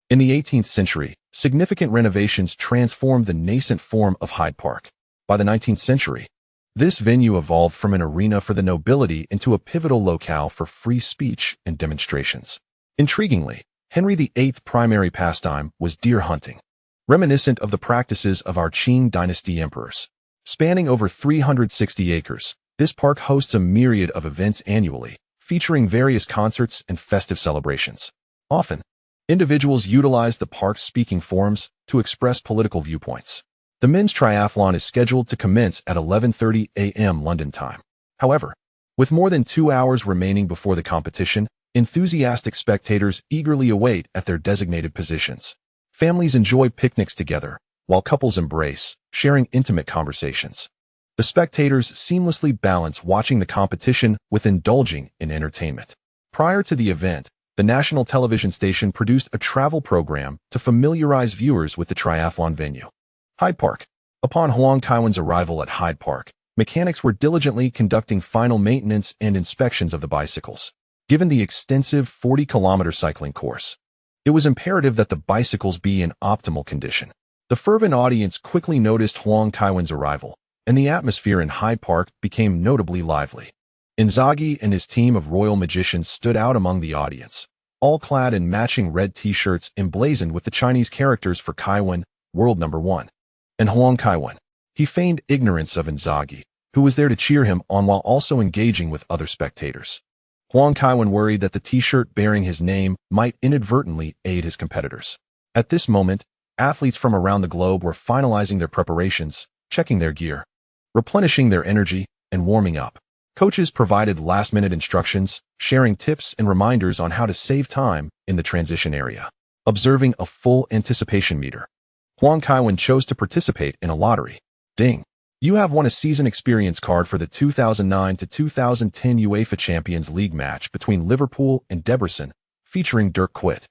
In the 18th century, significant renovations transformed the nascent form of Hyde Park. By the 19th century, this venue evolved from an arena for the nobility into a pivotal locale for free speech and demonstrations. Intriguingly, Henry VIII's primary pastime was deer hunting, reminiscent of the practices of our Qing dynasty emperors. Spanning over 360 acres, this park hosts a myriad of events annually, featuring various concerts and festive celebrations. Often, individuals utilize the park's speaking forums to express political viewpoints. The men's triathlon is scheduled to commence at 11:30 a.m. London time. However, with more than 2 hours remaining before the competition, enthusiastic spectators eagerly await at their designated positions. Families enjoy picnics together, while couples embrace, sharing intimate conversations. The spectators seamlessly balance watching the competition with indulging in entertainment. Prior to the event, the national television station produced a travel program to familiarize viewers with the triathlon venue. Hyde Park. Upon Huang Kaiwen's arrival at Hyde Park, mechanics were diligently conducting final maintenance and inspections of the bicycles. Given the extensive 40-kilometer cycling course, it was imperative that the bicycles be in optimal condition. The fervent audience quickly noticed Huang Kaiwen's arrival, and the atmosphere in Hyde Park became notably lively. Inzaghi and his team of royal magicians stood out among the audience, all clad in matching red t-shirts emblazoned with the Chinese characters for Kaiwen, world number 1. And Huang Kaiwen. He feigned ignorance of Inzaghi, who was there to cheer him on while also engaging with other spectators. Huang Kaiwen worried that the t-shirt bearing his name might inadvertently aid his competitors. At this moment, athletes from around the globe were finalizing their preparations, checking their gear, replenishing their energy, and warming up. Coaches provided last-minute instructions, sharing tips and reminders on how to save time in the transition area. Observing a full anticipation meter, Huang Kaiwen chose to participate in a lottery. Ding! You have won a season experience card for the 2009 to 2010 UEFA Champions League match between Liverpool and Debrecen, featuring Dirk Kuyt.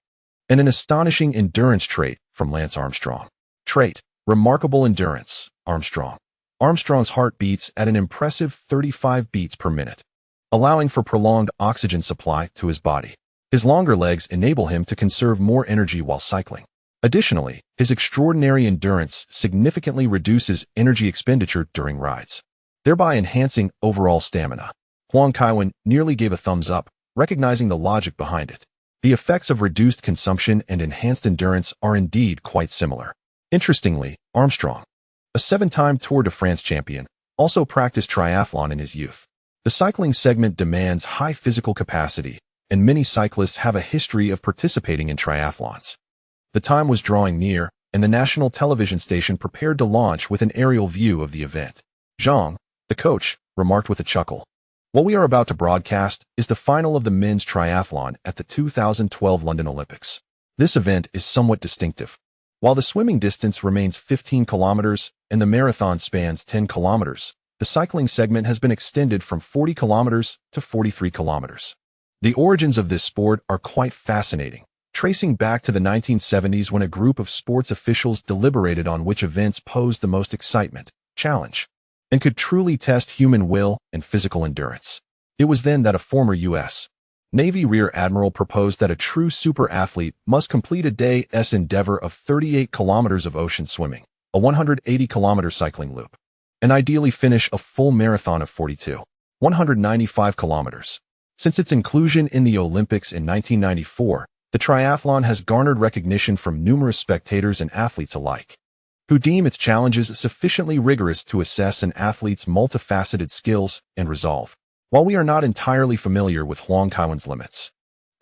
And an astonishing endurance trait from Lance Armstrong. Trait: remarkable endurance, Armstrong. Armstrong's heart beats at an impressive 35 beats per minute, allowing for prolonged oxygen supply to his body. His longer legs enable him to conserve more energy while cycling. Additionally, his extraordinary endurance significantly reduces energy expenditure during rides, thereby enhancing overall stamina. Huang Kaiwen nearly gave a thumbs up, recognizing the logic behind it. The effects of reduced consumption and enhanced endurance are indeed quite similar. Interestingly, Armstrong, a 7-time Tour de France champion, also practiced triathlon in his youth. The cycling segment demands high physical capacity, and many cyclists have a history of participating in triathlons. The time was drawing near, and the national television station prepared to launch with an aerial view of the event. Zhang, the coach, remarked with a chuckle, "What we are about to broadcast is the final of the men's triathlon at the 2012 London Olympics. This event is somewhat distinctive. While the swimming distance remains 15 kilometers and the marathon spans 10 kilometers, the cycling segment has been extended from 40 kilometers to 43 kilometers. The origins of this sport are quite fascinating, tracing back to the 1970s when a group of sports officials deliberated on which events posed the most excitement, challenge, and could truly test human will and physical endurance. It was then that a former U.S. Navy Rear Admiral proposed that a true super athlete must complete a day's endeavor of 38 kilometers of ocean swimming, a 180-kilometer cycling loop, and ideally finish a full marathon of 42, 195 kilometers. Since its inclusion in the Olympics in 1994, the triathlon has garnered recognition from numerous spectators and athletes alike, who deem its challenges sufficiently rigorous to assess an athlete's multifaceted skills and resolve. While we are not entirely familiar with Huang Kaiwen's limits,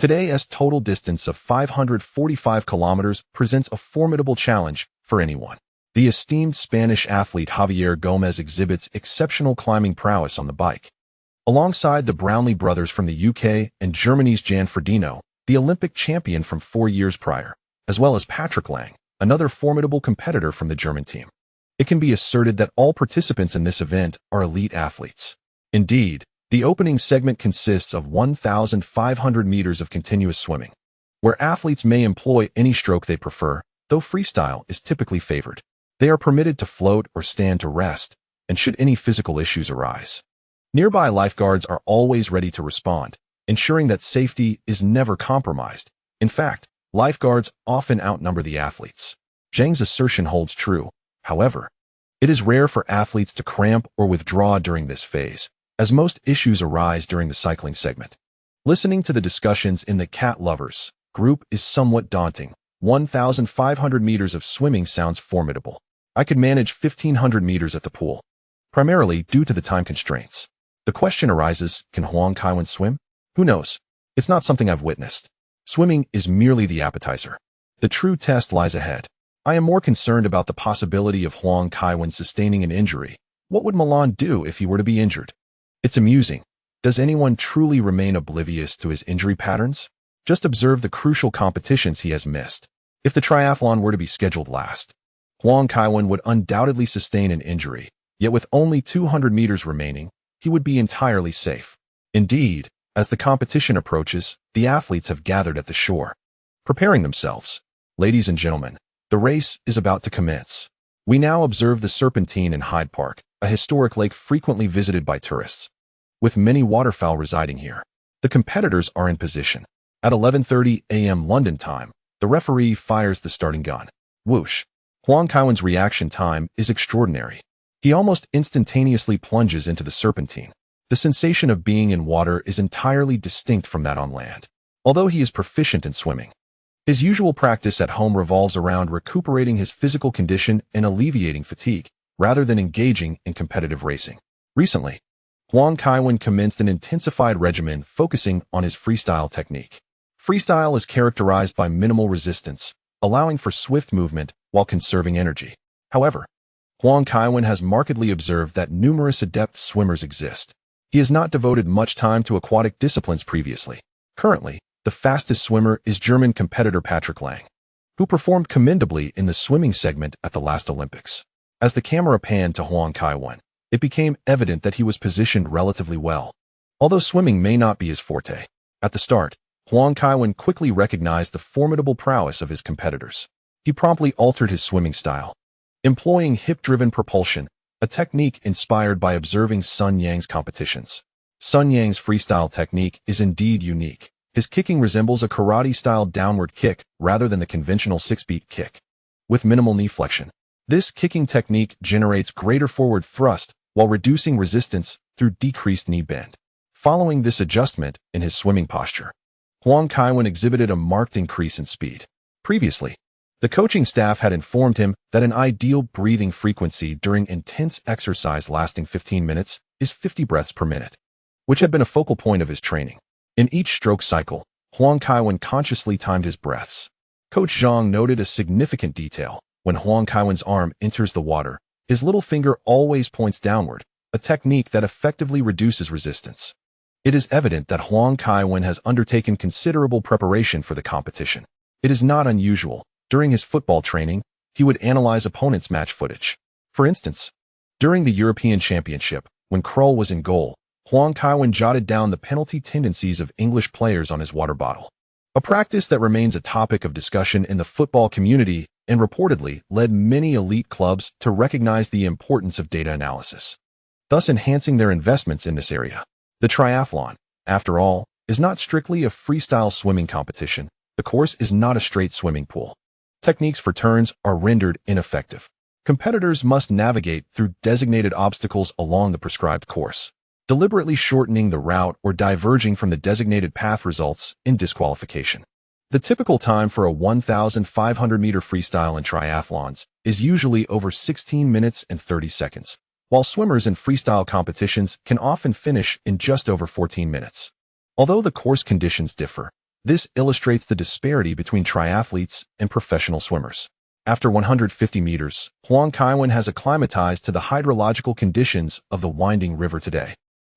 today's total distance of 545 kilometers presents a formidable challenge for anyone. The esteemed Spanish athlete Javier Gomez exhibits exceptional climbing prowess on the bike. Alongside the Brownlee brothers from the UK and Germany's Jan Frodeno, the Olympic champion from 4 years prior, as well as Patrick Lang, another formidable competitor from the German team. It can be asserted that all participants in this event are elite athletes. Indeed, the opening segment consists of 1,500 meters of continuous swimming, where athletes may employ any stroke they prefer, though freestyle is typically favored. They are permitted to float or stand to rest, and should any physical issues arise, nearby lifeguards are always ready to respond, ensuring that safety is never compromised. In fact, Lifeguards often outnumber the athletes. Zhang's assertion holds true. However, it is rare for athletes to cramp or withdraw during this phase, as most issues arise during the cycling segment. Listening to the discussions in the cat lovers group is somewhat daunting. 1,500 meters of swimming sounds formidable. I could manage 1,500 meters at the pool, primarily due to the time constraints. The question arises, can Huang Kaiwen swim? Who knows? It's not something I've witnessed. Swimming is merely the appetizer. The true test lies ahead. I am more concerned about the possibility of Huang Kaiwen sustaining an injury. What would Milan do if he were to be injured? It's amusing. Does anyone truly remain oblivious to his injury patterns? Just observe the crucial competitions he has missed. If the triathlon were to be scheduled last, Huang Kaiwen would undoubtedly sustain an injury, yet with only 200 meters remaining, he would be entirely safe. Indeed, as the competition approaches, the athletes have gathered at the shore, preparing themselves. Ladies and gentlemen, the race is about to commence. We now observe the Serpentine in Hyde Park, a historic lake frequently visited by tourists. With many waterfowl residing here, the competitors are in position. At 11:30 a.m. London time, the referee fires the starting gun. Whoosh! Huang Kaiwen's reaction time is extraordinary. He almost instantaneously plunges into the Serpentine. The sensation of being in water is entirely distinct from that on land. Although he is proficient in swimming, his usual practice at home revolves around recuperating his physical condition and alleviating fatigue, rather than engaging in competitive racing. Recently, Huang Kaiwen commenced an intensified regimen focusing on his freestyle technique. Freestyle is characterized by minimal resistance, allowing for swift movement while conserving energy. However, Huang Kaiwen has markedly observed that numerous adept swimmers exist. He has not devoted much time to aquatic disciplines previously. Currently, the fastest swimmer is German competitor Patrick Lange, who performed commendably in the swimming segment at the last Olympics. As the camera panned to Huang Kaiwen, it became evident that he was positioned relatively well. Although swimming may not be his forte, at the start, Huang Kaiwen quickly recognized the formidable prowess of his competitors. He promptly altered his swimming style, employing hip-driven propulsion, a technique inspired by observing Sun Yang's competitions. Sun Yang's freestyle technique is indeed unique. His kicking resembles a karate-style downward kick rather than the conventional six-beat kick. With minimal knee flexion, this kicking technique generates greater forward thrust while reducing resistance through decreased knee bend. Following this adjustment in his swimming posture, Huang Kaiwen exhibited a marked increase in speed. Previously, the coaching staff had informed him that an ideal breathing frequency during intense exercise lasting 15 minutes is 50 breaths per minute, which had been a focal point of his training. In each stroke cycle, Huang Kaiwen consciously timed his breaths. Coach Zhang noted a significant detail. When Huang Kaiwen's arm enters the water, his little finger always points downward, a technique that effectively reduces resistance. It is evident that Huang Kaiwen has undertaken considerable preparation for the competition. It is not unusual. During his football training, he would analyze opponents' match footage. For instance, during the European Championship, when Krull was in goal, Huang Kaiwen jotted down the penalty tendencies of English players on his water bottle, a practice that remains a topic of discussion in the football community and reportedly led many elite clubs to recognize the importance of data analysis, thus enhancing their investments in this area. The triathlon, after all, is not strictly a freestyle swimming competition. The course is not a straight swimming pool. Techniques for turns are rendered ineffective. Competitors must navigate through designated obstacles along the prescribed course. Deliberately shortening the route or diverging from the designated path results in disqualification. The typical time for a 1,500-meter freestyle in triathlons is usually over 16 minutes and 30 seconds, while swimmers in freestyle competitions can often finish in just over 14 minutes. Although the course conditions differ, this illustrates the disparity between triathletes and professional swimmers. After 150 meters, Huang Kaiwen has acclimatized to the hydrological conditions of the winding river today.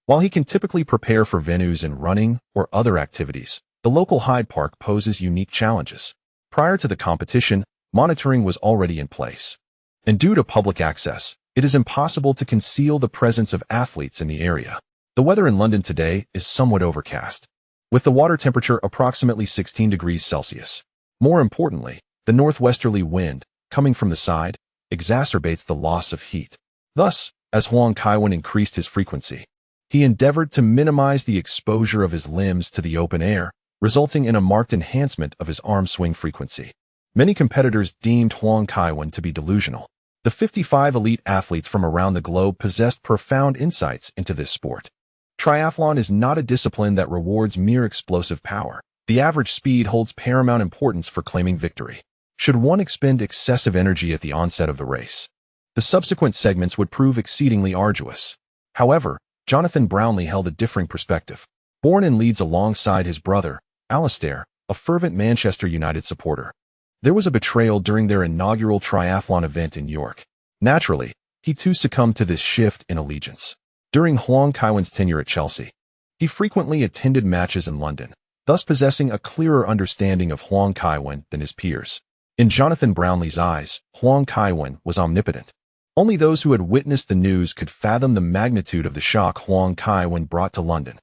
While he can typically prepare for venues in running or other activities, the local Hyde Park poses unique challenges. Prior to the competition, monitoring was already in place. And due to public access, it is impossible to conceal the presence of athletes in the area. The weather in London today is somewhat overcast, with the water temperature approximately 16 degrees Celsius. More importantly, the northwesterly wind, coming from the side, exacerbates the loss of heat. Thus, as Huang Kaiwen increased his frequency, he endeavored to minimize the exposure of his limbs to the open air, resulting in a marked enhancement of his arm swing frequency. Many competitors deemed Huang Kaiwen to be delusional. The 55 elite athletes from around the globe possessed profound insights into this sport. Triathlon is not a discipline that rewards mere explosive power. The average speed holds paramount importance for claiming victory. Should one expend excessive energy at the onset of the race, the subsequent segments would prove exceedingly arduous. However, Jonathan Brownlee held a differing perspective. Born in Leeds alongside his brother, Alistair, a fervent Manchester United supporter, there was a betrayal during their inaugural triathlon event in York. Naturally, he too succumbed to this shift in allegiance. During Huang Kaiwen's tenure at Chelsea, he frequently attended matches in London, thus possessing a clearer understanding of Huang Kaiwen than his peers. In Jonathan Brownlee's eyes, Huang Kaiwen was omnipotent. Only those who had witnessed the news could fathom the magnitude of the shock Huang Kaiwen brought to London.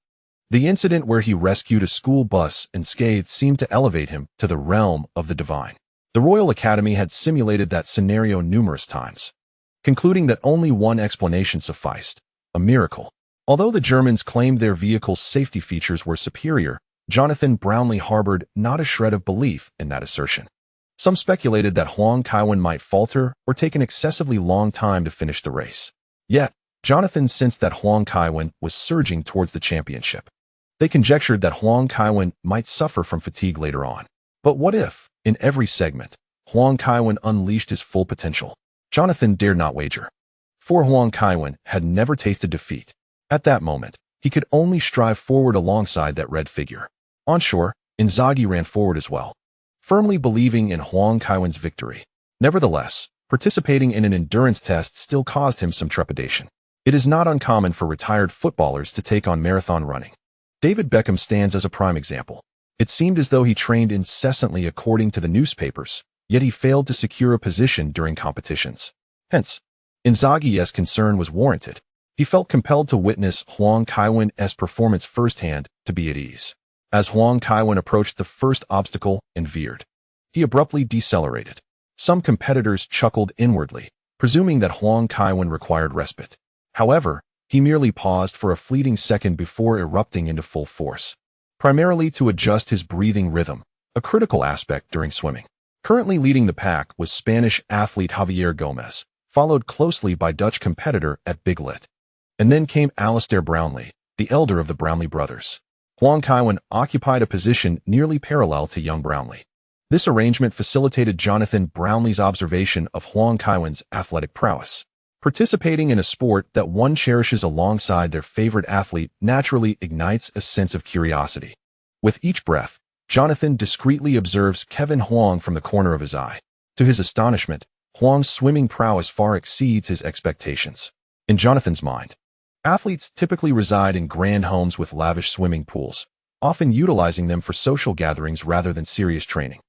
The incident where he rescued a school bus unscathed seemed to elevate him to the realm of the divine. The Royal Academy had simulated that scenario numerous times, concluding that only one explanation sufficed: a miracle. Although the Germans claimed their vehicle's safety features were superior, Jonathan Brownlee harbored not a shred of belief in that assertion. Some speculated that Huang Kaiwen might falter or take an excessively long time to finish the race. Yet, Jonathan sensed that Huang Kaiwen was surging towards the championship. They conjectured that Huang Kaiwen might suffer from fatigue later on. But what if, in every segment, Huang Kaiwen unleashed his full potential? Jonathan dared not wager. For Huang Kaiwen had never tasted defeat. At that moment, he could only strive forward alongside that red figure. On shore, Inzaghi ran forward as well, firmly believing in Huang Kaiwen's victory. Nevertheless, participating in an endurance test still caused him some trepidation. It is not uncommon for retired footballers to take on marathon running. David Beckham stands as a prime example. It seemed as though he trained incessantly according to the newspapers, yet he failed to secure a position during competitions. Hence, Inzaghi's concern was warranted. He felt compelled to witness Huang Kaiwen's performance firsthand to be at ease. As Huang Kaiwen approached the first obstacle and veered, he abruptly decelerated. Some competitors chuckled inwardly, presuming that Huang Kaiwen required respite. However, he merely paused for a fleeting second before erupting into full force, primarily to adjust his breathing rhythm, a critical aspect during swimming. Currently leading the pack was Spanish athlete Javier Gomez, followed closely by Dutch competitor at Big Lit. And then came Alistair Brownlee, the elder of the Brownlee brothers. Huang Kaiwen occupied a position nearly parallel to young Brownlee. This arrangement facilitated Jonathan Brownlee's observation of Huang Kaiwen's athletic prowess. Participating in a sport that one cherishes alongside their favorite athlete naturally ignites a sense of curiosity. With each breath, Jonathan discreetly observes Kevin Huang from the corner of his eye. To his astonishment, Huang's swimming prowess far exceeds his expectations. In Jonathan's mind, athletes typically reside in grand homes with lavish swimming pools, often utilizing them for social gatherings rather than serious training.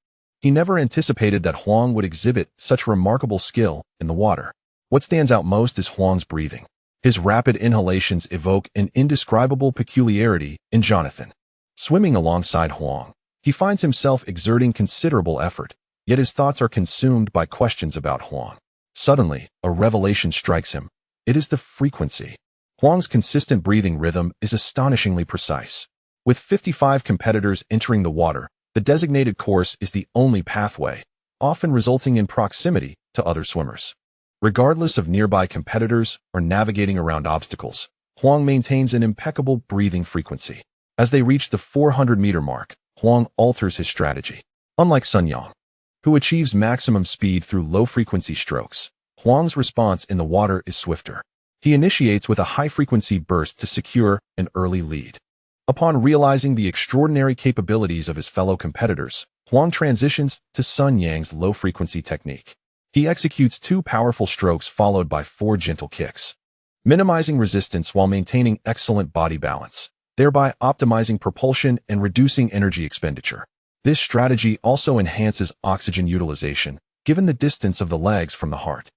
He never anticipated that Huang would exhibit such remarkable skill in the water. What stands out most is Huang's breathing. His rapid inhalations evoke an indescribable peculiarity in Jonathan. Swimming alongside Huang, he finds himself exerting considerable effort, yet his thoughts are consumed by questions about Huang. Suddenly, a revelation strikes him. It is the frequency. Huang's consistent breathing rhythm is astonishingly precise. With 55 competitors entering the water, the designated course is the only pathway, often resulting in proximity to other swimmers. Regardless of nearby competitors or navigating around obstacles, Huang maintains an impeccable breathing frequency. As they reach the 400-meter mark, Huang alters his strategy. Unlike Sun Yang, who achieves maximum speed through low-frequency strokes, Huang's response in the water is swifter. He initiates with a high-frequency burst to secure an early lead. Upon realizing the extraordinary capabilities of his fellow competitors, Huang transitions to Sun Yang's low-frequency technique. He executes 2 powerful strokes followed by 4 gentle kicks, minimizing resistance while maintaining excellent body balance, thereby optimizing propulsion and reducing energy expenditure. This strategy also enhances oxygen utilization, given the distance of the legs from the heart.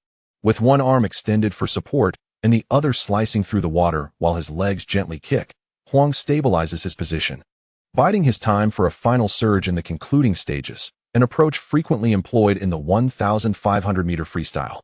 With one arm extended for support and the other slicing through the water while his legs gently kick, Huang stabilizes his position, biding his time for a final surge in the concluding stages, an approach frequently employed in the 1,500-meter freestyle.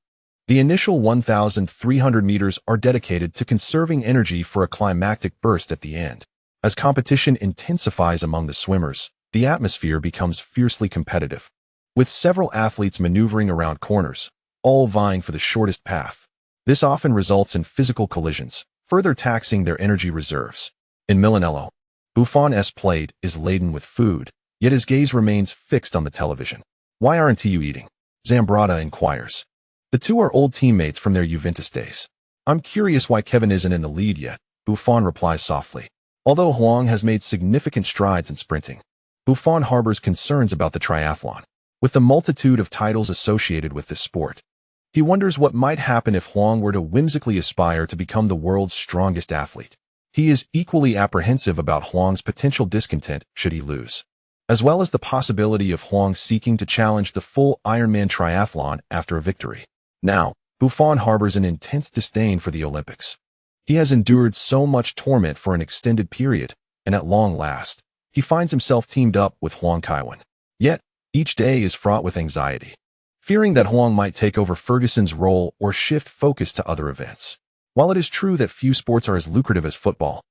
The initial 1,300 meters are dedicated to conserving energy for a climactic burst at the end. As competition intensifies among the swimmers, the atmosphere becomes fiercely competitive, with several athletes maneuvering around corners, all vying for the shortest path. This often results in physical collisions, further taxing their energy reserves. In Milanello, Buffon's plate is laden with food, yet his gaze remains fixed on the television. "Why aren't you eating?" Zambrotta inquires. The two are old teammates from their Juventus days. "I'm curious why Kevin isn't in the lead yet," Buffon replies softly. Although Huang has made significant strides in sprinting, Buffon harbors concerns about the triathlon. With the multitude of titles associated with this sport, he wonders what might happen if Huang were to whimsically aspire to become the world's strongest athlete. He is equally apprehensive about Huang's potential discontent should he lose, as well as the possibility of Huang seeking to challenge the full Ironman triathlon after a victory. Now, Buffon harbors an intense disdain for the Olympics. He has endured so much torment for an extended period, and at long last, he finds himself teamed up with Huang Kaiwen. Yet, each day is fraught with anxiety, fearing that Huang might take over Ferguson's role or shift focus to other events. While it is true that few sports are as lucrative as football,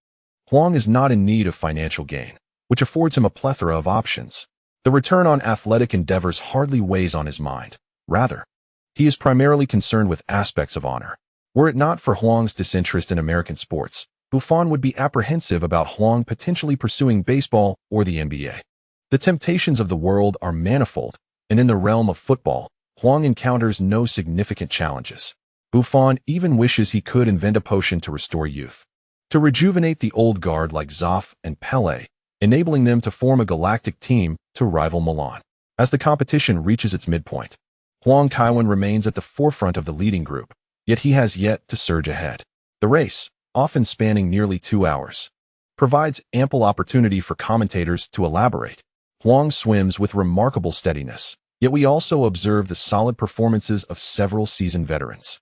Huang is not in need of financial gain, which affords him a plethora of options. The return on athletic endeavors hardly weighs on his mind. Rather, he is primarily concerned with aspects of honor. Were it not for Huang's disinterest in American sports, Buffon would be apprehensive about Huang potentially pursuing baseball or the NBA. The temptations of the world are manifold, and in the realm of football, Huang encounters no significant challenges. Buffon even wishes he could invent a potion to restore youth, to rejuvenate the old guard like Zoff and Pelé, enabling them to form a galactic team to rival Milan. As the competition reaches its midpoint, Huang Kaiwen remains at the forefront of the leading group, yet he has yet to surge ahead. The race, often spanning nearly 2 hours, provides ample opportunity for commentators to elaborate. Huang swims with remarkable steadiness, yet we also observe the solid performances of several seasoned veterans.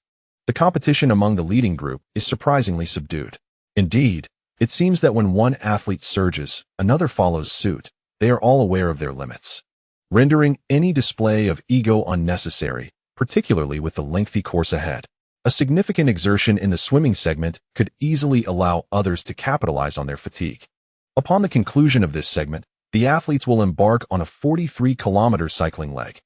The competition among the leading group is surprisingly subdued. Indeed, it seems that when one athlete surges, another follows suit. They are all aware of their limits, rendering any display of ego unnecessary, particularly with the lengthy course ahead. A significant exertion in the swimming segment could easily allow others to capitalize on their fatigue. Upon the conclusion of this segment, the athletes will embark on a 43-kilometer cycling leg,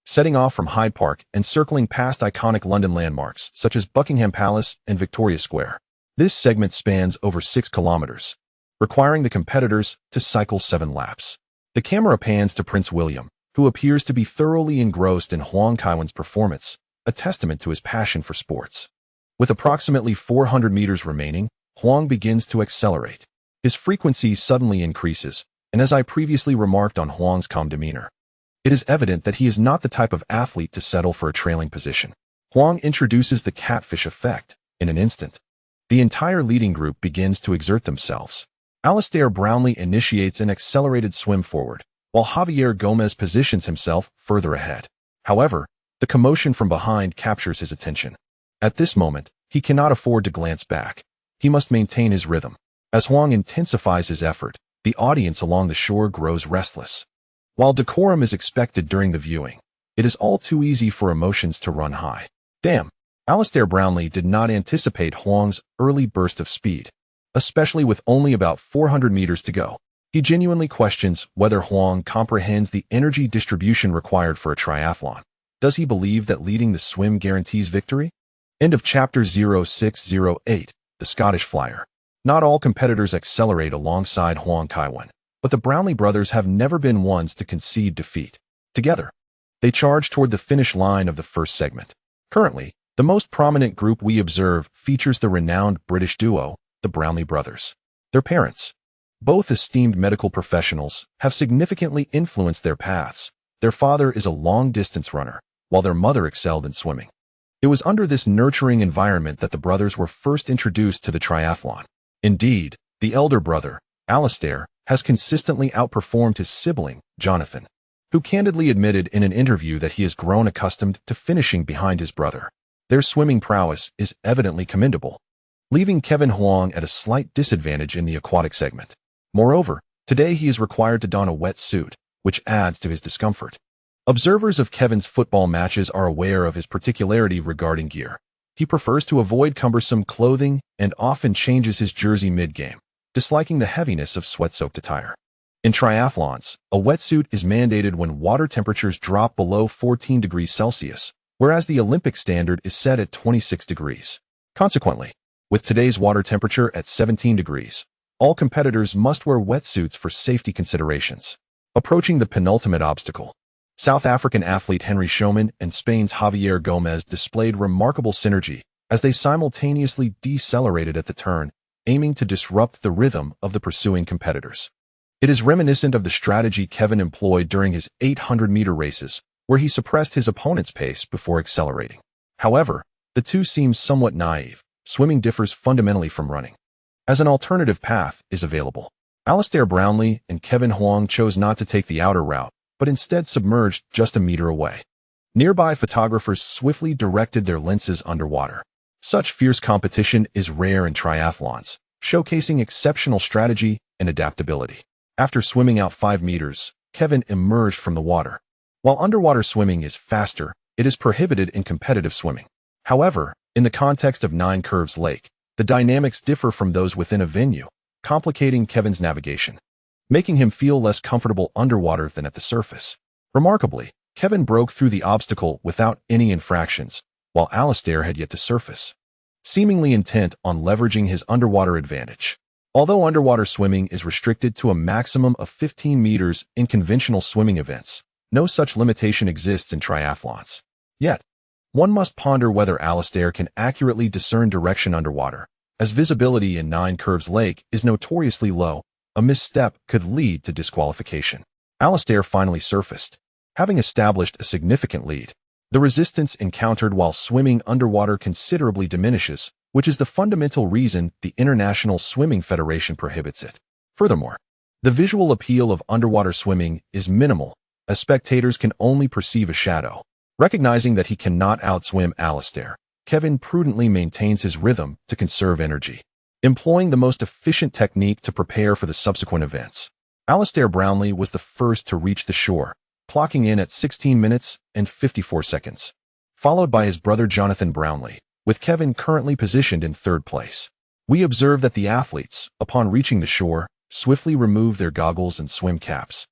setting off from Hyde Park and circling past iconic London landmarks such as Buckingham Palace and Victoria Square. This segment spans over 6 kilometers, requiring the competitors to cycle 7 laps. The camera pans to Prince William, who appears to be thoroughly engrossed in Huang Kaiwen's performance, a testament to his passion for sports. With approximately 400 meters remaining, Huang begins to accelerate. His frequency suddenly increases, and as I previously remarked on Huang's calm demeanor, it is evident that he is not the type of athlete to settle for a trailing position. Huang introduces the catfish effect. In an instant, the entire leading group begins to exert themselves. Alistair Brownlee initiates an accelerated swim forward, while Javier Gomez positions himself further ahead. However, the commotion from behind captures his attention. At this moment, he cannot afford to glance back. He must maintain his rhythm. As Huang intensifies his effort, the audience along the shore grows restless. While decorum is expected during the viewing, it is all too easy for emotions to run high. Damn! Alistair Brownlee did not anticipate Huang's early burst of speed, especially with only about 400 meters to go. He genuinely questions whether Huang comprehends the energy distribution required for a triathlon. Does he believe that leading the swim guarantees victory? End of chapter 0608, The Scottish Flyer. Not all competitors accelerate alongside Huang Kaiwen, but the Brownlee brothers have never been ones to concede defeat. Together, they charge toward the finish line of the first segment. Currently, the most prominent group we observe features the renowned British duo, the Brownlee brothers. Their parents, both esteemed medical professionals, have significantly influenced their paths. Their father is a long-distance runner, while their mother excelled in swimming. It was under this nurturing environment that the brothers were first introduced to the triathlon. Indeed, the elder brother, Alistair, has consistently outperformed his sibling, Jonathan, who candidly admitted in an interview that he has grown accustomed to finishing behind his brother. Their swimming prowess is evidently commendable, leaving Kevin Huang at a slight disadvantage in the aquatic segment. Moreover, today he is required to don a wet suit, which adds to his discomfort. Observers of Kevin's football matches are aware of his particularity regarding gear. He prefers to avoid cumbersome clothing and often changes his jersey mid-game, disliking the heaviness of sweat-soaked attire. In triathlons, a wetsuit is mandated when water temperatures drop below 14 degrees Celsius, whereas the Olympic standard is set at 26 degrees. Consequently, with today's water temperature at 17 degrees, all competitors must wear wetsuits for safety considerations. Approaching the penultimate obstacle, South African athlete Henry Schoeman and Spain's Javier Gomez displayed remarkable synergy as they simultaneously decelerated at the turn, aiming to disrupt the rhythm of the pursuing competitors. It is reminiscent of the strategy Kevin employed during his 800-meter races, where he suppressed his opponent's pace before accelerating. However, the two seem somewhat naive. Swimming differs fundamentally from running, as an alternative path is available. Alistair Brownlee and Kevin Huang chose not to take the outer route, but instead submerged just a meter away. Nearby photographers swiftly directed their lenses underwater. Such fierce competition is rare in triathlons, showcasing exceptional strategy and adaptability. After swimming out 5 meters, Kevin emerged from the water. While underwater swimming is faster, it is prohibited in competitive swimming. However, in the context of Nine Curves Lake, the dynamics differ from those within a venue, complicating Kevin's navigation, making him feel less comfortable underwater than at the surface. Remarkably, Kevin broke through the obstacle without any infractions, while Alistair had yet to surface, seemingly intent on leveraging his underwater advantage. Although underwater swimming is restricted to a maximum of 15 meters in conventional swimming events, no such limitation exists in triathlons. Yet, one must ponder whether Alistair can accurately discern direction underwater, as visibility in Nine Curves Lake is notoriously low. A misstep could lead to disqualification. Alistair finally surfaced, having established a significant lead. The resistance encountered while swimming underwater considerably diminishes, which is the fundamental reason the International Swimming Federation prohibits it. Furthermore, the visual appeal of underwater swimming is minimal, as spectators can only perceive a shadow. Recognizing that he cannot outswim Alistair, Kevin prudently maintains his rhythm to conserve energy, employing the most efficient technique to prepare for the subsequent events. Alistair Brownlee was the first to reach the shore, clocking in at 16 minutes and 54 seconds, followed by his brother Jonathan Brownlee, with Kevin currently positioned in third place. We observe that the athletes, upon reaching the shore, swiftly remove their goggles and swim caps,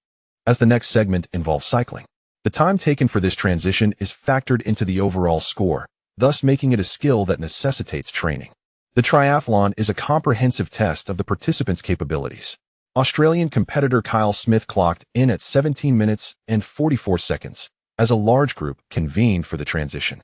as the next segment involves cycling. The time taken for this transition is factored into the overall score, thus making it a skill that necessitates training. The triathlon is a comprehensive test of the participants' capabilities. Australian competitor Kyle Smith clocked in at 17 minutes and 44 seconds, as a large group convened for the transition.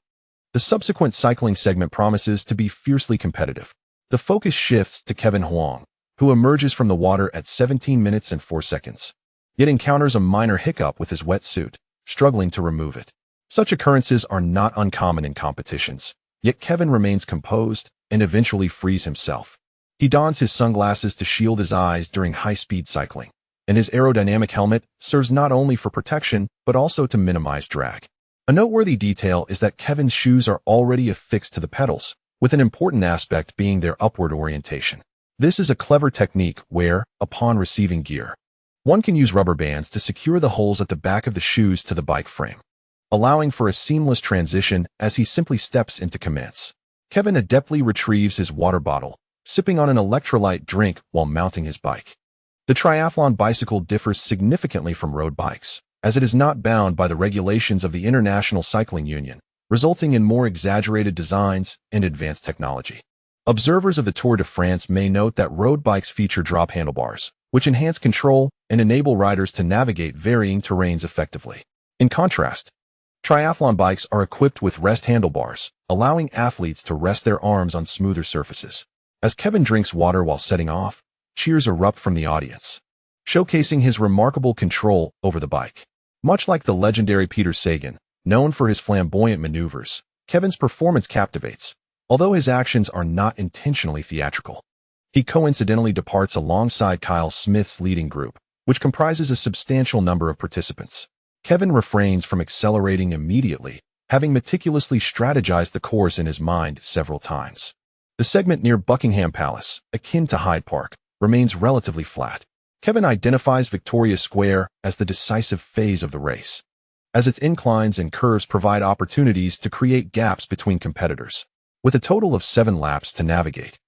The subsequent cycling segment promises to be fiercely competitive. The focus shifts to Kevin Huang, who emerges from the water at 17 minutes and 4 seconds, yet encounters a minor hiccup with his wetsuit, struggling to remove it. Such occurrences are not uncommon in competitions, yet Kevin remains composed and eventually frees himself. He dons his sunglasses to shield his eyes during high-speed cycling, and his aerodynamic helmet serves not only for protection but also to minimize drag. A noteworthy detail is that Kevin's shoes are already affixed to the pedals, with an important aspect being their upward orientation. This is a clever technique where, upon receiving gear, one can use rubber bands to secure the holes at the back of the shoes to the bike frame, allowing for a seamless transition as he simply steps into commence. Kevin adeptly retrieves his water bottle, sipping on an electrolyte drink while mounting his bike. The triathlon bicycle differs significantly from road bikes, as it is not bound by the regulations of the International Cycling Union, resulting in more exaggerated designs and advanced technology. Observers of the Tour de France may note that road bikes feature drop handlebars, which enhance control and enable riders to navigate varying terrains effectively. In contrast, triathlon bikes are equipped with rest handlebars, allowing athletes to rest their arms on smoother surfaces. As Kevin drinks water while setting off, cheers erupt from the audience, showcasing his remarkable control over the bike. Much like the legendary Peter Sagan, known for his flamboyant maneuvers, Kevin's performance captivates, although his actions are not intentionally theatrical. He coincidentally departs alongside Kyle Smith's leading group, which comprises a substantial number of participants. Kevin refrains from accelerating immediately, having meticulously strategized the course in his mind several times. The segment near Buckingham Palace, akin to Hyde Park, remains relatively flat. Kevin identifies Victoria Square as the decisive phase of the race, as its inclines and curves provide opportunities to create gaps between competitors. With a total of 7 laps to navigate,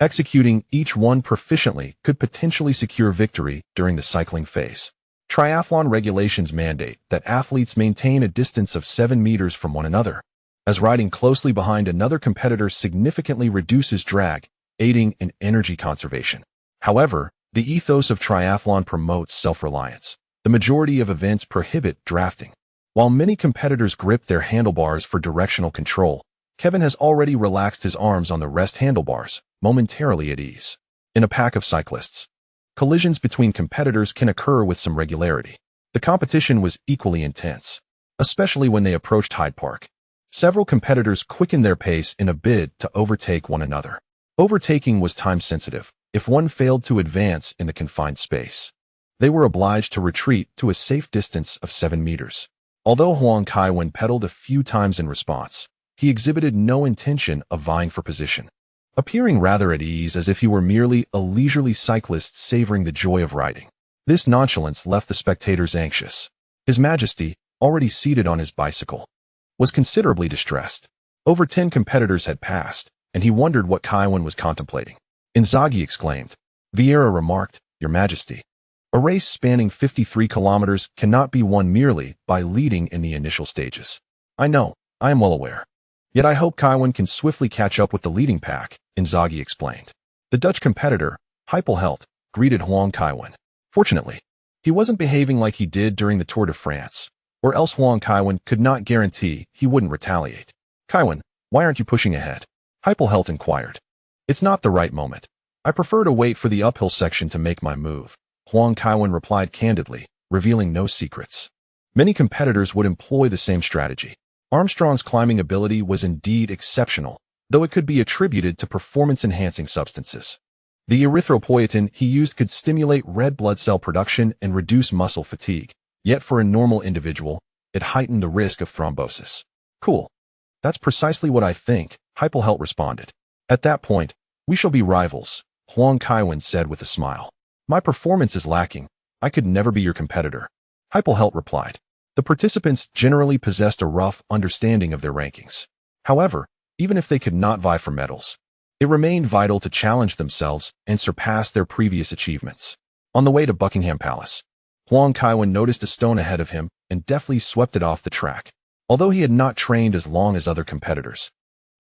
Executing each one proficiently could potentially secure victory during the cycling phase. Triathlon regulations mandate that athletes maintain a distance of 7 meters from one another, as riding closely behind another competitor significantly reduces drag, aiding in energy conservation. However, the ethos of triathlon promotes self-reliance. The majority of events prohibit drafting. While many competitors grip their handlebars for directional control, Kevin has already relaxed his arms on the rest handlebars, momentarily at ease. In a pack of cyclists, collisions between competitors can occur with some regularity. The competition was equally intense, especially when they approached Hyde Park. Several competitors quickened their pace in a bid to overtake one another. Overtaking was time-sensitive. If one failed to advance in the confined space, they were obliged to retreat to a safe distance of 7 meters. Although Huang Kaiwen pedaled a few times in response, he exhibited no intention of vying for position, appearing rather at ease as if he were merely a leisurely cyclist savoring the joy of riding. This nonchalance left the spectators anxious. His Majesty, already seated on his bicycle, was considerably distressed. Over 10 competitors had passed, and he wondered what Kaiwen was contemplating. Inzaghi exclaimed. Vieira remarked, Your Majesty, a race spanning 53 kilometers cannot be won merely by leading in the initial stages. I know, I am well aware. Yet I hope Kaiwen can swiftly catch up with the leading pack, Inzaghi explained. The Dutch competitor, Hyde greeted Huang Kaiwen. Fortunately, he wasn't behaving like he did during the Tour de France, or else Huang Kaiwen could not guarantee he wouldn't retaliate. Kaiwen, why aren't you pushing ahead? Hyde inquired. It's not the right moment. I prefer to wait for the uphill section to make my move, Huang Kaiwen replied candidly, revealing no secrets. Many competitors would employ the same strategy. Armstrong's climbing ability was indeed exceptional, though it could be attributed to performance-enhancing substances. The erythropoietin he used could stimulate red blood cell production and reduce muscle fatigue, yet for a normal individual, it heightened the risk of thrombosis. Cool. That's precisely what I think, Hyde responded. At that point, we shall be rivals, Huang Kaiwen said with a smile. My performance is lacking. I could never be your competitor. Hyde replied. The participants generally possessed a rough understanding of their rankings. However, even if they could not vie for medals, it remained vital to challenge themselves and surpass their previous achievements. On the way to Buckingham Palace, Huang Kaiwen noticed a stone ahead of him and deftly swept it off the track. Although he had not trained as long as other competitors,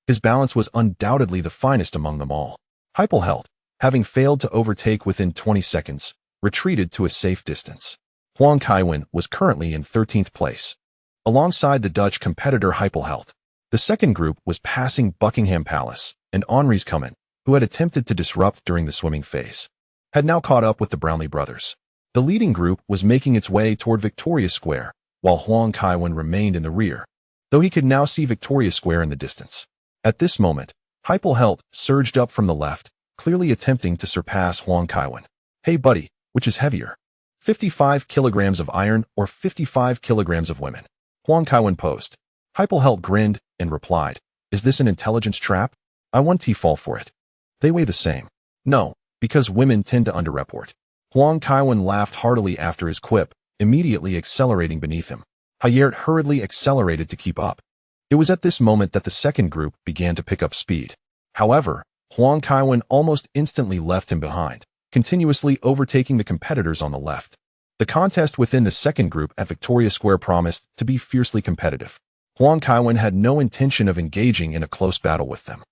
his balance was undoubtedly the finest among them all. Hyde, having failed to overtake within 20 seconds, retreated to a safe distance. Huang Kaiwen was currently in 13th place, alongside the Dutch competitor Hyde. The second group was passing Buckingham Palace, and Henri's Cumin, who had attempted to disrupt during the swimming phase, had now caught up with the Brownlee brothers. The leading group was making its way toward Victoria Square, while Huang Kaiwen remained in the rear, though he could now see Victoria Square in the distance. At this moment, Hyde surged up from the left, clearly attempting to surpass Huang Kaiwen. Hey buddy, which is heavier? 55 kilograms of iron or 55 kilograms of women? Huang Kaiwen posed. Hyde grinned and replied, Is this an intelligence trap? I want to fall for it. They weigh the same. No, because women tend to underreport. Huang Kaiwen laughed heartily after his quip, immediately accelerating beneath him. Hyde hurriedly accelerated to keep up. It was at this moment that the second group began to pick up speed. However, Huang Kaiwen almost instantly left him behind, continuously overtaking the competitors on the left. The contest within the second group at Victoria Square promised to be fiercely competitive. Huang Kaiwen had no intention of engaging in a close battle with them.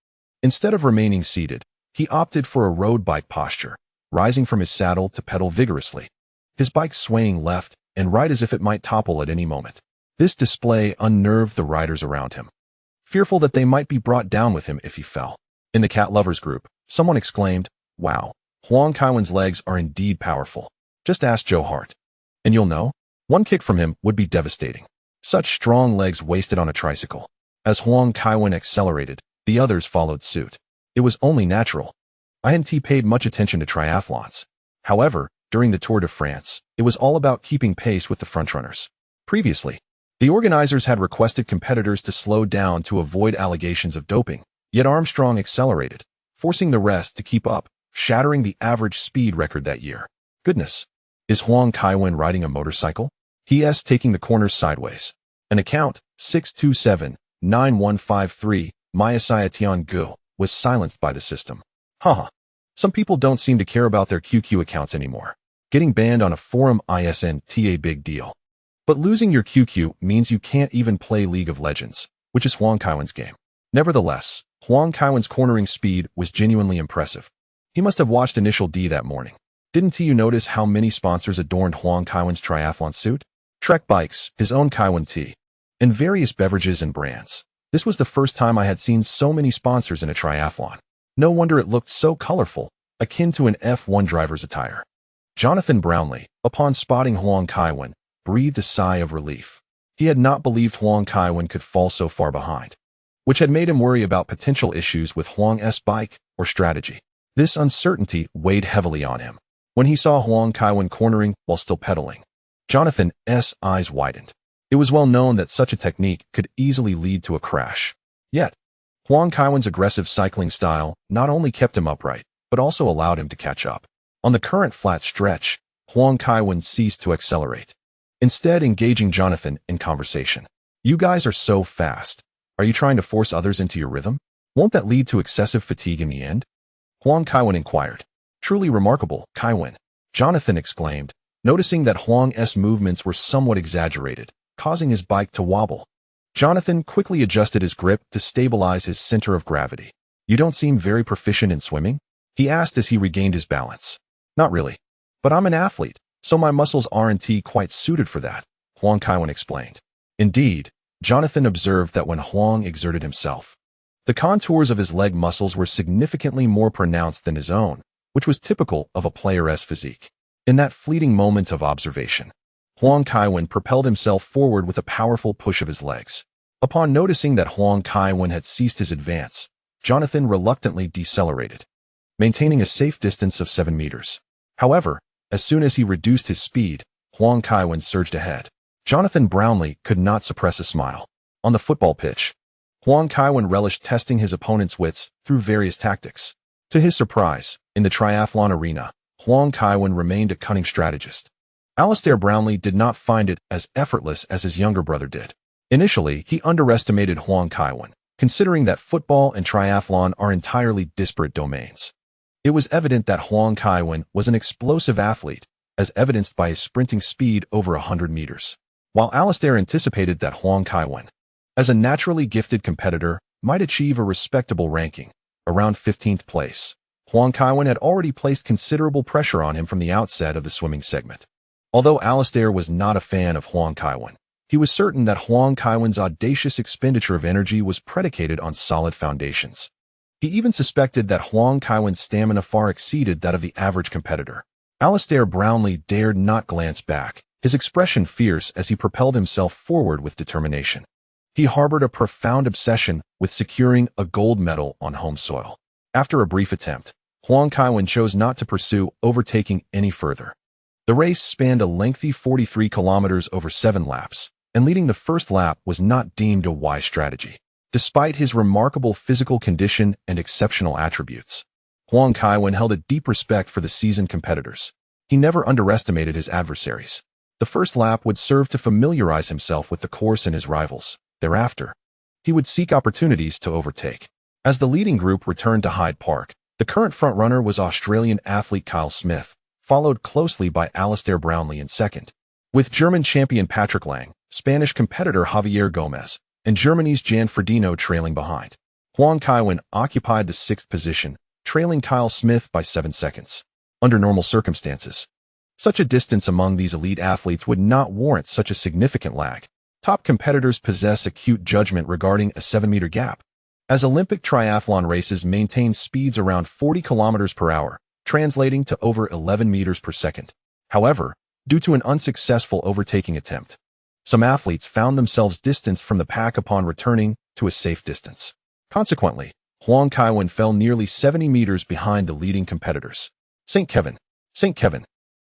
Instead of remaining seated, he opted for a road bike posture, rising from his saddle to pedal vigorously, his bike swaying left and right as if it might topple at any moment. This display unnerved the riders around him, fearful that they might be brought down with him if he fell. In the cat lovers group, someone exclaimed, Wow, Huang Kaiwen's legs are indeed powerful. Just ask Joe Hart, and you'll know. One kick from him would be devastating. Such strong legs wasted on a tricycle. As Huang Kaiwen accelerated, the others followed suit. It was only natural. I hadn't paid much attention to triathlons. However, during the Tour de France, it was all about keeping pace with the frontrunners. Previously, the organizers had requested competitors to slow down to avoid allegations of doping, yet Armstrong accelerated, forcing the rest to keep up, shattering the average speed record that year. Goodness, is Huang Kaiwen riding a motorcycle? He is taking the corners sideways. An account, 627-9153, Maya Tian Gu, was silenced by the system. Haha. Some people don't seem to care about their QQ accounts anymore. Getting banned on a forum isn't a big deal. But losing your QQ means you can't even play League of Legends, which is Huang Kaiwen's game. Nevertheless, Huang Kaiwen's cornering speed was genuinely impressive. He must have watched Initial D that morning. Didn't you notice how many sponsors adorned Huang Kaiwen's triathlon suit? Trek bikes, his own Kaiwen tee, and various beverages and brands. This was the first time I had seen so many sponsors in a triathlon. No wonder it looked so colorful, akin to an F1 driver's attire. Jonathan Brownlee, upon spotting Huang Kaiwen, breathed a sigh of relief. He had not believed Huang Kaiwen could fall so far behind, which had made him worry about potential issues with Huang's bike or strategy. This uncertainty weighed heavily on him. When he saw Huang Kaiwen cornering while still pedaling, Jonathan's eyes widened. It was well known that such a technique could easily lead to a crash. Yet, Huang Kaiwen's aggressive cycling style not only kept him upright, but also allowed him to catch up. On the current flat stretch, Huang Kaiwen ceased to accelerate, instead engaging Jonathan in conversation. "You guys are so fast. Are you trying to force others into your rhythm? Won't that lead to excessive fatigue in the end?" Huang Kaiwen inquired. "Truly remarkable, Kaiwen," Jonathan exclaimed, noticing that Huang's movements were somewhat exaggerated, causing his bike to wobble. Jonathan quickly adjusted his grip to stabilize his center of gravity. "You don't seem very proficient in swimming?" he asked as he regained his balance. "Not really. But I'm an athlete, so my muscles aren't quite suited for that," Huang Kaiwen explained. Indeed, Jonathan observed that when Huang exerted himself, the contours of his leg muscles were significantly more pronounced than his own, which was typical of a player's physique. In that fleeting moment of observation, Huang Kaiwen propelled himself forward with a powerful push of his legs. Upon noticing that Huang Kaiwen had ceased his advance, Jonathan reluctantly decelerated, maintaining a safe distance of 7 meters. However, as soon as he reduced his speed, Huang Kaiwen surged ahead. Jonathan Brownlee could not suppress a smile. On the football pitch, Huang Kaiwen relished testing his opponent's wits through various tactics. To his surprise, in the triathlon arena, Huang Kaiwen remained a cunning strategist. Alistair Brownlee did not find it as effortless as his younger brother did. Initially, he underestimated Huang Kaiwen, considering that football and triathlon are entirely disparate domains. It was evident that Huang Kaiwen was an explosive athlete, as evidenced by his sprinting speed over 100 meters. While Alistair anticipated that Huang Kaiwen, as a naturally gifted competitor, might achieve a respectable ranking, around 15th place, Huang Kaiwen had already placed considerable pressure on him from the outset of the swimming segment. Although Alistair was not a fan of Huang Kaiwen, he was certain that Huang Kaiwen's audacious expenditure of energy was predicated on solid foundations. He even suspected that Huang Kaiwen's stamina far exceeded that of the average competitor. Alistair Brownlee dared not glance back, his expression fierce as he propelled himself forward with determination. He harbored a profound obsession with securing a gold medal on home soil. After a brief attempt, Huang Kaiwen chose not to pursue overtaking any further. The race spanned a lengthy 43 kilometers over 7 laps, and leading the first lap was not deemed a wise strategy. Despite his remarkable physical condition and exceptional attributes, Huang Kaiwen held a deep respect for the seasoned competitors. He never underestimated his adversaries. The first lap would serve to familiarize himself with the course and his rivals. Thereafter, he would seek opportunities to overtake. As the leading group returned to Hyde Park, the current frontrunner was Australian athlete Kyle Smith, followed closely by Alistair Brownlee in second, with German champion Patrick Lang, Spanish competitor Javier Gomez, and Germany's Jan Frodeno trailing behind. Huang Kaiwen occupied the 6th position, trailing Kyle Smith by 7 seconds. Under normal circumstances, such a distance among these elite athletes would not warrant such a significant lag. Top competitors possess acute judgment regarding a 7-meter gap, as Olympic triathlon races maintain speeds around 40 kilometers per hour, translating to over 11 meters per second. However, due to an unsuccessful overtaking attempt, some athletes found themselves distanced from the pack upon returning to a safe distance. Consequently, Huang Kaiwen fell nearly 70 meters behind the leading competitors. St. Kevin, St. Kevin,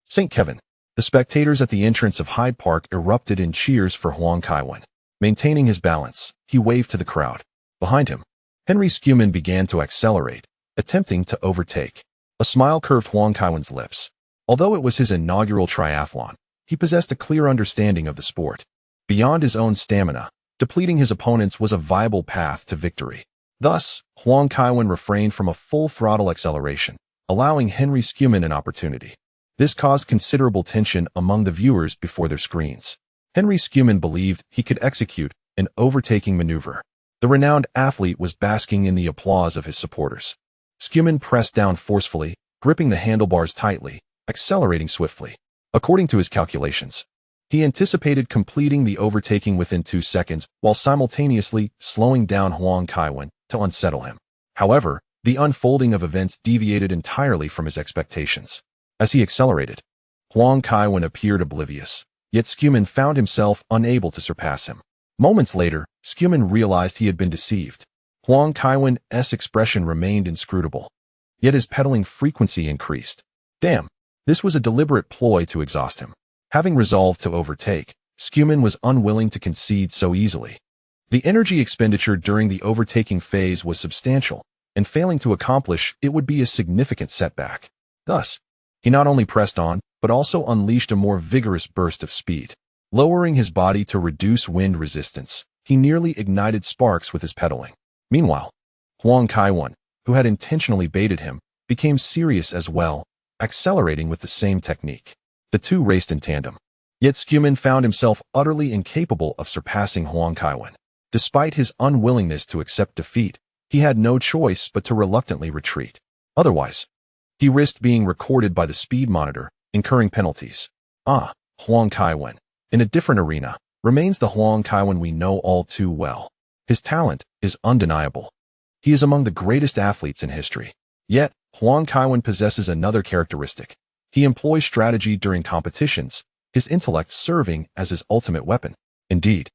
St. Kevin. The spectators at the entrance of Hyde Park erupted in cheers for Huang Kaiwen. Maintaining his balance, he waved to the crowd. Behind him, Henry Schumann began to accelerate, attempting to overtake. A smile curved Huang Kaiwen's lips. Although it was his inaugural triathlon, he possessed a clear understanding of the sport. Beyond his own stamina, depleting his opponents was a viable path to victory. Thus, Huang Kaiwen refrained from a full-throttle acceleration, allowing Henry Scuman an opportunity. This caused considerable tension among the viewers before their screens. Henry Scuman believed he could execute an overtaking maneuver. The renowned athlete was basking in the applause of his supporters. Scuman pressed down forcefully, gripping the handlebars tightly, accelerating swiftly. According to his calculations, he anticipated completing the overtaking within 2 seconds while simultaneously slowing down Huang Kaiwen to unsettle him. However, the unfolding of events deviated entirely from his expectations. As he accelerated, Huang Kaiwen appeared oblivious, yet Scuman found himself unable to surpass him. Moments later, Scuman realized he had been deceived. Huang Kaiwen's expression remained inscrutable, yet his pedaling frequency increased. Damn, this was a deliberate ploy to exhaust him. Having resolved to overtake, Scuman was unwilling to concede so easily. The energy expenditure during the overtaking phase was substantial, and failing to accomplish it would be a significant setback. Thus, he not only pressed on, but also unleashed a more vigorous burst of speed. Lowering his body to reduce wind resistance, he nearly ignited sparks with his pedaling. Meanwhile, Huang Kaiwen, who had intentionally baited him, became serious as well, accelerating with the same technique. The two raced in tandem. Yet Scuman found himself utterly incapable of surpassing Huang Kaiwen. Despite his unwillingness to accept defeat, he had no choice but to reluctantly retreat. Otherwise, he risked being recorded by the speed monitor, incurring penalties. Huang Kaiwen, in a different arena, remains the Huang Kaiwen we know all too well. His talent is undeniable. He is among the greatest athletes in history. Yet, Huang Kaiwen possesses another characteristic. He employs strategy during competitions, his intellect serving as his ultimate weapon. Indeed,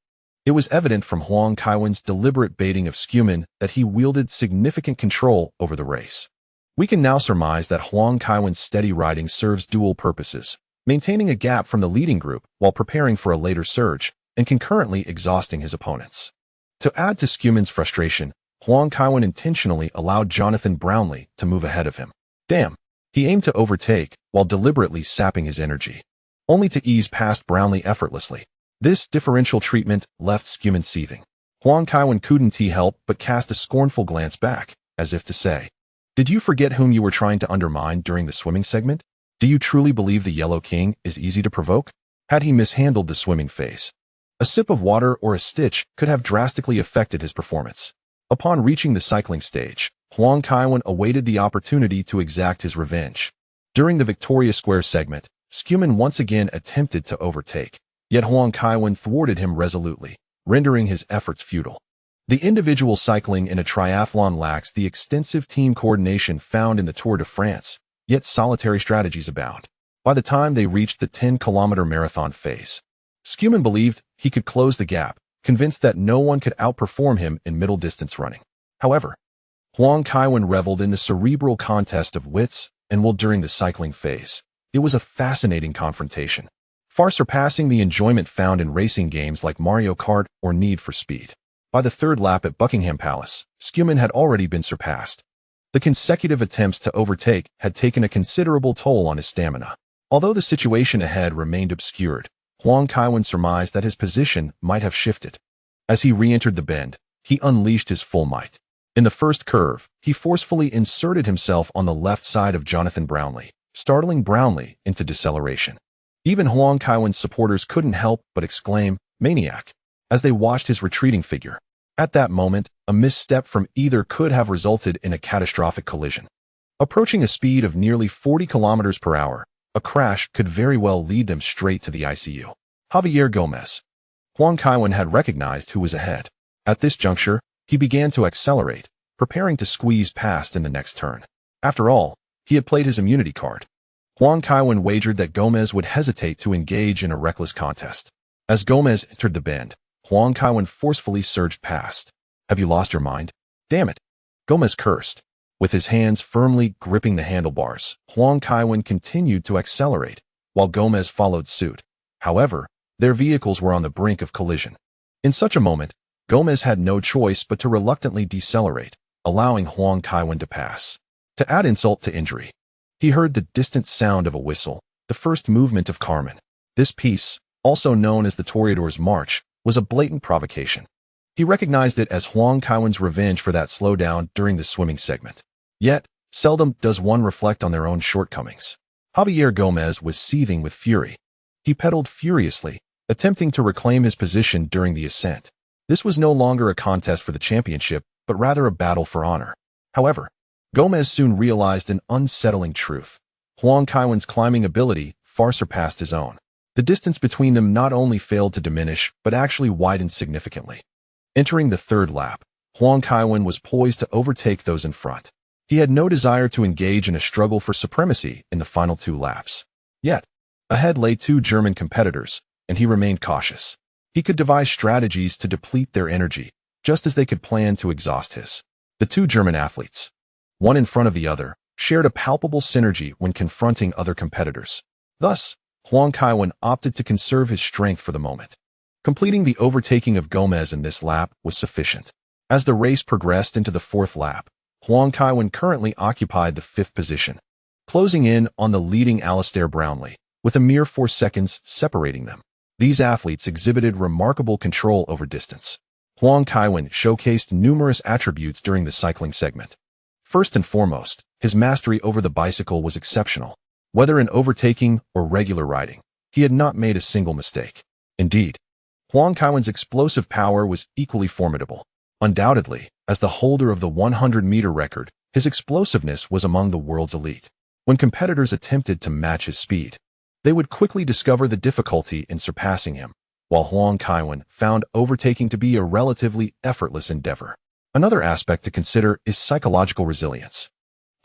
it was evident from Huang Kaiwen's deliberate baiting of Scuman that he wielded significant control over the race. We can now surmise that Huang Kaiwen's steady riding serves dual purposes, maintaining a gap from the leading group while preparing for a later surge and concurrently exhausting his opponents. To add to Scuman's frustration, Huang Kaiwen intentionally allowed Jonathan Brownlee to move ahead of him. Damn, he aimed to overtake while deliberately sapping his energy, only to ease past Brownlee effortlessly. This differential treatment left Scuman seething. Huang Kaiwen couldn't help but cast a scornful glance back, as if to say, "Did you forget whom you were trying to undermine during the swimming segment? Do you truly believe the Yellow King is easy to provoke?" Had he mishandled the swimming phase, a sip of water or a stitch could have drastically affected his performance. Upon reaching the cycling stage, Huang Kaiwen awaited the opportunity to exact his revenge. During the Victoria Square segment, Scuman once again attempted to overtake, yet Huang Kaiwen thwarted him resolutely, rendering his efforts futile. The individual cycling in a triathlon lacks the extensive team coordination found in the Tour de France, yet solitary strategies abound. By the time they reached the 10-kilometer marathon phase, Scuman believed he could close the gap, convinced that no one could outperform him in middle-distance running. However, Huang Kaiwen reveled in the cerebral contest of wits, and while during the cycling phase, it was a fascinating confrontation, far surpassing the enjoyment found in racing games like Mario Kart or Need for Speed. By the third lap at Buckingham Palace, Scuman had already been surpassed. The consecutive attempts to overtake had taken a considerable toll on his stamina. Although the situation ahead remained obscured, Huang Kaiwen surmised that his position might have shifted. As he re-entered the bend, he unleashed his full might. In the first curve, he forcefully inserted himself on the left side of Jonathan Brownlee, startling Brownlee into deceleration. Even Huang Kaiwen's supporters couldn't help but exclaim, "Maniac," as they watched his retreating figure. At that moment, a misstep from either could have resulted in a catastrophic collision. Approaching a speed of nearly 40 kilometers per hour, a crash could very well lead them straight to the ICU. Javier Gomez. Huang Kaiwen had recognized who was ahead. At this juncture, he began to accelerate, preparing to squeeze past in the next turn. After all, he had played his immunity card. Huang Kaiwen wagered that Gomez would hesitate to engage in a reckless contest. As Gomez entered the bend, Huang Kaiwen forcefully surged past. "Have you lost your mind? Damn it!" Gomez cursed. With his hands firmly gripping the handlebars, Huang Kaiwen continued to accelerate, while Gomez followed suit. However, their vehicles were on the brink of collision. In such a moment, Gomez had no choice but to reluctantly decelerate, allowing Huang Kaiwen to pass. To add insult to injury, he heard the distant sound of a whistle, the first movement of Carmen. This piece, also known as the Toreador's March, was a blatant provocation. He recognized it as Huang Kaiwen's revenge for that slowdown during the swimming segment. Yet, Seldom does one reflect on their own shortcomings. Javier Gomez was seething with fury. He pedaled furiously, attempting to reclaim his position during the ascent. This was no longer a contest for the championship, but rather a battle for honor. However, Gomez soon realized an unsettling truth. Huang Kaiwen's climbing ability far surpassed his own. The distance between them not only failed to diminish, but actually widened significantly. Entering the third lap, Huang Kaiwen was poised to overtake those in front. He had no desire to engage in a struggle for supremacy in the final 2 laps. Yet, ahead lay 2 German competitors, and he remained cautious. He could devise strategies to deplete their energy, just as they could plan to exhaust his. The 2 German athletes, one in front of the other, shared a palpable synergy when confronting other competitors. Thus, Huang Kaiwen opted to conserve his strength for the moment. Completing the overtaking of Gomez in this lap was sufficient. As the race progressed into the 4th lap, Huang Kaiwen currently occupied the 5th position, closing in on the leading Alistair Brownlee, with a mere 4 seconds separating them. These athletes exhibited remarkable control over distance. Huang Kaiwen showcased numerous attributes during the cycling segment. First and foremost, his mastery over the bicycle was exceptional. Whether in overtaking or regular riding, he had not made a single mistake. Indeed, Huang Kaiwen's explosive power was equally formidable. Undoubtedly, as the holder of the 100-meter record, his explosiveness was among the world's elite. When competitors attempted to match his speed, they would quickly discover the difficulty in surpassing him, while Huang Kaiwen found overtaking to be a relatively effortless endeavor. Another aspect to consider is psychological resilience.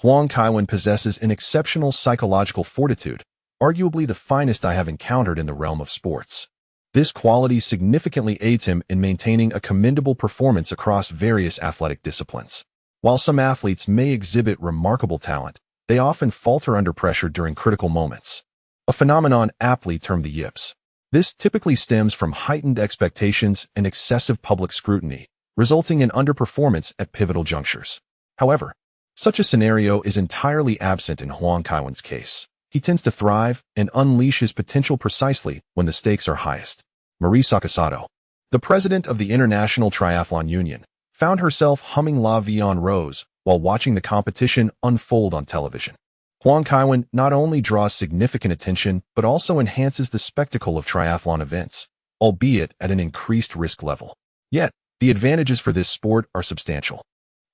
Huang Kaiwen possesses an exceptional psychological fortitude, arguably the finest I have encountered in the realm of sports. This quality significantly aids him in maintaining a commendable performance across various athletic disciplines. While some athletes may exhibit remarkable talent, they often falter under pressure during critical moments, a phenomenon aptly termed the yips. This typically stems from heightened expectations and excessive public scrutiny, resulting in underperformance at pivotal junctures. However, such a scenario is entirely absent in Huang Kaiwen's case. He tends to thrive and unleash his potential precisely when the stakes are highest. Marie Sakasado, the president of the International Triathlon Union, found herself humming La Vie en Rose while watching the competition unfold on television. Huang Kaiwen not only draws significant attention, but also enhances the spectacle of triathlon events, albeit at an increased risk level. Yet, the advantages for this sport are substantial.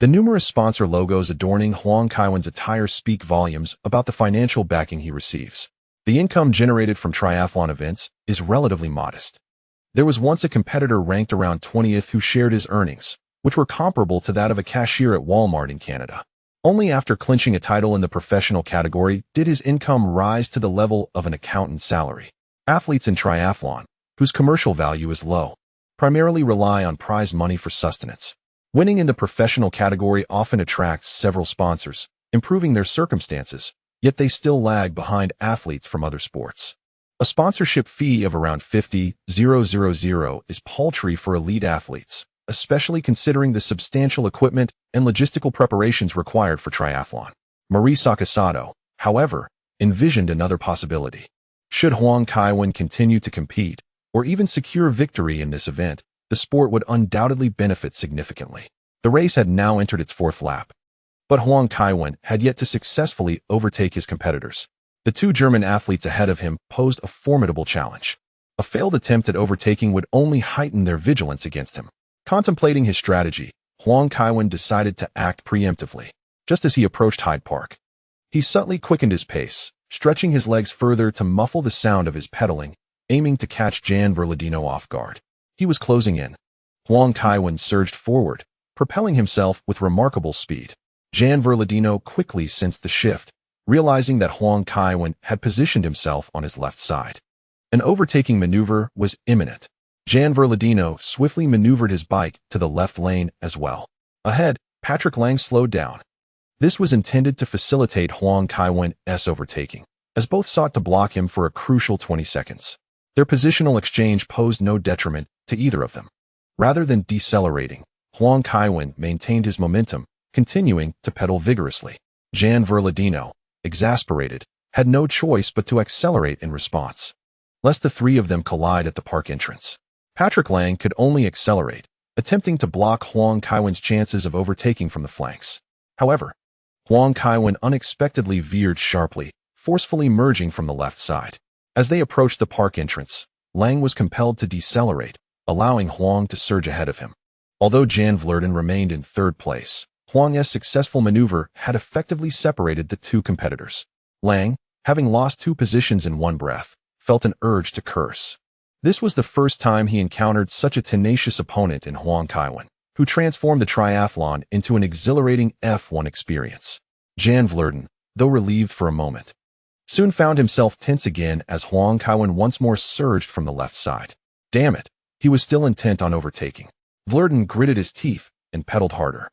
The numerous sponsor logos adorning Huang Kaiwen's attire speak volumes about the financial backing he receives. The income generated from triathlon events is relatively modest. There was once a competitor ranked around 20th who shared his earnings, which were comparable to that of a cashier at Walmart in Canada. Only after clinching a title in the professional category did his income rise to the level of an accountant's salary. Athletes in triathlon, whose commercial value is low, primarily rely on prize money for sustenance. Winning in the professional category often attracts several sponsors, improving their circumstances, yet they still lag behind athletes from other sports. A sponsorship fee of around $50,000 is paltry for elite athletes, especially considering the substantial equipment and logistical preparations required for triathlon. Marie Sakasado, however, envisioned another possibility. Should Huang Kaiwen continue to compete, or even secure victory in this event, the sport would undoubtedly benefit significantly. The race had now entered its 4th lap, but Huang Kaiwen had yet to successfully overtake his competitors. The 2 German athletes ahead of him posed a formidable challenge. A failed attempt at overtaking would only heighten their vigilance against him. Contemplating his strategy, Huang Kaiwen decided to act preemptively. Just as he approached Hyde Park, he subtly quickened his pace, stretching his legs further to muffle the sound of his pedaling, aiming to catch Jan Verladino off guard. He was closing in. Huang Kaiwen surged forward, propelling himself with remarkable speed. Jan Verladino quickly sensed the shift, realizing that Huang Kaiwen had positioned himself on his left side. An overtaking maneuver was imminent. Jan Verladino swiftly maneuvered his bike to the left lane as well. Ahead, Patrick Lang slowed down. This was intended to facilitate Huang Kaiwen's overtaking, as both sought to block him for a crucial 20 seconds. Their positional exchange posed no detriment to either of them. Rather than decelerating, Huang Kaiwen maintained his momentum, continuing to pedal vigorously. Jan Verladino, exasperated, had no choice but to accelerate in response, lest the 3 of them collide at the park entrance. Patrick Lang could only accelerate, attempting to block Huang Kaiwen's chances of overtaking from the flanks. However, Huang Kaiwen unexpectedly veered sharply, forcefully merging from the left side. As they approached the park entrance, Lang was compelled to decelerate, allowing Huang to surge ahead of him. Although Jan Vlerden remained in third place, Huang's successful maneuver had effectively separated the two competitors. Lang, having lost 2 positions in one breath, felt an urge to curse. This was the first time he encountered such a tenacious opponent in Huang Kaiwen, who transformed the triathlon into an exhilarating F1 experience. Jan Vlerden, though relieved for a moment, soon found himself tense again as Huang Kaiwen once more surged from the left side. Damn it, he was still intent on overtaking. Vlerden gritted his teeth and pedaled harder,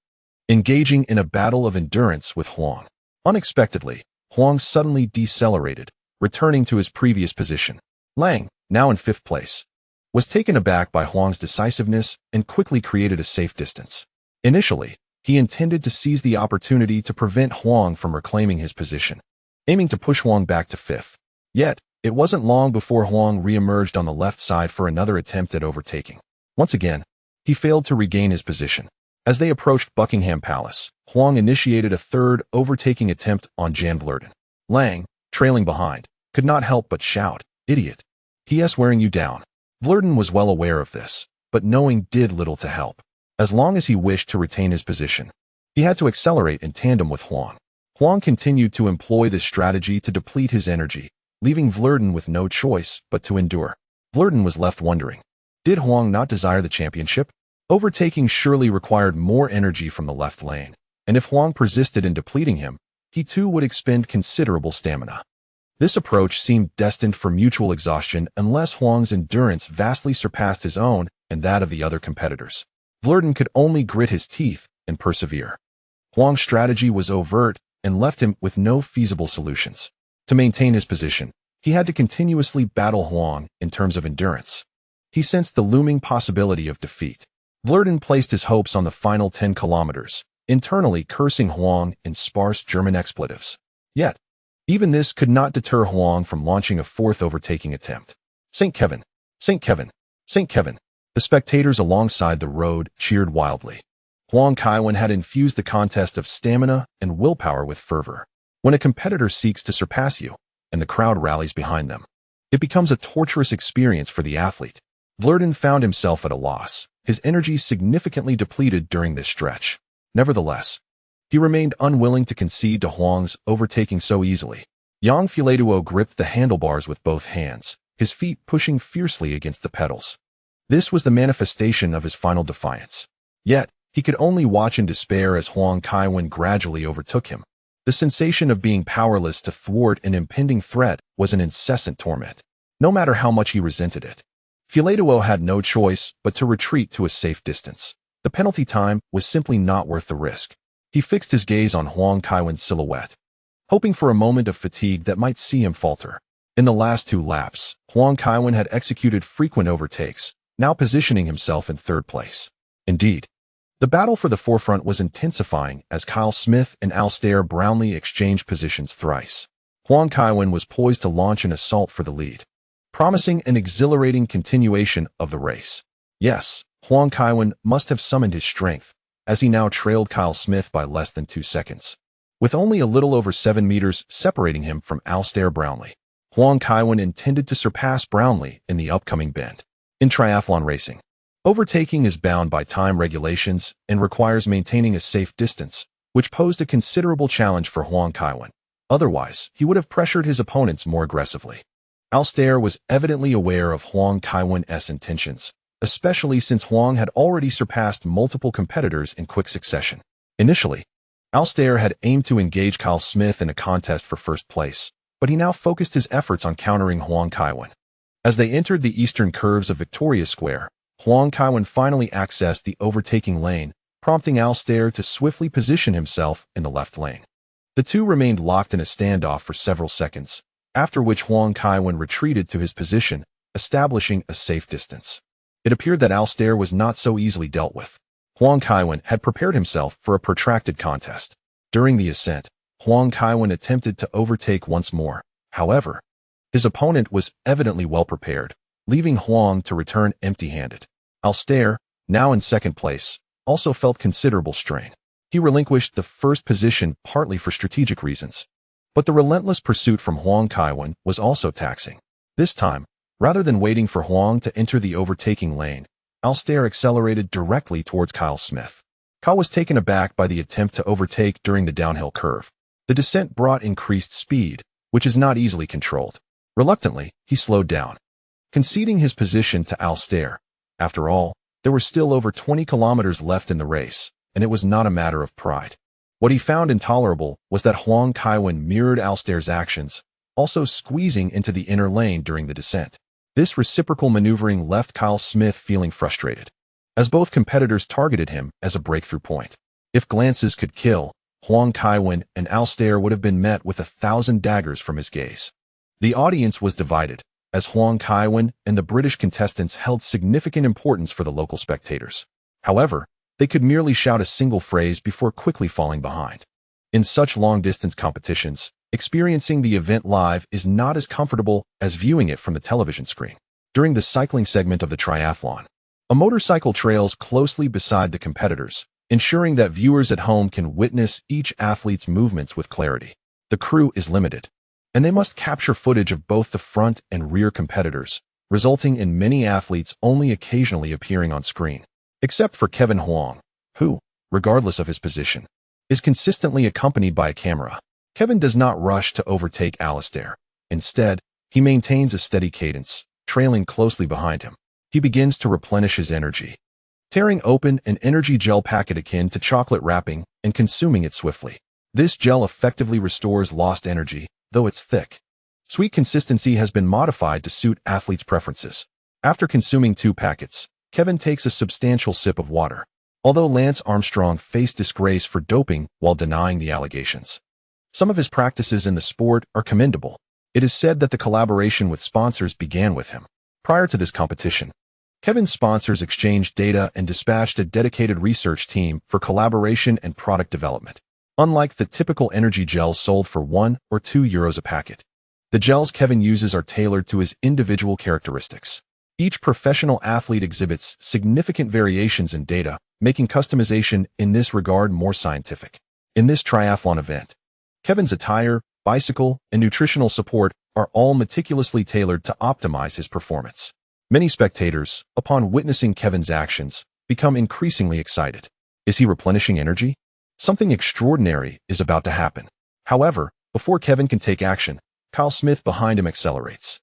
engaging in a battle of endurance with Huang. Unexpectedly, Huang suddenly decelerated, returning to his previous position. Lang, now in 5th place, was taken aback by Huang's decisiveness and quickly created a safe distance. Initially, he intended to seize the opportunity to prevent Huang from reclaiming his position, aiming to push Huang back to 5th. Yet, it wasn't long before Huang re-emerged on the left side for another attempt at overtaking. Once again, he failed to regain his position. As they approached Buckingham Palace, Huang initiated a third overtaking attempt on Jan Vlerden. Lang, trailing behind, could not help but shout, "Idiot! He.S. wearing you down." Vlerden was well aware of this, but knowing did little to help. As long as he wished to retain his position, he had to accelerate in tandem with Huang. Huang continued to employ this strategy to deplete his energy, leaving Vlerden with no choice but to endure. Vlerden was left wondering, did Huang not desire the championship? Overtaking surely required more energy from the left lane, and if Huang persisted in depleting him, he too would expend considerable stamina. This approach seemed destined for mutual exhaustion unless Huang's endurance vastly surpassed his own and that of the other competitors. Vlerden could only grit his teeth and persevere. Huang's strategy was overt and left him with no feasible solutions. To maintain his position, he had to continuously battle Huang in terms of endurance. He sensed the looming possibility of defeat. Vlerden placed his hopes on the final 10 kilometers, internally cursing Huang in sparse German expletives. Yet, even this could not deter Huang from launching a 4th overtaking attempt. "St. Kevin! St. Kevin! St. Kevin!" The spectators alongside the road cheered wildly. Huang Kaiwen had infused the contest of stamina and willpower with fervor. When a competitor seeks to surpass you, and the crowd rallies behind them, it becomes a torturous experience for the athlete. Vlerden found himself at a loss, his energy significantly depleted during this stretch. Nevertheless, he remained unwilling to concede to Huang's overtaking so easily. Yang Filetuo gripped the handlebars with both hands, his feet pushing fiercely against the pedals. This was the manifestation of his final defiance. Yet, he could only watch in despair as Huang Kaiwen gradually overtook him. The sensation of being powerless to thwart an impending threat was an incessant torment, no matter how much he resented it. Filetuo had no choice but to retreat to a safe distance. The penalty time was simply not worth the risk. He fixed his gaze on Huang Kaiwen's silhouette, hoping for a moment of fatigue that might see him falter. In the last 2 laps, Huang Kaiwen had executed frequent overtakes, now positioning himself in 3rd place. Indeed, the battle for the forefront was intensifying as Kyle Smith and Alastair Brownlee exchanged positions thrice. Huang Kaiwen was poised to launch an assault for the lead, promising an exhilarating continuation of the race. Yes, Huang Kaiwen must have summoned his strength, as he now trailed Kyle Smith by less than 2 seconds. With only a little over 7 meters separating him from Alastair Brownlee, Huang Kaiwen intended to surpass Brownlee in the upcoming bend. In triathlon racing, overtaking is bound by time regulations and requires maintaining a safe distance, which posed a considerable challenge for Huang Kaiwen. Otherwise, he would have pressured his opponents more aggressively. Alastair was evidently aware of Huang Kaiwen's intentions, especially since Huang had already surpassed multiple competitors in quick succession. Initially, Alastair had aimed to engage Kyle Smith in a contest for 1st place, but he now focused his efforts on countering Huang Kaiwen. As they entered the eastern curves of Victoria Square, Huang Kaiwen finally accessed the overtaking lane, prompting Alastair to swiftly position himself in the left lane. The two remained locked in a standoff for several seconds, after which Huang Kaiwen retreated to his position, establishing a safe distance. It appeared that Alastair was not so easily dealt with. Huang Kaiwen had prepared himself for a protracted contest. During the ascent, Huang Kaiwen attempted to overtake once more. However, his opponent was evidently well prepared, leaving Huang to return empty-handed. Alastair, now in 2nd place, also felt considerable strain. He relinquished the first position partly for strategic reasons. But the relentless pursuit from Huang Kaiwen was also taxing. This time, rather than waiting for Huang to enter the overtaking lane, Alistair accelerated directly towards Kyle Smith. Kyle was taken aback by the attempt to overtake during the downhill curve. The descent brought increased speed, which is not easily controlled. Reluctantly, he slowed down, conceding his position to Alistair. After all, there were still over 20 kilometers left in the race, and it was not a matter of pride. What he found intolerable was that Huang Kaiwen mirrored Alistair's actions, also squeezing into the inner lane during the descent. This reciprocal maneuvering left Kyle Smith feeling frustrated, as both competitors targeted him as a breakthrough point. If glances could kill, Huang Kaiwen and Alistair would have been met with 1,000 daggers from his gaze. The audience was divided, as Huang Kaiwen and the British contestants held significant importance for the local spectators. However, they could merely shout a single phrase before quickly falling behind. In such long-distance competitions, experiencing the event live is not as comfortable as viewing it from the television screen. During the cycling segment of the triathlon, a motorcycle trails closely beside the competitors, ensuring that viewers at home can witness each athlete's movements with clarity. The crew is limited, and they must capture footage of both the front and rear competitors, resulting in many athletes only occasionally appearing on screen. Except for Kevin Huang, who, regardless of his position, is consistently accompanied by a camera. Kevin does not rush to overtake Alistair. Instead, he maintains a steady cadence, trailing closely behind him. He begins to replenish his energy, tearing open an energy gel packet akin to chocolate wrapping and consuming it swiftly. This gel effectively restores lost energy, though it's thick. Sweet consistency has been modified to suit athletes' preferences. After consuming 2 packets, Kevin takes a substantial sip of water. Although Lance Armstrong faced disgrace for doping while denying the allegations, some of his practices in the sport are commendable. It is said that the collaboration with sponsors began with him. Prior to this competition, Kevin's sponsors exchanged data and dispatched a dedicated research team for collaboration and product development. Unlike the typical energy gels sold for €1 or €2 a packet, the gels Kevin uses are tailored to his individual characteristics. Each professional athlete exhibits significant variations in data, making customization in this regard more scientific. In this triathlon event, Kevin's attire, bicycle, and nutritional support are all meticulously tailored to optimize his performance. Many spectators, upon witnessing Kevin's actions, become increasingly excited. Is he replenishing energy? Something extraordinary is about to happen. However, before Kevin can take action, Kyle Smith behind him accelerates.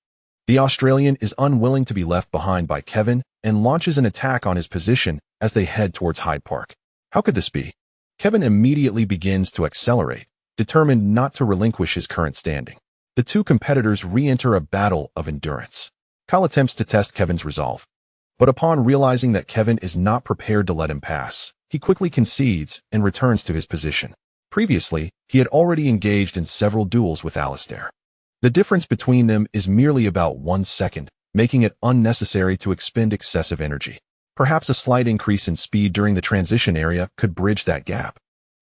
The Australian is unwilling to be left behind by Kevin and launches an attack on his position as they head towards Hyde Park. How could this be? Kevin immediately begins to accelerate, determined not to relinquish his current standing. The two competitors re-enter a battle of endurance. Kyle attempts to test Kevin's resolve, but upon realizing that Kevin is not prepared to let him pass, he quickly concedes and returns to his position. Previously, he had already engaged in several duels with Alistair. The difference between them is merely about 1 second, making it unnecessary to expend excessive energy. Perhaps a slight increase in speed during the transition area could bridge that gap.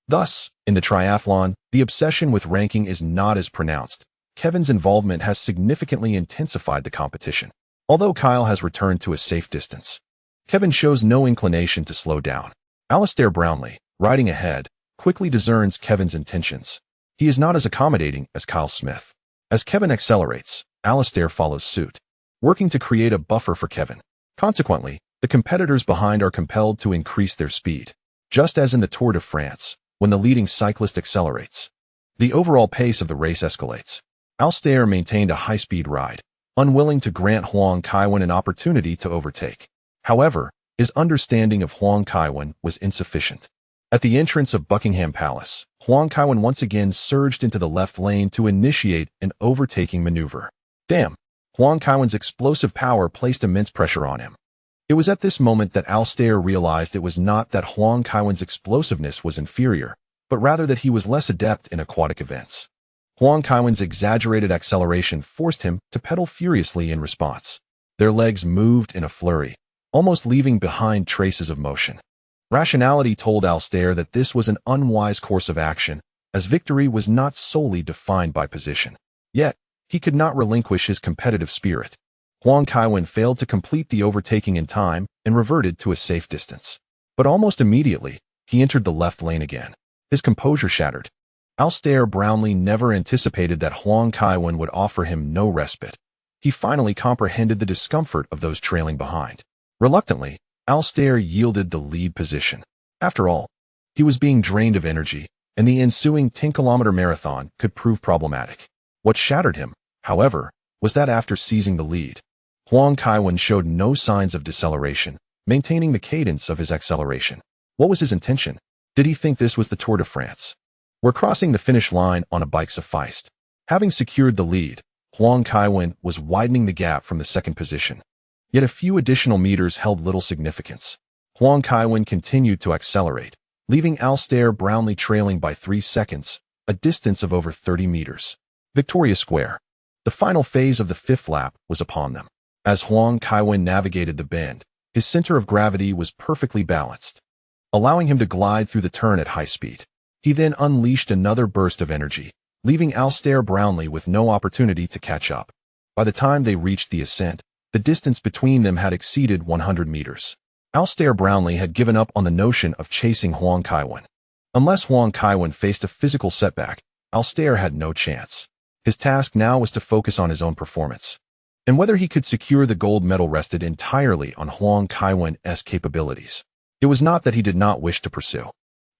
Thus, in the triathlon, the obsession with ranking is not as pronounced. Kevin's involvement has significantly intensified the competition. Although Kyle has returned to a safe distance, Kevin shows no inclination to slow down. Alistair Brownlee, riding ahead, quickly discerns Kevin's intentions. He is not as accommodating as Kyle Smith. As Kevin accelerates, Alistair follows suit, working to create a buffer for Kevin. Consequently, the competitors behind are compelled to increase their speed. Just as in the Tour de France, when the leading cyclist accelerates, the overall pace of the race escalates. Alistair maintained a high-speed ride, unwilling to grant Huang Kaiwen an opportunity to overtake. However, his understanding of Huang Kaiwen was insufficient. At the entrance of Buckingham Palace, Huang Kaiwen once again surged into the left lane to initiate an overtaking maneuver. Damn! Huang Kaiwen's explosive power placed immense pressure on him. It was at this moment that Alistair realized it was not that Huang Kaiwen's explosiveness was inferior, but rather that he was less adept in aquatic events. Huang Kaiwen's exaggerated acceleration forced him to pedal furiously in response. Their legs moved in a flurry, almost leaving behind traces of motion. Rationality told Alistair that this was an unwise course of action, as victory was not solely defined by position. Yet, he could not relinquish his competitive spirit. Huang Kaiwen failed to complete the overtaking in time and reverted to a safe distance. But almost immediately, he entered the left lane again. His composure shattered. Alistair Brownlee never anticipated that Huang Kaiwen would offer him no respite. He finally comprehended the discomfort of those trailing behind. Reluctantly, Alistair yielded the lead position. After all, he was being drained of energy, and the ensuing 10-kilometer marathon could prove problematic. What shattered him, however, was that after seizing the lead, Huang Kaiwen showed no signs of deceleration, maintaining the cadence of his acceleration. What was his intention? Did he think this was the Tour de France? Where crossing the finish line on a bike sufficed? Having secured the lead, Huang Kaiwen was widening the gap from the second position. Yet a few additional meters held little significance. Huang Kaiwen continued to accelerate, leaving Alistair Brownlee trailing by 3 seconds, a distance of over 30 meters. Victoria Square. The final phase of the fifth lap was upon them. As Huang Kaiwen navigated the bend, his center of gravity was perfectly balanced, allowing him to glide through the turn at high speed. He then unleashed another burst of energy, leaving Alistair Brownlee with no opportunity to catch up. By the time they reached the ascent, the distance between them had exceeded 100 meters. Alistair Brownlee had given up on the notion of chasing Huang Kaiwen. Unless Huang Kaiwen faced a physical setback, Alistair had no chance. His task now was to focus on his own performance. And whether he could secure the gold medal rested entirely on Huang Kaiwen's capabilities. It was not that he did not wish to pursue.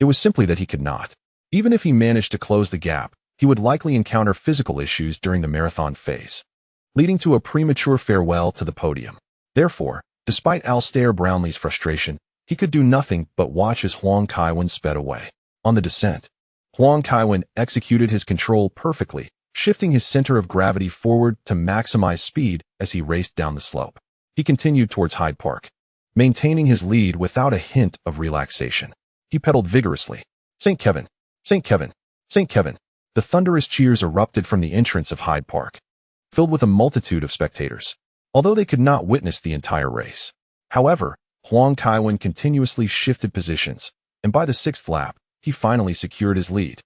It was simply that he could not. Even if he managed to close the gap, he would likely encounter physical issues during the marathon phase, leading to a premature farewell to the podium. Therefore, despite Alistair Brownlee's frustration, he could do nothing but watch as Huang Kaiwen sped away. On the descent, Huang Kaiwen executed his control perfectly, shifting his center of gravity forward to maximize speed as he raced down the slope. He continued towards Hyde Park, maintaining his lead without a hint of relaxation. He pedaled vigorously. St. Kevin, St. Kevin, St. Kevin. The thunderous cheers erupted from the entrance of Hyde Park, filled with a multitude of spectators, although they could not witness the entire race. However, Huang Kaiwen continuously shifted positions, and by the sixth lap, he finally secured his lead.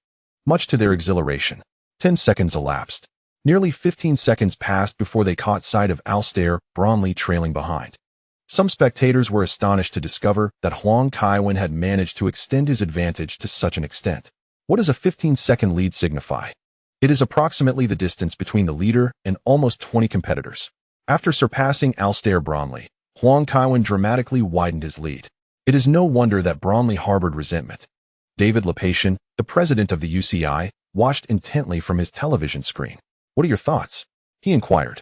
Much to their exhilaration, 10 seconds elapsed. Nearly 15 seconds passed before they caught sight of Alistair Brownlee trailing behind. Some spectators were astonished to discover that Huang Kaiwen had managed to extend his advantage to such an extent. What does a 15-second lead signify? It is approximately the distance between the leader and almost 20 competitors. After surpassing Alistair Brownlee, Huang Kaiwen dramatically widened his lead. It is no wonder that Brownlee harbored resentment. David Lepation, the president of the UCI, watched intently from his television screen. "What are your thoughts?" he inquired.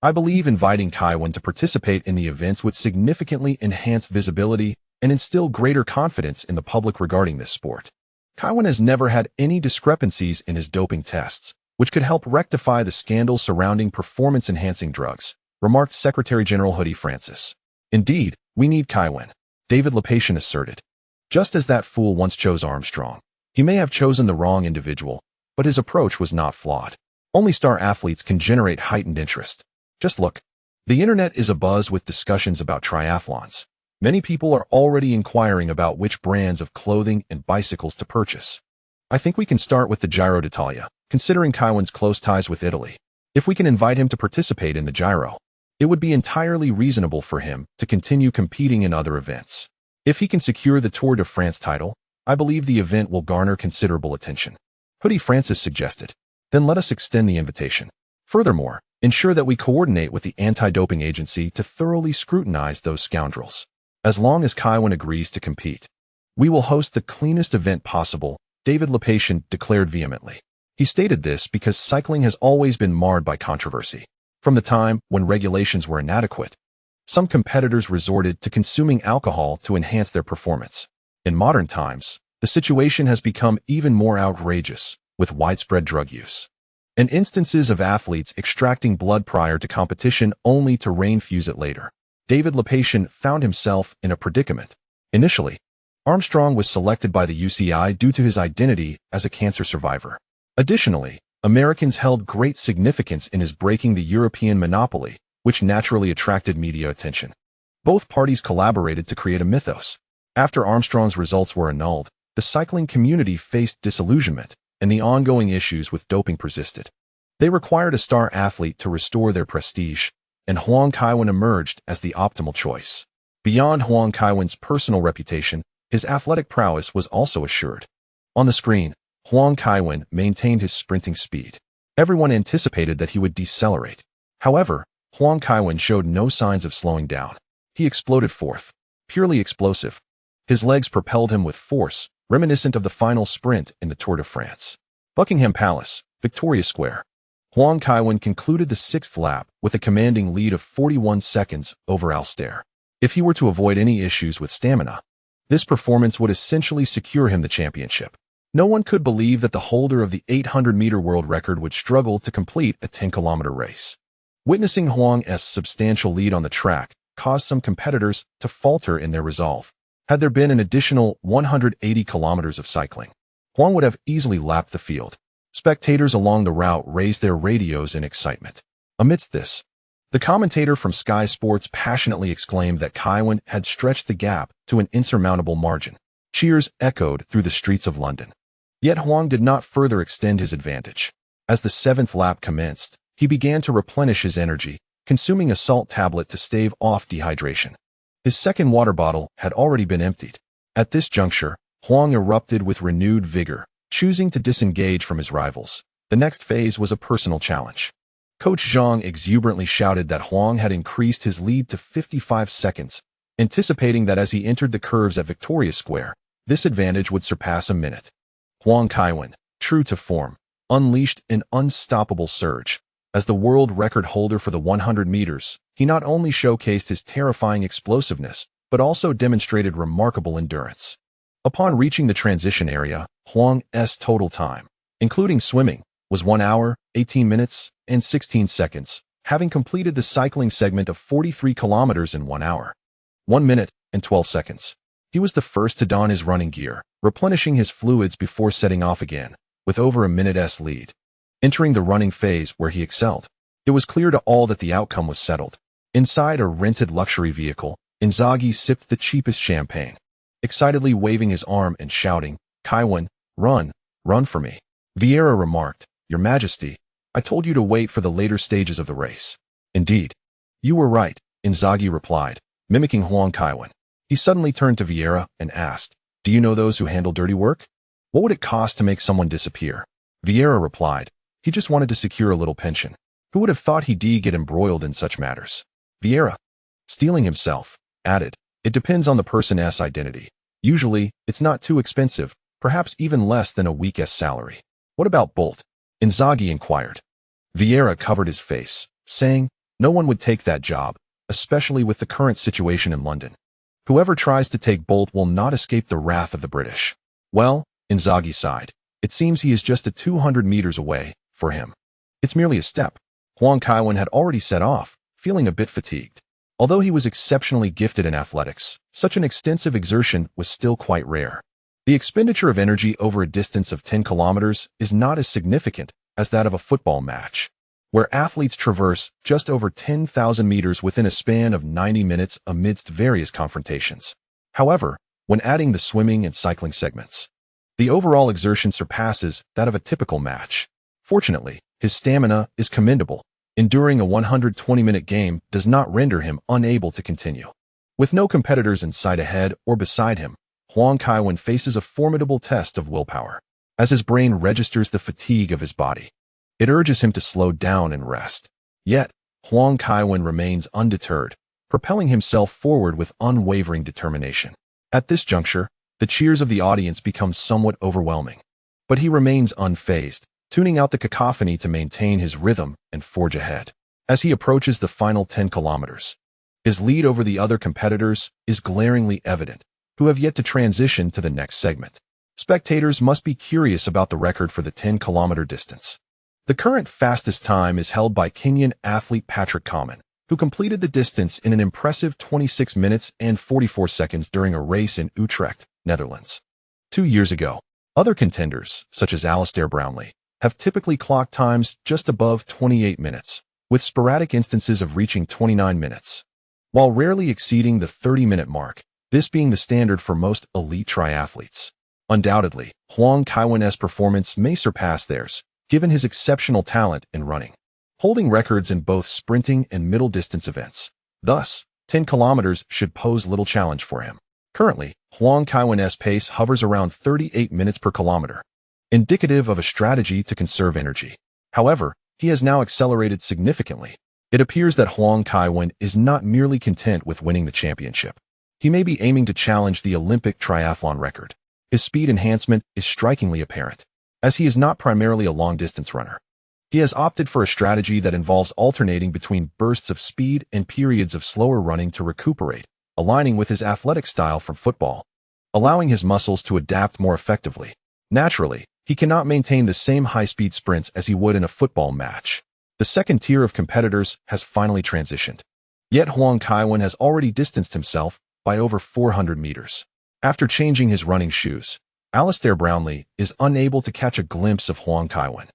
"I believe inviting Kaiwen to participate in the events would significantly enhance visibility and instill greater confidence in the public regarding this sport. Kaiwen has never had any discrepancies in his doping tests, which could help rectify the scandal surrounding performance-enhancing drugs," remarked Secretary General Hoodie Francis. "Indeed, we need Kaiwen," David Lepation asserted. "Just as that fool once chose Armstrong. He may have chosen the wrong individual, but his approach was not flawed. Only star athletes can generate heightened interest. Just look. The internet is abuzz with discussions about triathlons. Many people are already inquiring about which brands of clothing and bicycles to purchase. I think we can start with the Giro d'Italia, considering Kaiwen's close ties with Italy. If we can invite him to participate in the Giro, it would be entirely reasonable for him to continue competing in other events. If he can secure the Tour de France title, I believe the event will garner considerable attention," Hoodie Francis suggested. "Then let us extend the invitation. Furthermore, ensure that we coordinate with the anti-doping agency to thoroughly scrutinize those scoundrels. As long as Kaiwen agrees to compete, we will host the cleanest event possible," David Lepation declared vehemently. He stated this because cycling has always been marred by controversy. From the time when regulations were inadequate, some competitors resorted to consuming alcohol to enhance their performance. In modern times, the situation has become even more outrageous, with widespread drug use and instances of athletes extracting blood prior to competition only to reinfuse it later. David Lepation found himself in a predicament. Initially, Armstrong was selected by the UCI due to his identity as a cancer survivor. Additionally, Americans held great significance in his breaking the European monopoly, which naturally attracted media attention. Both parties collaborated to create a mythos. After Armstrong's results were annulled, the cycling community faced disillusionment, and the ongoing issues with doping persisted. They required a star athlete to restore their prestige, and Huang Kaiwen emerged as the optimal choice. Beyond Huang Kaiwen's personal reputation, his athletic prowess was also assured. On the screen, Huang Kaiwen maintained his sprinting speed. Everyone anticipated that he would decelerate. However, Huang Kaiwen showed no signs of slowing down. He exploded forth, purely explosive. His legs propelled him with force, reminiscent of the final sprint in the Tour de France. Buckingham Palace, Victoria Square. Huang Kaiwen concluded the sixth lap with a commanding lead of 41 seconds over Alster. If he were to avoid any issues with stamina, this performance would essentially secure him the championship. No one could believe that the holder of the 800-meter world record would struggle to complete a 10-kilometer race. Witnessing Huang's substantial lead on the track caused some competitors to falter in their resolve. Had there been an additional 180 kilometers of cycling, Huang would have easily lapped the field. Spectators along the route raised their radios in excitement. Amidst this, the commentator from Sky Sports passionately exclaimed that Kaiwen had stretched the gap to an insurmountable margin. Cheers echoed through the streets of London. Yet Huang did not further extend his advantage. As the seventh lap commenced, he began to replenish his energy, consuming a salt tablet to stave off dehydration. His second water bottle had already been emptied. At this juncture, Huang erupted with renewed vigor, choosing to disengage from his rivals. The next phase was a personal challenge. Coach Zhang exuberantly shouted that Huang had increased his lead to 55 seconds, anticipating that as he entered the curves at Victoria Square, this advantage would surpass a minute. Huang Kaiwen, true to form, unleashed an unstoppable surge. As the world record holder for the 100 meters, he not only showcased his terrifying explosiveness, but also demonstrated remarkable endurance. Upon reaching the transition area, Huang's total time, including swimming, was 1 hour, 18 minutes, and 16 seconds, having completed the cycling segment of 43 kilometers in 1 hour, 1 minute, and 12 seconds. He was the first to don his running gear, replenishing his fluids before setting off again, with over a minute's lead. Entering the running phase where he excelled, it was clear to all that the outcome was settled. Inside a rented luxury vehicle, Inzaghi sipped the cheapest champagne, excitedly waving his arm and shouting, "Kaiwen, run, run for me." Vieira remarked, "Your Majesty, I told you to wait for the later stages of the race." "Indeed, you were right," Inzaghi replied, mimicking Huang Kaiwen. He suddenly turned to Vieira and asked, "Do you know those who handle dirty work? What would it cost to make someone disappear?" Vieira replied, "He just wanted to secure a little pension. Who would have thought he'd get embroiled in such matters?" Vieira, steeling himself, added, "It depends on the person's identity. Usually, it's not too expensive, perhaps even less than a week's salary." "What about Bolt?" Inzaghi inquired. Vieira covered his face, saying, "No one would take that job, especially with the current situation in London. Whoever tries to take Bolt will not escape the wrath of the British." "Well," Inzaghi sighed, "it seems he is just 200 meters away. For him, it's merely a step." Huang Kaiwen had already set off, feeling a bit fatigued. Although he was exceptionally gifted in athletics, such an extensive exertion was still quite rare. The expenditure of energy over a distance of 10 kilometers is not as significant as that of a football match, where athletes traverse just over 10,000 meters within a span of 90 minutes amidst various confrontations. However, when adding the swimming and cycling segments, the overall exertion surpasses that of a typical match. Fortunately, his stamina is commendable. Enduring a 120-minute game does not render him unable to continue. With no competitors in sight ahead or beside him, Huang Kaiwen faces a formidable test of willpower. As his brain registers the fatigue of his body, it urges him to slow down and rest. Yet, Huang Kaiwen remains undeterred, propelling himself forward with unwavering determination. At this juncture, the cheers of the audience become somewhat overwhelming. But he remains unfazed, tuning out the cacophony to maintain his rhythm and forge ahead. As he approaches the final 10 kilometers, his lead over the other competitors is glaringly evident, who have yet to transition to the next segment. Spectators must be curious about the record for the 10-kilometer distance. The current fastest time is held by Kenyan athlete Patrick Common, who completed the distance in an impressive 26 minutes and 44 seconds during a race in Utrecht, Netherlands. 2 years ago, other contenders, such as Alistair Brownlee, have typically clocked times just above 28 minutes, with sporadic instances of reaching 29 minutes. While rarely exceeding the 30-minute mark, this being the standard for most elite triathletes. Undoubtedly, Huang Kaiwen's performance may surpass theirs, given his exceptional talent in running, holding records in both sprinting and middle-distance events. Thus, 10 kilometers should pose little challenge for him. Currently, Huang Kaiwen's pace hovers around 38 minutes per kilometer, indicative of a strategy to conserve energy. However, he has now accelerated significantly. It appears that Huang Kaiwen is not merely content with winning the championship. He may be aiming to challenge the Olympic triathlon record. His speed enhancement is strikingly apparent, as he is not primarily a long-distance runner. He has opted for a strategy that involves alternating between bursts of speed and periods of slower running to recuperate, aligning with his athletic style from football, allowing his muscles to adapt more effectively. Naturally, he cannot maintain the same high-speed sprints as he would in a football match. The second tier of competitors has finally transitioned. Yet Huang Kaiwen has already distanced himself by over 400 meters. After changing his running shoes, Alistair Brownlee is unable to catch a glimpse of Huang Kaiwen,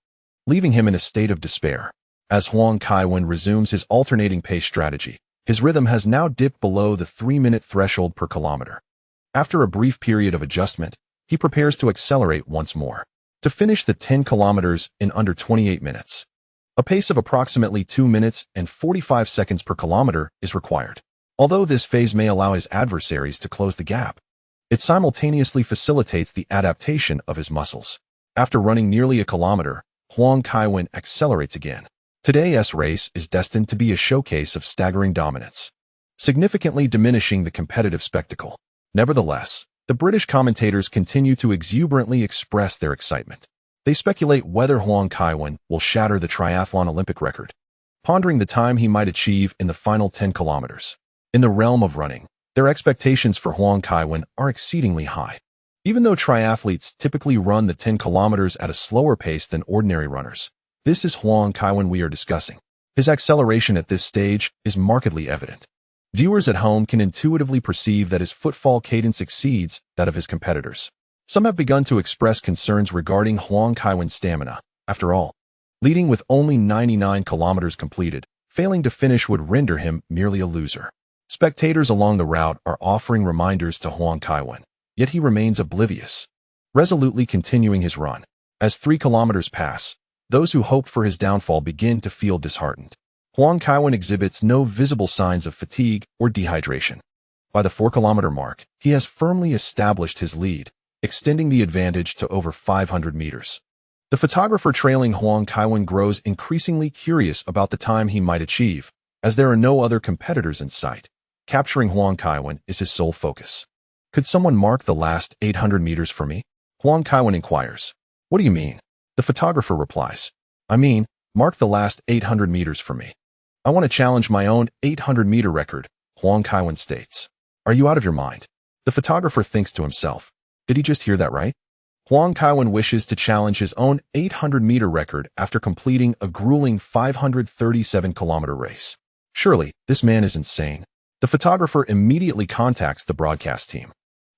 leaving him in a state of despair. As Huang Kaiwen resumes his alternating pace strategy, his rhythm has now dipped below the 3-minute threshold per kilometer. After a brief period of adjustment, he prepares to accelerate once more, to finish the 10 kilometers in under 28 minutes. A pace of approximately 2 minutes and 45 seconds per kilometer is required. Although this phase may allow his adversaries to close the gap, it simultaneously facilitates the adaptation of his muscles. After running nearly a kilometer, Huang Kaiwen accelerates again. Today's race is destined to be a showcase of staggering dominance, significantly diminishing the competitive spectacle. Nevertheless, the British commentators continue to exuberantly express their excitement. They speculate whether Huang Kaiwen will shatter the triathlon Olympic record, pondering the time he might achieve in the final 10 kilometers. In the realm of running, their expectations for Huang Kaiwen are exceedingly high. Even though triathletes typically run the 10 kilometers at a slower pace than ordinary runners, this is Huang Kaiwen we are discussing. His acceleration at this stage is markedly evident. Viewers at home can intuitively perceive that his footfall cadence exceeds that of his competitors. Some have begun to express concerns regarding Huang Kaiwen's stamina. After all, leading with only 99 kilometers completed, failing to finish would render him merely a loser. Spectators along the route are offering reminders to Huang Kaiwen, yet he remains oblivious, resolutely continuing his run. As 3 kilometers pass, those who hoped for his downfall begin to feel disheartened. Huang Kaiwen exhibits no visible signs of fatigue or dehydration. By the 4-kilometer mark, he has firmly established his lead, extending the advantage to over 500 meters. The photographer trailing Huang Kaiwen grows increasingly curious about the time he might achieve, as there are no other competitors in sight. Capturing Huang Kaiwen is his sole focus. Could someone mark the last 800 meters for me? Huang Kaiwen inquires. What do you mean? The photographer replies. I mean, mark the last 800 meters for me. I want to challenge my own 800-meter record, Huang Kaiwen states. Are you out of your mind? The photographer thinks to himself. Did he just hear that right? Huang Kaiwen wishes to challenge his own 800-meter record after completing a grueling 537-kilometer race. Surely, this man is insane. The photographer immediately contacts the broadcast team.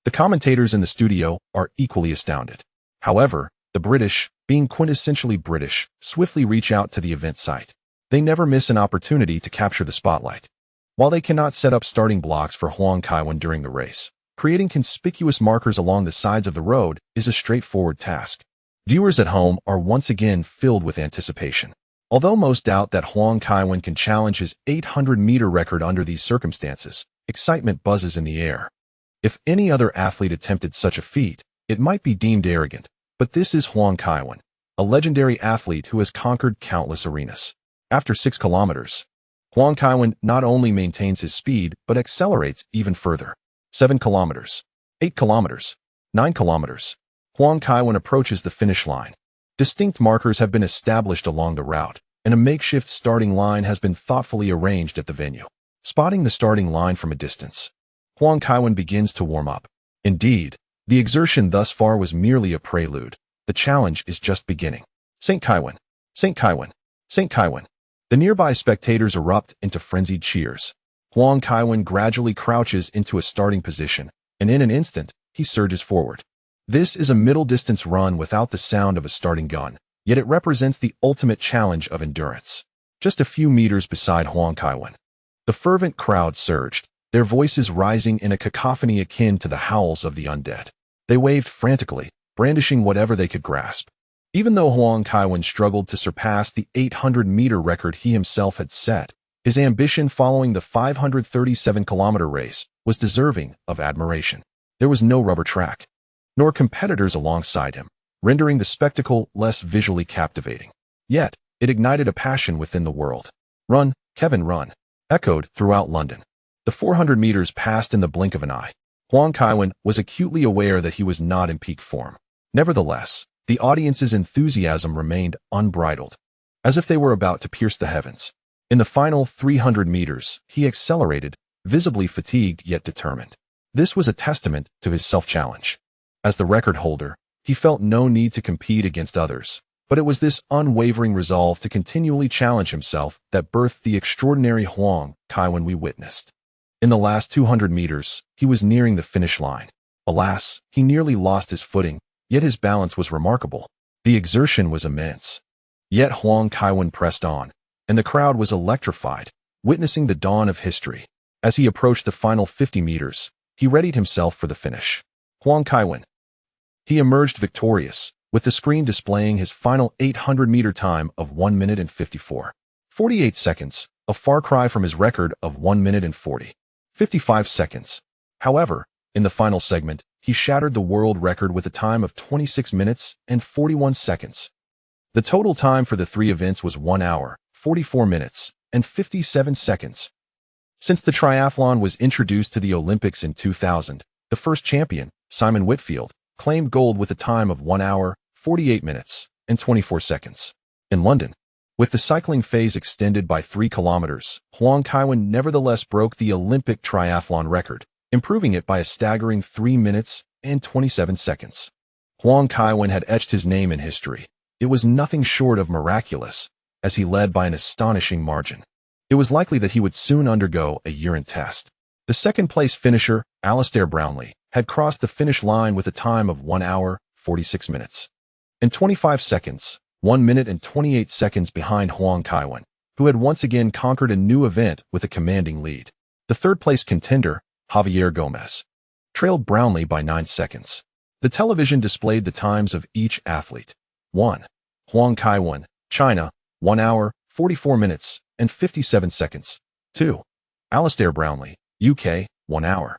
The commentators in the studio are equally astounded. However, the British, being quintessentially British, swiftly reach out to the event site. They never miss an opportunity to capture the spotlight. While they cannot set up starting blocks for Huang Kaiwen during the race, creating conspicuous markers along the sides of the road is a straightforward task. Viewers at home are once again filled with anticipation. Although most doubt that Huang Kaiwen can challenge his 800-meter record under these circumstances, excitement buzzes in the air. If any other athlete attempted such a feat, it might be deemed arrogant, but this is Huang Kaiwen, a legendary athlete who has conquered countless arenas. After 6 kilometers, Huang Kaiwen not only maintains his speed, but accelerates even further. 7 kilometers, 8 kilometers, 9 kilometers. Huang Kaiwen approaches the finish line. Distinct markers have been established along the route, and a makeshift starting line has been thoughtfully arranged at the venue. Spotting the starting line from a distance, Huang Kaiwen begins to warm up. Indeed, the exertion thus far was merely a prelude. The challenge is just beginning. St. Kaiwen, St. Kaiwen, St. Kaiwen. The nearby spectators erupt into frenzied cheers. Huang Kaiwen gradually crouches into a starting position, and in an instant, he surges forward. This is a middle-distance run without the sound of a starting gun, yet it represents the ultimate challenge of endurance. Just a few meters beside Huang Kaiwen, the fervent crowd surged, their voices rising in a cacophony akin to the howls of the undead. They waved frantically, brandishing whatever they could grasp. Even though Huang Kaiwen struggled to surpass the 800-meter record he himself had set, his ambition following the 537-kilometer race was deserving of admiration. There was no rubber track, nor competitors alongside him, rendering the spectacle less visually captivating. Yet, it ignited a passion within the world. "Run, Kevin, run," echoed throughout London. The 400 meters passed in the blink of an eye. Huang Kaiwen was acutely aware that he was not in peak form. Nevertheless, the audience's enthusiasm remained unbridled, as if they were about to pierce the heavens. In the final 300 meters, he accelerated, visibly fatigued yet determined. This was a testament to his self-challenge. As the record holder, he felt no need to compete against others, but it was this unwavering resolve to continually challenge himself that birthed the extraordinary Huang Kaiwen we witnessed. In the last 200 meters, he was nearing the finish line. Alas, he nearly lost his footing, yet his balance was remarkable. The exertion was immense. Yet Huang Kaiwen pressed on, and the crowd was electrified, witnessing the dawn of history. As he approached the final 50 meters, he readied himself for the finish. Huang Kaiwen. He emerged victorious, with the screen displaying his final 800-meter time of 1 minute and 54.48 seconds, a far cry from his record of 1 minute and 40.55 seconds. However, in the final segment, he shattered the world record with a time of 26 minutes and 41 seconds. The total time for the three events was 1 hour, 44 minutes, and 57 seconds. Since the triathlon was introduced to the Olympics in 2000, the first champion, Simon Whitfield, claimed gold with a time of 1 hour, 48 minutes, and 24 seconds. In London, with the cycling phase extended by 3 kilometers, Huang Kaiwen nevertheless broke the Olympic triathlon record, improving it by a staggering 3 minutes and 27 seconds. Huang Kaiwen had etched his name in history. It was nothing short of miraculous, as he led by an astonishing margin. It was likely that he would soon undergo a urine test. The second-place finisher, Alistair Brownlee, had crossed the finish line with a time of 1 hour, 46 minutes, and 25 seconds, 1 minute and 28 seconds behind Huang Kaiwen, who had once again conquered a new event with a commanding lead. The third-place contender, Javier Gomez, trailed Brownlee by 9 seconds. The television displayed the times of each athlete. 1. Huang Kaiwen, China, 1 hour, 44 minutes, and 57 seconds. 2. Alistair Brownlee, UK, 1 hour,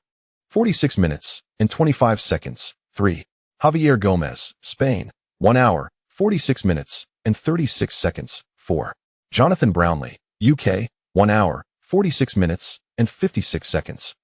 46 minutes, and 25 seconds. 3. Javier Gomez, Spain, 1 hour, 46 minutes, and 36 seconds. 4. Jonathan Brownlee, UK, 1 hour, 46 minutes, and 56 seconds.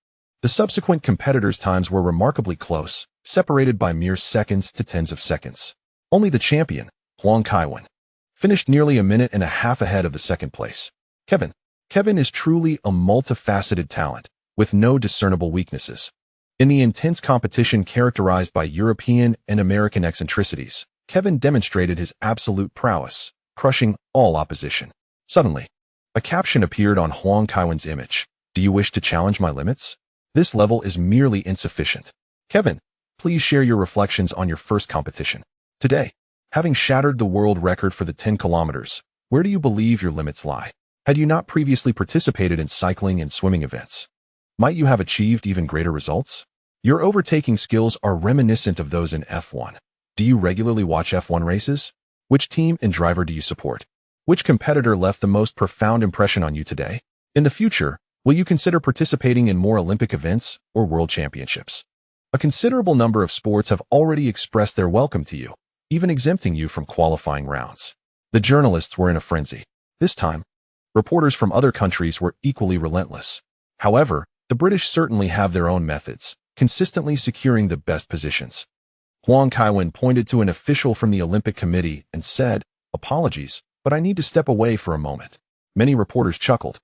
The subsequent competitors' times were remarkably close, separated by mere seconds to tens of seconds. Only the champion, Huang Kaiwen, finished nearly a minute and a half ahead of the second place. Kevin is truly a multifaceted talent, with no discernible weaknesses. In the intense competition characterized by European and American eccentricities, Kevin demonstrated his absolute prowess, crushing all opposition. Suddenly, a caption appeared on Huang Kaiwen's image. "Do you wish to challenge my limits? This level is merely insufficient." Kevin, please share your reflections on your first competition. Today, having shattered the world record for the 10 kilometers, where do you believe your limits lie? Had you not previously participated in cycling and swimming events, might you have achieved even greater results? Your overtaking skills are reminiscent of those in F1. Do you regularly watch F1 races? Which team and driver do you support? Which competitor left the most profound impression on you today? In the future, will you consider participating in more Olympic events or world championships? A considerable number of sports have already expressed their welcome to you, even exempting you from qualifying rounds. The journalists were in a frenzy. This time, reporters from other countries were equally relentless. However, the British certainly have their own methods, consistently securing the best positions. Huang Kaiwen pointed to an official from the Olympic Committee and said, "Apologies, but I need to step away for a moment." Many reporters chuckled.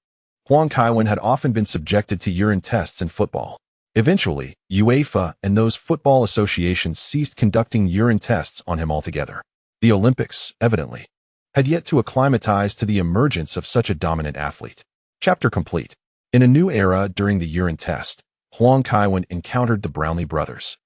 Huang Kaiwen had often been subjected to urine tests in football. Eventually, UEFA and those football associations ceased conducting urine tests on him altogether. The Olympics, evidently, had yet to acclimatize to the emergence of such a dominant athlete. Chapter complete. In a new era during the urine test, Huang Kaiwen encountered the Brownlee brothers.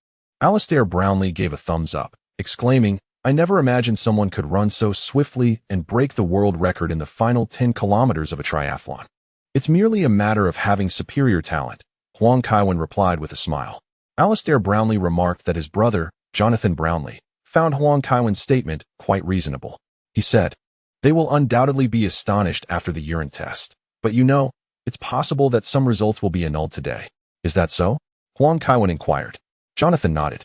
Alistair Brownlee gave a thumbs up, exclaiming, "I never imagined someone could run so swiftly and break the world record in the final 10 kilometers of a triathlon. It's merely a matter of having superior talent," Huang Kaiwen replied with a smile. Alistair Brownlee remarked that his brother, Jonathan Brownlee, found Huang Kaiwen's statement quite reasonable. He said, "They will undoubtedly be astonished after the urine test, but you know, it's possible that some results will be annulled today. Is that so?" Huang Kaiwen inquired. Jonathan nodded.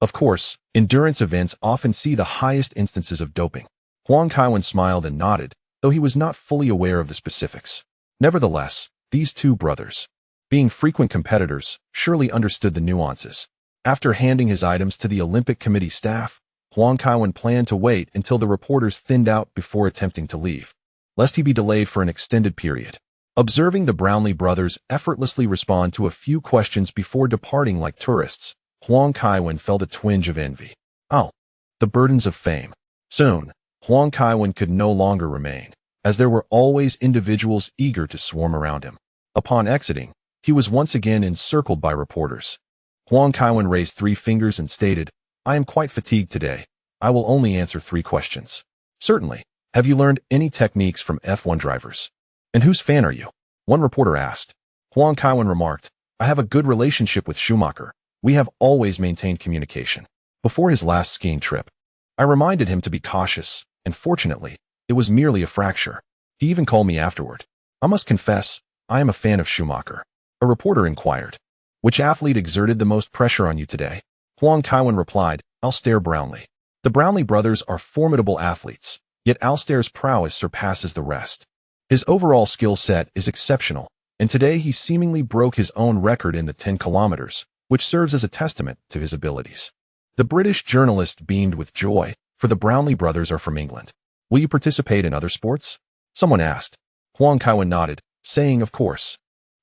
Of course, endurance events often see the highest instances of doping. Huang Kaiwen smiled and nodded, though he was not fully aware of the specifics. Nevertheless, these two brothers, being frequent competitors, surely understood the nuances. After handing his items to the Olympic Committee staff, Huang Kaiwen planned to wait until the reporters thinned out before attempting to leave, lest he be delayed for an extended period. Observing the Brownlee brothers effortlessly respond to a few questions before departing like tourists, Huang Kaiwen felt a twinge of envy. Oh, the burdens of fame. Soon, Huang Kaiwen could no longer remain, as there were always individuals eager to swarm around him. Upon exiting, he was once again encircled by reporters. Huang Kaiwen raised 3 fingers and stated, "I am quite fatigued today. I will only answer 3 questions." "Certainly. Have you learned any techniques from F1 drivers?" "And whose fan are you?" one reporter asked. Huang Kaiwen remarked, "I have a good relationship with Schumacher. We have always maintained communication." Before his last skiing trip, I reminded him to be cautious, and fortunately, it was merely a fracture. He even called me afterward. "I must confess, I am a fan of Schumacher." A reporter inquired, "Which athlete exerted the most pressure on you today?" Huang Kaiwen replied, "Alistair Brownlee." The Brownlee brothers are formidable athletes, yet Alistair's prowess surpasses the rest. His overall skill set is exceptional, and today he seemingly broke his own record in the 10 kilometers, which serves as a testament to his abilities. The British journalist beamed with joy, for the Brownlee brothers are from England. "Will you participate in other sports?" someone asked. Huang Kaiwen nodded, saying, "Of course.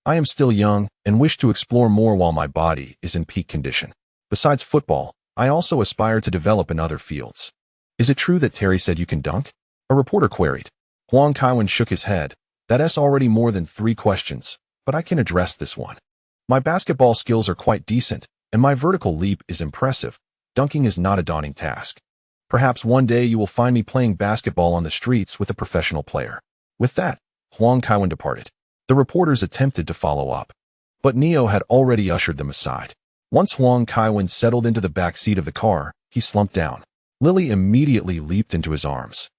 I am still young and wish to explore more while my body is in peak condition. Besides football, I also aspire to develop in other fields." "Is it true that Terry said you can dunk?" a reporter queried. Huang Kaiwen shook his head. "That's already more than 3 questions, but I can address this one. My basketball skills are quite decent, and my vertical leap is impressive. Dunking is not a daunting task. Perhaps one day you will find me playing basketball on the streets with a professional player." With that, Huang Kaiwen departed. The reporters attempted to follow up, but Neo had already ushered them aside. Once Huang Kaiwen settled into the back seat of the car, he slumped down. Lily immediately leaped into his arms,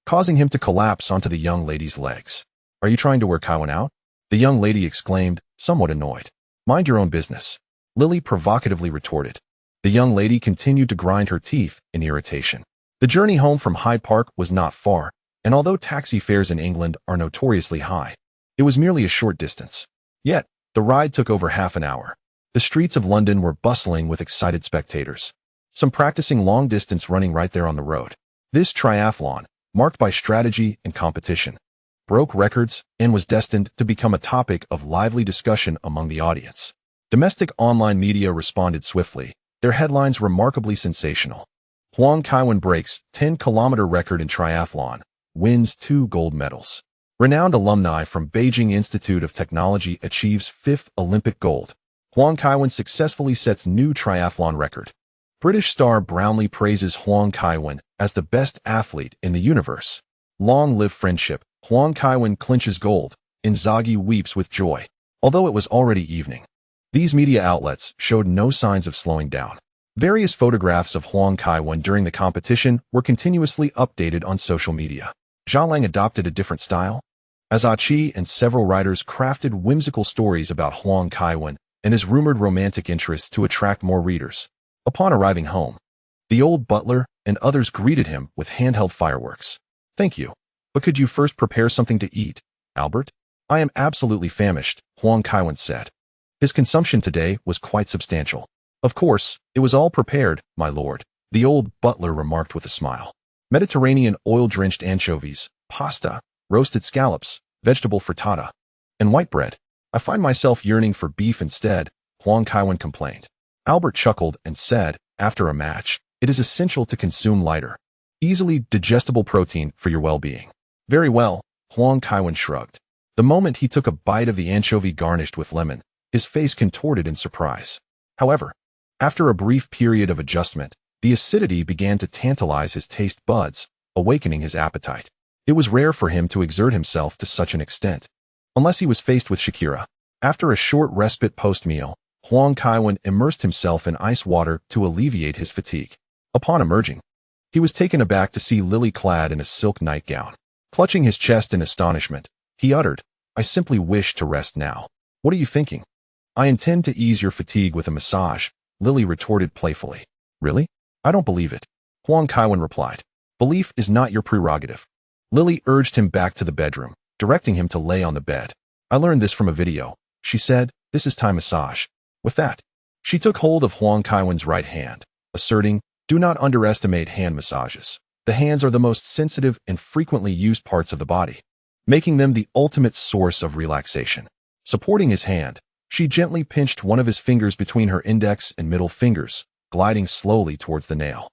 causing him to collapse onto the young lady's legs. "Are you trying to wear Kaiwen out?" the young lady exclaimed, somewhat annoyed. "Mind your own business," Lily provocatively retorted. The young lady continued to grind her teeth in irritation. The journey home from Hyde Park was not far, and although taxi fares in England are notoriously high, it was merely a short distance. Yet, the ride took over half an hour. The streets of London were bustling with excited spectators, some practicing long-distance running right there on the road. This triathlon, marked by strategy and competition, broke records and was destined to become a topic of lively discussion among the audience. Domestic online media responded swiftly, their headlines remarkably sensational. Huang Kaiwen breaks 10-kilometer record in triathlon, wins 2 gold medals. Renowned alumni from Beijing Institute of Technology achieves 5th Olympic gold. Huang Kaiwen successfully sets new triathlon record. British star Brownlee praises Huang Kaiwen as the best athlete in the universe. Long live friendship. Huang Kaiwen clinches gold. Inzaghi weeps with joy. Although it was already evening, these media outlets showed no signs of slowing down. Various photographs of Huang Kaiwen during the competition were continuously updated on social media. Zhao Lang adopted a different style, as Achi and several writers crafted whimsical stories about Huang Kaiwen and his rumored romantic interests to attract more readers. Upon arriving home, the old butler and others greeted him with handheld fireworks. "Thank you, but could you first prepare something to eat, Albert?" "I am absolutely famished," Huang Kaiwen said. His consumption today was quite substantial. "Of course, it was all prepared, my lord," the old butler remarked with a smile. Mediterranean oil-drenched anchovies, pasta, roasted scallops, vegetable frittata, and white bread. "I find myself yearning for beef instead," Huang Kaiwen complained. Albert chuckled and said, "After a match, it is essential to consume lighter, easily digestible protein for your well-being." "Very well," Huang Kaiwen shrugged. The moment he took a bite of the anchovy garnished with lemon, his face contorted in surprise. However, after a brief period of adjustment, the acidity began to tantalize his taste buds, awakening his appetite. It was rare for him to exert himself to such an extent, unless he was faced with Shakira. After a short respite post-meal, Huang Kaiwen immersed himself in ice water to alleviate his fatigue. Upon emerging, he was taken aback to see Lily clad in a silk nightgown. Clutching his chest in astonishment, he uttered, "I simply wish to rest now." "What are you thinking?" "I intend to ease your fatigue with a massage," Lily retorted playfully. Really? I don't believe it. Huang Kaiwan replied. Belief is not your prerogative. Lily urged him back to the bedroom, directing him to lay on the bed. I learned this from a video, she said. This is Thai massage. With that, she took hold of Huang Kaiwan's right hand, asserting, do not underestimate hand massages. The hands are the most sensitive and frequently used parts of the body, making them the ultimate source of relaxation. Supporting his hand, she gently pinched one of his fingers between her index and middle fingers, gliding slowly towards the nail.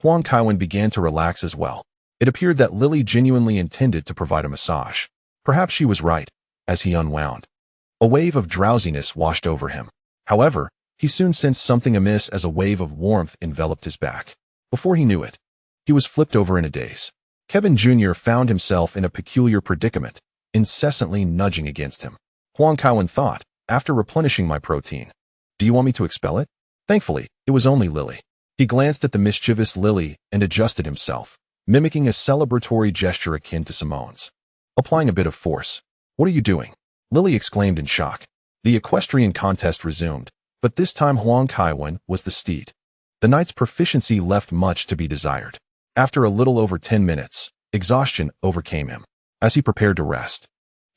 Huang Kaiwan began to relax as well. It appeared that Lily genuinely intended to provide a massage. Perhaps she was right, as he unwound. A wave of drowsiness washed over him. However, he soon sensed something amiss as a wave of warmth enveloped his back. Before he knew it, he was flipped over in a daze. Kevin Jr. found himself in a peculiar predicament, incessantly nudging against him. Huang Kaiwan thought, after replenishing my protein, do you want me to expel it? Thankfully, it was only Lily. He glanced at the mischievous Lily and adjusted himself, mimicking a celebratory gesture akin to Simone's. Applying a bit of force. What are you doing? Lily exclaimed in shock. The equestrian contest resumed, but this time Huang Kaiwan was the steed. The knight's proficiency left much to be desired. After a little over 10 minutes, exhaustion overcame him. As he prepared to rest,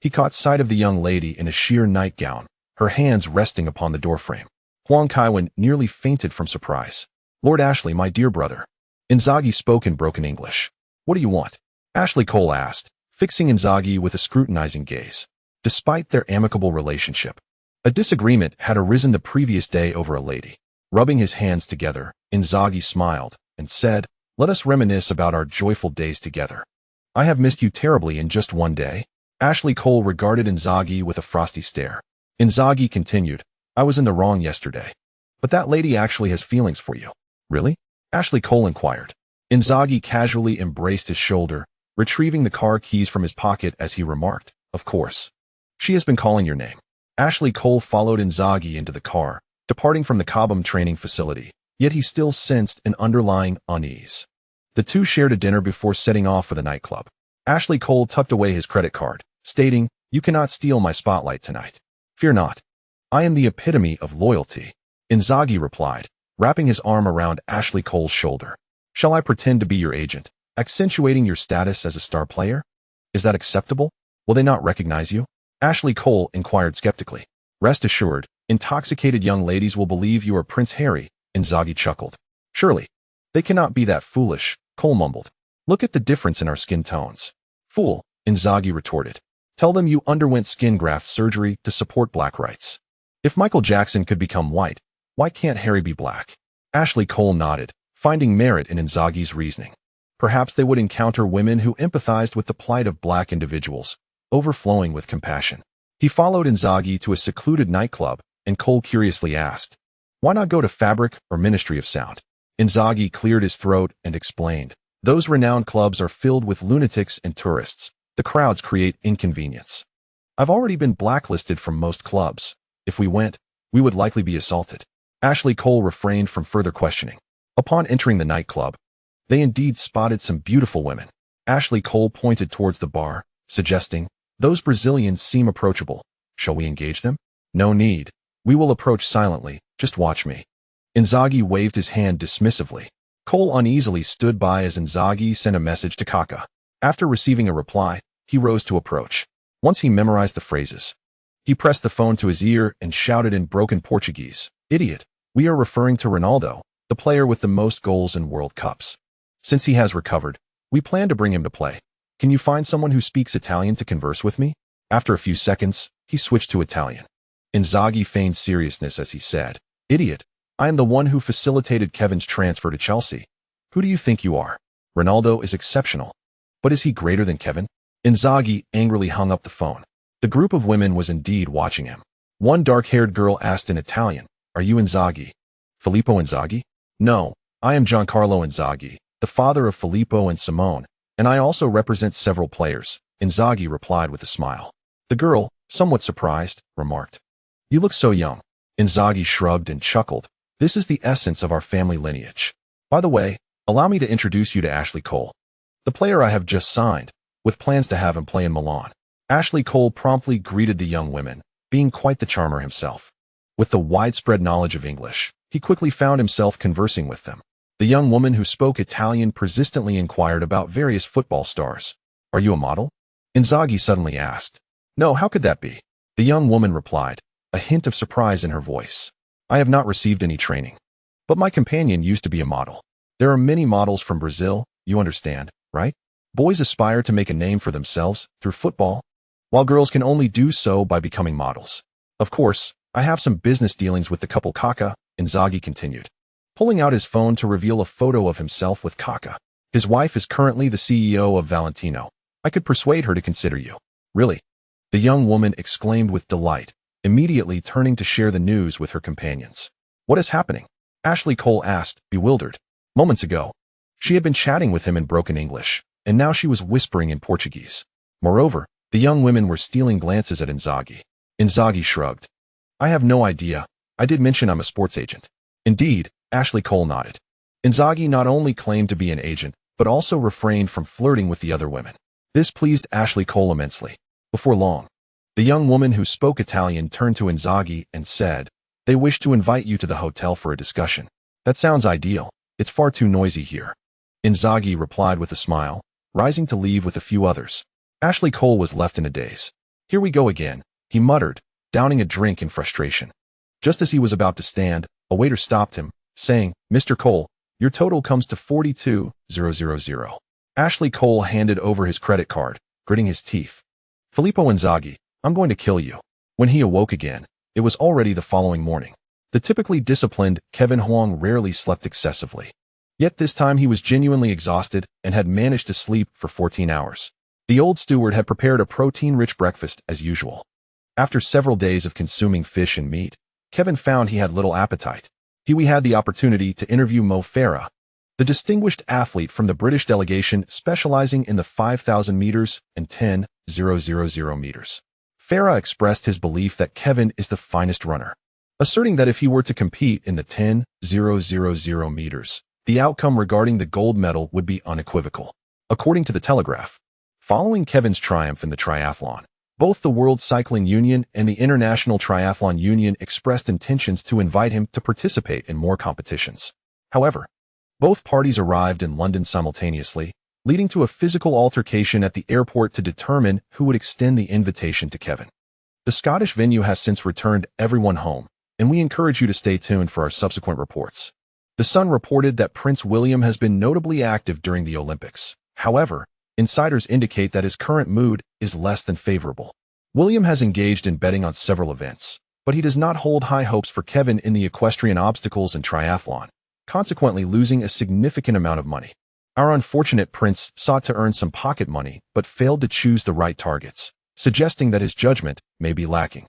he caught sight of the young lady in a sheer nightgown, her hands resting upon the doorframe. Huang Kaiwan nearly fainted from surprise. Lord Ashley, my dear brother. Inzaghi spoke in broken English. What do you want? Ashley Cole asked, fixing Inzaghi with a scrutinizing gaze. Despite their amicable relationship, a disagreement had arisen the previous day over a lady. Rubbing his hands together, Inzaghi smiled and said, let us reminisce about our joyful days together. I have missed you terribly in just one day. Ashley Cole regarded Inzaghi with a frosty stare. Inzaghi continued, I was in the wrong yesterday. But that lady actually has feelings for you. Really? Ashley Cole inquired. Inzaghi casually embraced his shoulder, retrieving the car keys from his pocket as he remarked, of course. She has been calling your name. Ashley Cole followed Inzaghi into the car, departing from the Cobham training facility, yet he still sensed an underlying unease. The two shared a dinner before setting off for the nightclub. Ashley Cole tucked away his credit card, stating, you cannot steal my spotlight tonight. Fear not. I am the epitome of loyalty. Inzaghi replied, wrapping his arm around Ashley Cole's shoulder. Shall I pretend to be your agent, accentuating your status as a star player? Is that acceptable? Will they not recognize you? Ashley Cole inquired skeptically. Rest assured, intoxicated young ladies will believe you are Prince Harry, Inzaghi chuckled. Surely. They cannot be that foolish, Cole mumbled. Look at the difference in our skin tones. Fool, Inzaghi retorted. Tell them you underwent skin graft surgery to support black rights. If Michael Jackson could become white, why can't Harry be black? Ashley Cole nodded, finding merit in Inzaghi's reasoning. Perhaps they would encounter women who empathized with the plight of black individuals, overflowing with compassion. He followed Inzaghi to a secluded nightclub, and Cole curiously asked, why not go to Fabric or Ministry of Sound? Inzaghi cleared his throat and explained, those renowned clubs are filled with lunatics and tourists. The crowds create inconvenience. I've already been blacklisted from most clubs. If we went, we would likely be assaulted. Ashley Cole refrained from further questioning. Upon entering the nightclub, they indeed spotted some beautiful women. Ashley Cole pointed towards the bar, suggesting, those Brazilians seem approachable. Shall we engage them? No need. We will approach silently. Just watch me. Inzaghi waved his hand dismissively. Cole uneasily stood by as Inzaghi sent a message to Kaka. After receiving a reply, he rose to approach. Once he memorized the phrases, he pressed the phone to his ear and shouted in broken Portuguese, Idiot, we are referring to Ronaldo, the player with the most goals in World Cups. Since he has recovered, we plan to bring him to play. Can you find someone who speaks Italian to converse with me? After a few seconds, he switched to Italian. Inzaghi feigned seriousness as he said, Idiot, I am the one who facilitated Kevin's transfer to Chelsea. Who do you think you are? Ronaldo is exceptional. But is he greater than Kevin? Inzaghi angrily hung up the phone. The group of women was indeed watching him. One dark-haired girl asked in Italian, Are you Inzaghi? Filippo Inzaghi? No, I am Giancarlo Inzaghi, the father of Filippo and Simone, and I also represent several players, Inzaghi replied with a smile. The girl, somewhat surprised, remarked, You look so young. Inzaghi shrugged and chuckled. This is the essence of our family lineage. By the way, allow me to introduce you to Ashley Cole, the player I have just signed, with plans to have him play in Milan. Ashley Cole promptly greeted the young women, being quite the charmer himself. With the widespread knowledge of English, he quickly found himself conversing with them. The young woman who spoke Italian persistently inquired about various football stars. "Are you a model?" Inzaghi suddenly asked. "No, how could that be?" The young woman replied, a hint of surprise in her voice. "I have not received any training. But my companion used to be a model. There are many models from Brazil, you understand, right? Boys aspire to make a name for themselves through football, while girls can only do so by becoming models. Of course, I have some business dealings with the couple Kaka," Inzaghi continued, pulling out his phone to reveal a photo of himself with Kaka. "His wife is currently the CEO of Valentino. I could persuade her to consider you." "Really?" the young woman exclaimed with delight, immediately turning to share the news with her companions. "What is happening?" Ashley Cole asked, bewildered. Moments ago, she had been chatting with him in broken English, and now she was whispering in Portuguese. Moreover, the young women were stealing glances at Inzaghi. Inzaghi shrugged. "I have no idea. I did mention I'm a sports agent." "Indeed," Ashley Cole nodded. Inzaghi not only claimed to be an agent, but also refrained from flirting with the other women. This pleased Ashley Cole immensely. Before long, the young woman who spoke Italian turned to Inzaghi and said, "They wish to invite you to the hotel for a discussion." "That sounds ideal. It's far too noisy here," Inzaghi replied with a smile, rising to leave with a few others. Ashley Cole was left in a daze. "Here we go again," he muttered, downing a drink in frustration. Just as he was about to stand, a waiter stopped him, saying, "Mr. Cole, your total comes to 42,000. Ashley Cole handed over his credit card, gritting his teeth. "Filippo Inzaghi, I'm going to kill you." When he awoke again, it was already the following morning. The typically disciplined Kevin Huang rarely slept excessively. Yet this time he was genuinely exhausted and had managed to sleep for 14 hours. The old steward had prepared a protein-rich breakfast as usual. After several days of consuming fish and meat, Kevin found he had little appetite. We had the opportunity to interview Mo Farah, the distinguished athlete from the British delegation specializing in the 5,000 meters and 10,000 meters. Farah expressed his belief that Kevin is the finest runner, asserting that if he were to compete in the 10,000 meters, the outcome regarding the gold medal would be unequivocal. According to the Telegraph, following Kevin's triumph in the triathlon, both the World Cycling Union and the International Triathlon Union expressed intentions to invite him to participate in more competitions. However, both parties arrived in London simultaneously, leading to a physical altercation at the airport to determine who would extend the invitation to Kevin. The Scottish venue has since returned everyone home, and we encourage you to stay tuned for our subsequent reports. The Sun reported that Prince William has been notably active during the Olympics. However, insiders indicate that his current mood is less than favorable. William has engaged in betting on several events, but he does not hold high hopes for Kevin in the equestrian obstacles and triathlon, consequently losing a significant amount of money. Our unfortunate prince sought to earn some pocket money but failed to choose the right targets, suggesting that his judgment may be lacking.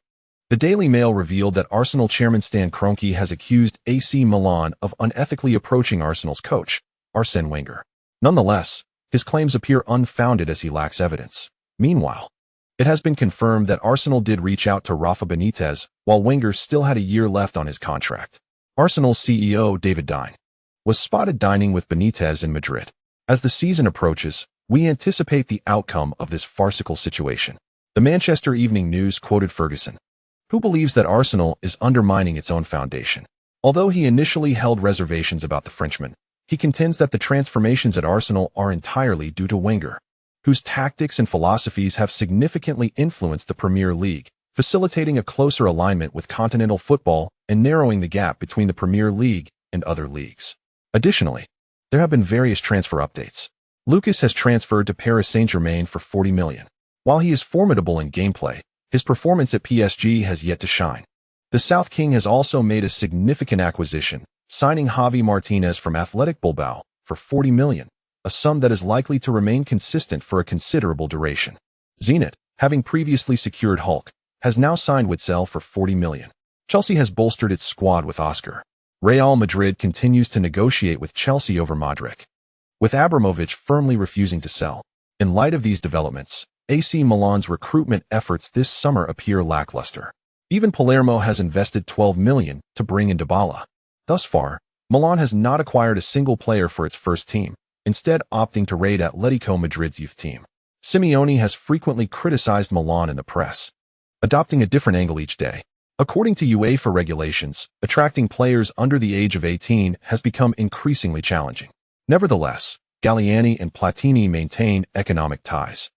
The Daily Mail revealed that Arsenal chairman Stan Kroenke has accused AC Milan of unethically approaching Arsenal's coach, Arsene Wenger. Nonetheless, his claims appear unfounded as he lacks evidence. Meanwhile, it has been confirmed that Arsenal did reach out to Rafa Benitez while Wenger still had a year left on his contract. Arsenal's CEO David Dine was spotted dining with Benitez in Madrid. As the season approaches, we anticipate the outcome of this farcical situation. The Manchester Evening News quoted Ferguson, who believes that Arsenal is undermining its own foundation. Although he initially held reservations about the Frenchman, he contends that the transformations at Arsenal are entirely due to Wenger, whose tactics and philosophies have significantly influenced the Premier League, facilitating a closer alignment with continental football and narrowing the gap between the Premier League and other leagues. Additionally, there have been various transfer updates. Lucas has transferred to Paris Saint-Germain for 40 million. While he is formidable in gameplay, his performance at PSG has yet to shine. The South King has also made a significant acquisition, signing Javi Martinez from Athletic Bilbao for 40 million, a sum that is likely to remain consistent for a considerable duration. Zenit, having previously secured Hulk, has now signed Witsel for 40 million. Chelsea has bolstered its squad with Oscar. Real Madrid continues to negotiate with Chelsea over Modric, with Abramovich firmly refusing to sell. In light of these developments, AC Milan's recruitment efforts this summer appear lackluster. Even Palermo has invested 12 million to bring in Dybala. Thus far, Milan has not acquired a single player for its first team, instead opting to raid Atletico Madrid's youth team. Simeone has frequently criticized Milan in the press, adopting a different angle each day. According to UEFA regulations, attracting players under the age of 18 has become increasingly challenging. Nevertheless, Galliani and Platini maintain economic ties,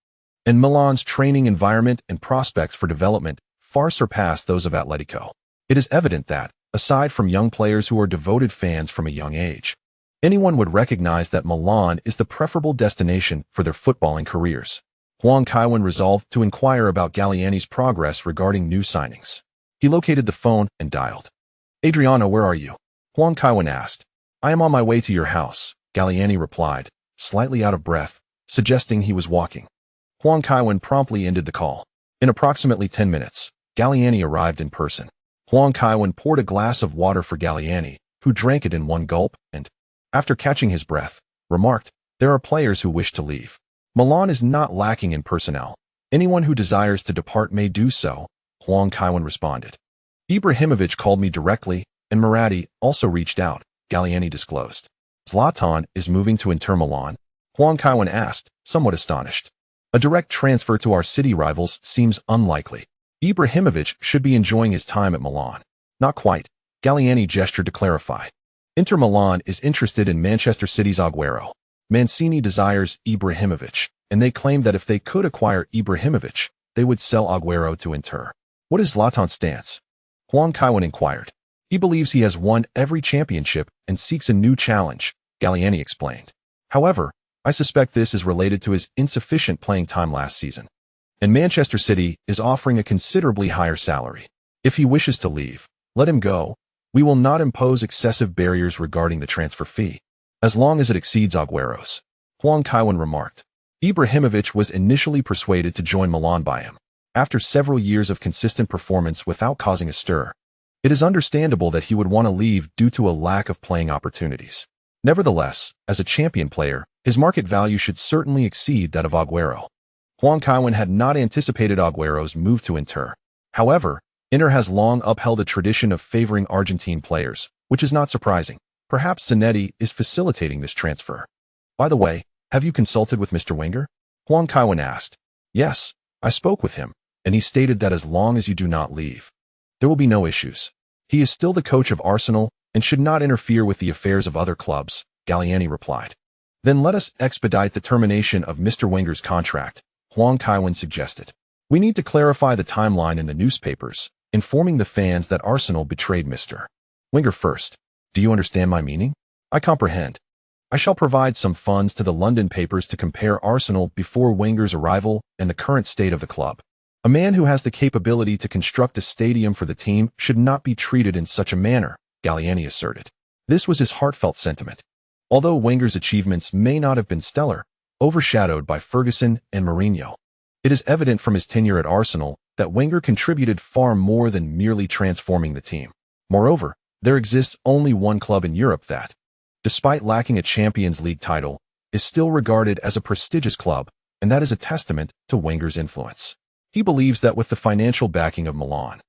and Milan's training environment and prospects for development far surpass those of Atletico. It is evident that, aside from young players who are devoted fans from a young age, anyone would recognize that Milan is the preferable destination for their footballing careers. Huang Kaiwan resolved to inquire about Galliani's progress regarding new signings. He located the phone and dialed. "Adriano, where are you?" Huang Kaiwan asked. "I am on my way to your house," Galliani replied, slightly out of breath, suggesting he was walking. Huang Kaiwan promptly ended the call. In approximately 10 minutes, Galliani arrived in person. Huang Kaiwan poured a glass of water for Galliani, who drank it in one gulp, and, after catching his breath, remarked, "There are players who wish to leave. Milan is not lacking in personnel. Anyone who desires to depart may do so," Huang Kaiwan responded. "Ibrahimovic called me directly, and Myriad also reached out," Galliani disclosed. "Zlatan is moving to Inter Milan?" Huang Kaiwan asked, somewhat astonished. "A direct transfer to our city rivals seems unlikely. Ibrahimovic should be enjoying his time at Milan." "Not quite," Galliani gestured to clarify. "Inter Milan is interested in Manchester City's Agüero. Mancini desires Ibrahimovic, and they claim that if they could acquire Ibrahimovic, they would sell Agüero to Inter." "What is Zlatan's stance?" Huang Kaiwan inquired. "He believes he has won every championship and seeks a new challenge," Galliani explained. "However, I suspect this is related to his insufficient playing time last season. And Manchester City is offering a considerably higher salary. If he wishes to leave, let him go. We will not impose excessive barriers regarding the transfer fee, as long as it exceeds Agüero's," Huang Kaiwan remarked. Ibrahimovic was initially persuaded to join Milan by him, after several years of consistent performance without causing a stir. It is understandable that he would want to leave due to a lack of playing opportunities. Nevertheless, as a champion player, his market value should certainly exceed that of Agüero. Huang Kaiwan had not anticipated Agüero's move to Inter. However, Inter has long upheld a tradition of favoring Argentine players, which is not surprising. Perhaps Zanetti is facilitating this transfer. "By the way, have you consulted with Mr. Wenger?" Huang Kaiwan asked. "Yes, I spoke with him, and he stated that as long as you do not leave, there will be no issues. He is still the coach of Arsenal and should not interfere with the affairs of other clubs," Galliani replied. "Then let us expedite the termination of Mr. Wenger's contract," Huang Kaiwan suggested. "We need to clarify the timeline in the newspapers, informing the fans that Arsenal betrayed Mr. Wenger first. Do you understand my meaning?" "I comprehend. I shall provide some funds to the London papers to compare Arsenal before Wenger's arrival and the current state of the club. A man who has the capability to construct a stadium for the team should not be treated in such a manner," Galliani asserted. This was his heartfelt sentiment. Although Wenger's achievements may not have been stellar, overshadowed by Ferguson and Mourinho, it is evident from his tenure at Arsenal that Wenger contributed far more than merely transforming the team. Moreover, there exists only one club in Europe that, despite lacking a Champions League title, is still regarded as a prestigious club, and that is a testament to Wenger's influence. He believes that with the financial backing of Milan,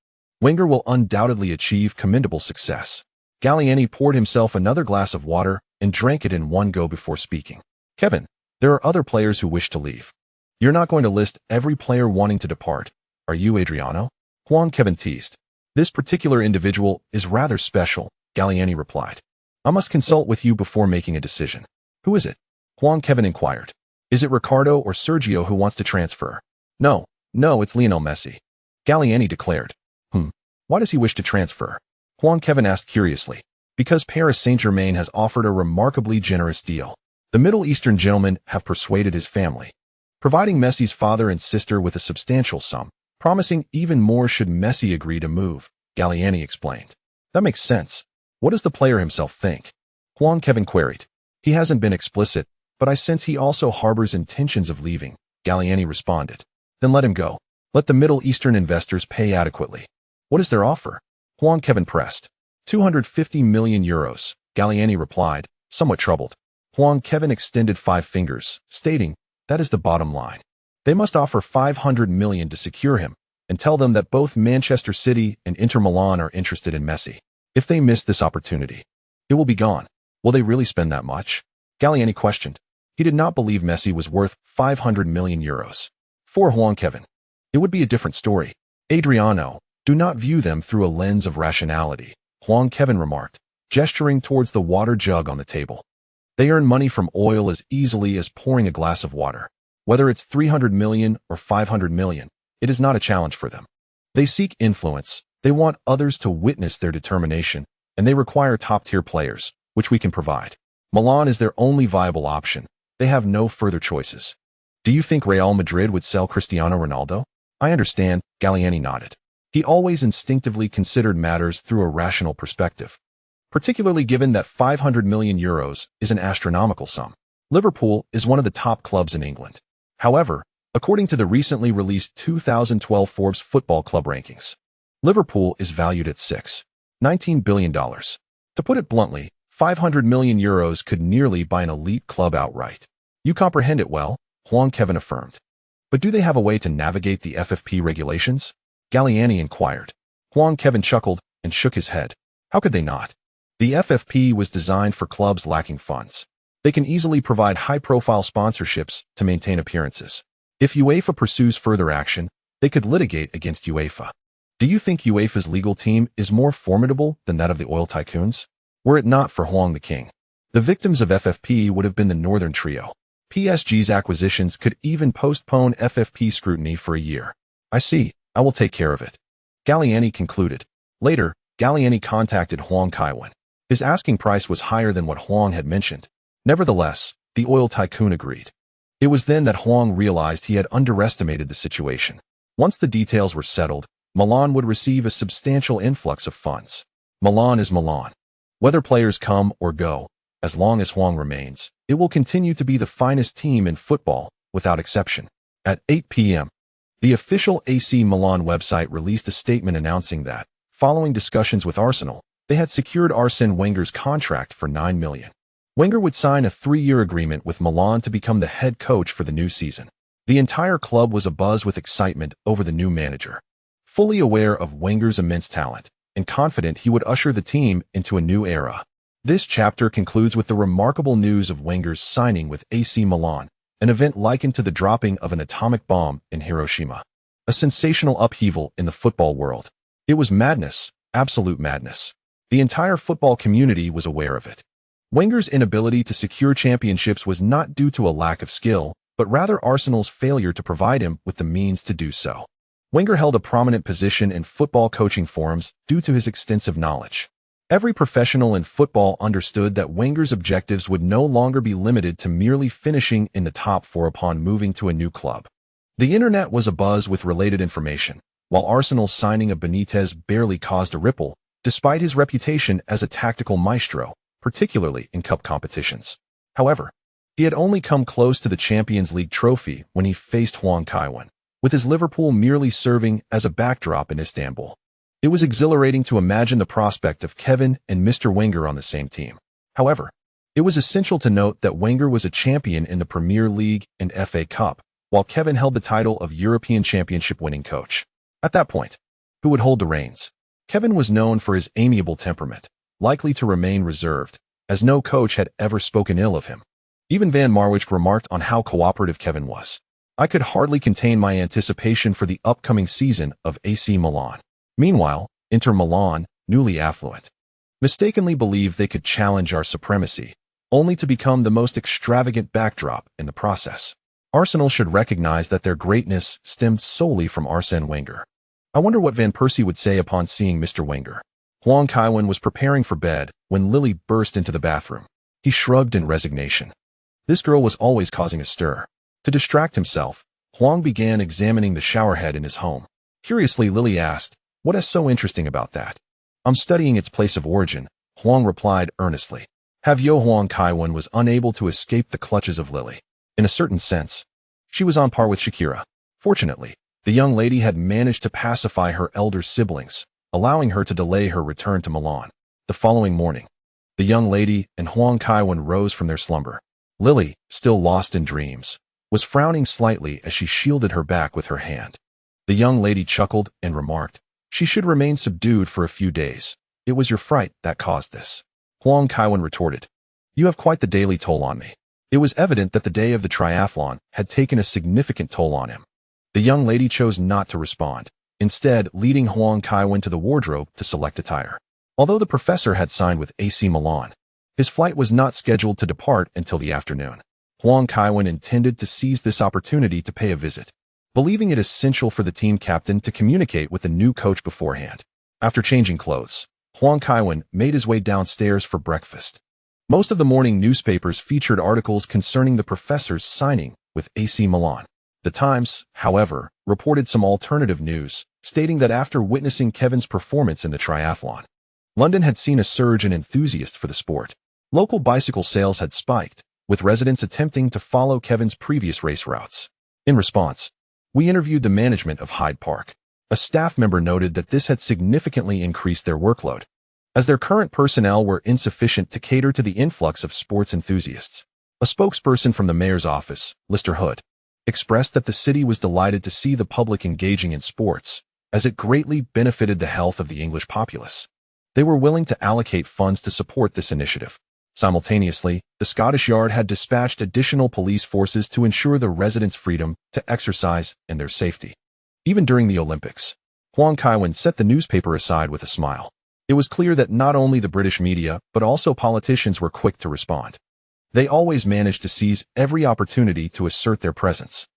Wenger will undoubtedly achieve commendable success. Galliani poured himself another glass of water and drank it in one go before speaking. "Kevin, there are other players who wish to leave. You're not going to list every player wanting to depart, are you, Adriano?" Huang Kaiwan teased. "This particular individual is rather special," Galliani replied. "I must consult with you before making a decision." "Who is it?" Huang Kaiwan inquired. "Is it Ricardo or Sergio who wants to transfer?" No, it's Lionel Messi," Galliani declared. Why does he wish to transfer?" Huang Kaiwan asked curiously. "Because Paris Saint-Germain has offered a remarkably generous deal. The Middle Eastern gentlemen have persuaded his family, providing Messi's father and sister with a substantial sum, promising even more should Messi agree to move," Galliani explained. "That makes sense. What does the player himself think?" Huang Kaiwan queried. "He hasn't been explicit, but I sense he also harbors intentions of leaving," Galliani responded. "Then let him go. Let the Middle Eastern investors pay adequately." "What is their offer?" Huang Kaiwan pressed. €250 million, Galliani replied, somewhat troubled. Huang Kaiwan extended 5 fingers, stating, "That is the bottom line. They must offer 500 million to secure him, and tell them that both Manchester City and Inter Milan are interested in Messi. If they miss this opportunity, it will be gone." "Will they really spend that much?" Galliani questioned. He did not believe Messi was worth €500 million. For Huang Kaiwan, it would be a different story. "Adriano, Do not view them through a lens of rationality, Huang Kevin remarked, gesturing towards the water jug on the table. They earn money from oil as easily as pouring a glass of water. Whether it's 300 million or 500 million, it is not a challenge for them. They seek influence, they want others to witness their determination, and they require top-tier players, which we can provide. Milan is their only viable option. They have no further choices. Do you think Real Madrid would sell Cristiano Ronaldo? I understand, Galliani nodded. He always instinctively considered matters through a rational perspective, particularly given that 500 million euros is an astronomical sum. Liverpool is one of the top clubs in England. However, according to the recently released 2012 Forbes Football Club rankings, Liverpool is valued at $6.19 billion. To put it bluntly, 500 million euros could nearly buy an elite club outright. You comprehend it well, Huang Kevin affirmed. But do they have a way to navigate the FFP regulations? Galliani inquired. Huang Kevin chuckled and shook his head. How could they not? The FFP was designed for clubs lacking funds. They can easily provide high-profile sponsorships to maintain appearances. If UEFA pursues further action, they could litigate against UEFA. Do you think UEFA's legal team is more formidable than that of the oil tycoons? Were it not for Huang the King, the victims of FFP would have been the Northern Trio. PSG's acquisitions could even postpone FFP scrutiny for a year. I see. I will take care of it. Galliani concluded. Later, Galliani contacted Huang Kaiwan. His asking price was higher than what Huang had mentioned. Nevertheless, the oil tycoon agreed. It was then that Huang realized he had underestimated the situation. Once the details were settled, Milan would receive a substantial influx of funds. Milan is Milan. Whether players come or go, as long as Huang remains, it will continue to be the finest team in football, without exception. At 8 p.m., the official AC Milan website released a statement announcing that, following discussions with Arsenal, they had secured Arsene Wenger's contract for $9 million. Wenger would sign a 3-year agreement with Milan to become the head coach for the new season. The entire club was abuzz with excitement over the new manager. Fully aware of Wenger's immense talent, and confident he would usher the team into a new era. This chapter concludes with the remarkable news of Wenger's signing with AC Milan, an event likened to the dropping of an atomic bomb in Hiroshima. A sensational upheaval in the football world. It was madness, absolute madness. The entire football community was aware of it. Wenger's inability to secure championships was not due to a lack of skill, but rather Arsenal's failure to provide him with the means to do so. Wenger held a prominent position in football coaching forums due to his extensive knowledge. Every professional in football understood that Wenger's objectives would no longer be limited to merely finishing in the top 4 upon moving to a new club. The internet was abuzz with related information, while Arsenal's signing of Benitez barely caused a ripple, despite his reputation as a tactical maestro, particularly in cup competitions. However, he had only come close to the Champions League trophy when he faced Huang Kaiwan, with his Liverpool merely serving as a backdrop in Istanbul. It was exhilarating to imagine the prospect of Kevin and Mr. Wenger on the same team. However, it was essential to note that Wenger was a champion in the Premier League and FA Cup, while Kevin held the title of European Championship winning coach. At that point, who would hold the reins? Kevin was known for his amiable temperament, likely to remain reserved, as no coach had ever spoken ill of him. Even Van Marwijk remarked on how cooperative Kevin was. I could hardly contain my anticipation for the upcoming season of AC Milan. Meanwhile, Inter Milan, newly affluent, mistakenly believed they could challenge our supremacy, only to become the most extravagant backdrop in the process. Arsenal should recognize that their greatness stemmed solely from Arsene Wenger. I wonder what Van Persie would say upon seeing Mr. Wenger. Huang Kaiwan was preparing for bed when Lily burst into the bathroom. He shrugged in resignation. This girl was always causing a stir. To distract himself, Huang began examining the showerhead in his home. Curiously, Lily asked, "What is so interesting about that?" "I'm studying its place of origin," Huang replied earnestly. Huang Kaiwan was unable to escape the clutches of Lily. In a certain sense, she was on par with Shakira. Fortunately, the young lady had managed to pacify her elder siblings, allowing her to delay her return to Milan. The following morning, the young lady and Huang Kaiwan rose from their slumber. Lily, still lost in dreams, was frowning slightly as she shielded her back with her hand. The young lady chuckled and remarked, "She should remain subdued for a few days. It was your fright that caused this." Huang Kaiwan retorted, "You have quite the daily toll on me." It was evident that the day of the triathlon had taken a significant toll on him. The young lady chose not to respond. instead leading Huang Kaiwen to the wardrobe to select attire. Although the professor had signed with AC Milan, his flight was not scheduled to depart until the afternoon. Huang Kaiwen intended to seize this opportunity to pay a visit, believing it essential for the team captain to communicate with the new coach beforehand. After changing clothes, Huang Kaiwen made his way downstairs for breakfast. Most of the morning newspapers featured articles concerning the professor's signing with AC Milan. The Times, however, reported some alternative news, stating that after witnessing Kevin's performance in the triathlon, London had seen a surge in enthusiasts for the sport. Local bicycle sales had spiked, with residents attempting to follow Kevin's previous race routes. In response, we interviewed the management of Hyde Park. A staff member noted that this had significantly increased their workload, as their current personnel were insufficient to cater to the influx of sports enthusiasts. A spokesperson from the mayor's office, Lister Hood, expressed that the city was delighted to see the public engaging in sports, as it greatly benefited the health of the English populace. They were willing to allocate funds to support this initiative. Simultaneously, the Scottish Yard had dispatched additional police forces to ensure the residents' freedom to exercise and their safety. Even during the Olympics, Huang Kaiwen set the newspaper aside with a smile. It was clear that not only the British media, but also politicians were quick to respond. They always managed to seize every opportunity to assert their presence.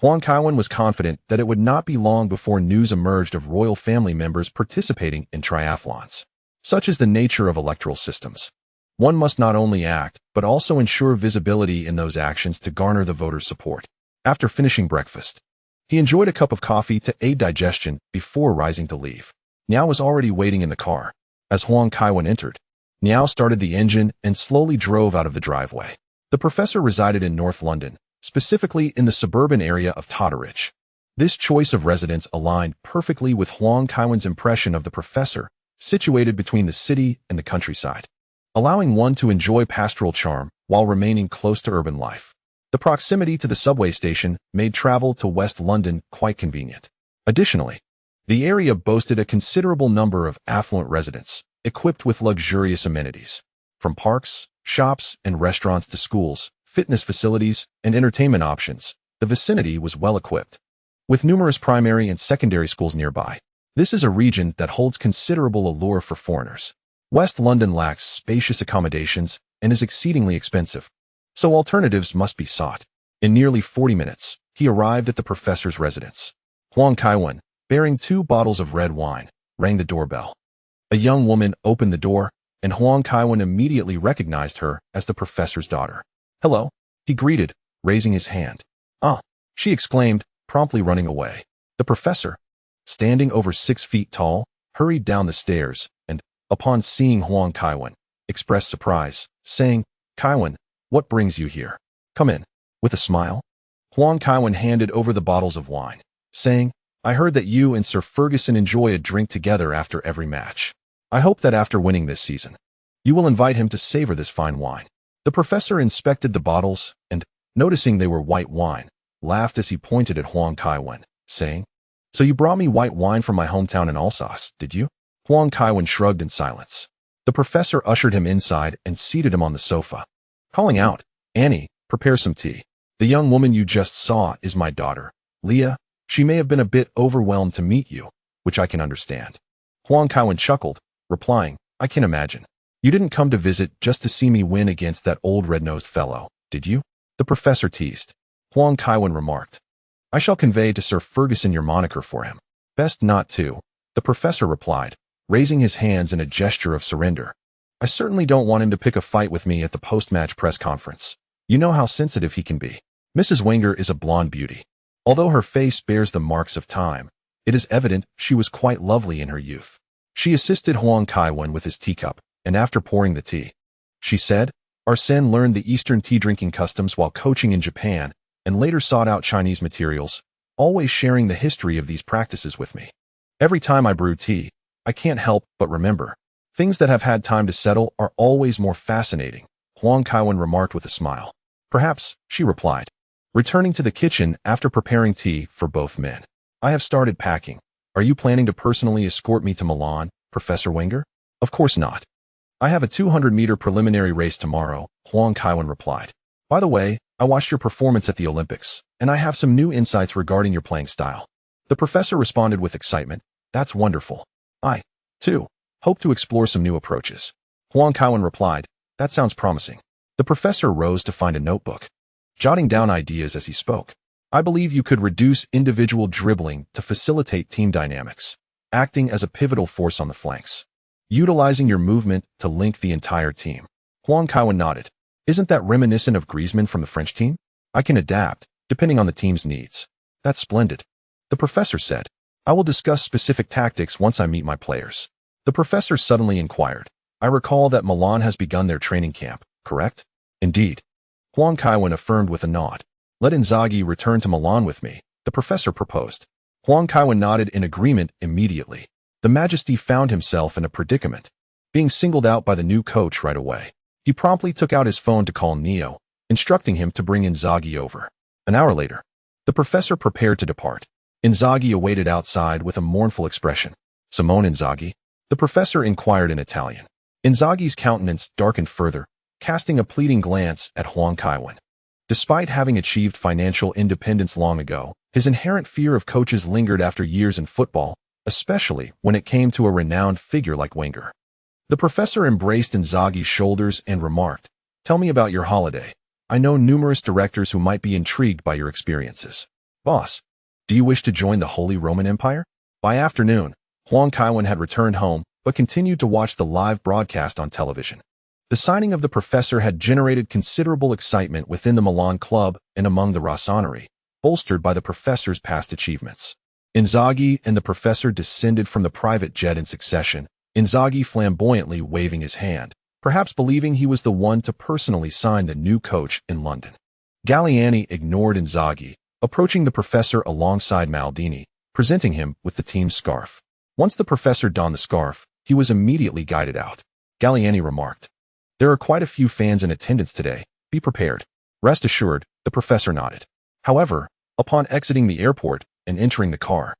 Huang Kaiwen was confident that it would not be long before news emerged of royal family members participating in triathlons. Such is the nature of electoral systems. One must not only act, but also ensure visibility in those actions to garner the voters' support. After finishing breakfast, he enjoyed a cup of coffee to aid digestion before rising to leave. Niao was already waiting in the car. As Huang Kaiwen entered, Niao started the engine and slowly drove out of the driveway. The professor resided in North London, specifically in the suburban area of Totteridge. This choice of residence aligned perfectly with Huang Kaiwen's impression of the professor, situated between the city and the countryside, allowing one to enjoy pastoral charm while remaining close to urban life. The proximity to the subway station made travel to West London quite convenient. Additionally, the area boasted a considerable number of affluent residents, equipped with luxurious amenities. From parks, shops, and restaurants to schools, fitness facilities, and entertainment options, the vicinity was well equipped. With numerous primary and secondary schools nearby, this is a region that holds considerable allure for foreigners. West London lacks spacious accommodations and is exceedingly expensive, so alternatives must be sought. In nearly 40 minutes, he arrived at the professor's residence. Huang Kaiwen, bearing 2 bottles of red wine, rang the doorbell. A young woman opened the door, and Huang Kaiwen immediately recognized her as the professor's daughter. "Hello," he greeted, raising his hand. "Ah," she exclaimed, promptly running away. The professor, standing over 6 feet tall, hurried down the stairs, and, upon seeing Huang Kaiwen, expressed surprise, saying, "Kaiwen, what brings you here? Come in." With a smile, Huang Kaiwen handed over the bottles of wine, saying, "I heard that you and Sir Ferguson enjoy a drink together after every match. I hope that after winning this season, you will invite him to savor this fine wine." The professor inspected the bottles and, noticing they were white wine, laughed as he pointed at Huang Kaiwen, saying, "So you brought me white wine from my hometown in Alsace, did you?" Huang Kaiwen shrugged in silence. The professor ushered him inside and seated him on the sofa, calling out, "Annie, prepare some tea. The young woman you just saw is my daughter, Leah. She may have been a bit overwhelmed to meet you, which I can understand." Huang Kaiwen chuckled, replying, "I can imagine. You didn't come to visit just to see me win against that old red-nosed fellow, did you?" The professor teased. Huang Kaiwen remarked, "I shall convey to Sir Ferguson your moniker for him." "Best not to," the professor replied, raising his hands in a gesture of surrender. "I certainly don't want him to pick a fight with me at the post-match press conference. You know how sensitive he can be." Mrs. Wenger is a blonde beauty. Although her face bears the marks of time, it is evident she was quite lovely in her youth. She assisted Huang Kaiwen with his teacup, and after pouring the tea, she said, "Arsène learned the Eastern tea-drinking customs while coaching in Japan, and later sought out Chinese materials, always sharing the history of these practices with me. Every time I brew tea, I can't help but remember. Things that have had time to settle are always more fascinating," Huang Kaiwen remarked with a smile. "Perhaps," she replied, returning to the kitchen after preparing tea for both men. "I have started packing. Are you planning to personally escort me to Milan, Professor Wenger?" "Of course not. I have a 200-meter preliminary race tomorrow," Huang Kaiwen replied. "By the way, I watched your performance at the Olympics, and I have some new insights regarding your playing style. The professor responded with excitement. That's wonderful. I, too, hope to explore some new approaches. Huang Kaiwen replied. That sounds promising. The professor rose to find a notebook, jotting down ideas as he spoke. I believe you could reduce individual dribbling to facilitate team dynamics, acting as a pivotal force on the flanks, utilizing your movement to link the entire team. Huang Kaiwen nodded. Isn't that reminiscent of Griezmann from the French team? I can adapt, depending on the team's needs. That's splendid. The professor said. I will discuss specific tactics once I meet my players. The professor suddenly inquired. I recall that Milan has begun their training camp, correct? Indeed. Huang Kaiwen affirmed with a nod. Let Inzaghi return to Milan with me, the professor proposed. Huang Kaiwen nodded in agreement immediately. The Majesty found himself in a predicament, being singled out by the new coach right away. He promptly took out his phone to call Neo, instructing him to bring Inzaghi over. An hour later, the professor prepared to depart. Inzaghi awaited outside with a mournful expression. Simone Inzaghi? The professor inquired in Italian. Inzaghi's countenance darkened further, casting a pleading glance at Huang Kaiwen. Despite having achieved financial independence long ago, his inherent fear of coaches lingered after years in football, especially when it came to a renowned figure like Wenger. The professor embraced Inzaghi's shoulders and remarked, Tell me about your holiday. I know numerous directors who might be intrigued by your experiences. Boss, do you wish to join the Holy Roman Empire? By afternoon, Huang Kaiwen had returned home, but continued to watch the live broadcast on television. The signing of the professor had generated considerable excitement within the Milan club and among the Rossoneri, bolstered by the professor's past achievements. Inzaghi and the professor descended from the private jet in succession, Inzaghi flamboyantly waving his hand, perhaps believing he was the one to personally sign the new coach in London. Galliani ignored Inzaghi, approaching the professor alongside Maldini, presenting him with the team's scarf. Once the professor donned the scarf, he was immediately guided out. Galliani remarked, There are quite a few fans in attendance today. Be prepared. Rest assured, the professor nodded. However, upon exiting the airport and entering the car,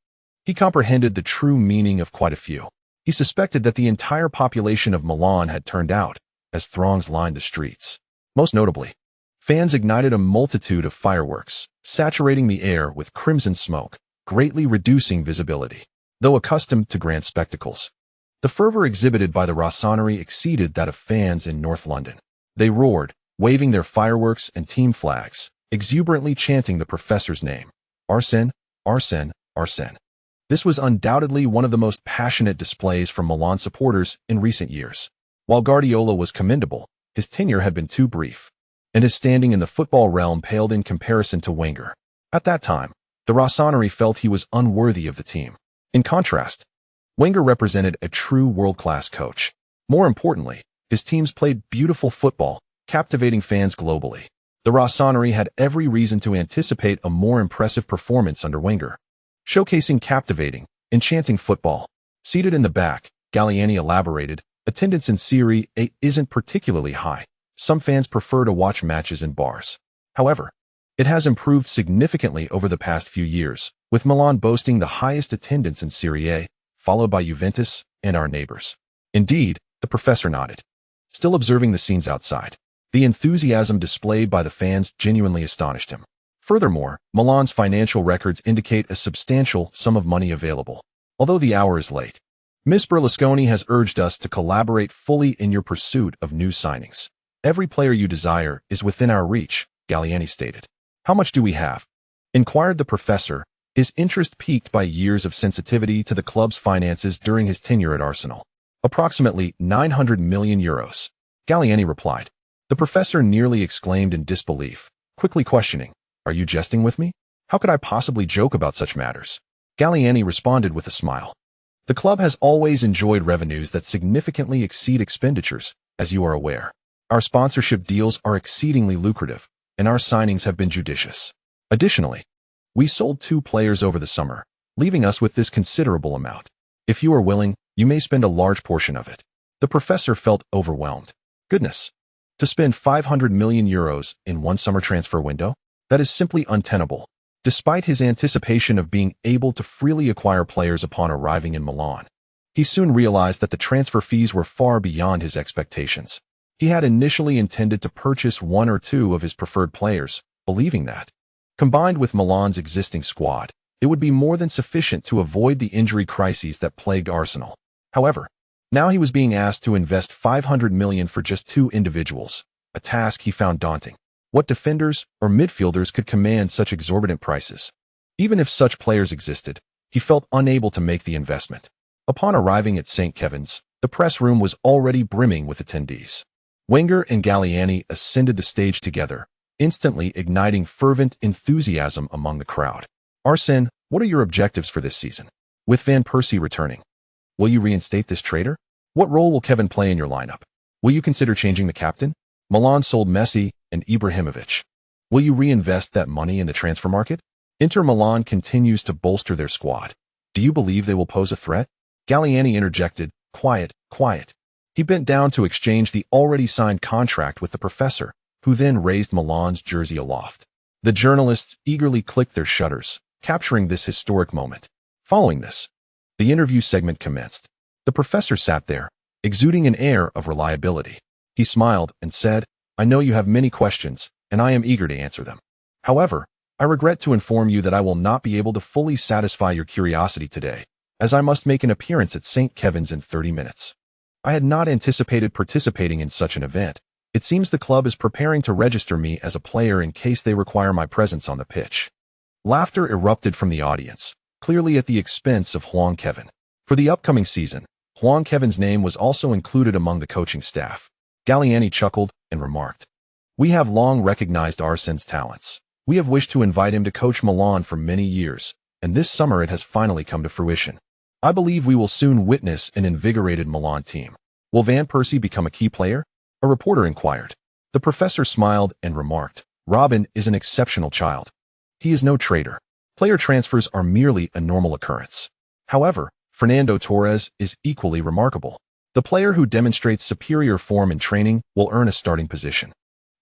he comprehended the true meaning of quite a few. He suspected that the entire population of Milan had turned out, as throngs lined the streets. Most notably, fans ignited a multitude of fireworks, saturating the air with crimson smoke, greatly reducing visibility. Though accustomed to grand spectacles, the fervor exhibited by the Rossoneri exceeded that of fans in North London. They roared, waving their fireworks and team flags, exuberantly chanting the professor's name. Arsene, Arsene, Arsene. This was undoubtedly one of the most passionate displays from Milan supporters in recent years. While Guardiola was commendable, his tenure had been too brief, and his standing in the football realm paled in comparison to Wenger. At that time, the Rossoneri felt he was unworthy of the team. In contrast, Wenger represented a true world-class coach. More importantly, his teams played beautiful football, captivating fans globally. The Rossoneri had every reason to anticipate a more impressive performance under Wenger, showcasing captivating, enchanting football. Seated in the back, Galliani elaborated, attendance in Serie A isn't particularly high. Some fans prefer to watch matches in bars. However, it has improved significantly over the past few years, with Milan boasting the highest attendance in Serie A, followed by Juventus and our neighbors. Indeed, the professor nodded, still observing the scenes outside. The enthusiasm displayed by the fans genuinely astonished him. Furthermore, Milan's financial records indicate a substantial sum of money available. Although the hour is late, Ms. Berlusconi has urged us to collaborate fully in your pursuit of new signings. Every player you desire is within our reach, Galliani stated. How much do we have? Inquired the professor, his interest piqued by years of sensitivity to the club's finances during his tenure at Arsenal. Approximately 900 million euros. Galliani replied. The professor nearly exclaimed in disbelief, quickly questioning, Are you jesting with me? How could I possibly joke about such matters? Galliani responded with a smile. The club has always enjoyed revenues that significantly exceed expenditures, as you are aware. Our sponsorship deals are exceedingly lucrative, and our signings have been judicious. Additionally, we sold 2 players over the summer, leaving us with this considerable amount. If you are willing, you may spend a large portion of it. The professor felt overwhelmed. Goodness! To spend 500 million euros in one summer transfer window? That is simply untenable. Despite his anticipation of being able to freely acquire players upon arriving in Milan, he soon realized that the transfer fees were far beyond his expectations. He had initially intended to purchase 1 or 2 of his preferred players, believing that, combined with Milan's existing squad, It would be more than sufficient to avoid the injury crises that plagued Arsenal. However, now he was being asked to invest $500 million for just 2 individuals, a task he found daunting. What defenders or midfielders could command such exorbitant prices? Even if such players existed, he felt unable to make the investment. Upon arriving at St. Kevin's, the press room was already brimming with attendees. Wenger and Galliani ascended the stage together, instantly igniting fervent enthusiasm among the crowd. Arsene, what are your objectives for this season? With Van Persie returning, will you reinstate this traitor? What role will Kevin play in your lineup? Will you consider changing the captain? Milan sold Messi and Ibrahimovic. Will you reinvest that money in the transfer market? Inter Milan continues to bolster their squad. Do you believe they will pose a threat? Galliani interjected, quiet, quiet. He bent down to exchange the already signed contract with the professor, who then raised Milan's jersey aloft. The journalists eagerly clicked their shutters, capturing this historic moment. Following this, the interview segment commenced. The professor sat there, exuding an air of reliability. He smiled and said, I know you have many questions, and I am eager to answer them. However, I regret to inform you that I will not be able to fully satisfy your curiosity today, as I must make an appearance at St. Kevin's in 30 minutes. I had not anticipated participating in such an event. It seems the club is preparing to register me as a player in case they require my presence on the pitch. Laughter erupted from the audience, clearly at the expense of Juan Kevin. For the upcoming season, Juan Kevin's name was also included among the coaching staff. Galliani chuckled and remarked, We have long recognized Arsene's talents. We have wished to invite him to coach Milan for many years, and this summer it has finally come to fruition. I believe we will soon witness an invigorated Milan team. Will Van Persie become a key player? A reporter inquired. The professor smiled and remarked, Robin is an exceptional child. He is no traitor. Player transfers are merely a normal occurrence. However, Fernando Torres is equally remarkable. The player who demonstrates superior form in training will earn a starting position.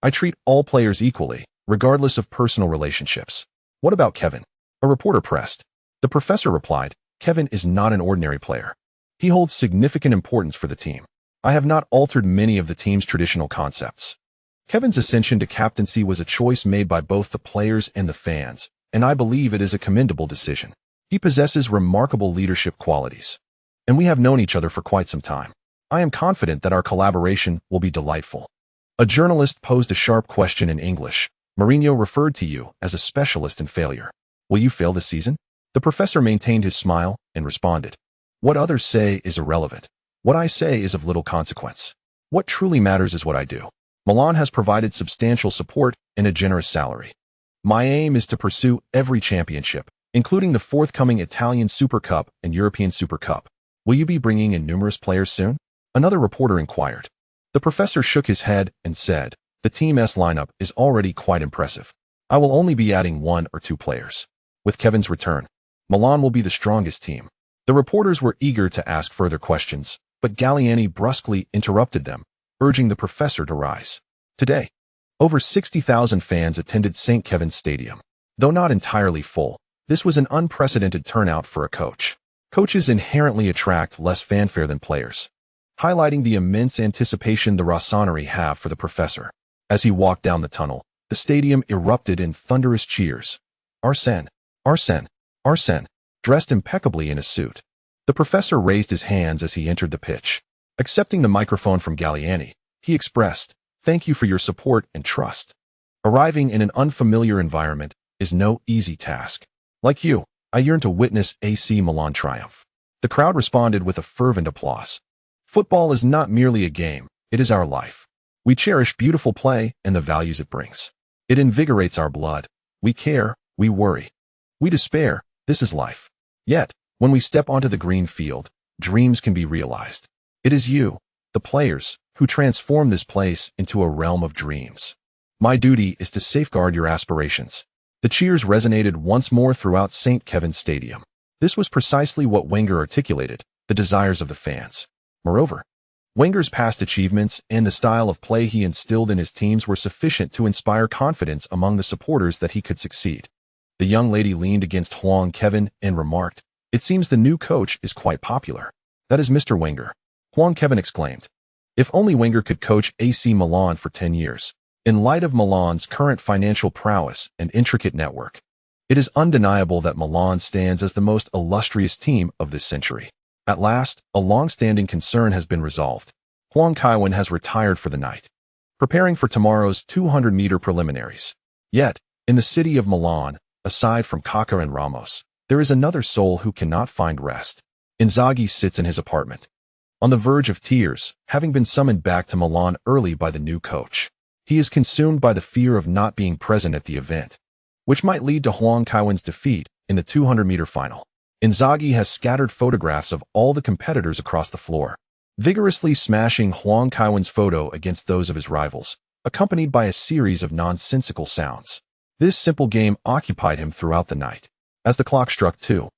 I treat all players equally, regardless of personal relationships. What about Kevin? A reporter pressed. The professor replied, Kevin is not an ordinary player. He holds significant importance for the team. I have not altered many of the team's traditional concepts. Kevin's ascension to captaincy was a choice made by both the players and the fans, and I believe it is a commendable decision. He possesses remarkable leadership qualities, and we have known each other for quite some time. I am confident that our collaboration will be delightful. A journalist posed a sharp question in English. Mourinho referred to you as a specialist in failure. Will you fail this season? The professor maintained his smile and responded, What others say is irrelevant. What I say is of little consequence. What truly matters is what I do. Milan has provided substantial support and a generous salary. My aim is to pursue every championship, including the forthcoming Italian Super Cup and European Super Cup. Will you be bringing in numerous players soon? Another reporter inquired. The professor shook his head and said, The team's lineup is already quite impressive. I will only be adding 1 or 2 players. With Kevin's return, Milan will be the strongest team. The reporters were eager to ask further questions, but Galliani brusquely interrupted them, urging the professor to rise. Today, over 60,000 fans attended St. Kevin's Stadium. Though not entirely full, this was an unprecedented turnout for a coach. Coaches inherently attract less fanfare than players, highlighting the immense anticipation the Rossoneri have for the professor. As he walked down the tunnel, the stadium erupted in thunderous cheers. Arsene, Arsene, Arsene, dressed impeccably in a suit. The professor raised his hands as he entered the pitch. Accepting the microphone from Galliani, he expressed, Thank you for your support and trust. Arriving in an unfamiliar environment is no easy task. Like you, I yearn to witness AC Milan triumph. The crowd responded with a fervent applause. Football is not merely a game, it is our life. We cherish beautiful play and the values it brings. It invigorates our blood. We care, we worry. We despair, this is life. Yet, when we step onto the green field, dreams can be realized. It is you, the players, who transform this place into a realm of dreams. My duty is to safeguard your aspirations. The cheers resonated once more throughout St. Kevin's Stadium. This was precisely what Wenger articulated, the desires of the fans. Moreover, Wenger's past achievements and the style of play he instilled in his teams were sufficient to inspire confidence among the supporters that he could succeed. The young lady leaned against Juan Kevin and remarked, It seems the new coach is quite popular. That is Mr. Wenger. Juan Kevin exclaimed. If only Wenger could coach AC Milan for 10 years. In light of Milan's current financial prowess and intricate network, It is undeniable that Milan stands as the most illustrious team of this century. At last, a long-standing concern has been resolved. Huang Kaiwen has retired for the night, preparing for tomorrow's 200-meter preliminaries. Yet, in the city of Milan, aside from Kaká and Ramos, there is another soul who cannot find rest. Inzaghi sits in his apartment, on the verge of tears, having been summoned back to Milan early by the new coach. He is consumed by the fear of not being present at the event, which might lead to Huang Kaiwen's defeat in the 200-meter final. Inzaghi has scattered photographs of all the competitors across the floor, vigorously smashing Huang Kaiwen's photo against those of his rivals, accompanied by a series of nonsensical sounds. This simple game occupied him throughout the night. As the clock struck 2,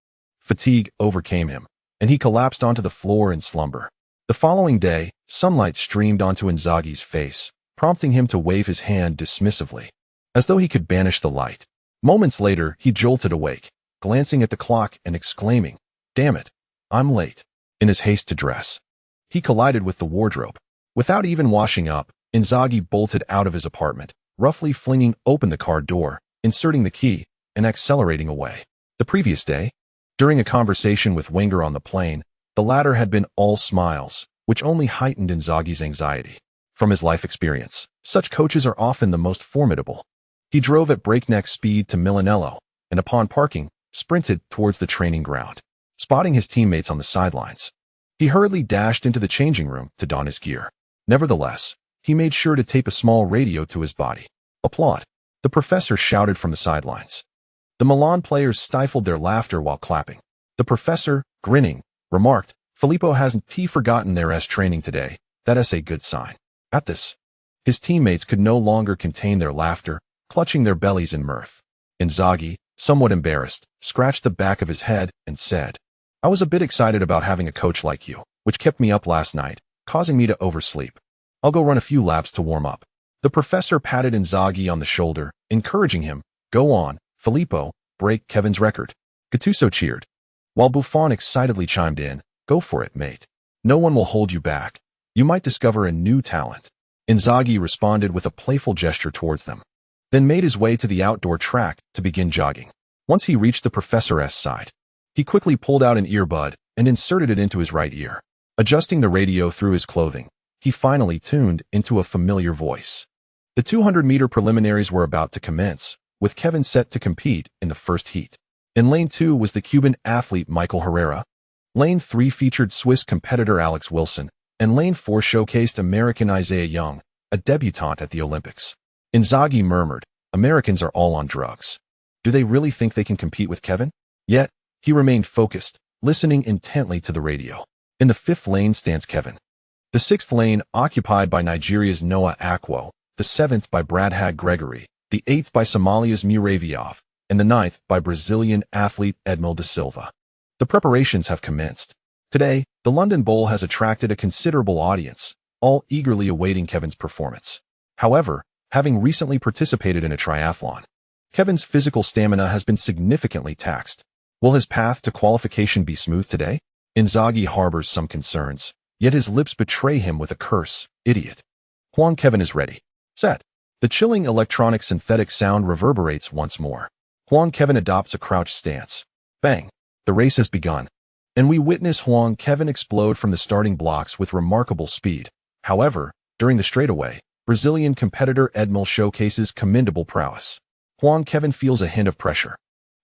fatigue overcame him, and he collapsed onto the floor in slumber. The following day, sunlight streamed onto Inzaghi's face, prompting him to wave his hand dismissively, as though he could banish the light. Moments later, he jolted awake, glancing at the clock and exclaiming, "Damn it, I'm late." In his haste to dress, he collided with the wardrobe. Without even washing up, Inzaghi bolted out of his apartment, roughly flinging open the car door, inserting the key, and accelerating away. The previous day, during a conversation with Wenger on the plane, the latter had been all smiles, which only heightened Inzaghi's anxiety. From his life experience, such coaches are often the most formidable. He drove at breakneck speed to Milanello, and upon parking, sprinted towards the training ground. Spotting his teammates on the sidelines, he hurriedly dashed into the changing room to don his gear. Nevertheless, he made sure to tape a small radio to his body. Applaud! The professor shouted from the sidelines. The Milan players stifled their laughter while clapping. The professor, grinning, remarked, "Filippo hasn't forgotten their training today. That's a good sign." At this, his teammates could no longer contain their laughter, clutching their bellies in mirth. Inzaghi, somewhat embarrassed, scratched the back of his head and said, "I was a bit excited about having a coach like you, which kept me up last night, causing me to oversleep. I'll go run a few laps to warm up." The professor patted Inzaghi on the shoulder, encouraging him, "Go on, Filippo, break Kevin's record." Gattuso cheered, while Buffon excitedly chimed in, "Go for it, mate. No one will hold you back. You might discover a new talent." Inzaghi responded with a playful gesture towards them, then made his way to the outdoor track to begin jogging. Once he reached the professor's side, he quickly pulled out an earbud and inserted it into his right ear. Adjusting the radio through his clothing, he finally tuned into a familiar voice. The 200-meter preliminaries were about to commence, with Kevin set to compete in the first heat. In Lane 2 was the Cuban athlete Michael Herrera. Lane 3 featured Swiss competitor Alex Wilson, and Lane 4 showcased American Isaiah Young, a debutante at the Olympics. Inzaghi murmured, "Americans are all on drugs. Do they really think they can compete with Kevin?" Yet, he remained focused, listening intently to the radio. In the 5th lane stands Kevin. The 6th lane occupied by Nigeria's Noah Akwo, the 7th by Bradhag Gregory, the 8th by Somalia's Muravyov, and the 9th by Brazilian athlete Edmil da Silva. The preparations have commenced. Today, the London Bowl has attracted a considerable audience, all eagerly awaiting Kevin's performance. However, having recently participated in a triathlon, Kevin's physical stamina has been significantly taxed. Will his path to qualification be smooth today? Inzaghi harbors some concerns, yet his lips betray him with a curse, "Idiot." Huang Kevin is ready. Set. The chilling electronic synthetic sound reverberates once more. Huang Kevin adopts a crouched stance. Bang! The race has begun, and we witness Huang Kevin explode from the starting blocks with remarkable speed. However, during the straightaway, Brazilian competitor Edmil showcases commendable prowess. Huang Kevin feels a hint of pressure,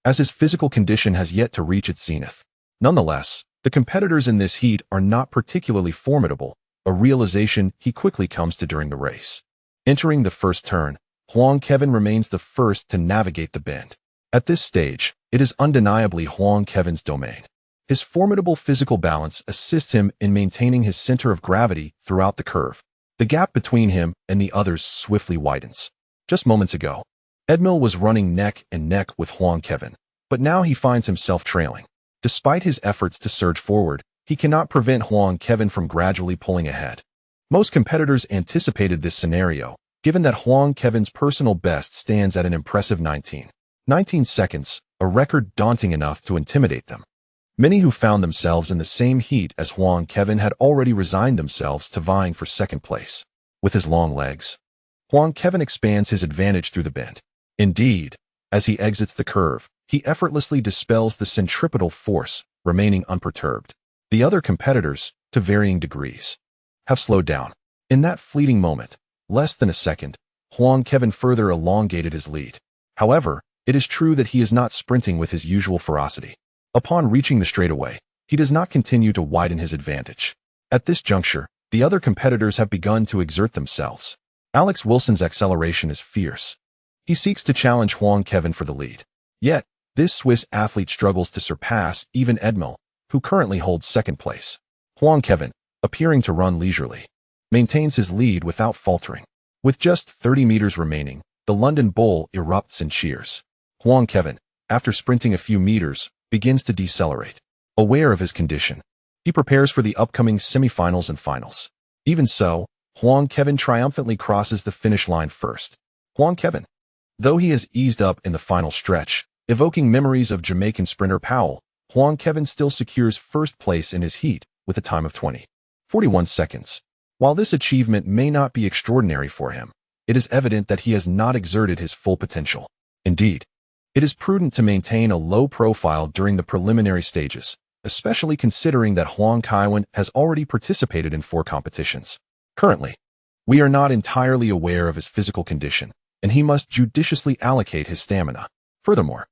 as his physical condition has yet to reach its zenith. Nonetheless, the competitors in this heat are not particularly formidable, a realization he quickly comes to during the race. Entering the first turn, Huang Kevin remains the first to navigate the bend. At this stage, it is undeniably Huang Kevin's domain. His formidable physical balance assists him in maintaining his center of gravity throughout the curve. The gap between him and the others swiftly widens. Just moments ago, Edmil was running neck and neck with Huang Kevin, but now he finds himself trailing. Despite his efforts to surge forward, he cannot prevent Huang Kevin from gradually pulling ahead. Most competitors anticipated this scenario, given that Huang Kevin's personal best stands at an impressive 19 seconds, a record daunting enough to intimidate them. Many who found themselves in the same heat as Huang Kevin had already resigned themselves to vying for second place. With his long legs, Huang Kevin expands his advantage through the bend. Indeed, as he exits the curve, he effortlessly dispels the centripetal force, remaining unperturbed. The other competitors, to varying degrees, have slowed down. In that fleeting moment, less than a second, Huang Kevin further elongated his lead. However, it is true that he is not sprinting with his usual ferocity. Upon reaching the straightaway, he does not continue to widen his advantage. At this juncture, the other competitors have begun to exert themselves. Alex Wilson's acceleration is fierce. He seeks to challenge Huang Kevin for the lead. Yet, this Swiss athlete struggles to surpass even Edmil, who currently holds second place. Huang Kevin, appearing to run leisurely, maintains his lead without faltering. With just 30 meters remaining, the London Bull erupts in cheers. Huang Kevin, after sprinting a few meters, begins to decelerate. Aware of his condition, he prepares for the upcoming semifinals and finals. Even so, Huang Kevin triumphantly crosses the finish line first. Huang Kevin, though he has eased up in the final stretch, evoking memories of Jamaican sprinter Powell, Huang Kevin still secures first place in his heat with a time of 20:41 seconds. While this achievement may not be extraordinary for him, it is evident that he has not exerted his full potential. Indeed, it is prudent to maintain a low profile during the preliminary stages, especially considering that Huang Kaiwen has already participated in 4 competitions. Currently, we are not entirely aware of his physical condition, and he must judiciously allocate his stamina. Furthermore,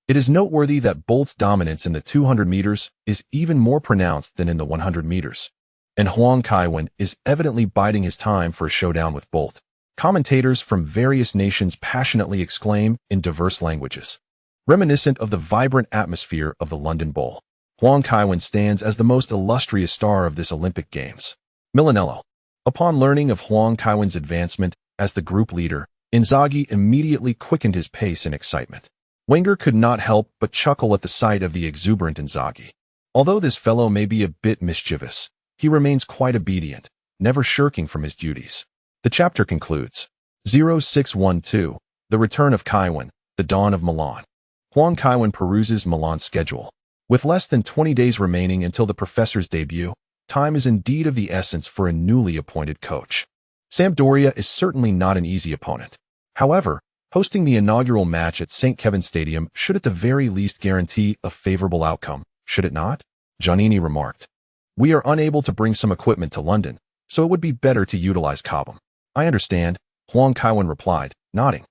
it is noteworthy that Bolt's dominance in the 200 meters is even more pronounced than in the 100 meters, and Huang Kaiwen is evidently biding his time for a showdown with Bolt. Commentators from various nations passionately exclaim in diverse languages. Reminiscent of the vibrant atmosphere of the London Bowl, Huang Kaiwen stands as the most illustrious star of this Olympic Games. Milanello. Upon learning of Huang Kaiwen's advancement as the group leader, Inzaghi immediately quickened his pace in excitement. Wenger could not help but chuckle at the sight of the exuberant Inzaghi. Although this fellow may be a bit mischievous, he remains quite obedient, never shirking from his duties. The chapter concludes. 0612, the return of Kaiwen, the dawn of Milan. Huang Kaiwen peruses Milan's schedule. With less than 20 days remaining until the professor's debut, time is indeed of the essence for a newly appointed coach. Sampdoria is certainly not an easy opponent. However, hosting the inaugural match at St. Kevin's Stadium should at the very least guarantee a favorable outcome, should it not? Giannini remarked. We are unable to bring some equipment to London, so it would be better to utilize Cobham. I understand, Huang Kaiwen replied, nodding.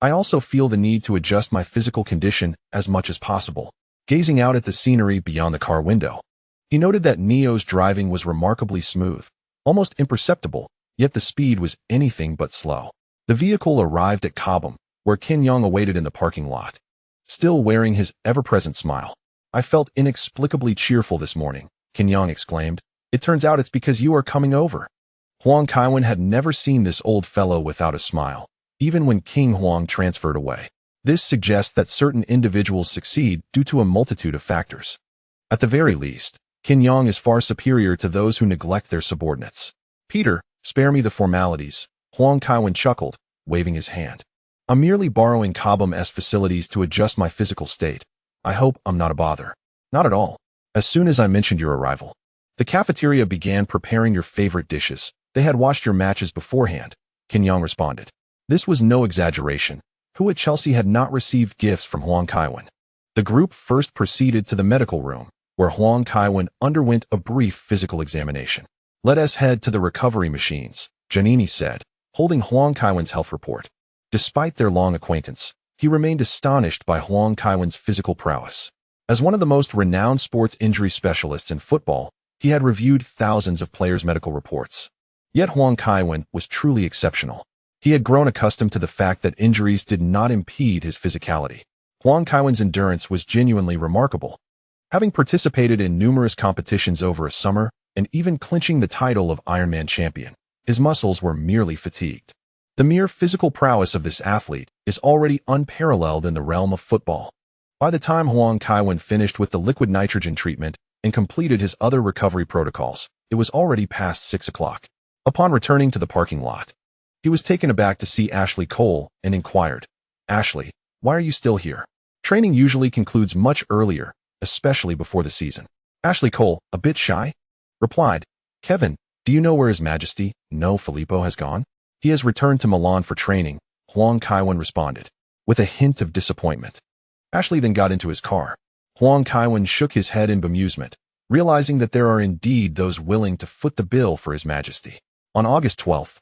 I also feel the need to adjust my physical condition as much as possible. Gazing out at the scenery beyond the car window, he noted that Neo's driving was remarkably smooth, almost imperceptible, yet the speed was anything but slow. The vehicle arrived at Cobham, where Qin Yang awaited in the parking lot. Still wearing his ever-present smile. I felt inexplicably cheerful this morning, Qin Yang exclaimed. It turns out it's because you are coming over. Huang Kaiwen had never seen this old fellow without a smile, even when King Huang transferred away. This suggests that certain individuals succeed due to a multitude of factors. At the very least, Qin Yang is far superior to those who neglect their subordinates. Peter, spare me the formalities, Huang Kaiwen chuckled, waving his hand. I'm merely borrowing Cobham's facilities to adjust my physical state. I hope I'm not a bother. Not at all. As soon as I mentioned your arrival, the cafeteria began preparing your favorite dishes. They had watched your matches beforehand, Qin Yang responded. This was no exaggeration. Who at Chelsea had not received gifts from Huang Kaiwen? The group first proceeded to the medical room, where Huang Kaiwen underwent a brief physical examination. Let us head to the recovery machines, Giannini said, holding Huang Kaiwen's health report. Despite their long acquaintance, he remained astonished by Huang Kaiwen's physical prowess. As one of the most renowned sports injury specialists in football, he had reviewed thousands of players' medical reports. Yet Huang Kaiwen was truly exceptional. He had grown accustomed to the fact that injuries did not impede his physicality. Huang Kaiwen's endurance was genuinely remarkable. Having participated in numerous competitions over a summer and even clinching the title of Ironman champion, his muscles were merely fatigued. The mere physical prowess of this athlete is already unparalleled in the realm of football. By the time Huang Kaiwen finished with the liquid nitrogen treatment and completed his other recovery protocols, it was already past 6 o'clock. Upon returning to the parking lot, he was taken aback to see Ashley Cole and inquired, Ashley, why are you still here? Training usually concludes much earlier, especially before the season. Ashley Cole, a bit shy, replied, Kevin, do you know where His Majesty, No Filippo, has gone? He has returned to Milan for training, Huang Kaiwen responded, with a hint of disappointment. Ashley then got into his car. Huang Kaiwen shook his head in bemusement, realizing that there are indeed those willing to foot the bill for His Majesty. On August 12th,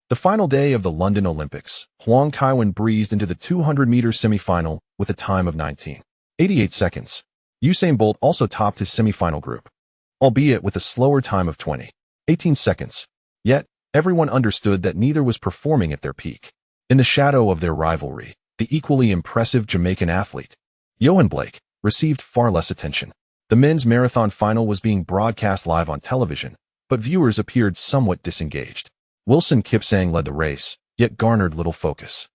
the final day of the London Olympics, Huang Kaiwen breezed into the 200-meter semifinal with a time of 19.88 seconds. Usain Bolt also topped his semifinal group, albeit with a slower time of 20.18 seconds. Yet, everyone understood that neither was performing at their peak. In the shadow of their rivalry, the equally impressive Jamaican athlete, Johan Blake, received far less attention. The men's marathon final was being broadcast live on television, but viewers appeared somewhat disengaged. Wilson Kipsang led the race, yet garnered little focus.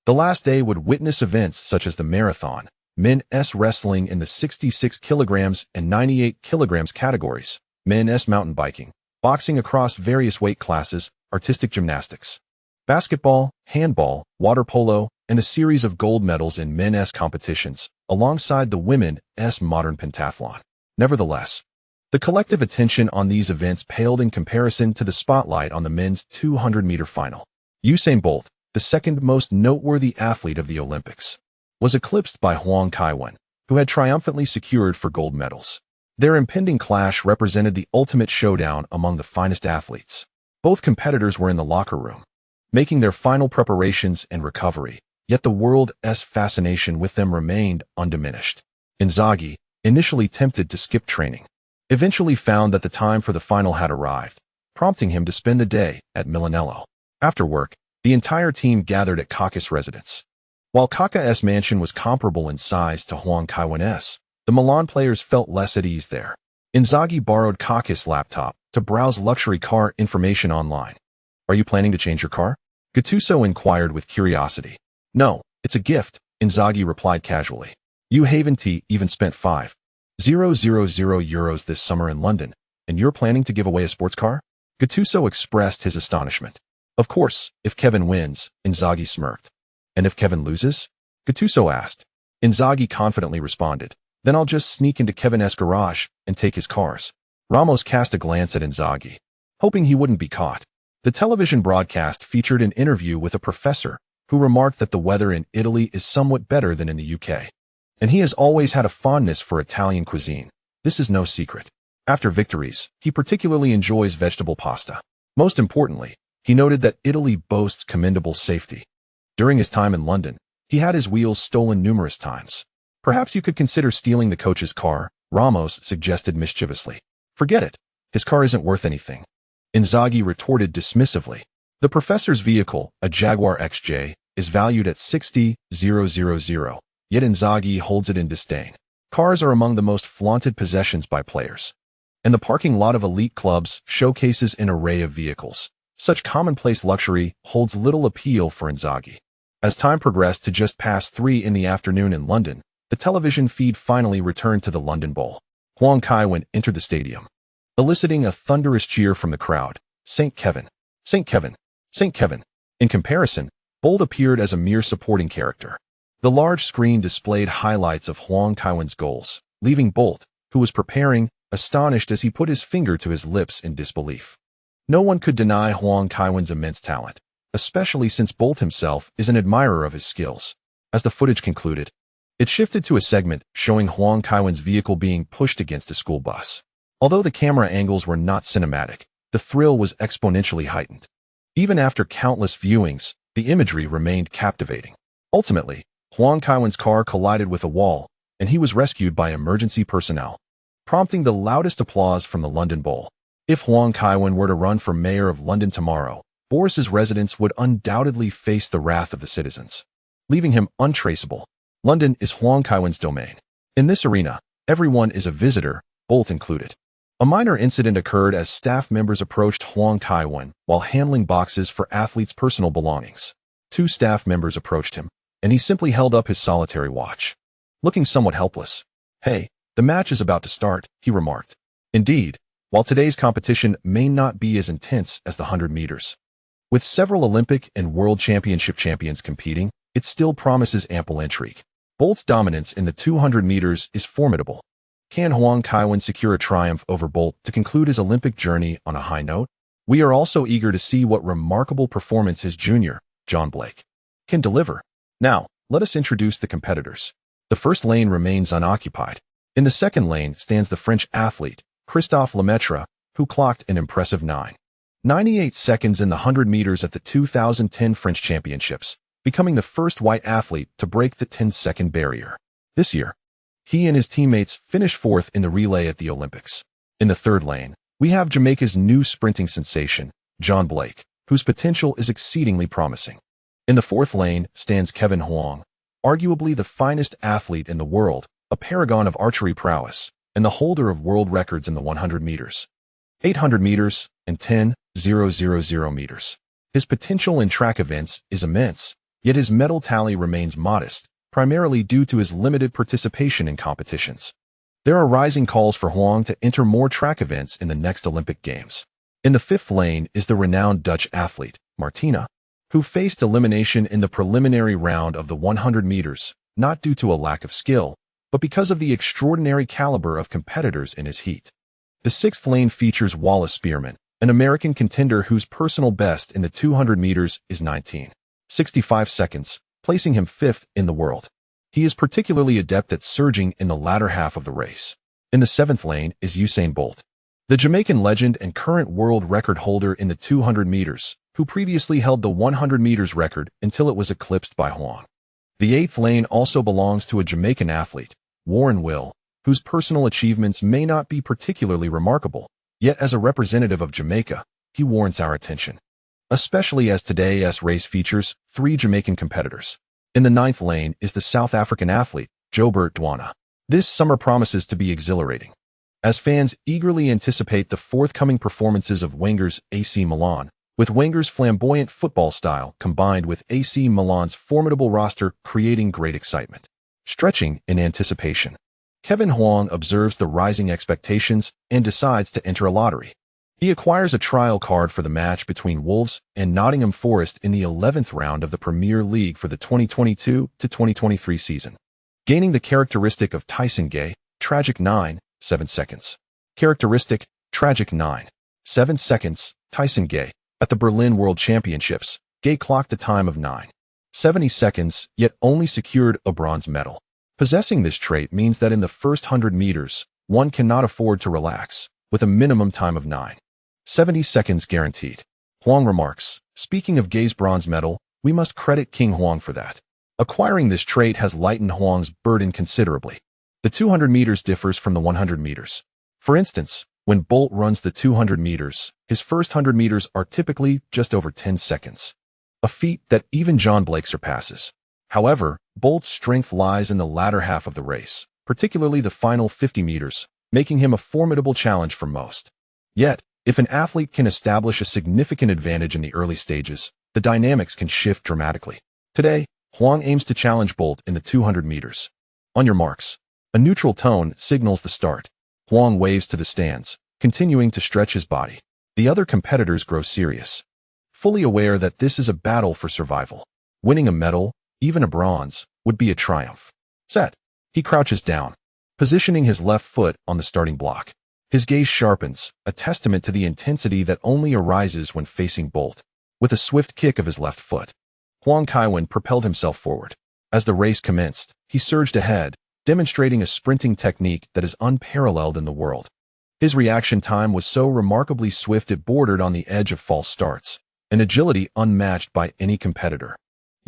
The last day would witness events such as the marathon, men's wrestling in the 66 kilograms and 98 kilograms categories, men's mountain biking, boxing across various weight classes, artistic gymnastics, basketball, handball, water polo, and a series of gold medals in men's competitions, alongside the women's modern pentathlon. Nevertheless, the collective attention on these events paled in comparison to the spotlight on the men's 200-meter final. Usain Bolt, the second most noteworthy athlete of the Olympics, was eclipsed by Huang Kaiwen, who had triumphantly secured 4 gold medals. Their impending clash represented the ultimate showdown among the finest athletes. Both competitors were in the locker room, making their final preparations and recovery, yet the world's fascination with them remained undiminished. Inzaghi, initially tempted to skip training, eventually found that the time for the final had arrived, prompting him to spend the day at Milanello. After work, the entire team gathered at Kaká's residence. While Kaká's mansion was comparable in size to Huang Kaiwen's, the Milan players felt less at ease there. Inzaghi borrowed Kaká's laptop to browse luxury car information online. "Are you planning to change your car?" Gattuso inquired with curiosity. "No, it's a gift," Inzaghi replied casually. "You haven't even spent €5,000 this summer in London, and you're planning to give away a sports car?" Gattuso expressed his astonishment. "Of course, if Kevin wins," Inzaghi smirked. "And if Kevin loses?" Gattuso asked. Inzaghi confidently responded, "Then I'll just sneak into Kevin's garage and take his cars." Ramos cast a glance at Inzaghi, hoping he wouldn't be caught. The television broadcast featured an interview with a professor who remarked that the weather in Italy is somewhat better than in the UK, and he has always had a fondness for Italian cuisine. This is no secret. After victories, he particularly enjoys vegetable pasta. Most importantly, he noted that Italy boasts commendable safety. During his time in London, he had his wheels stolen numerous times. "Perhaps you could consider stealing the coach's car," Ramos suggested mischievously. "Forget it. His car isn't worth anything." Inzaghi retorted dismissively. The professor's vehicle, a Jaguar XJ, is valued at $60,000, yet Inzaghi holds it in disdain. Cars are among the most flaunted possessions by players, and the parking lot of elite clubs showcases an array of vehicles. Such commonplace luxury holds little appeal for Inzaghi. As time progressed to just past 3 in the afternoon in London, the television feed finally returned to the London Bowl. Huang Kaiwen entered the stadium, eliciting a thunderous cheer from the crowd. "St. Kevin! St. Kevin! St. Kevin!" In comparison, Bolt appeared as a mere supporting character. The large screen displayed highlights of Huang Kaiwen's goals, leaving Bolt, who was preparing, astonished as he put his finger to his lips in disbelief. No one could deny Huang Kaiwen's immense talent, especially since Bolt himself is an admirer of his skills. As the footage concluded, it shifted to a segment showing Huang Kaiwen's vehicle being pushed against a school bus. Although the camera angles were not cinematic, the thrill was exponentially heightened. Even after countless viewings, the imagery remained captivating. Ultimately, Huang Kaiwen's car collided with a wall, and he was rescued by emergency personnel, prompting the loudest applause from the London Bowl. If Huang Kaiwen were to run for mayor of London tomorrow, Boris's residents would undoubtedly face the wrath of the citizens, leaving him untraceable. London is Huang Kaiwen's domain. In this arena, everyone is a visitor, Bolt included. A minor incident occurred as staff members approached Huang Kaiwen while handling boxes for athletes' personal belongings. 2 staff members approached him, and he simply held up his solitary watch, looking somewhat helpless. "Hey, the match is about to start," he remarked. Indeed, while today's competition may not be as intense as the 100 meters, with several Olympic and World Championship champions competing, it still promises ample intrigue. Bolt's dominance in the 200 meters is formidable. Can Huang Kaiwen secure a triumph over Bolt to conclude his Olympic journey on a high note? We are also eager to see what remarkable performance his junior, John Blake, can deliver. Now, let us introduce the competitors. The The first lane remains unoccupied. In the second lane stands the French athlete, Christophe Lemaitre, who clocked an impressive 9.98 seconds in the 100 meters at the 2010 French Championships, becoming the first white athlete to break the 10-second barrier. This year, he and his teammates finished fourth in the relay at the Olympics. In the third lane, we have Jamaica's new sprinting sensation, John Blake, whose potential is exceedingly promising. In the fourth lane stands Kevin Huang, arguably the finest athlete in the world, a paragon of archery prowess, and the holder of world records in the 100 meters, 800 meters, and 10,000 meters. His potential in track events is immense, yet his medal tally remains modest, primarily due to his limited participation in competitions. There are rising calls for Huang to enter more track events in the next Olympic Games. In the fifth lane is the renowned Dutch athlete, Martina, who faced elimination in the preliminary round of the 100 meters, not due to a lack of skill, but because of the extraordinary caliber of competitors in his heat. The sixth lane features Wallace Spearman, an American contender whose personal best in the 200 meters is 19.65 seconds, placing him fifth in the world. He is particularly adept at surging in the latter half of the race. In the seventh lane is Usain Bolt, the Jamaican legend and current world record holder in the 200 meters, who previously held the 100 meters record until it was eclipsed by Huang. The eighth lane also belongs to a Jamaican athlete, Warren Will, whose personal achievements may not be particularly remarkable, yet as a representative of Jamaica, he warrants our attention, especially as today's race features 3 Jamaican competitors. In the ninth lane is the South African athlete, Jobert Dwana. This summer promises to be exhilarating, as fans eagerly anticipate the forthcoming performances of Wenger's AC Milan, with Wenger's flamboyant football style combined with AC Milan's formidable roster creating great excitement. Stretching in anticipation, Kevin Huang observes the rising expectations and decides to enter a lottery. He acquires a trial card for the match between Wolves and Nottingham Forest in the 11th round of the Premier League for the 2022-2023 season, gaining the characteristic of Tyson Gay, tragic 9.7 seconds. Characteristic, tragic 9.7 seconds, Tyson Gay. At the Berlin World Championships, Gay clocked a time of 9.70 seconds, yet only secured a bronze medal. Possessing this trait means that in the first 100 meters, one cannot afford to relax, with a minimum time of 9.70 seconds guaranteed. Huang remarks, speaking of Gay's bronze medal, we must credit King Huang for that. Acquiring this trait has lightened Huang's burden considerably. The 200 meters differs from the 100 meters. For instance, when Bolt runs the 200 meters, his first 100 meters are typically just over 10 seconds, a feat that even John Blake surpasses. However, Bolt's strength lies in the latter half of the race, particularly the final 50 meters, making him a formidable challenge for most. Yet, if an athlete can establish a significant advantage in the early stages, the dynamics can shift dramatically. Today, Huang aims to challenge Bolt in the 200 meters. On your marks. A neutral tone signals the start. Huang waves to the stands, continuing to stretch his body. The other competitors grow serious, fully aware that this is a battle for survival. Winning a medal, even a bronze, would be a triumph. Set. He crouches down, positioning his left foot on the starting block. His gaze sharpens, a testament to the intensity that only arises when facing Bolt. With a swift kick of his left foot, Huang Kaiwen propelled himself forward. As the race commenced, he surged ahead, demonstrating a sprinting technique that is unparalleled in the world. His reaction time was so remarkably swift it bordered on the edge of false starts, an agility unmatched by any competitor.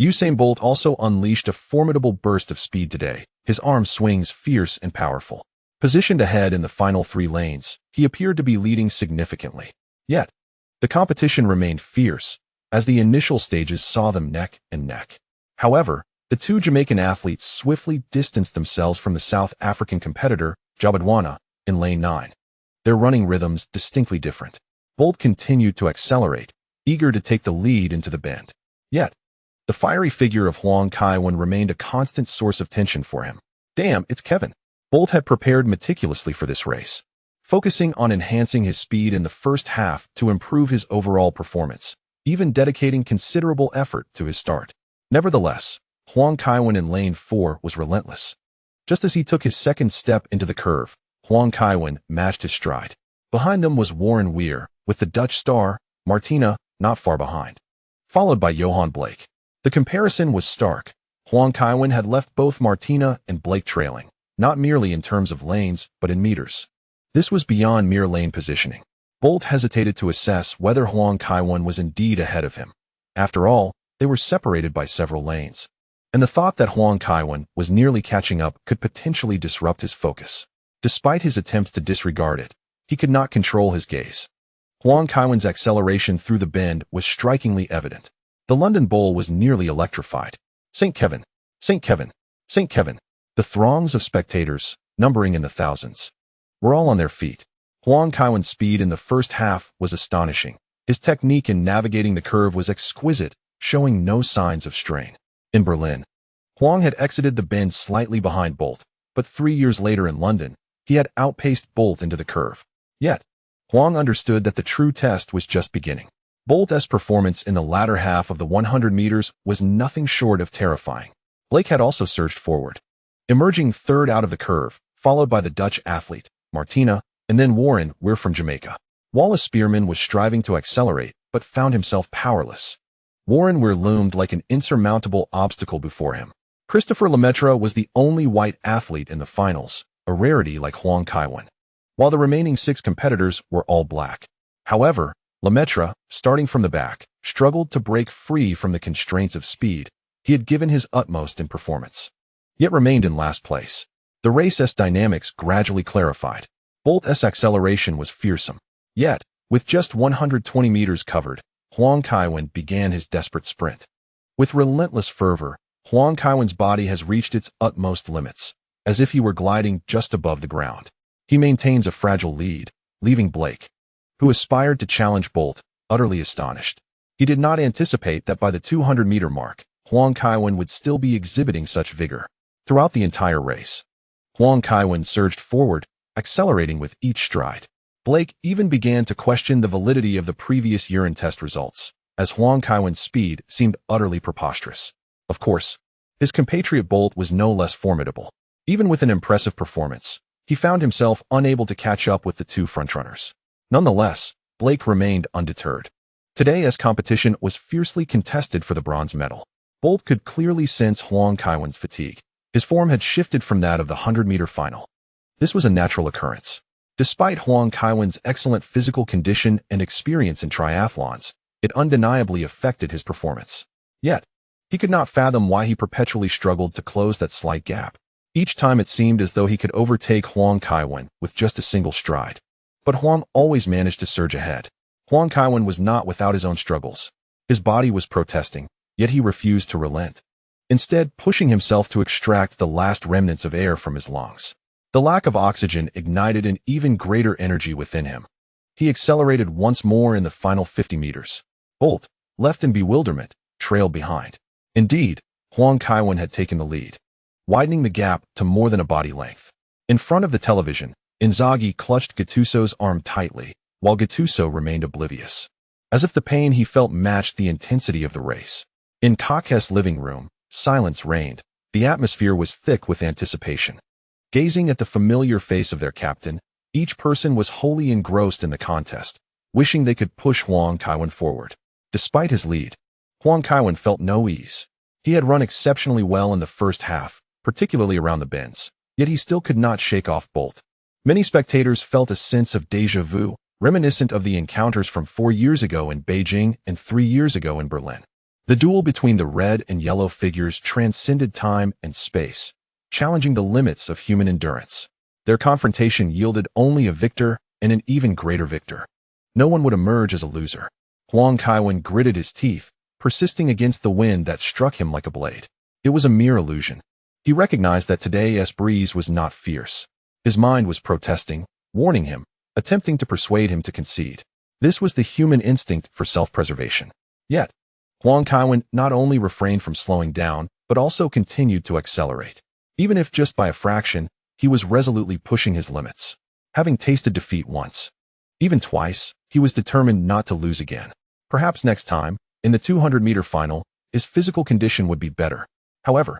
Usain Bolt also unleashed a formidable burst of speed today, his arm swings fierce and powerful. Positioned ahead in the final 3 lanes, he appeared to be leading significantly. Yet, the competition remained fierce, as the initial stages saw them neck and neck. However, the 2 Jamaican athletes swiftly distanced themselves from the South African competitor, Jobert Dwana, in lane 9. Their running rhythms distinctly different. Bolt continued to accelerate, eager to take the lead into the bend. Yet, the fiery figure of Huang Kaiwen remained a constant source of tension for him. Damn, it's Kevin. Bolt had prepared meticulously for this race, focusing on enhancing his speed in the first half to improve his overall performance, even dedicating considerable effort to his start. Nevertheless, Huang Kaiwen in lane 4 was relentless. Just as he took his second step into the curve, Huang Kaiwen matched his stride. Behind them was Warren Weir, with the Dutch star, Martina, not far behind, followed by Johan Blake. The comparison was stark. Huang Kaiwen had left both Martina and Blake trailing, not merely in terms of lanes, but in meters. This was beyond mere lane positioning. Bolt hesitated to assess whether Huang Kaiwen was indeed ahead of him. After all, they were separated by several lanes, and the thought that Huang Kaiwen was nearly catching up could potentially disrupt his focus. Despite his attempts to disregard it, he could not control his gaze. Huang Kaiwen's acceleration through the bend was strikingly evident. The London Bowl was nearly electrified. St. Kevin, St. Kevin, St. Kevin. The throngs of spectators, numbering in the thousands, were all on their feet. Huang Kaiwen's speed in the first half was astonishing. His technique in navigating the curve was exquisite, showing no signs of strain. In Berlin, Huang had exited the bend slightly behind Bolt, but 3 years later in London, he had outpaced Bolt into the curve. Yet, Huang understood that the true test was just beginning. Bolt's performance in the latter half of the 100 meters was nothing short of terrifying. Blake had also surged forward, emerging third out of the curve, followed by the Dutch athlete, Martina, and then Warren Weir from Jamaica. Wallace Spearman was striving to accelerate, but found himself powerless. Warren Weir loomed like an insurmountable obstacle before him. Christopher Lemaitre was the only white athlete in the finals, a rarity like Huang Kaiwen, while the remaining 6 competitors were all black. However, Lemaitre, starting from the back, struggled to break free from the constraints of speed. He had given his utmost in performance, yet remained in last place. The race's dynamics gradually clarified. Bolt's acceleration was fearsome. Yet, with just 120 meters covered, Huang Kaiwen began his desperate sprint. With relentless fervor, Huang Kaiwen's body has reached its utmost limits, as if he were gliding just above the ground. He maintains a fragile lead, leaving Blake, who aspired to challenge Bolt, utterly astonished. He did not anticipate that by the 200-meter mark, Huang Kaiwen would still be exhibiting such vigor. Throughout the entire race, Huang Kaiwen surged forward, accelerating with each stride. Blake even began to question the validity of the previous urine test results, as Huang Kaiwen's speed seemed utterly preposterous. Of course, his compatriot Bolt was no less formidable. Even with an impressive performance, he found himself unable to catch up with the 2 frontrunners. Nonetheless, Blake remained undeterred. Today's competition was fiercely contested for the bronze medal. Bolt could clearly sense Huang Kaiwen's fatigue. His form had shifted from that of the 100-meter final. This was a natural occurrence. Despite Huang Kaiwen's excellent physical condition and experience in triathlons, it undeniably affected his performance. Yet, he could not fathom why he perpetually struggled to close that slight gap. Each time it seemed as though he could overtake Huang Kaiwen with just a single stride. But Huang always managed to surge ahead. Huang Kaiwen was not without his own struggles. His body was protesting, yet he refused to relent, instead pushing himself to extract the last remnants of air from his lungs. The lack of oxygen ignited an even greater energy within him. He accelerated once more in the final 50 meters. Bolt, left in bewilderment, trailed behind. Indeed, Huang Kaiwen had taken the lead, widening the gap to more than a body length. In front of the television, Inzaghi clutched Gattuso's arm tightly, while Gattuso remained oblivious, as if the pain he felt matched the intensity of the race. In Kake's living room, silence reigned. The atmosphere was thick with anticipation. Gazing at the familiar face of their captain, each person was wholly engrossed in the contest, wishing they could push Huang Kaiwen forward. Despite his lead, Huang Kaiwen felt no ease. He had run exceptionally well in the first half, particularly around the bends, yet he still could not shake off Bolt. Many spectators felt a sense of déjà vu, reminiscent of the encounters from 4 years ago in Beijing and 3 years ago in Berlin. The duel between the red and yellow figures transcended time and space, challenging the limits of human endurance. Their confrontation yielded only a victor and an even greater victor. No one would emerge as a loser. Huang Kaiwen gritted his teeth, persisting against the wind that struck him like a blade. It was a mere illusion. He recognized that today's breeze was not fierce. His mind was protesting, warning him, attempting to persuade him to concede. This was the human instinct for self-preservation. Yet, Huang Kaiwen not only refrained from slowing down, but also continued to accelerate. Even if just by a fraction, he was resolutely pushing his limits. Having tasted defeat once, even twice, he was determined not to lose again. Perhaps next time, in the 200-meter final, his physical condition would be better. However,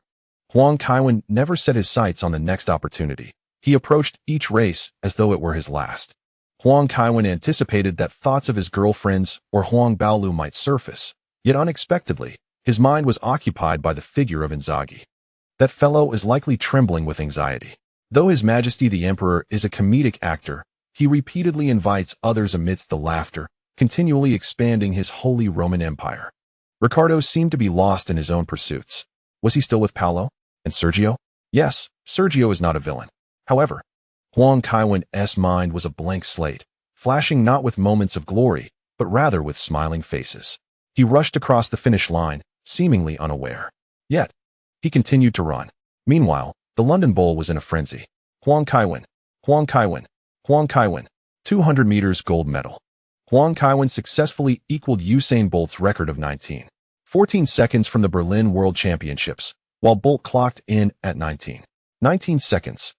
Huang Kaiwen never set his sights on the next opportunity. He approached each race as though it were his last. Huang Kaiwen anticipated that thoughts of his girlfriends or Huang Baolu might surface, yet unexpectedly, His mind was occupied by the figure of Inzaghi. That fellow is likely trembling with anxiety. Though His Majesty the Emperor is a comedic actor, he repeatedly invites others amidst the laughter, continually expanding his Holy Roman Empire. Ricardo seemed to be lost in his own pursuits. Was he still with Paolo? And Sergio? Yes, Sergio is not a villain. However, Huang Kaiwen's mind was a blank slate, flashing not with moments of glory, but rather with smiling faces. He rushed across the finish line, seemingly unaware. Yet, he continued to run. Meanwhile, the London Bowl was in a frenzy. Huang Kaiwen, Huang Kaiwen, Huang Kaiwen, 200 meters gold medal. Huang Kaiwen successfully equaled Usain Bolt's record of 19.14 seconds from the Berlin World Championships, while Bolt clocked in at 19 seconds.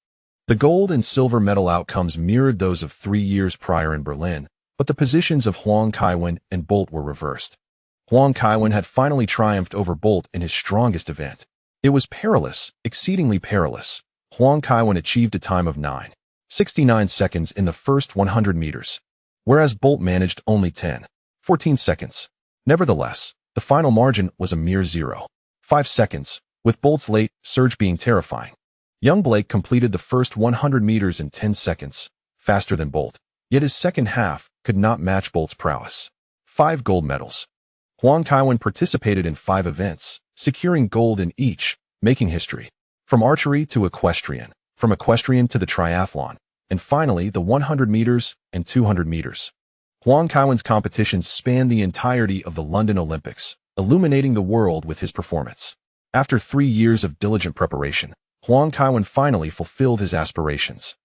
The gold and silver medal outcomes mirrored those of 3 years prior in Berlin, but the positions of Huang Kaiwen and Bolt were reversed. Huang Kaiwen had finally triumphed over Bolt in his strongest event. It was perilous, exceedingly perilous. Huang Kaiwen achieved a time of 9.69 seconds in the first 100 meters, whereas Bolt managed only 10.14 seconds. Nevertheless, the final margin was a mere 0.5 seconds, with Bolt's late surge being terrifying. Young Blake completed the first 100 meters in 10 seconds, faster than Bolt, yet his second half could not match Bolt's prowess. 5 gold medals. Huang Kaiwen participated in 5 events, securing gold in each, making history. From archery to equestrian, from equestrian to the triathlon, and finally the 100 meters and 200 meters. Huang Kaiwen's competitions spanned the entirety of the London Olympics, illuminating the world with his performance. After 3 years of diligent preparation, Huang Kaiwen finally fulfilled his aspirations.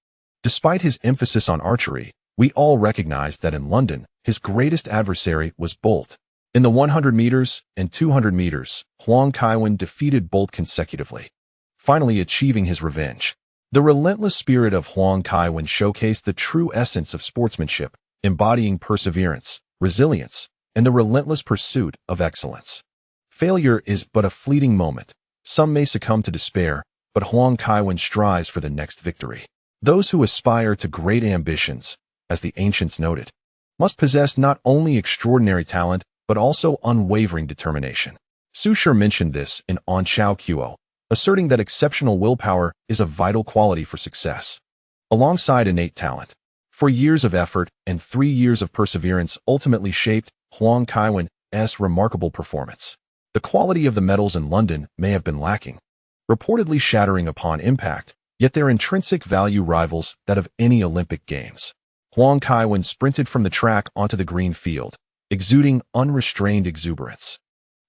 Despite his emphasis on archery, we all recognized that in London, his greatest adversary was Bolt. In the 100 meters and 200 meters, Huang Kaiwen defeated Bolt consecutively, finally achieving his revenge. The relentless spirit of Huang Kaiwen showcased the true essence of sportsmanship, embodying perseverance, resilience, and the relentless pursuit of excellence. Failure is but a fleeting moment. Some may succumb to despair, but Huang Kaiwen strives for the next victory. Those who aspire to great ambitions, as the ancients noted, must possess not only extraordinary talent, but also unwavering determination. Su Shi mentioned this in On Chao Kuo, asserting that exceptional willpower is a vital quality for success, alongside innate talent. For years of effort and 3 years of perseverance ultimately shaped Huang Kaiwen's remarkable performance. The quality of the medals in London may have been lacking, reportedly shattering upon impact, yet their intrinsic value rivals that of any Olympic Games. Huang Kaiwen sprinted from the track onto the green field, exuding unrestrained exuberance.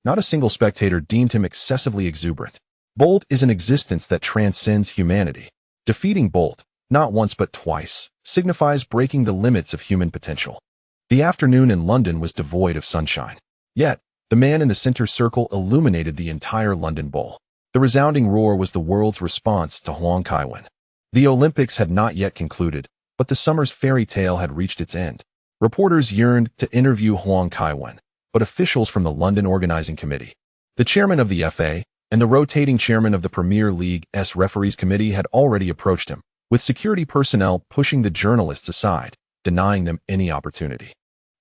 Not a single spectator deemed him excessively exuberant. Bolt is an existence that transcends humanity. Defeating Bolt, not once but twice, signifies breaking the limits of human potential. The afternoon in London was devoid of sunshine. Yet, the man in the center circle illuminated the entire London Bowl. The resounding roar was the world's response to Huang Kaiwen. The Olympics had not yet concluded, but the summer's fairy tale had reached its end. Reporters yearned to interview Huang Kaiwen, but officials from the London Organizing Committee, the chairman of the FA, and the rotating chairman of the Premier League's Referees Committee had already approached him, with security personnel pushing the journalists aside, denying them any opportunity.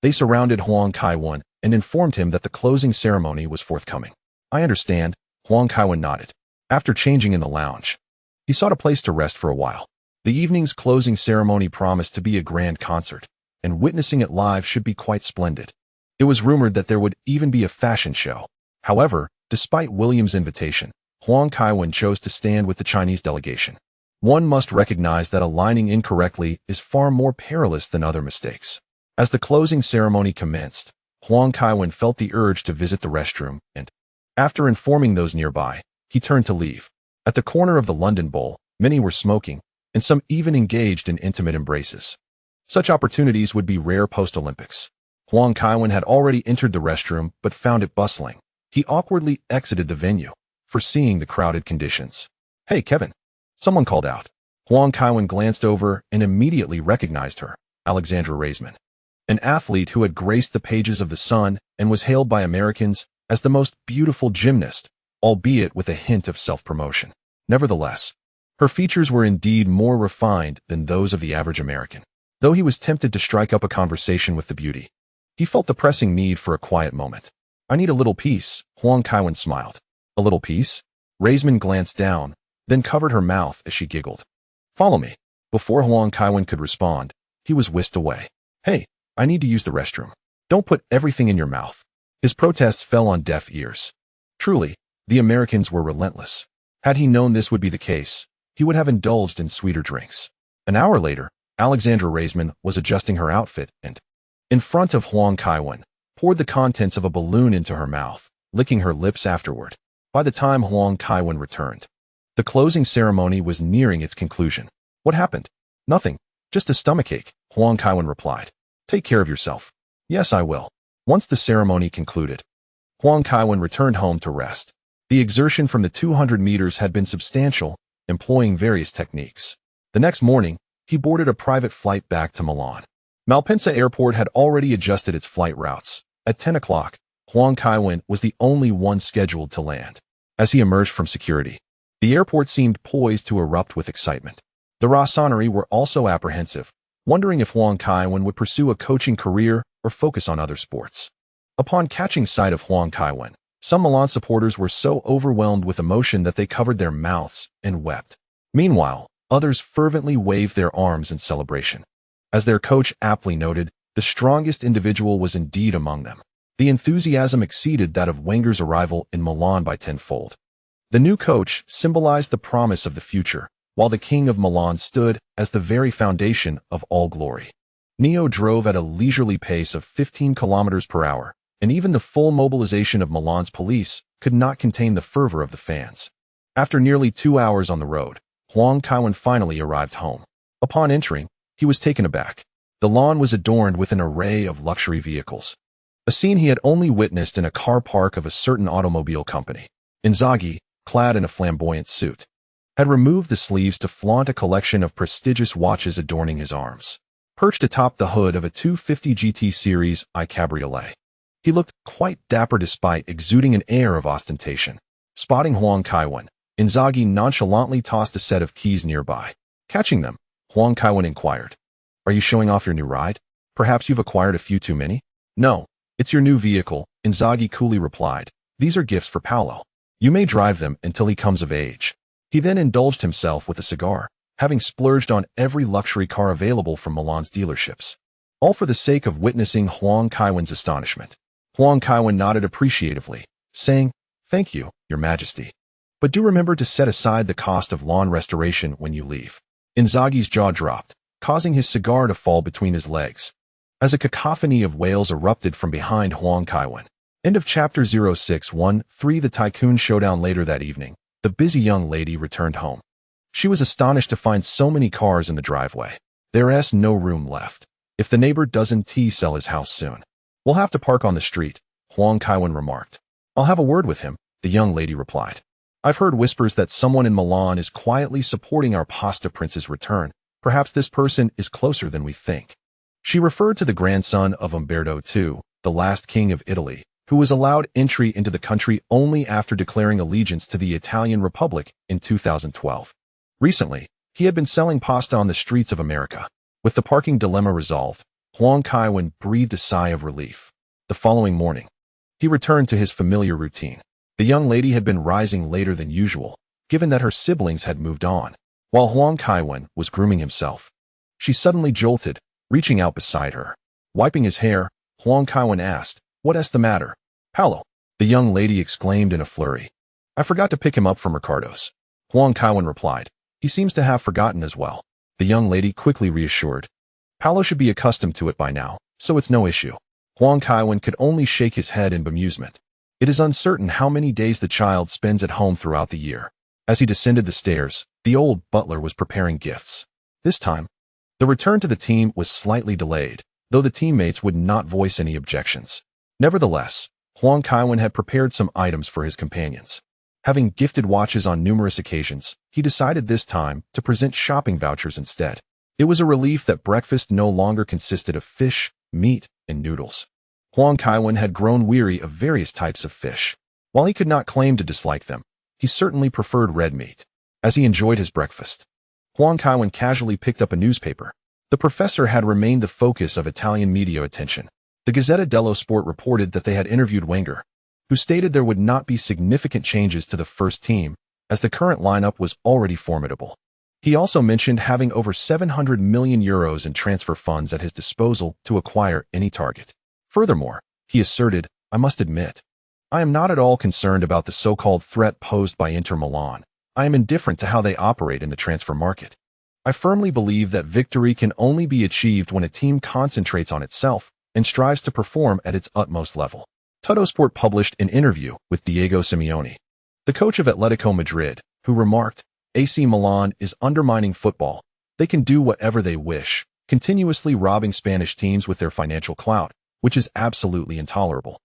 They surrounded Huang Kaiwen and informed him that the closing ceremony was forthcoming. "I understand," Huang Kaiwen nodded. After changing in the lounge, he sought a place to rest for a while. The evening's closing ceremony promised to be a grand concert, and witnessing it live should be quite splendid. It was rumored that there would even be a fashion show. However, despite William's invitation, Huang Kaiwen chose to stand with the Chinese delegation. One must recognize that aligning incorrectly is far more perilous than other mistakes. As the closing ceremony commenced, Huang Kaiwen felt the urge to visit the restroom, and, after informing those nearby, he turned to leave. At the corner of the London Bowl, many were smoking, and some even engaged in intimate embraces. Such opportunities would be rare post-Olympics. Huang Kaiwen had already entered the restroom but found it bustling. He awkwardly exited the venue, foreseeing the crowded conditions. "Hey, Kevin," someone called out. Huang Kaiwen glanced over and immediately recognized her, Alexandra Raisman, an athlete who had graced the pages of The Sun and was hailed by Americans as the most beautiful gymnast, albeit with a hint of self-promotion. Nevertheless, her features were indeed more refined than those of the average American. Though he was tempted to strike up a conversation with the beauty, he felt the pressing need for a quiet moment. I need a little peace, Huang Kaiwen smiled. A little peace? Raisman glanced down, then covered her mouth as she giggled. Follow me. Before Huang Kaiwen could respond, he was whisked away. Hey, I need to use the restroom. Don't put everything in your mouth. His protests fell on deaf ears. Truly, the Americans were relentless. Had he known this would be the case, he would have indulged in sweeter drinks. An hour later, Alexandra Raisman was adjusting her outfit and, in front of Huang Kaiwen, poured the contents of a balloon into her mouth, licking her lips afterward. By the time Huang Kaiwen returned, the closing ceremony was nearing its conclusion. What happened? Nothing. Just a stomachache, Huang Kaiwen replied. Take care of yourself. Yes, I will. Once the ceremony concluded, Huang Kaiwen returned home to rest. The exertion from the 200 meters had been substantial, employing various techniques. The next morning, he boarded a private flight back to Milan. Malpensa Airport had already adjusted its flight routes. At 10 o'clock, Huang Kaiwen was the only one scheduled to land. As he emerged from security, the airport seemed poised to erupt with excitement. The Rossoneri were also apprehensive, wondering if Huang Kaiwen would pursue a coaching career or focus on other sports. Upon catching sight of Huang Kaiwen, some Milan supporters were so overwhelmed with emotion that they covered their mouths and wept. Meanwhile, others fervently waved their arms in celebration. As their coach aptly noted, the strongest individual was indeed among them. The enthusiasm exceeded that of Wenger's arrival in Milan by tenfold. The new coach symbolized the promise of the future, while the King of Milan stood as the very foundation of all glory. Neo drove at a leisurely pace of 15 kilometers per hour, and even the full mobilization of Milan's police could not contain the fervor of the fans. After nearly 2 hours on the road, Huang Kaiwen finally arrived home. Upon entering, he was taken aback. The lawn was adorned with an array of luxury vehicles, a scene he had only witnessed in a car park of a certain automobile company. Inzaghi, clad in a flamboyant suit, had removed the sleeves to flaunt a collection of prestigious watches adorning his arms. Perched atop the hood of a 250 GT Series I cabriolet, he looked quite dapper despite exuding an air of ostentation. Spotting Huang Kaiwen, Inzaghi nonchalantly tossed a set of keys nearby. Catching them, Huang Kaiwen inquired, "Are you showing off your new ride? Perhaps you've acquired a few too many?" "No, it's your new vehicle," Inzaghi coolly replied. "These are gifts for Paolo. You may drive them until he comes of age." He then indulged himself with a cigar, having splurged on every luxury car available from Milan's dealerships, all for the sake of witnessing Huang Kaiwen's astonishment. Huang Kaiwen nodded appreciatively, saying, "Thank you, Your Majesty. But do remember to set aside the cost of lawn restoration when you leave." Inzaghi's jaw dropped, causing his cigar to fall between his legs, as a cacophony of wails erupted from behind Huang Kaiwen. End of chapter 0613. The Tycoon Showdown. Later that evening, the busy young lady returned home. She was astonished to find so many cars in the driveway. There's no room left. If the neighbor doesn't sell his house soon, we'll have to park on the street, Huang Kaiwen remarked. "I'll have a word with him," the young lady replied. "I've heard whispers that someone in Milan is quietly supporting our pasta prince's return. Perhaps this person is closer than we think." She referred to the grandson of Umberto II, the last king of Italy, who was allowed entry into the country only after declaring allegiance to the Italian Republic in 2012. Recently, he had been selling pasta on the streets of America. With the parking dilemma resolved, Huang Kaiwen breathed a sigh of relief. The following morning, he returned to his familiar routine. The young lady had been rising later than usual, given that her siblings had moved on, while Huang Kaiwen was grooming himself. She suddenly jolted, reaching out beside her. Wiping his hair, Huang Kaiwen asked, "What's the matter?" "Paolo," the young lady exclaimed in a flurry. "I forgot to pick him up from Ricardo's." Huang Kaiwen replied, "He seems to have forgotten as well." The young lady quickly reassured, "Paolo should be accustomed to it by now, so it's no issue." Huang Kaiwen could only shake his head in bemusement. It is uncertain how many days the child spends at home throughout the year. As he descended the stairs, the old butler was preparing gifts. This time, the return to the team was slightly delayed, though the teammates would not voice any objections. Nevertheless, Huang Kaiwen had prepared some items for his companions. Having gifted watches on numerous occasions, he decided this time to present shopping vouchers instead. It was a relief that breakfast no longer consisted of fish, meat, and noodles. Huang Kaiwen had grown weary of various types of fish. While he could not claim to dislike them, he certainly preferred red meat. As he enjoyed his breakfast, Huang Kaiwen casually picked up a newspaper. The professor had remained the focus of Italian media attention. The Gazzetta dello Sport reported that they had interviewed Wenger, who stated there would not be significant changes to the first team, as the current lineup was already formidable. He also mentioned having over €700 million in transfer funds at his disposal to acquire any target. Furthermore, he asserted, "I must admit, I am not at all concerned about the so-called threat posed by Inter Milan. I am indifferent to how they operate in the transfer market. I firmly believe that victory can only be achieved when a team concentrates on itself and strives to perform at its utmost level." Tuttosport published an interview with Diego Simeone, the coach of Atletico Madrid, who remarked, "AC Milan is undermining football. They can do whatever they wish, continuously robbing Spanish teams with their financial clout, which is absolutely intolerable.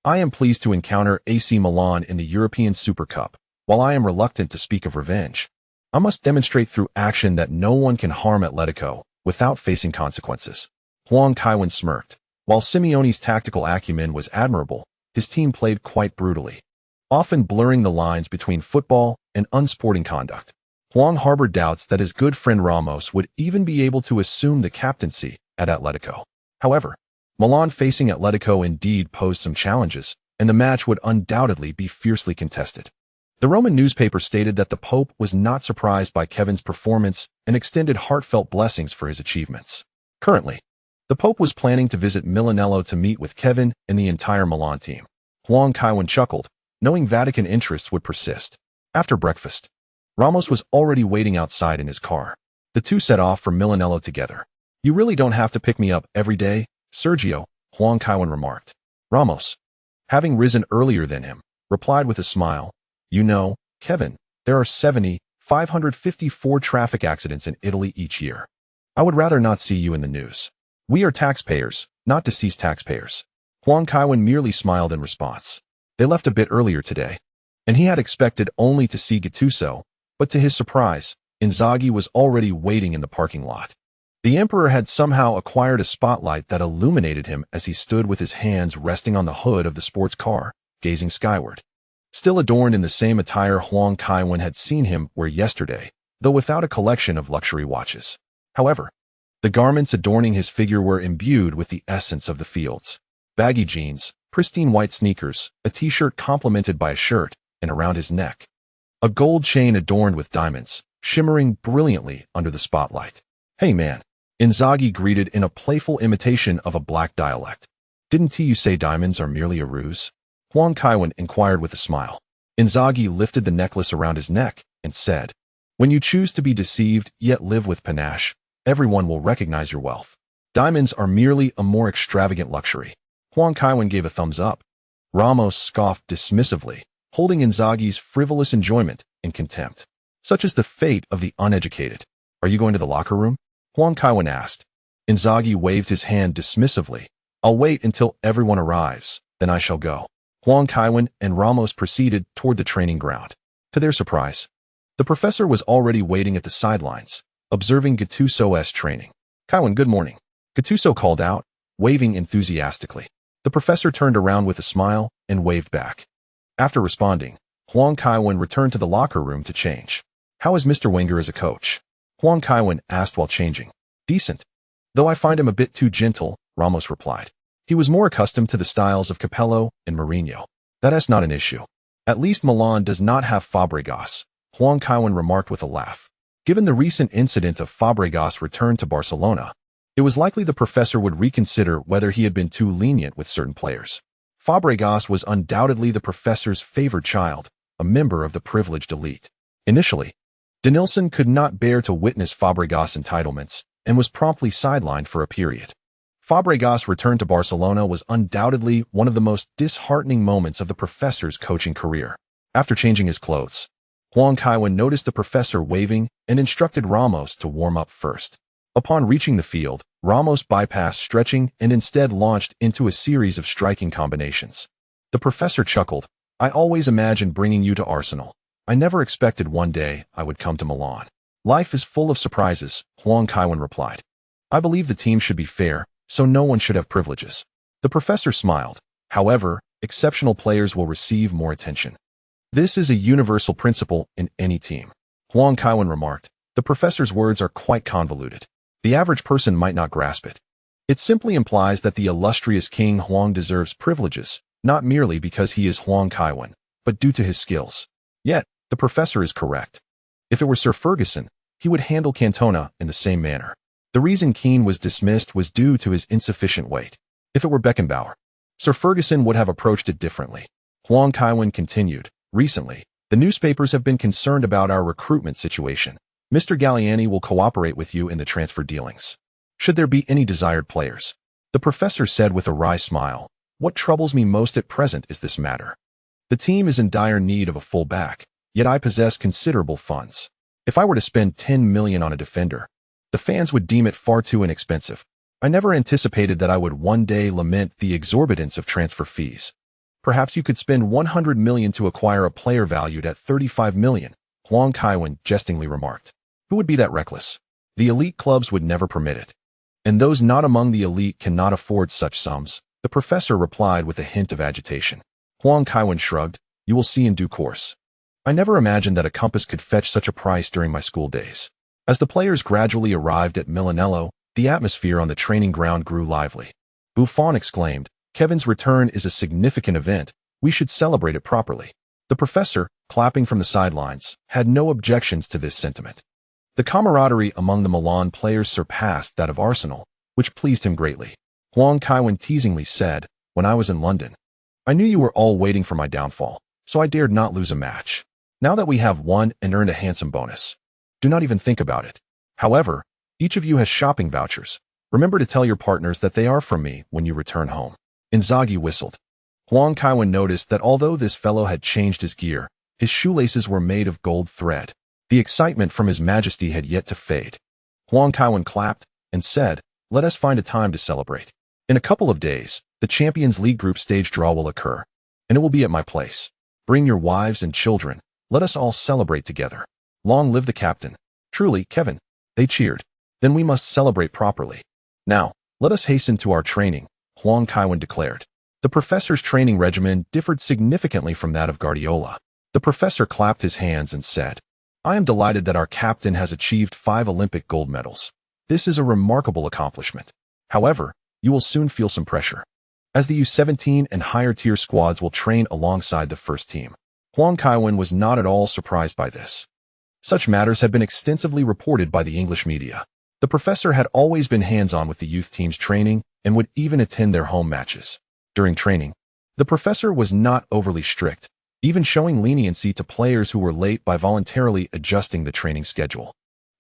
I am pleased to encounter AC Milan in the European Super Cup, while I am reluctant to speak of revenge. I must demonstrate through action that no one can harm Atletico without facing consequences." Huang Kaiwen smirked. While Simeone's tactical acumen was admirable, his team played quite brutally, often blurring the lines between football and unsporting conduct. Huang harbored doubts that his good friend Ramos would even be able to assume the captaincy at Atletico. However, Milan facing Atletico indeed posed some challenges, and the match would undoubtedly be fiercely contested. The Roman newspaper stated that the Pope was not surprised by Kevin's performance and extended heartfelt blessings for his achievements. Currently, the Pope was planning to visit Milanello to meet with Kevin and the entire Milan team. Huang Kaiwen chuckled, knowing Vatican interests would persist. After breakfast, Ramos was already waiting outside in his car. The two set off for Milanello together. "You really don't have to pick me up every day, Sergio," Huang Kaiwen remarked. Ramos, having risen earlier than him, replied with a smile, "You know, Kevin, there are 554 traffic accidents in Italy each year. I would rather not see you in the news. We are taxpayers, not deceased taxpayers." Huang Kaiwen merely smiled in response. They left a bit earlier today, and he had expected only to see Gattuso, but to his surprise, Inzaghi was already waiting in the parking lot. The Emperor had somehow acquired a spotlight that illuminated him as he stood with his hands resting on the hood of the sports car, gazing skyward. Still adorned in the same attire Huang Kaiwen had seen him wear yesterday, though without a collection of luxury watches. However, the garments adorning his figure were imbued with the essence of the fields. Baggy jeans, pristine white sneakers, a t-shirt complemented by a shirt, and around his neck, a gold chain adorned with diamonds, shimmering brilliantly under the spotlight. "Hey man," Inzaghi greeted in a playful imitation of a black dialect. "Didn't you say diamonds are merely a ruse?" Huang Kaiwen inquired with a smile. Inzaghi lifted the necklace around his neck and said, "When you choose to be deceived yet live with panache, everyone will recognize your wealth. Diamonds are merely a more extravagant luxury." Huang Kaiwen gave a thumbs up. Ramos scoffed dismissively, holding Inzaghi's frivolous enjoyment in contempt. "Such is the fate of the uneducated. Are you going to the locker room?" Huang Kaiwen asked. Inzaghi waved his hand dismissively. "I'll wait until everyone arrives, then I shall go." Huang Kaiwen and Ramos proceeded toward the training ground. To their surprise, the professor was already waiting at the sidelines, observing Gattuso's training. "Kaiwen, good morning," Gattuso called out, waving enthusiastically. The professor turned around with a smile and waved back. After responding, Huang Kaiwen returned to the locker room to change. "How is Mr. Wenger as a coach?" Huang Kaiwen asked while changing. "Decent, though I find him a bit too gentle," Ramos replied. "He was more accustomed to the styles of Capello and Mourinho." "That's not an issue. At least Milan does not have Fabregas," Huang Kaiwen remarked with a laugh. Given the recent incident of Fabregas' return to Barcelona, it was likely the professor would reconsider whether he had been too lenient with certain players. Fabregas was undoubtedly the professor's favored child, a member of the privileged elite. Initially, Denilson could not bear to witness Fabregas' entitlements and was promptly sidelined for a period. Fabregas' return to Barcelona was undoubtedly one of the most disheartening moments of the professor's coaching career. After changing his clothes, Huang Kaiwen noticed the professor waving and instructed Ramos to warm up first. Upon reaching the field, Ramos bypassed stretching and instead launched into a series of striking combinations. The professor chuckled. "I always imagined bringing you to Arsenal. I never expected one day I would come to Milan." "Life is full of surprises," Huang Kaiwen replied. "I believe the team should be fair, so no one should have privileges." The professor smiled. "However, exceptional players will receive more attention. This is a universal principle in any team." Huang Kaiwen remarked. "The professor's words are quite convoluted. The average person might not grasp it. It simply implies that the illustrious King Huang deserves privileges, not merely because he is Huang Kaiwen, but due to his skills. Yet, the professor is correct. If it were Sir Ferguson, he would handle Cantona in the same manner. The reason Keane was dismissed was due to his insufficient weight. If it were Beckenbauer, Sir Ferguson would have approached it differently. Huang Kaiwen continued, recently, the newspapers have been concerned about our recruitment situation. Mr. Galliani will cooperate with you in the transfer dealings. Should there be any desired players? The professor said with a wry smile, what troubles me most at present is this matter. The team is in dire need of a full back, yet I possess considerable funds. If I were to spend 10 million on a defender, the fans would deem it far too inexpensive. I never anticipated that I would one day lament the exorbitance of transfer fees. Perhaps you could spend 100 million to acquire a player valued at 35 million, Huang Kaiwen jestingly remarked. Who would be that reckless? The elite clubs would never permit it. And those not among the elite cannot afford such sums, the professor replied with a hint of agitation. Huang Kaiwen shrugged, you will see in due course. I never imagined that a compass could fetch such a price during my school days. As the players gradually arrived at Milanello, the atmosphere on the training ground grew lively. Buffon exclaimed, Kevin's return is a significant event, we should celebrate it properly. The professor, clapping from the sidelines, had no objections to this sentiment. The camaraderie among the Milan players surpassed that of Arsenal, which pleased him greatly. Huang Kaiwen teasingly said, when I was in London, I knew you were all waiting for my downfall, so I dared not lose a match. Now that we have won and earned a handsome bonus, do not even think about it. However, each of you has shopping vouchers. Remember to tell your partners that they are from me when you return home. Inzaghi whistled. Huang Kaiwen noticed that although this fellow had changed his gear, his shoelaces were made of gold thread. The excitement from His Majesty had yet to fade. Huang Kaiwen clapped and said, let us find a time to celebrate. In a couple of days, the Champions League group stage draw will occur, and it will be at my place. Bring your wives and children. Let us all celebrate together. Long live the captain. Truly, Kevin. They cheered. Then we must celebrate properly. Now, let us hasten to our training, Huang Kaiwen declared. The professor's training regimen differed significantly from that of Guardiola. The professor clapped his hands and said, I am delighted that our captain has achieved 5 Olympic gold medals. This is a remarkable accomplishment. However, you will soon feel some pressure, as the U17 and higher-tier squads will train alongside the first team. Huang Kaiwen was not at all surprised by this. Such matters had been extensively reported by the English media. The professor had always been hands-on with the youth team's training and would even attend their home matches. During training, the professor was not overly strict, even showing leniency to players who were late by voluntarily adjusting the training schedule.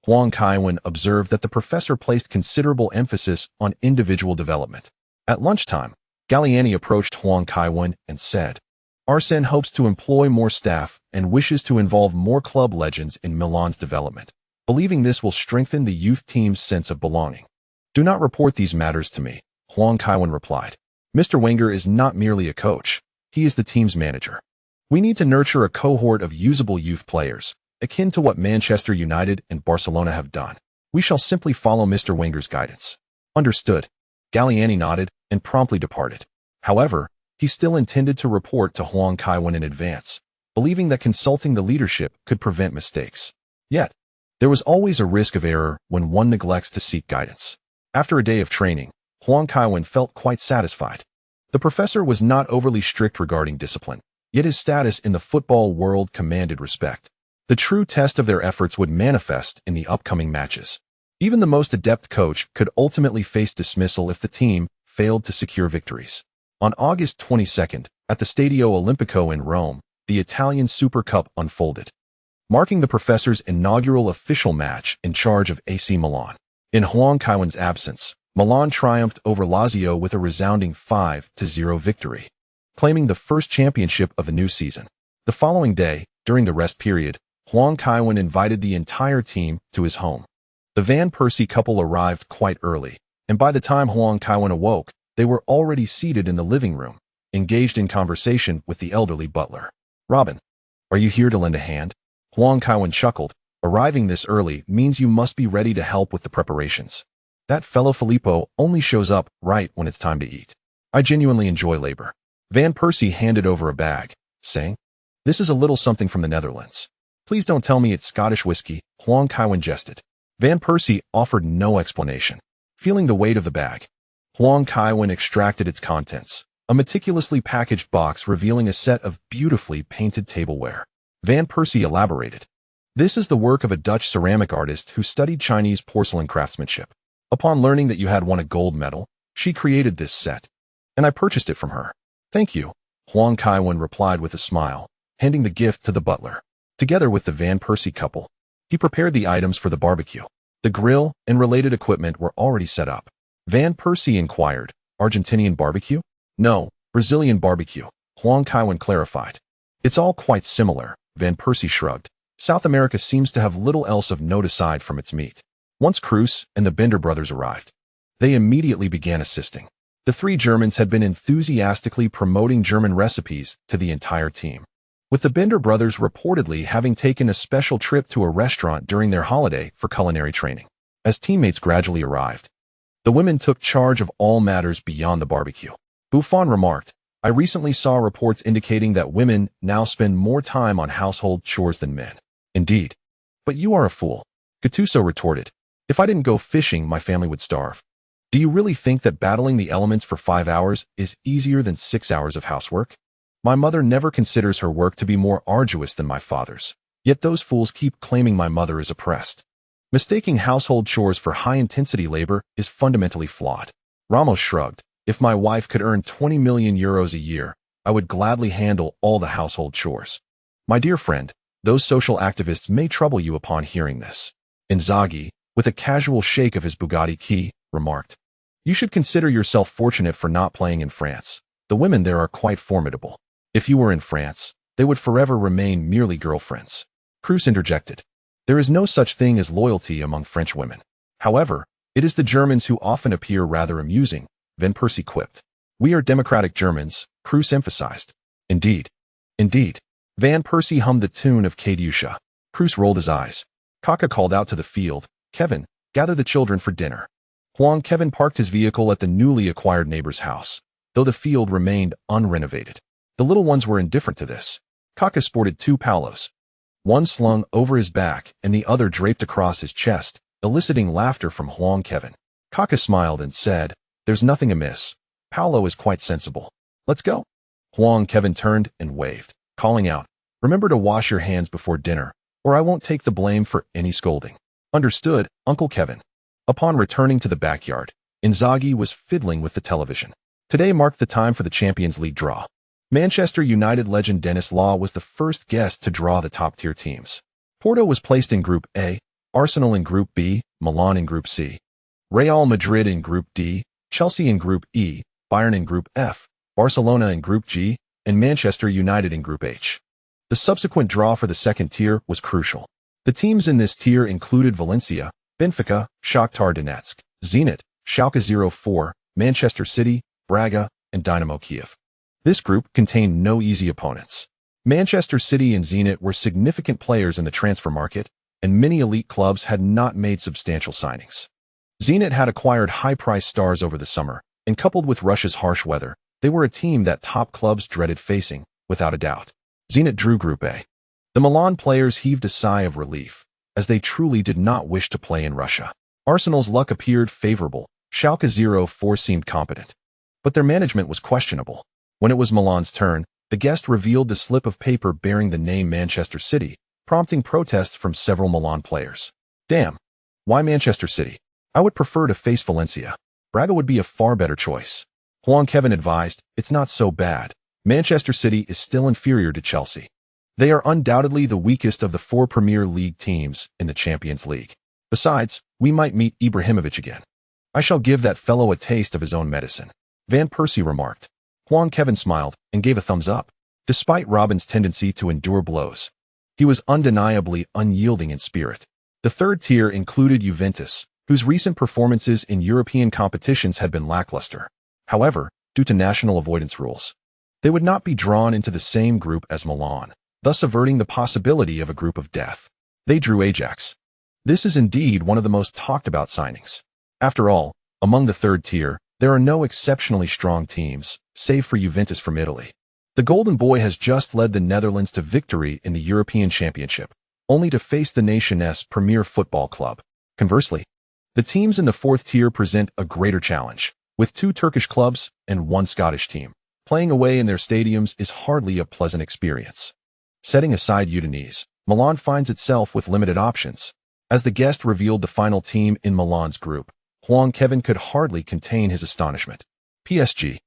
Huang Kaiwen observed that the professor placed considerable emphasis on individual development. At lunchtime, Galliani approached Huang Kaiwen and said, Arsene hopes to employ more staff and wishes to involve more club legends in Milan's development, believing this will strengthen the youth team's sense of belonging. Do not report these matters to me, Huang Kaiwen replied. Mr. Wenger is not merely a coach, he is the team's manager. We need to nurture a cohort of usable youth players, akin to what Manchester United and Barcelona have done. We shall simply follow Mr. Wenger's guidance. Understood. Galliani nodded and promptly departed. However, he still intended to report to Huang Kaiwen in advance, believing that consulting the leadership could prevent mistakes. Yet, there was always a risk of error when one neglects to seek guidance. After a day of training, Huang Kaiwen felt quite satisfied. The professor was not overly strict regarding discipline, yet his status in the football world commanded respect. The true test of their efforts would manifest in the upcoming matches. Even the most adept coach could ultimately face dismissal if the team failed to secure victories. On August 22nd, at the Stadio Olimpico in Rome, the Italian Super Cup unfolded, marking the professor's inaugural official match in charge of AC Milan. In Huang Kaiwen's absence, Milan triumphed over Lazio with a resounding 5-0 victory, claiming the first championship of the new season. The following day, during the rest period, Huang Kaiwen invited the entire team to his home. The Van Persie couple arrived quite early, and by the time Huang Kaiwen awoke, they were already seated in the living room, engaged in conversation with the elderly butler. Robin, are you here to lend a hand? Huang Kaiwen chuckled. Arriving this early means you must be ready to help with the preparations. That fellow Filippo only shows up right when it's time to eat. I genuinely enjoy labor. Van Persie handed over a bag, saying, This is a little something from the Netherlands. Please don't tell me it's Scottish whiskey, Huang Kaiwen jested. Van Persie offered no explanation. Feeling the weight of the bag, Huang Kaiwen extracted its contents, a meticulously packaged box revealing a set of beautifully painted tableware. Van Persie elaborated. This is the work of a Dutch ceramic artist who studied Chinese porcelain craftsmanship. Upon learning that you had won a gold medal, she created this set, and I purchased it from her. Thank you, Huang Kaiwan replied with a smile, handing the gift to the butler. Together with the Van Persie couple, he prepared the items for the barbecue. The grill and related equipment were already set up. Van Persie inquired, Argentinian barbecue? No, Brazilian barbecue, Huang Kaiwan clarified. It's all quite similar, Van Persie shrugged. South America seems to have little else of note aside from its meat. Once Cruz and the Bender brothers arrived, they immediately began assisting. The three Germans had been enthusiastically promoting German recipes to the entire team, with the Bender brothers reportedly having taken a special trip to a restaurant during their holiday for culinary training. As teammates gradually arrived, the women took charge of all matters beyond the barbecue. Buffon remarked, I recently saw reports indicating that women now spend more time on household chores than men. Indeed. But you are a fool, Gattuso retorted. If I didn't go fishing, my family would starve. Do you really think that battling the elements for 5 hours is easier than 6 hours of housework? My mother never considers her work to be more arduous than my father's, yet those fools keep claiming my mother is oppressed. Mistaking household chores for high-intensity labor is fundamentally flawed. Ramos shrugged. If my wife could earn 20 million euros a year, I would gladly handle all the household chores. My dear friend, those social activists may trouble you upon hearing this. Inzaghi, with a casual shake of his Bugatti key, remarked, You should consider yourself fortunate for not playing in France. The women there are quite formidable. If you were in France, they would forever remain merely girlfriends. Cruz interjected. There is no such thing as loyalty among French women. However, it is the Germans who often appear rather amusing, Van Persie quipped. We are democratic Germans, Cruz emphasized. Indeed. Indeed. Van Persie hummed the tune of Katyusha. Cruz rolled his eyes. Kaka called out to the field, Kevin, gather the children for dinner. Huang Kevin parked his vehicle at the newly acquired neighbor's house, though the field remained unrenovated. The little ones were indifferent to this. Kaka sported 2 palos, one slung over his back and the other draped across his chest, eliciting laughter from Huang Kevin. Kaka smiled and said, There's nothing amiss. Paolo is quite sensible. Let's go. Huang Kevin turned and waved, calling out, Remember to wash your hands before dinner, or I won't take the blame for any scolding. Understood, Uncle Kevin. Upon returning to the backyard, Inzaghi was fiddling with the television. Today marked the time for the Champions League draw. Manchester United legend Dennis Law was the first guest to draw the top-tier teams. Porto was placed in Group A, Arsenal in Group B, Milan in Group C, Real Madrid in Group D, Chelsea in Group E, Bayern in Group F, Barcelona in Group G, and Manchester United in Group H. The subsequent draw for the second tier was crucial. The teams in this tier included Valencia, Benfica, Shakhtar Donetsk, Zenit, Schalke 04, Manchester City, Braga, and Dynamo Kiev. This group contained no easy opponents. Manchester City and Zenit were significant players in the transfer market, and many elite clubs had not made substantial signings. Zenit had acquired high-priced stars over the summer, and coupled with Russia's harsh weather, they were a team that top clubs dreaded facing, without a doubt. Zenit drew Group A. The Milan players heaved a sigh of relief, as they truly did not wish to play in Russia. Arsenal's luck appeared favorable. Schalke 04 seemed competent, but their management was questionable. When it was Milan's turn, the guest revealed the slip of paper bearing the name Manchester City, prompting protests from several Milan players. Damn. Why Manchester City? I would prefer to face Valencia. Braga would be a far better choice. Huang Kevin advised, It's not so bad. Manchester City is still inferior to Chelsea. They are undoubtedly the weakest of the 4 Premier League teams in the Champions League. Besides, we might meet Ibrahimovic again. I shall give that fellow a taste of his own medicine, Van Persie remarked. Huang Kevin smiled and gave a thumbs up. Despite Robin's tendency to endure blows, he was undeniably unyielding in spirit. The third tier included Juventus, whose recent performances in European competitions had been lackluster. However, due to national avoidance rules, they would not be drawn into the same group as Milan, thus averting the possibility of a group of death. They drew Ajax. This is indeed one of the most talked-about signings. After all, among the third tier, there are no exceptionally strong teams, save for Juventus from Italy. The Golden Boy has just led the Netherlands to victory in the European Championship, only to face the nation's premier football club. Conversely, the teams in the fourth tier present a greater challenge, with 2 Turkish clubs and 1 Scottish team, Playing away in their stadiums is hardly a pleasant experience. Setting aside Udinese, Milan finds itself with limited options. As the guest revealed the final team in Milan's group, Kevin could hardly contain his astonishment. PSG.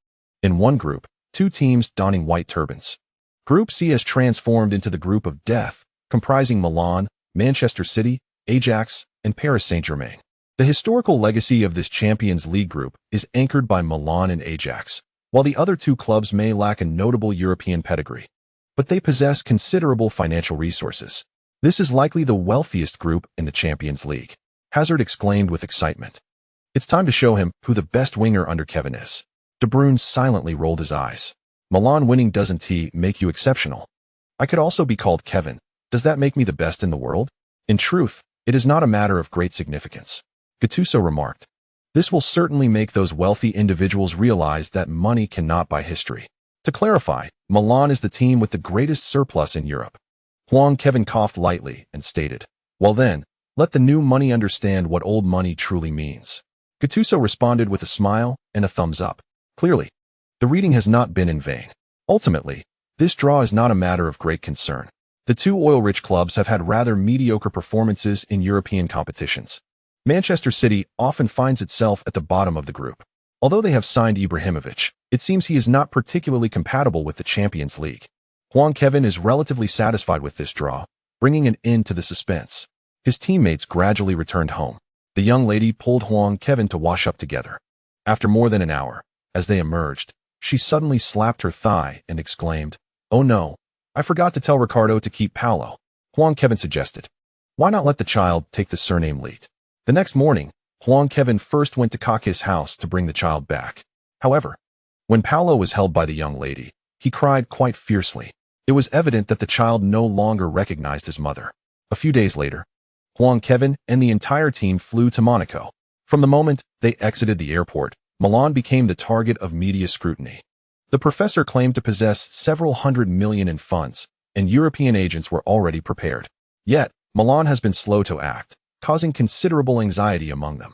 In one group, two teams donning white turbans. Group C has transformed into the group of death, comprising Milan, Manchester City, Ajax, and Paris Saint-Germain. The historical legacy of this Champions League group is anchored by Milan and Ajax, while the other two clubs may lack a notable European pedigree. But they possess considerable financial resources. This is likely the wealthiest group in the Champions League. Hazard exclaimed with excitement. It's time to show him who the best winger under Kevin is. De Bruyne silently rolled his eyes. Milan winning doesn't make you exceptional? I could also be called Kevin. Does that make me the best in the world? In truth, it is not a matter of great significance. Gattuso remarked. This will certainly make those wealthy individuals realize that money cannot buy history. To clarify, Milan is the team with the greatest surplus in Europe. Kevin coughed lightly and stated, well then, let the new money understand what old money truly means. Gattuso responded with a smile and a thumbs up. Clearly, the reading has not been in vain. Ultimately, this draw is not a matter of great concern. The two oil-rich clubs have had rather mediocre performances in European competitions. Manchester City often finds itself at the bottom of the group. Although they have signed Ibrahimovic, it seems he is not particularly compatible with the Champions League. Kevin is relatively satisfied with this draw, bringing an end to the suspense. His teammates gradually returned home. The young lady pulled Kevin to wash up together. After more than an hour, as they emerged, she suddenly slapped her thigh and exclaimed, oh no, I forgot to tell Ricardo to keep Paolo. Kevin suggested. Why not let the child take the surname Leet? The next morning, Kevin first went to Kake's house to bring the child back. However, when Paolo was held by the young lady, he cried quite fiercely. It was evident that the child no longer recognized his mother. A few days later, Kevin and the entire team flew to Monaco. From the moment they exited the airport, Milan became the target of media scrutiny. The professor claimed to possess several hundred million in funds, and European agents were already prepared. Yet, Milan has been slow to act, causing considerable anxiety among them.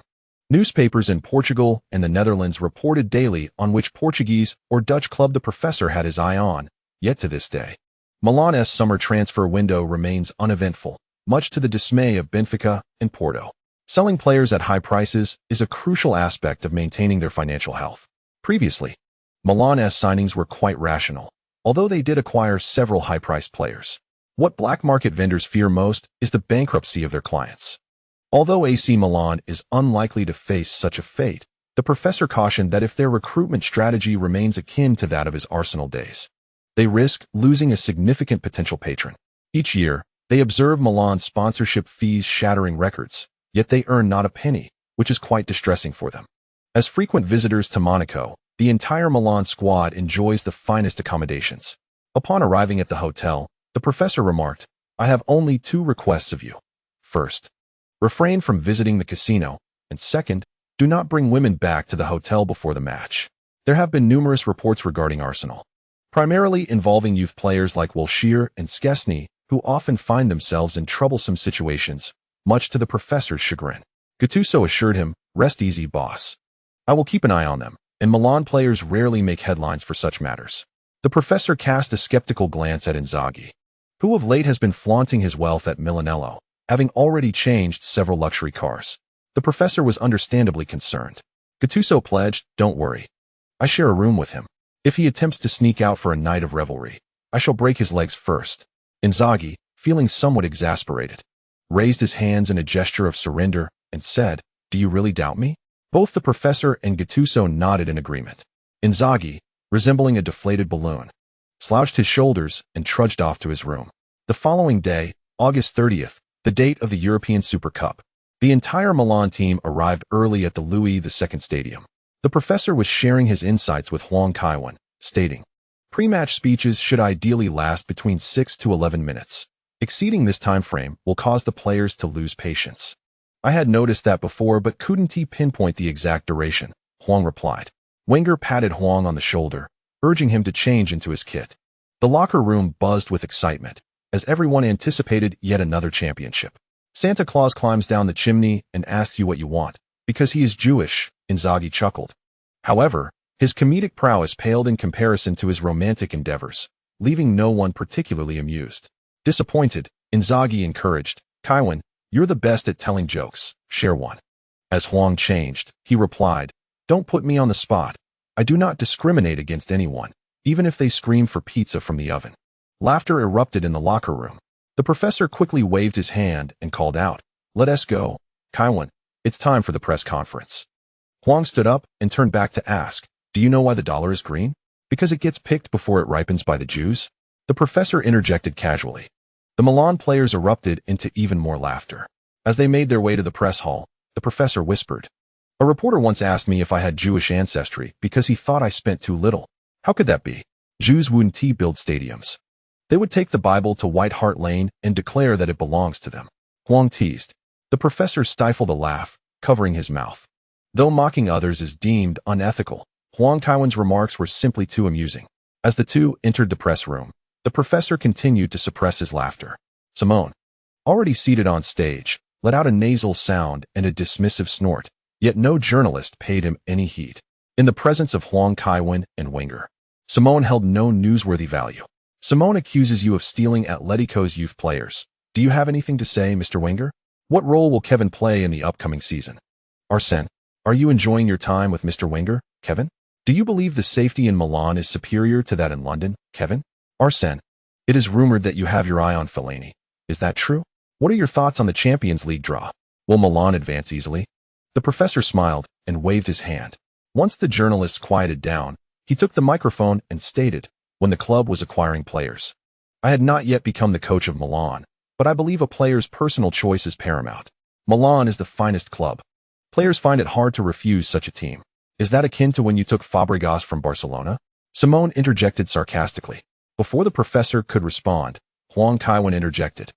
Newspapers in Portugal and the Netherlands reported daily on which Portuguese or Dutch club the professor had his eye on, yet to this day, Milan's summer transfer window remains uneventful, much to the dismay of Benfica and Porto. Selling players at high prices is a crucial aspect of maintaining their financial health. Previously, Milan's signings were quite rational, although they did acquire several high-priced players. What black market vendors fear most is the bankruptcy of their clients. Although AC Milan is unlikely to face such a fate, the professor cautioned that if their recruitment strategy remains akin to that of his Arsenal days, they risk losing a significant potential patron. Each year, they observe Milan's sponsorship fees shattering records, yet they earn not a penny, which is quite distressing for them. As frequent visitors to Monaco, the entire Milan squad enjoys the finest accommodations. Upon arriving at the hotel, the professor remarked, I have only two requests of you. First, refrain from visiting the casino, and second, do not bring women back to the hotel before the match. There have been numerous reports regarding Arsenal, primarily involving youth players like Wilshere and Szczesny, who often find themselves in troublesome situations, much to the professor's chagrin. Gattuso assured him, rest easy, boss. I will keep an eye on them, and Milan players rarely make headlines for such matters. The professor cast a skeptical glance at Inzaghi, who of late has been flaunting his wealth at Milanello, having already changed several luxury cars. The professor was understandably concerned. Gattuso pledged, don't worry. I share a room with him. If he attempts to sneak out for a night of revelry, I shall break his legs first. Inzaghi, feeling somewhat exasperated, raised his hands in a gesture of surrender and said, do you really doubt me? Both the professor and Gattuso nodded in agreement. Inzaghi, resembling a deflated balloon, slouched his shoulders and trudged off to his room. The following day, August 30th, the date of the European Super Cup, the entire Milan team arrived early at the Louis II Stadium. The professor was sharing his insights with Hwang Kaiwan, stating, pre-match speeches should ideally last between 6 to 11 minutes. Exceeding this time frame will cause the players to lose patience. I had noticed that before but couldn't pinpoint the exact duration, Hwang replied. Wenger patted Hwang on the shoulder, urging him to change into his kit. The locker room buzzed with excitement, as everyone anticipated yet another championship. Santa Claus climbs down the chimney and asks you what you want, because he is Jewish, Inzaghi chuckled. However, His comedic prowess paled in comparison to his romantic endeavors, leaving no one particularly amused. Disappointed, Inzaghi encouraged, "Kaiwan, you're the best at telling jokes, share one." As Huang changed, he replied, "Don't put me on the spot. I do not discriminate against anyone, even if they scream for pizza from the oven." Laughter erupted in the locker room. The professor quickly waved his hand and called out, "Let us go. Kaiwan, it's time for the press conference." Huang stood up and turned back to ask, "Do you know why the dollar is green? Because it gets picked before it ripens by the Jews?" The professor interjected casually. The Milan players erupted into even more laughter. As they made their way to the press hall, the professor whispered, "A reporter once asked me if I had Jewish ancestry because he thought I spent too little. How could that be? Jews wouldn't build stadiums. They would take the Bible to White Hart Lane and declare that it belongs to them." Huang teased. The professor stifled a laugh, covering his mouth. Though mocking others is deemed unethical, Huang Kaiwan's remarks were simply too amusing. As the two entered the press room, the professor continued to suppress his laughter. Simone, already seated on stage, let out a nasal sound and a dismissive snort, yet no journalist paid him any heed. In the presence of Huang Kaiwan and Wenger, Simone held no newsworthy value. "Simone accuses you of stealing Atletico's youth players. Do you have anything to say, Mr. Wenger? What role will Kevin play in the upcoming season? Arsene, are you enjoying your time with Mr. Wenger, Kevin? Do you believe the safety in Milan is superior to that in London, Kevin? Arsene, it is rumored that you have your eye on Fellaini. Is that true? What are your thoughts on the Champions League draw? Will Milan advance easily?" The professor smiled and waved his hand. Once the journalists quieted down, he took the microphone and stated, "When the club was acquiring players, I had not yet become the coach of Milan, but I believe a player's personal choice is paramount. Milan is the finest club. Players find it hard to refuse such a team. Is that akin to when you took Fabregas from Barcelona?" Simone interjected sarcastically. Before the professor could respond, Huang Kaiwan interjected,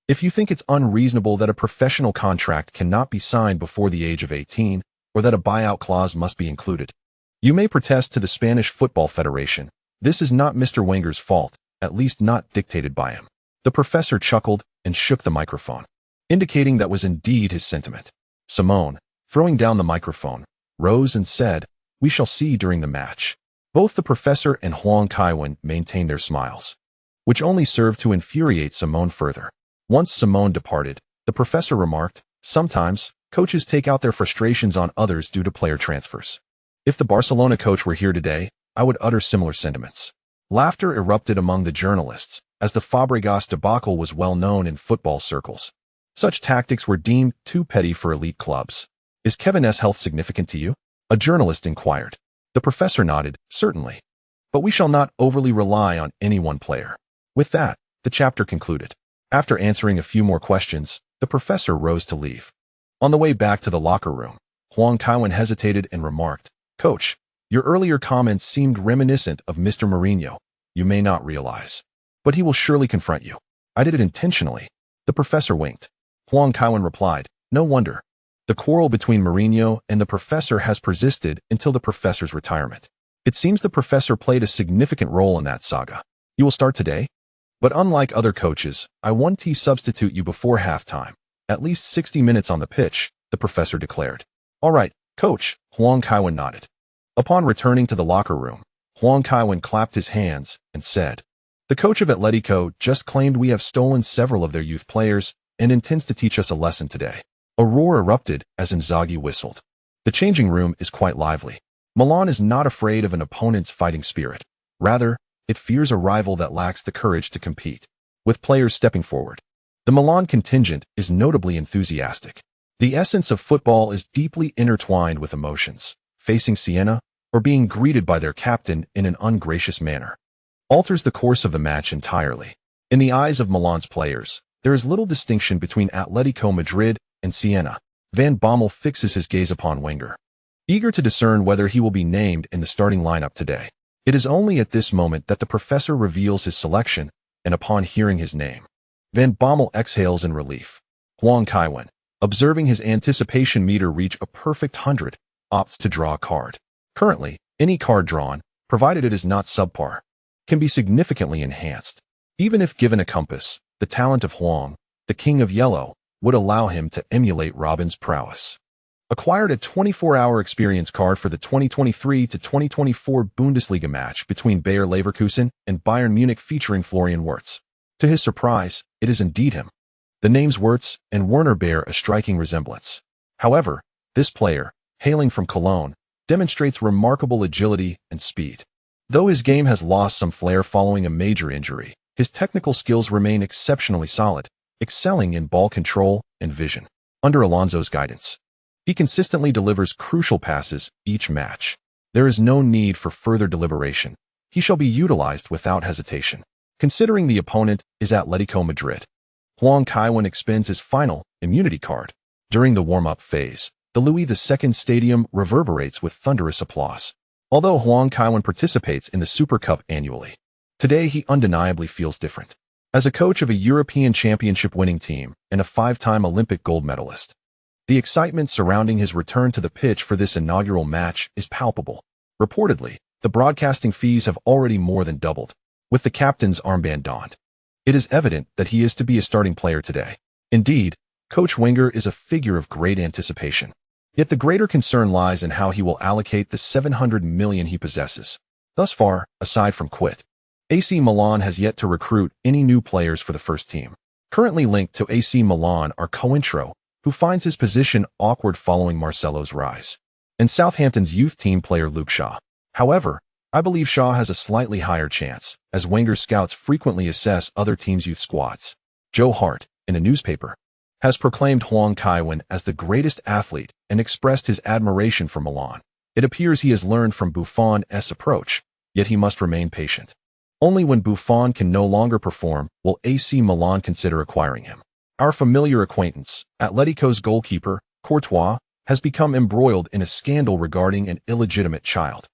"If you think it's unreasonable that a professional contract cannot be signed before the age of 18, or that a buyout clause must be included, you may protest to the Spanish Football Federation. This is not Mr. Wenger's fault, at least not dictated by him." The professor chuckled and shook the microphone, indicating that was indeed his sentiment. Simone, throwing down the microphone, rose and said, "We shall see during the match." Both the professor and Huang Kaiwan maintained their smiles, which only served to infuriate Simone further. Once Simone departed, the professor remarked, "Sometimes, coaches take out their frustrations on others due to player transfers. If the Barcelona coach were here today, I would utter similar sentiments." Laughter erupted among the journalists, as the Fabregas debacle was well known in football circles. Such tactics were deemed too petty for elite clubs. "Is Kevin's health significant to you?" a journalist inquired. The professor nodded, "Certainly. But we shall not overly rely on any one player." With that, the chapter concluded. After answering a few more questions, the professor rose to leave. On the way back to the locker room, Huang Kaiwan hesitated and remarked, "Coach, your earlier comments seemed reminiscent of Mr. Mourinho. You may not realize, but he will surely confront you." "I did it intentionally." The professor winked. Huang Kaiwan replied, "No wonder. The quarrel between Mourinho and the professor has persisted until the professor's retirement. It seems the professor played a significant role in that saga. You will start today? But unlike other coaches, I want to substitute you before halftime. At least 60 minutes on the pitch," the professor declared. "All right, coach," Huang Kaiwan nodded. Upon returning to the locker room, Huang Kaiwan clapped his hands and said, "The coach of Atletico just claimed we have stolen several of their youth players and intends to teach us a lesson today." A roar erupted as Inzaghi whistled. The changing room is quite lively. Milan is not afraid of an opponent's fighting spirit. Rather, it fears a rival that lacks the courage to compete. With players stepping forward, the Milan contingent is notably enthusiastic. The essence of football is deeply intertwined with emotions. Facing Siena, or being greeted by their captain in an ungracious manner, alters the course of the match entirely. In the eyes of Milan's players, there is little distinction between Atletico Madrid and Siena. Van Bommel fixes his gaze upon Wenger, eager to discern whether he will be named in the starting lineup today. It is only at this moment that the professor reveals his selection, and upon hearing his name, Van Bommel exhales in relief. Huang Kaiwan, observing his anticipation meter reach a perfect 100, opts to draw a card. Currently, any card drawn, provided it is not subpar, can be significantly enhanced. Even if given a compass, the talent of Huang, the King of Yellow, would allow him to emulate Robin's prowess. acquired a 24-hour experience card for the 2023 to 2024 Bundesliga match between Bayer Leverkusen and Bayern Munich featuring Florian Wirtz. To his surprise, it is indeed him. The names Wirtz and Werner bear a striking resemblance. However, this player, hailing from Cologne, demonstrates remarkable agility and speed. Though his game has lost some flair following a major injury, his technical skills remain exceptionally solid, excelling in ball control and vision. Under Alonso's guidance, he consistently delivers crucial passes each match. There is no need for further deliberation. He shall be utilized without hesitation. Considering the opponent is Atletico Madrid, Huang Kaiwen expends his final immunity card. During the warm-up phase, the Louis II Stadium reverberates with thunderous applause. Although Huang Kaiwen participates in the Super Cup annually, today he undeniably feels different. As a coach of a European Championship winning team and a 5-time Olympic gold medalist, the excitement surrounding his return to the pitch for this inaugural match is palpable. Reportedly, the broadcasting fees have already more than doubled, with the captain's armband donned. It is evident that he is to be a starting player today. Indeed, Coach Wenger is a figure of great anticipation. Yet the greater concern lies in how he will allocate the 700 million he possesses. Thus far, aside from Quit, AC Milan has yet to recruit any new players for the first team. Currently linked to AC Milan are Cointreau, who finds his position awkward following Marcelo's rise, and Southampton's youth team player Luke Shaw. However, I believe Shaw has a slightly higher chance, as Wenger's scouts frequently assess other teams' youth squads. Joe Hart, in a newspaper, has proclaimed Huang Kaiwen as the greatest athlete and expressed his admiration for Milan. It appears he has learned from Buffon's approach, yet he must remain patient. Only when Buffon can no longer perform will AC Milan consider acquiring him. Our familiar acquaintance, Atletico's goalkeeper, Courtois, has become embroiled in a scandal regarding an illegitimate child,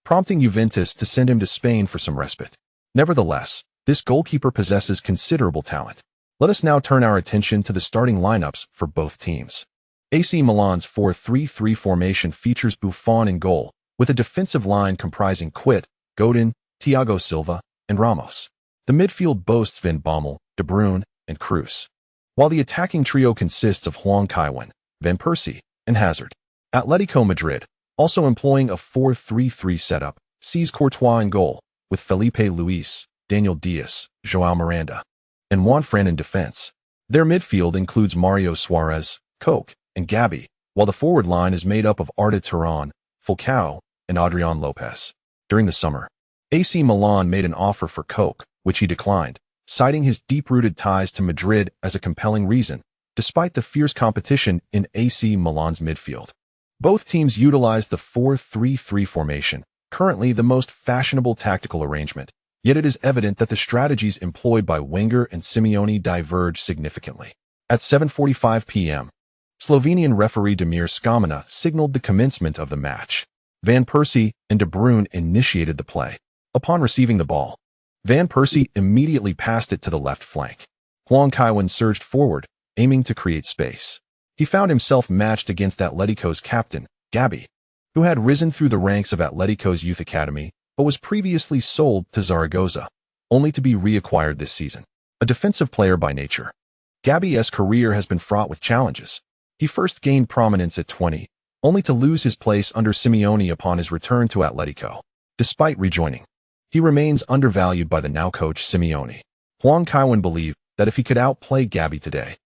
prompting Juventus to send him to Spain for some respite. Nevertheless, this goalkeeper possesses considerable talent. Let us now turn our attention to the starting lineups for both teams. AC Milan's 4-3-3 formation features Buffon in goal, with a defensive line comprising Quit, Godin, Thiago Silva, and Ramos. The midfield boasts Van Bommel, De Bruyne, and Kroos, while the attacking trio consists of Huang Kaiwen, Van Persie, and Hazard. Atletico Madrid, also employing a 4-3-3 setup, sees Courtois in goal, with Felipe Luis, Daniel Diaz, João Miranda, and Juan Fran in defense. Their midfield includes Mario Suarez, Coke, and Gabi, while the forward line is made up of Arda Turan, Falcao, and Adrian Lopez. During the summer, AC Milan made an offer for Coke, which he declined, citing his deep-rooted ties to Madrid as a compelling reason, despite the fierce competition in AC Milan's midfield. Both teams utilized the 4-3-3 formation, currently the most fashionable tactical arrangement, yet it is evident that the strategies employed by Wenger and Simeone diverge significantly. At 7:45 p.m., Slovenian referee Damir Skamina signaled the commencement of the match. Van Persie and De Bruyne initiated the play. Upon receiving the ball, Van Persie immediately passed it to the left flank. Huang Kaiwen surged forward, aiming to create space. He found himself matched against Atletico's captain, Gabi, who had risen through the ranks of Atletico's youth academy but was previously sold to Zaragoza, only to be reacquired this season. A defensive player by nature, Gabi's career has been fraught with challenges. He first gained prominence at 20, only to lose his place under Simeone upon his return to Atletico. Despite rejoining, he remains undervalued by the now coach Simeone. Huang Kaiwen believed that if he could outplay Gabi today,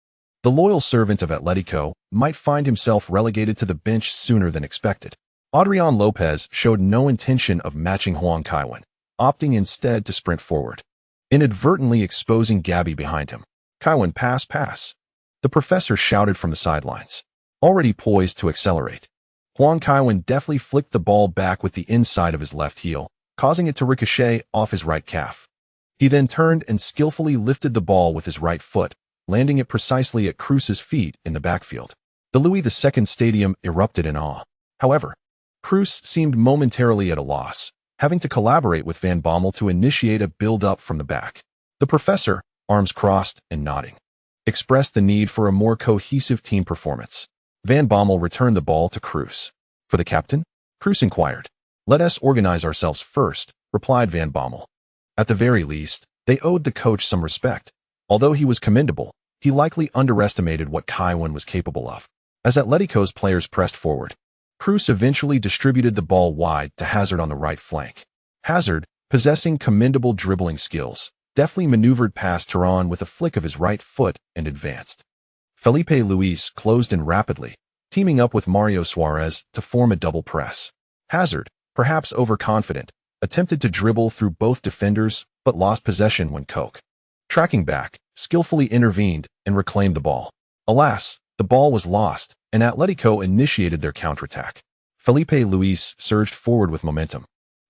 the loyal servant of Atletico might find himself relegated to the bench sooner than expected. Adrian Lopez showed no intention of matching Huang Kaiwen, opting instead to sprint forward, inadvertently exposing Gabi behind him. Kaiwen pass. The professor shouted from the sidelines, already poised to accelerate. Huang Kaiwen deftly flicked the ball back with the inside of his left heel, causing it to ricochet off his right calf. He then turned and skillfully lifted the ball with his right foot, landing it precisely at Kroos's feet in the backfield. The Louis II Stadium erupted in awe. However, Kroos seemed momentarily at a loss, having to collaborate with Van Bommel to initiate a build-up from the back. The professor, arms crossed and nodding, expressed the need for a more cohesive team performance. Van Bommel returned the ball to Kroos. For the captain? Kroos inquired. "Let us organize ourselves first," replied Van Bommel. At the very least, they owed the coach some respect. Although he was commendable, he likely underestimated what Kaiwen was capable of. As Atletico's players pressed forward, Cruz eventually distributed the ball wide to Hazard on the right flank. Hazard, possessing commendable dribbling skills, deftly maneuvered past Turan with a flick of his right foot and advanced. Felipe Luis closed in rapidly, teaming up with Mario Suarez to form a double press. Hazard, perhaps overconfident, attempted to dribble through both defenders but lost possession when Koch, tracking back, skillfully intervened and reclaimed the ball. Alas, the ball was lost, and Atletico initiated their counterattack. Felipe Luis surged forward with momentum,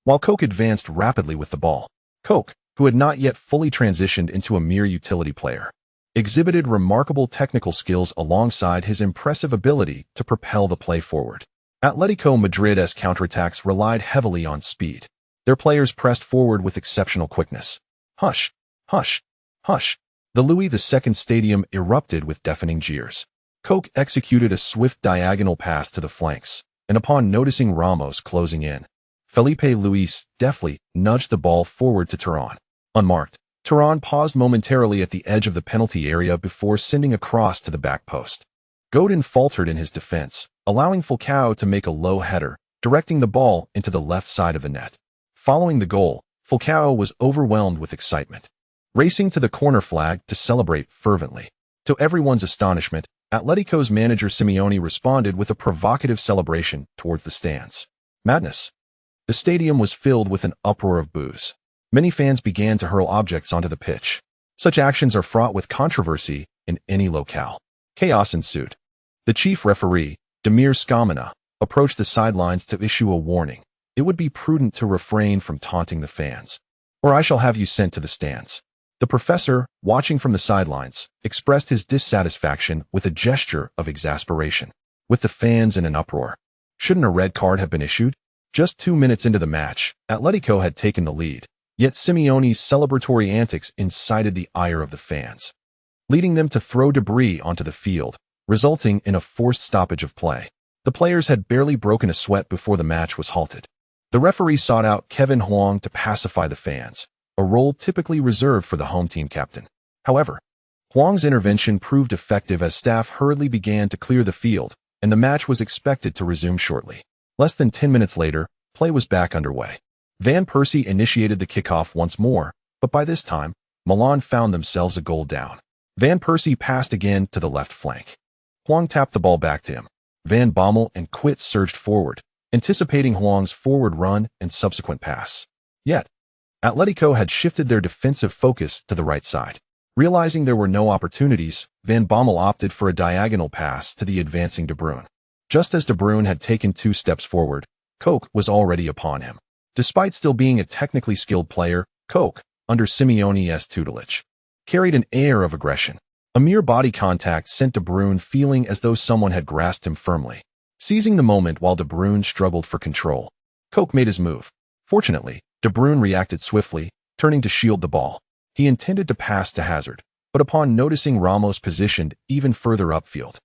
while Koch advanced rapidly with the ball. Koch, who had not yet fully transitioned into a mere utility player, exhibited remarkable technical skills alongside his impressive ability to propel the play forward. Atletico Madrid's counterattacks relied heavily on speed. Their players pressed forward with exceptional quickness. Hush! Hush! Hush! The Louis II stadium erupted with deafening jeers. Koch executed a swift diagonal pass to the flanks, and upon noticing Ramos closing in, Felipe Luis deftly nudged the ball forward to Turan. Unmarked, Turan paused momentarily at the edge of the penalty area before sending a cross to the back post. Godin faltered in his defense, allowing Falcao to make a low header, directing the ball into the left side of the net. Following the goal, Falcao was overwhelmed with excitement, racing to the corner flag to celebrate fervently. To everyone's astonishment, Atletico's manager Simeone responded with a provocative celebration towards the stands. Madness. The stadium was filled with an uproar of boos. Many fans began to hurl objects onto the pitch. Such actions are fraught with controversy in any locale. Chaos ensued. The chief referee, Damir Skamana, approached the sidelines to issue a warning. It would be prudent to refrain from taunting the fans, or I shall have you sent to the stands. The professor, watching from the sidelines, expressed his dissatisfaction with a gesture of exasperation. With the fans in an uproar, shouldn't a red card have been issued? Just 2 minutes into the match, Atletico had taken the lead, yet Simeone's celebratory antics incited the ire of the fans, leading them to throw debris onto the field, resulting in a forced stoppage of play. The players had barely broken a sweat before the match was halted. The referee sought out Kevin Huang to pacify the fans, a role typically reserved for the home team captain. However, Huang's intervention proved effective as staff hurriedly began to clear the field, and the match was expected to resume shortly. Less than 10 minutes later, play was back underway. Van Persie initiated the kickoff once more, but by this time, Milan found themselves a goal down. Van Persie passed again to the left flank. Huang tapped the ball back to him. Van Bommel and Quit surged forward, anticipating Huang's forward run and subsequent pass. Yet, Atletico had shifted their defensive focus to the right side. Realizing there were no opportunities, Van Bommel opted for a diagonal pass to the advancing De Bruyne. Just as De Bruyne had taken 2 steps forward, Koch was already upon him. Despite still being a technically skilled player, Koch, under Simeone's tutelage, carried an air of aggression. A mere body contact sent De Bruyne feeling as though someone had grasped him firmly. Seizing the moment while De Bruyne struggled for control, Koch made his move. Fortunately, De Bruyne reacted swiftly, turning to shield the ball. He intended to pass to Hazard, but upon noticing Ramos positioned even further upfield,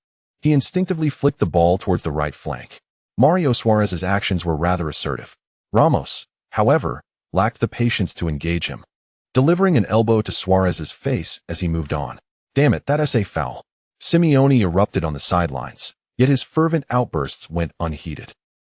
he instinctively flicked the ball towards the right flank. Mario Suarez's actions were rather assertive. Ramos, however, lacked the patience to engage him, delivering an elbow to Suarez's face as he moved on. Damn it, that's a foul. Simeone erupted on the sidelines, yet his fervent outbursts went unheeded.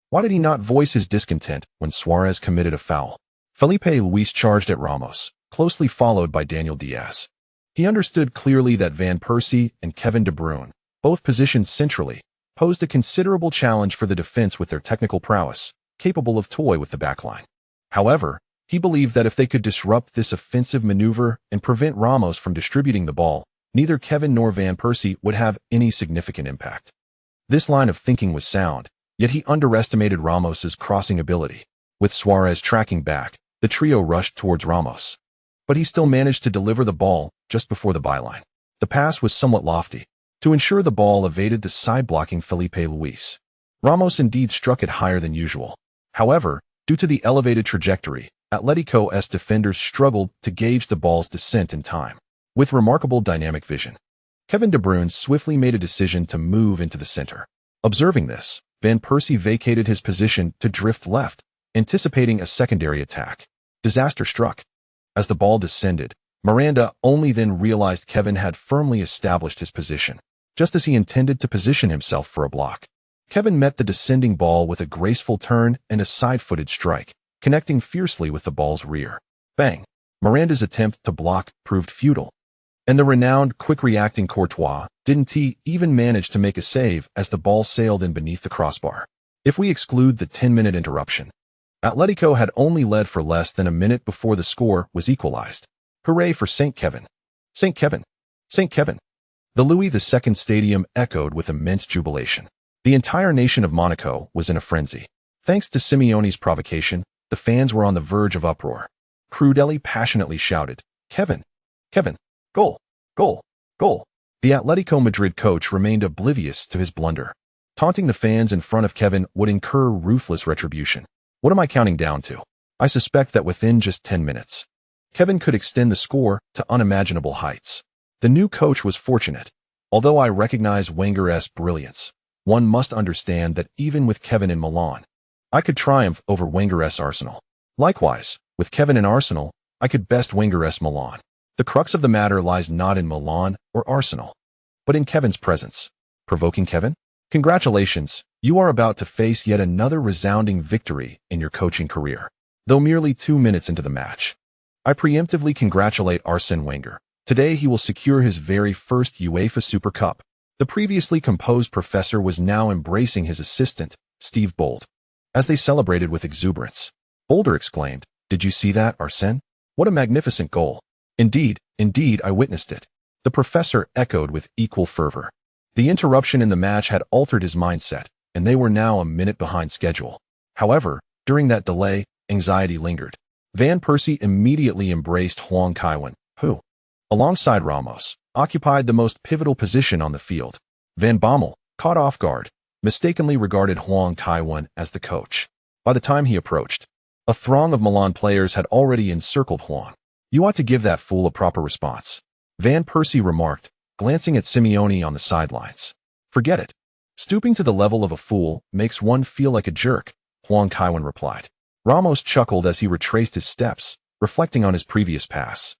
Why did he not voice his discontent when Suarez committed a foul? Felipe Luis charged at Ramos, closely followed by Daniel Diaz. He understood clearly that Van Persie and Kevin De Bruyne, both positioned centrally, posed a considerable challenge for the defense with their technical prowess, capable of toy with the backline. However, he believed that if they could disrupt this offensive maneuver and prevent Ramos from distributing the ball, neither Kevin nor Van Persie would have any significant impact. This line of thinking was sound, yet he underestimated Ramos's crossing ability. With Suarez tracking back, the trio rushed towards Ramos, but he still managed to deliver the ball just before the byline. The pass was somewhat lofty. To ensure the ball evaded the side-blocking Felipe Luis, Ramos indeed struck it higher than usual. However, due to the elevated trajectory, Atletico's defenders struggled to gauge the ball's descent in time. With remarkable dynamic vision, Kevin De Bruyne swiftly made a decision to move into the center. Observing this, Van Persie vacated his position to drift left, anticipating a secondary attack. Disaster struck. As the ball descended, Miranda only then realized Kevin had firmly established his position. just as he intended to position himself for a block. Kevin met the descending ball with a graceful turn and a side-footed strike, connecting fiercely with the ball's rear. Bang! Miranda's attempt to block proved futile, and the renowned, quick-reacting Courtois didn't even manage to make a save as the ball sailed in beneath the crossbar. If we exclude the 10-minute interruption, Atletico had only led for less than a minute before the score was equalized. Hooray for St. Kevin! St. Kevin! St. Kevin! The Louis II Stadium echoed with immense jubilation. The entire nation of Monaco was in a frenzy. Thanks to Simeone's provocation, the fans were on the verge of uproar. Prudelli passionately shouted, "Kevin! Kevin! Goal! Goal! Goal!" The Atletico Madrid coach remained oblivious to his blunder. Taunting the fans in front of Kevin would incur ruthless retribution. What am I counting down to? I suspect that within just 10 minutes, Kevin could extend the score to unimaginable heights. The new coach was fortunate. Although I recognize Wenger's brilliance, one must understand that even with Kevin in Milan, I could triumph over Wenger's Arsenal. Likewise, with Kevin in Arsenal, I could best Wenger's Milan. The crux of the matter lies not in Milan or Arsenal, but in Kevin's presence. Provoking Kevin? Congratulations, you are about to face yet another resounding victory in your coaching career. Though merely 2 minutes into the match, I preemptively congratulate Arsene Wenger. Today he will secure his very first UEFA Super Cup. The previously composed professor was now embracing his assistant, Steve Bold. As they celebrated with exuberance, Boulder exclaimed, "Did you see that, Arsene? What a magnificent goal." "Indeed, indeed, I witnessed it." The professor echoed with equal fervor. The interruption in the match had altered his mindset, and they were now a minute behind schedule. However, during that delay, anxiety lingered. Van Persie immediately embraced Huang Kaiwan, who, alongside Ramos, occupied the most pivotal position on the field. Van Bommel, caught off guard, mistakenly regarded Huang Kaiwan as the coach. By the time he approached, a throng of Milan players had already encircled Huang. "You ought to give that fool a proper response," Van Persie remarked, glancing at Simeone on the sidelines. "Forget it. Stooping to the level of a fool makes one feel like a jerk," Huang Kaiwan replied. Ramos chuckled as he retraced his steps, reflecting on his previous pass,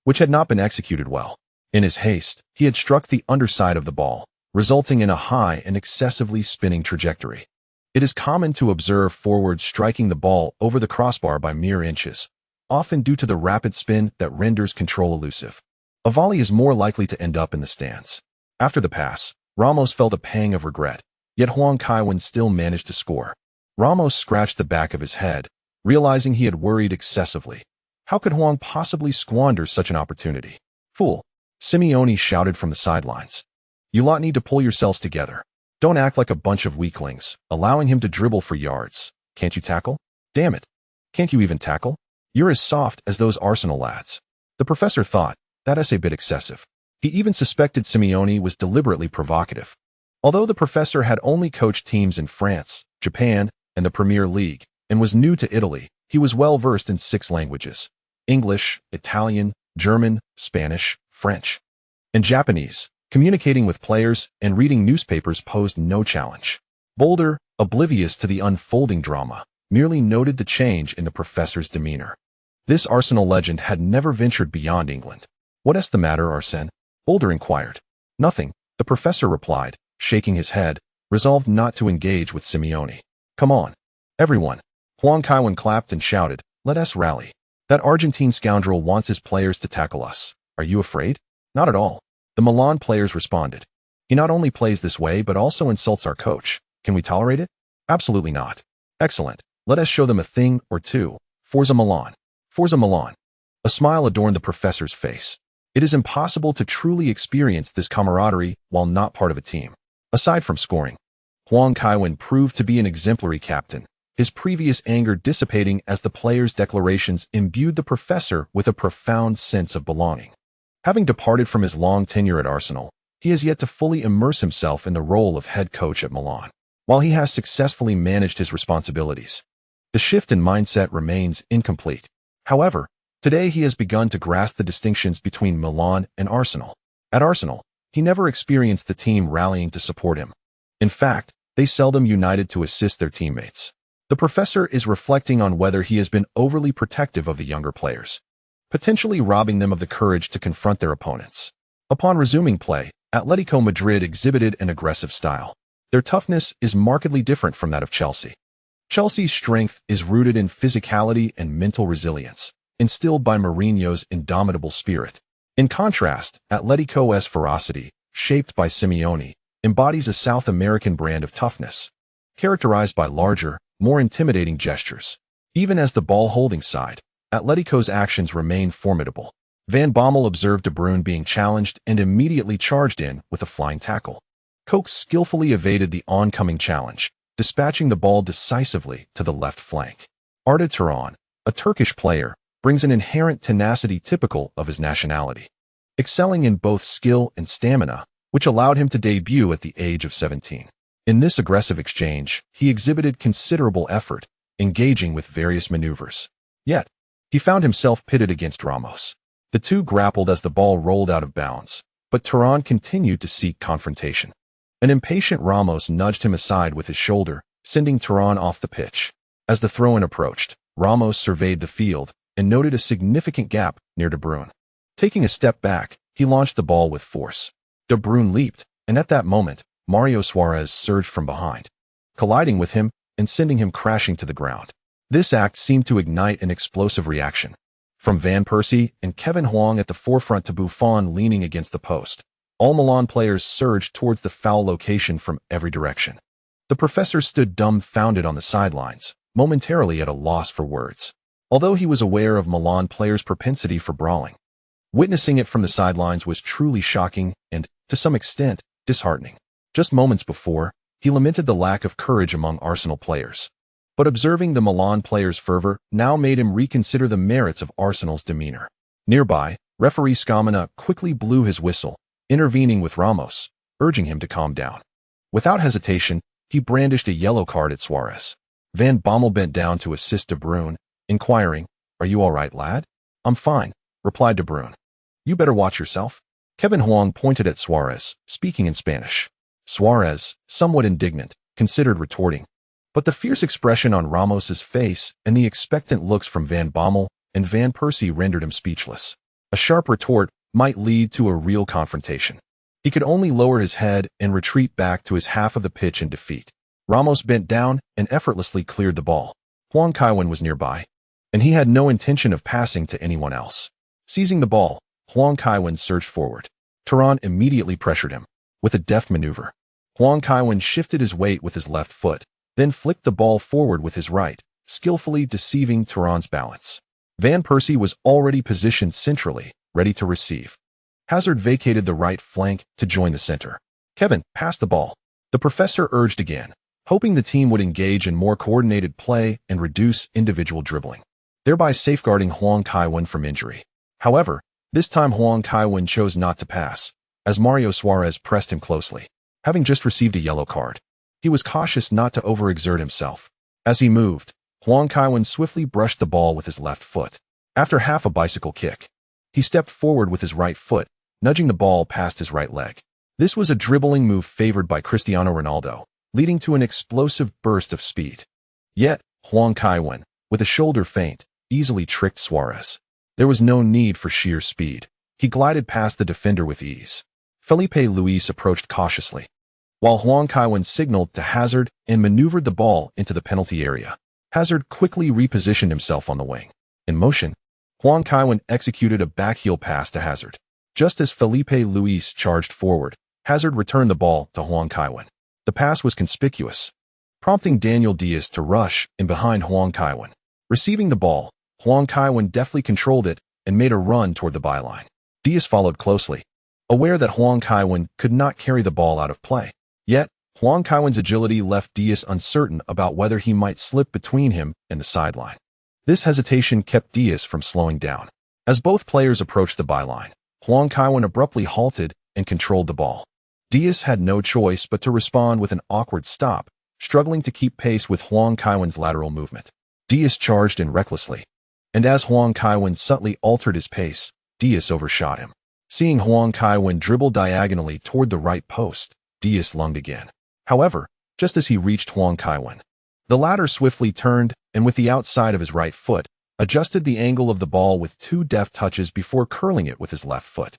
which had not been executed well. In his haste, he had struck the underside of the ball, resulting in a high and excessively spinning trajectory. It is common to observe forwards striking the ball over the crossbar by mere inches, often due to the rapid spin that renders control elusive. A volley is more likely to end up in the stands. After the pass, Ramos felt a pang of regret, yet Huang Kaiwan still managed to score. Ramos scratched the back of his head, realizing he had worried excessively. How could Huang possibly squander such an opportunity? "Fool!" Simeone shouted from the sidelines. "You lot need to pull yourselves together. Don't act like a bunch of weaklings, allowing him to dribble for yards. Can't you tackle? Damn it! Can't you even tackle? You're as soft as those Arsenal lads." The professor thought, that's a bit excessive. He even suspected Simeone was deliberately provocative. Although the professor had only coached teams in France, Japan, and the Premier League, and was new to Italy, he was well versed in 6 languages: English, Italian, German, Spanish, French, and Japanese. Communicating with players and reading newspapers posed no challenge. Boulder, oblivious to the unfolding drama, merely noted the change in the professor's demeanor. This Arsenal legend had never ventured beyond England. "What's the matter, Arsene?" Boulder inquired. "Nothing," the professor replied, shaking his head, resolved not to engage with Simeone. "Come on, everyone." Huang Kaiwan clapped and shouted, "Let us rally. That Argentine scoundrel wants his players to tackle us. Are you afraid?" "Not at all." The Milan players responded. "He not only plays this way but also insults our coach. Can we tolerate it?" "Absolutely not." "Excellent. Let us show them a thing or two. Forza Milan. Forza Milan." A smile adorned the professor's face. It is impossible to truly experience this camaraderie while not part of a team. Aside from scoring, Huang Kaiwan proved to be an exemplary captain, his previous anger dissipating as the players' declarations imbued the professor with a profound sense of belonging. Having departed from his long tenure at Arsenal, he has yet to fully immerse himself in the role of head coach at Milan. While he has successfully managed his responsibilities, the shift in mindset remains incomplete. However, today he has begun to grasp the distinctions between Milan and Arsenal. At Arsenal, he never experienced the team rallying to support him. In fact, they seldom united to assist their teammates. The professor is reflecting on whether he has been overly protective of the younger players, potentially robbing them of the courage to confront their opponents. Upon resuming play, Atletico Madrid exhibited an aggressive style. Their toughness is markedly different from that of Chelsea. Chelsea's strength is rooted in physicality and mental resilience, instilled by Mourinho's indomitable spirit. In contrast, Atletico's ferocity, shaped by Simeone, embodies a South American brand of toughness, characterized by larger, more intimidating gestures. Even as the ball-holding side, Atletico's actions remain formidable. Van Bommel observed De Bruyne being challenged and immediately charged in with a flying tackle. Koch skillfully evaded the oncoming challenge, dispatching the ball decisively to the left flank. Arda Turan, a Turkish player, brings an inherent tenacity typical of his nationality, excelling in both skill and stamina, which allowed him to debut at the age of 17. In this aggressive exchange, he exhibited considerable effort, engaging with various maneuvers. Yet, he found himself pitted against Ramos. The two grappled as the ball rolled out of bounds, but Turan continued to seek confrontation. An impatient Ramos nudged him aside with his shoulder, sending Turan off the pitch. As the throw-in approached, Ramos surveyed the field and noted a significant gap near De Bruyne. Taking a step back, he launched the ball with force. De Bruyne leaped, and at that moment, Mario Suarez surged from behind, colliding with him and sending him crashing to the ground. This act seemed to ignite an explosive reaction. From Van Persie and Kevin Huang at the forefront to Buffon leaning against the post, all Milan players surged towards the foul location from every direction. The professor stood dumbfounded on the sidelines, momentarily at a loss for words. Although he was aware of Milan players' propensity for brawling, witnessing it from the sidelines was truly shocking and, to some extent, disheartening. Just moments before, he lamented the lack of courage among Arsenal players. But observing the Milan players' fervor now made him reconsider the merits of Arsenal's demeanor. Nearby, referee Scamana quickly blew his whistle, intervening with Ramos, urging him to calm down. Without hesitation, he brandished a yellow card at Suarez. Van Bommel bent down to assist De Bruyne, inquiring, "Are you all right, lad?" "I'm fine," replied De Bruyne. "You better watch yourself." Kevin Huang pointed at Suarez, speaking in Spanish. Suarez, somewhat indignant, considered retorting, but the fierce expression on Ramos's face and the expectant looks from Van Bommel and Van Persie rendered him speechless. A sharp retort might lead to a real confrontation. He could only lower his head and retreat back to his half of the pitch in defeat. Ramos bent down and effortlessly cleared the ball. Huang Kaiwan was nearby, and he had no intention of passing to anyone else. Seizing the ball, Huang Kaiwan surged forward. Turan immediately pressured him. With a deft maneuver, Huang Kaiwan shifted his weight with his left foot, then flicked the ball forward with his right, skillfully deceiving Turan's balance. Van Persie was already positioned centrally, ready to receive. Hazard vacated the right flank to join the center. "Kevin, pass the ball," the professor urged again, hoping the team would engage in more coordinated play and reduce individual dribbling, thereby safeguarding Huang Kaiwan from injury. However, this time Huang Kaiwan chose not to pass, as Mario Suarez pressed him closely. Having just received a yellow card, he was cautious not to overexert himself. As he moved, Huang Kaiwan swiftly brushed the ball with his left foot. After half a bicycle kick, he stepped forward with his right foot, nudging the ball past his right leg. This was a dribbling move favored by Cristiano Ronaldo, leading to an explosive burst of speed. Yet, Huang Kaiwan, with a shoulder feint, easily tricked Suarez. There was no need for sheer speed. He glided past the defender with ease. Felipe Luis approached cautiously, while Huang Kaiwan signaled to Hazard and maneuvered the ball into the penalty area. Hazard quickly repositioned himself on the wing. In motion, Huang Kaiwan executed a backheel pass to Hazard. Just as Felipe Luis charged forward, Hazard returned the ball to Huang Kaiwan. The pass was conspicuous, prompting Daniel Diaz to rush in behind Huang Kaiwan. Receiving the ball, Huang Kaiwan deftly controlled it and made a run toward the byline. Diaz followed closely, aware that Huang Kaiwan could not carry the ball out of play. Yet, Huang Kaiwan's agility left Diaz uncertain about whether he might slip between him and the sideline. This hesitation kept Diaz from slowing down. As both players approached the byline, Huang Kaiwan abruptly halted and controlled the ball. Diaz had no choice but to respond with an awkward stop, struggling to keep pace with Huang Kaiwan's lateral movement. Diaz charged in recklessly, and as Huang Kaiwan subtly altered his pace, Diaz overshot him. Seeing Huang Kaiwan dribble diagonally toward the right post, Diaz lunged again. However, just as he reached Huang Kaiwan, the latter swiftly turned and with the outside of his right foot, adjusted the angle of the ball with two deft touches before curling it with his left foot.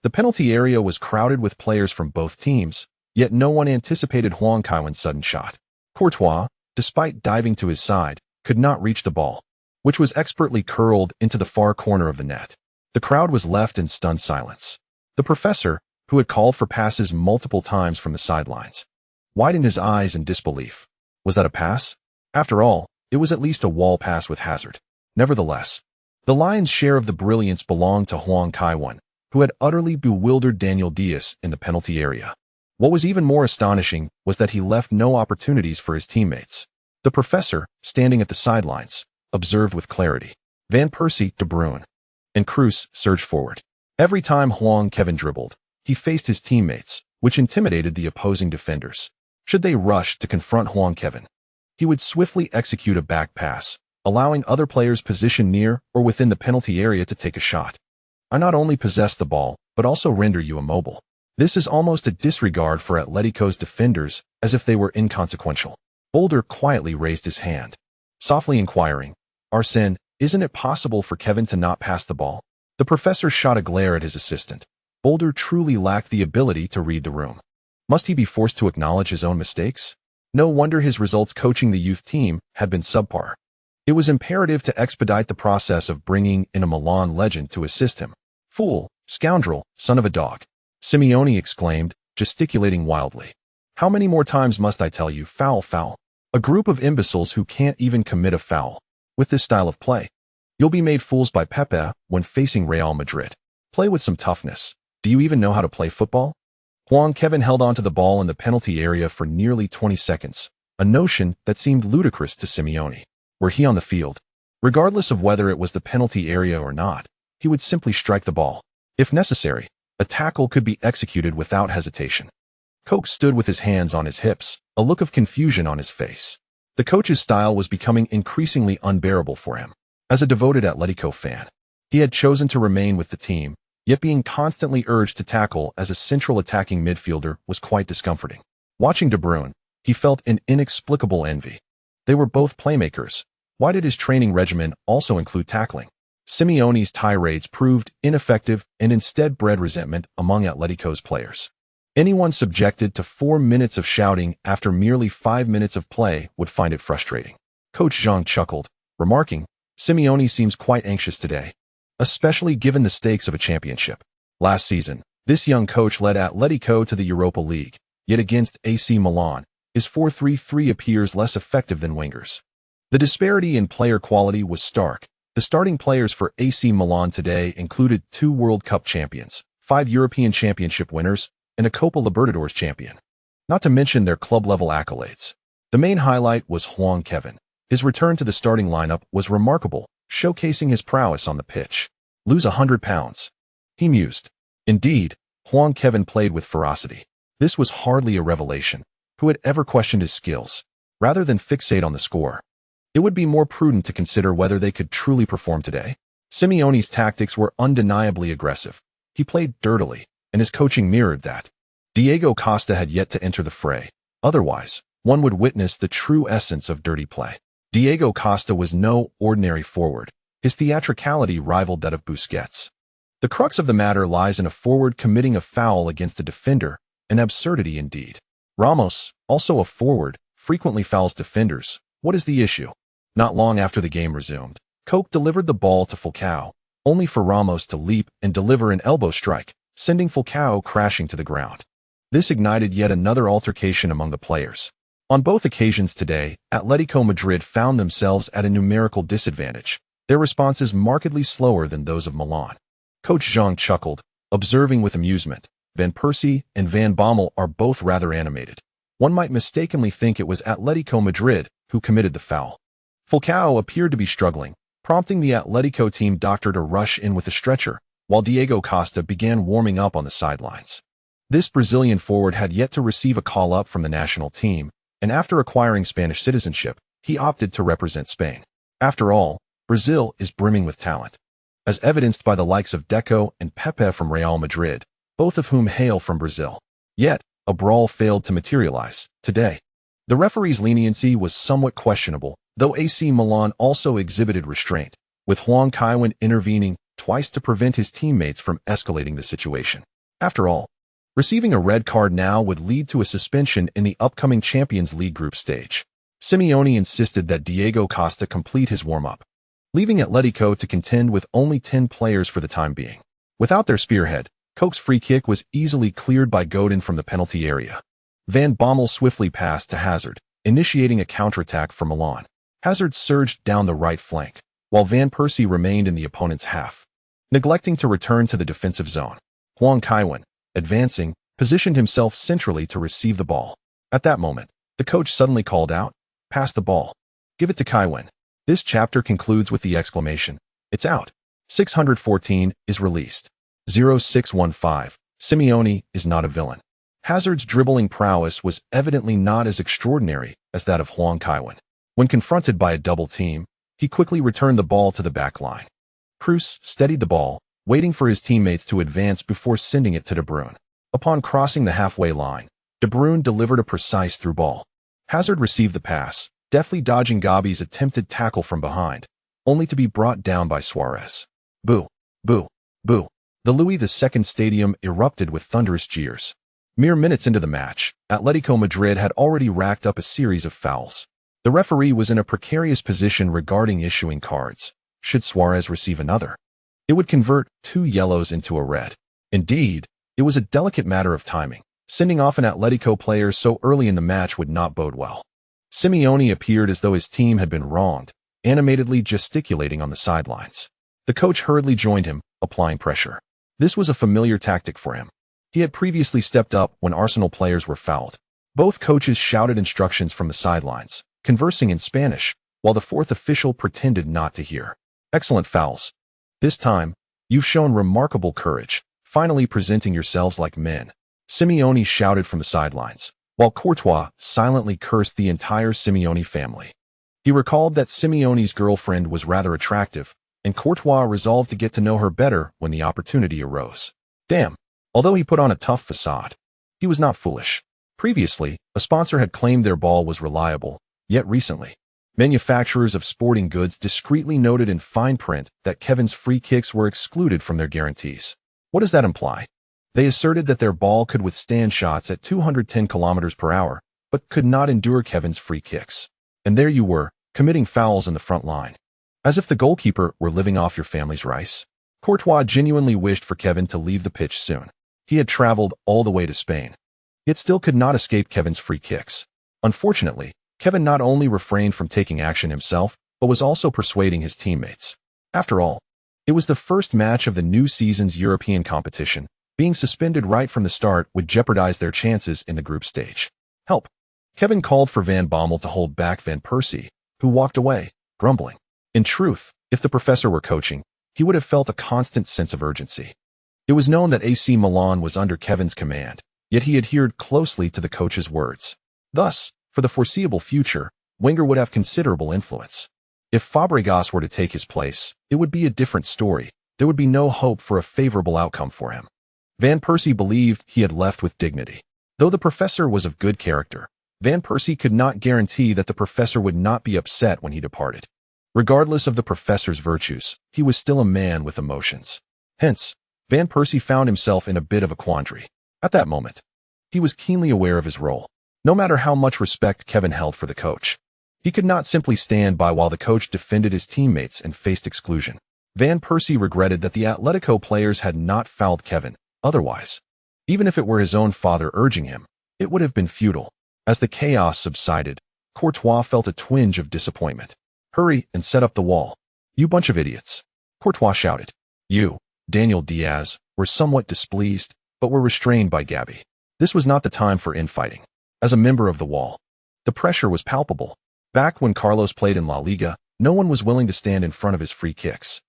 The penalty area was crowded with players from both teams, yet no one anticipated Huang Kaiwen's sudden shot. Courtois, despite diving to his side, could not reach the ball, which was expertly curled into the far corner of the net. The crowd was left in stunned silence. The professor, who had called for passes multiple times from the sidelines, widened his eyes in disbelief. Was that a pass? After all, it was at least a wall pass with hazard. Nevertheless, the Lions' share of the brilliance belonged to Huang Kaiwen, who had utterly bewildered Daniel Diaz in the penalty area. What was even more astonishing was that he left no opportunities for his teammates. The professor, standing at the sidelines, observed with clarity. Van Persie, De Bruyne, and Kroos surged forward. Every time Huang Kevin dribbled, he faced his teammates, which intimidated the opposing defenders. Should they rush to confront Huang Kevin, he would swiftly execute a back pass, allowing other players positioned near or within the penalty area to take a shot. I not only possess the ball, but also render you immobile. This is almost a disregard for Atletico's defenders, as if they were inconsequential. Boulder quietly raised his hand, softly inquiring, Arsene, isn't it possible for Kevin to not pass the ball? The professor shot a glare at his assistant. Boulder truly lacked the ability to read the room. Must he be forced to acknowledge his own mistakes? No wonder his results coaching the youth team had been subpar. It was imperative to expedite the process of bringing in a Milan legend to assist him. Fool, scoundrel, son of a dog, Simeone exclaimed, gesticulating wildly. How many more times must I tell you, foul, foul? A group of imbeciles who can't even commit a foul. With this style of play, you'll be made fools by Pepe when facing Real Madrid. Play with some toughness. Do you even know how to play football? Huang Kevin held onto the ball in the penalty area for nearly 20 seconds, a notion that seemed ludicrous to Simeone. Were he on the field, regardless of whether it was the penalty area or not, he would simply strike the ball. If necessary, a tackle could be executed without hesitation. Coke stood with his hands on his hips, a look of confusion on his face. The coach's style was becoming increasingly unbearable for him. As a devoted Atletico fan, he had chosen to remain with the team, yet being constantly urged to tackle as a central attacking midfielder was quite discomforting. Watching De Bruyne, he felt an inexplicable envy. They were both playmakers. Why did his training regimen also include tackling? Simeone's tirades proved ineffective and instead bred resentment among Atletico's players. Anyone subjected to 4 minutes of shouting after merely 5 minutes of play would find it frustrating. Coach Zhang chuckled, remarking, Simeone seems quite anxious today, especially given the stakes of a championship. Last season, this young coach led Atletico to the Europa League, yet against AC Milan, his 4-3-3 appears less effective than Wenger's. The disparity in player quality was stark. The starting players for AC Milan today included 2 World Cup champions, 5 European Championship winners, and a Copa Libertadores champion. Not to mention their club-level accolades. The main highlight was Huang Kevin. His return to the starting lineup was remarkable, showcasing his prowess on the pitch. Lose 100 pounds. He mused. Indeed, Huang Kevin played with ferocity. This was hardly a revelation. Who had ever questioned his skills? Rather than fixate on the score, it would be more prudent to consider whether they could truly perform today. Simeone's tactics were undeniably aggressive. He played dirtily, and his coaching mirrored that. Diego Costa had yet to enter the fray. Otherwise, one would witness the true essence of dirty play. Diego Costa was no ordinary forward. His theatricality rivaled that of Busquets. The crux of the matter lies in a forward committing a foul against a defender, an absurdity indeed. Ramos, also a forward, frequently fouls defenders. What is the issue? Not long after the game resumed, Coke delivered the ball to Falcao, only for Ramos to leap and deliver an elbow strike, sending Falcao crashing to the ground. This ignited yet another altercation among the players. On both occasions today, Atletico Madrid found themselves at a numerical disadvantage, their responses markedly slower than those of Milan. Coach Zhang chuckled, observing with amusement. Van Persie and Van Bommel are both rather animated. One might mistakenly think it was Atletico Madrid who committed the foul. Falcao appeared to be struggling, prompting the Atletico team doctor to rush in with a stretcher, while Diego Costa began warming up on the sidelines. This Brazilian forward had yet to receive a call-up from the national team, and after acquiring Spanish citizenship, he opted to represent Spain. After all, Brazil is brimming with talent, as evidenced by the likes of Deco and Pepe from Real Madrid, both of whom hail from Brazil. Yet, a brawl failed to materialize today. The referee's leniency was somewhat questionable, though AC Milan also exhibited restraint, with Huang Kaiwen intervening twice to prevent his teammates from escalating the situation. After all, receiving a red card now would lead to a suspension in the upcoming Champions League group stage. Simeone insisted that Diego Costa complete his warm-up, leaving Atletico to contend with only 10 players for the time being. Without their spearhead, Koch's free kick was easily cleared by Godin from the penalty area. Van Bommel swiftly passed to Hazard, initiating a counterattack for Milan. Hazard surged down the right flank, while Van Persie remained in the opponent's half, neglecting to return to the defensive zone. Hwang Kaiwan, advancing, positioned himself centrally to receive the ball. At that moment, the coach suddenly called out, "Pass the ball. Give it to Kaiwan." This chapter concludes with the exclamation, "It's out." 614 is released. 0615, Simeone is not a villain. Hazard's dribbling prowess was evidently not as extraordinary as that of Hwang Kaiwan. When confronted by a double team, he quickly returned the ball to the back line. Kroos steadied the ball, waiting for his teammates to advance before sending it to De Bruyne. Upon crossing the halfway line, De Bruyne delivered a precise through ball. Hazard received the pass, deftly dodging Gabi's attempted tackle from behind, only to be brought down by Suarez. Boo! Boo! Boo! The Louis II stadium erupted with thunderous jeers. Mere minutes into the match, Atletico Madrid had already racked up a series of fouls. The referee was in a precarious position regarding issuing cards. Should Suarez receive another, it would convert 2 yellows into a red. Indeed, it was a delicate matter of timing. Sending off an Atletico player so early in the match would not bode well. Simeone appeared as though his team had been wronged, animatedly gesticulating on the sidelines. The coach hurriedly joined him, applying pressure. This was a familiar tactic for him. He had previously stepped up when Arsenal players were fouled. Both coaches shouted instructions from the sidelines, conversing in Spanish, while the fourth official pretended not to hear. Excellent fouls. This time, you've shown remarkable courage, finally presenting yourselves like men, Simeone shouted from the sidelines, while Courtois silently cursed the entire Simeone family. He recalled that Simeone's girlfriend was rather attractive, and Courtois resolved to get to know her better when the opportunity arose. Damn! Although he put on a tough facade, he was not foolish. Previously, a sponsor had claimed their ball was reliable, yet recently, manufacturers of sporting goods discreetly noted in fine print that Kevin's free kicks were excluded from their guarantees. What does that imply? They asserted that their ball could withstand shots at 210 km per hour, but could not endure Kevin's free kicks. And there you were, committing fouls in the front line. As if the goalkeeper were living off your family's rice. Courtois genuinely wished for Kevin to leave the pitch soon. He had traveled all the way to Spain, yet still could not escape Kevin's free kicks. Unfortunately, Kevin not only refrained from taking action himself, but was also persuading his teammates. After all, it was the first match of the new season's European competition. Being suspended right from the start would jeopardize their chances in the group stage. Help! Kevin called for Van Bommel to hold back Van Persie, who walked away, grumbling. In truth, if the professor were coaching, he would have felt a constant sense of urgency. It was known that AC Milan was under Kevin's command, yet he adhered closely to the coach's words. Thus, for the foreseeable future, Wenger would have considerable influence. If Fabregas were to take his place, it would be a different story. There would be no hope for a favorable outcome for him. Van Persie believed he had left with dignity. Though the professor was of good character, Van Persie could not guarantee that the professor would not be upset when he departed. Regardless of the professor's virtues, he was still a man with emotions. Hence, Van Persie found himself in a bit of a quandary. At that moment, he was keenly aware of his role. No matter how much respect Kevin held for the coach, he could not simply stand by while the coach defended his teammates and faced exclusion. Van Persie regretted that the Atletico players had not fouled Kevin. Otherwise, even if it were his own father urging him, it would have been futile. As the chaos subsided, Courtois felt a twinge of disappointment. "Hurry and set up the wall, you bunch of idiots," Courtois shouted. You, Daniel Diaz, were somewhat displeased, but were restrained by Gabi. This was not the time for infighting. As a member of the wall, the pressure was palpable. Back when Carlos played in La Liga, no one was willing to stand in front of his free kicks.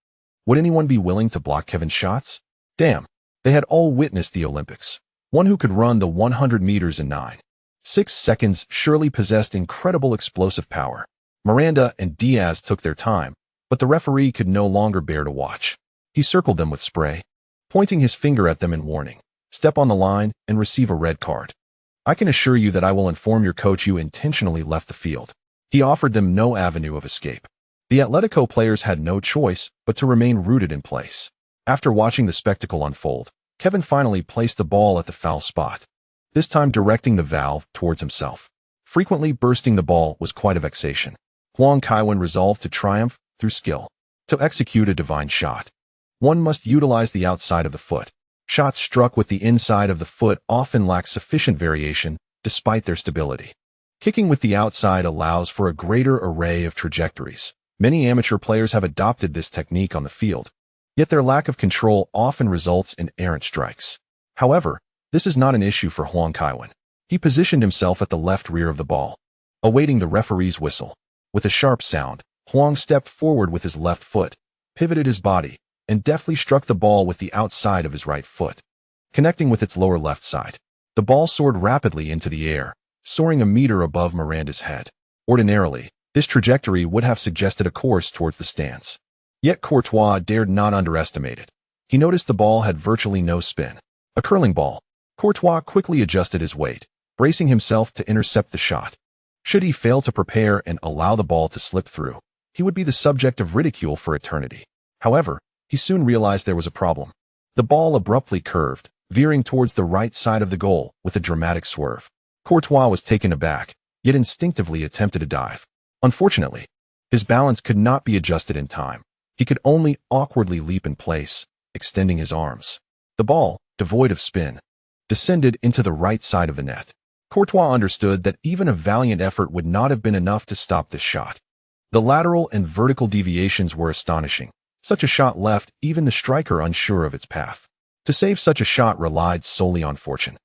Would anyone be willing to block Kevin's shots? Damn, they had all witnessed the Olympics. One who could run the 100 meters in 9.6 seconds surely possessed incredible explosive power. Miranda and Diaz took their time, but the referee could no longer bear to watch. He circled them with spray, pointing his finger at them in warning. Step on the line and receive a red card. I can assure you that I will inform your coach you intentionally left the field. He offered them no avenue of escape. The Atletico players had no choice but to remain rooted in place. After watching the spectacle unfold, Kevin finally placed the ball at the foul spot, this time directing the valve towards himself. Frequently bursting the ball was quite a vexation. Huang Kaiwen resolved to triumph through skill. To execute a divine shot, one must utilize the outside of the foot. Shots struck with the inside of the foot often lack sufficient variation despite their stability. Kicking with the outside allows for a greater array of trajectories. Many amateur players have adopted this technique on the field, yet their lack of control often results in errant strikes. However, this is not an issue for Huang Kaiwen. He positioned himself at the left rear of the ball, awaiting the referee's whistle. With a sharp sound, Huang stepped forward with his left foot, pivoted his body, and deftly struck the ball with the outside of his right foot, connecting with its lower left side. The ball soared rapidly into the air, soaring a meter above Miranda's head. Ordinarily, this trajectory would have suggested a course towards the stands. Yet Courtois dared not underestimate it. He noticed the ball had virtually no spin. A curling ball. Courtois quickly adjusted his weight, bracing himself to intercept the shot. Should he fail to prepare and allow the ball to slip through, he would be the subject of ridicule for eternity. However, he soon realized there was a problem. The ball abruptly curved, veering towards the right side of the goal with a dramatic swerve. Courtois was taken aback, yet instinctively attempted a dive. Unfortunately, his balance could not be adjusted in time. He could only awkwardly leap in place, extending his arms. The ball, devoid of spin, descended into the right side of the net. Courtois understood that even a valiant effort would not have been enough to stop this shot. The lateral and vertical deviations were astonishing. Such a shot left even the striker unsure of its path. To save such a shot relied solely on fortune.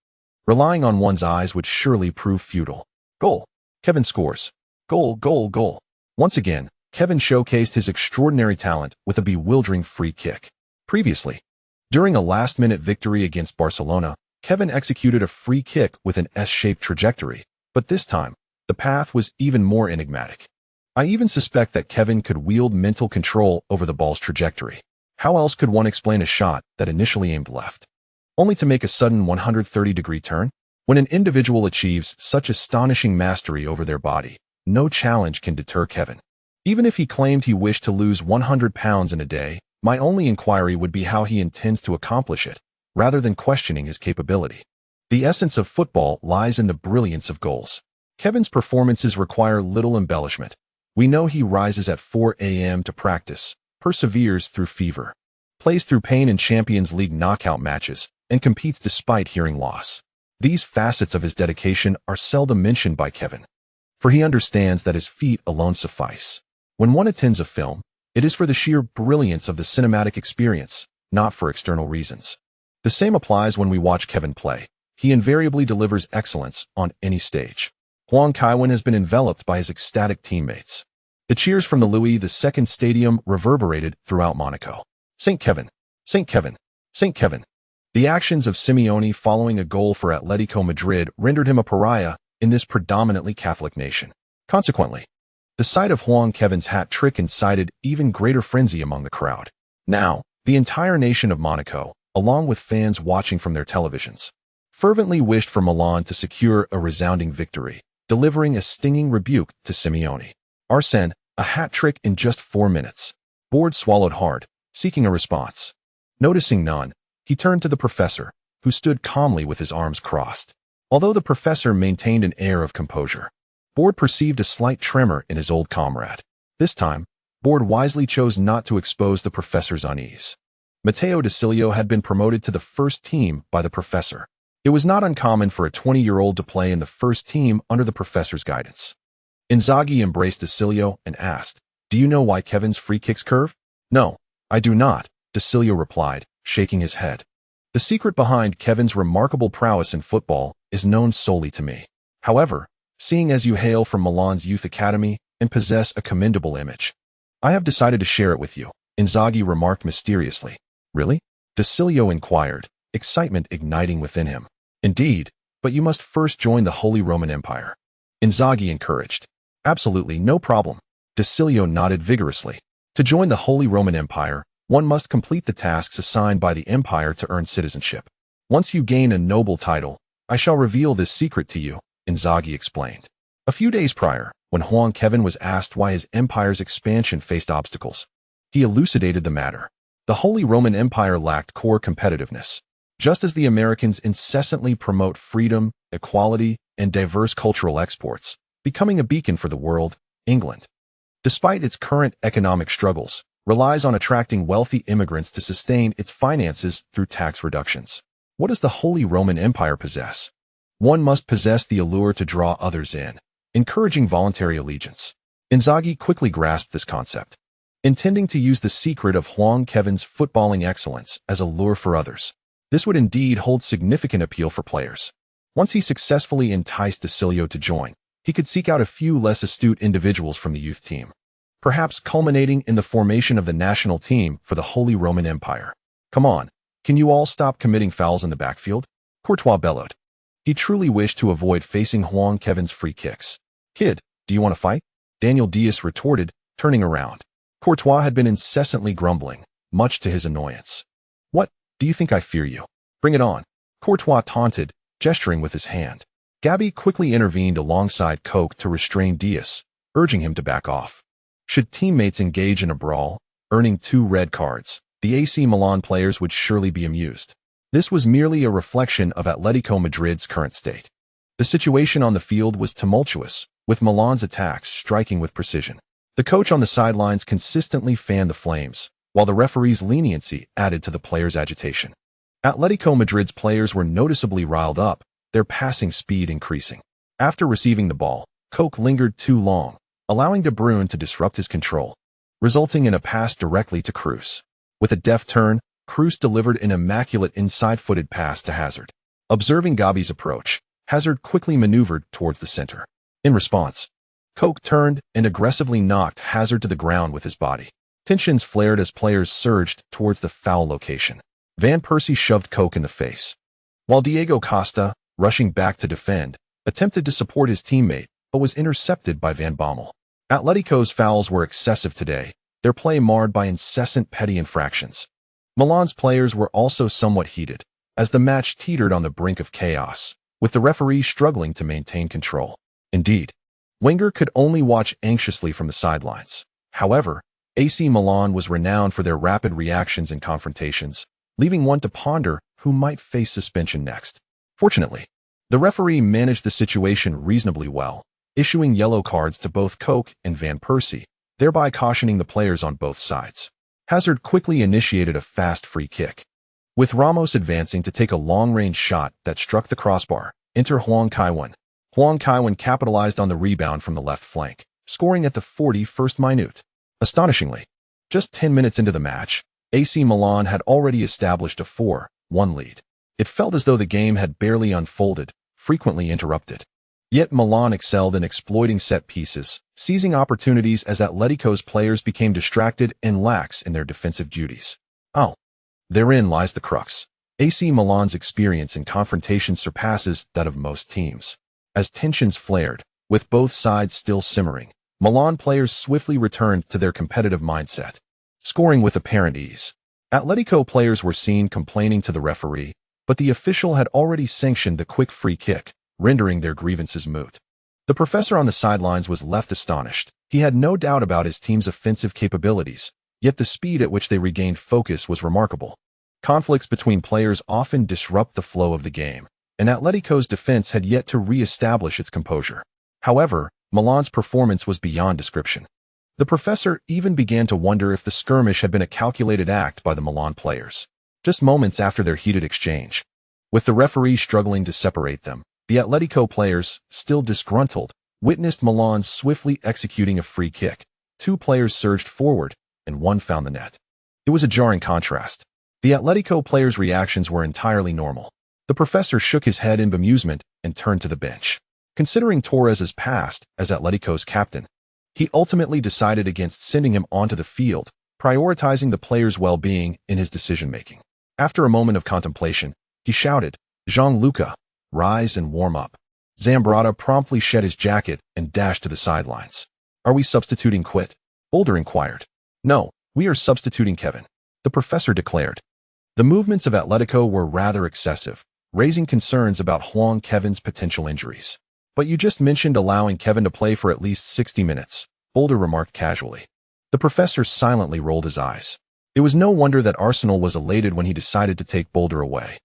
Relying on one's eyes would surely prove futile. Goal. Kevin scores. Goal, goal, goal. Once again, Kevin showcased his extraordinary talent with a bewildering free kick. Previously, during a last-minute victory against Barcelona, Kevin executed a free kick with an S-shaped trajectory, but this time, the path was even more enigmatic. I even suspect that Kevin could wield mental control over the ball's trajectory. How else could one explain a shot that initially aimed left, only to make a sudden 130-degree turn? When an individual achieves such astonishing mastery over their body, no challenge can deter Kevin. Even if he claimed he wished to lose 100 pounds in a day, my only inquiry would be how he intends to accomplish it, rather than questioning his capability. The essence of football lies in the brilliance of goals. Kevin's performances require little embellishment. We know he rises at 4 a.m. to practice, perseveres through fever, plays through pain in Champions League knockout matches, and competes despite hearing loss. These facets of his dedication are seldom mentioned by Kevin, for he understands that his feet alone suffice. When one attends a film, it is for the sheer brilliance of the cinematic experience, not for external reasons. The same applies when we watch Kevin play. He invariably delivers excellence on any stage. Huang Kaiwen has been enveloped by his ecstatic teammates. The cheers from the Louis II Stadium reverberated throughout Monaco. St. Kevin, St. Kevin, St. Kevin. The actions of Simeone following a goal for Atletico Madrid rendered him a pariah in this predominantly Catholic nation. Consequently, the sight of Huang Kevin's hat trick incited even greater frenzy among the crowd. Now, the entire nation of Monaco, along with fans watching from their televisions, fervently wished for Milan to secure a resounding victory, delivering a stinging rebuke to Simeone. Arsene, a hat trick in just 4 minutes. Board swallowed hard, seeking a response. Noticing none, he turned to the professor, who stood calmly with his arms crossed. Although the professor maintained an air of composure, Board perceived a slight tremor in his old comrade. This time, Board wisely chose not to expose the professor's unease. Matteo Desilio had been promoted to the first team by the professor. It was not uncommon for a 20-year-old to play in the first team under the professor's guidance. Inzaghi embraced Desilio and asked, "Do you know why Kevin's free kicks curve?" "No, I do not," Desilio replied, shaking his head. "The secret behind Kevin's remarkable prowess in football is known solely to me. However, seeing as you hail from Milan's youth academy and possess a commendable image, I have decided to share it with you," Inzaghi remarked mysteriously. "Really?" Desilio inquired, excitement igniting within him. "Indeed, but you must first join the Holy Roman Empire," Inzaghi encouraged. "Absolutely no problem." Desilio nodded vigorously. To join the Holy Roman Empire, one must complete the tasks assigned by the empire to earn citizenship. "Once you gain a noble title, I shall reveal this secret to you," Inzaghi explained. A few days prior, when Huang Kevin was asked why his empire's expansion faced obstacles, he elucidated the matter. The Holy Roman Empire lacked core competitiveness. Just as the Americans incessantly promote freedom, equality, and diverse cultural exports, becoming a beacon for the world, England, despite its current economic struggles, relies on attracting wealthy immigrants to sustain its finances through tax reductions. What does the Holy Roman Empire possess? One must possess the allure to draw others in, encouraging voluntary allegiance. Inzaghi quickly grasped this concept, intending to use the secret of Juan Kevin's footballing excellence as a lure for others. This would indeed hold significant appeal for players. Once he successfully enticed Desilio to join, he could seek out a few less astute individuals from the youth team, perhaps culminating in the formation of the national team for the Holy Roman Empire. Come on, can you all stop committing fouls in the backfield? Courtois bellowed. He truly wished to avoid facing Juan Kevin's free kicks. Kid, do you want to fight? Daniel Diaz retorted, turning around. Courtois had been incessantly grumbling, much to his annoyance. What, do you think I fear you? Bring it on. Courtois taunted, gesturing with his hand. Gabby quickly intervened alongside Coke to restrain Diaz, urging him to back off. Should teammates engage in a brawl, earning 2 red cards, the AC Milan players would surely be amused. This was merely a reflection of Atletico Madrid's current state. The situation on the field was tumultuous, with Milan's attacks striking with precision. The coach on the sidelines consistently fanned the flames, while the referee's leniency added to the players' agitation. Atletico Madrid's players were noticeably riled up, their passing speed increasing. After receiving the ball, Coke lingered too long, allowing De Bruyne to disrupt his control, resulting in a pass directly to Cruz. With a deft turn, Cruz delivered an immaculate inside-footed pass to Hazard. Observing Gabi's approach, Hazard quickly maneuvered towards the center. In response, Coke turned and aggressively knocked Hazard to the ground with his body. Tensions flared as players surged towards the foul location. Van Persie shoved Coke in the face, while Diego Costa, rushing back to defend, attempted to support his teammate, but was intercepted by Van Bommel. Atletico's fouls were excessive today, their play marred by incessant petty infractions. Milan's players were also somewhat heated, as the match teetered on the brink of chaos, with the referee struggling to maintain control. Indeed, Wenger could only watch anxiously from the sidelines. However, AC Milan was renowned for their rapid reactions in confrontations, leaving one to ponder who might face suspension next. Fortunately, the referee managed the situation reasonably well, issuing yellow cards to both Coke and Van Persie, thereby cautioning the players on both sides. Hazard quickly initiated a fast free kick, with Ramos advancing to take a long-range shot that struck the crossbar. Enter Juan Kaiwan. Juan Kaiwan capitalized on the rebound from the left flank, scoring at the 41st minute. Astonishingly, just 10 minutes into the match, AC Milan had already established a 4-1 lead. It felt as though the game had barely unfolded, frequently interrupted. Yet Milan excelled in exploiting set pieces, seizing opportunities as Atletico's players became distracted and lax in their defensive duties. Oh, therein lies the crux. AC Milan's experience in confrontation surpasses that of most teams. As tensions flared, with both sides still simmering, Milan players swiftly returned to their competitive mindset, scoring with apparent ease. Atletico players were seen complaining to the referee, but the official had already sanctioned the quick free kick, rendering their grievances moot. The professor on the sidelines was left astonished. He had no doubt about his team's offensive capabilities, yet the speed at which they regained focus was remarkable. Conflicts between players often disrupt the flow of the game, and Atletico's defense had yet to re-establish its composure. However, Milan's performance was beyond description. The professor even began to wonder if the skirmish had been a calculated act by the Milan players. Just moments after their heated exchange, with the referee struggling to separate them, the Atletico players, still disgruntled, witnessed Milan swiftly executing a free kick. 2 players surged forward, and one found the net. It was a jarring contrast. The Atletico players' reactions were entirely normal. The professor shook his head in bemusement and turned to the bench. Considering Torres's past as Atletico's captain, he ultimately decided against sending him onto the field, prioritizing the players' well-being in his decision-making. After a moment of contemplation, he shouted, "Gianluca, rise and warm up." Zambrata promptly shed his jacket and dashed to the sidelines. "Are we substituting Quit?" Boulder inquired. "No, we are substituting Kevin," the professor declared. The movements of Atletico were rather excessive, raising concerns about Juan Kevin's potential injuries. "But you just mentioned allowing Kevin to play for at least 60 minutes, Boulder remarked casually. The professor silently rolled his eyes. It was no wonder that Arsenal was elated when he decided to take Boulder away.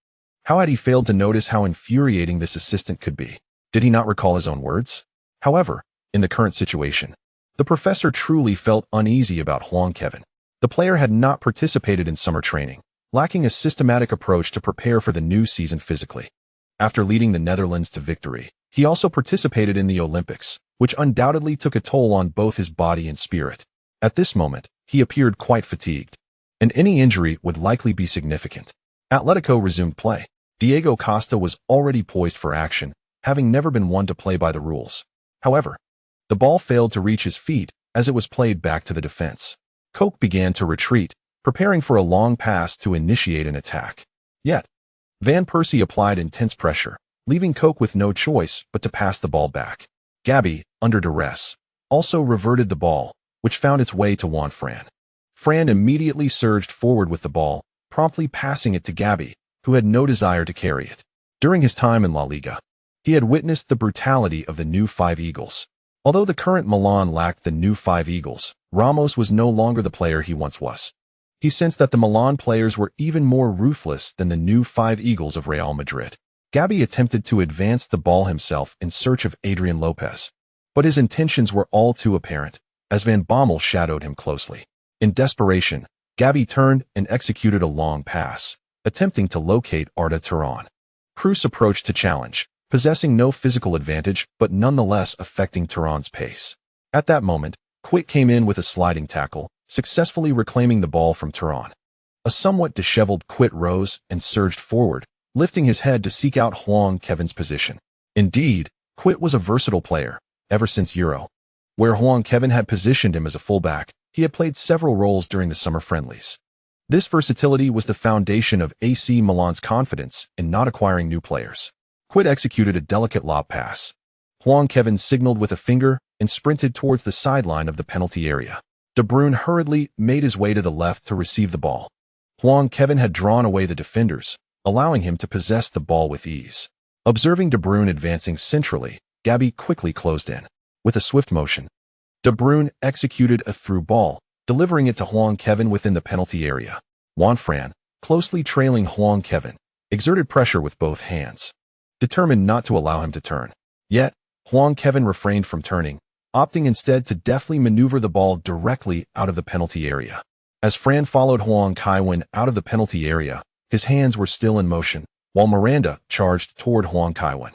How had he failed to notice how infuriating this assistant could be? Did he not recall his own words? However, in the current situation, the professor truly felt uneasy about Huang Kevin. The player had not participated in summer training, lacking a systematic approach to prepare for the new season physically. After leading the Netherlands to victory, he also participated in the Olympics, which undoubtedly took a toll on both his body and spirit. At this moment, he appeared quite fatigued, and any injury would likely be significant. Atletico resumed play. Diego Costa was already poised for action, having never been one to play by the rules. However, the ball failed to reach his feet as it was played back to the defense. Koch began to retreat, preparing for a long pass to initiate an attack. Yet, Van Persie applied intense pressure, leaving Koch with no choice but to pass the ball back. Gabby, under duress, also reverted the ball, which found its way to Juan Fran. Fran immediately surged forward with the ball, promptly passing it to Gabby, who had no desire to carry it. During his time in La Liga, he had witnessed the brutality of the new Five Eagles. Although the current Milan lacked the new Five Eagles, Ramos was no longer the player he once was. He sensed that the Milan players were even more ruthless than the new Five Eagles of Real Madrid. Gabby attempted to advance the ball himself in search of Adrian Lopez, but his intentions were all too apparent, as Van Bommel shadowed him closely. In desperation, Gabby turned and executed a long pass, attempting to locate Arda Turan. Cruz approached to challenge, possessing no physical advantage but nonetheless affecting Turan's pace. At that moment, Quick came in with a sliding tackle, successfully reclaiming the ball from Turan. A somewhat disheveled Quit rose and surged forward, lifting his head to seek out Huang Kevin's position. Indeed, Quit was a versatile player, ever since Euro. Where Huang Kevin had positioned him as a fullback, he had played several roles during the summer friendlies. This versatility was the foundation of AC Milan's confidence in not acquiring new players. Quit executed a delicate lob pass. Huang Kevin signaled with a finger and sprinted towards the sideline of the penalty area. De Bruyne hurriedly made his way to the left to receive the ball. Huang Kevin had drawn away the defenders, allowing him to possess the ball with ease. Observing De Bruyne advancing centrally, Gabby quickly closed in. With a swift motion, De Bruyne executed a through ball, delivering it to Huang Kevin within the penalty area. Juan Fran, closely trailing Huang Kevin, exerted pressure with both hands, determined not to allow him to turn. Yet, Huang Kevin refrained from turning, opting instead to deftly maneuver the ball directly out of the penalty area. As Fran followed Huang Kaiwen out of the penalty area, his hands were still in motion, while Miranda charged toward Huang Kaiwen.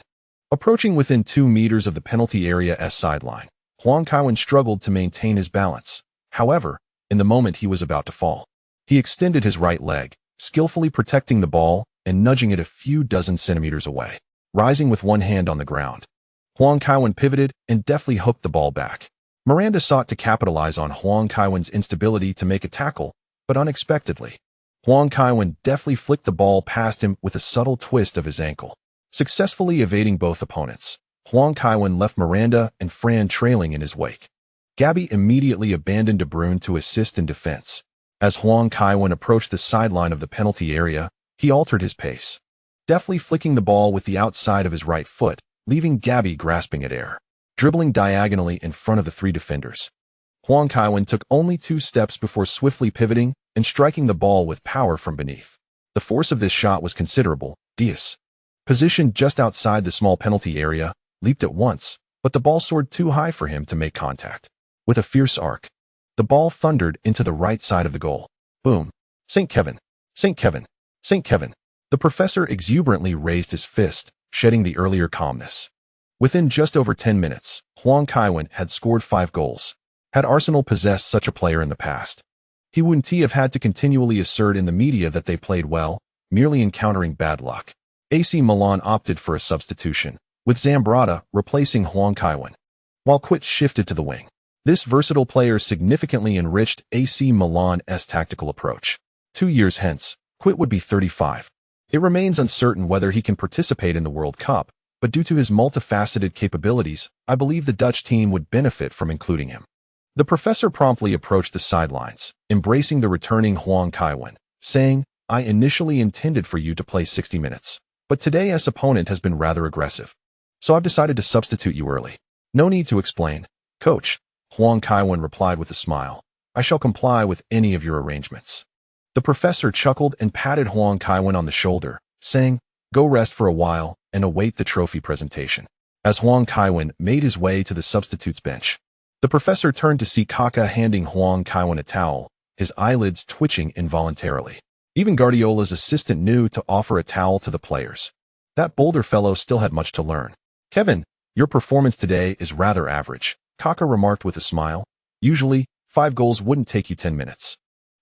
Approaching within 2 meters of the penalty area's sideline, Huang Kaiwen struggled to maintain his balance. However, in the moment he was about to fall, he extended his right leg, skillfully protecting the ball and nudging it a few dozen centimeters away. Rising with one hand on the ground, Huang Kaiwen pivoted and deftly hooked the ball back. Miranda sought to capitalize on Huang Kaiwen's instability to make a tackle, but unexpectedly, Huang Kaiwen deftly flicked the ball past him with a subtle twist of his ankle. Successfully evading both opponents, Huang Kaiwen left Miranda and Fran trailing in his wake. Gabby immediately abandoned De Bruyne to assist in defense. As Huang Kaiwen approached the sideline of the penalty area, he altered his pace, deftly flicking the ball with the outside of his right foot, leaving Gabby grasping at air. Dribbling diagonally in front of the 3 defenders, Huang Kaiwen took only 2 steps before swiftly pivoting and striking the ball with power from beneath. The force of this shot was considerable. Diaz, positioned just outside the small penalty area, leaped at once, but the ball soared too high for him to make contact. With a fierce arc, the ball thundered into the right side of the goal. Boom! St. Kevin! St. Kevin! St. Kevin! The professor exuberantly raised his fist, shedding the earlier calmness. Within just over 10 minutes, Huang Kaiwen had scored 5 goals. Had Arsenal possessed such a player in the past, he wouldn't have had to continually assert in the media that they played well, merely encountering bad luck. AC Milan opted for a substitution, with Zambrata replacing Huang Kaiwen, while Quit shifted to the wing. This versatile player significantly enriched AC Milan's tactical approach. 2 years hence, Quit would be 35. It remains uncertain whether he can participate in the World Cup, but due to his multifaceted capabilities, I believe the Dutch team would benefit from including him. The professor promptly approached the sidelines, embracing the returning Huang Kaiwen, saying, "I initially intended for you to play 60 minutes, but today's opponent has been rather aggressive, so I've decided to substitute you early." "No need to explain, Coach," Huang Kaiwen replied with a smile. "I shall comply with any of your arrangements." The professor chuckled and patted Huang Kaiwen on the shoulder, saying, Go rest for a while and await the trophy presentation. As Huang Kaiwen made his way to the substitutes bench, the professor turned to see Kaka handing Huang Kaiwen a towel, his eyelids twitching involuntarily. Even Guardiola's assistant knew to offer a towel to the players. That bolder fellow still had much to learn. Kevin, your performance today is rather average, Kaka remarked with a smile. Usually, 5 goals wouldn't take you 10 minutes.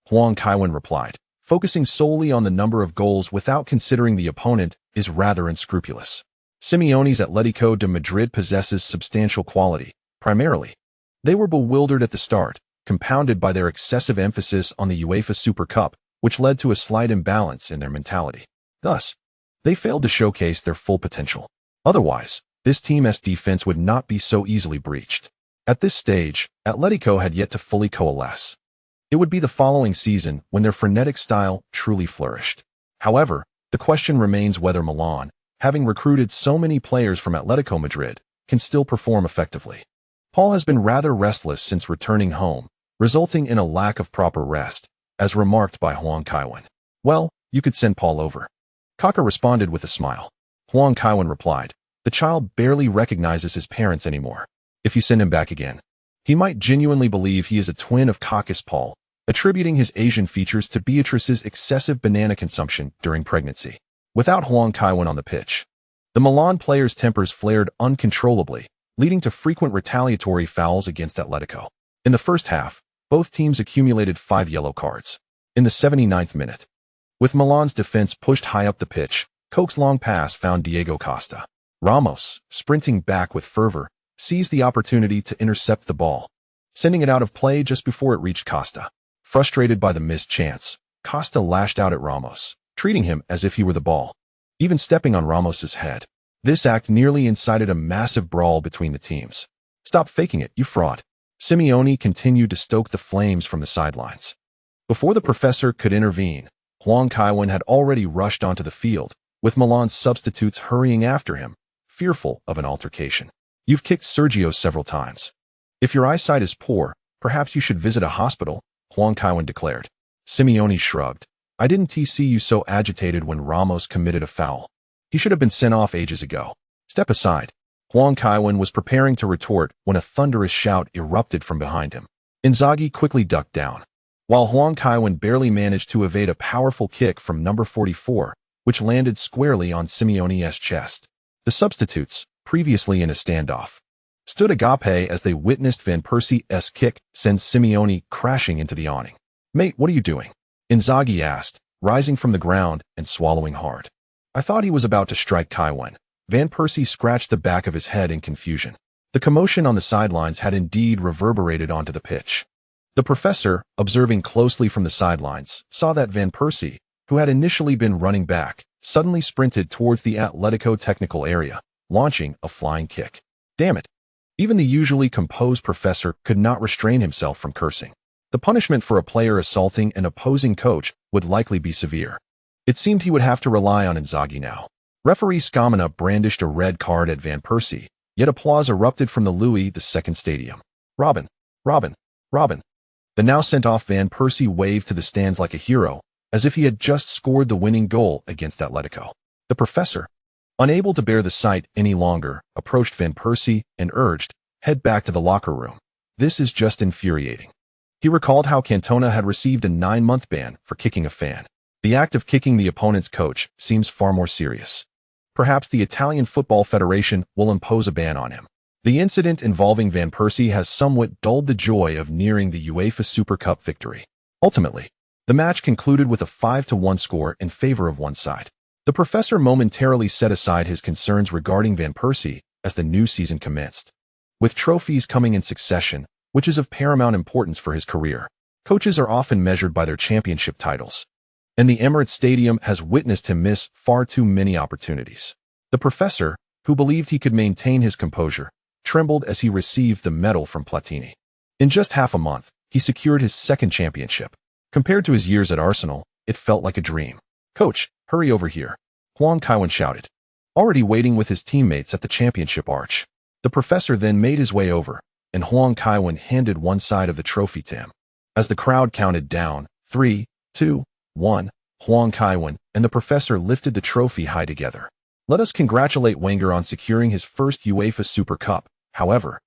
Huang Kaiwen replied, focusing solely on the number of goals without considering the opponent is rather unscrupulous. Simeone's Atletico de Madrid possesses substantial quality, primarily. They were bewildered at the start, compounded by their excessive emphasis on the UEFA Super Cup, which led to a slight imbalance in their mentality. Thus, they failed to showcase their full potential. Otherwise, this team's defense would not be so easily breached. At this stage, Atletico had yet to fully coalesce. It would be the following season when their frenetic style truly flourished. However, the question remains whether Milan, having recruited so many players from Atletico Madrid, can still perform effectively. Paul has been rather restless since returning home, resulting in a lack of proper rest, as remarked by Huang Kaiwen. Well, you could send Paul over. Kaka responded with a smile. Huang Kaiwen replied, the child barely recognizes his parents anymore. If you send him back again, he might genuinely believe he is a twin of Kaka's Paul, attributing his Asian features to Beatrice's excessive banana consumption during pregnancy. Without Huang Kaiwen on the pitch, the Milan players' tempers flared uncontrollably, leading to frequent retaliatory fouls against Atletico. In the first half, both teams accumulated 5 yellow cards. In the 79th minute, with Milan's defense pushed high up the pitch, Koch's long pass found Diego Costa. Ramos, sprinting back with fervor, seized the opportunity to intercept the ball, sending it out of play just before it reached Costa. Frustrated by the missed chance, Costa lashed out at Ramos, treating him as if he were the ball, even stepping on Ramos's head. This act nearly incited a massive brawl between the teams. Stop faking it, you fraud. Simeone continued to stoke the flames from the sidelines. Before the professor could intervene, Huang Kaiwen had already rushed onto the field, with Milan's substitutes hurrying after him, fearful of an altercation. You've kicked Sergio several times. If your eyesight is poor, perhaps you should visit a hospital, Huang Kaiwen declared. Simeone shrugged. I didn't see you so agitated when Ramos committed a foul. He should have been sent off ages ago. Step aside. Huang Kaiwen was preparing to retort when a thunderous shout erupted from behind him. Inzaghi quickly ducked down, while Huang Kaiwen barely managed to evade a powerful kick from number 44, which landed squarely on Simeone's chest. The substitutes, previously in a standoff, stood agape as they witnessed Van Persie's kick send Simeone crashing into the awning. Mate, what are you doing? Inzaghi asked, rising from the ground and swallowing hard. I thought he was about to strike Kaiwen. Van Persie scratched the back of his head in confusion. The commotion on the sidelines had indeed reverberated onto the pitch. The professor, observing closely from the sidelines, saw that Van Persie, who had initially been running back, suddenly sprinted towards the Atletico technical area, launching a flying kick. Damn it! Even the usually composed professor could not restrain himself from cursing. The punishment for a player assaulting an opposing coach would likely be severe. It seemed he would have to rely on Inzaghi now. Referee Scamina brandished a red card at Van Persie, yet applause erupted from the Louis II Stadium. Robin, Robin, Robin. The now sent-off Van Persie waved to the stands like a hero, as if he had just scored the winning goal against Atletico. The professor, unable to bear the sight any longer, approached Van Persie and urged, head back to the locker room. This is just infuriating. He recalled how Cantona had received a 9-month ban for kicking a fan. The act of kicking the opponent's coach seems far more serious. Perhaps the Italian Football Federation will impose a ban on him. The incident involving Van Persie has somewhat dulled the joy of nearing the UEFA Super Cup victory. Ultimately, the match concluded with a 5-1 score in favor of one side. The professor momentarily set aside his concerns regarding Van Persie as the new season commenced. With trophies coming in succession, which is of paramount importance for his career, coaches are often measured by their championship titles, and the Emirates Stadium has witnessed him miss far too many opportunities. The professor, who believed he could maintain his composure, trembled as he received the medal from Platini. In just half a month, he secured his second championship. Compared to his years at Arsenal, it felt like a dream. Coach, hurry over here, Huang Kaiwen shouted, already waiting with his teammates at the championship arch. The professor then made his way over, and Huang Kaiwen handed one side of the trophy to him. As the crowd counted down, 3, 2, 1, Huang Kaiwen and the professor lifted the trophy high together. Let us congratulate Wenger on securing his first UEFA Super Cup. However,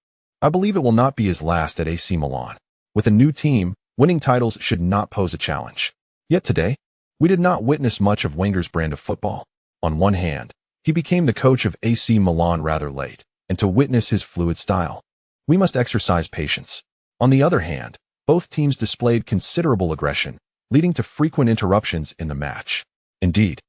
I believe it will not be his last at AC Milan. With a new team, winning titles should not pose a challenge. Yet today, we did not witness much of Wenger's brand of football. On one hand, he became the coach of AC Milan rather late, and to witness his fluid style, we must exercise patience. On the other hand, both teams displayed considerable aggression, leading to frequent interruptions in the match. Indeed,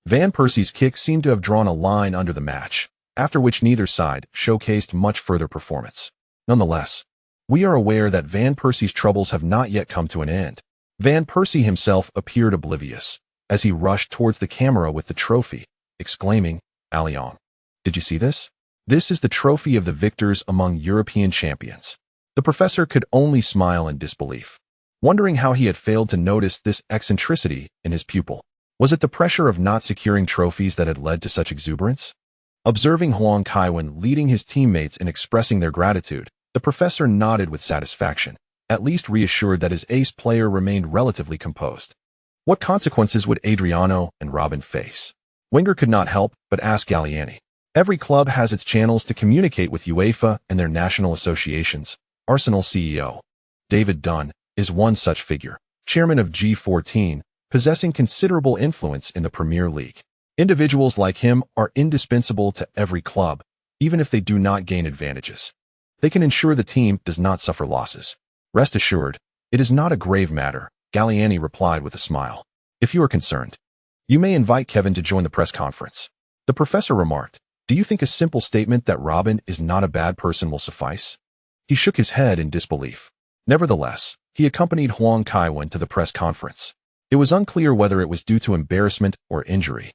Van Persie's kick seemed to have drawn a line under the match, after which neither side showcased much further performance. Nonetheless, we are aware that Van Persie's troubles have not yet come to an end. Van Persie himself appeared oblivious, as he rushed towards the camera with the trophy, exclaiming, "Allion, did you see this? This is the trophy of the victors among European champions." The professor could only smile in disbelief, wondering how he had failed to notice this eccentricity in his pupil. Was it the pressure of not securing trophies that had led to such exuberance? Observing Huang Kaiwen leading his teammates in expressing their gratitude, the professor nodded with satisfaction, at least reassured that his ace player remained relatively composed. What consequences would Adriano and Robin face? Wenger could not help but ask Galliani. Every club has its channels to communicate with UEFA and their national associations. Arsenal CEO David Dunn is one such figure, chairman of G14, possessing considerable influence in the Premier League. Individuals like him are indispensable to every club, even if they do not gain advantages. They can ensure the team does not suffer losses. Rest assured, it is not a grave matter, Galliani replied with a smile. If you are concerned, you may invite Kevin to join the press conference. The professor remarked, "Do you think a simple statement that Robin is not a bad person will suffice?" He shook his head in disbelief. Nevertheless, he accompanied Huang Kaiwen to the press conference. It was unclear whether it was due to embarrassment or injury,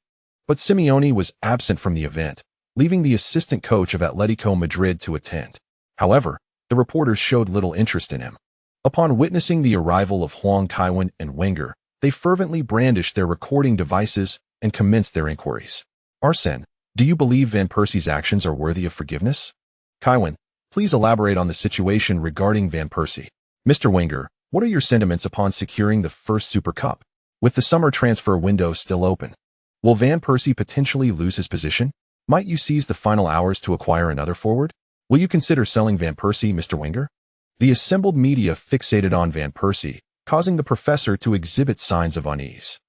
but Simeone was absent from the event, leaving the assistant coach of Atletico Madrid to attend. However, the reporters showed little interest in him. Upon witnessing the arrival of Huang Kaiwen and Wenger, they fervently brandished their recording devices and commenced their inquiries. "Arsene, do you believe Van Persie's actions are worthy of forgiveness?" "Kaiwen, please elaborate on the situation regarding Van Persie." "Mr. Wenger, what are your sentiments upon securing the first Super Cup? With the summer transfer window still open, will Van Persie potentially lose his position? Might you seize the final hours to acquire another forward? Will you consider selling Van Persie, Mr. Wenger?" The assembled media fixated on Van Persie, causing the professor to exhibit signs of unease.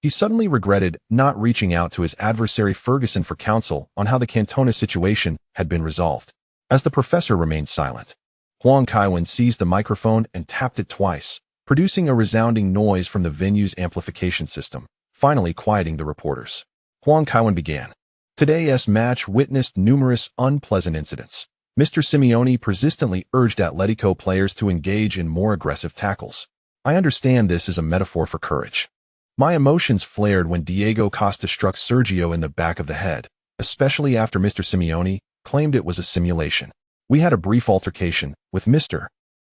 He suddenly regretted not reaching out to his adversary Ferguson for counsel on how the Cantona situation had been resolved. As the professor remained silent, Huang Kaiwen seized the microphone and tapped it twice, producing a resounding noise from the venue's amplification system, finally quieting the reporters. Huang Kaiwen began. "Today's match witnessed numerous unpleasant incidents. Mr. Simeone persistently urged Atletico players to engage in more aggressive tackles. I understand this is a metaphor for courage. My emotions flared when Diego Costa struck Sergio in the back of the head, especially after Mr. Simeone claimed it was a simulation. We had a brief altercation, with Mr.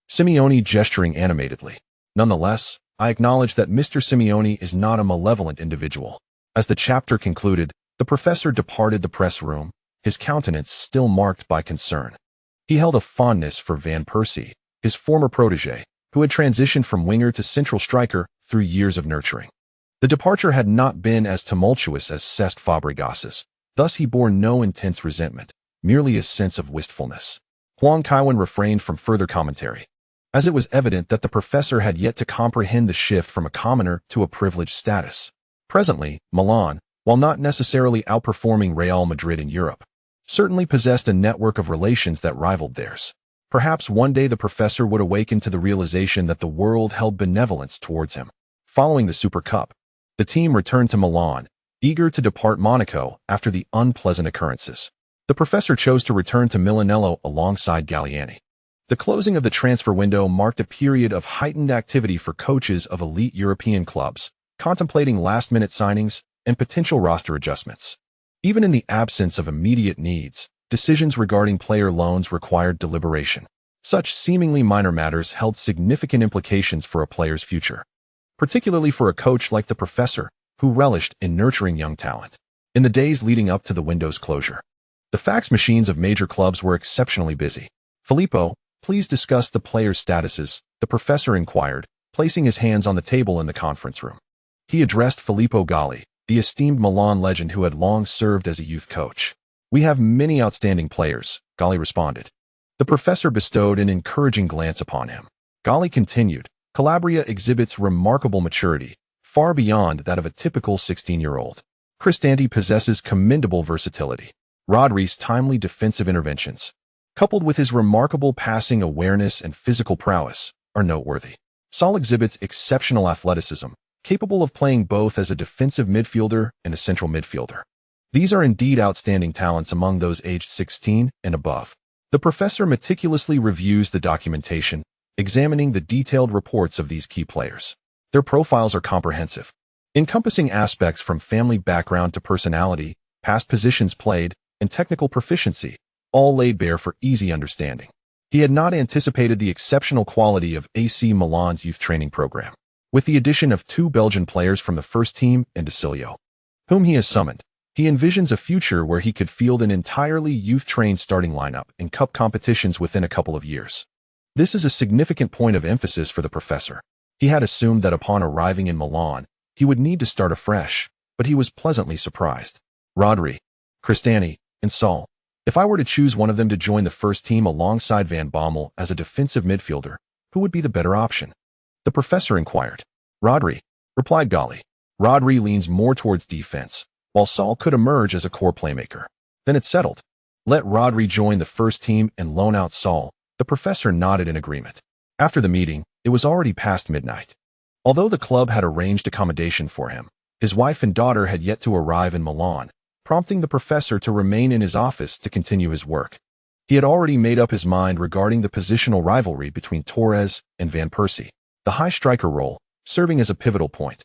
Simeone gesturing animatedly. Nonetheless, I acknowledge that Mr. Simeone is not a malevolent individual." As the chapter concluded, the professor departed the press room, his countenance still marked by concern. He held a fondness for Van Persie, his former protege, who had transitioned from winger to central striker through years of nurturing. The departure had not been as tumultuous as Cesc Fabregas's, thus he bore no intense resentment, merely a sense of wistfulness. Huang Kaiwen refrained from further commentary, as it was evident that the professor had yet to comprehend the shift from a commoner to a privileged status. Presently, Milan, while not necessarily outperforming Real Madrid in Europe, certainly possessed a network of relations that rivaled theirs. Perhaps one day the professor would awaken to the realization that the world held benevolence towards him. Following the Super Cup, the team returned to Milan, eager to depart Monaco after the unpleasant occurrences. The professor chose to return to Milanello alongside Galliani. The closing of the transfer window marked a period of heightened activity for coaches of elite European clubs, contemplating last-minute signings and potential roster adjustments. Even in the absence of immediate needs, decisions regarding player loans required deliberation. Such seemingly minor matters held significant implications for a player's future, particularly for a coach like the professor, who relished in nurturing young talent. In the days leading up to the window's closure, the fax machines of major clubs were exceptionally busy. "Filippo, please discuss the players' statuses," the professor inquired, placing his hands on the table in the conference room. He addressed Filippo Galli, the esteemed Milan legend who had long served as a youth coach. "We have many outstanding players," Galli responded. The professor bestowed an encouraging glance upon him. Galli continued, "Calabria exhibits remarkable maturity, far beyond that of a typical 16-year-old. Cristante possesses commendable versatility. Rodri's timely defensive interventions, coupled with his remarkable passing awareness and physical prowess, are noteworthy. Saul exhibits exceptional athleticism, capable of playing both as a defensive midfielder and a central midfielder. These are indeed outstanding talents among those aged 16 and above." The professor meticulously reviews the documentation, examining the detailed reports of these key players. Their profiles are comprehensive, encompassing aspects from family background to personality, past positions played, and technical proficiency, all laid bare for easy understanding. He had not anticipated the exceptional quality of AC Milan's youth training program. With the addition of 2 Belgian players from the first team and Desilio, whom he has summoned, he envisions a future where he could field an entirely youth-trained starting lineup in cup competitions within a couple of years. This is a significant point of emphasis for the professor. He had assumed that upon arriving in Milan, he would need to start afresh, but he was pleasantly surprised. "Rodri, Cristante, and Saul. If I were to choose one of them to join the first team alongside Van Bommel as a defensive midfielder, who would be the better option?" the professor inquired. "Rodri," replied Galli. "Rodri leans more towards defense, while Saul could emerge as a core playmaker. Then it's settled. Let Rodri join the first team and loan out Saul." The professor nodded in agreement. After the meeting, it was already past midnight. Although the club had arranged accommodation for him, his wife and daughter had yet to arrive in Milan, prompting the professor to remain in his office to continue his work. He had already made up his mind regarding the positional rivalry between Torres and Van Persie. The high striker role, serving as a pivotal point,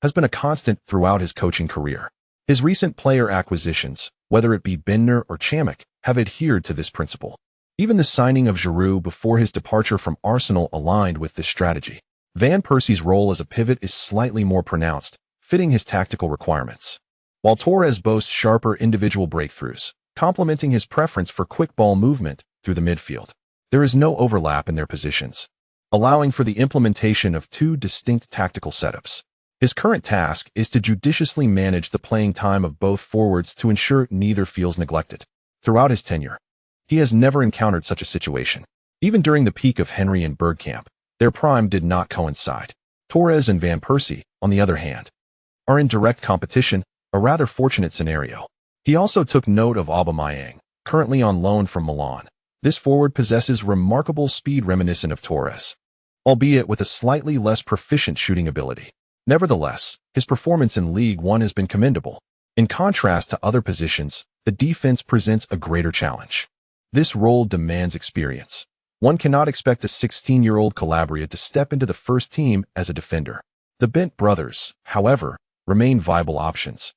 has been a constant throughout his coaching career. His recent player acquisitions, whether it be Bindner or Chamek, have adhered to this principle. Even the signing of Giroud before his departure from Arsenal aligned with this strategy. Van Persie's role as a pivot is slightly more pronounced, fitting his tactical requirements, while Torres boasts sharper individual breakthroughs, complementing his preference for quick ball movement through the midfield. There is no overlap in their positions, allowing for the implementation of 2 distinct tactical setups. His current task is to judiciously manage the playing time of both forwards to ensure neither feels neglected. Throughout his tenure, he has never encountered such a situation. Even during the peak of Henry and Bergkamp, their prime did not coincide. Torres and Van Persie, on the other hand, are in direct competition, a rather fortunate scenario. He also took note of Aubameyang, currently on loan from Milan. This forward possesses remarkable speed reminiscent of Torres, albeit with a slightly less proficient shooting ability. Nevertheless, his performance in League One has been commendable. In contrast to other positions, the defense presents a greater challenge. This role demands experience. One cannot expect a 16-year-old Calabria to step into the first team as a defender. The Bent brothers, however, remain viable options,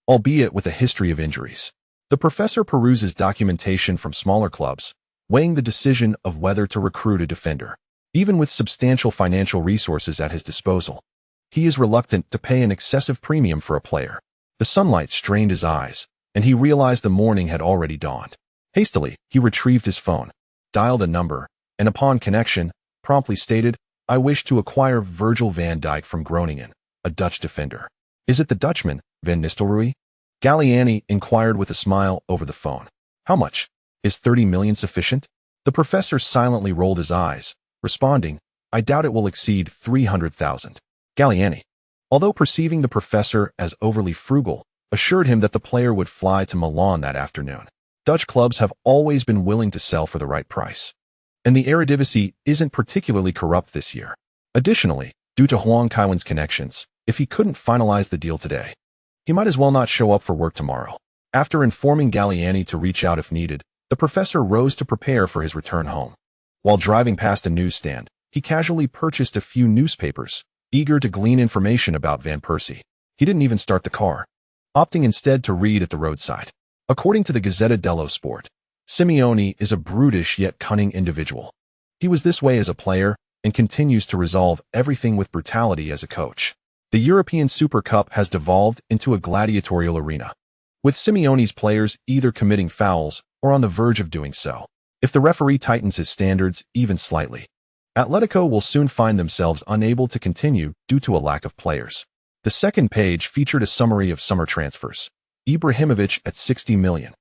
albeit with a history of injuries. The professor peruses documentation from smaller clubs, weighing the decision of whether to recruit a defender. Even with substantial financial resources at his disposal, he is reluctant to pay an excessive premium for a player. The sunlight strained his eyes, and he realized the morning had already dawned. Hastily, he retrieved his phone, dialed a number, and upon connection, promptly stated, "I wish to acquire Virgil van Dijk from Groningen, a Dutch defender." "Is it the Dutchman, Van Nistelrooy?" Galliani inquired with a smile over the phone. "How much? Is 30 million sufficient?" The professor silently rolled his eyes, responding, "I doubt it will exceed 300,000. Galliani, although perceiving the professor as overly frugal, assured him that the player would fly to Milan that afternoon. Dutch clubs have always been willing to sell for the right price, and the Eredivisie isn't particularly corrupt this year. Additionally, due to Huang Kaiwan's connections, if he couldn't finalize the deal today, he might as well not show up for work tomorrow. After informing Galliani to reach out if needed, the professor rose to prepare for his return home. While driving past a newsstand, he casually purchased a few newspapers, eager to glean information about Van Persie. He didn't even start the car, opting instead to read at the roadside. According to the Gazzetta dello Sport, Simeone is a brutish yet cunning individual. He was this way as a player and continues to resolve everything with brutality as a coach. The European Super Cup has devolved into a gladiatorial arena, with Simeone's players either committing fouls or on the verge of doing so. If the referee tightens his standards even slightly, Atletico will soon find themselves unable to continue due to a lack of players. The second page featured a summary of summer transfers. Ibrahimovic at 60 million.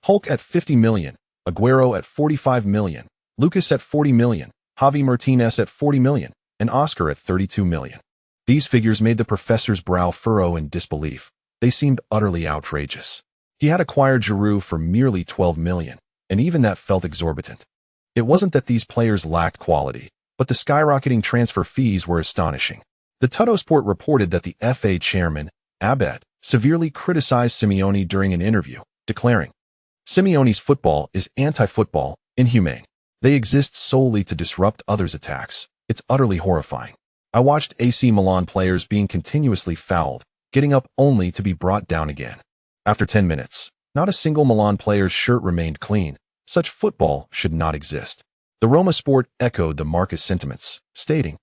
Hulk at 50 million. Aguero at 45 million. Lucas at 40 million. Javi Martinez at 40 million. And Oscar at 32 million. These figures made the professor's brow furrow in disbelief. They seemed utterly outrageous. He had acquired Giroud for merely 12 million, and even that felt exorbitant. It wasn't that these players lacked quality, but the skyrocketing transfer fees were astonishing. The Tuttosport reported that the FA chairman, Abed, severely criticized Simeone during an interview, declaring, "Simeone's football is anti-football, inhumane. They exist solely to disrupt others' attacks. It's utterly horrifying. I watched AC Milan players being continuously fouled, getting up only to be brought down again. After 10 minutes, not a single Milan player's shirt remained clean. Such football should not exist." The Roma Sport echoed the Marcus sentiments, stating,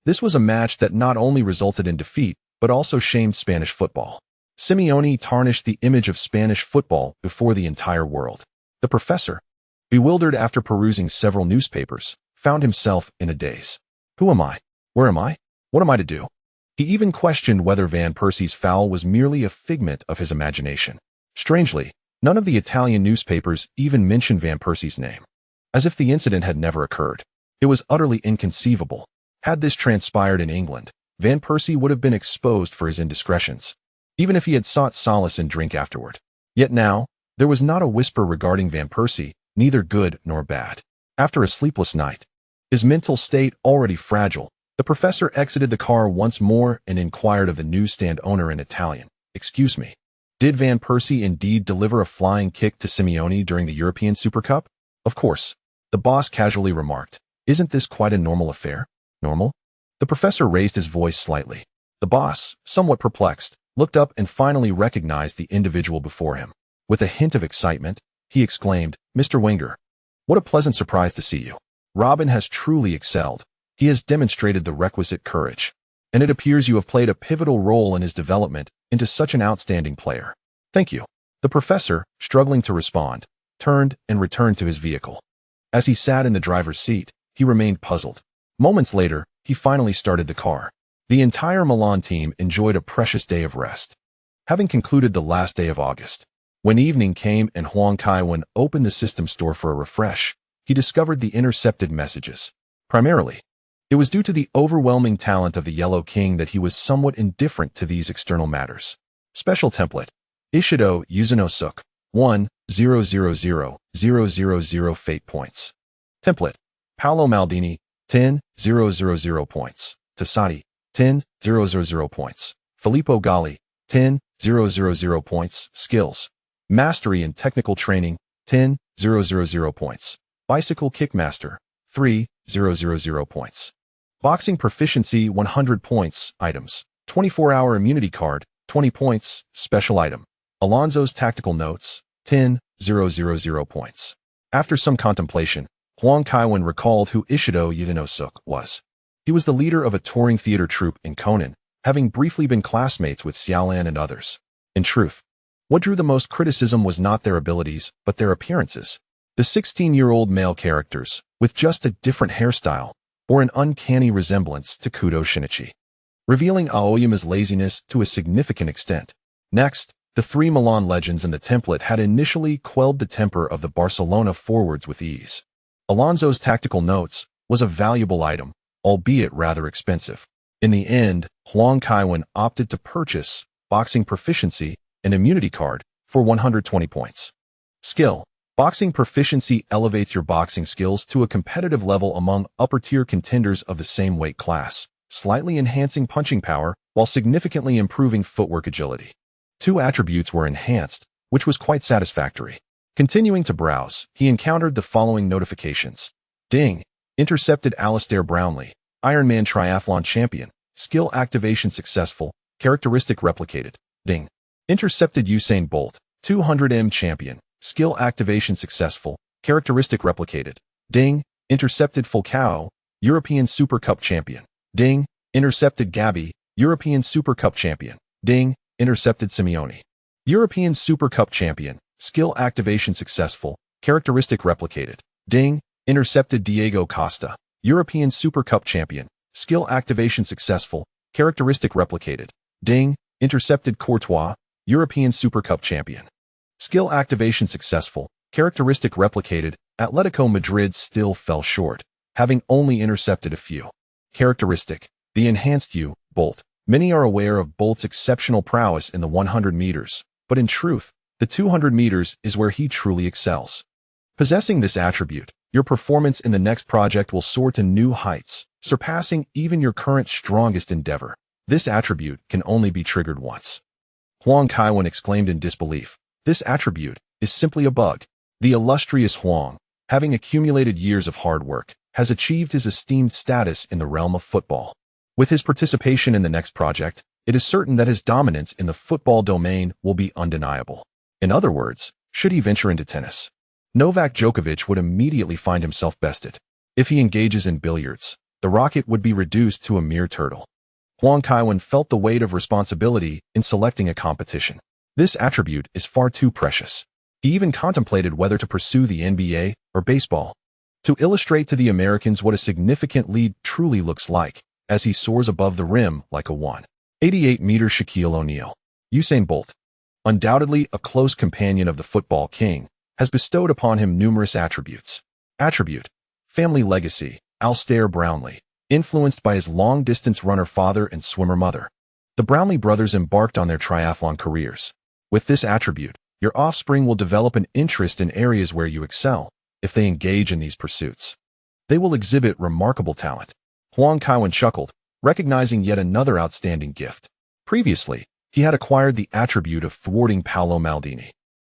"This was a match that not only resulted in defeat, but also shamed Spanish football. Simeone tarnished the image of Spanish football before the entire world." The professor, bewildered after perusing several newspapers, found himself in a daze. Who am I? Where am I? What am I to do? He even questioned whether Van Persie's foul was merely a figment of his imagination. Strangely, none of the Italian newspapers even mentioned Van Persie's name, as if the incident had never occurred. It was utterly inconceivable. Had this transpired in England, Van Persie would have been exposed for his indiscretions, even if he had sought solace in drink afterward. Yet now, there was not a whisper regarding Van Persie, neither good nor bad. After a sleepless night, his mental state already fragile, the professor exited the car once more and inquired of the newsstand owner in Italian, "Excuse me, did Van Persie indeed deliver a flying kick to Simeone during the European Super Cup?" "Of course," the boss casually remarked. "Isn't this quite a normal affair?" "Normal?" The professor raised his voice slightly. The boss, somewhat perplexed, looked up and finally recognized the individual before him. With a hint of excitement, he exclaimed, "Mr. Wenger, what a pleasant surprise to see you. Robin has truly excelled. He has demonstrated the requisite courage, and it appears you have played a pivotal role in his development into such an outstanding player." "Thank you." The professor, struggling to respond, turned and returned to his vehicle. As he sat in the driver's seat, he remained puzzled. Moments later, he finally started the car. The entire Milan team enjoyed a precious day of rest, having concluded the last day of August. When evening came and Huang Kaiwen opened the system store for a refresh, he discovered the intercepted messages. Primarily, it was due to the overwhelming talent of the Yellow King that he was somewhat indifferent to these external matters. Special template: Ishido Yuzunosuk 1,000,000 fate points. Template: Paolo Maldini 10,000 points. Tassati 10,000 points. Filippo Galli 10,000 points. Skills: Mastery and Technical Training 10,000 points. Bicycle Kickmaster 3,000 points. Boxing Proficiency 100 points. Items: 24-hour immunity card 20 points. Special item: Alonso's Tactical Notes 10,000 points. After some contemplation, Huang Kaiwen recalled who Ishido Yuzunosuk was. He was the leader of a touring theater troupe in Conan, having briefly been classmates with Xiaolan and others. In truth, what drew the most criticism was not their abilities, but their appearances. The 16-year-old male characters, with just a different hairstyle, bore an uncanny resemblance to Kudo Shinichi, revealing Aoyama's laziness to a significant extent. Next, the three Milan legends in the template had initially quelled the temper of the Barcelona forwards with ease. Alonso's Tactical Notes was a valuable item, albeit rather expensive. In the end, Huang Kaiwen opted to purchase Boxing Proficiency and Immunity Card for 120 points. Skill: Boxing Proficiency elevates your boxing skills to a competitive level among upper-tier contenders of the same weight class, slightly enhancing punching power while significantly improving footwork agility. 2 attributes were enhanced, which was quite satisfactory. Continuing to browse, he encountered the following notifications. Ding! Intercepted Alistair Brownlee, Ironman Triathlon Champion. Skill activation successful. Characteristic replicated. Ding! Intercepted Usain Bolt, 200m Champion. Skill activation successful. Characteristic replicated. Ding! Intercepted Falcao, European Super Cup Champion. Ding! Intercepted Gabi, European Super Cup Champion. Ding! Intercepted Simeone, European Super Cup Champion. Skill activation successful. Characteristic replicated. Ding! Intercepted Diego Costa, European Super Cup Champion. Skill activation successful. Characteristic replicated. Ding, intercepted Courtois, European Super Cup champion. Skill activation successful, characteristic replicated, Atletico Madrid still fell short, having only intercepted a few. Characteristic, the enhanced bolt. Many are aware of Bolt's exceptional prowess in the 100 meters, but in truth, the 200 meters is where he truly excels. Possessing this attribute, your performance in the next project will soar to new heights, surpassing even your current strongest endeavor. This attribute can only be triggered once. Huang Kaiwen exclaimed in disbelief. This attribute is simply a bug. The illustrious Huang, having accumulated years of hard work, has achieved his esteemed status in the realm of football. With his participation in the next project, it is certain that his dominance in the football domain will be undeniable. In other words, should he venture into tennis, Novak Djokovic would immediately find himself bested. If he engages in billiards, the rocket would be reduced to a mere turtle. Huang Kaiwen felt the weight of responsibility in selecting a competition. This attribute is far too precious. He even contemplated whether to pursue the NBA or baseball. To illustrate to the Americans what a significant lead truly looks like, as he soars above the rim like a 188-meter Shaquille O'Neal. Usain Bolt, undoubtedly a close companion of the football king, has bestowed upon him numerous attributes. Attribute, family legacy, Alistair Brownlee, influenced by his long-distance runner father and swimmer mother. The Brownlee brothers embarked on their triathlon careers. With this attribute, your offspring will develop an interest in areas where you excel. If they engage in these pursuits, they will exhibit remarkable talent. Huang Kaiwen chuckled, recognizing yet another outstanding gift. Previously, he had acquired the attribute of thwarting Paolo Maldini,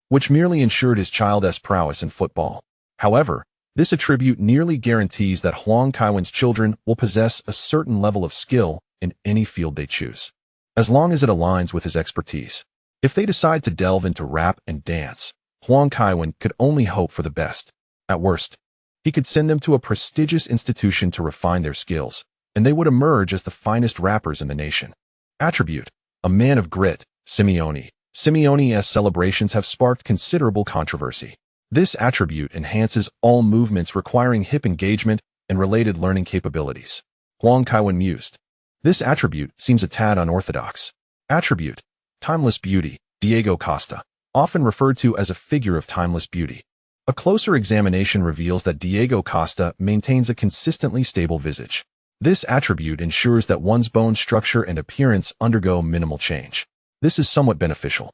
which merely ensured his child's prowess in football. However, this attribute nearly guarantees that Huang Kaiwen's children will possess a certain level of skill in any field they choose, as long as it aligns with his expertise. If they decide to delve into rap and dance, Huang Kaiwen could only hope for the best. At worst, he could send them to a prestigious institution to refine their skills, and they would emerge as the finest rappers in the nation. Attribute, a man of grit, Simeone. Simeone's celebrations have sparked considerable controversy. This attribute enhances all movements requiring hip engagement and related learning capabilities. Huang Kaiwen mused. This attribute seems a tad unorthodox. Attribute, timeless beauty, Diego Costa, often referred to as a figure of timeless beauty. A closer examination reveals that Diego Costa maintains a consistently stable visage. This attribute ensures that one's bone structure and appearance undergo minimal change. This is somewhat beneficial,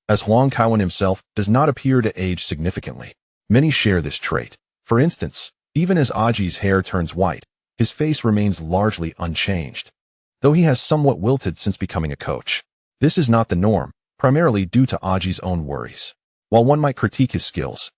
as Huang Kaiwen himself does not appear to age significantly. Many share this trait. For instance, even as Aji's hair turns white, his face remains largely unchanged, though he has somewhat wilted since becoming a coach. This is not the norm, primarily due to Aji's own worries. While one might critique his skills,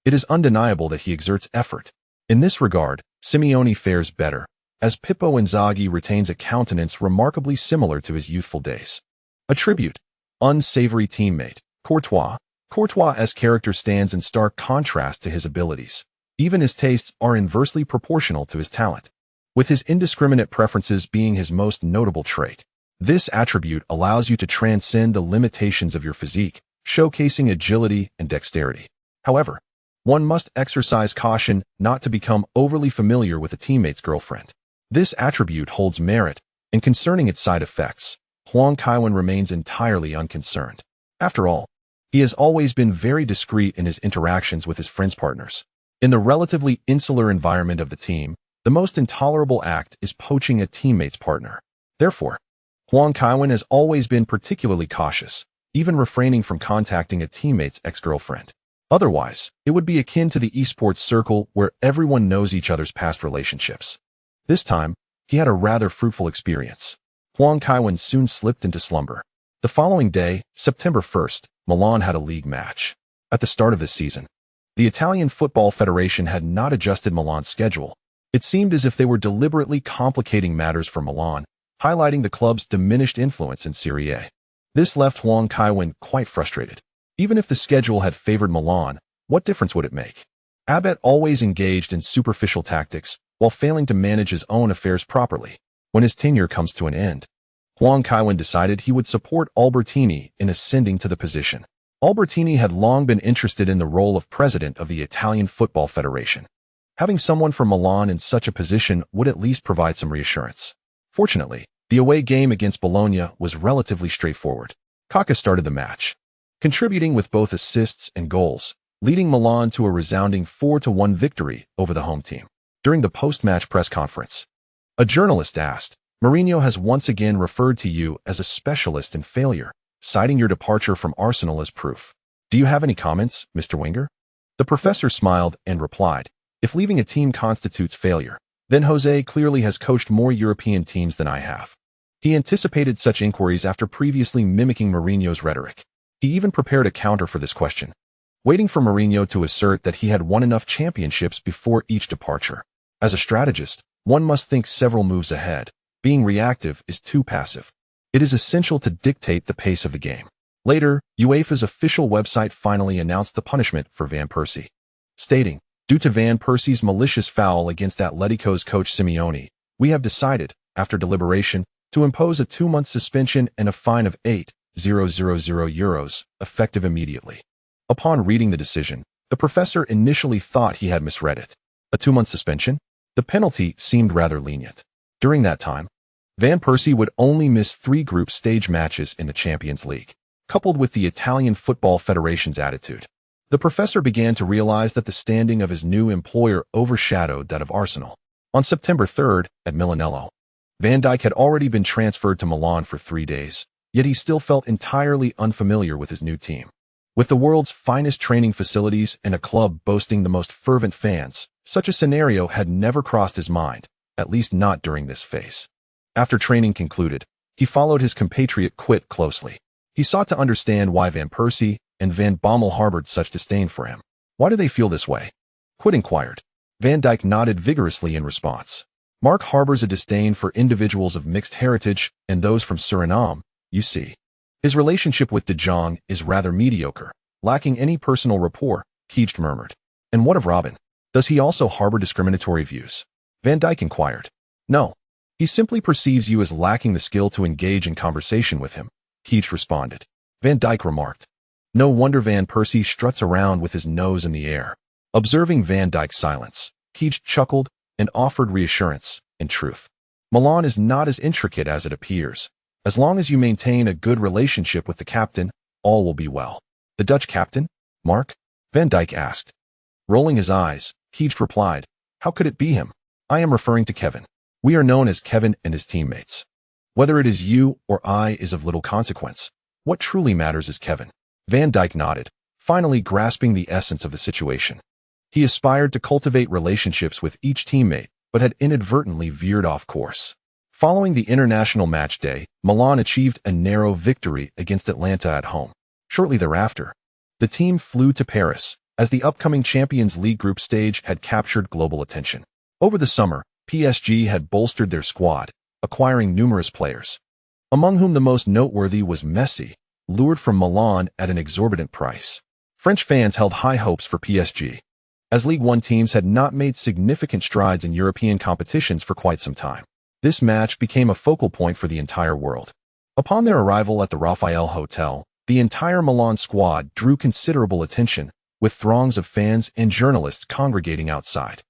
it is undeniable that he exerts effort. In this regard, Simeone fares better, as Pippo Inzaghi retains a countenance remarkably similar to his youthful days. Attribute, unsavory teammate, Courtois. Courtois' character stands in stark contrast to his abilities. Even his tastes are inversely proportional to his talent, with his indiscriminate preferences being his most notable trait. This attribute allows you to transcend the limitations of your physique, showcasing agility and dexterity. However, one must exercise caution not to become overly familiar with a teammate's girlfriend. This attribute holds merit, and concerning its side effects, Huang Kaiwen remains entirely unconcerned. After all, he has always been very discreet in his interactions with his friends' partners. In the relatively insular environment of the team, the most intolerable act is poaching a teammate's partner. Therefore, Huang Kaiwen has always been particularly cautious, even refraining from contacting a teammate's ex-girlfriend. Otherwise, it would be akin to the esports circle where everyone knows each other's past relationships. This time, he had a rather fruitful experience. Huang Kaiwen soon slipped into slumber. The following day, September 1st, Milan had a league match. At the start of this season, the Italian Football Federation had not adjusted Milan's schedule. It seemed as if they were deliberately complicating matters for Milan, highlighting the club's diminished influence in Serie A. This left Huang Kaiwen quite frustrated. Even if the schedule had favored Milan, what difference would it make? Abet always engaged in superficial tactics, while failing to manage his own affairs properly. When his tenure comes to an end, Huang Kaiwen decided he would support Albertini in ascending to the position. Albertini had long been interested in the role of president of the Italian Football Federation. Having someone from Milan in such a position would at least provide some reassurance. Fortunately, The away game against Bologna was relatively straightforward. Kaká started the match, contributing with both assists and goals, leading Milan to a resounding 4-1 victory over the home team. During the post-match press conference, a journalist asked, "Mourinho has once again referred to you as a specialist in failure, citing your departure from Arsenal as proof. Do you have any comments, Mr. Wenger?" The professor smiled and replied, "If leaving a team constitutes failure, then Jose clearly has coached more European teams than I have." He anticipated such inquiries after previously mimicking Mourinho's rhetoric. He even prepared a counter for this question, waiting for Mourinho to assert that he had won enough championships before each departure. As a strategist, one must think several moves ahead. Being reactive is too passive. It is essential to dictate the pace of the game. Later, UEFA's official website finally announced the punishment for Van Persie, stating, "Due to Van Persie's malicious foul against Atletico's coach Simeone, we have decided, after deliberation, to impose a 2-month suspension and a fine of €8,000, effective immediately." Upon reading the decision, the professor initially thought he had misread it. A 2-month suspension? The penalty seemed rather lenient. During that time, Van Persie would only miss 3 group stage matches in the Champions League. Coupled with the Italian Football Federation's attitude, the professor began to realize that the standing of his new employer overshadowed that of Arsenal. On September 3rd, at Milanello, Van Dijk had already been transferred to Milan for 3 days, yet he still felt entirely unfamiliar with his new team. With the world's finest training facilities and a club boasting the most fervent fans, such a scenario had never crossed his mind, at least not during this phase. After training concluded, he followed his compatriot Quit closely. He sought to understand why Van Persie and Van Bommel harbored such disdain for him. "Why do they feel this way?" Quit inquired. Van Dijk nodded vigorously in response. "Mark harbors a disdain for individuals of mixed heritage and those from Suriname, you see. His relationship with De Jong is rather mediocre, lacking any personal rapport," Keach murmured. "And what of Robin? Does he also harbor discriminatory views?" Van Dijk inquired. "No. He simply perceives you as lacking the skill to engage in conversation with him," Keach responded. Van Dijk remarked. "No wonder Van Persie struts around with his nose in the air." Observing Van Dijk's silence, Keach chuckled and offered reassurance. "In truth, Milan is not as intricate as it appears. As long as you maintain a good relationship with the captain, all will be well." "The Dutch captain, Mark?" Van Dijk asked. Rolling his eyes, Keach replied, "How could it be him? I am referring to Kevin. We are known as Kevin and his teammates. Whether it is you or I is of little consequence. What truly matters is Kevin." Van Dijk nodded, finally grasping the essence of the situation. He aspired to cultivate relationships with each teammate, but had inadvertently veered off course. Following the international match day, Milan achieved a narrow victory against Atlanta at home. Shortly thereafter, the team flew to Paris, as the upcoming Champions League group stage had captured global attention. Over the summer, PSG had bolstered their squad, acquiring numerous players, among whom the most noteworthy was Messi, lured from Milan at an exorbitant price. French fans held high hopes for PSG, as Ligue 1 teams had not made significant strides in European competitions for quite some time. This match became a focal point for the entire world. Upon their arrival at the Raphael Hotel, the entire Milan squad drew considerable attention, with throngs of fans and journalists congregating outside.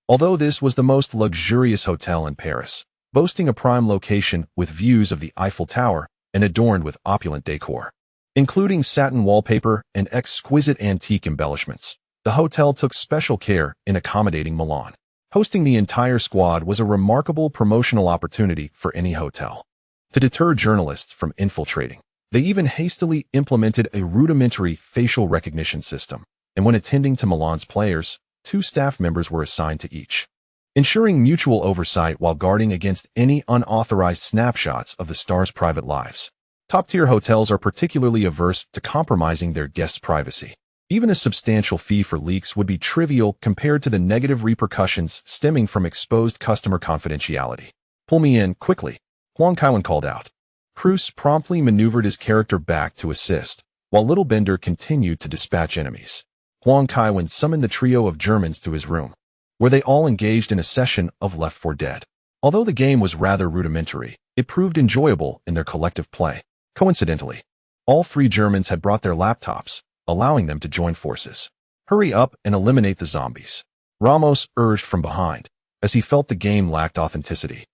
Although this was the most luxurious hotel in Paris, boasting a prime location with views of the Eiffel Tower and adorned with opulent decor, including satin wallpaper and exquisite antique embellishments, the hotel took special care in accommodating Milan. Hosting the entire squad was a remarkable promotional opportunity for any hotel. To deter journalists from infiltrating, they even hastily implemented a rudimentary facial recognition system, and when attending to Milan's players, 2 staff members were assigned to each, ensuring mutual oversight while guarding against any unauthorized snapshots of the stars' private lives. Top-tier hotels are particularly averse to compromising their guests' privacy. Even a substantial fee for leaks would be trivial compared to the negative repercussions stemming from exposed customer confidentiality. "Pull me in, quickly," Huang Kaiwan called out. Cruz promptly maneuvered his character back to assist, while Little Bender continued to dispatch enemies. Huang Kaiwan summoned the trio of Germans to his room, where they all engaged in a session of Left 4 Dead. Although the game was rather rudimentary, it proved enjoyable in their collective play. Coincidentally, all 3 Germans had brought their laptops, allowing them to join forces. "Hurry up and eliminate the zombies," Ramos urged from behind, as he felt the game lacked authenticity.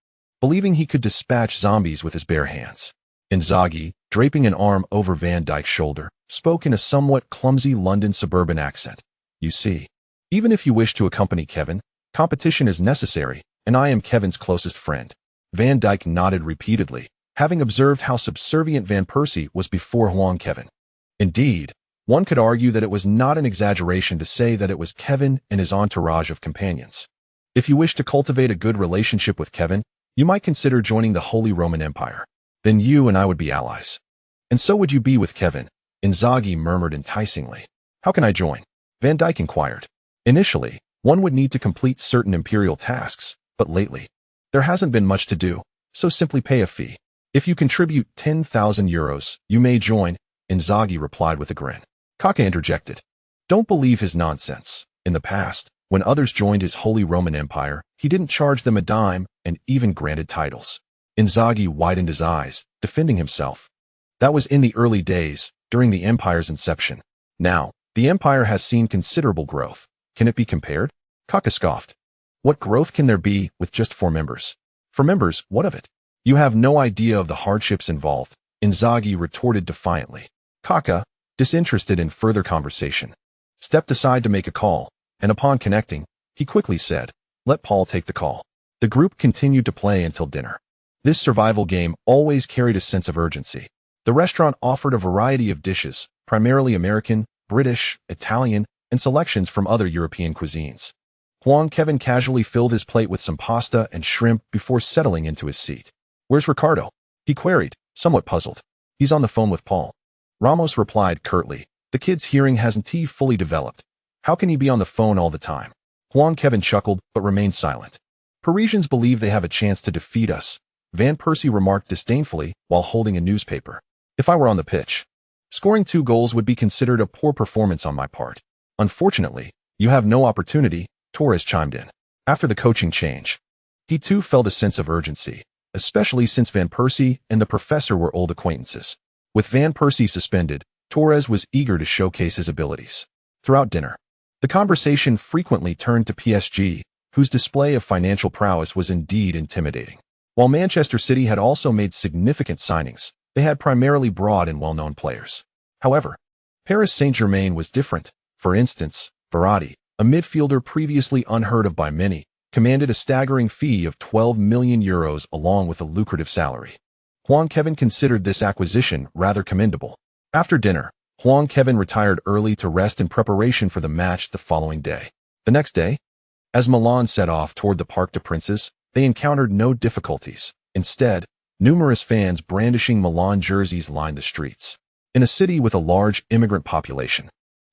believing he could dispatch zombies with his bare hands. Inzaghi, draping an arm over Van Dijk's shoulder, spoke in a somewhat clumsy London suburban accent. You see, even if you wish to accompany Kevin, competition is necessary, and I am Kevin's closest friend. Van Dijk nodded repeatedly, having observed how subservient Van Persie was before Huang Kevin. Indeed, one could argue that it was not an exaggeration to say that it was Kevin and his entourage of companions. If you wish to cultivate a good relationship with Kevin, you might consider joining the Holy Roman Empire. Then you and I would be allies. And so would you be with Kevin, Inzaghi murmured enticingly. How can I join? Van Dijk inquired. Initially, one would need to complete certain imperial tasks, but lately, there hasn't been much to do, so simply pay a fee. If you contribute 10,000 euros, you may join, Inzaghi replied with a grin. Kaka interjected. Don't believe his nonsense. In the past, when others joined his Holy Roman Empire, he didn't charge them a dime and even granted titles. Inzaghi widened his eyes, defending himself. That was in the early days, during the empire's inception. Now, the empire has seen considerable growth. Can it be compared? Kaka scoffed. What growth can there be with just 4 members? 4 members, what of it? You have no idea of the hardships involved, Inzaghi retorted defiantly. Kaka, disinterested in further conversation, stepped aside to make a call, and upon connecting, he quickly said, "Let Paul take the call." The group continued to play until dinner. This survival game always carried a sense of urgency. The restaurant offered a variety of dishes, primarily American, British, Italian, and selections from other European cuisines. Huang Kevin casually filled his plate with some pasta and shrimp before settling into his seat. "Where's Ricardo?" he queried, somewhat puzzled. "He's on the phone with Paul." Ramos replied curtly, "The kid's hearing hasn't fully developed. How can he be on the phone all the time?" Huang Kevin chuckled, but remained silent. "Parisians believe they have a chance to defeat us," Van Persie remarked disdainfully while holding a newspaper. "If I were on the pitch, scoring 2 goals would be considered a poor performance on my part. Unfortunately, you have no opportunity," Torres chimed in. After the coaching change, he too felt a sense of urgency, especially since Van Persie and the professor were old acquaintances. With Van Persie suspended, Torres was eager to showcase his abilities. Throughout dinner, the conversation frequently turned to PSG, whose display of financial prowess was indeed intimidating. While Manchester City had also made significant signings, they had primarily broad and well-known players. However, Paris Saint-Germain was different. For instance, Verratti, a midfielder previously unheard of by many, commanded a staggering fee of 12 million euros along with a lucrative salary. Huang Kevin considered this acquisition rather commendable. After dinner, Huang Kevin retired early to rest in preparation for the match the following day. The next day, as Milan set off toward the Parc des Princes, they encountered no difficulties. Instead, numerous fans brandishing Milan jerseys lined the streets. In a city with a large immigrant population,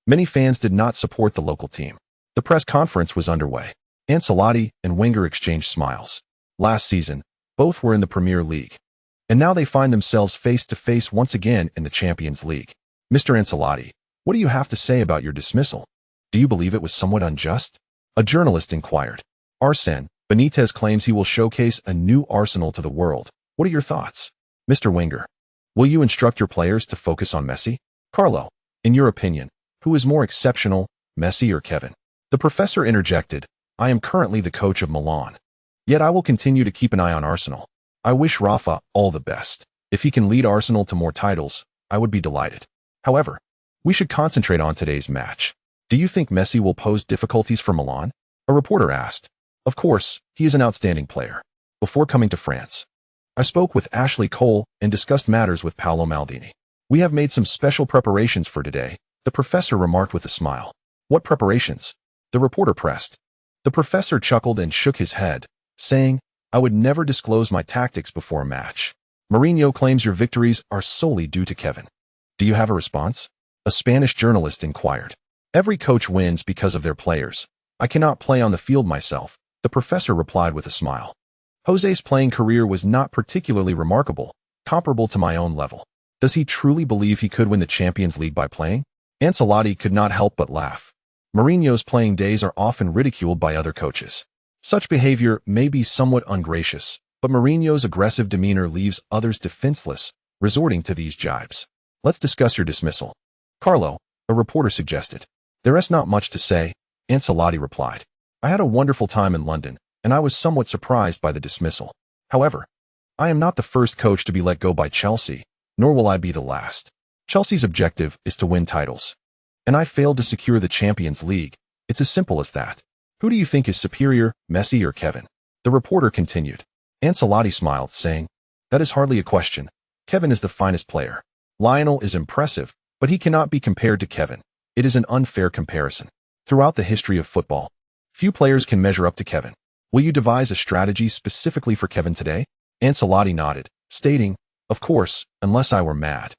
many fans did not support the local team. The press conference was underway. Ancelotti and Wenger exchanged smiles. Last season, both were in the Premier League. And now they find themselves face to face once again in the Champions League. "Mr. Ancelotti, what do you have to say about your dismissal? Do you believe it was somewhat unjust?" a journalist inquired. "Arsene Benitez claims he will showcase a new Arsenal to the world. What are your thoughts?" "Mr. Wenger, will you instruct your players to focus on Messi?" "Carlo, in your opinion, who is more exceptional, Messi or Kevin?" The professor interjected, "I am currently the coach of Milan. Yet I will continue to keep an eye on Arsenal. I wish Rafa all the best. If he can lead Arsenal to more titles, I would be delighted. However, we should concentrate on today's match. Do you think Messi will pose difficulties for Milan?" a reporter asked. "Of course, he is an outstanding player. Before coming to France, I spoke with Ashley Cole and discussed matters with Paolo Maldini. We have made some special preparations for today," the professor remarked with a smile. "What preparations?" the reporter pressed. The professor chuckled and shook his head, saying, "I would never disclose my tactics before a match. Mourinho claims your victories are solely due to Kevin. Do you have a response?" a Spanish journalist inquired. "Every coach wins because of their players. I cannot play on the field myself," the professor replied with a smile. "Jose's playing career was not particularly remarkable, comparable to my own level. Does he truly believe he could win the Champions League by playing?" Ancelotti could not help but laugh. Mourinho's playing days are often ridiculed by other coaches. Such behavior may be somewhat ungracious, but Mourinho's aggressive demeanor leaves others defenseless, resorting to these jibes. "Let's discuss your dismissal, Carlo," a reporter suggested. "There is not much to say," Ancelotti replied. "I had a wonderful time in London, and I was somewhat surprised by the dismissal. However, I am not the first coach to be let go by Chelsea, nor will I be the last. Chelsea's objective is to win titles. And I failed to secure the Champions League. It's as simple as that. Who do you think is superior, Messi or Kevin? The reporter continued. Ancelotti smiled, saying, that is hardly a question. Kevin is the finest player. Lionel is impressive, but he cannot be compared to Kevin. It is an unfair comparison. Throughout the history of football, few players can measure up to Kevin. Will you devise a strategy specifically for Kevin today? Ancelotti nodded, stating, of course, unless I were mad.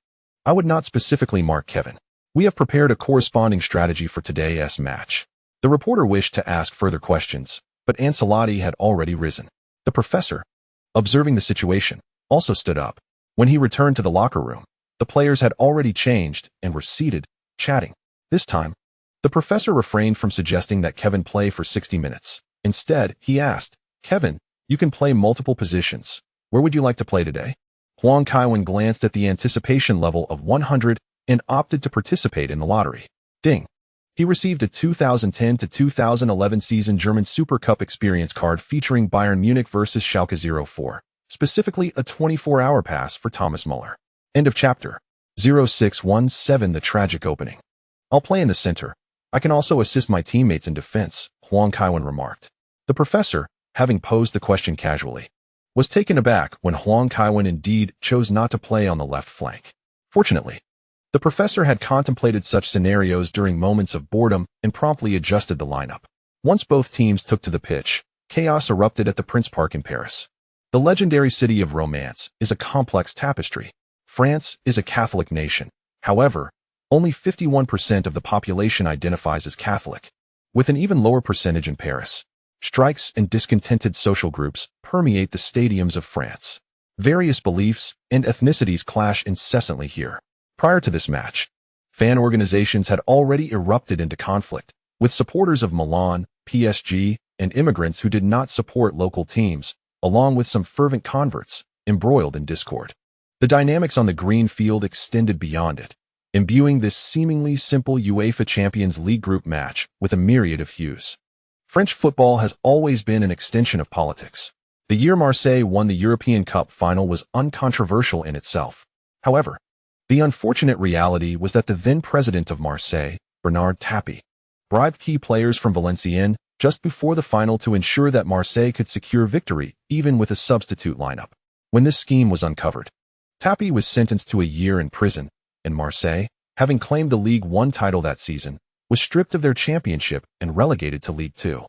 I would not specifically mark Kevin. We have prepared a corresponding strategy for today's match. The reporter wished to ask further questions, but Ancelotti had already risen. The professor, observing the situation, also stood up. When he returned to the locker room, the players had already changed and were seated, chatting. This time, the professor refrained from suggesting that Kevin play for 60 minutes. Instead, he asked, Kevin, you can play multiple positions. Where would you like to play today? Huang Kaiwen glanced at the anticipation level of 100 and opted to participate in the lottery. Ding. He received a 2010 to 2011 season German Super Cup experience card featuring Bayern Munich versus Schalke 04, specifically a 24-hour pass for Thomas Muller. End of chapter. 0617 The tragic opening. I'll play in the center. I can also assist my teammates in defense, Huang Kaiwen remarked. The professor, having posed the question casually, was taken aback when Huang Kaiwen indeed chose not to play on the left flank. Fortunately, the professor had contemplated such scenarios during moments of boredom and promptly adjusted the lineup. Once both teams took to the pitch, chaos erupted at the Prince Park in Paris. The legendary city of romance is a complex tapestry. France is a Catholic nation. However, only 51% of the population identifies as Catholic, with an even lower percentage in Paris. Strikes and discontented social groups permeate the stadiums of France. Various beliefs and ethnicities clash incessantly here. Prior to this match, fan organizations had already erupted into conflict, with supporters of Milan, PSG, and immigrants who did not support local teams, along with some fervent converts, embroiled in discord. The dynamics on the green field extended beyond it, imbuing this seemingly simple UEFA Champions League group match with a myriad of hues. French football has always been an extension of politics. The year Marseille won the European Cup final was uncontroversial in itself. However, the unfortunate reality was that the then president of Marseille, Bernard Tapie, bribed key players from Valenciennes just before the final to ensure that Marseille could secure victory even with a substitute lineup. When this scheme was uncovered, Tapie was sentenced to a year in prison, and Marseille, having claimed the Ligue 1 title that season, was stripped of their championship and relegated to Ligue 2.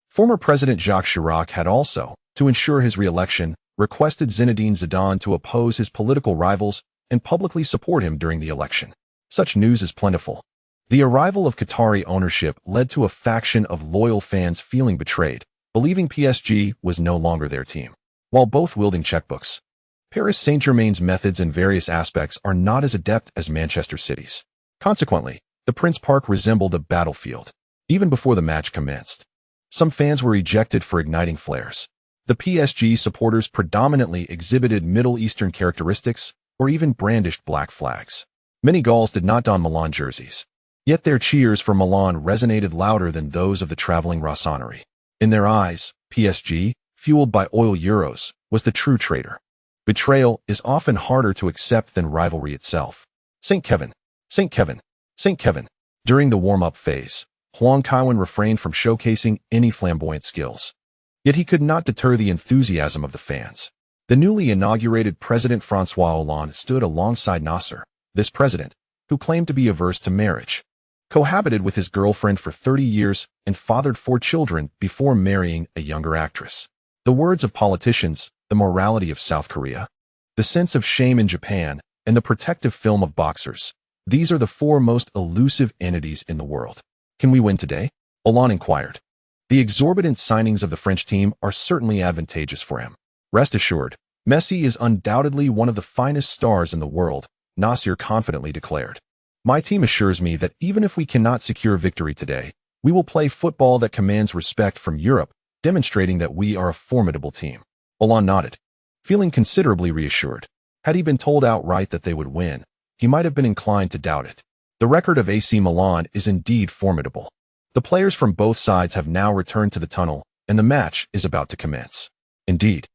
Former President Jacques Chirac had also, to ensure his re-election, requested Zinedine Zidane to oppose his political rivals and publicly support him during the election. Such news is plentiful. The arrival of Qatari ownership led to a faction of loyal fans feeling betrayed, believing PSG was no longer their team. While both wielding checkbooks, Paris Saint-Germain's methods in various aspects are not as adept as Manchester City's. Consequently, the Prince Park resembled a battlefield, even before the match commenced. Some fans were ejected for igniting flares. The PSG supporters predominantly exhibited Middle Eastern characteristics or even brandished black flags. Many Gauls did not don Milan jerseys, yet their cheers for Milan resonated louder than those of the traveling Rossoneri. In their eyes, PSG, fueled by oil euros, was the true traitor. Betrayal is often harder to accept than rivalry itself. St. Kevin, St. Kevin, St. Kevin. During the warm-up phase, Huang Kaiwen refrained from showcasing any flamboyant skills. Yet he could not deter the enthusiasm of the fans. The newly inaugurated President François Hollande stood alongside Nasser, this president, who claimed to be averse to marriage, cohabited with his girlfriend for 30 years, and fathered 4 children before marrying a younger actress. The words of politicians, the morality of South Korea, the sense of shame in Japan, and the protective film of boxers. These are the 4 most elusive entities in the world. Can we win today? Hollande inquired. The exorbitant signings of the French team are certainly advantageous for him. Rest assured, Messi is undoubtedly one of the finest stars in the world, Nasser confidently declared. My team assures me that even if we cannot secure victory today, we will play football that commands respect from Europe, demonstrating that we are a formidable team. Hollande nodded, feeling considerably reassured. Had he been told outright that they would win, he might have been inclined to doubt it. The record of AC Milan is indeed formidable. The players from both sides have now returned to the tunnel, and the match is about to commence. Indeed,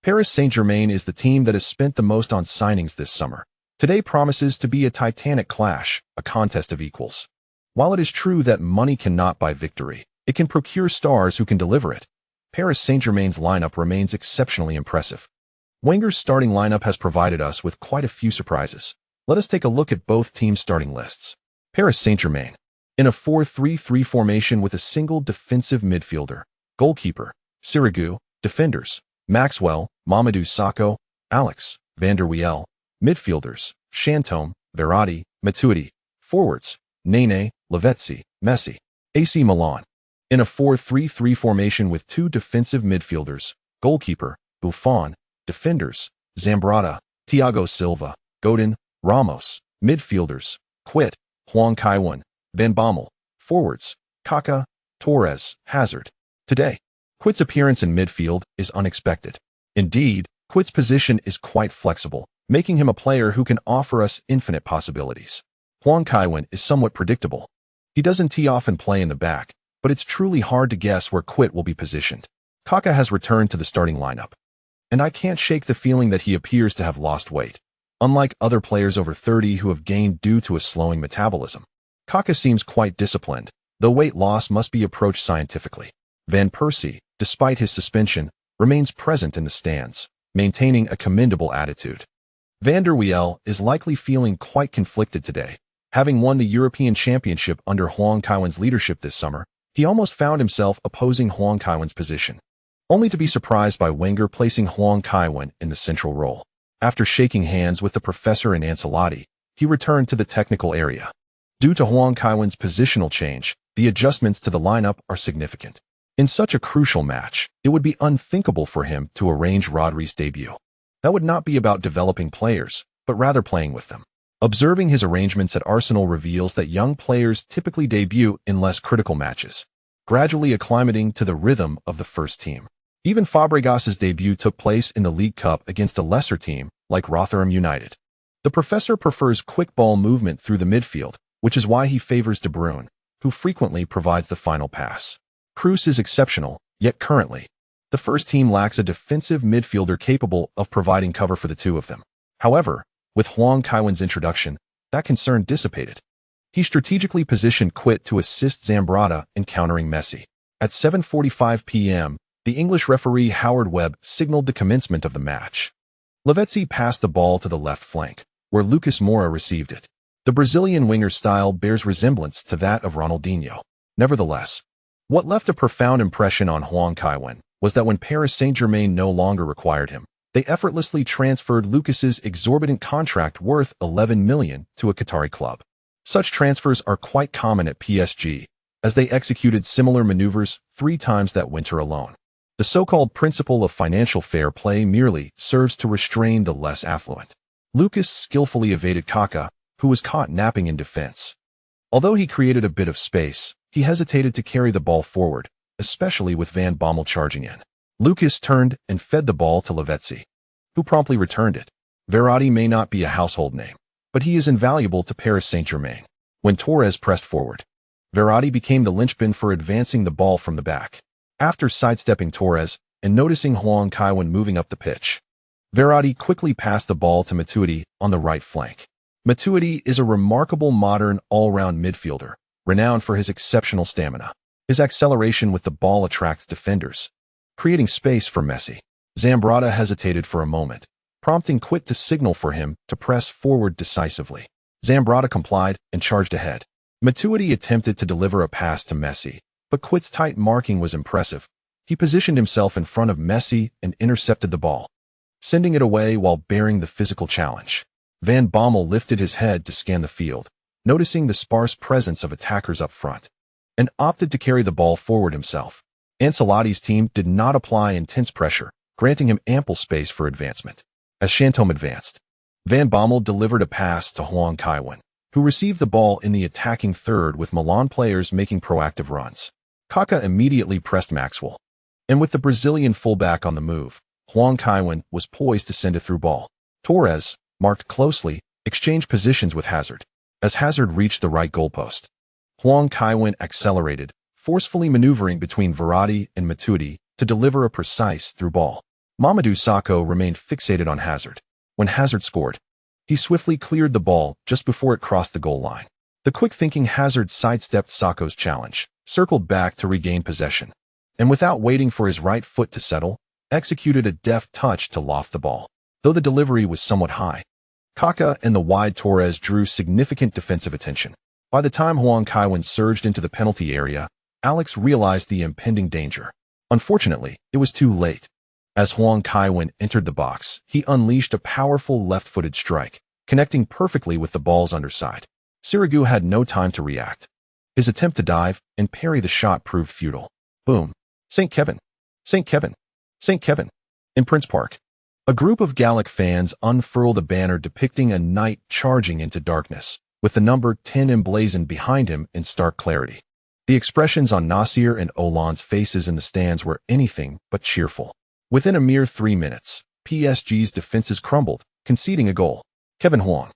Paris Saint-Germain is the team that has spent the most on signings this summer. Today promises to be a titanic clash, a contest of equals. While it is true that money cannot buy victory, it can procure stars who can deliver it. Paris Saint-Germain's lineup remains exceptionally impressive. Wenger's starting lineup has provided us with quite a few surprises. Let us take a look at both teams' starting lists. Paris Saint-Germain. In a 4-3-3 formation with a single defensive midfielder, goalkeeper, Sirigu, defenders, Maxwell, Mamadou Sakho, Alex, Van der Wiel, midfielders, Chantôme, Verratti, Matuidi, forwards, Nene, Lavezzi, Messi. AC Milan. In a 4-3-3 formation with two defensive midfielders, goalkeeper, Buffon, defenders, Zambrotta, Thiago Silva, Godin, Ramos, midfielders, Quit, Hwang Kaiwan, Van Bommel, forwards, Kaká, Torres, Hazard. Today, Quit's appearance in midfield is unexpected. Indeed, Quit's position is quite flexible, making him a player who can offer us infinite possibilities. Hwang Kaiwan is somewhat predictable. He doesn't tee off and play in the back, but it's truly hard to guess where Quit will be positioned. Kaká has returned to the starting lineup, and I can't shake the feeling that he appears to have lost weight. Unlike other players over 30 who have gained due to a slowing metabolism, Kaká seems quite disciplined, though weight loss must be approached scientifically. Van Persie, despite his suspension, remains present in the stands, maintaining a commendable attitude. Van der Wiel is likely feeling quite conflicted today. Having won the European Championship under Hwang Kaiwan's leadership this summer, he almost found himself opposing Hwang Kaiwan's position, only to be surprised by Wenger placing Hwang Kaiwan in the central role. After shaking hands with the professor and Ancelotti, he returned to the technical area. Due to Hwang Kaiwan's positional change, the adjustments to the lineup are significant. In such a crucial match, it would be unthinkable for him to arrange Rodri's debut. That would not be about developing players, but rather playing with them. Observing his arrangements at Arsenal reveals that young players typically debut in less critical matches, gradually acclimating to the rhythm of the first team. Even Fabregas's debut took place in the League Cup against a lesser team, like Rotherham United. The professor prefers quick ball movement through the midfield, which is why he favors De Bruyne, who frequently provides the final pass. Kroos is exceptional, yet currently, the first team lacks a defensive midfielder capable of providing cover for the two of them. However, with Hwang Kaiwan's introduction, that concern dissipated. He strategically positioned Quit to assist Zambrotta in countering Messi. At 7:45 p.m., the English referee Howard Webb signaled the commencement of the match. Lavezzi passed the ball to the left flank, where Lucas Moura received it. The Brazilian winger's style bears resemblance to that of Ronaldinho. Nevertheless, what left a profound impression on Hwang Kaiwan was that when Paris Saint-Germain no longer required him, they effortlessly transferred Lucas's exorbitant contract worth $11 million to a Qatari club. Such transfers are quite common at PSG, as they executed similar maneuvers 3 times that winter alone. The so-called principle of financial fair play merely serves to restrain the less affluent. Lucas skillfully evaded Kaká, who was caught napping in defense. Although he created a bit of space, he hesitated to carry the ball forward, especially with Van Bommel charging in. Lucas turned and fed the ball to Lavezzi, who promptly returned it. Verratti may not be a household name, but he is invaluable to Paris Saint-Germain. When Torres pressed forward, Verratti became the linchpin for advancing the ball from the back. After sidestepping Torres and noticing Hwang Kaiwan moving up the pitch, Verratti quickly passed the ball to Matuidi on the right flank. Matuidi is a remarkable modern all-round midfielder, renowned for his exceptional stamina. His acceleration with the ball attracts defenders, creating space for Messi. Zambrotta hesitated for a moment, prompting Quit to signal for him to press forward decisively. Zambrotta complied and charged ahead. Matuidi attempted to deliver a pass to Messi, but Quit's tight marking was impressive. He positioned himself in front of Messi and intercepted the ball, sending it away while bearing the physical challenge. Van Bommel lifted his head to scan the field, noticing the sparse presence of attackers up front, and opted to carry the ball forward himself. Ancelotti's team did not apply intense pressure, granting him ample space for advancement. As Chantôme advanced, Van Bommel delivered a pass to Hwang Kaiwan, who received the ball in the attacking third with Milan players making proactive runs. Kaká immediately pressed Maxwell, and with the Brazilian fullback on the move, Hwang Kaiwan was poised to send a through ball. Torres, marked closely, exchanged positions with Hazard. As Hazard reached the right goalpost, Hwang Kaiwan accelerated, forcefully maneuvering between Verratti and Matuidi to deliver a precise through ball. Mamadou Sakho remained fixated on Hazard. When Hazard scored, he swiftly cleared the ball just before it crossed the goal line. The quick-thinking Hazard sidestepped Sakho's challenge, circled back to regain possession, and without waiting for his right foot to settle, executed a deft touch to loft the ball. Though the delivery was somewhat high, Kaka and the wide Torres drew significant defensive attention. By the time Huang Kaiwen surged into the penalty area, Alex realized the impending danger. Unfortunately, it was too late. As Huang Kaiwen entered the box, he unleashed a powerful left-footed strike, connecting perfectly with the ball's underside. Sirigu had no time to react. His attempt to dive and parry the shot proved futile. Boom. St. Kevin. St. Kevin. St. Kevin. In Prince Park, a group of Gallic fans unfurled a banner depicting a knight charging into darkness, with the number 10 emblazoned behind him in stark clarity. The expressions on Nasir and Olan's faces in the stands were anything but cheerful. Within a mere 3 minutes, PSG's defenses crumbled, conceding a goal. Kevin Huang.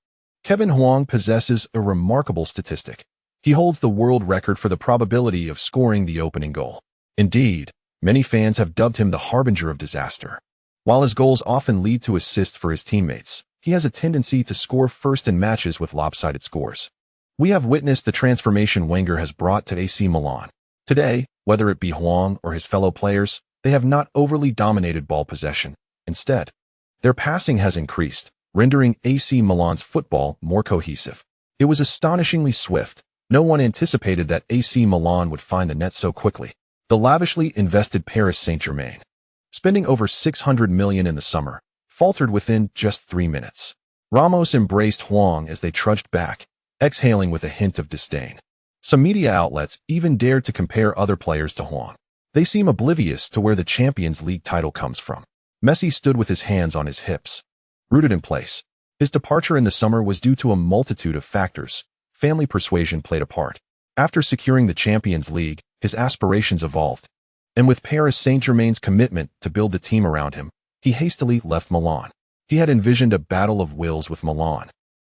Kevin Huang possesses a remarkable statistic. He holds the world record for the probability of scoring the opening goal. Indeed, many fans have dubbed him the harbinger of disaster. While his goals often lead to assists for his teammates, he has a tendency to score first in matches with lopsided scores. We have witnessed the transformation Wenger has brought to AC Milan. Today, whether it be Huang or his fellow players, they have not overly dominated ball possession. Instead, their passing has increased, rendering AC Milan's football more cohesive. It was astonishingly swift. No one anticipated that AC Milan would find the net so quickly. The lavishly invested Paris Saint-Germain, spending over 600 million in the summer, faltered within just 3 minutes. Ramos embraced Huang as they trudged back, exhaling with a hint of disdain. Some media outlets even dared to compare other players to Huang. They seem oblivious to where the Champions League title comes from. Messi stood with his hands on his hips, rooted in place. His departure in the summer was due to a multitude of factors. Family persuasion played a part. After securing the Champions League, his aspirations evolved. And with Paris Saint-Germain's commitment to build the team around him, he hastily left Milan. He had envisioned a battle of wills with Milan,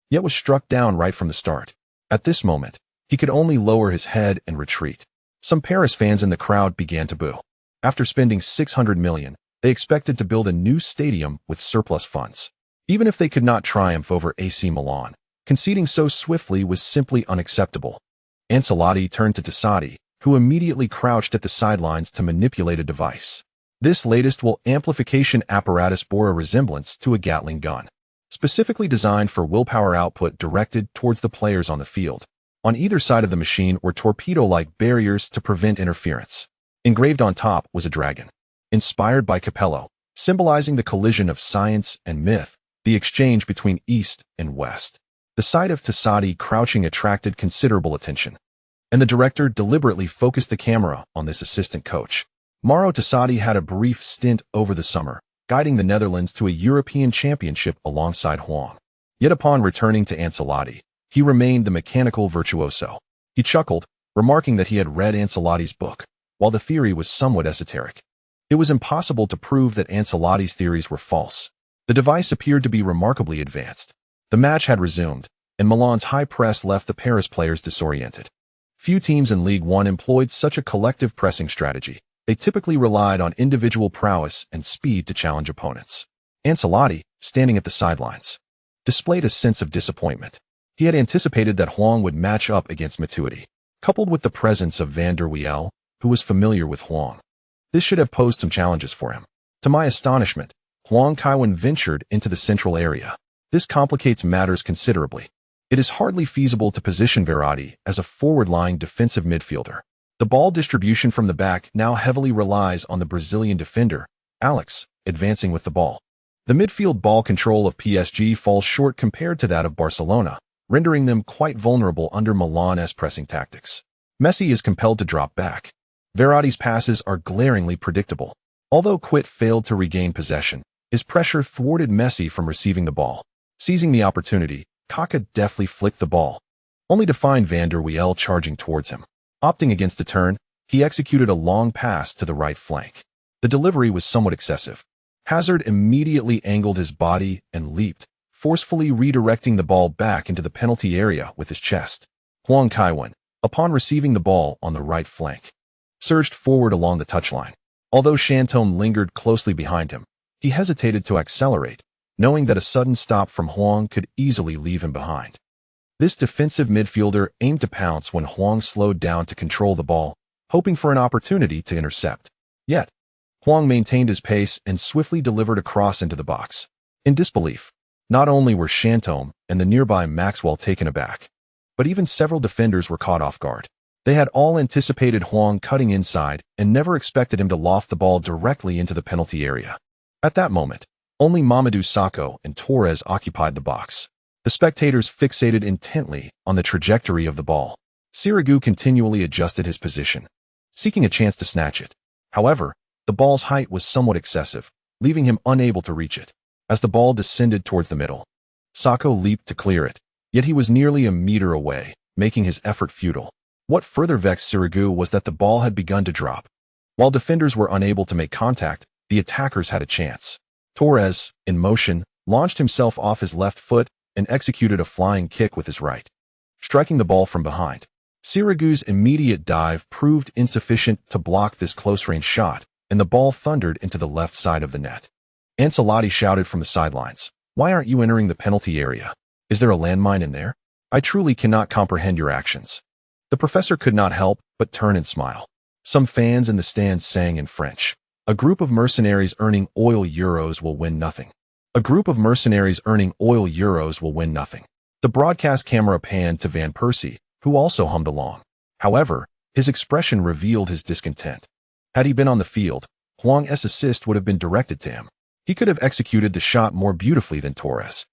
yet was struck down right from the start. At this moment, he could only lower his head and retreat. Some Paris fans in the crowd began to boo. After spending 600 million, they expected to build a new stadium with surplus funds. Even if they could not triumph over AC Milan, conceding so swiftly was simply unacceptable. Ancelotti turned to Tassadi, who immediately crouched at the sidelines to manipulate a device. This latest amplification apparatus bore a resemblance to a Gatling gun, specifically designed for willpower output directed towards the players on the field. On either side of the machine were torpedo-like barriers to prevent interference. Engraved on top was a dragon, inspired by Capello, symbolizing the collision of science and myth, the exchange between East and West. The sight of Tassadi crouching attracted considerable attention, and the director deliberately focused the camera on this assistant coach. Mauro Tassadi had a brief stint over the summer, guiding the Netherlands to a European championship alongside Huang. Yet upon returning to Ancelotti, he remained the mechanical virtuoso. He chuckled, remarking that he had read Ancelotti's book, while the theory was somewhat esoteric. It was impossible to prove that Ancelotti's theories were false. The device appeared to be remarkably advanced. The match had resumed, and Milan's high press left the Paris players disoriented. Few teams in Ligue 1 employed such a collective pressing strategy. They typically relied on individual prowess and speed to challenge opponents. Ancelotti, standing at the sidelines, displayed a sense of disappointment. He had anticipated that Huang would match up against Matuidi, coupled with the presence of Van der Wiel, who was familiar with Huang. This should have posed some challenges for him. To my astonishment, Huang Kaiwen ventured into the central area. This complicates matters considerably. It is hardly feasible to position Verratti as a forward-lying defensive midfielder. The ball distribution from the back now heavily relies on the Brazilian defender, Alex, advancing with the ball. The midfield ball control of PSG falls short compared to that of Barcelona, rendering them quite vulnerable under Milan's pressing tactics. Messi is compelled to drop back. Verratti's passes are glaringly predictable. Although Quit failed to regain possession, his pressure thwarted Messi from receiving the ball. Seizing the opportunity, Kaka deftly flicked the ball, only to find Van der Wiel charging towards him. Opting against a turn, he executed a long pass to the right flank. The delivery was somewhat excessive. Hazard immediately angled his body and leaped, forcefully redirecting the ball back into the penalty area with his chest. Huang Kaiwen, upon receiving the ball on the right flank, surged forward along the touchline. Although Chantome lingered closely behind him, He hesitated to accelerate, knowing that a sudden stop from Huang could easily leave him behind. This defensive midfielder aimed to pounce when Huang slowed down to control the ball, hoping for an opportunity to intercept. Yet, Huang maintained his pace and swiftly delivered a cross into the box. In disbelief, not only were Chantôme and the nearby Maxwell taken aback, but even several defenders were caught off guard. They had all anticipated Huang cutting inside and never expected him to loft the ball directly into the penalty area. At that moment, only Mamadou Sakho and Torres occupied the box. The spectators fixated intently on the trajectory of the ball. Sirigu continually adjusted his position, seeking a chance to snatch it. However, the ball's height was somewhat excessive, leaving him unable to reach it. As the ball descended towards the middle, Sakho leaped to clear it, yet he was nearly a meter away, making his effort futile. What further vexed Sirigu was that the ball had begun to drop. While defenders were unable to make contact, the attackers had a chance. Torres, in motion, launched himself off his left foot and executed a flying kick with his right, striking the ball from behind. Sirigu's immediate dive proved insufficient to block this close-range shot, and the ball thundered into the left side of the net. Ancelotti shouted from the sidelines, "Why aren't you entering the penalty area? Is there a landmine in there? I truly cannot comprehend your actions." The professor could not help but turn and smile. Some fans in the stands sang in French, "A group of mercenaries earning oil euros will win nothing. A group of mercenaries earning oil euros will win nothing." The broadcast camera panned to Van Persie, who also hummed along. However, his expression revealed his discontent. Had he been on the field, Huang's assist would have been directed to him. He could have executed the shot more beautifully than Torres,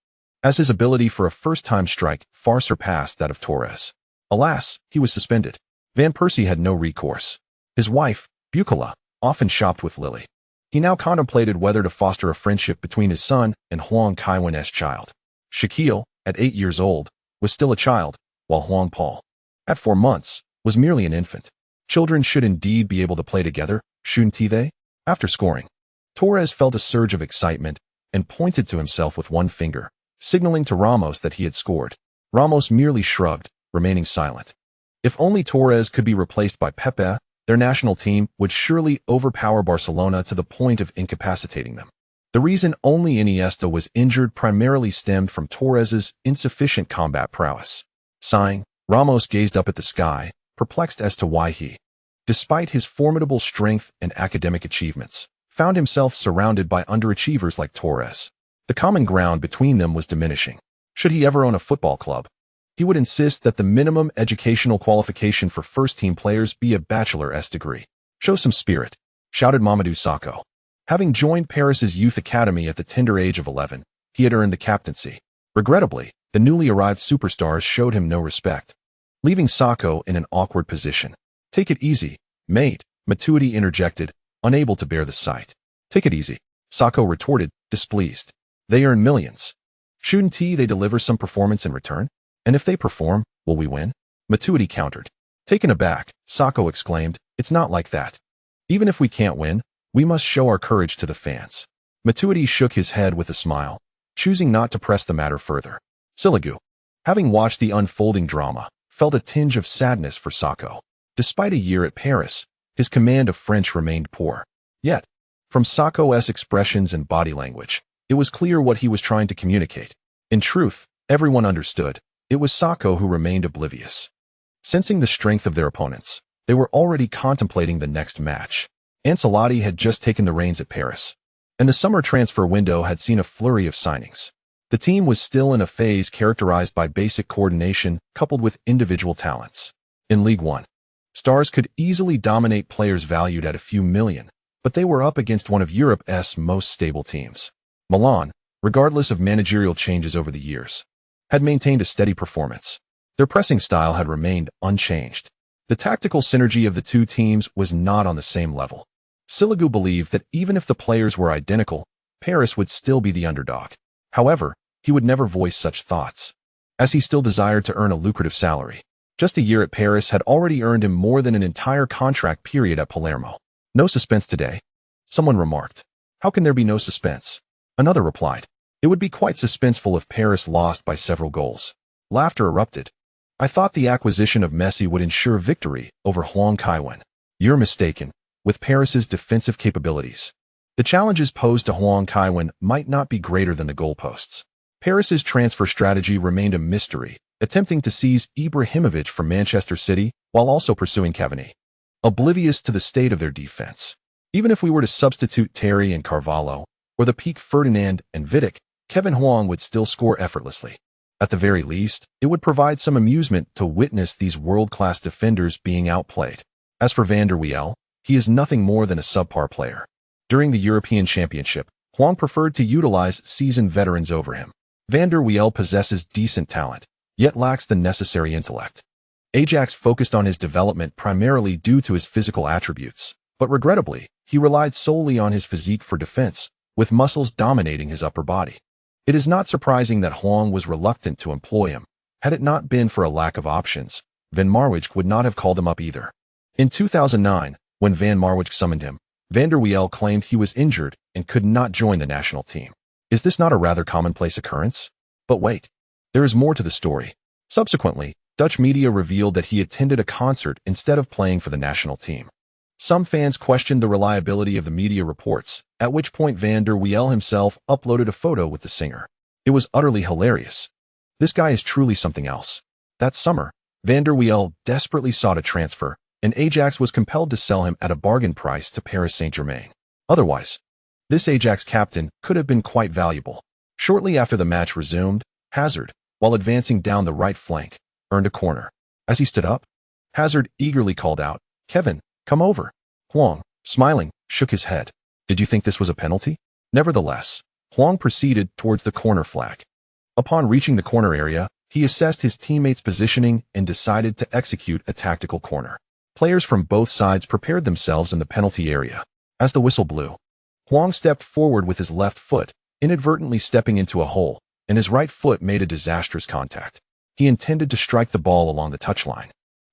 as his ability for a first-time strike far surpassed that of Torres. Alas, he was suspended. Van Persie had no recourse. His wife, Bukola, often shopped with Lily. He now contemplated whether to foster a friendship between his son and Huang Kaiwen's child. Shaquille, at 8 years old, was still a child, while Huang Paul, at 4 months, was merely an infant. Children should indeed be able to play together, shouldn't they? After scoring, Torres felt a surge of excitement and pointed to himself with one finger, signaling to Ramos that he had scored. Ramos merely shrugged, remaining silent. If only Torres could be replaced by Pepe, their national team would surely overpower Barcelona to the point of incapacitating them. The reason only Iniesta was injured primarily stemmed from Torres's insufficient combat prowess. Sighing, Ramos gazed up at the sky, perplexed as to why he, despite his formidable strength and academic achievements, found himself surrounded by underachievers like Torres. The common ground between them was diminishing. Should he ever own a football club, he would insist that the minimum educational qualification for first-team players be a bachelor's degree. "Show some spirit," shouted Mamadou Sakho. Having joined Paris's youth academy at the tender age of 11, he had earned the captaincy. Regrettably, the newly arrived superstars showed him no respect, leaving Sakho in an awkward position. "Take it easy, mate," Matuidi interjected, unable to bear the sight. "Take it easy," Sakho retorted, displeased. "They earn millions. Shouldn't they deliver some performance in return? And if they perform, will we win?" Matuidi countered. Taken aback, Sakho exclaimed, "It's not like that. Even if we can't win, we must show our courage to the fans." Matuidi shook his head with a smile, choosing not to press the matter further. Sirigu, having watched the unfolding drama, felt a tinge of sadness for Sakho. Despite a year at Paris, his command of French remained poor. Yet, from Sakho's expressions and body language, it was clear what he was trying to communicate. In truth, everyone understood. It was Sakho who remained oblivious. Sensing the strength of their opponents, they were already contemplating the next match. Ancelotti had just taken the reins at Paris, and the summer transfer window had seen a flurry of signings. The team was still in a phase characterized by basic coordination coupled with individual talents. In Ligue 1, stars could easily dominate players valued at a few million, but they were up against one of Europe's most stable teams. Milan, regardless of managerial changes over the years, had maintained a steady performance. Their pressing style had remained unchanged. The tactical synergy of the two teams was not on the same level. Sirigu believed that even if the players were identical, Paris would still be the underdog. However, he would never voice such thoughts, as he still desired to earn a lucrative salary. Just a year at Paris had already earned him more than an entire contract period at Palermo. "No suspense today," someone remarked. "How can there be no suspense?" Another replied. "It would be quite suspenseful if Paris lost by several goals." Laughter erupted. "I thought the acquisition of Messi would ensure victory over Huang Kaiwen." "You're mistaken. With Paris's defensive capabilities, The challenges posed to Huang Kaiwen might not be greater than the goalposts. Paris's transfer strategy remained a mystery, attempting to seize Ibrahimovic from Manchester City while also pursuing Cavani, oblivious to the state of their defense. Even if we were to substitute Terry and Carvalho, or the peak Ferdinand and Vidic, Kevin Huang would still score effortlessly. At the very least, it would provide some amusement to witness these world-class defenders being outplayed. As for Van der Wiel, he is nothing more than a subpar player. During the European Championship, Huang preferred to utilize seasoned veterans over him. Van der Wiel possesses decent talent, yet lacks the necessary intellect. Ajax focused on his development primarily due to his physical attributes, but regrettably, he relied solely on his physique for defense, with muscles dominating his upper body. It is not surprising that Huang was reluctant to employ him. Had it not been for a lack of options, Van Marwijk would not have called him up either. In 2009, when Van Marwijk summoned him, Van der Wiel claimed he was injured and could not join the national team. Is this not a rather commonplace occurrence? But wait, there is more to the story. Subsequently, Dutch media revealed that he attended a concert instead of playing for the national team. Some fans questioned the reliability of the media reports, at which point Van der Wiel himself uploaded a photo with the singer. It was utterly hilarious. This guy is truly something else. That summer, Van der Wiel desperately sought a transfer, and Ajax was compelled to sell him at a bargain price to Paris Saint-Germain. Otherwise, this Ajax captain could have been quite valuable. Shortly after the match resumed, Hazard, while advancing down the right flank, earned a corner. As he stood up, Hazard eagerly called out, "Kevin, come over." Huang, smiling, shook his head. Did you think this was a penalty? Nevertheless, Huang proceeded towards the corner flag. Upon reaching the corner area, he assessed his teammates' positioning and decided to execute a tactical corner. Players from both sides prepared themselves in the penalty area. As the whistle blew, Huang stepped forward with his left foot, inadvertently stepping into a hole, and his right foot made a disastrous contact. He intended to strike the ball along the touchline,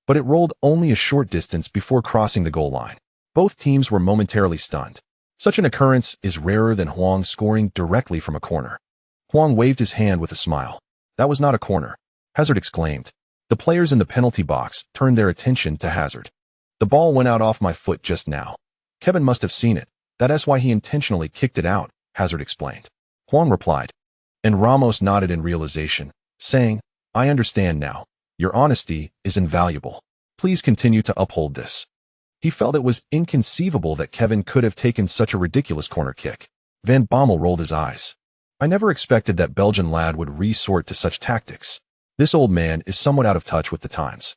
but it rolled only a short distance before crossing the goal line. Both teams were momentarily stunned. Such an occurrence is rarer than Huang scoring directly from a corner. Huang waved his hand with a smile. That was not a corner, Hazard exclaimed. The players in the penalty box turned their attention to Hazard. The ball went out off my foot just now. Kevin must have seen it. That's why he intentionally kicked it out, Hazard explained. Huang replied, and Ramos nodded in realization, saying, I understand now. Your honesty is invaluable. Please continue to uphold this. He felt it was inconceivable that Kevin could have taken such a ridiculous corner kick. Van Bommel rolled his eyes. I never expected that Belgian lad would resort to such tactics. This old man is somewhat out of touch with the times.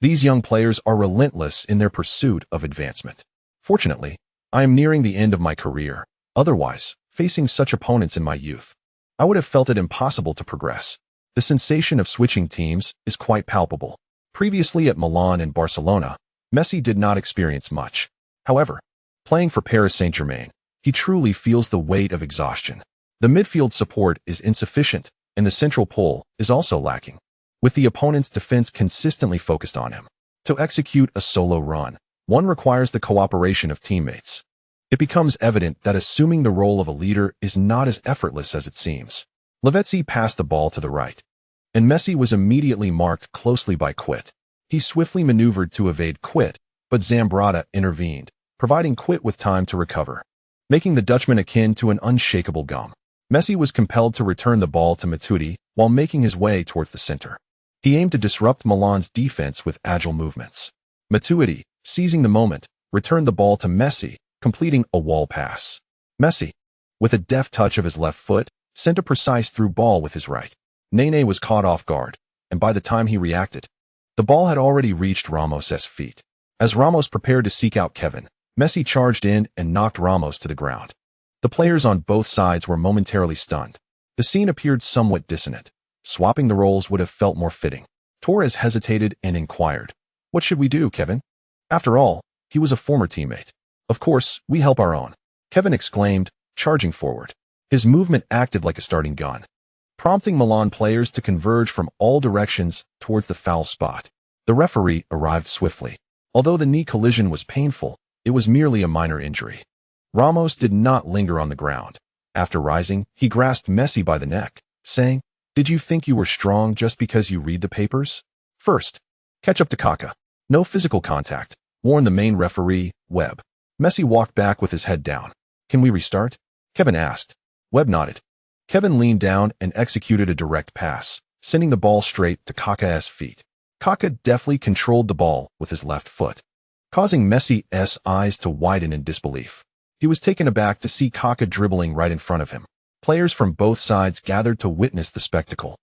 These young players are relentless in their pursuit of advancement. Fortunately, I am nearing the end of my career. Otherwise, facing such opponents in my youth, I would have felt it impossible to progress. The sensation of switching teams is quite palpable. Previously at Milan and Barcelona, Messi did not experience much. However, playing for Paris Saint-Germain, he truly feels the weight of exhaustion. The midfield support is insufficient, and the central pole is also lacking, with the opponent's defense consistently focused on him. To execute a solo run, one requires the cooperation of teammates. It becomes evident that assuming the role of a leader is not as effortless as it seems. Lavezzi passed the ball to the right, and Messi was immediately marked closely by Quit. He swiftly maneuvered to evade Quit, but Zambrata intervened, providing Quit with time to recover, making the Dutchman akin to an unshakable gum. Messi was compelled to return the ball to Matuidi while making his way towards the center. He aimed to disrupt Milan's defense with agile movements. Matuidi, seizing the moment, returned the ball to Messi, completing a wall pass. Messi, with a deft touch of his left foot, sent a precise through ball with his right. Nene was caught off guard, and by the time he reacted, the ball had already reached Ramos's feet. As Ramos prepared to seek out Kevin, Messi charged in and knocked Ramos to the ground. The players on both sides were momentarily stunned. The scene appeared somewhat dissonant. Swapping the roles would have felt more fitting. Torres hesitated and inquired, What should we do, Kevin? After all, he was a former teammate. Of course, we help our own, Kevin exclaimed, charging forward. His movement acted like a starting gun, prompting Milan players to converge from all directions towards the foul spot. The referee arrived swiftly. Although the knee collision was painful, it was merely a minor injury. Ramos did not linger on the ground. After rising, he grasped Messi by the neck, saying, Did you think you were strong just because you read the papers? First, catch up to Kaka. No physical contact, warned the main referee, Webb. Messi walked back with his head down. Can we restart? Kevin asked. Webb nodded. Kevin leaned down and executed a direct pass, sending the ball straight to Kaka's feet. Kaka deftly controlled the ball with his left foot, causing Messi's eyes to widen in disbelief. He was taken aback to see Kaka dribbling right in front of him. Players from both sides gathered to witness the spectacle,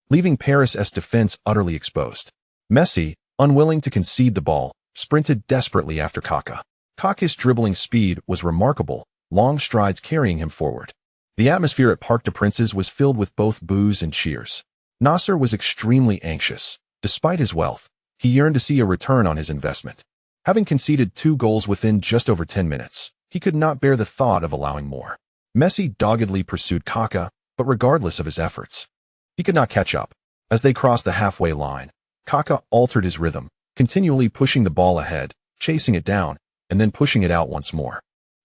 leaving Paris's defense utterly exposed. Messi, unwilling to concede the ball, sprinted desperately after Kaka. Kaka's dribbling speed was remarkable, long strides carrying him forward. The atmosphere at Parc des Princes was filled with both boos and cheers. Nasser was extremely anxious. Despite his wealth, he yearned to see a return on his investment. Having conceded 2 goals within just over 10 minutes, he could not bear the thought of allowing more. Messi doggedly pursued Kaka, but regardless of his efforts, he could not catch up. As they crossed the halfway line, Kaka altered his rhythm, continually pushing the ball ahead, chasing it down, and then pushing it out once more.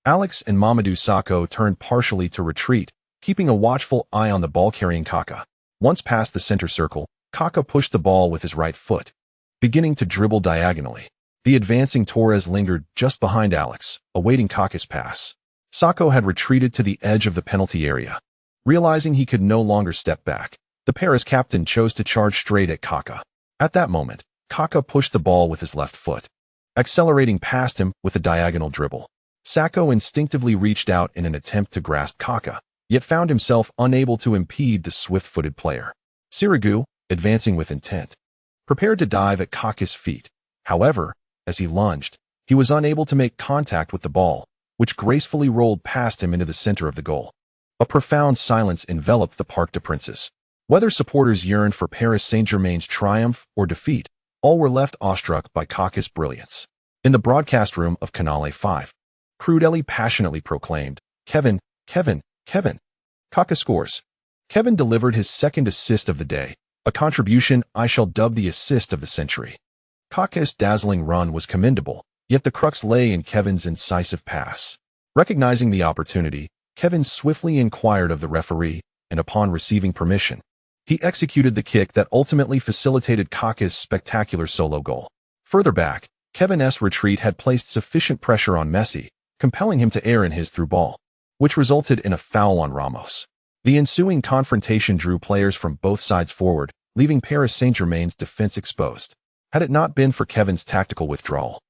Alex and Mamadou Sakho turned partially to retreat, keeping a watchful eye on the ball-carrying Kaka. Once past the center circle, Kaka pushed the ball with his right foot, beginning to dribble diagonally. The advancing Torres lingered just behind Alex, awaiting Kaka's pass. Sakho had retreated to the edge of the penalty area. Realizing he could no longer step back, the Paris captain chose to charge straight at Kaka. At that moment, Kaka pushed the ball with his left foot, accelerating past him with a diagonal dribble. Sakho instinctively reached out in an attempt to grasp Kaka, yet found himself unable to impede the swift-footed player. Sirigu, advancing with intent, prepared to dive at Kaka's feet. However, as he lunged, he was unable to make contact with the ball, which gracefully rolled past him into the center of the goal. A profound silence enveloped the Parc des Princes. Whether supporters yearned for Paris Saint-Germain's triumph or defeat, all were left awestruck by Kaka's brilliance. In the broadcast room of Canale 5, Crudelli passionately proclaimed, "Kevin, Kevin, Kevin." Kaka scores. Kevin delivered his second assist of the day, a contribution I shall dub the assist of the century. Kaka's dazzling run was commendable, yet the crux lay in Kevin's incisive pass. Recognizing the opportunity, Kevin swiftly inquired of the referee, and upon receiving permission, he executed the kick that ultimately facilitated Kaka's spectacular solo goal. Further back, Kevin's retreat had placed sufficient pressure on Messi, compelling him to err in his through ball, which resulted in a foul on Ramos. The ensuing confrontation drew players from both sides forward, leaving Paris Saint-Germain's defense exposed. Had it not been for Kevin's tactical withdrawal,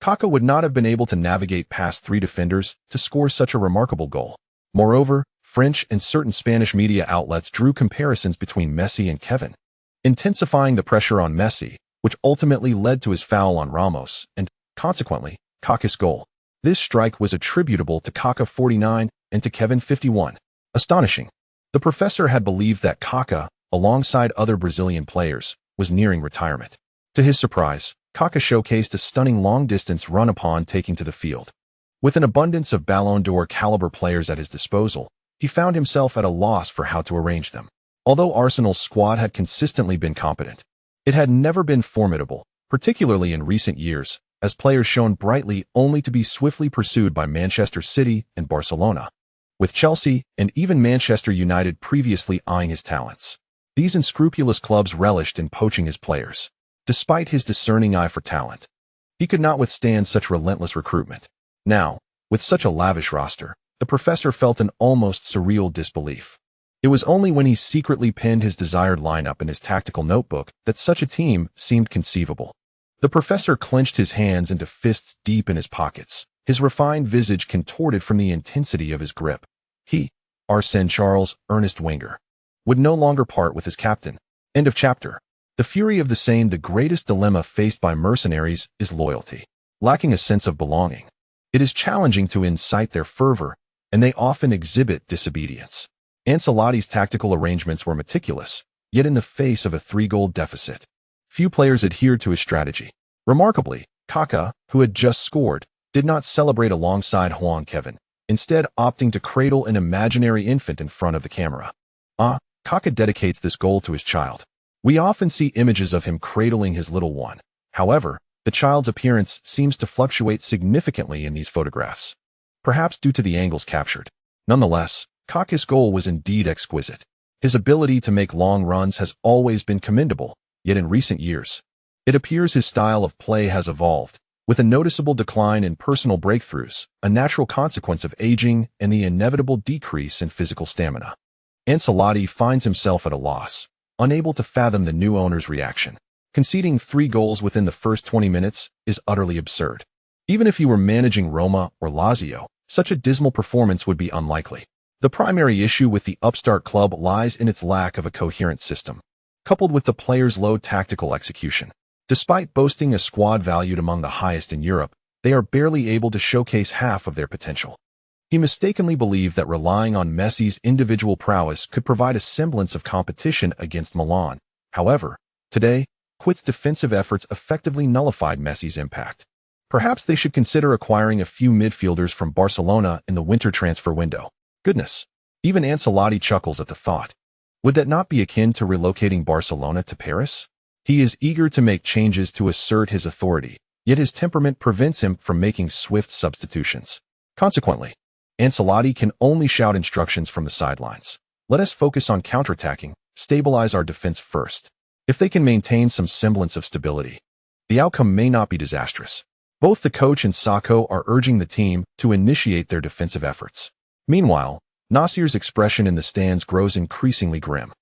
Kaka would not have been able to navigate past 3 defenders to score such a remarkable goal. Moreover, French and certain Spanish media outlets drew comparisons between Messi and Kevin, intensifying the pressure on Messi, which ultimately led to his foul on Ramos and, consequently, Kaka's goal. This strike was attributable to Kaka 49 and to Kevin 51. Astonishing. The professor had believed that Kaka, alongside other Brazilian players, was nearing retirement. To his surprise, Kaka showcased a stunning long-distance run upon taking to the field. With an abundance of Ballon d'Or caliber players at his disposal, he found himself at a loss for how to arrange them. Although Arsenal's squad had consistently been competent, it had never been formidable, particularly in recent years, as players shone brightly only to be swiftly pursued by Manchester City and Barcelona, with Chelsea and even Manchester United previously eyeing his talents. These unscrupulous clubs relished in poaching his players. Despite his discerning eye for talent, he could not withstand such relentless recruitment. Now, with such a lavish roster, the professor felt an almost surreal disbelief. It was only when he secretly penned his desired lineup in his tactical notebook that such a team seemed conceivable. The professor clenched his hands into fists deep in his pockets, his refined visage contorted from the intensity of his grip. He, Arsène Charles Ernest Wenger, would no longer part with his captain. End of chapter. The fury of the Seine. The greatest dilemma faced by mercenaries is loyalty. Lacking a sense of belonging, it is challenging to incite their fervor, and they often exhibit disobedience. Ancelotti's tactical arrangements were meticulous, yet in the face of a 3-goal deficit, few players adhered to his strategy. Remarkably, Kaka, who had just scored, did not celebrate alongside Juan Kevin, instead opting to cradle an imaginary infant in front of the camera. Kaka dedicates this goal to his child. We often see images of him cradling his little one. However, the child's appearance seems to fluctuate significantly in these photographs, perhaps due to the angles captured. Nonetheless, Kaka's goal was indeed exquisite. His ability to make long runs has always been commendable, yet in recent years, it appears his style of play has evolved, with a noticeable decline in personal breakthroughs, a natural consequence of aging, and the inevitable decrease in physical stamina. Ancelotti finds himself at a loss, unable to fathom the new owner's reaction. Conceding 3 goals within the first 20 minutes is utterly absurd. Even if he were managing Roma or Lazio, such a dismal performance would be unlikely. The primary issue with the upstart club lies in its lack of a coherent system, coupled with the players' low tactical execution. Despite boasting a squad valued among the highest in Europe, they are barely able to showcase half of their potential. He mistakenly believed that relying on Messi's individual prowess could provide a semblance of competition against Milan. However, today, Quit's defensive efforts effectively nullified Messi's impact. Perhaps they should consider acquiring a few midfielders from Barcelona in the winter transfer window. Goodness, even Ancelotti chuckles at the thought. Would that not be akin to relocating Barcelona to Paris? He is eager to make changes to assert his authority, yet his temperament prevents him from making swift substitutions. Consequently, Ancelotti can only shout instructions from the sidelines. Let us focus on counterattacking, stabilize our defense first. If they can maintain some semblance of stability, the outcome may not be disastrous. Both the coach and Sacco are urging the team to initiate their defensive efforts. Meanwhile, Nasser's expression in the stands grows increasingly grim.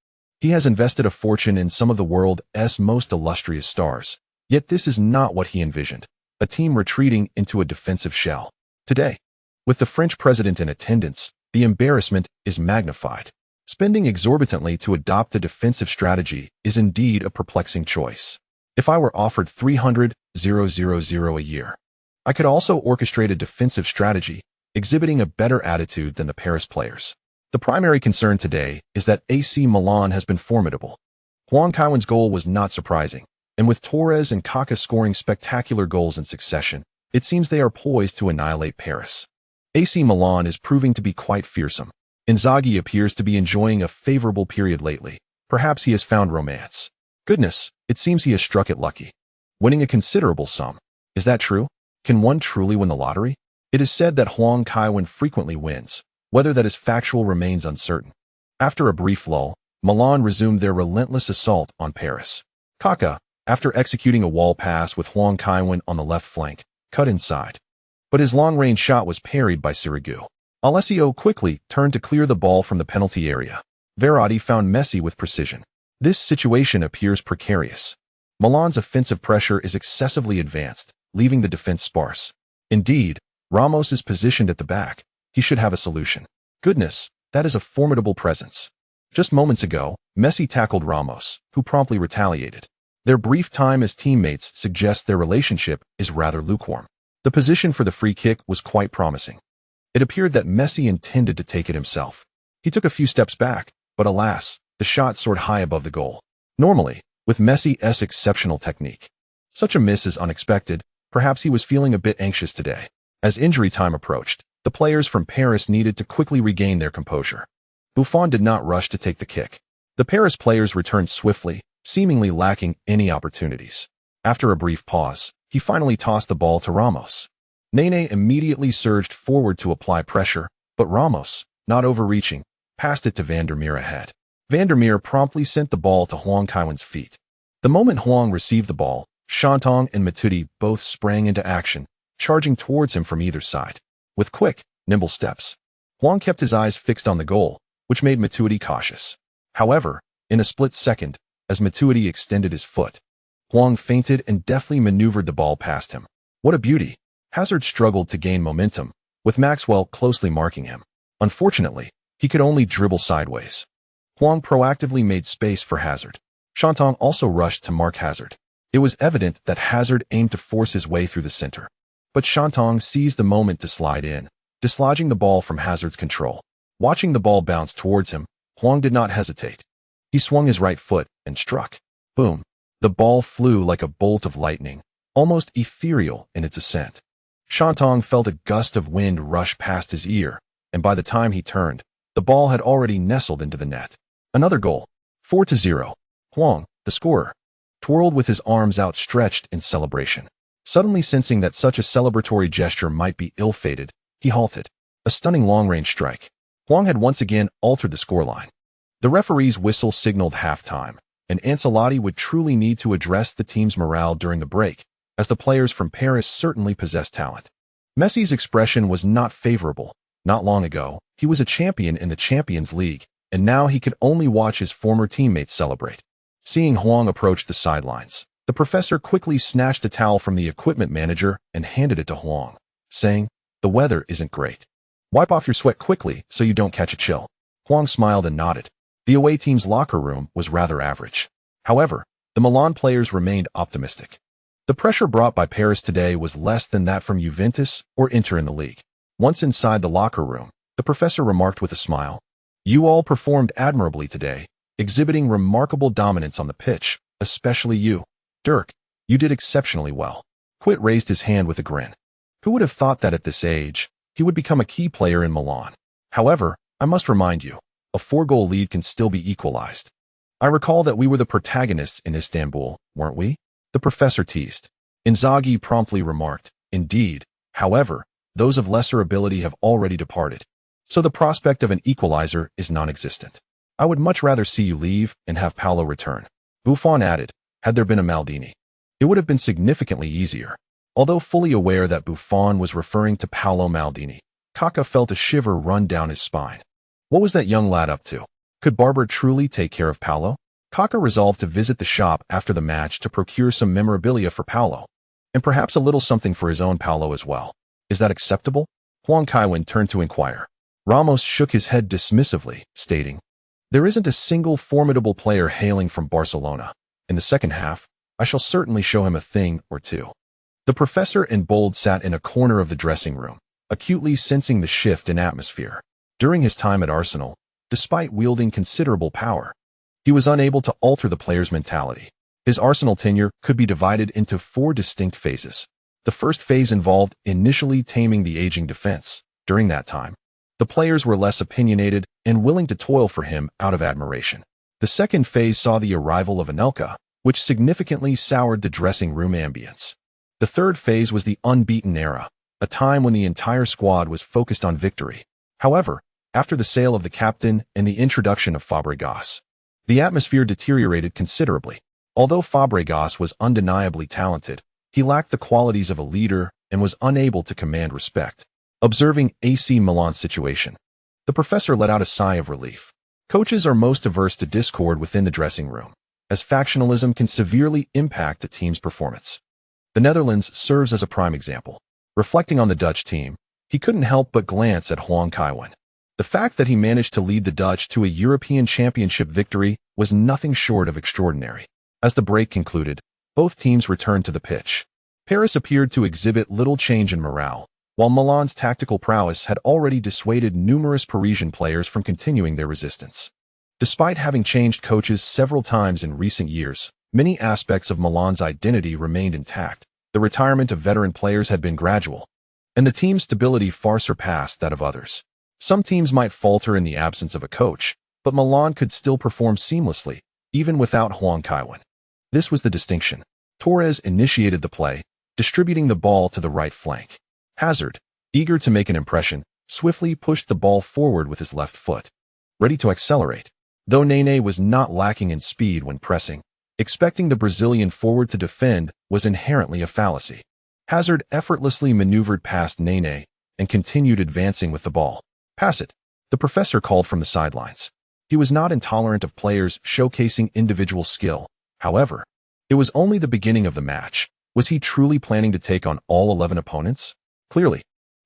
He has invested a fortune in some of the world's most illustrious stars, yet this is not what he envisioned, a team retreating into a defensive shell. Today, with the French president in attendance, the embarrassment is magnified. Spending exorbitantly to adopt a defensive strategy is indeed a perplexing choice. If I were offered 300,000 a year, I could also orchestrate a defensive strategy, exhibiting a better attitude than the Paris players. The primary concern today is that AC Milan has been formidable. Hwang Kaiwan's goal was not surprising, and with Torres and Kaká scoring spectacular goals in succession, it seems they are poised to annihilate Paris. AC Milan is proving to be quite fearsome. Inzaghi appears to be enjoying a favorable period lately. Perhaps he has found romance. Goodness, it seems he has struck it lucky, winning a considerable sum. Is that true? Can one truly win the lottery? It is said that Hwang Kaiwan frequently wins. Whether that is factual remains uncertain. After a brief lull, Milan resumed their relentless assault on Paris. Kaká, after executing a wall pass with Hwang Kaiwan on the left flank, cut inside. But his long-range shot was parried by Sirigu. Alessio quickly turned to clear the ball from the penalty area. Verratti found Messi with precision. This situation appears precarious. Milan's offensive pressure is excessively advanced, leaving the defense sparse. Indeed, Ramos is positioned at the back. He should have a solution. Goodness, that is a formidable presence. Just moments ago, Messi tackled Ramos, who promptly retaliated. Their brief time as teammates suggests their relationship is rather lukewarm. The position for the free kick was quite promising. It appeared that Messi intended to take it himself. He took a few steps back, but alas, the shot soared high above the goal. Normally, with Messi's exceptional technique, such a miss is unexpected. Perhaps he was feeling a bit anxious today. As injury time approached, the players from Paris needed to quickly regain their composure. Buffon did not rush to take the kick. The Paris players returned swiftly, seemingly lacking any opportunities. After a brief pause, he finally tossed the ball to Ramos. Nene immediately surged forward to apply pressure, but Ramos, not overreaching, passed it to Van der Meer ahead. Van der Meer promptly sent the ball to Hwang Kaiwan's feet. The moment Hwang received the ball, Shantong and Matuidi both sprang into action, charging towards him from either side. With quick, nimble steps, Hwang kept his eyes fixed on the goal, which made Matuidi cautious. However, in a split second, as Matuidi extended his foot, Hwang feinted and deftly maneuvered the ball past him. What a beauty! Hazard struggled to gain momentum, with Maxwell closely marking him. Unfortunately, he could only dribble sideways. Hwang proactively made space for Hazard. Shantong also rushed to mark Hazard. It was evident that Hazard aimed to force his way through the center. But Shantong seized the moment to slide in, dislodging the ball from Hazard's control. Watching the ball bounce towards him, Hwang did not hesitate. He swung his right foot and struck. Boom! The ball flew like a bolt of lightning, almost ethereal in its ascent. Shantong felt a gust of wind rush past his ear, and by the time he turned, the ball had already nestled into the net. Another goal. 4-0. Hwang, the scorer, twirled with his arms outstretched in celebration. Suddenly sensing that such a celebratory gesture might be ill-fated, he halted. A stunning long-range strike. Hwang had once again altered the scoreline. The referee's whistle signaled halftime, and Ancelotti would truly need to address the team's morale during the break, as the players from Paris certainly possessed talent. Messi's expression was not favorable. Not long ago, he was a champion in the Champions League, and now he could only watch his former teammates celebrate. Seeing Huang approach the sidelines, the professor quickly snatched a towel from the equipment manager and handed it to Huang, saying, "The weather isn't great. Wipe off your sweat quickly so you don't catch a chill." Huang smiled and nodded. The away team's locker room was rather average. However, the Milan players remained optimistic. The pressure brought by Paris today was less than that from Juventus or Inter in the league. Once inside the locker room, the professor remarked with a smile, "You all performed admirably today, exhibiting remarkable dominance on the pitch, especially you. Dirk, you did exceptionally well." Quit raised his hand with a grin. Who would have thought that at this age, he would become a key player in Milan? However, I must remind you, a 4-goal lead can still be equalized. I recall that we were the protagonists in Istanbul, weren't we? The professor teased. Inzaghi promptly remarked, "Indeed. However, those of lesser ability have already departed. So the prospect of an equalizer is non-existent. I would much rather see you leave and have Paolo return." Buffon added, "Had there been a Maldini, it would have been significantly easier." Although fully aware that Buffon was referring to Paolo Maldini, Kaká felt a shiver run down his spine. What was that young lad up to? Could Barber truly take care of Paolo? Kaká resolved to visit the shop after the match to procure some memorabilia for Paolo, and perhaps a little something for his own Paolo as well. Is that acceptable? Huang Kaiwen turned to inquire. Ramos shook his head dismissively, stating, "There isn't a single formidable player hailing from Barcelona. In the second half, I shall certainly show him a thing or two." The professor and Bold sat in a corner of the dressing room, acutely sensing the shift in atmosphere. During his time at Arsenal, despite wielding considerable power, he was unable to alter the players' mentality. His Arsenal tenure could be divided into 4 distinct phases. The first phase involved initially taming the aging defense. During that time, the players were less opinionated and willing to toil for him out of admiration. The second phase saw the arrival of Anelka, which significantly soured the dressing room ambience. The third phase was the unbeaten era, a time when the entire squad was focused on victory. However, after the sale of the captain and the introduction of Fabregas, the atmosphere deteriorated considerably. Although Fabregas was undeniably talented, he lacked the qualities of a leader and was unable to command respect. Observing AC Milan's situation, the professor let out a sigh of relief. Coaches are most averse to discord within the dressing room, as factionalism can severely impact a team's performance. The Netherlands serves as a prime example. Reflecting on the Dutch team, he couldn't help but glance at Huang Kaiwen. The fact that he managed to lead the Dutch to a European Championship victory was nothing short of extraordinary. As the break concluded, both teams returned to the pitch. Paris appeared to exhibit little change in morale, while Milan's tactical prowess had already dissuaded numerous Parisian players from continuing their resistance. Despite having changed coaches several times in recent years, many aspects of Milan's identity remained intact. The retirement of veteran players had been gradual, and the team's stability far surpassed that of others. Some teams might falter in the absence of a coach, but Milan could still perform seamlessly, even without Huang Kaiwen. This was the distinction. Torres initiated the play, distributing the ball to the right flank. Hazard, eager to make an impression, swiftly pushed the ball forward with his left foot, ready to accelerate. Though Nene was not lacking in speed when pressing, expecting the Brazilian forward to defend was inherently a fallacy. Hazard effortlessly maneuvered past Nene and continued advancing with the ball. "Pass it," the professor called from the sidelines. He was not intolerant of players showcasing individual skill. However, it was only the beginning of the match. Was he truly planning to take on all 11 opponents? Clearly,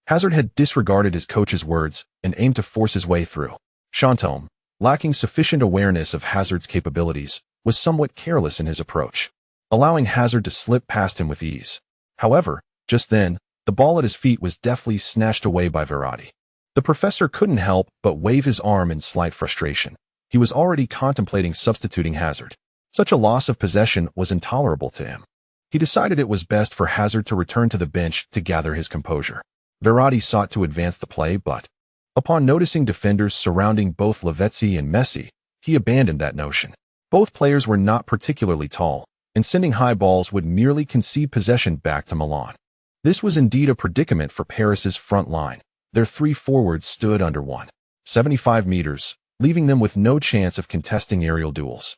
Hazard had disregarded his coach's words and aimed to force his way through. Chantôme, lacking sufficient awareness of Hazard's capabilities, was somewhat careless in his approach, allowing Hazard to slip past him with ease. However, just then, the ball at his feet was deftly snatched away by VIII. The professor couldn't help but wave his arm in slight frustration. He was already contemplating substituting Hazard. Such a loss of possession was intolerable to him. He decided it was best for Hazard to return to the bench to gather his composure. VIII sought to advance the play, but, upon noticing defenders surrounding both Lavezzi and Messi, he abandoned that notion. Both players were not particularly tall, and sending high balls would merely concede possession back to Milan. This was indeed a predicament for Paris's front line. Their 3 forwards stood under 175 meters, leaving them with no chance of contesting aerial duels.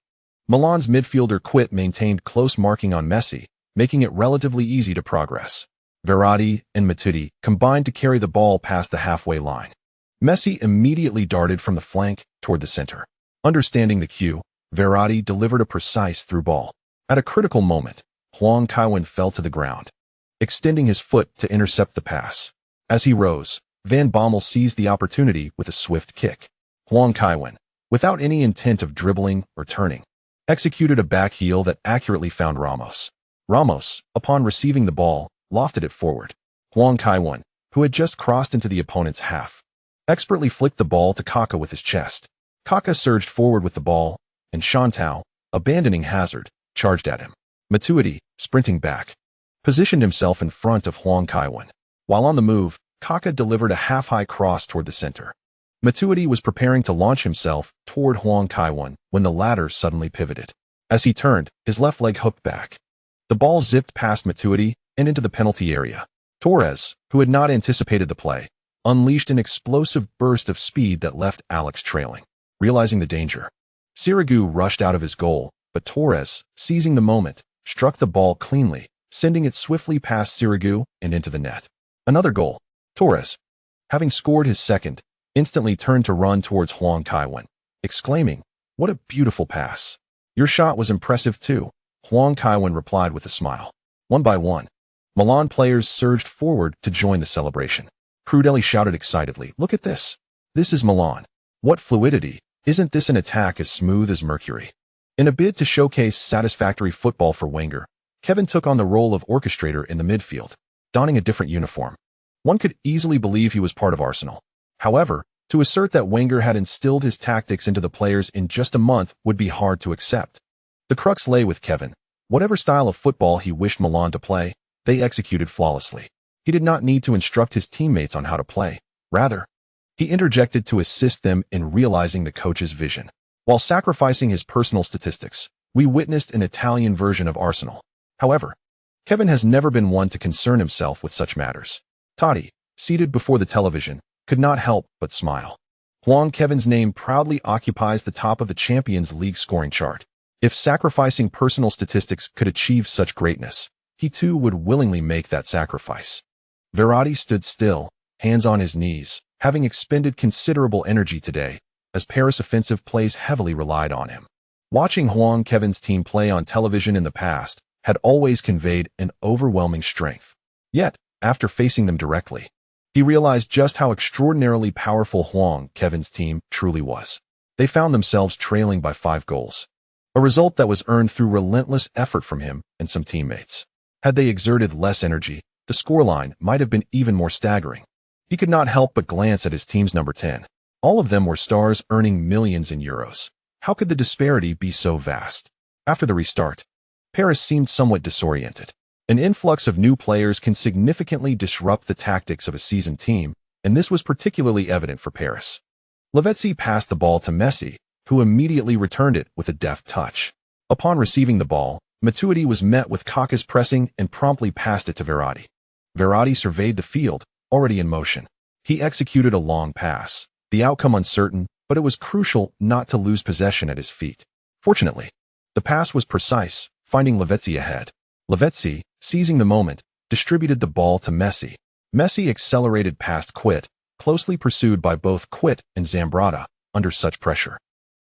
Milan's midfielder Quit maintained close marking on Messi, making it relatively easy to progress. Verratti and Matuidi combined to carry the ball past the halfway line. Messi immediately darted from the flank toward the center. Understanding the cue, Verratti delivered a precise through ball. At a critical moment, Hwang Kaiwan fell to the ground, extending his foot to intercept the pass. As he rose, Van Bommel seized the opportunity with a swift kick. Hwang Kaiwan, without any intent of dribbling or turning, executed a back heel that accurately found Ramos. Ramos, upon receiving the ball, lofted it forward. Hwang Kaiwan, who had just crossed into the opponent's half, expertly flicked the ball to Kaka with his chest. Kaka surged forward with the ball, and Shantao, abandoning Hazard, charged at him. Matuidi, sprinting back, positioned himself in front of Hwang Kaiwan. While on the move, Kaka delivered a half-high cross toward the center. Matuidi was preparing to launch himself toward Hwang Kaiwan when the latter suddenly pivoted. As he turned, his left leg hooked back. The ball zipped past Matuidi and into the penalty area. Torres, who had not anticipated the play, unleashed an explosive burst of speed that left Alex trailing. Realizing the danger, Sirigu rushed out of his goal, but Torres, seizing the moment, struck the ball cleanly, sending it swiftly past Sirigu and into the net. Another goal. Torres, having scored his second, instantly turned to run towards Hwang Kaiwan, exclaiming, "What a beautiful pass. Your shot was impressive too." Hwang Kaiwan replied with a smile. One by one, Milan players surged forward to join the celebration. Prudelli shouted excitedly, "Look at this. This is Milan. What fluidity. Isn't this an attack as smooth as Mercury?" In a bid to showcase satisfactory football for Wenger, Kevin took on the role of orchestrator in the midfield, donning a different uniform. One could easily believe he was part of Arsenal. However, to assert that Wenger had instilled his tactics into the players in just a month would be hard to accept. The crux lay with Kevin. Whatever style of football he wished Milan to play, they executed flawlessly. He did not need to instruct his teammates on how to play. Rather, he interjected to assist them in realizing the coach's vision. While sacrificing his personal statistics, we witnessed an Italian version of Arsenal. However, Kevin has never been one to concern himself with such matters. Totti, seated before the television, could not help but smile. Hwang Kevin's name proudly occupies the top of the Champions League scoring chart. If sacrificing personal statistics could achieve such greatness, he too would willingly make that sacrifice. Verratti stood still, hands on his knees, having expended considerable energy today, as Paris' offensive plays heavily relied on him. Watching Hwang Kevin's team play on television in the past had always conveyed an overwhelming strength. Yet, after facing them directly, he realized just how extraordinarily powerful Hwang Kevin's team truly was. They found themselves trailing by 5 goals, a result that was earned through relentless effort from him and some teammates. Had they exerted less energy, the scoreline might have been even more staggering. He could not help but glance at his team's number 10. All of them were stars earning millions in euros. How could the disparity be so vast? After the restart, Paris seemed somewhat disoriented. An influx of new players can significantly disrupt the tactics of a seasoned team, and this was particularly evident for Paris. Lavezzi passed the ball to Messi, who immediately returned it with a deft touch. Upon receiving the ball, Matuidi was met with Kaka's pressing and promptly passed it to Verratti. Verratti surveyed the field, already in motion. He executed a long pass, the outcome uncertain, but it was crucial not to lose possession at his feet. Fortunately, the pass was precise, finding Lavezzi ahead. Lavezzi, seizing the moment, distributed the ball to Messi. Messi accelerated past Quit, closely pursued by both Quit and Zambrotta, under such pressure.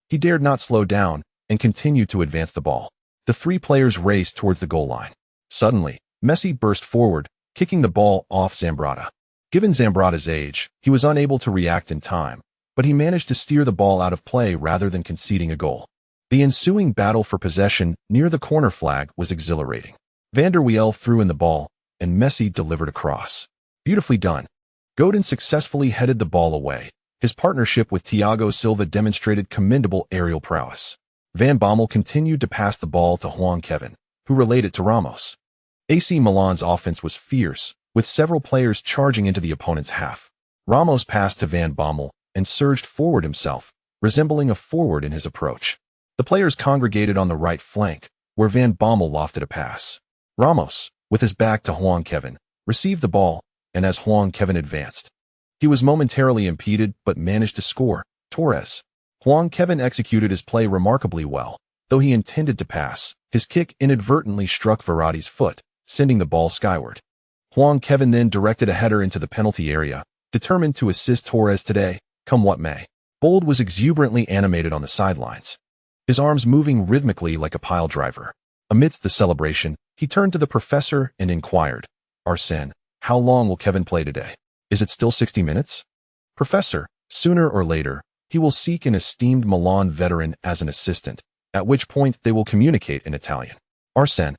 He dared not slow down and continued to advance the ball. The 3 players raced towards the goal line. Suddenly, Messi burst forward, kicking the ball off Zambrotta. Given Zambrotta's age, he was unable to react in time, but he managed to steer the ball out of play rather than conceding a goal. The ensuing battle for possession near the corner flag was exhilarating. Van der Wiel threw in the ball, and Messi delivered a cross. Beautifully done. Godin successfully headed the ball away. His partnership with Thiago Silva demonstrated commendable aerial prowess. Van Bommel continued to pass the ball to Hwang Kevin, who relayed it to Ramos. AC Milan's offense was fierce, with several players charging into the opponent's half. Ramos passed to Van Bommel and surged forward himself, resembling a forward in his approach. The players congregated on the right flank, where Van Bommel lofted a pass. Ramos, with his back to Hwang Kevin, received the ball, and as Hwang Kevin advanced, he was momentarily impeded but managed to score. Torres. Hwang Kevin executed his play remarkably well. Though he intended to pass, His kick inadvertently struck Verratti's foot, sending the ball skyward. Huang Kevin then directed a header into the penalty area, determined to assist Torres today, come what may. Bold was exuberantly animated on the sidelines, his arms moving rhythmically like a pile driver. Amidst the celebration, he turned to the professor and inquired, Arsene, how long will Kevin play today? Is it still 60 minutes? Professor, sooner or later, he will seek an esteemed Milan veteran as an assistant, at which point they will communicate in Italian. Arsene,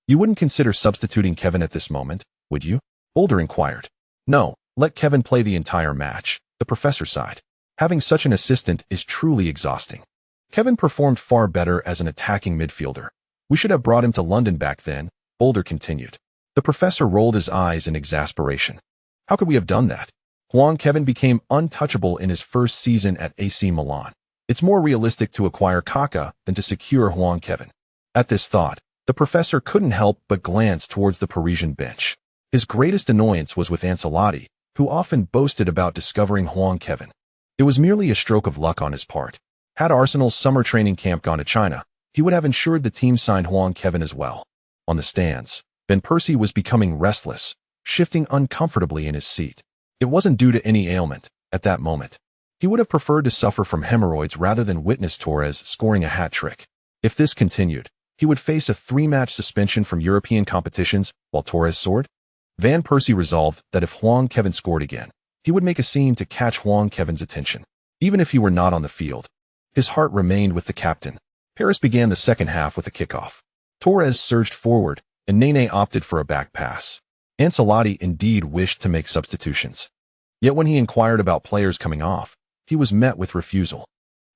you wouldn't consider substituting Kevin at this moment, would you? Boulder inquired. No, let Kevin play the entire match, the professor sighed. Having such an assistant is truly exhausting. Kevin performed far better as an attacking midfielder. We should have brought him to London back then, Boulder continued. The professor rolled his eyes in exasperation. How could we have done that? Huang Kevin became untouchable in his first season at AC Milan. It's more realistic to acquire Kaká than to secure Huang Kevin. At this thought, the professor couldn't help but glance towards the Parisian bench. His greatest annoyance was with Ancelotti, who often boasted about discovering Huang Kevin. It was merely a stroke of luck on his part. Had Arsenal's summer training camp gone to China, he would have ensured the team signed Huang Kevin as well. On the stands, Van Persie was becoming restless, shifting uncomfortably in his seat. It wasn't due to any ailment, at that moment. He would have preferred to suffer from hemorrhoids rather than witness Torres scoring a hat-trick. If this continued, he would face a 3-match suspension from European competitions while Torres soared. Van Persie resolved that if Huang Kevin scored again, he would make a scene to catch Huang Kevin's attention, even if he were not on the field. His heart remained with the captain. Paris began the second half with a kickoff. Torres surged forward, and Nene opted for a back pass. Ancelotti indeed wished to make substitutions. Yet when he inquired about players coming off, he was met with refusal.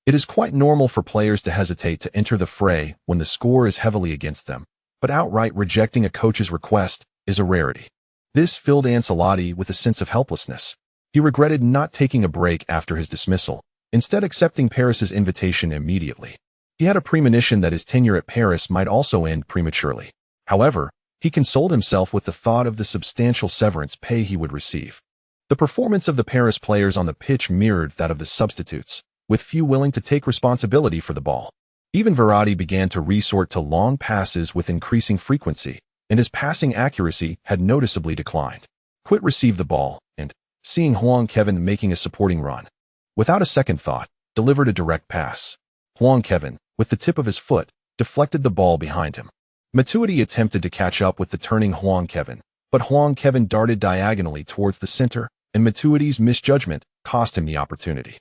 It is quite normal for players to hesitate to enter the fray when the score is heavily against them, but outright rejecting a coach's request is a rarity. This filled Ancelotti with a sense of helplessness. He regretted not taking a break after his dismissal, instead accepting Paris's invitation immediately. He had a premonition that his tenure at Paris might also end prematurely. However, he consoled himself with the thought of the substantial severance pay he would receive. The performance of the Paris players on the pitch mirrored that of the substitutes, with few willing to take responsibility for the ball. Even Verratti began to resort to long passes with increasing frequency, and his passing accuracy had noticeably declined. Quit received the ball, and, seeing Huang Kevin making a supporting run, without a second thought, delivered a direct pass. Huang Kevin, with the tip of his foot, deflected the ball behind him. Matuidi attempted to catch up with the turning Huang Kevin, but Huang Kevin darted diagonally towards the center, and Matuidi's misjudgment cost him the opportunity.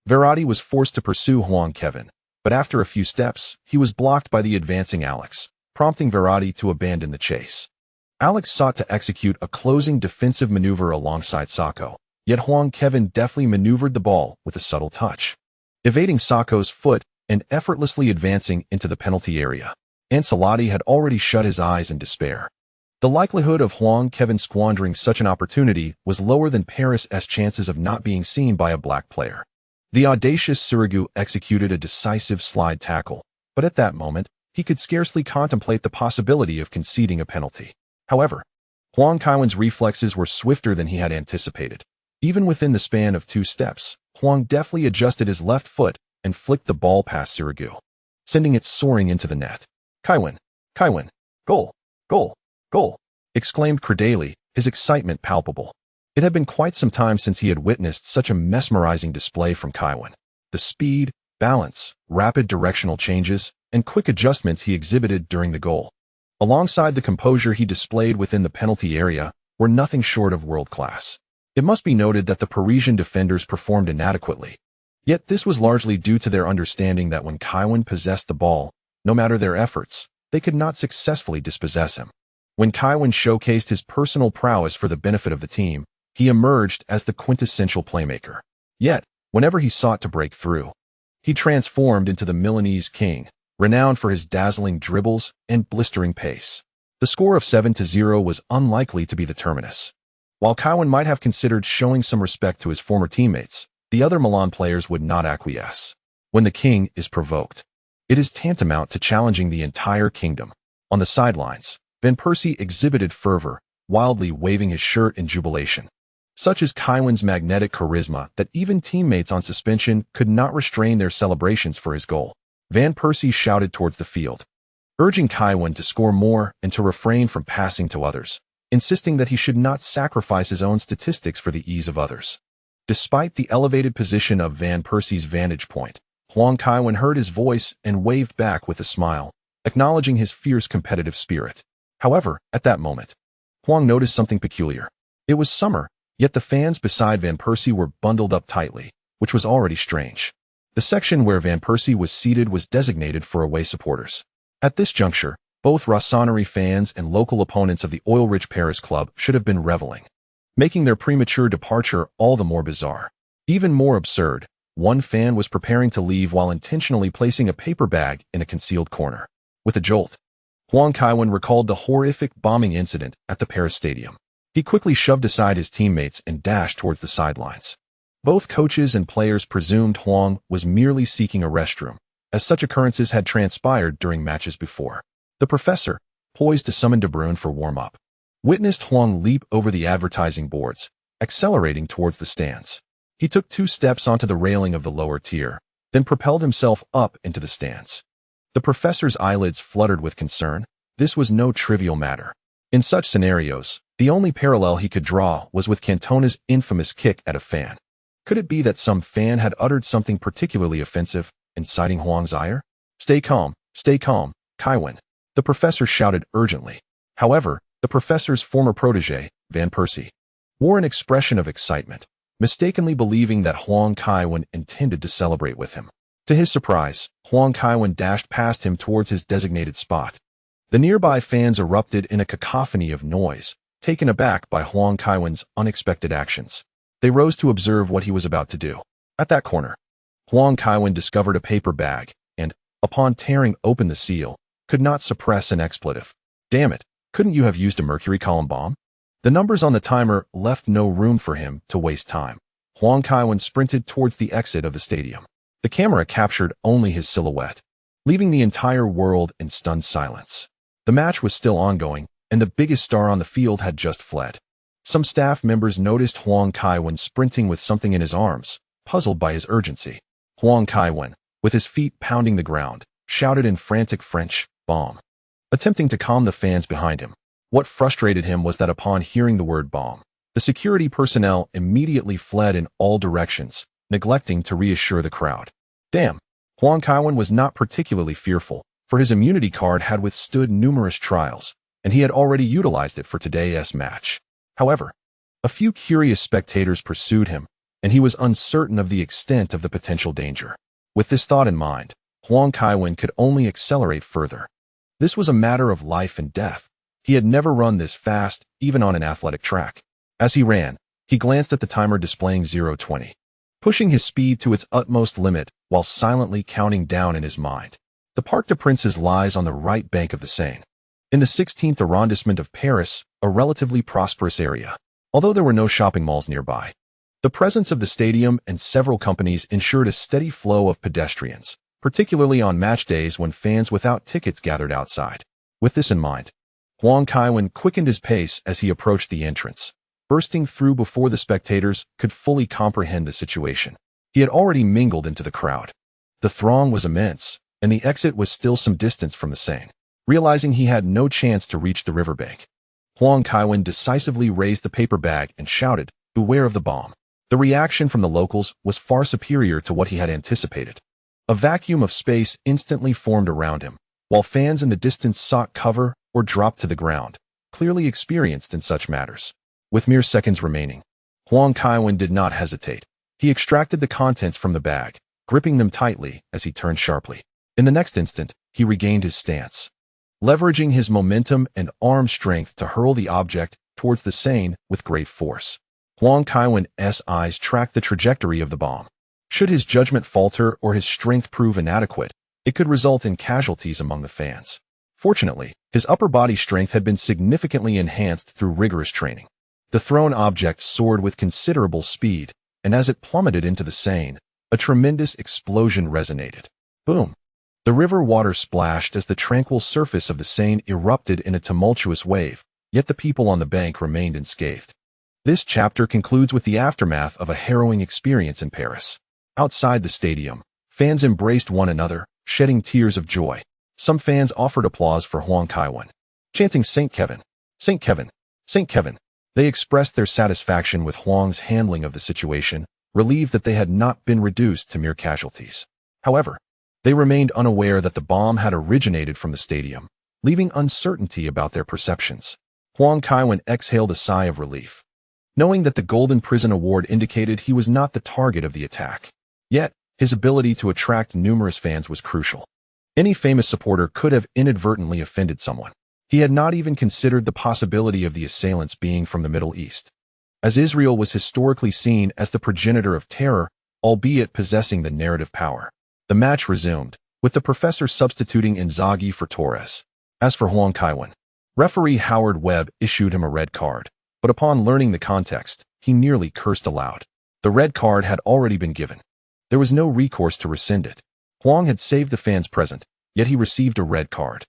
Verratti was forced to pursue Huang Kevin, but after a few steps, he was blocked by the advancing Alex, prompting Verratti to abandon the chase. Alex sought to execute a closing defensive maneuver alongside Sacco, yet Huang Kevin deftly maneuvered the ball with a subtle touch, evading Sacco's foot and effortlessly advancing into the penalty area. Ancelotti had already shut his eyes in despair. The likelihood of Huang Kevin squandering such an opportunity was lower than Paris' chances of not being seen by a black player. The audacious Sirigu executed a decisive slide tackle, but at that moment, he could scarcely contemplate the possibility of conceding a penalty. However, Huang Kaiwan's reflexes were swifter than he had anticipated. Even within the span of 2 steps, Huang deftly adjusted his left foot and flicked the ball past Sirigu, sending it soaring into the net. Kaiwan! Kaiwan! Goal! Goal! Goal! Exclaimed Credeli, his excitement palpable. It had been quite some time since he had witnessed such a mesmerizing display from Kaiwan. The speed, balance, rapid directional changes, and quick adjustments he exhibited during the goal, alongside the composure he displayed within the penalty area, were nothing short of world-class. It must be noted that the Parisian defenders performed inadequately. Yet this was largely due to their understanding that when Kaiwan possessed the ball, no matter their efforts, they could not successfully dispossess him. When Kaiwan showcased his personal prowess for the benefit of the team, he emerged as the quintessential playmaker. Yet, whenever he sought to break through, he transformed into the Milanese King, renowned for his dazzling dribbles and blistering pace. The score of 7-0 was unlikely to be the terminus. While Kaiwan might have considered showing some respect to his former teammates, the other Milan players would not acquiesce. When the king is provoked, it is tantamount to challenging the entire kingdom. On the sidelines, Van Persie exhibited fervor, wildly waving his shirt in jubilation. Such is Kaiwan's magnetic charisma that even teammates on suspension could not restrain their celebrations for his goal. Van Persie shouted towards the field, urging Kaiwan to score more and to refrain from passing to others, insisting that he should not sacrifice his own statistics for the ease of others. Despite the elevated position of Van Persie's vantage point, Huang Kaiwan heard his voice and waved back with a smile, acknowledging his fierce competitive spirit. However, at that moment, Huang noticed something peculiar. It was summer, yet the fans beside Van Persie were bundled up tightly, which was already strange. The section where Van Persie was seated was designated for away supporters. At this juncture, both Rossoneri fans and local opponents of the oil-rich Paris club should have been reveling, making their premature departure all the more bizarre. Even more absurd, one fan was preparing to leave while intentionally placing a paper bag in a concealed corner. With a jolt, Huang Kaiwan recalled the horrific bombing incident at the Paris stadium. He quickly shoved aside his teammates and dashed towards the sidelines. Both coaches and players presumed Huang was merely seeking a restroom, as such occurrences had transpired during matches before. The professor, poised to summon De Bruyne for warm-up, witnessed Huang leap over the advertising boards, accelerating towards the stands. He took 2 steps onto the railing of the lower tier, then propelled himself up into the stands. The professor's eyelids fluttered with concern. This was no trivial matter. In such scenarios, the only parallel he could draw was with Cantona's infamous kick at a fan. Could it be that some fan had uttered something particularly offensive, inciting Huang's ire? Stay calm, Kaiwan, the professor shouted urgently. However, the professor's former protege, Van Persie, wore an expression of excitement, mistakenly believing that Huang Kaiwan intended to celebrate with him. To his surprise, Huang Kaiwan dashed past him towards his designated spot. The nearby fans erupted in a cacophony of noise, taken aback by Huang Kaiwan's unexpected actions. They rose to observe what he was about to do. At that corner, Huang Kaiwan discovered a paper bag and, upon tearing open the seal, could not suppress an expletive. Damn it, couldn't you have used a mercury column bomb? The numbers on the timer left no room for him to waste time. Huang Kaiwan sprinted towards the exit of the stadium. The camera captured only his silhouette, leaving the entire world in stunned silence. The match was still ongoing, and the biggest star on the field had just fled. Some staff members noticed Huang Kaiwan sprinting with something in his arms, puzzled by his urgency. Huang Kaiwan, with his feet pounding the ground, shouted in frantic French, "Bomb," attempting to calm the fans behind him. What frustrated him was that upon hearing the word bomb, the security personnel immediately fled in all directions, neglecting to reassure the crowd. Damn, Huang Kaiwan was not particularly fearful, for his immunity card had withstood numerous trials, and he had already utilized it for today's match. However, a few curious spectators pursued him, and he was uncertain of the extent of the potential danger. With this thought in mind, Huang Kaiwan could only accelerate further. This was a matter of life and death. He had never run this fast, even on an athletic track. As he ran, he glanced at the timer displaying 0:20, pushing his speed to its utmost limit while silently counting down in his mind. The Parc des Princes lies on the right bank of the Seine, in the 16th arrondissement of Paris, a relatively prosperous area. Although there were no shopping malls nearby, the presence of the stadium and several companies ensured a steady flow of pedestrians, particularly on match days when fans without tickets gathered outside. With this in mind, Huang Kaiwan quickened his pace as he approached the entrance, bursting through before the spectators could fully comprehend the situation. He had already mingled into the crowd. The throng was immense, and the exit was still some distance from the Seine. Realizing he had no chance to reach the riverbank, Huang Kaiwan decisively raised the paper bag and shouted, "Beware of the bomb." The reaction from the locals was far superior to what he had anticipated. A vacuum of space instantly formed around him, while fans in the distance sought cover or dropped to the ground, clearly experienced in such matters. With mere seconds remaining, Huang Kaiwan did not hesitate. He extracted the contents from the bag, gripping them tightly as he turned sharply. In the next instant, he regained his stance, leveraging his momentum and arm strength to hurl the object towards the Seine with great force. Huang Kaiwan's eyes tracked the trajectory of the bomb. Should his judgment falter or his strength prove inadequate, it could result in casualties among the fans. Fortunately, his upper body strength had been significantly enhanced through rigorous training. The thrown object soared with considerable speed, and as it plummeted into the Seine, a tremendous explosion resonated. Boom! The river water splashed as the tranquil surface of the Seine erupted in a tumultuous wave, yet the people on the bank remained unscathed. This chapter concludes with the aftermath of a harrowing experience in Paris. Outside the stadium, fans embraced one another, shedding tears of joy. Some fans offered applause for Huang Kaiwen, chanting St. Kevin, St. Kevin, St. Kevin. They expressed their satisfaction with Huang's handling of the situation, relieved that they had not been reduced to mere casualties. However, they remained unaware that the bomb had originated from the stadium, leaving uncertainty about their perceptions. Huang Kaiwen exhaled a sigh of relief, knowing that the Golden Prison Award indicated he was not the target of the attack. Yet, his ability to attract numerous fans was crucial. Any famous supporter could have inadvertently offended someone. He had not even considered the possibility of the assailants being from the Middle East, as Israel was historically seen as the progenitor of terror, albeit possessing the narrative power. The match resumed, with the professor substituting Inzaghi for Torres. As for Huang Kaiwen, referee Howard Webb issued him a red card, but upon learning the context, he nearly cursed aloud. The red card had already been given. There was no recourse to rescind it. Huang had saved the fans present, yet he received a red card.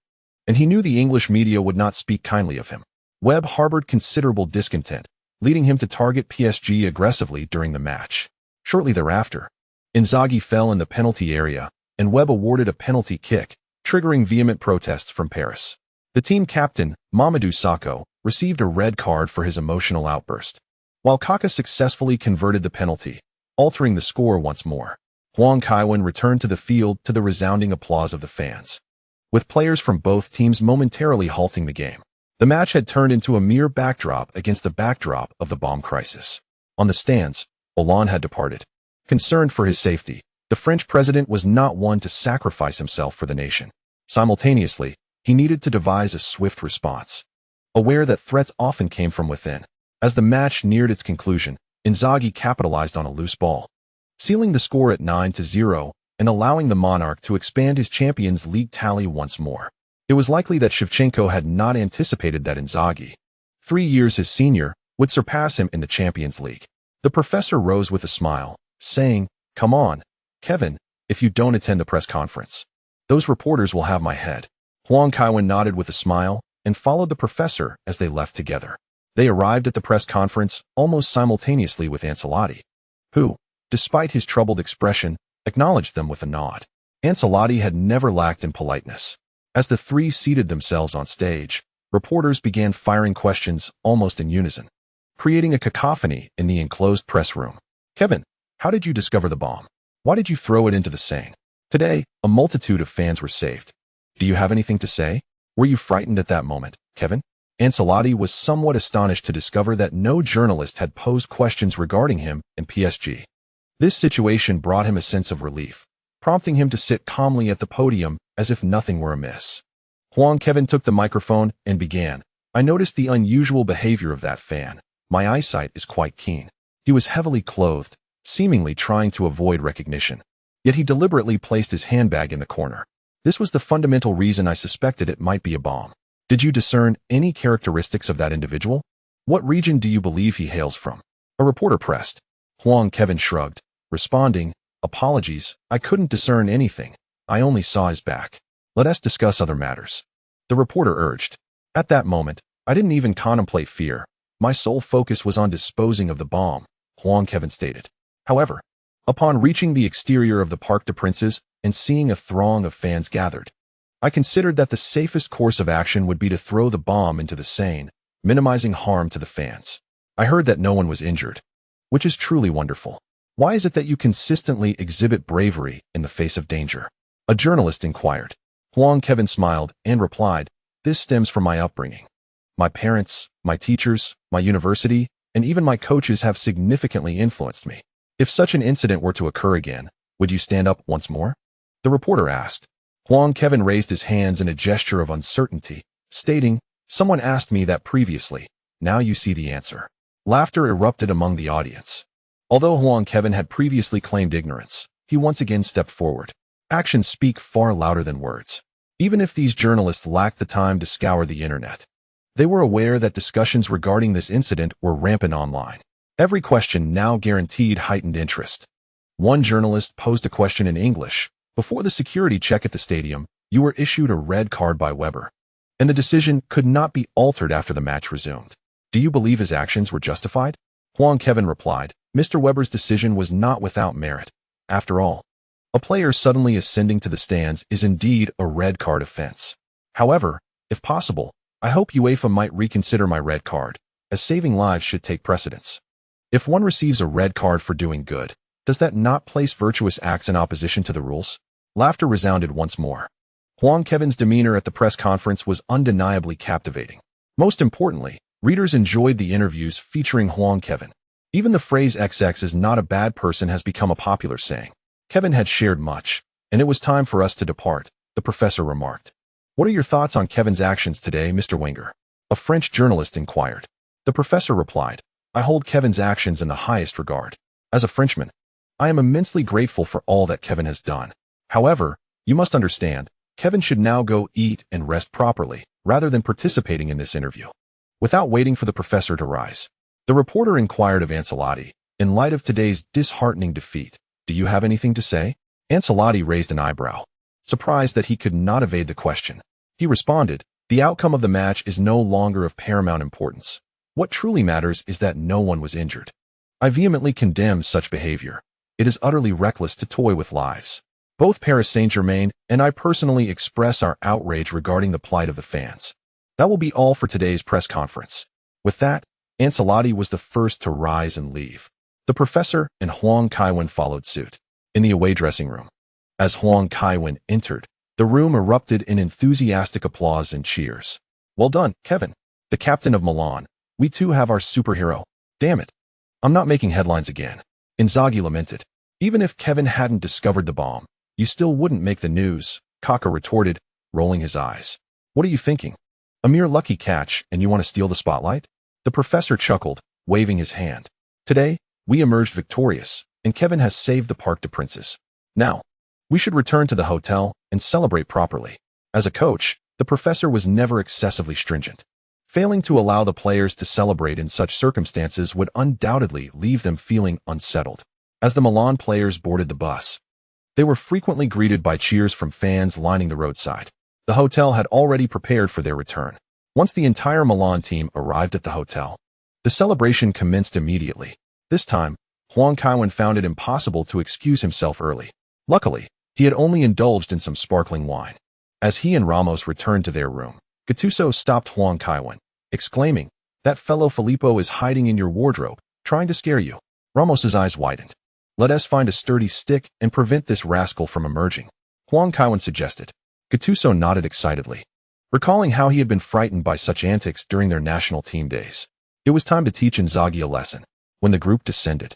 And he knew the English media would not speak kindly of him. Webb harbored considerable discontent, leading him to target PSG aggressively during the match. Shortly thereafter, Inzaghi fell in the penalty area, and Webb awarded a penalty kick, triggering vehement protests from Paris. The team captain, Mamadou Sakho, received a red card for his emotional outburst, while Kaka successfully converted the penalty, altering the score once more. Huang Kaiwen returned to the field to the resounding applause of the fans, with players from both teams momentarily halting the game. The match had turned into a mere backdrop against the backdrop of the bomb crisis. On the stands, Hollande had departed. Concerned for his safety, the French president was not one to sacrifice himself for the nation. Simultaneously, he needed to devise a swift response, aware that threats often came from within. As the match neared its conclusion, Inzaghi capitalized on a loose ball, sealing the score at 9-0 and allowing the monarch to expand his Champions League tally once more. It was likely that Shevchenko had not anticipated that Inzaghi, 3 years his senior, would surpass him in the Champions League. The professor rose with a smile, saying, "Come on, Kevin, if you don't attend the press conference, those reporters will have my head." Huang Kaiwen nodded with a smile and followed the professor as they left together. They arrived at the press conference almost simultaneously with Ancelotti, who, despite his troubled expression, acknowledged them with a nod. Ancelotti had never lacked in politeness. As the three seated themselves on stage, reporters began firing questions almost in unison, creating a cacophony in the enclosed press room. "Kevin, how did you discover the bomb? Why did you throw it into the Seine?" Today, a multitude of fans were saved. "Do you have anything to say? Were you frightened at that moment, Kevin?" Ancelotti was somewhat astonished to discover that no journalist had posed questions regarding him and PSG. This situation brought him a sense of relief, prompting him to sit calmly at the podium as if nothing were amiss. Huang Kevin took the microphone and began. "I noticed the unusual behavior of that fan. My eyesight is quite keen." He was heavily clothed, seemingly trying to avoid recognition. Yet he deliberately placed his handbag in the corner. "This was the fundamental reason I suspected it might be a bomb." "Did you discern any characteristics of that individual? What region do you believe he hails from?" a reporter pressed. Huang Kevin shrugged, responding, "Apologies, I couldn't discern anything. I only saw his back. Let us discuss other matters," the reporter urged. "At that moment, I didn't even contemplate fear. My sole focus was on disposing of the bomb," Huang Kevin stated. However, upon reaching the exterior of the Parc des Princes and seeing a throng of fans gathered, I considered that the safest course of action would be to throw the bomb into the Seine, minimizing harm to the fans. I heard that no one was injured, which is truly wonderful. Why is it that you consistently exhibit bravery in the face of danger?" a journalist inquired. Huang Kevin smiled and replied, "This stems from my upbringing. My parents, my teachers, my university, and even my coaches have significantly influenced me." "If such an incident were to occur again, would you stand up once more?" the reporter asked. Huang Kevin raised his hands in a gesture of uncertainty, stating, "Someone asked me that previously. Now you see the answer." Laughter erupted among the audience. Although Huang Kevin had previously claimed ignorance, he once again stepped forward. Actions speak far louder than words. Even if these journalists lacked the time to scour the internet, they were aware that discussions regarding this incident were rampant online. Every question now guaranteed heightened interest. One journalist posed a question in English. "Before the security check at the stadium, you were issued a red card by Weber, and the decision could not be altered after the match resumed. Do you believe his actions were justified?" Huang Kevin replied, "Mr. Weber's decision was not without merit. After all, A player suddenly ascending to the stands is indeed a red card offense. However, if possible, I hope UEFA might reconsider my red card, as saving lives should take precedence. If one receives a red card for doing good, does that not place virtuous acts in opposition to the rules? Laughter resounded once more. Huang Kevin's demeanor at the press conference was undeniably captivating. Most importantly, readers enjoyed the interviews featuring Huang Kevin. Even the phrase XX is not a bad person has become a popular saying. Kevin had shared much, and it was time for us to depart, the professor remarked. What are your thoughts on Kevin's actions today, Mr. Wenger? A French journalist inquired. The professor replied, I hold Kevin's actions in the highest regard. As a Frenchman, I am immensely grateful for all that Kevin has done. However, you must understand, Kevin should now go eat and rest properly, rather than participating in this interview. Without waiting for the professor to rise, the reporter inquired of Ancelotti, in light of today's disheartening defeat, do you have anything to say? Ancelotti raised an eyebrow, surprised that he could not evade the question. He responded, the outcome of the match is no longer of paramount importance. What truly matters is that no one was injured. I vehemently condemn such behavior. It is utterly reckless to toy with lives. Both Paris Saint-Germain and I personally express our outrage regarding the plight of the fans. That will be all for today's press conference. With that, Ancelotti was the first to rise and leave. The professor and Huang Kaiwen followed suit. In the away dressing room, as Huang Kaiwen entered, the room erupted in enthusiastic applause and cheers. Well done, Kevin, the captain of Milan. We too have our superhero. Damn it. I'm not making headlines again. Inzaghi lamented. Even if Kevin hadn't discovered the bomb, you still wouldn't make the news, Kaká retorted, rolling his eyes. What are you thinking? A mere lucky catch and you want to steal the spotlight? The professor chuckled, waving his hand. Today, we emerged victorious, and Kevin has saved the Parc des Princes. Now, we should return to the hotel and celebrate properly. As a coach, the professor was never excessively stringent. Failing to allow the players to celebrate in such circumstances would undoubtedly leave them feeling unsettled. As the Milan players boarded the bus, they were frequently greeted by cheers from fans lining the roadside. The hotel had already prepared for their return. Once the entire Milan team arrived at the hotel, the celebration commenced immediately. This time, Huang Kaiwen found it impossible to excuse himself early. Luckily, he had only indulged in some sparkling wine. As he and Ramos returned to their room, Gattuso stopped Huang Kaiwen, exclaiming, that fellow Filippo is hiding in your wardrobe, trying to scare you. Ramos's eyes widened. Let us find a sturdy stick and prevent this rascal from emerging, Huang Kaiwen suggested. Gattuso nodded excitedly, recalling how he had been frightened by such antics during their national team days. It was time to teach Inzaghi a lesson. When the group descended,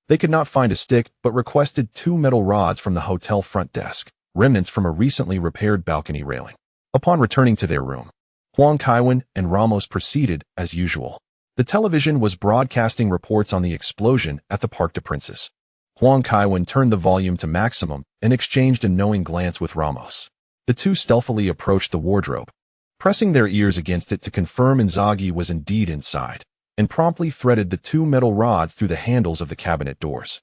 they could not find a stick but requested 2 metal rods from the hotel front desk, remnants from a recently repaired balcony railing. Upon returning to their room, Huang Kaiwen and Ramos proceeded as usual. The television was broadcasting reports on the explosion at the Parc des Princes. Huang Kaiwen turned the volume to maximum and exchanged a knowing glance with Ramos. The two stealthily approached the wardrobe, pressing their ears against it to confirm Inzaghi was indeed inside, and promptly threaded the 2 metal rods through the handles of the cabinet doors.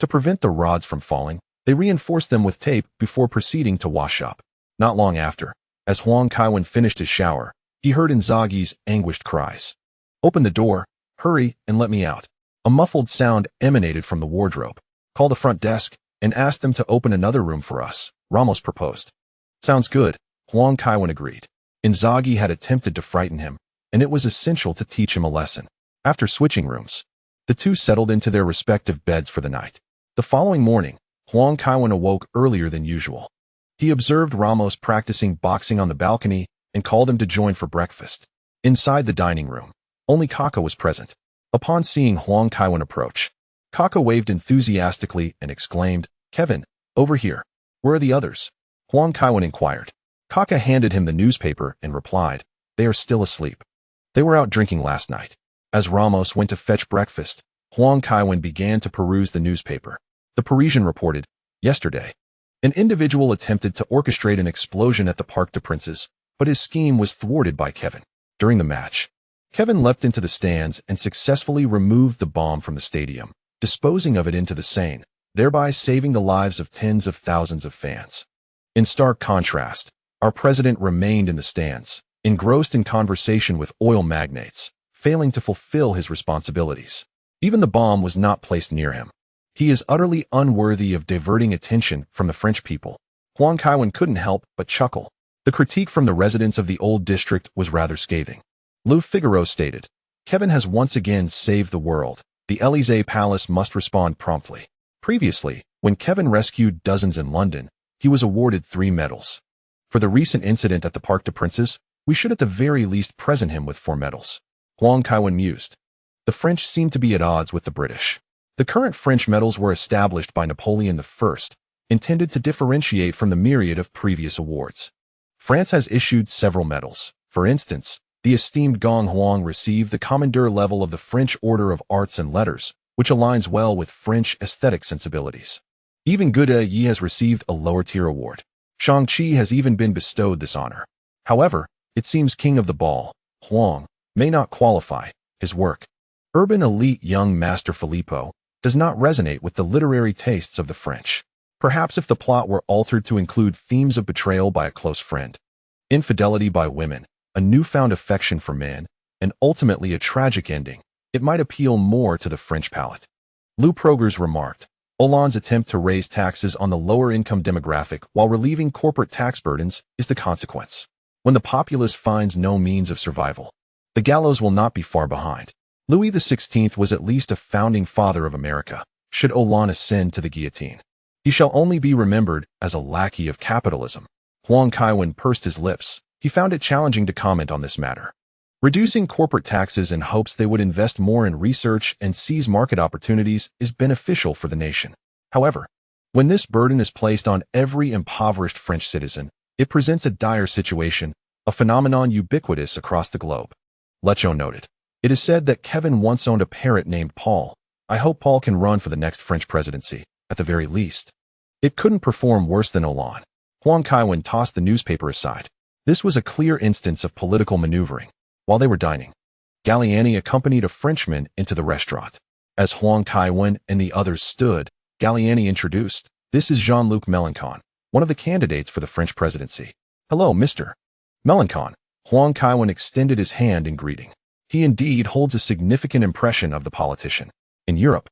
To prevent the rods from falling, they reinforced them with tape before proceeding to wash up. Not long after, as Huang Kaiwen finished his shower, he heard Inzaghi's anguished cries. Open the door, hurry, and let me out. A muffled sound emanated from the wardrobe. Call the front desk and ask them to open another room for us, Ramos proposed. Sounds good, Huang Kaiwen agreed. Inzaghi had attempted to frighten him, and it was essential to teach him a lesson. After switching rooms, the two settled into their respective beds for the night. The following morning, Huang Kaiwen awoke earlier than usual. He observed Ramos practicing boxing on the balcony and called him to join for breakfast. Inside the dining room, only Kaká was present. Upon seeing Huang Kaiwen approach, Kaká waved enthusiastically and exclaimed, Kevin, over here. Where are the others? Huang Kaiwen inquired. Kaká handed him the newspaper and replied, they are still asleep. They were out drinking last night. As Ramos went to fetch breakfast, Huang Kaiwen began to peruse the newspaper. The Parisian reported, yesterday, an individual attempted to orchestrate an explosion at the Parc des Princes, but his scheme was thwarted by Kevin. During the match, Kevin leapt into the stands and successfully removed the bomb from the stadium, disposing of it into the Seine, thereby saving the lives of tens of thousands of fans. In stark contrast, our president remained in the stands, engrossed in conversation with oil magnates, failing to fulfill his responsibilities. Even the bomb was not placed near him. He is utterly unworthy of diverting attention from the French people. Huang Kaiwen couldn't help but chuckle. The critique from the residents of the old district was rather scathing. Lou Figaro stated, "Kevin has once again saved the world. The Élysée Palace must respond promptly." Previously, when Kevin rescued dozens in London, he was awarded 3 medals. For the recent incident at the Parc des Princes, we should at the very least present him with 4 medals. Huang Kaiwen mused. The French seem to be at odds with the British. The current French medals were established by Napoleon I, intended to differentiate from the myriad of previous awards. France has issued several medals. For instance, the esteemed Gong Huang received the Commandeur level of the French Order of Arts and Letters, which aligns well with French aesthetic sensibilities. Even Gouda Yi has received a lower-tier award. Shang-Chi has even been bestowed this honor. However, it seems King of the Ball, Huang, may not qualify. His work, Urban Elite Young Master Filippo, does not resonate with the literary tastes of the French. Perhaps if the plot were altered to include themes of betrayal by a close friend, infidelity by women, a newfound affection for men, and ultimately a tragic ending, it might appeal more to the French palate. Lou Progrers remarked, Hollande's attempt to raise taxes on the lower-income demographic while relieving corporate tax burdens is the consequence. When the populace finds no means of survival, the gallows will not be far behind. Louis XVI was at least a founding father of America. Should Hollande ascend to the guillotine, he shall only be remembered as a lackey of capitalism. Huang Kaiwen pursed his lips. He found it challenging to comment on this matter. Reducing corporate taxes in hopes they would invest more in research and seize market opportunities is beneficial for the nation. However, when this burden is placed on every impoverished French citizen, it presents a dire situation, a phenomenon ubiquitous across the globe. Lecho noted, "It is said that Kevin once owned a parrot named Paul. I hope Paul can run for the next French presidency, at the very least." It couldn't perform worse than Hollande. Huang Kaiwen tossed the newspaper aside. This was a clear instance of political maneuvering. While they were dining, Galliani accompanied a Frenchman into the restaurant. As Huang Kaiwen and the others stood, Galliani introduced, "This is Jean-Luc Mélenchon, one of the candidates for the French presidency." "Hello, Mr. Mélenchon." Huang Kaiwen extended his hand in greeting. He indeed holds a significant impression of the politician. In Europe,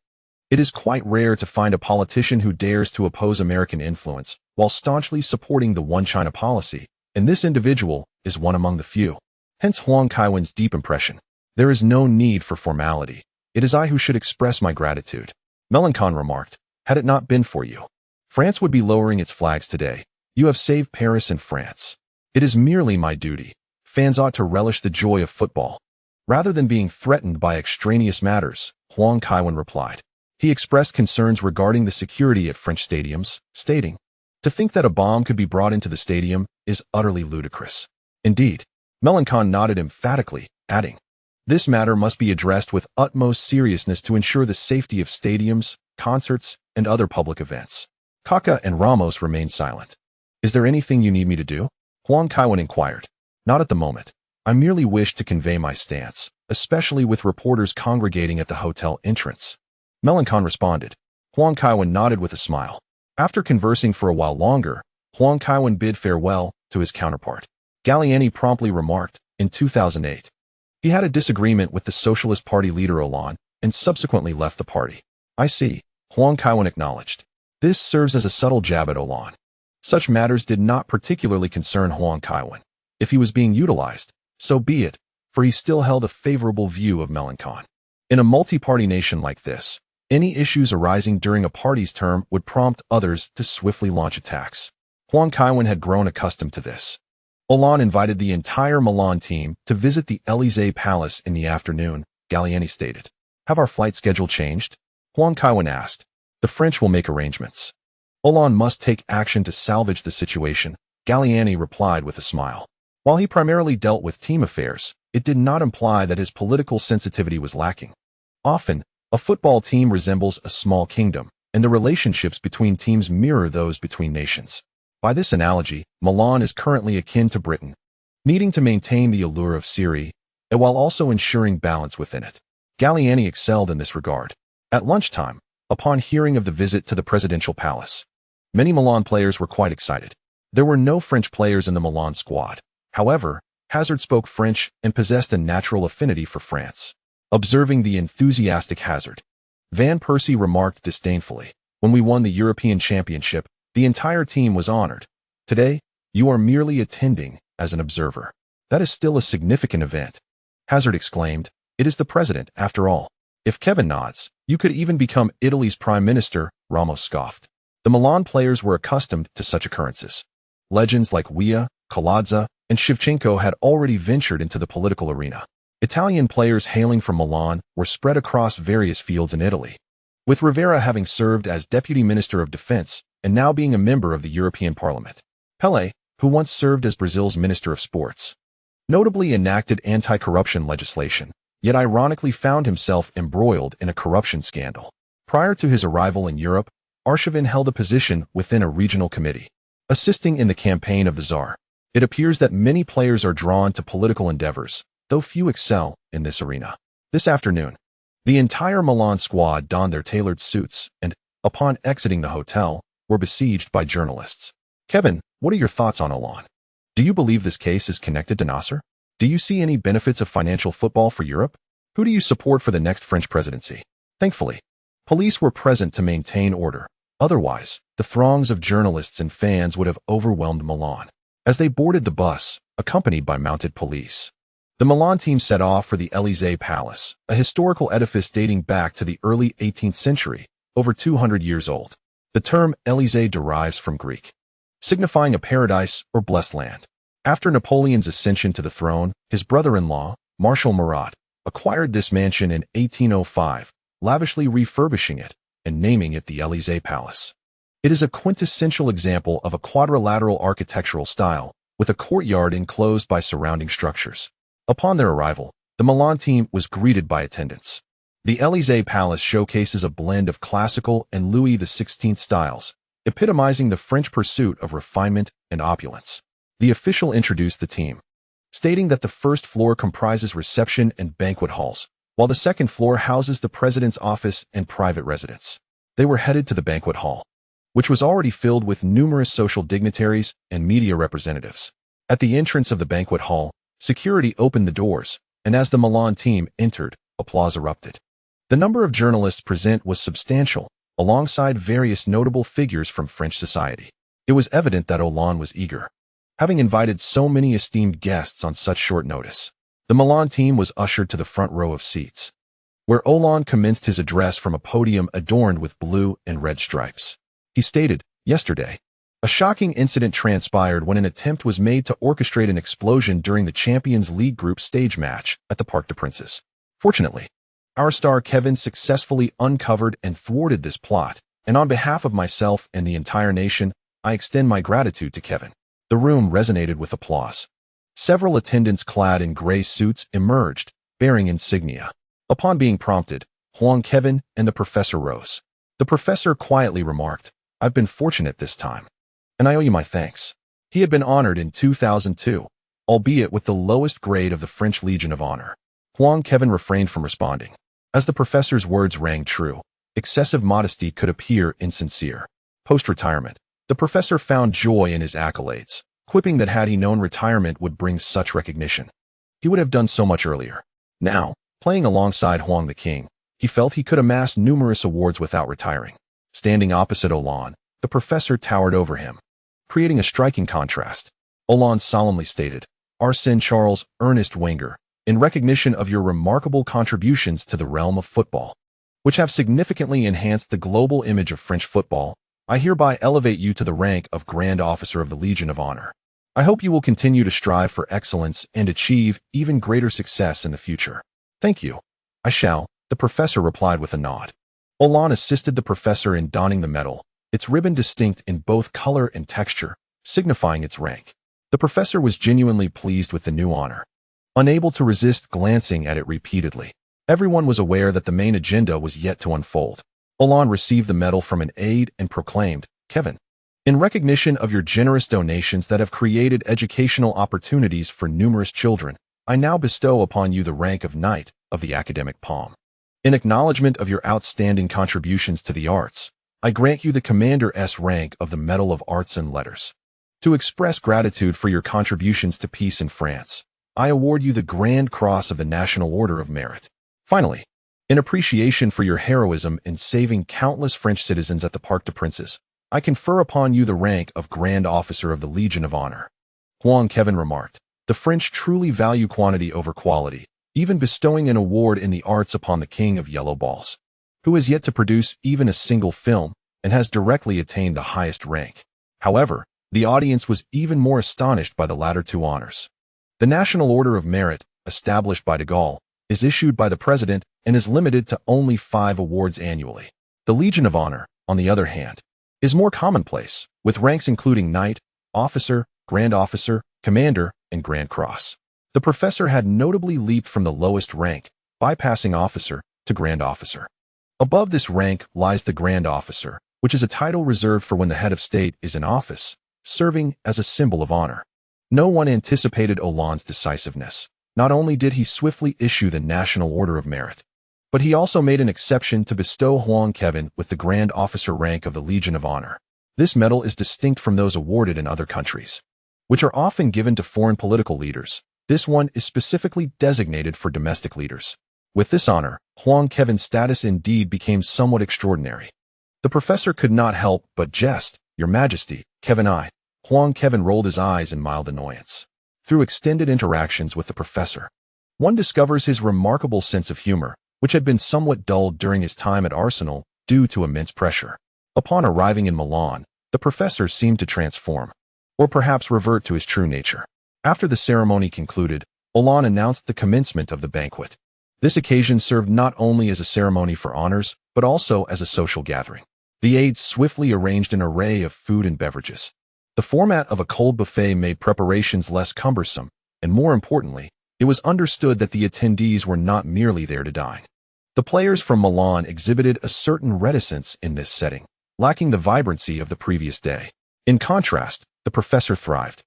it is quite rare to find a politician who dares to oppose American influence while staunchly supporting the One China policy, and this individual is one among the few. Hence Huang Kaiwen's deep impression. "There is no need for formality. It is I who should express my gratitude." Mélenchon remarked, "Had it not been for you, France would be lowering its flags today. You have saved Paris and France. It is merely my duty. Fans ought to relish the joy of football, rather than being threatened by extraneous matters," Huang Kaiwen replied. He expressed concerns regarding the security at French stadiums, stating, "To think that a bomb could be brought into the stadium is utterly ludicrous." Indeed, Mélenchon nodded emphatically, adding, "This matter must be addressed with utmost seriousness to ensure the safety of stadiums, concerts, and other public events." Kaka and Ramos remained silent. "Is there anything you need me to do?" Huang Kaiwen inquired. "Not at the moment. I merely wish to convey my stance, especially with reporters congregating at the hotel entrance." Mélenchon responded. Huang Kaiwen nodded with a smile. After conversing for a while longer, Huang Kaiwen bid farewell to his counterpart. Galliani promptly remarked, in 2008, he had a disagreement with the Socialist Party leader Hollande and subsequently left the party. "I see," Huang Kaiwen acknowledged. This serves as a subtle jab at Hollande. Such matters did not particularly concern Huang Kaiwen. If he was being utilized, so be it, for he still held a favorable view of Mélenchon. In a multi-party nation like this, any issues arising during a party's term would prompt others to swiftly launch attacks. Huang Kaiwen had grown accustomed to this. Hollande invited the entire Milan team to visit the Élysée Palace in the afternoon, Galliani stated. "Have our flight schedule changed?" Huang Kaiwen asked. "The French will make arrangements. Hollande must take action to salvage the situation," Galliani replied with a smile. While he primarily dealt with team affairs, it did not imply that his political sensitivity was lacking. Often, a football team resembles a small kingdom, and the relationships between teams mirror those between nations. By this analogy, Milan is currently akin to Britain, needing to maintain the allure of Syria, and while also ensuring balance within it. Galliani excelled in this regard. At lunchtime, upon hearing of the visit to the presidential palace, many Milan players were quite excited. There were no French players in the Milan squad. However, Hazard spoke French and possessed a natural affinity for France. Observing the enthusiastic Hazard, Van Persie remarked disdainfully. When we won the European Championship, the entire team was honored. Today, you are merely attending as an observer. That is still a significant event. Hazard exclaimed. It is the president, after all. If Kevin nods, you could even become Italy's prime minister, Ramos scoffed. The Milan players were accustomed to such occurrences. Legends like Villa, Colazza, and Shevchenko had already ventured into the political arena. Italian players hailing from Milan were spread across various fields in Italy, with Rivera having served as Deputy Minister of Defense and now being a member of the European Parliament. Pelé, who once served as Brazil's Minister of Sports, notably enacted anti-corruption legislation, yet ironically found himself embroiled in a corruption scandal. Prior to his arrival in Europe, Arshavin held a position within a regional committee, assisting in the campaign of the Tsar. It appears that many players are drawn to political endeavors, though few excel in this arena. This afternoon, the entire Milan squad donned their tailored suits and, upon exiting the hotel, were besieged by journalists. Kevin, what are your thoughts on Olan? Do you believe this case is connected to Nasser? Do you see any benefits of financial football for Europe? Who do you support for the next French presidency? Thankfully, police were present to maintain order. Otherwise, the throngs of journalists and fans would have overwhelmed Milan as they boarded the bus, accompanied by mounted police. The Milan team set off for the Élysée Palace, a historical edifice dating back to the early 18th century, over 200 years old. The term Élysée derives from Greek, signifying a paradise or blessed land. After Napoleon's ascension to the throne, his brother-in-law, Marshal Murat, acquired this mansion in 1805, lavishly refurbishing it and naming it the Élysée Palace. It is a quintessential example of a quadrilateral architectural style, with a courtyard enclosed by surrounding structures. Upon their arrival, the Milan team was greeted by attendants. The Élysée Palace showcases a blend of classical and Louis XVI styles, epitomizing the French pursuit of refinement and opulence. The official introduced the team, stating that the first floor comprises reception and banquet halls, while the second floor houses the president's office and private residence. They were headed to the banquet hall, which was already filled with numerous social dignitaries and media representatives. At the entrance of the banquet hall, security opened the doors, and as the Milan team entered, applause erupted. The number of journalists present was substantial, alongside various notable figures from French society. It was evident that Olan was eager, having invited so many esteemed guests on such short notice. The Milan team was ushered to the front row of seats, where Olan commenced his address from a podium adorned with blue and red stripes. He stated, "Yesterday, a shocking incident transpired when an attempt was made to orchestrate an explosion during the Champions League group stage match at the Parc des Princes. Fortunately, our star Kevin successfully uncovered and thwarted this plot, and on behalf of myself and the entire nation, I extend my gratitude to Kevin." The room resonated with applause. Several attendants clad in gray suits emerged, bearing insignia. Upon being prompted, Huang Kevin and the professor rose. The professor quietly remarked, "I've been fortunate this time, and I owe you my thanks." He had been honored in 2002, albeit with the lowest grade of the French Legion of Honor. Huang Kevin refrained from responding. As the professor's words rang true, excessive modesty could appear insincere. Post-retirement, the professor found joy in his accolades, quipping that had he known retirement would bring such recognition, he would have done so much earlier. Now, playing alongside Huang the King, he felt he could amass numerous awards without retiring. Standing opposite Olan, the professor towered over him, creating a striking contrast. Olan solemnly stated, "Arsène Charles Ernest Wenger, in recognition of your remarkable contributions to the realm of football, which have significantly enhanced the global image of French football, I hereby elevate you to the rank of Grand Officer of the Legion of Honor. I hope you will continue to strive for excellence and achieve even greater success in the future." "Thank you. I shall," the professor replied with a nod. Olan assisted the professor in donning the medal, its ribbon distinct in both color and texture, signifying its rank. The professor was genuinely pleased with the new honor, unable to resist glancing at it repeatedly. Everyone was aware that the main agenda was yet to unfold. Olan received the medal from an aide and proclaimed, "Kevin, in recognition of your generous donations that have created educational opportunities for numerous children, I now bestow upon you the rank of Knight of the Academic Palm. In acknowledgement of your outstanding contributions to the arts, I grant you the Commander-S rank of the Medal of Arts and Letters. To express gratitude for your contributions to peace in France, I award you the Grand Cross of the National Order of Merit." Finally, In appreciation for your heroism in saving countless French citizens at the Parc des Princes, I confer upon you the rank of Grand Officer of the Legion of Honor. Huang Kevin remarked, the French truly value quantity over quality, even bestowing an award in the arts upon the King of Yellow Balls, who has yet to produce even a single film and has directly attained the highest rank. However, the audience was even more astonished by the latter two honors. The National Order of Merit, established by de Gaulle, is issued by the President and is limited to only 5 awards annually. The Legion of Honor, on the other hand, is more commonplace, with ranks including Knight, Officer, Grand Officer, Commander, and Grand Cross. The professor had notably leaped from the lowest rank, bypassing Officer, to Grand Officer. Above this rank lies the Grand Officer, which is a title reserved for when the head of state is in office, serving as a symbol of honor. No one anticipated Hollande's decisiveness. Not only did he swiftly issue the National Order of Merit, but he also made an exception to bestow Huang Kevin with the Grand Officer rank of the Legion of Honor. This medal is distinct from those awarded in other countries, which are often given to foreign political leaders. This one is specifically designated for domestic leaders. With this honor, Huang Kevin's status indeed became somewhat extraordinary. The professor could not help but jest. Your Majesty, Kevin I. Huang Kevin rolled his eyes in mild annoyance. Through extended interactions with the professor, one discovers his remarkable sense of humor, which had been somewhat dulled during his time at Arsenal due to immense pressure. Upon arriving in Milan, the professor seemed to transform, or perhaps revert to his true nature. After the ceremony concluded, Hollande announced the commencement of the banquet. This occasion served not only as a ceremony for honors, but also as a social gathering. The aides swiftly arranged an array of food and beverages. The format of a cold buffet made preparations less cumbersome, and more importantly, it was understood that the attendees were not merely there to dine. The players from Milan exhibited a certain reticence in this setting, lacking the vibrancy of the previous day. In contrast, the professor thrived,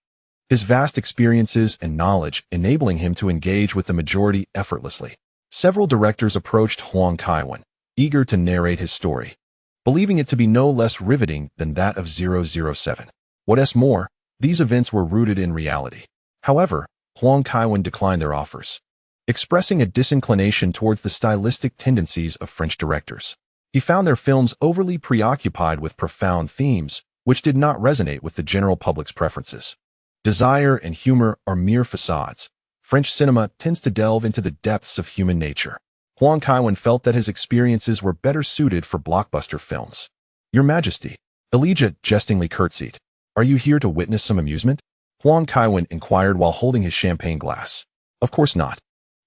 his vast experiences and knowledge enabling him to engage with the majority effortlessly. Several directors approached Huang Kaiwen, eager to narrate his story, believing it to be no less riveting than that of 007. What's more, these events were rooted in reality. However, Huang Kaiwen declined their offers, expressing a disinclination towards the stylistic tendencies of French directors. He found their films overly preoccupied with profound themes, which did not resonate with the general public's preferences. Desire and humor are mere facades. French cinema tends to delve into the depths of human nature. Huang Kaiwen felt that his experiences were better suited for blockbuster films. Your Majesty, Elijah jestingly curtsied. Are you here to witness some amusement? Huang Kaiwen inquired while holding his champagne glass. Of course not.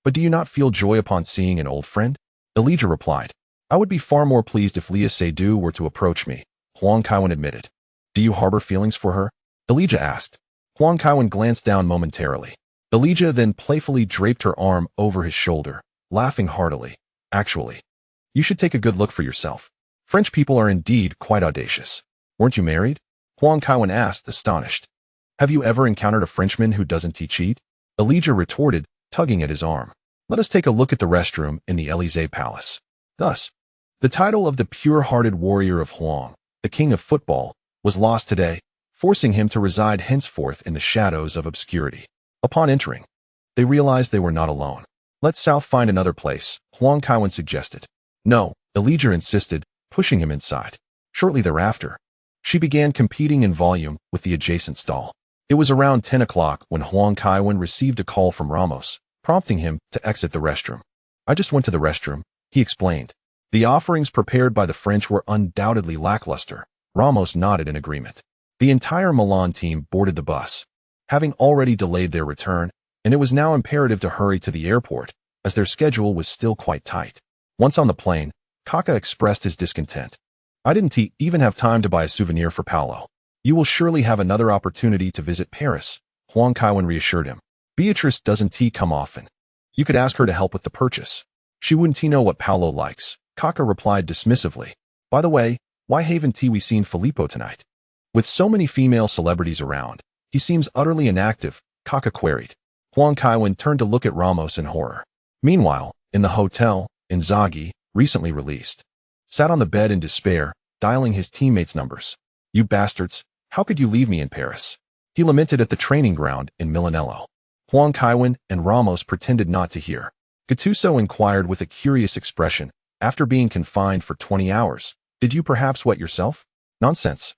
But do you not feel joy upon seeing an old friend? Elijah replied. I would be far more pleased if Léa Seydoux were to approach me, Huang Kaiwen admitted. Do you harbor feelings for her? Elijah asked. Huang Kaiwen glanced down momentarily. Elijah then playfully draped her arm over his shoulder, laughing heartily. Actually, you should take a good look for yourself. French people are indeed quite audacious. Weren't you married? Huang Kaiwen asked, astonished. Have you ever encountered a Frenchman who doesn't cheat? Elijah retorted, tugging at his arm. Let us take a look at the restroom in the Élysée Palace. Thus, the title of the pure-hearted warrior of Huang, the king of football, was lost today, forcing him to reside henceforth in the shadows of obscurity. Upon entering, they realized they were not alone. Let South find another place, Huang Kaiwen suggested. No, Elijah insisted, pushing him inside. Shortly thereafter, she began competing in volume with the adjacent stall. It was around 10 o'clock when Huang Kaiwen received a call from Ramos, prompting him to exit the restroom. I just went to the restroom, he explained. The offerings prepared by the French were undoubtedly lackluster. Ramos nodded in agreement. The entire Milan team boarded the bus, having already delayed their return, and it was now imperative to hurry to the airport, as their schedule was still quite tight. Once on the plane, Kaka expressed his discontent. I didn't even have time to buy a souvenir for Paolo. You will surely have another opportunity to visit Paris, Huang Kaiwen reassured him. Beatrice doesn't come often. You could ask her to help with the purchase. She wouldn't know what Paolo likes, Kaka replied dismissively. By the way, why haven't we seen Filippo tonight? With so many female celebrities around, he seems utterly inactive, Kaka queried. Huang Kaiwen turned to look at Ramos in horror. Meanwhile, in the hotel, Inzaghi, recently released, sat on the bed in despair, dialing his teammates' numbers. You bastards, how could you leave me in Paris? He lamented at the training ground in Milanello. Huang Kaiwen and Ramos pretended not to hear. Gattuso inquired with a curious expression. After being confined for 20 hours, did you perhaps wet yourself? Nonsense.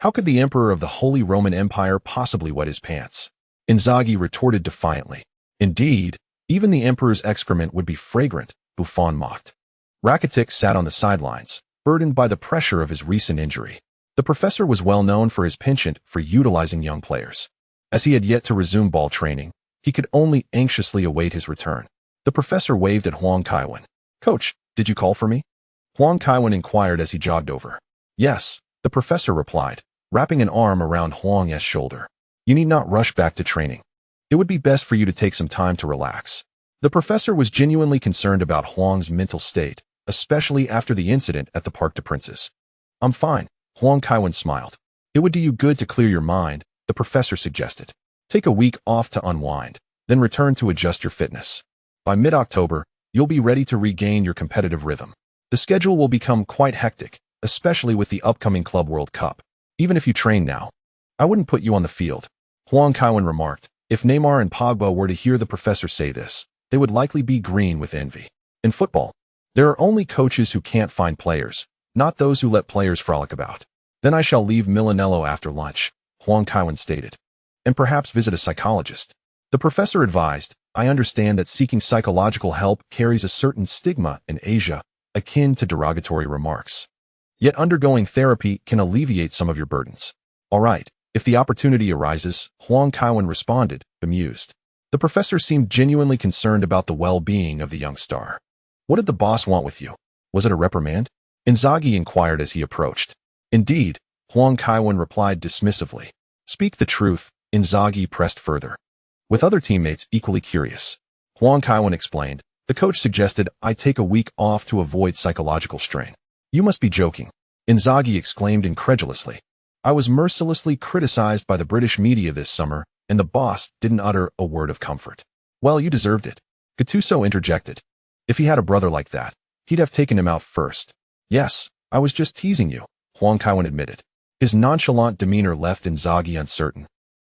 How could the emperor of the Holy Roman Empire possibly wet his pants? Inzaghi retorted defiantly. Indeed, even the emperor's excrement would be fragrant, Buffon mocked. Rakitic sat on the sidelines, burdened by the pressure of his recent injury. The professor was well known for his penchant for utilizing young players. As he had yet to resume ball training, he could only anxiously await his return. The professor waved at Huang Kaiwen. Coach, did you call for me? Huang Kaiwen inquired as he jogged over. Yes, the professor replied, wrapping an arm around Huang's shoulder. You need not rush back to training. It would be best for you to take some time to relax. The professor was genuinely concerned about Huang's mental state, especially after the incident at the Parc des Princes. I'm fine, Huang Kaiwen smiled. It would do you good to clear your mind, the professor suggested. Take a week off to unwind, then return to adjust your fitness. By mid-October, you'll be ready to regain your competitive rhythm. The schedule will become quite hectic, especially with the upcoming Club World Cup. Even if you train now, I wouldn't put you on the field. Huang Kaiwen remarked. If Neymar and Pogba were to hear the professor say this, they would likely be green with envy. In football, there are only coaches who can't find players, not those who let players frolic about. Then I shall leave Milanello after lunch, Huang Kaiwen stated, and perhaps visit a psychologist. The professor advised, I understand that seeking psychological help carries a certain stigma in Asia, akin to derogatory remarks. Yet undergoing therapy can alleviate some of your burdens. All right, if the opportunity arises, Huang Kaiwen responded, bemused. The professor seemed genuinely concerned about the well-being of the young star. What did the boss want with you? Was it a reprimand? Inzaghi inquired as he approached. Indeed, Huang Kaiwen replied dismissively. Speak the truth, Inzaghi pressed further. With other teammates equally curious, Huang Kaiwen explained, the coach suggested I take a week off to avoid psychological strain. You must be joking, Inzaghi exclaimed incredulously. I was mercilessly criticized by the British media this summer, and the boss didn't utter a word of comfort. Well, you deserved it. Gattuso interjected. If he had a brother like that, he'd have taken him out first. Yes, I was just teasing you, Huang Kaiwen admitted. His nonchalant demeanor left Inzaghi uncertain,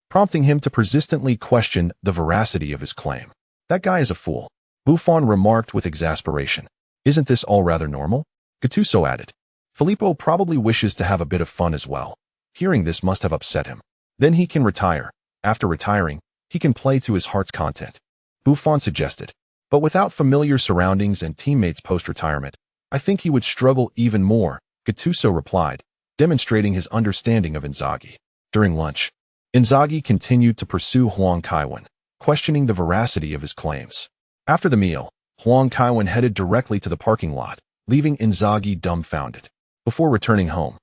prompting him to persistently question the veracity of his claim. That guy is a fool, Buffon remarked with exasperation. Isn't this all rather normal? Gattuso added. Filippo probably wishes to have a bit of fun as well. Hearing this must have upset him. Then he can retire. After retiring, he can play to his heart's content, Buffon suggested. But without familiar surroundings and teammates post-retirement, I think he would struggle even more, Gattuso replied, demonstrating his understanding of Inzaghi. During lunch, Inzaghi continued to pursue Huang Kaiwen, questioning the veracity of his claims. After the meal, Huang Kaiwen headed directly to the parking lot, leaving Inzaghi dumbfounded. Before returning home,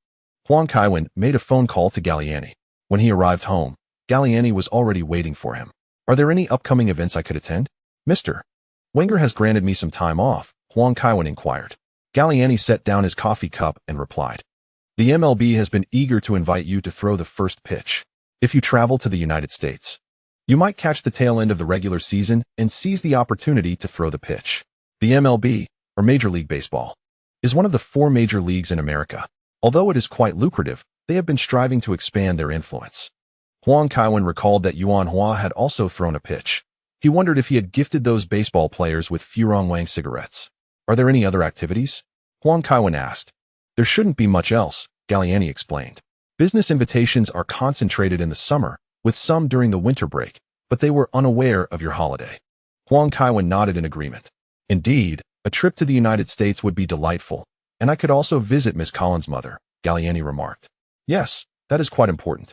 Huang Kaiwen made a phone call to Galliani. When he arrived home, Galliani was already waiting for him. Are there any upcoming events I could attend? Mr. Wenger has granted me some time off, Huang Kaiwen inquired. Galliani set down his coffee cup and replied. The MLB has been eager to invite you to throw the first pitch. If you travel to the United States, you might catch the tail end of the regular season and seize the opportunity to throw the pitch. The MLB, or Major League Baseball, is one of the 4 major leagues in America. Although it is quite lucrative, they have been striving to expand their influence. Huang Kaiwen recalled that Yuan Hua had also thrown a pitch. He wondered if he had gifted those baseball players with Furong Wang cigarettes. Are there any other activities? Huang Kaiwen asked. There shouldn't be much else, Galliani explained. Business invitations are concentrated in the summer, with some during the winter break, but they were unaware of your holiday. Huang Kaiwen nodded in agreement. Indeed, a trip to the United States would be delightful, and I could also visit Miss Collins' mother, Galliani remarked. Yes, that is quite important.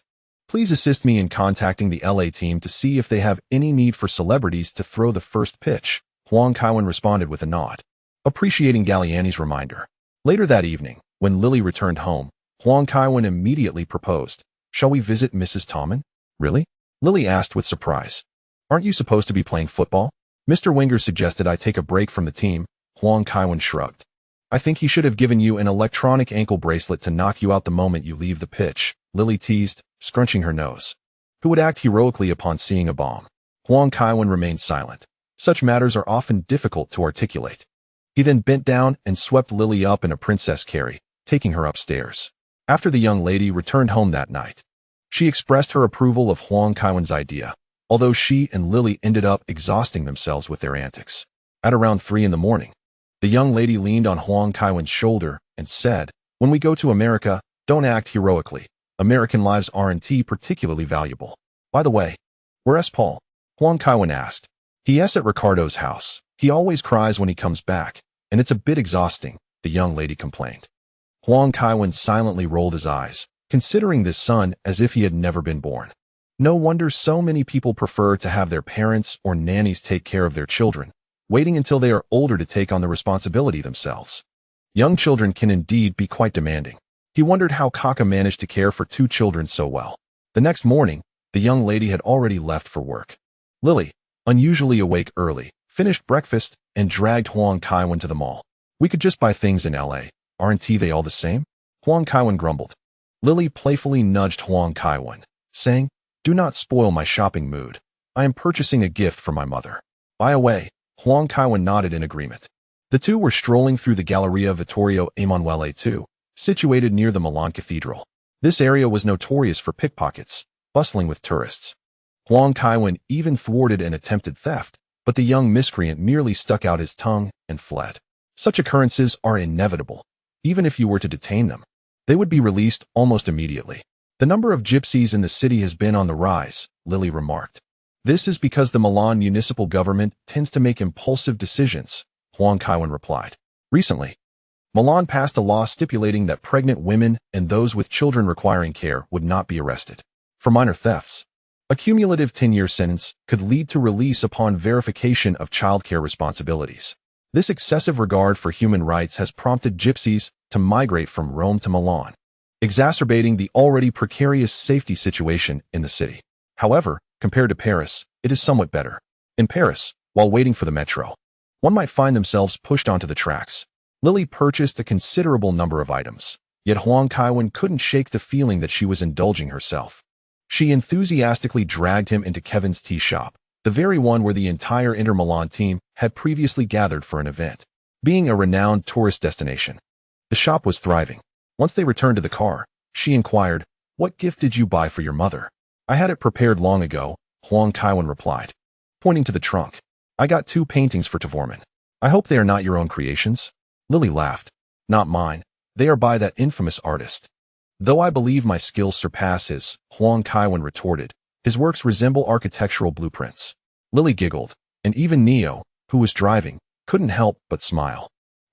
Please assist me in contacting the LA team to see if they have any need for celebrities to throw the first pitch, Huang Kaiwen responded with a nod, appreciating Galliani's reminder. Later that evening, when Lily returned home, Huang Kaiwen immediately proposed. Shall we visit Mrs. Tommen? Really? Lily asked with surprise. Aren't you supposed to be playing football? Mr. Wenger suggested I take a break from the team, Huang Kaiwen shrugged. I think he should have given you an electronic ankle bracelet to knock you out the moment you leave the pitch, Lily teased, scrunching her nose. Who would act heroically upon seeing a bomb? Huang Kaiwen remained silent. Such matters are often difficult to articulate. He then bent down and swept Lily up in a princess carry, taking her upstairs. After the young lady returned home that night, she expressed her approval of Huang Kaiwen's idea, although she and Lily ended up exhausting themselves with their antics. At around 3 in the morning, the young lady leaned on Huang Kaiwen's shoulder and said, "When we go to America, don't act heroically. American lives aren't particularly valuable. By the way, where's Paul?" Huang Kaiwen asked. "He's at Ricardo's house. He always cries when he comes back, and it's a bit exhausting," the young lady complained. Huang Kaiwen silently rolled his eyes, considering this son as if he had never been born. No wonder so many people prefer to have their parents or nannies take care of their children, waiting until they are older to take on the responsibility themselves. Young children can indeed be quite demanding. He wondered how Kaka managed to care for 2 children so well. The next morning, the young lady had already left for work. Lily, unusually awake early, finished breakfast and dragged Huang Kaiwen to the mall. "We could just buy things in LA. Aren't they all the same?" Huang Kaiwen grumbled. Lily playfully nudged Huang Kaiwen, saying, "Do not spoil my shopping mood. I am purchasing a gift for my mother." By the way, Huang Kaiwen nodded in agreement. The two were strolling through the Galleria Vittorio Emanuele II, situated near the Milan Cathedral. This area was notorious for pickpockets, bustling with tourists. Huang Kaiwen even thwarted an attempted theft, but the young miscreant merely stuck out his tongue and fled. Such occurrences are inevitable. Even if you were to detain them, they would be released almost immediately. "The number of gypsies in the city has been on the rise," Lily remarked. "This is because the Milan municipal government tends to make impulsive decisions," Huang Kaiwen replied. "Recently, Milan passed a law stipulating that pregnant women and those with children requiring care would not be arrested. For minor thefts, a cumulative 10-year sentence could lead to release upon verification of childcare responsibilities. This excessive regard for human rights has prompted gypsies to migrate from Rome to Milan, exacerbating the already precarious safety situation in the city. However, compared to Paris, it is somewhat better. In Paris, while waiting for the metro, one might find themselves pushed onto the tracks." Lily purchased a considerable number of items, yet Huang Kaiwen couldn't shake the feeling that she was indulging herself. She enthusiastically dragged him into Kevin's tea shop, the very one where the entire Inter Milan team had previously gathered for an event. Being a renowned tourist destination, the shop was thriving. Once they returned to the car, she inquired, "What gift did you buy for your mother?" "I had it prepared long ago," Huang Kaiwen replied, pointing to the trunk. "I got 2 paintings for Tvorman. I hope they are not your own creations." Lily laughed. "Not mine. They are by that infamous artist." "Though I believe my skills surpass his," Huang Kaiwen retorted. "His works resemble architectural blueprints." Lily giggled, and even Neo, who was driving, couldn't help but smile.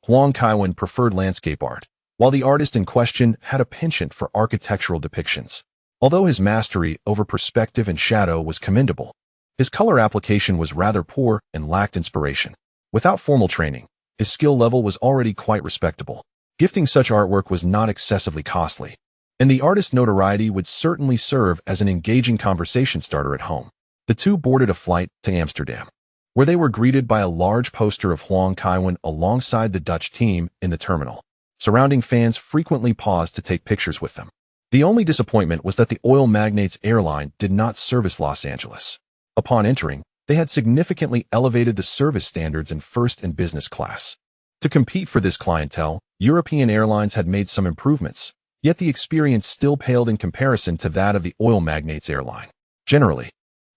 Huang Kaiwen preferred landscape art, while the artist in question had a penchant for architectural depictions. Although his mastery over perspective and shadow was commendable, his color application was rather poor and lacked inspiration. Without formal training, his skill level was already quite respectable. Gifting such artwork was not excessively costly, and the artist's notoriety would certainly serve as an engaging conversation starter at home. The two boarded a flight to Amsterdam, where they were greeted by a large poster of Huang Kaiwen alongside the Dutch team in the terminal. Surrounding fans frequently paused to take pictures with them. The only disappointment was that the oil magnate's airline did not service Los Angeles. Upon entering, they had significantly elevated the service standards in first and business class. To compete for this clientele, European airlines had made some improvements, yet the experience still paled in comparison to that of the oil magnate's airline. Generally,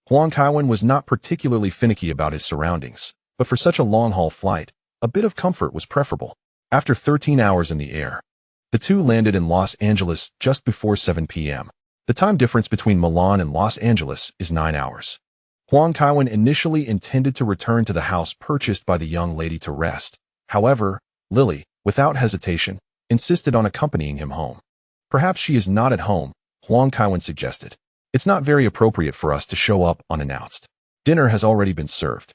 Huang Kaiwen was not particularly finicky about his surroundings, but for such a long-haul flight, a bit of comfort was preferable. After 13 hours in the air, the two landed in Los Angeles just before 7 p.m. The time difference between Milan and Los Angeles is 9 hours. Huang Kaiwen initially intended to return to the house purchased by the young lady to rest. However, Lily, without hesitation, insisted on accompanying him home. "Perhaps she is not at home," Huang Kaiwen suggested. "It's not very appropriate for us to show up unannounced. Dinner has already been served.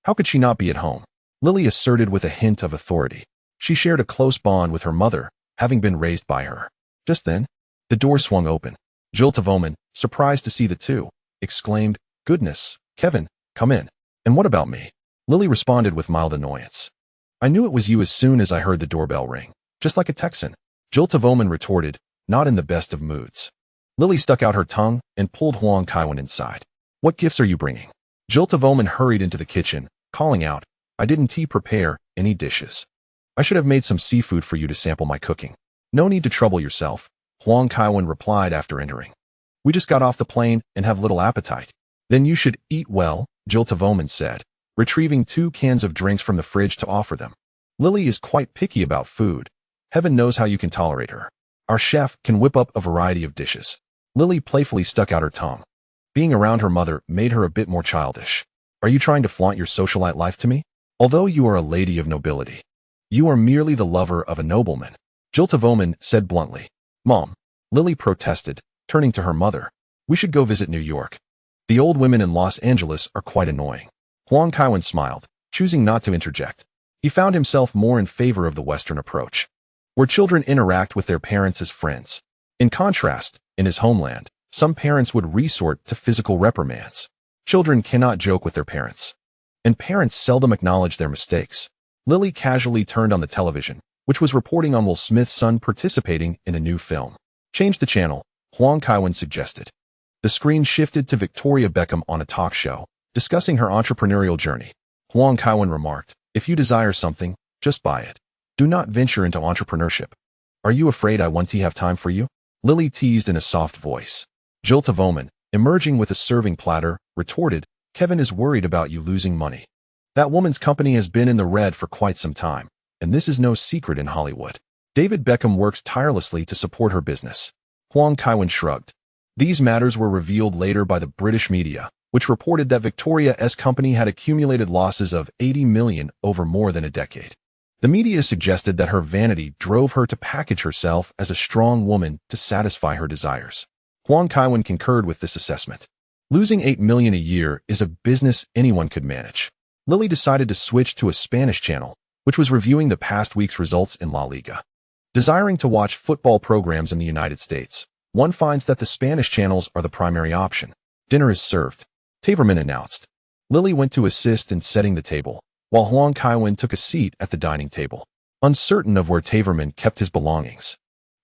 How could she not be at home?" Lily asserted with a hint of authority. She shared a close bond with her mother, having been raised by her. Just then, the door swung open. Jill Tvorman, surprised to see the two, exclaimed, "Goodness, Kevin, come in." "And what about me?" Lily responded with mild annoyance. "I knew it was you as soon as I heard the doorbell ring, just like a Texan." Jill Tvorman retorted, not in the best of moods. Lily stuck out her tongue and pulled Huang Kaiwen inside. "What gifts are you bringing?" Jill Tvorman hurried into the kitchen, calling out, "I didn't prepare any dishes. I should have made some seafood for you to sample my cooking." "No need to trouble yourself," Huang Kaiwen replied after entering. "We just got off the plane and have little appetite." "Then you should eat well," Jill Tvorman said, retrieving 2 cans of drinks from the fridge to offer them. Lily is quite picky about food. Heaven knows how you can tolerate her. Our chef can whip up a variety of dishes. Lily playfully stuck out her tongue. Being around her mother made her a bit more childish. Are you trying to flaunt your socialite life to me? Although you are a lady of nobility, you are merely the lover of a nobleman, Jiltavoman said bluntly. Mom, Lily protested, turning to her mother. We should go visit New York. The old women in Los Angeles are quite annoying. Huang Kaiwan smiled, choosing not to interject. He found himself more in favor of the Western approach, where children interact with their parents as friends. In contrast, in his homeland, some parents would resort to physical reprimands. Children cannot joke with their parents, and parents seldom acknowledge their mistakes. Lily casually turned on the television, which was reporting on Will Smith's son participating in a new film. Change the channel, Huang Kaiwan suggested. The screen shifted to Victoria Beckham on a talk show, discussing her entrepreneurial journey. Huang Kaiwan remarked, if you desire something, just buy it. Do not venture into entrepreneurship. Are you afraid I won't have time for you? Lily teased in a soft voice. Jiltavoman, emerging with a serving platter, retorted, Kevin is worried about you losing money. That woman's company has been in the red for quite some time, and this is no secret in Hollywood. David Beckham works tirelessly to support her business. Huang Kaiwan shrugged. These matters were revealed later by the British media, which reported that Victoria's company had accumulated losses of 80 million over more than a decade. The media suggested that her vanity drove her to package herself as a strong woman to satisfy her desires. Huang Kaiwan concurred with this assessment. Losing 8 million a year is a business anyone could manage. Lily decided to switch to a Spanish channel, which was reviewing the past week's results in La Liga. Desiring to watch football programs in the United States, one finds that the Spanish channels are the primary option. Dinner is served, Taverman announced. Lily went to assist in setting the table, while Huang Kaiwan took a seat at the dining table, uncertain of where Taverman kept his belongings.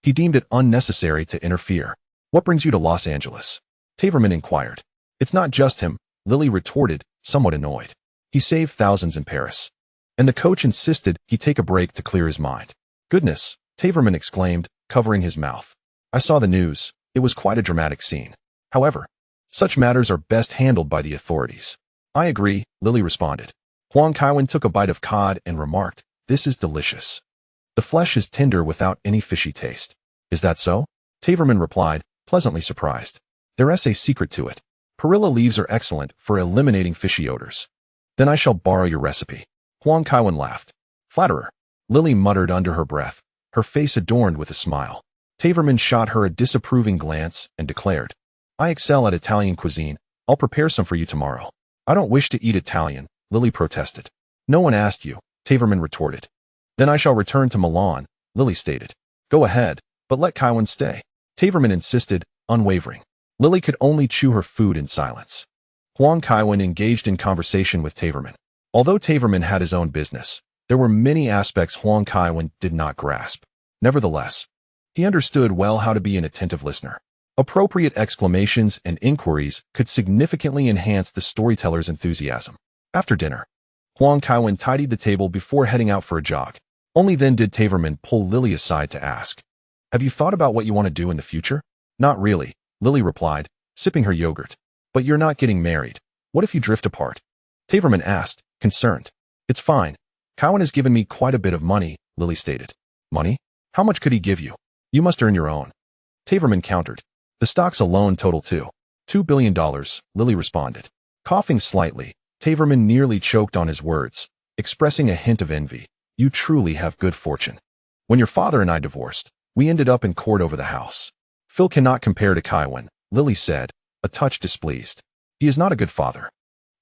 He deemed it unnecessary to interfere. What brings you to Los Angeles? Taverman inquired. It's not just him, Lily retorted, somewhat annoyed. He saved thousands in Paris, and the coach insisted he take a break to clear his mind. Goodness, Taverman exclaimed, covering his mouth. I saw the news. It was quite a dramatic scene. However, such matters are best handled by the authorities. I agree, Lily responded. Huang Kaiwan took a bite of cod and remarked, this is delicious. The flesh is tender without any fishy taste. Is that so? Taverman replied, pleasantly surprised. There's a secret to it. Perilla leaves are excellent for eliminating fishy odors. Then I shall borrow your recipe. Huang Kaiwan laughed. Flatterer. Lily muttered under her breath, her face adorned with a smile. Taverman shot her a disapproving glance and declared, I excel at Italian cuisine. I'll prepare some for you tomorrow. I don't wish to eat Italian, Lily protested. No one asked you, Taverman retorted. Then I shall return to Milan, Lily stated. Go ahead, but let Kaiwan stay. Taverman insisted, unwavering. Lily could only chew her food in silence. Huang Kaiwan engaged in conversation with Taverman. Although Taverman had his own business, there were many aspects Huang Kaiwan did not grasp. Nevertheless, he understood well how to be an attentive listener. Appropriate exclamations and inquiries could significantly enhance the storyteller's enthusiasm. After dinner, Huang Kaiwan tidied the table before heading out for a jog. Only then did Taverman pull Lily aside to ask, have you thought about what you want to do in the future? Not really, Lily replied, sipping her yogurt. But you're not getting married. What if you drift apart? Taverman asked, concerned. It's fine. Kaiwan has given me quite a bit of money, Lily stated. Money? How much could he give you? You must earn your own. Taverman countered. The stocks alone total $2 billion, Lily responded. Coughing slightly, Taverman nearly choked on his words, expressing a hint of envy. You truly have good fortune. When your father and I divorced, we ended up in court over the house. Phil cannot compare to Kaiwan, Lily said, a touch displeased. He is not a good father.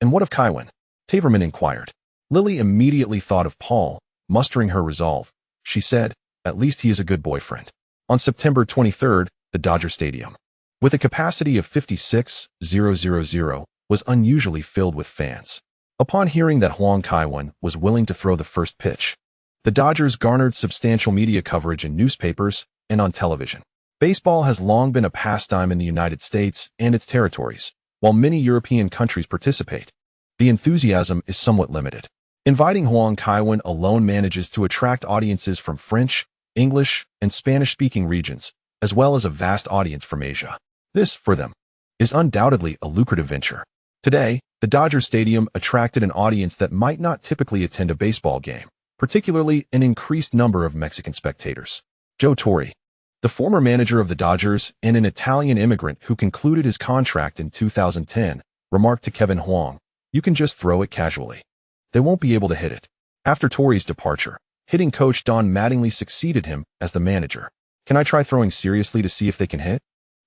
And what of Kaiwan? Taverman inquired. Lily immediately thought of Paul, mustering her resolve. She said, at least he is a good boyfriend. On September 23rd, the Dodger Stadium, with a capacity of 56,000, was unusually filled with fans. Upon hearing that Huang Kaiwan was willing to throw the first pitch, the Dodgers garnered substantial media coverage in newspapers and on television. Baseball has long been a pastime in the United States and its territories, while many European countries participate. The enthusiasm is somewhat limited. Inviting Huang Kaiwan alone manages to attract audiences from French, English, and Spanish-speaking regions, as well as a vast audience from Asia. This, for them, is undoubtedly a lucrative venture. Today, the Dodger Stadium attracted an audience that might not typically attend a baseball game, particularly an increased number of Mexican spectators. Joe Torre, the former manager of the Dodgers and an Italian immigrant who concluded his contract in 2010, remarked to Kevin Huang, "You can just throw it casually. They won't be able to hit it." After Torre's departure, hitting coach Don Mattingly succeeded him as the manager. "Can I try throwing seriously to see if they can hit?"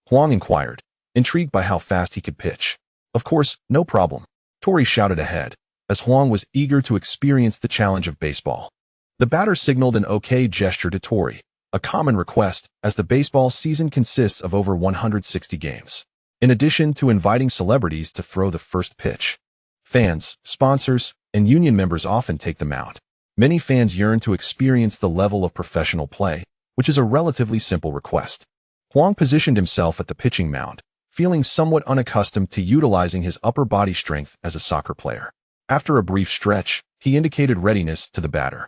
Huang inquired, intrigued by how fast he could pitch. "Of course, no problem," Torre shouted ahead, as Huang was eager to experience the challenge of baseball. The batter signaled an okay gesture to Torre, a common request as the baseball season consists of over 160 games. In addition to inviting celebrities to throw the first pitch, fans, sponsors, and union members often take the mound. Many fans yearn to experience the level of professional play, which is a relatively simple request. Huang positioned himself at the pitching mound, feeling somewhat unaccustomed to utilizing his upper body strength as a soccer player. After a brief stretch, he indicated readiness to the batter.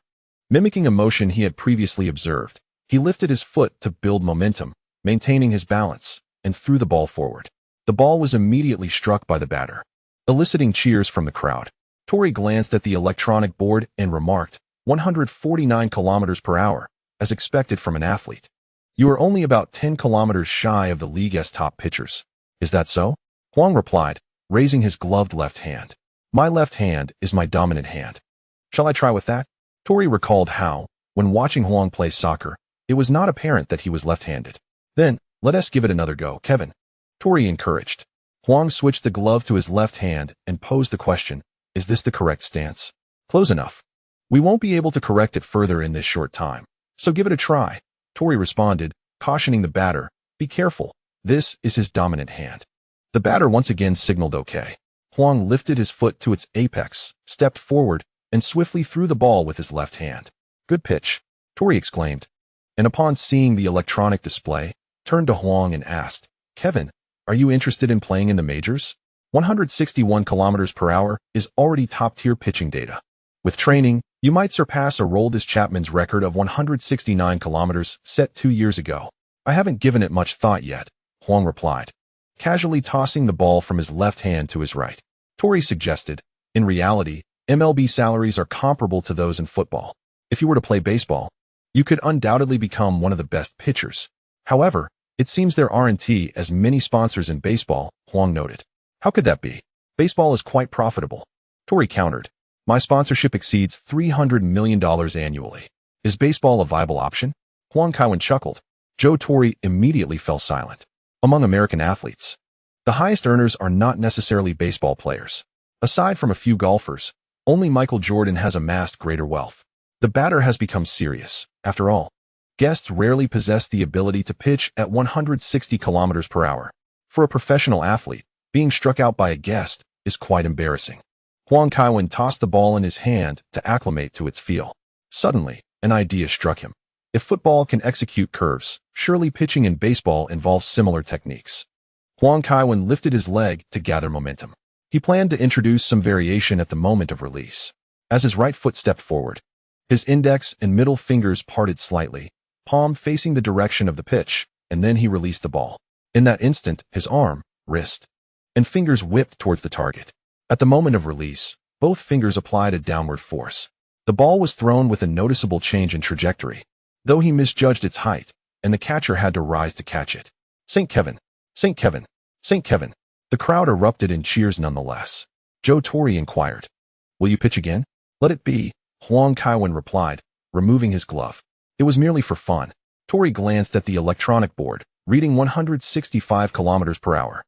Mimicking a motion he had previously observed, he lifted his foot to build momentum, maintaining his balance, and threw the ball forward. The ball was immediately struck by the batter, eliciting cheers from the crowd. Torre glanced at the electronic board and remarked, 149 kilometers per hour, as expected from an athlete. "You are only about 10 kilometers shy of the league's top pitchers. Is that so?" Huang replied, raising his gloved left hand. "My left hand is my dominant hand. Shall I try with that?" Torre recalled how, when watching Huang play soccer, it was not apparent that he was left-handed. "Then, let us give it another go, Kevin," Torre encouraged. Huang switched the glove to his left hand and posed the question, "Is this the correct stance?" "Close enough. We won't be able to correct it further in this short time, so give it a try," Torre responded, cautioning the batter, "Be careful. This is his dominant hand." The batter once again signaled okay. Huang lifted his foot to its apex, stepped forward, and swiftly threw the ball with his left hand. "Good pitch," Torre exclaimed, and upon seeing the electronic display, turned to Huang and asked, "Kevin, are you interested in playing in the majors? 161 kilometers per hour is already top-tier pitching data. With training, you might surpass Aroldis Chapman's record of 169 kilometers set 2 years ago." "I haven't given it much thought yet," Huang replied, casually tossing the ball from his left hand to his right. Torre suggested, "In reality, MLB salaries are comparable to those in football. If you were to play baseball, you could undoubtedly become one of the best pitchers. However, it seems there aren't as many sponsors in baseball," Huang noted. "How could that be? Baseball is quite profitable," Torre countered. "My sponsorship exceeds $300 million annually. Is baseball a viable option?" Huang Kaiwan chuckled. Joe Torre immediately fell silent. Among American athletes, the highest earners are not necessarily baseball players. Aside from a few golfers, only Michael Jordan has amassed greater wealth. The batter has become serious. After all, guests rarely possess the ability to pitch at 160 kilometers per hour. For a professional athlete, being struck out by a guest is quite embarrassing. Huang Kaiwan tossed the ball in his hand to acclimate to its feel. Suddenly, an idea struck him. If football can execute curves, surely pitching in baseball involves similar techniques. Huang Kaiwan lifted his leg to gather momentum. He planned to introduce some variation at the moment of release. As his right foot stepped forward, his index and middle fingers parted slightly, palm facing the direction of the pitch, and then he released the ball. In that instant, his arm, wrist, and fingers whipped towards the target. At the moment of release, both fingers applied a downward force. The ball was thrown with a noticeable change in trajectory, though he misjudged its height, and the catcher had to rise to catch it. "St. Kevin! St. Kevin! St. Kevin!" The crowd erupted in cheers nonetheless. Joe Torre inquired, "Will you pitch again?" "Let it be," Huang Kaiwan replied, removing his glove. "It was merely for fun." Torre glanced at the electronic board, reading 165 kilometers per hour.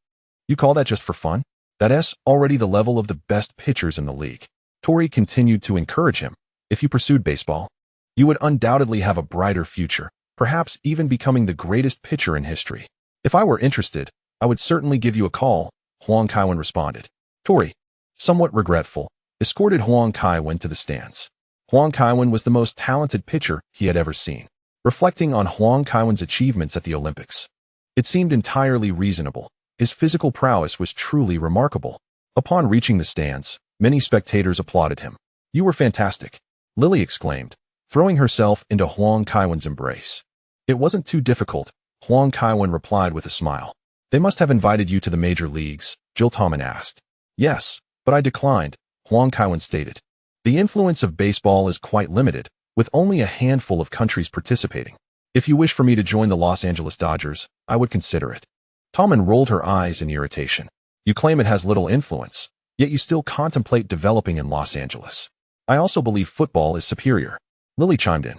"You call that just for fun? That's already the level of the best pitchers in the league." Torre continued to encourage him. "If you pursued baseball, you would undoubtedly have a brighter future, perhaps even becoming the greatest pitcher in history." "If I were interested, I would certainly give you a call," Huang Kaiwan responded. Torre, somewhat regretful, escorted Huang Kaiwan to the stands. Huang Kaiwan was the most talented pitcher he had ever seen. Reflecting on Huang Kaiwan's achievements at the Olympics, it seemed entirely reasonable. His physical prowess was truly remarkable. Upon reaching the stands, many spectators applauded him. "You were fantastic," Lily exclaimed, throwing herself into Huang Kaiwan's embrace. "It wasn't too difficult," Huang Kaiwan replied with a smile. "They must have invited you to the major leagues," Jill Tommen asked. Yes, but I declined, Huang Kaiwen stated. The influence of baseball is quite limited, with only a handful of countries participating. If you wish for me to join the Los Angeles Dodgers, I would consider it. Tommen rolled her eyes in irritation. You claim it has little influence, yet you still contemplate developing in Los Angeles. I also believe football is superior. Lily chimed in.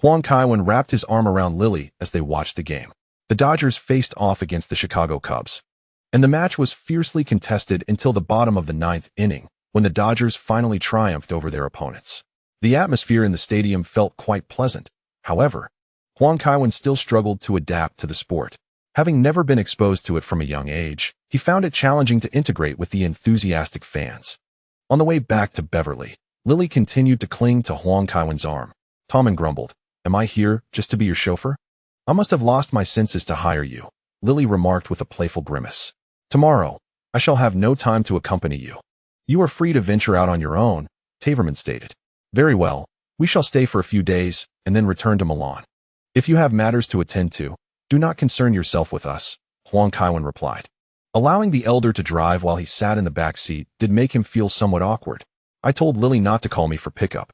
Huang Kaiwen wrapped his arm around Lily as they watched the game. The Dodgers faced off against the Chicago Cubs, and the match was fiercely contested until the bottom of the ninth inning, when the Dodgers finally triumphed over their opponents. The atmosphere in the stadium felt quite pleasant. However, Huang Kaiwen still struggled to adapt to the sport. Having never been exposed to it from a young age, he found it challenging to integrate with the enthusiastic fans. On the way back to Beverly, Lily continued to cling to Huang Kaiwen's arm. Tommen grumbled, "Am I here just to be your chauffeur? I must have lost my senses to hire you," Lily remarked with a playful grimace. "Tomorrow, I shall have no time to accompany you. You are free to venture out on your own," Taverman stated. "Very well, we shall stay for a few days and then return to Milan. If you have matters to attend to, do not concern yourself with us," Huang Kaiwen replied. Allowing the elder to drive while he sat in the back seat did make him feel somewhat awkward. "I told Lily not to call me for pickup.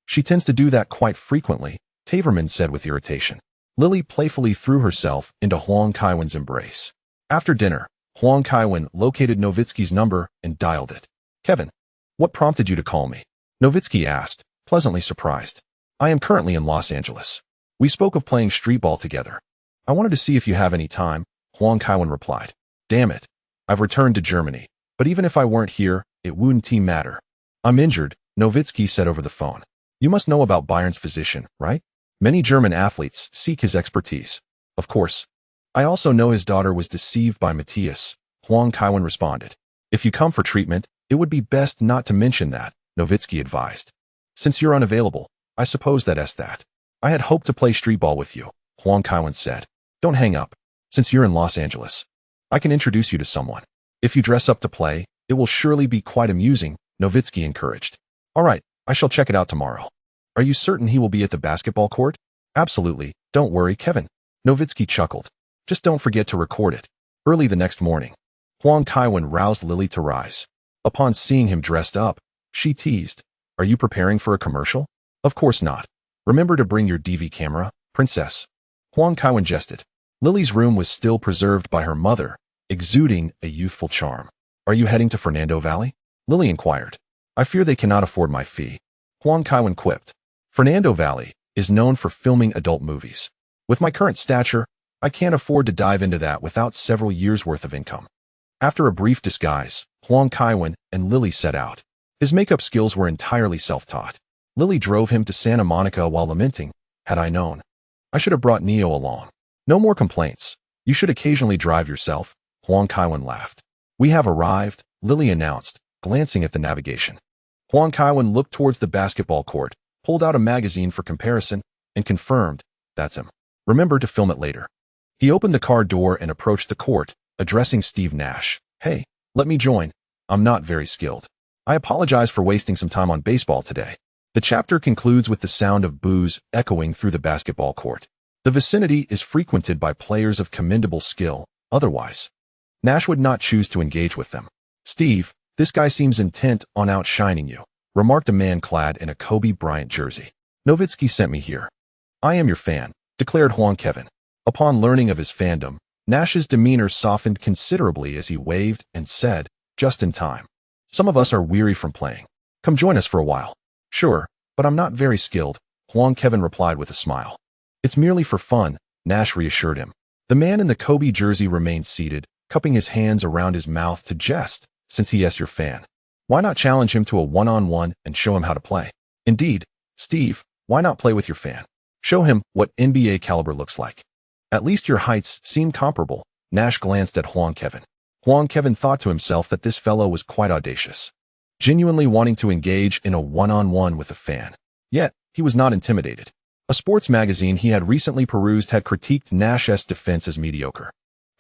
She tends to do that quite frequently," Taverman said with irritation. Lily playfully threw herself into Huang Kaiwen's embrace. After dinner, Huang Kaiwen located Nowitzki's number and dialed it. "Kevin, what prompted you to call me?" Nowitzki asked, pleasantly surprised. "I am currently in Los Angeles. We spoke of playing street ball together. I wanted to see if you have any time," Huang Kaiwen replied. "Damn it. I've returned to Germany, but even if I weren't here, it wouldn't matter. I'm injured," Nowitzki said over the phone. "You must know about Bayern's physician, right? Many German athletes seek his expertise." "Of course. I also know his daughter was deceived by Matthias," Huang Kaiwen responded. "If you come for treatment, it would be best not to mention that," Nowitzki advised. "Since you're unavailable, I suppose that's that. I had hoped to play street ball with you," Huang Kaiwen said. "Don't hang up. Since you're in Los Angeles, I can introduce you to someone. If you dress up to play, it will surely be quite amusing," Nowitzki encouraged. "All right, I shall check it out tomorrow." "Are you certain he will be at the basketball court?" "Absolutely. Don't worry, Kevin." Nowitzki chuckled. "Just don't forget to record it." Early the next morning, Huang Kaiwen roused Lily to rise. Upon seeing him dressed up, she teased, "Are you preparing for a commercial?" "Of course not. Remember to bring your DV camera, princess." Huang Kaiwen jested. Lily's room was still preserved by her mother, exuding a youthful charm. "Are you heading to Fernando Valley?" Lily inquired. "I fear they cannot afford my fee," Huang Kaiwen quipped. "Fernando Valley is known for filming adult movies. With my current stature, I can't afford to dive into that without several years' worth of income." After a brief disguise, Huang Kaiwen and Lily set out. His makeup skills were entirely self-taught. Lily drove him to Santa Monica while lamenting, "Had I known. I should have brought Neo along." "No more complaints. You should occasionally drive yourself," Huang Kaiwen laughed. "We have arrived," Lily announced, glancing at the navigation. Huang Kaiwen looked towards the basketball court, pulled out a magazine for comparison, and confirmed, "That's him. Remember to film it later." He opened the car door and approached the court, addressing Steve Nash. "Hey, let me join. I'm not very skilled. I apologize for wasting some time on baseball today." The chapter concludes with the sound of boos echoing through the basketball court. The vicinity is frequented by players of commendable skill. Otherwise, Nash would not choose to engage with them. "Steve, this guy seems intent on outshining you," remarked a man clad in a Kobe Bryant jersey. "Nowitzki sent me here." "I am your fan," declared Huang Kevin. Upon learning of his fandom, Nash's demeanor softened considerably as he waved and said, "Just in time. Some of us are weary from playing. Come join us for a while." "Sure, but I'm not very skilled," Huang Kevin replied with a smile. "It's merely for fun," Nash reassured him. The man in the Kobe jersey remained seated, cupping his hands around his mouth to jest, since he is your fan. Why not challenge him to a one-on-one and show him how to play? Indeed, Steve, why not play with your fan? Show him what NBA caliber looks like. At least your heights seem comparable. Nash glanced at Huang Kevin. Huang Kevin thought to himself that this fellow was quite audacious, genuinely wanting to engage in a one-on-one with a fan. Yet, he was not intimidated. A sports magazine he had recently perused had critiqued Nash's defense as mediocre.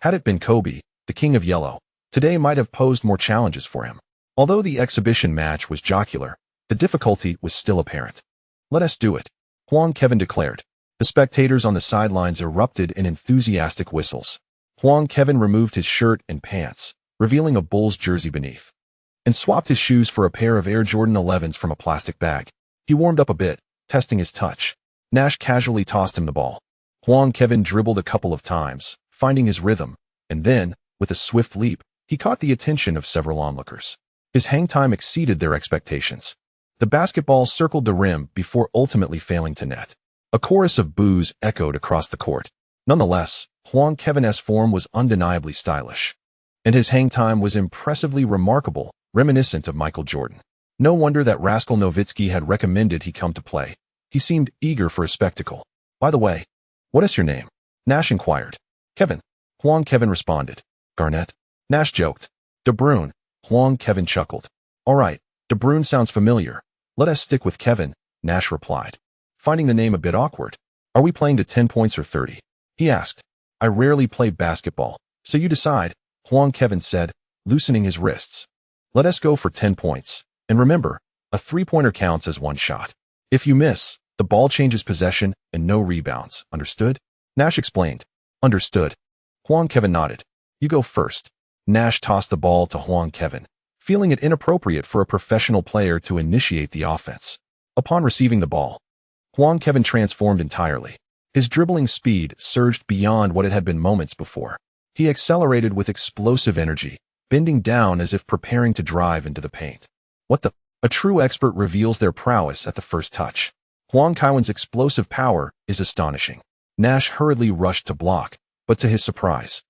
Had it been Kobe, the king of yellow, today might have posed more challenges for him. Although the exhibition match was jocular, the difficulty was still apparent. "Let us do it," Huang Kevin declared. The spectators on the sidelines erupted in enthusiastic whistles. Huang Kevin removed his shirt and pants, revealing a Bulls jersey beneath. and swapped his shoes for a pair of Air Jordan 11s from a plastic bag. He warmed up a bit, testing his touch. Nash casually tossed him the ball. Huang Kevin dribbled a couple of times, finding his rhythm, and then, with a swift leap, he caught the attention of several onlookers. His hang time exceeded their expectations. The basketball circled the rim before ultimately failing to net. A chorus of boos echoed across the court. Nonetheless, Huang Kevin's form was undeniably stylish, and his hang time was impressively remarkable, reminiscent of Michael Jordan. No wonder that rascal Nowitzki had recommended he come to play. He seemed eager for a spectacle. By the way, what is your name? Nash inquired. Kevin. Huang Kevin responded. Garnett? Nash joked. De Bruyne. Huang Kevin chuckled. All right, De Bruyne sounds familiar. Let us stick with Kevin, Nash replied, finding the name a bit awkward. Are we playing to 10 points or 30? He asked. I rarely play basketball, so you decide, Huang Kevin said, loosening his wrists. Let us go for 10 points. And remember, a three-pointer counts as one shot. If you miss, the ball changes possession and no rebounds. Understood? Nash explained. Understood. Huang Kevin nodded. You go first. Nash tossed the ball to Huang Kevin, feeling it inappropriate for a professional player to initiate the offense. Upon receiving the ball, Huang Kevin transformed entirely. His dribbling speed surged beyond what it had been moments before. He accelerated with explosive energy, bending down as if preparing to drive into the paint. What the? A true expert reveals their prowess at the first touch. Huang Kaiwen's explosive power is astonishing. Nash hurriedly rushed to block, but to his surprise,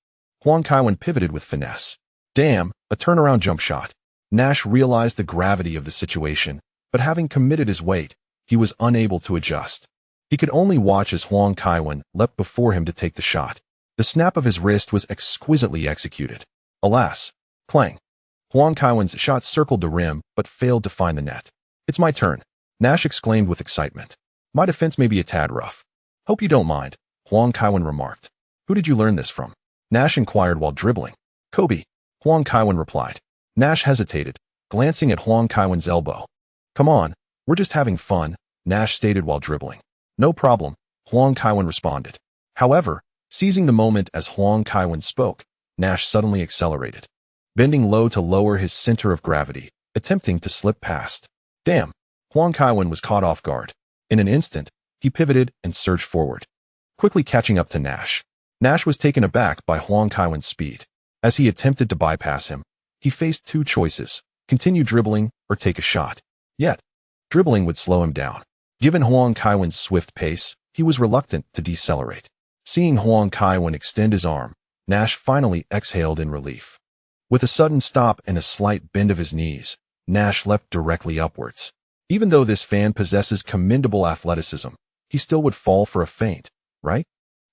Huang Kaiwen pivoted with finesse. Damn, a turnaround jump shot. Nash realized the gravity of the situation, but having committed his weight, he was unable to adjust. He could only watch as Huang Kaiwen leapt before him to take the shot. The snap of his wrist was exquisitely executed. Alas, clang. Huang Kaiwen's shot circled the rim, but failed to find the net. It's my turn, Nash exclaimed with excitement. My defense may be a tad rough. Hope you don't mind, Huang Kaiwen remarked. Who did you learn this from? Nash inquired while dribbling. Kobe, Huang Kaiwen replied. Nash hesitated, glancing at Huang Kaiwen's elbow. Come on, we're just having fun, Nash stated while dribbling. No problem, Huang Kaiwen responded. However, seizing the moment as Huang Kaiwen spoke, Nash suddenly accelerated, bending low to lower his center of gravity, attempting to slip past. Damn, Huang Kaiwen was caught off guard. In an instant, he pivoted and surged forward, quickly catching up to Nash. Nash was taken aback by Huang Kaiwen's speed. As he attempted to bypass him, he faced two choices, continue dribbling or take a shot. Yet, dribbling would slow him down. Given Huang Kaiwen's swift pace, he was reluctant to decelerate. Seeing Huang Kaiwen extend his arm, Nash finally exhaled in relief. With a sudden stop and a slight bend of his knees, Nash leapt directly upwards. Even though this fan possesses commendable athleticism, he still would fall for a feint, right?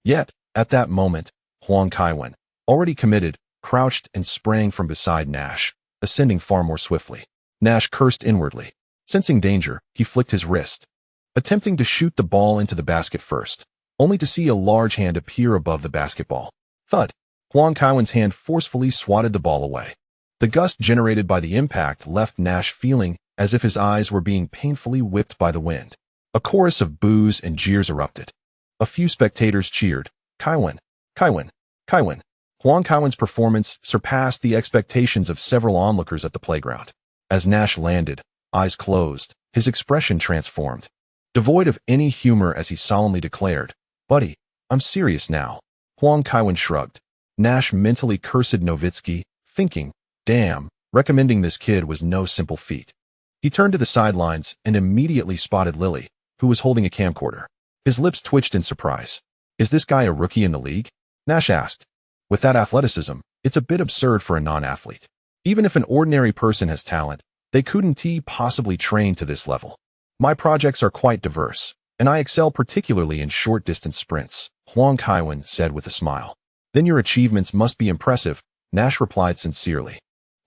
Yet, at that moment, Huang Kaiwen, already committed, crouched and sprang from beside Nash, ascending far more swiftly. Nash cursed inwardly. Sensing danger, he flicked his wrist, attempting to shoot the ball into the basket first, only to see a large hand appear above the basketball. Thud! Huang Kaiwen's hand forcefully swatted the ball away. The gust generated by the impact left Nash feeling as if his eyes were being painfully whipped by the wind. A chorus of boos and jeers erupted. A few spectators cheered, Kaiwen, Kaiwen, Kaiwen. Huang Kaiwen's performance surpassed the expectations of several onlookers at the playground. As Nash landed, eyes closed, his expression transformed. Devoid of any humor as he solemnly declared, Buddy, I'm serious now. Huang Kaiwen shrugged. Nash mentally cursed Nowitzki, thinking, damn, recommending this kid was no simple feat. He turned to the sidelines and immediately spotted Lily, who was holding a camcorder. His lips twitched in surprise. Is this guy a rookie in the league? Nash asked. With that athleticism, it's a bit absurd for a non-athlete. Even if an ordinary person has talent, they couldn't possibly train to this level. My projects are quite diverse, and I excel particularly in short-distance sprints, Huang Kaiwen said with a smile. Then your achievements must be impressive, Nash replied sincerely.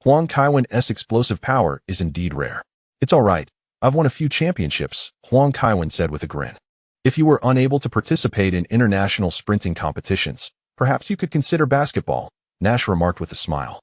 Huang Kaiwen's explosive power is indeed rare. It's all right, I've won a few championships, Huang Kaiwen said with a grin. If you were unable to participate in international sprinting competitions, perhaps you could consider basketball, Nash remarked with a smile.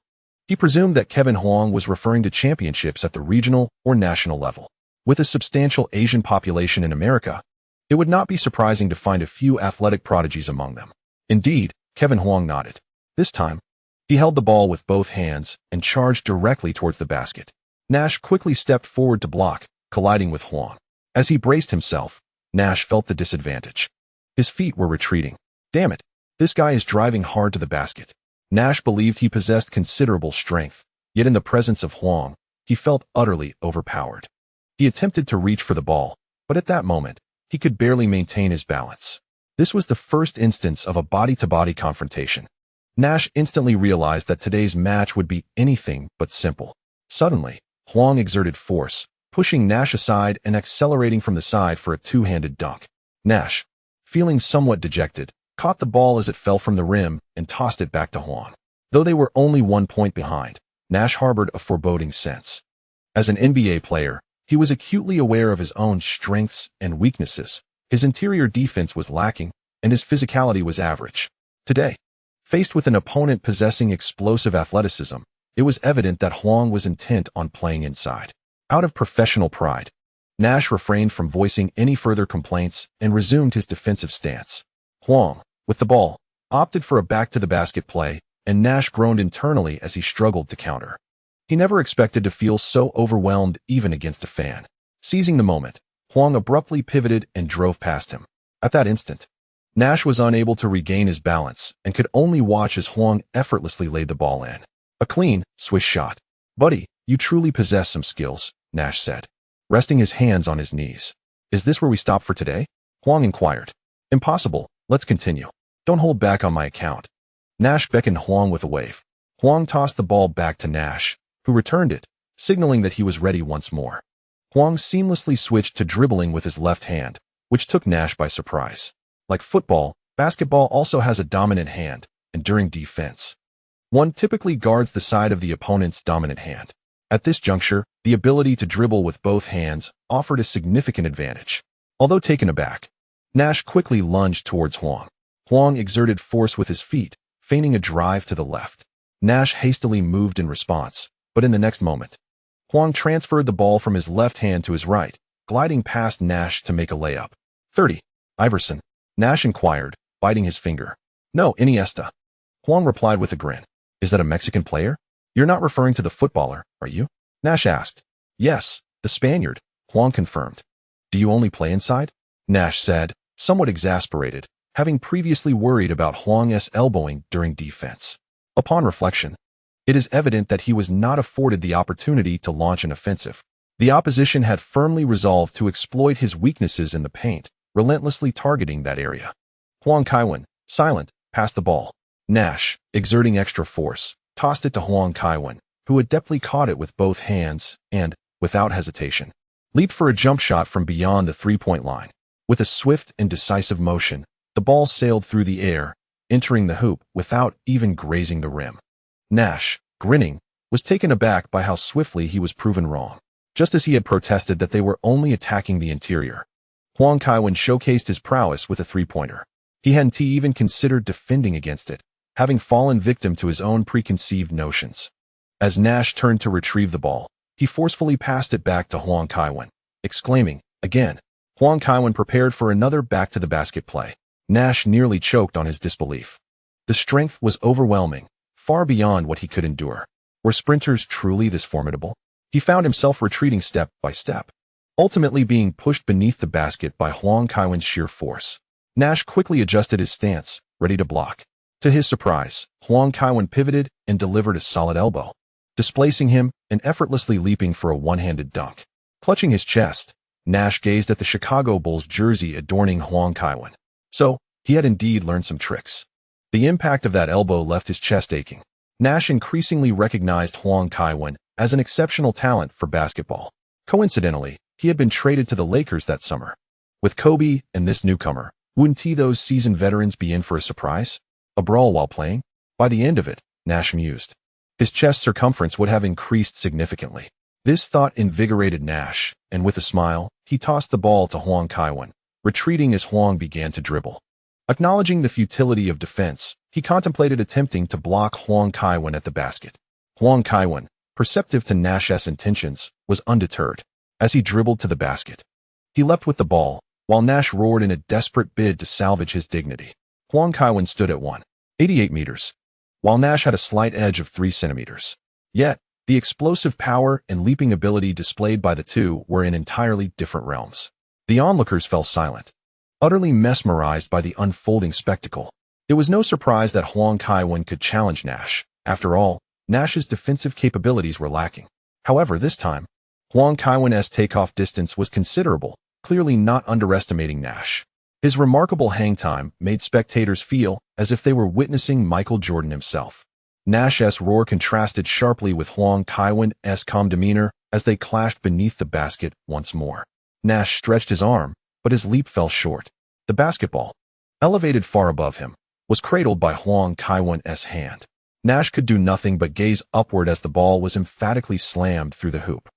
He presumed that Kevin Huang was referring to championships at the regional or national level. With a substantial Asian population in America, it would not be surprising to find a few athletic prodigies among them. Indeed, Kevin Huang nodded. This time, he held the ball with both hands and charged directly towards the basket. Nash quickly stepped forward to block, colliding with Huang. As he braced himself, Nash felt the disadvantage. His feet were retreating. Damn it, this guy is driving hard to the basket. Nash believed he possessed considerable strength, yet in the presence of Huang, he felt utterly overpowered. He attempted to reach for the ball, but at that moment, he could barely maintain his balance. This was the first instance of a body-to-body confrontation. Nash instantly realized that today's match would be anything but simple. Suddenly, Huang exerted force, pushing Nash aside and accelerating from the side for a two-handed dunk. Nash, feeling somewhat dejected, caught the ball as it fell from the rim and tossed it back to Huang. Though they were only 1 point behind, Nash harbored a foreboding sense. As an NBA player, he was acutely aware of his own strengths and weaknesses. His interior defense was lacking, and his physicality was average. Today, faced with an opponent possessing explosive athleticism, it was evident that Huang was intent on playing inside. Out of professional pride, Nash refrained from voicing any further complaints and resumed his defensive stance. Huang, with the ball, opted for a back-to-the-basket play, and Nash groaned internally as he struggled to counter. He never expected to feel so overwhelmed even against a fan. Seizing the moment, Huang abruptly pivoted and drove past him. At that instant, Nash was unable to regain his balance and could only watch as Huang effortlessly laid the ball in. A clean, swish shot. "Buddy, you truly possess some skills," Nash said, resting his hands on his knees. "Is this where we stop for today?" Huang inquired. "Impossible, let's continue. Don't hold back on my account." Nash beckoned Huang with a wave. Huang tossed the ball back to Nash, who returned it, signaling that he was ready once more. Huang seamlessly switched to dribbling with his left hand, which took Nash by surprise. Like football, basketball also has a dominant hand, and during defense, one typically guards the side of the opponent's dominant hand. At this juncture, the ability to dribble with both hands offered a significant advantage. Although taken aback, Nash quickly lunged towards Huang. Huang exerted force with his feet, feigning a drive to the left. Nash hastily moved in response, but in the next moment, Huang transferred the ball from his left hand to his right, gliding past Nash to make a layup. 30. Iverson, Nash inquired, biting his finger. "No, Iniesta." Huang replied with a grin. "Is that a Mexican player? You're not referring to the footballer, are you?" Nash asked. "Yes, the Spaniard," Huang confirmed. "Do you only play inside?" Nash said, somewhat exasperated, having previously worried about Huang's elbowing during defense. Upon reflection, it is evident that he was not afforded the opportunity to launch an offensive. The opposition had firmly resolved to exploit his weaknesses in the paint, relentlessly targeting that area. Huang Kaiwan, silent, passed the ball. Nash, exerting extra force, tossed it to Huang Kaiwan, who adeptly caught it with both hands and, without hesitation, leaped for a jump shot from beyond the three-point line. With a swift and decisive motion, the ball sailed through the air, entering the hoop without even grazing the rim. Nash, grinning, was taken aback by how swiftly he was proven wrong. Just as he had protested that they were only attacking the interior, Huang Kaiwan showcased his prowess with a three-pointer. He hadn't even considered defending against it, having fallen victim to his own preconceived notions. As Nash turned to retrieve the ball, he forcefully passed it back to Huang Kaiwan, exclaiming, "Again." Huang Kaiwan prepared for another back-to-the-basket play. Nash nearly choked on his disbelief. The strength was overwhelming, far beyond what he could endure. Were sprinters truly this formidable? He found himself retreating step by step, ultimately being pushed beneath the basket by Huang Kaiwan's sheer force. Nash quickly adjusted his stance, ready to block. To his surprise, Huang Kaiwan pivoted and delivered a solid elbow, displacing him and effortlessly leaping for a one-handed dunk. Clutching his chest, Nash gazed at the Chicago Bulls jersey adorning Huang Kaiwan. So, he had indeed learned some tricks. The impact of that elbow left his chest aching. Nash increasingly recognized Huang Kaiwan as an exceptional talent for basketball. Coincidentally, he had been traded to the Lakers that summer. With Kobe and this newcomer, wouldn't those seasoned veterans be in for a surprise? A brawl while playing? By the end of it, Nash mused, his chest circumference would have increased significantly. This thought invigorated Nash, and with a smile, he tossed the ball to Huang Kaiwan, retreating as Huang began to dribble. Acknowledging the futility of defense, he contemplated attempting to block Huang Kaiwan at the basket. Huang Kaiwan, perceptive to Nash's intentions, was undeterred. As he dribbled to the basket, he leapt with the ball, while Nash roared in a desperate bid to salvage his dignity. Huang Kaiwan stood at 1.88 meters, while Nash had a slight edge of 3 centimeters. Yet, The explosive power and leaping ability displayed by the two were in entirely different realms. The onlookers fell silent, utterly mesmerized by the unfolding spectacle. It was no surprise that Huang Kaiwen could challenge Nash. After all, Nash's defensive capabilities were lacking. However, this time, Huang Kaiwen's takeoff distance was considerable, clearly not underestimating Nash. His remarkable hang time made spectators feel as if they were witnessing Michael Jordan himself. Nash's roar contrasted sharply with Huang Kaiwen's calm demeanor as they clashed beneath the basket once more. Nash stretched his arm, but his leap fell short. The basketball, elevated far above him, was cradled by Huang Kaiwen's hand. Nash could do nothing but gaze upward as the ball was emphatically slammed through the hoop.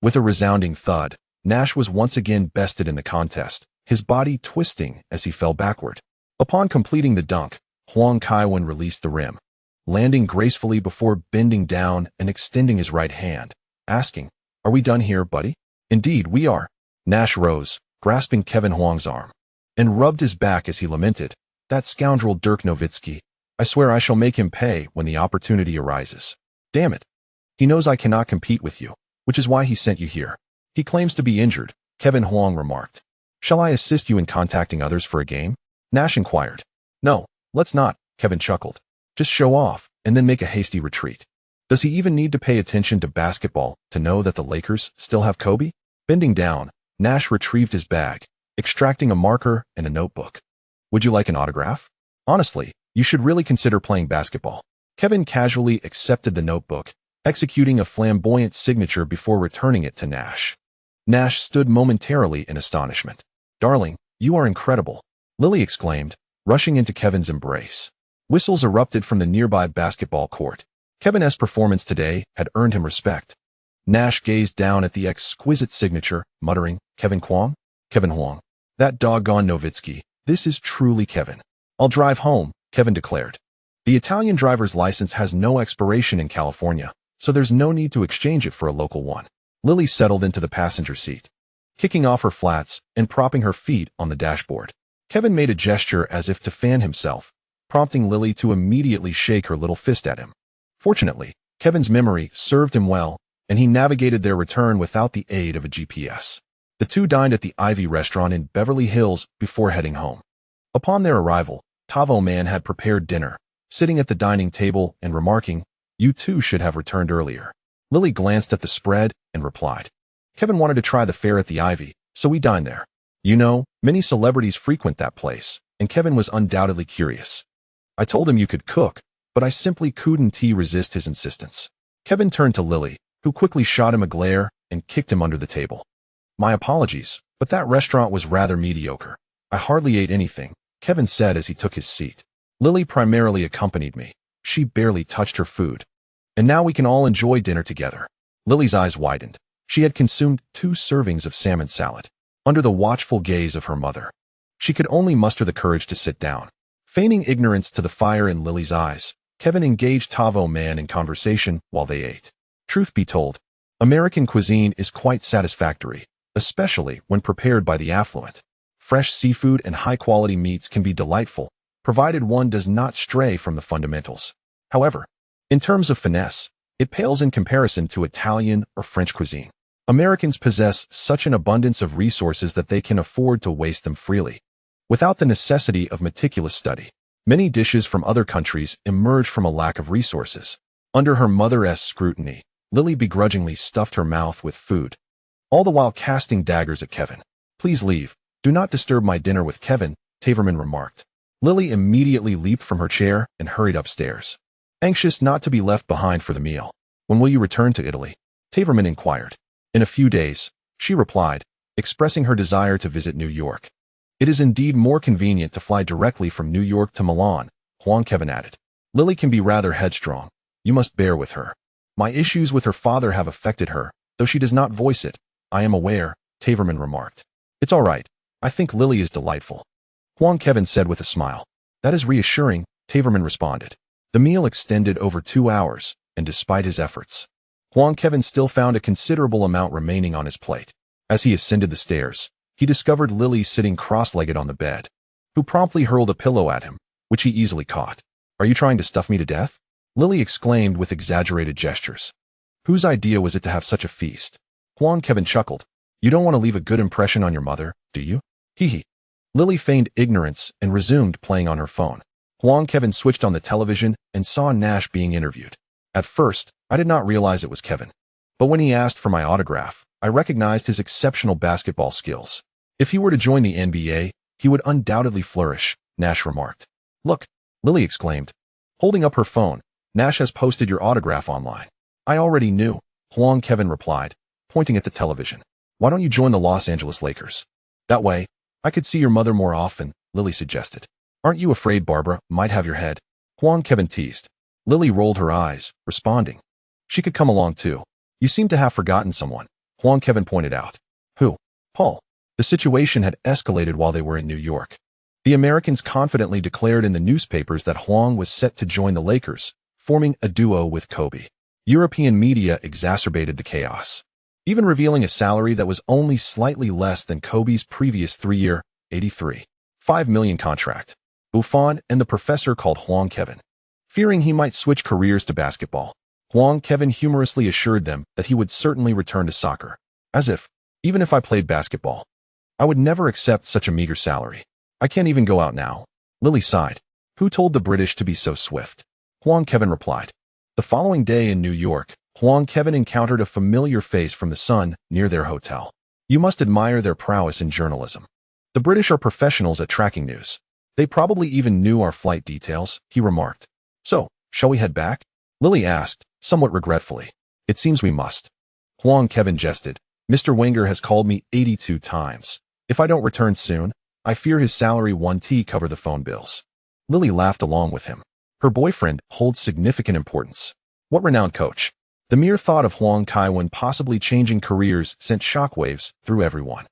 With a resounding thud, Nash was once again bested in the contest, his body twisting as he fell backward. Upon completing the dunk, Huang Kaiwen released the rim, landing gracefully before bending down and extending his right hand, asking, "Are we done here, buddy?" "Indeed, we are." Nash rose, grasping Kevin Huang's arm, and rubbed his back as he lamented, "That scoundrel Dirk Nowitzki. I swear I shall make him pay when the opportunity arises. Damn it. He knows I cannot compete with you, which is why he sent you here. He claims to be injured," Kevin Huang remarked. "Shall I assist you in contacting others for a game?" Nash inquired. "No, let's not," Kevin chuckled. "Just show off, and then make a hasty retreat. Does he even need to pay attention to basketball to know that the Lakers still have Kobe?" Bending down, Nash retrieved his bag, extracting a marker and a notebook. "Would you like an autograph? Honestly, you should really consider playing basketball." Kevin casually accepted the notebook, executing a flamboyant signature before returning it to Nash. Nash stood momentarily in astonishment. "Darling, you are incredible," Lily exclaimed, rushing into Kevin's embrace. Whistles erupted from the nearby basketball court. Kevin's performance today had earned him respect. Nash gazed down at the exquisite signature, muttering, "Kevin Huang? Kevin Huang. That doggone Nowitzki. This is truly Kevin." "I'll drive home," Kevin declared. "The Italian driver's license has no expiration in California, so there's no need to exchange it for a local one." Lily settled into the passenger seat, kicking off her flats and propping her feet on the dashboard. Kevin made a gesture as if to fan himself, prompting Lily to immediately shake her little fist at him. Fortunately, Kevin's memory served him well, and he navigated their return without the aid of a GPS. The two dined at the Ivy restaurant in Beverly Hills before heading home. Upon their arrival, Tavo Man had prepared dinner, sitting at the dining table and remarking, "You two should have returned earlier." Lily glanced at the spread and replied, "Kevin wanted to try the fare at the Ivy, so we dined there. You know, many celebrities frequent that place, and Kevin was undoubtedly curious. I told him you could cook, but I simply couldn't resist his insistence." Kevin turned to Lily, who quickly shot him a glare and kicked him under the table. "My apologies, but that restaurant was rather mediocre. I hardly ate anything," Kevin said as he took his seat. Lily primarily accompanied me. She barely touched her food. "And now we can all enjoy dinner together." Lily's eyes widened. She had consumed 2 servings of salmon salad, under the watchful gaze of her mother. She could only muster the courage to sit down. Feigning ignorance to the fire in Lily's eyes, Kevin engaged Tavo Man in conversation while they ate. Truth be told, American cuisine is quite satisfactory, especially when prepared by the affluent. Fresh seafood and high-quality meats can be delightful, provided one does not stray from the fundamentals. However, in terms of finesse, it pales in comparison to Italian or French cuisine. Americans possess such an abundance of resources that they can afford to waste them freely, without the necessity of meticulous study. Many dishes from other countries emerge from a lack of resources. Under her mother's scrutiny, Lily begrudgingly stuffed her mouth with food, all the while casting daggers at Kevin. "Please leave. Do not disturb my dinner with Kevin," Taverman remarked. Lily immediately leaped from her chair and hurried upstairs, anxious not to be left behind for the meal. "When will you return to Italy?" Taverman inquired. "In a few days," she replied, expressing her desire to visit New York. "It is indeed more convenient to fly directly from New York to Milan," Huang Kevin added. "Lily can be rather headstrong. You must bear with her. My issues with her father have affected her, though she does not voice it. I am aware," Taverman remarked. "It's all right. I think Lily is delightful," Huang Kevin said with a smile. "That is reassuring," Taverman responded. The meal extended over 2 hours, and despite his efforts, Huang Kevin still found a considerable amount remaining on his plate. As he ascended the stairs, he discovered Lily sitting cross-legged on the bed, who promptly hurled a pillow at him, which he easily caught. "Are you trying to stuff me to death?" Lily exclaimed with exaggerated gestures. Whose idea was it to have such a feast? Huang Kevin chuckled. You don't want to leave a good impression on your mother, do you? Hee hee. Lily feigned ignorance and resumed playing on her phone. Huang Kevin switched on the television and saw Nash being interviewed. At first, I did not realize it was Kevin. But when he asked for my autograph, I recognized his exceptional basketball skills. If he were to join the NBA, he would undoubtedly flourish, Nash remarked. Look, Lily exclaimed. Holding up her phone, Nash has posted your autograph online. I already knew, Huang Kevin replied, pointing at the television. Why don't you join the Los Angeles Lakers? That way, I could see your mother more often, Lily suggested. Aren't you afraid Barbara might have your head? Huang Kevin teased. Lily rolled her eyes, responding. She could come along too. You seem to have forgotten someone, Huang Kevin pointed out. Who? Paul. The situation had escalated while they were in New York. The Americans confidently declared in the newspapers that Huang was set to join the Lakers, forming a duo with Kobe. European media exacerbated the chaos, even revealing a salary that was only slightly less than Kobe's previous 3-year, $83.5 million contract. Buffon and the professor called Huang Kevin. Fearing he might switch careers to basketball, Huang Kevin humorously assured them that he would certainly return to soccer. As if, even if I played basketball, I would never accept such a meager salary. I can't even go out now. Lily sighed. Who told the British to be so swift? Huang Kevin replied. The following day in New York, Huang Kevin encountered a familiar face from the Sun near their hotel. You must admire their prowess in journalism. The British are professionals at tracking news. They probably even knew our flight details, he remarked. So, shall we head back? Lily asked, somewhat regretfully. It seems we must. Huang Kevin jested. Mr. Wenger has called me 82 times. If I don't return soon, I fear his salary won't cover the phone bills. Lily laughed along with him. Her boyfriend holds significant importance. What renowned coach? The mere thought of Huang Kaiwan possibly changing careers sent shockwaves through everyone.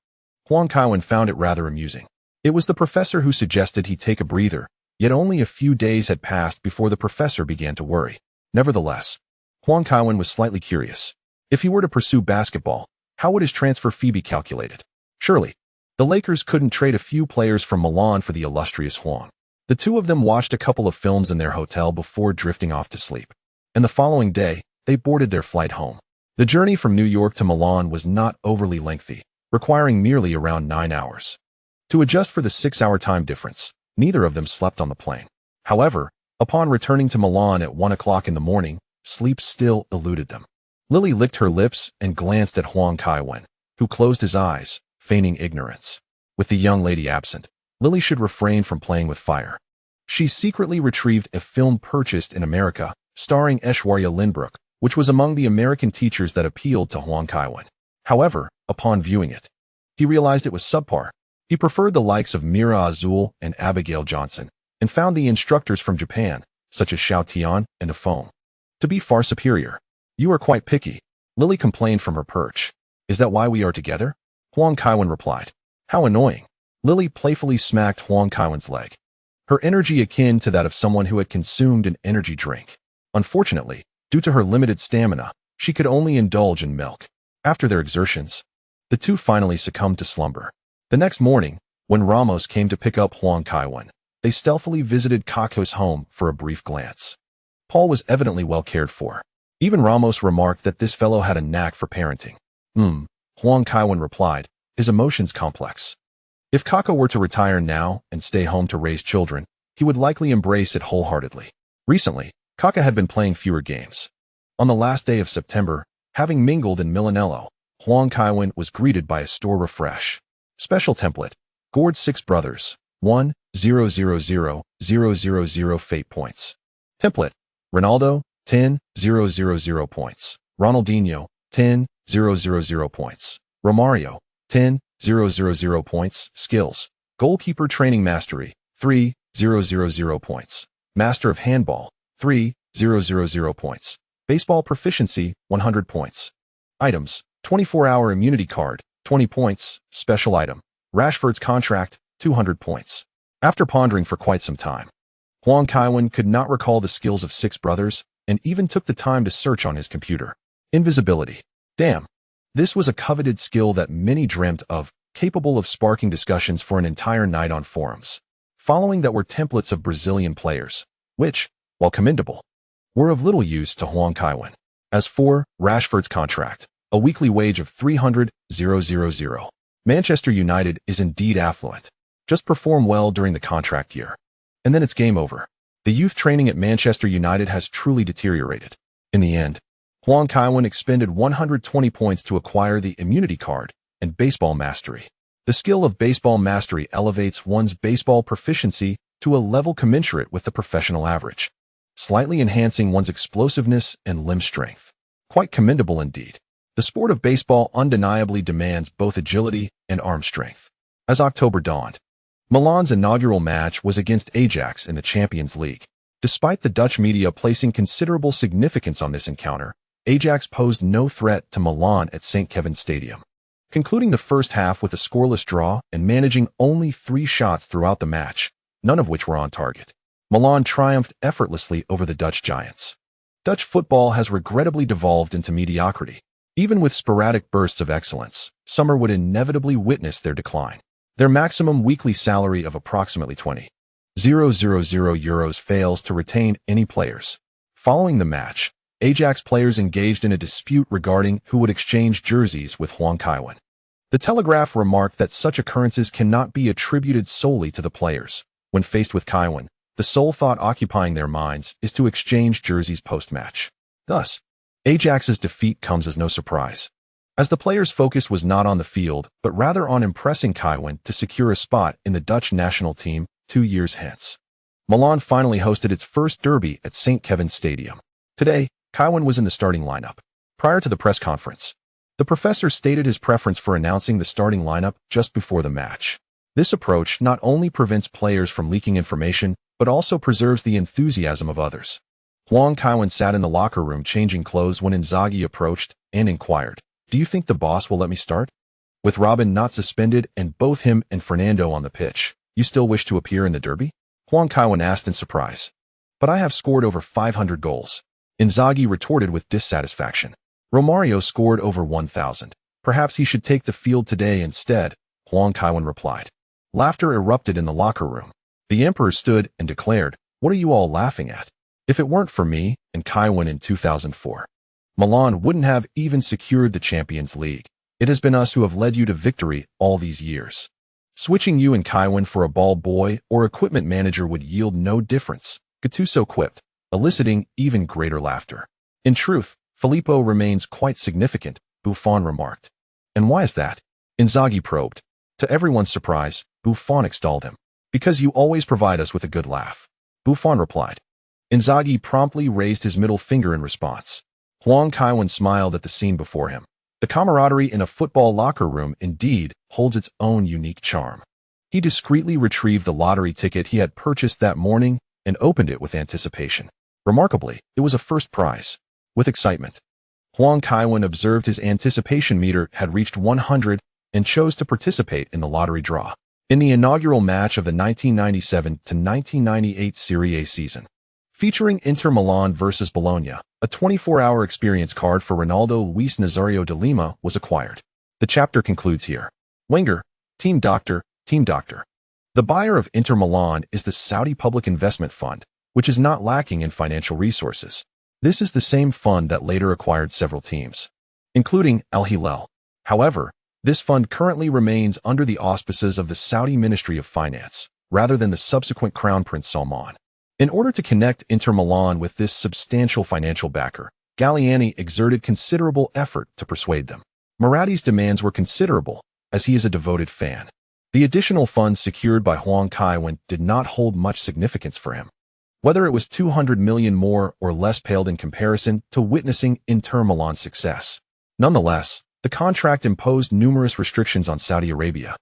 Huang Kaiwan found it rather amusing. It was the professor who suggested he take a breather, yet only a few days had passed before the professor began to worry. Nevertheless, Huang Kaiwan was slightly curious. If he were to pursue basketball, how would his transfer fee be calculated? Surely, the Lakers couldn't trade a few players from Milan for the illustrious Huang. The two of them watched a couple of films in their hotel before drifting off to sleep. And the following day, they boarded their flight home. The journey from New York to Milan was not overly lengthy, requiring merely around 9 hours. To adjust for the 6-hour time difference, neither of them slept on the plane. However, upon returning to Milan at 1 o'clock in the morning, sleep still eluded them. Lily licked her lips and glanced at Huang Kaiwan, who closed his eyes, feigning ignorance. With the young lady absent, Lily should refrain from playing with fire. She secretly retrieved a film purchased in America, starring Aishwarya Lindbrook, which was among the American teachers that appealed to Huang Kaiwan. However, upon viewing it, he realized it was subpar. He preferred the likes of Mira Azul and Abigail Johnson, and found the instructors from Japan, such as Xiao Tian and Afong, to be far superior. You are quite picky, Lily complained from her perch. Is that why we are together? Huang Kaiwan replied. How annoying. Lily playfully smacked Huang Kaiwan's leg, her energy akin to that of someone who had consumed an energy drink. Unfortunately, due to her limited stamina, she could only indulge in milk. After their exertions, the two finally succumbed to slumber. The next morning, when Ramos came to pick up Huang Kaiwan, they stealthily visited Kako's home for a brief glance. Paul was evidently well cared for. Even Ramos remarked that this fellow had a knack for parenting. Huang Kaiwan replied, his emotions complex. If Kako were to retire now and stay home to raise children, he would likely embrace it wholeheartedly. Recently, Kaka had been playing fewer games. On the last day of September, having mingled in Milanello, Huang Kaiwan was greeted by a store refresh. Special template, Gord 6 brothers, 1,000,000 fate points. Template, Ronaldo, 10,000 points. Ronaldinho, 10,000 points. Romario, 10,000 points. Skills, Goalkeeper Training Mastery, 3,000 points. Master of Handball, 3,000 points. Baseball Proficiency, 100 points. Items, 24-hour immunity card, 20 points. Special item, Rashford's contract, 200 points. After pondering for quite some time, Huang Kaiwan could not recall the skills of 6 brothers, and even took the time to search on his computer. Invisibility. Damn. This was a coveted skill that many dreamt of, capable of sparking discussions for an entire night on forums. Following that were templates of Brazilian players, which, while commendable, were of little use to Huang Kaiwan. As for Rashford's contract, a weekly wage of 300,000. Manchester United is indeed affluent. Just perform well during the contract year, and then it's game over. The youth training at Manchester United has truly deteriorated. In the end, Hwang Kaiwan expended 120 points to acquire the immunity card and baseball mastery. The skill of baseball mastery elevates one's baseball proficiency to a level commensurate with the professional average, slightly enhancing one's explosiveness and limb strength. Quite commendable indeed. The sport of baseball undeniably demands both agility and arm strength. As October dawned, Milan's inaugural match was against Ajax in the Champions League. Despite the Dutch media placing considerable significance on this encounter, Ajax posed no threat to Milan at St. Kevin's Stadium. Concluding the first half with a scoreless draw and managing only 3 shots throughout the match, none of which were on target, Milan triumphed effortlessly over the Dutch giants. Dutch football has regrettably devolved into mediocrity. Even with sporadic bursts of excellence, summer would inevitably witness their decline. Their maximum weekly salary of approximately 20,000 euros fails to retain any players. Following the match, Ajax players engaged in a dispute regarding who would exchange jerseys with Hwang Kaiwan. The Telegraph remarked that such occurrences cannot be attributed solely to the players. When faced with Kaiwan, the sole thought occupying their minds is to exchange jerseys post-match. Thus, Ajax's defeat comes as no surprise, as the players' focus was not on the field, but rather on impressing Kaiwan to secure a spot in the Dutch national team 2 years hence. Milan finally hosted its first derby at St. Kevin's Stadium. Today, Kaiwan was in the starting lineup. Prior to the press conference, the professor stated his preference for announcing the starting lineup just before the match. This approach not only prevents players from leaking information, but also preserves the enthusiasm of others. Hwang Kaiwan sat in the locker room changing clothes when Inzaghi approached and inquired, "Do you think the boss will let me start?" With Robin not suspended and both him and Fernando on the pitch, "You still wish to appear in the derby?" Hwang Kaiwan asked in surprise. "But I have scored over 500 goals. Inzaghi retorted with dissatisfaction. "Romario scored over 1,000. Perhaps he should take the field today instead," Hwang Kaiwan replied. Laughter erupted in the locker room. The emperor stood and declared, "What are you all laughing at? If it weren't for me and Kaiwan in 2004, Milan wouldn't have even secured the Champions League. It has been us who have led you to victory all these years. Switching you and Kaiwan for a ball boy or equipment manager would yield no difference," Gattuso quipped, eliciting even greater laughter. "In truth, Filippo remains quite significant," Buffon remarked. "And why is that?" Inzaghi probed. To everyone's surprise, Buffon extolled him. "Because you always provide us with a good laugh," Buffon replied. Inzaghi promptly raised his middle finger in response. Hwang Kaiwan smiled at the scene before him. The camaraderie in a football locker room indeed holds its own unique charm. He discreetly retrieved the lottery ticket he had purchased that morning and opened it with anticipation. Remarkably, it was a first prize. With excitement, Hwang Kaiwan observed his anticipation meter had reached 100 and chose to participate in the lottery draw. In the inaugural match of the 1997 to 1998 Serie A season, featuring Inter Milan versus Bologna, a 24-hour experience card for Ronaldo Luis Nazario de Lima was acquired. The chapter concludes here. Wenger, Team Doctor, Team Doctor. The buyer of Inter Milan is the Saudi Public Investment Fund, which is not lacking in financial resources. This is the same fund that later acquired several teams, including Al Hilal. However, this fund currently remains under the auspices of the Saudi Ministry of Finance, rather than the subsequent Crown Prince Salman. In order to connect Inter Milan with this substantial financial backer, Galliani exerted considerable effort to persuade them. Marati's demands were considerable, as he is a devoted fan. The additional funds secured by Hwang Kaiwan did not hold much significance for him. Whether it was 200 million more or less paled in comparison to witnessing Inter Milan's success. Nonetheless, the contract imposed numerous restrictions on Saudi Arabia,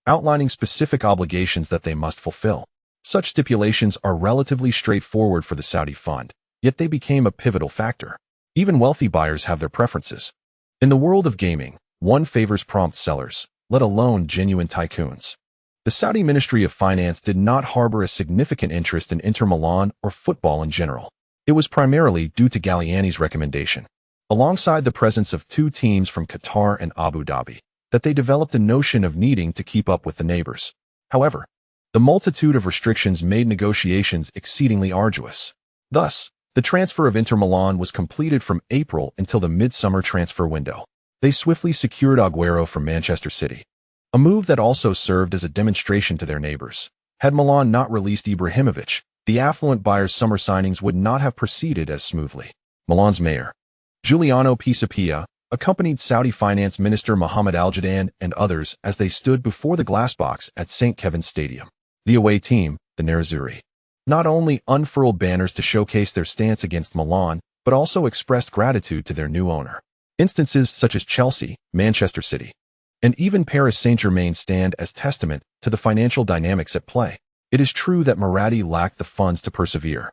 outlining specific obligations that they must fulfill. Such stipulations are relatively straightforward for the Saudi fund, yet they became a pivotal factor. Even wealthy buyers have their preferences. In the world of gaming, one favors prompt sellers, let alone genuine tycoons. The Saudi Ministry of Finance did not harbor a significant interest in Inter Milan or football in general. It was primarily due to Galliani's recommendation, alongside the presence of 2 teams from Qatar and Abu Dhabi, that they developed a notion of needing to keep up with the neighbors. However, the multitude of restrictions made negotiations exceedingly arduous. Thus, The transfer of Inter Milan was completed from April until the midsummer transfer window. They swiftly secured Agüero from Manchester City, a move that also served as a demonstration to their neighbors. Had Milan not released Ibrahimovic, the affluent buyer's summer signings would not have proceeded as smoothly. Milan's mayor, Giuliano Pisapia, accompanied Saudi Finance Minister Mohammed Al-Jadaan and others as they stood before the glass box at St. Kevin's Stadium. The away team, the Nerazzurri, not only unfurled banners to showcase their stance against Milan, but also expressed gratitude to their new owner. Instances such as Chelsea, Manchester City, and even Paris Saint-Germain stand as testament to the financial dynamics at play. It is true that Maradi lacked the funds to persevere.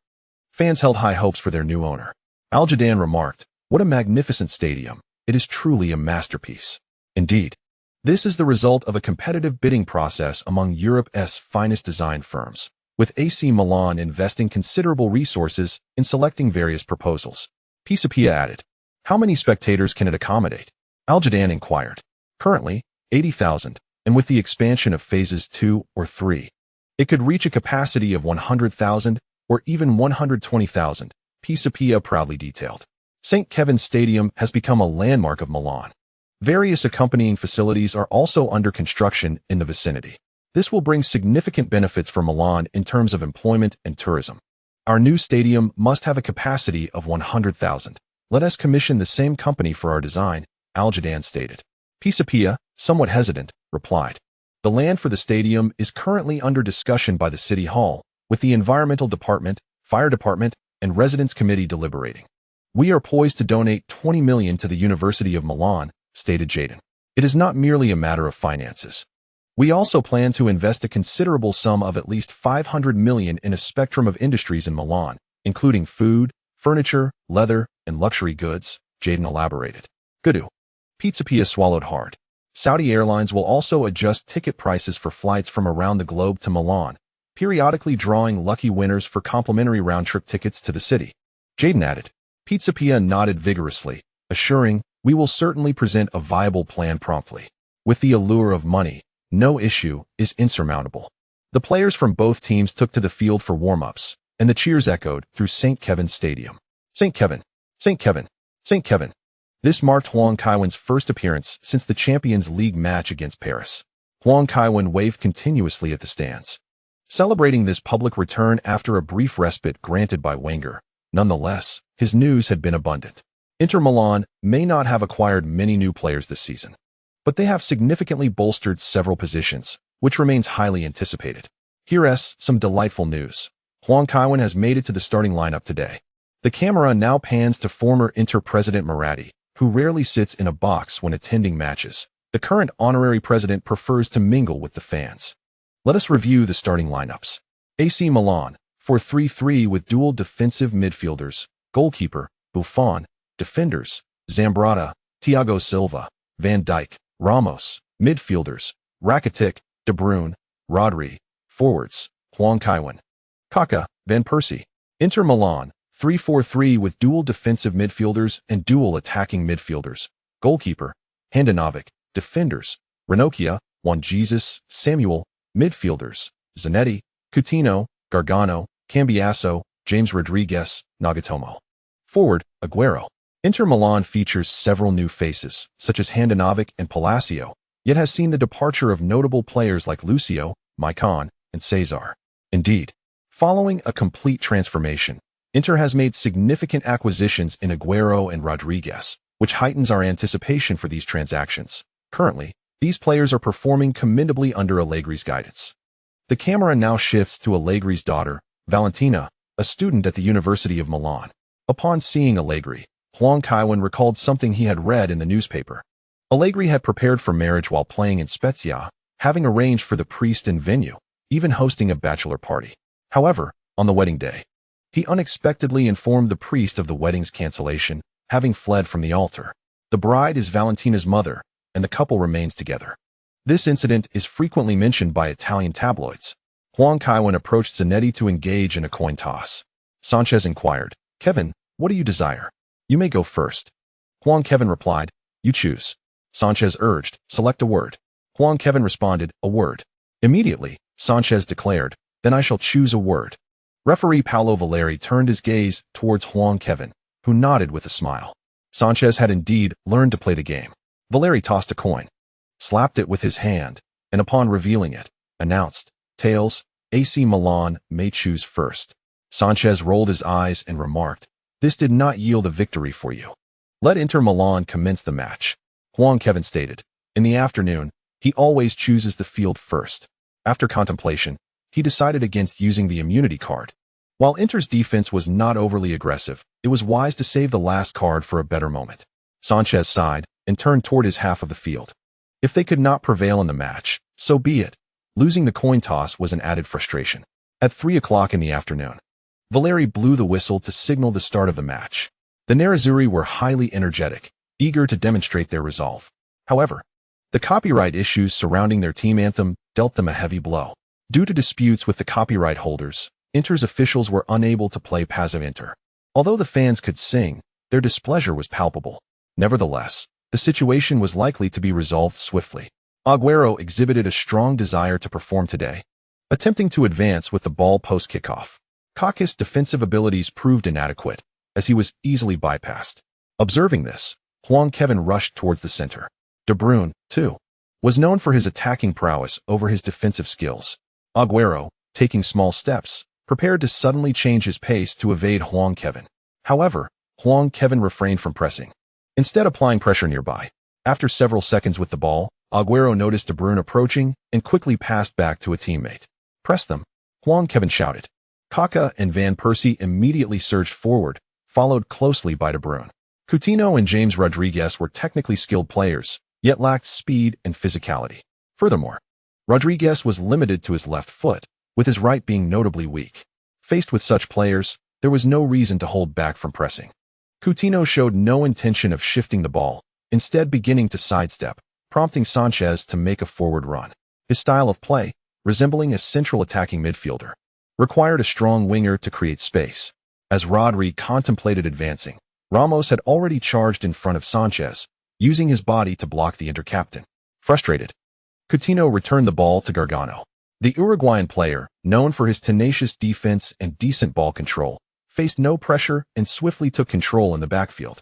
Fans held high hopes for their new owner. Al-Jadaan remarked, "What a magnificent stadium. It is truly a masterpiece." Indeed, this is the result of a competitive bidding process among Europe's finest design firms, with AC Milan investing considerable resources in selecting various proposals. Pisapia added, "How many spectators can it accommodate?" Al-Jadaan inquired. "Currently, 80,000, and with the expansion of phases 2 or 3, it could reach a capacity of 100,000 or even 120,000, Pisapia proudly detailed. St. Kevin's Stadium has become a landmark of Milan. Various accompanying facilities are also under construction in the vicinity. This will bring significant benefits for Milan in terms of employment and tourism. Our new stadium must have a capacity of 100,000. Let us commission the same company for our design," Al-Jadaan stated. Pisapia, somewhat hesitant, replied, "The land for the stadium is currently under discussion by the City Hall, with the Environmental Department, Fire Department, and Residence Committee deliberating. We are poised to donate 20 million to the University of Milan," stated Jadon. "It is not merely a matter of finances. We also plan to invest a considerable sum of at least 500 million in a spectrum of industries in Milan, including food, furniture, leather, and luxury goods," Jadon elaborated. "Good. Pisapia swallowed hard. Saudi Airlines will also adjust ticket prices for flights from around the globe to Milan, periodically drawing lucky winners for complimentary round-trip tickets to the city," Jadon added. Pisapia nodded vigorously, assuring, "We will certainly present a viable plan promptly. With the allure of money, no issue is insurmountable." The players from both teams took to the field for warm-ups, and the cheers echoed through St. Kevin's Stadium. St. Kevin, St. Kevin, St. Kevin. This marked Hwang Kaiwen's first appearance since the Champions League match against Paris. Hwang Kaiwen waved continuously at the stands, celebrating this public return after a brief respite granted by Wenger. Nonetheless, his news had been abundant. Inter Milan may not have acquired many new players this season, but they have significantly bolstered several positions, which remains highly anticipated. Here's some delightful news. Hwang Kaiwen has made it to the starting lineup today. The camera now pans to former Inter president Maradi, who rarely sits in a box when attending matches. The current honorary president prefers to mingle with the fans. Let us review the starting lineups. AC Milan, 4-3-3 with dual defensive midfielders, goalkeeper, Buffon, defenders, Zambrata, Thiago Silva, Van Dijk, Ramos, midfielders, Rakitic, De Bruyne, Rodri, forwards, Hwang Kaiwen, Kaká, Van Persie. Inter Milan, 3-4-3 with dual defensive midfielders and dual attacking midfielders, goalkeeper, Handanovic, defenders, Ranocchia, Juan Jesus, Samuel, midfielders, Zanetti, Coutinho, Gargano, Cambiasso, James Rodriguez, Nagatomo. Forward, Agüero. Inter Milan features several new faces, such as Handanovic and Palacio, yet has seen the departure of notable players like Lucio, Maicon, and Cesar. Indeed, following a complete transformation, Inter has made significant acquisitions in Agüero and Rodriguez, which heightens our anticipation for these transactions. Currently, these players are performing commendably under Allegri's guidance. The camera now shifts to Allegri's daughter, Valentina, a student at the University of Milan. Upon seeing Allegri, Hwang Kaiwen recalled something he had read in the newspaper. Allegri had prepared for marriage while playing in Spezia, having arranged for the priest and venue, even hosting a bachelor party. However, on the wedding day, he unexpectedly informed the priest of the wedding's cancellation, having fled from the altar. The bride is Valentina's mother, and the couple remains together. This incident is frequently mentioned by Italian tabloids. Hwang Kaiwen approached Zanetti to engage in a coin toss. Sanchez inquired, "Kevin, what do you desire? You may go first." Hwang Kevin replied, "You choose." Sanchez urged, "Select a word." Hwang Kevin responded, "A word." Immediately, Sanchez declared, "Then I shall choose a word." Referee Paolo Valeri turned his gaze towards Juan Kevin, who nodded with a smile. Sanchez had indeed learned to play the game. Valeri tossed a coin, slapped it with his hand, and upon revealing it, announced, "Tails, AC Milan may choose first." Sanchez rolled his eyes and remarked, "This did not yield a victory for you. Let Inter Milan commence the match." Juan Kevin stated, "In the afternoon, he always chooses the field first." After contemplation, he decided against using the immunity card. While Inter's defense was not overly aggressive, it was wise to save the last card for a better moment. Sanchez sighed and turned toward his half of the field. If they could not prevail in the match, so be it. Losing the coin toss was an added frustration. At 3 o'clock in the afternoon, Valeri blew the whistle to signal the start of the match. The Nerazzurri were highly energetic, eager to demonstrate their resolve. However, the copyright issues surrounding their team anthem dealt them a heavy blow. Due to disputes with the copyright holders, Inter's officials were unable to play Passive Inter. Although the fans could sing, their displeasure was palpable. Nevertheless, the situation was likely to be resolved swiftly. Agüero exhibited a strong desire to perform today, attempting to advance with the ball post-kickoff. Kaká's defensive abilities proved inadequate, as he was easily bypassed. Observing this, Juan Kevin rushed towards the center. De Bruyne, too, was known for his attacking prowess over his defensive skills. Agüero, taking small steps, prepared to suddenly change his pace to evade Juan Kevin. However, Juan Kevin refrained from pressing, instead applying pressure nearby. After several seconds with the ball, Agüero noticed De Bruyne approaching and quickly passed back to a teammate. "Press them," Juan Kevin shouted. Kaká and Van Persie immediately surged forward, followed closely by De Bruyne. Coutinho and James Rodriguez were technically skilled players, yet lacked speed and physicality. Furthermore, Rodriguez was limited to his left foot, with his right being notably weak. Faced with such players, there was no reason to hold back from pressing. Coutinho showed no intention of shifting the ball, instead beginning to sidestep, prompting Sanchez to make a forward run. His style of play, resembling a central attacking midfielder, required a strong winger to create space. As Rodri contemplated advancing, Ramos had already charged in front of Sanchez, using his body to block the Inter-captain. Frustrated, Coutinho returned the ball to Gargano. The Uruguayan player, known for his tenacious defense and decent ball control, faced no pressure and swiftly took control in the backfield.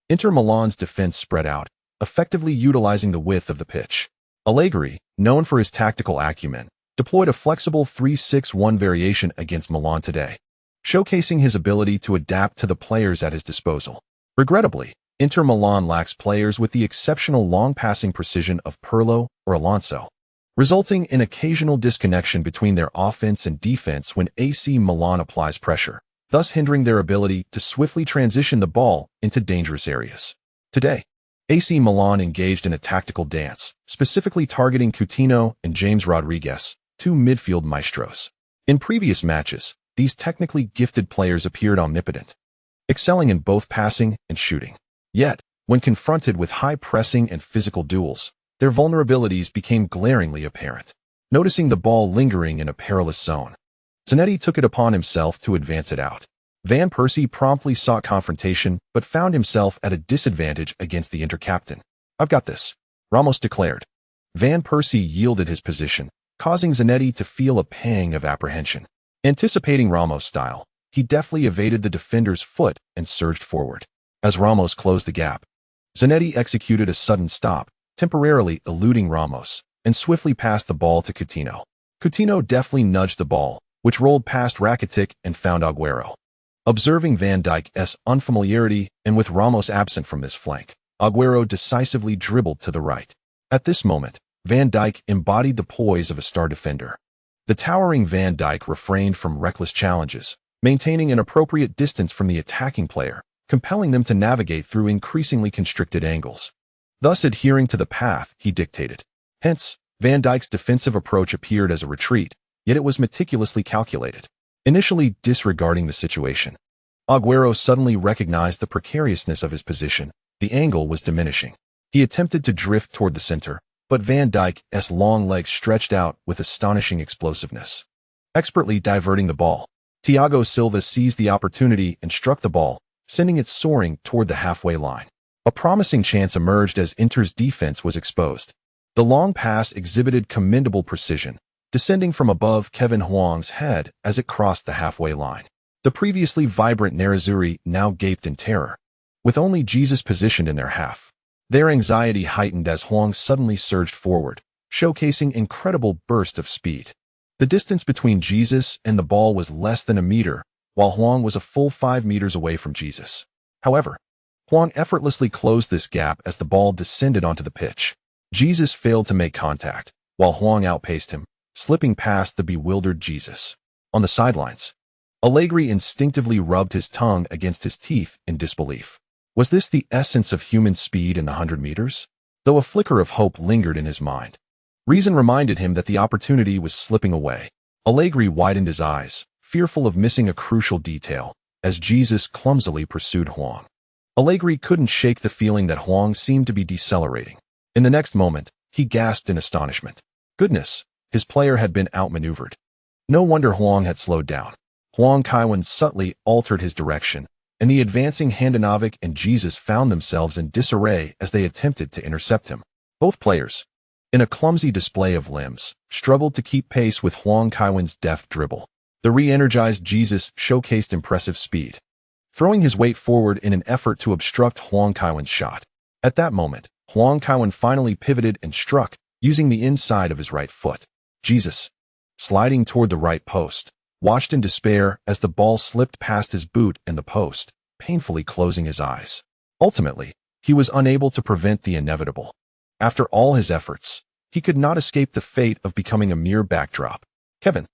Inter Milan's defense spread out, effectively utilizing the width of the pitch. Allegri, known for his tactical acumen, deployed a flexible 3-6-1 variation against Milan today, showcasing his ability to adapt to the players at his disposal. Regrettably, Inter Milan lacks players with the exceptional long passing precision of Pirlo or Alonso, resulting in occasional disconnection between their offense and defense when AC Milan applies pressure, thus hindering their ability to swiftly transition the ball into dangerous areas. Today, AC Milan engaged in a tactical dance, specifically targeting Coutinho and James Rodriguez, two midfield maestros. In previous matches, these technically gifted players appeared omnipotent, excelling in both passing and shooting. Yet, when confronted with high pressing and physical duels, their vulnerabilities became glaringly apparent. Noticing the ball lingering in a perilous zone, Zanetti took it upon himself to advance it out. Van Persie promptly sought confrontation but found himself at a disadvantage against the Inter-captain. "I've got this," Ramos declared. Van Persie yielded his position, causing Zanetti to feel a pang of apprehension. Anticipating Ramos' style, he deftly evaded the defender's foot and surged forward. As Ramos closed the gap, Zanetti executed a sudden stop, temporarily eluding Ramos, and swiftly passed the ball to Coutinho. Coutinho deftly nudged the ball, which rolled past Rakitic and found Agüero. Observing Van Dijk's unfamiliarity and with Ramos absent from this flank, Agüero decisively dribbled to the right. At this moment, Van Dijk embodied the poise of a star defender. The towering Van Dijk refrained from reckless challenges, maintaining an appropriate distance from the attacking player, compelling them to navigate through increasingly constricted angles, thus adhering to the path he dictated. Hence, Van Dijk's defensive approach appeared as a retreat, yet it was meticulously calculated. Initially disregarding the situation, Agüero suddenly recognized the precariousness of his position. The angle was diminishing. He attempted to drift toward the center, but Van Dijk's long legs stretched out with astonishing explosiveness, expertly diverting the ball. Thiago Silva seized the opportunity and struck the ball, sending it soaring toward the halfway line. A promising chance emerged as Inter's defense was exposed. The long pass exhibited commendable precision, descending from above Kevin Huang's head as it crossed the halfway line. The previously vibrant nerazzurri now gaped in terror, with only Jesus positioned in their half. Their anxiety heightened as Huang suddenly surged forward, showcasing incredible burst of speed. The distance between Jesus and the ball was less than a meter, while Huang was a full 5 meters away from Jesus. However, Huang effortlessly closed this gap as the ball descended onto the pitch. Jesus failed to make contact, while Huang outpaced him, slipping past the bewildered Jesus. On the sidelines, Allegri instinctively rubbed his tongue against his teeth in disbelief. Was this the essence of human speed in the 100 meters? Though a flicker of hope lingered in his mind, reason reminded him that the opportunity was slipping away. Allegri widened his eyes, fearful of missing a crucial detail, as Jesus clumsily pursued Huang. Allegri couldn't shake the feeling that Huang seemed to be decelerating. In the next moment, he gasped in astonishment. Goodness, his player had been outmaneuvered. No wonder Huang had slowed down. Huang Kaiwan subtly altered his direction, and the advancing Handanovic and Jesus found themselves in disarray as they attempted to intercept him. Both players, in a clumsy display of limbs, struggled to keep pace with Huang Kaiwan's deft dribble. The re-energized Jesus showcased impressive speed, throwing his weight forward in an effort to obstruct Huang Kaiwan's shot. At that moment, Huang Kaiwan finally pivoted and struck, using the inside of his right foot. Jesus, sliding toward the right post, watched in despair as the ball slipped past his boot and the post, painfully closing his eyes. Ultimately, he was unable to prevent the inevitable. After all his efforts, he could not escape the fate of becoming a mere backdrop. Kevin,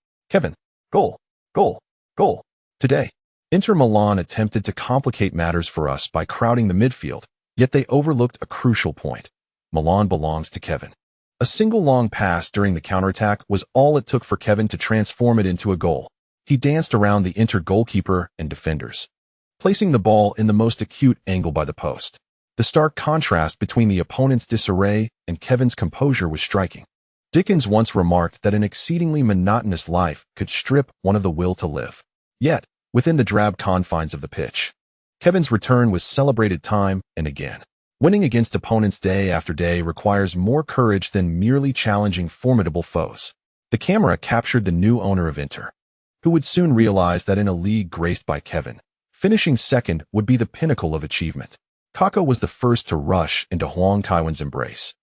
goal, goal, goal. Today, Inter Milan attempted to complicate matters for us by crowding the midfield, yet they overlooked a crucial point. Milan belongs to Kevin. A single long pass during the counterattack was all it took for Kevin to transform it into a goal. He danced around the Inter goalkeeper and defenders, placing the ball in the most acute angle by the post. The stark contrast between the opponent's disarray and Kevin's composure was striking. Dickens once remarked that an exceedingly monotonous life could strip one of the will to live. Yet, within the drab confines of the pitch, Kevin's return was celebrated time and again. Winning against opponents day after day requires more courage than merely challenging formidable foes. The camera captured the new owner of Inter, who would soon realize that in a league graced by Kevin, finishing second would be the pinnacle of achievement. Kaká was the first to rush into Huang Kaiwan's embrace,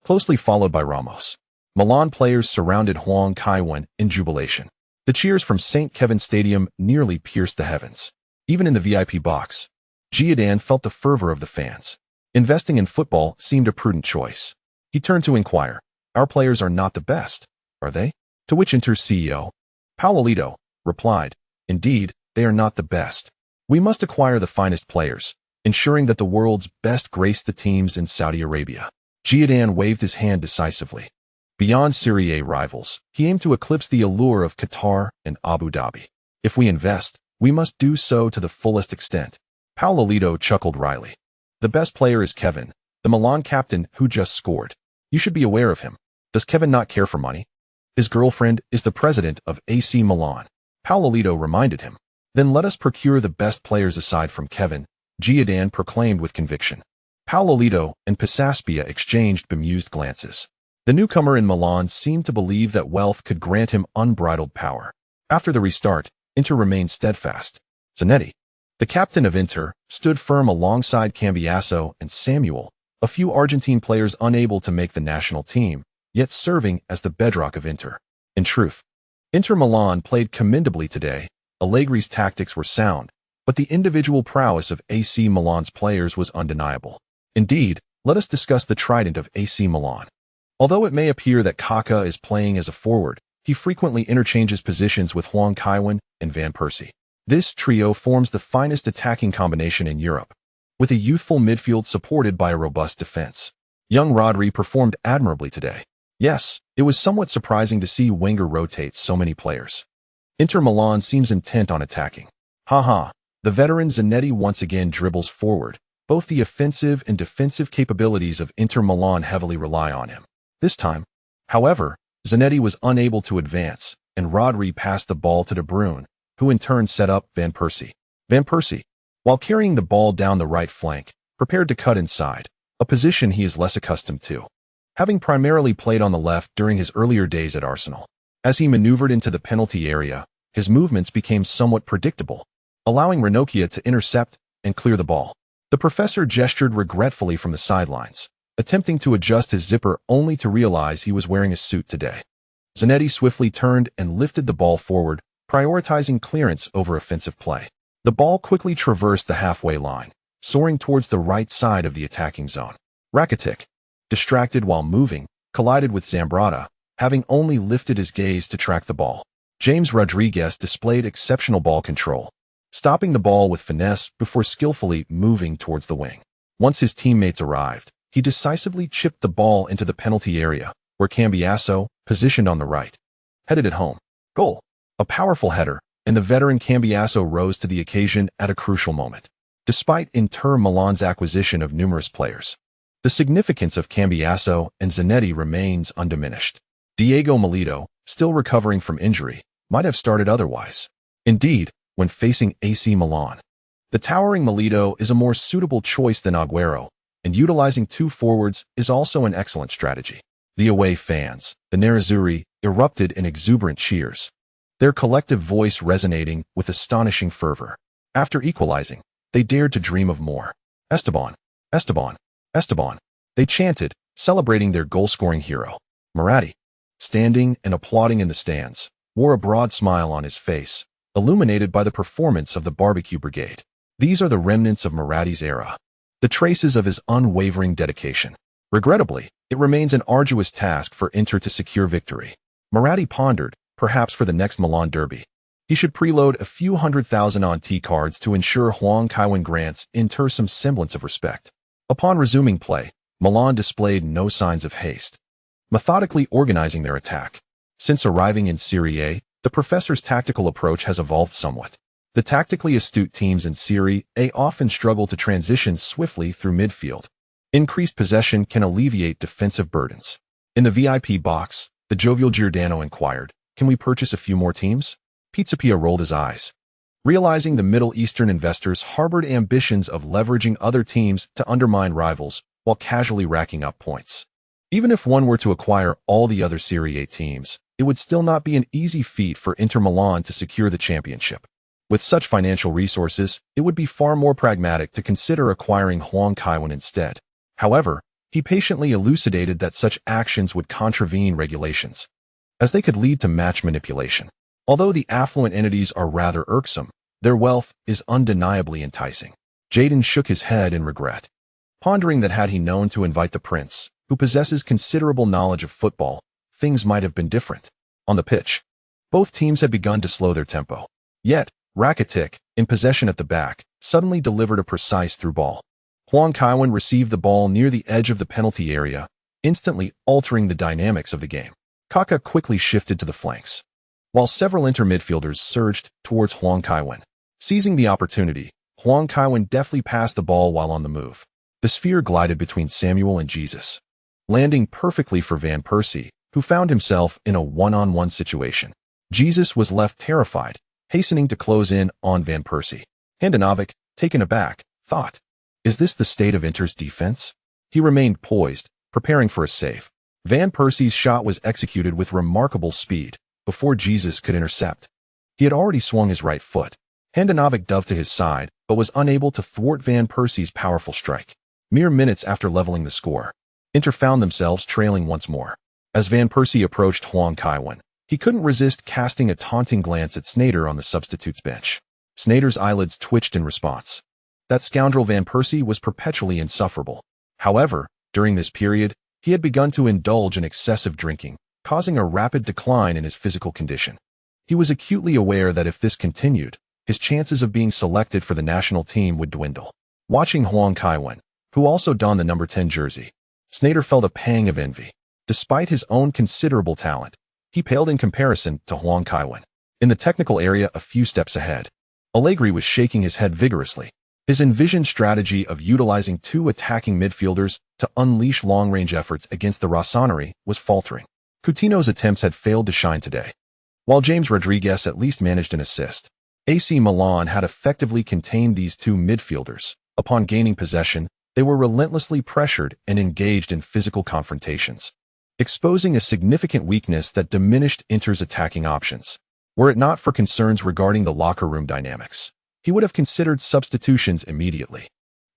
closely followed by Ramos. Milan players surrounded Huang Kaiwan in jubilation. The cheers from St. Kevin Stadium nearly pierced the heavens. Even in the VIP box, Zidane felt the fervor of the fans. Investing in football seemed a prudent choice. He turned to inquire, "Our players are not the best, are they?" To which Inter's CEO, Paolito, replied, "Indeed, they are not the best. We must acquire the finest players, ensuring that the world's best grace the teams in Saudi Arabia." Zidane waved his hand decisively. Beyond Serie A rivals, he aimed to eclipse the allure of Qatar and Abu Dhabi. "If we invest, we must do so to the fullest extent." Paolito chuckled wryly. "The best player is Kevin, the Milan captain who just scored. You should be aware of him. Does Kevin not care for money? His girlfriend is the president of AC Milan." Paolito reminded him. "Then let us procure the best players aside from Kevin," Zidane proclaimed with conviction. Paolito and Pisaspia exchanged bemused glances. The newcomer in Milan seemed to believe that wealth could grant him unbridled power. After the restart, Inter remained steadfast. Zanetti, the captain of Inter, stood firm alongside Cambiaso and Samuel, a few Argentine players unable to make the national team, yet serving as the bedrock of Inter. In truth, Inter Milan played commendably today. Allegri's tactics were sound, but the individual prowess of AC Milan's players was undeniable. Indeed, let us discuss the trident of AC Milan. Although it may appear that Kaká is playing as a forward, he frequently interchanges positions with Huang Kaiwan and Van Persie. This trio forms the finest attacking combination in Europe, with a youthful midfield supported by a robust defense. Young Rodri performed admirably today. Yes, it was somewhat surprising to see Wenger rotate so many players. Inter Milan seems intent on attacking. The veteran Zanetti once again dribbles forward. Both the offensive and defensive capabilities of Inter Milan heavily rely on him. This time, however, Zanetti was unable to advance, and Rodri passed the ball to De Bruyne, who in turn set up Van Persie. Van Persie, while carrying the ball down the right flank, prepared to cut inside, a position he is less accustomed to, having primarily played on the left during his earlier days at Arsenal. As he maneuvered into the penalty area, his movements became somewhat predictable, allowing Ranocchia to intercept and clear the ball. The professor gestured regretfully from the sidelines, attempting to adjust his zipper only to realize he was wearing a suit today. Zanetti swiftly turned and lifted the ball forward, prioritizing clearance over offensive play. The ball quickly traversed the halfway line, soaring towards the right side of the attacking zone. Rakitic, distracted while moving, collided with Zambrotta, having only lifted his gaze to track the ball. James Rodriguez displayed exceptional ball control, stopping the ball with finesse before skillfully moving towards the wing. Once his teammates arrived, he decisively chipped the ball into the penalty area, where Cambiasso, positioned on the right, headed it home. Goal. A powerful header, and the veteran Cambiasso rose to the occasion at a crucial moment. Despite Inter Milan's acquisition of numerous players, the significance of Cambiasso and Zanetti remains undiminished. Diego Milito, still recovering from injury, might have started otherwise. Indeed, when facing AC Milan, the towering Milito is a more suitable choice than Agüero, and utilizing two forwards is also an excellent strategy. The away fans, the Nerazzurri, erupted in exuberant cheers, their collective voice resonating with astonishing fervor. After equalizing, they dared to dream of more. Esteban, Esteban, Esteban, they chanted, celebrating their goal-scoring hero. Moratti, standing and applauding in the stands, wore a broad smile on his face, illuminated by the performance of the barbecue brigade. These are the remnants of Moratti's era, the traces of his unwavering dedication. Regrettably, it remains an arduous task for Inter to secure victory. Moratti pondered, perhaps for the next Milan derby, he should preload a few 100,000 on T-cards to ensure Huang Kaiwen grants Inter some semblance of respect. Upon resuming play, Milan displayed no signs of haste, methodically organizing their attack. Since arriving in Serie A, the professor's tactical approach has evolved somewhat. The tactically astute teams in Serie A often struggle to transition swiftly through midfield. Increased possession can alleviate defensive burdens. In the VIP box, the jovial Giordano inquired, "Can we purchase a few more teams?" Pizzapia rolled his eyes, realizing the Middle Eastern investors harbored ambitions of leveraging other teams to undermine rivals while casually racking up points. Even if one were to acquire all the other Serie A teams, it would still not be an easy feat for Inter Milan to secure the championship. With such financial resources, it would be far more pragmatic to consider acquiring Huang Kaiwen instead. However, he patiently elucidated that such actions would contravene regulations, as they could lead to match manipulation. Although the affluent entities are rather irksome, their wealth is undeniably enticing. Jadon shook his head in regret, pondering that had he known to invite the prince, who possesses considerable knowledge of football, things might have been different. On the pitch, both teams had begun to slow their tempo. Yet, Rakitic, in possession at the back, suddenly delivered a precise through ball. Huang Kaiwen received the ball near the edge of the penalty area, instantly altering the dynamics of the game. Kaka quickly shifted to the flanks, while several Inter midfielders surged towards Huang Kaiwen. Seizing the opportunity, Huang Kaiwen deftly passed the ball while on the move. The sphere glided between Samuel and Jesus, landing perfectly for Van Persie, who found himself in a one-on-one situation. Jesus was left terrified, hastening to close in on Van Persie. Handanovic, taken aback, thought, "Is this the state of Inter's defense?" He remained poised, preparing for a save. Van Persie's shot was executed with remarkable speed, before Jesus could intercept. He had already swung his right foot. Handanovic dove to his side, but was unable to thwart Van Persie's powerful strike. Mere minutes after leveling the score, Inter found themselves trailing once more. As Van Persie approached Huang Kaiwen, he couldn't resist casting a taunting glance at Sneijder on the substitutes bench. Sneijder's eyelids twitched in response. That scoundrel Van Persie was perpetually insufferable. However, during this period, he had begun to indulge in excessive drinking, causing a rapid decline in his physical condition. He was acutely aware that if this continued, his chances of being selected for the national team would dwindle. Watching Huang Kaiwen, who also donned the number 10 jersey, Sneijder felt a pang of envy. Despite his own considerable talent, he paled in comparison to Huang Kaiwen. In the technical area a few steps ahead, Allegri was shaking his head vigorously. His envisioned strategy of utilizing two attacking midfielders to unleash long-range efforts against the Rossoneri was faltering. Coutinho's attempts had failed to shine today. While James Rodriguez at least managed an assist, AC Milan had effectively contained these two midfielders. Upon gaining possession, they were relentlessly pressured and engaged in physical confrontations. exposing a significant weakness that diminished Inter's attacking options. Were it not for concerns regarding the locker room dynamics, he would have considered substitutions immediately.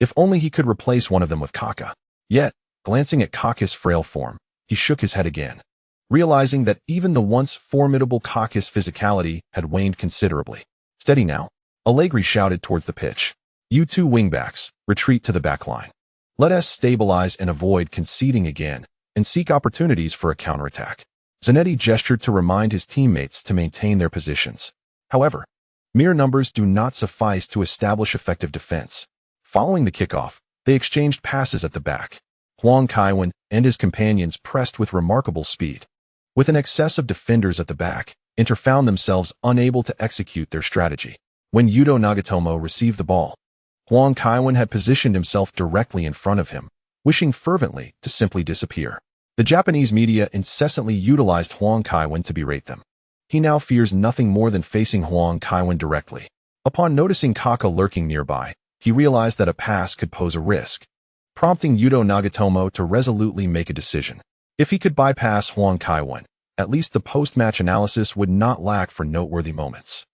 If only he could replace one of them with Kaká. Yet, glancing at Kaká's frail form, he shook his head again, realizing that even the once formidable Kaká's physicality had waned considerably. "Steady now," Allegri shouted towards the pitch. "You two wingbacks, retreat to the back line. Let us stabilize and avoid conceding again, and seek opportunities for a counterattack." Zanetti gestured to remind his teammates to maintain their positions. However, mere numbers do not suffice to establish effective defense. Following the kickoff, they exchanged passes at the back. Hwang Kaiwan and his companions pressed with remarkable speed. With an excess of defenders at the back, Inter found themselves unable to execute their strategy. When Yuto Nagatomo received the ball, Hwang Kaiwan had positioned himself directly in front of him, wishing fervently to simply disappear. The Japanese media incessantly utilized Hwang Kaiwan to berate them. He now fears nothing more than facing Hwang Kaiwan directly. Upon noticing Kaká lurking nearby, he realized that a pass could pose a risk, prompting Yuto Nagatomo to resolutely make a decision. If he could bypass Hwang Kaiwan, at least the post-match analysis would not lack for noteworthy moments.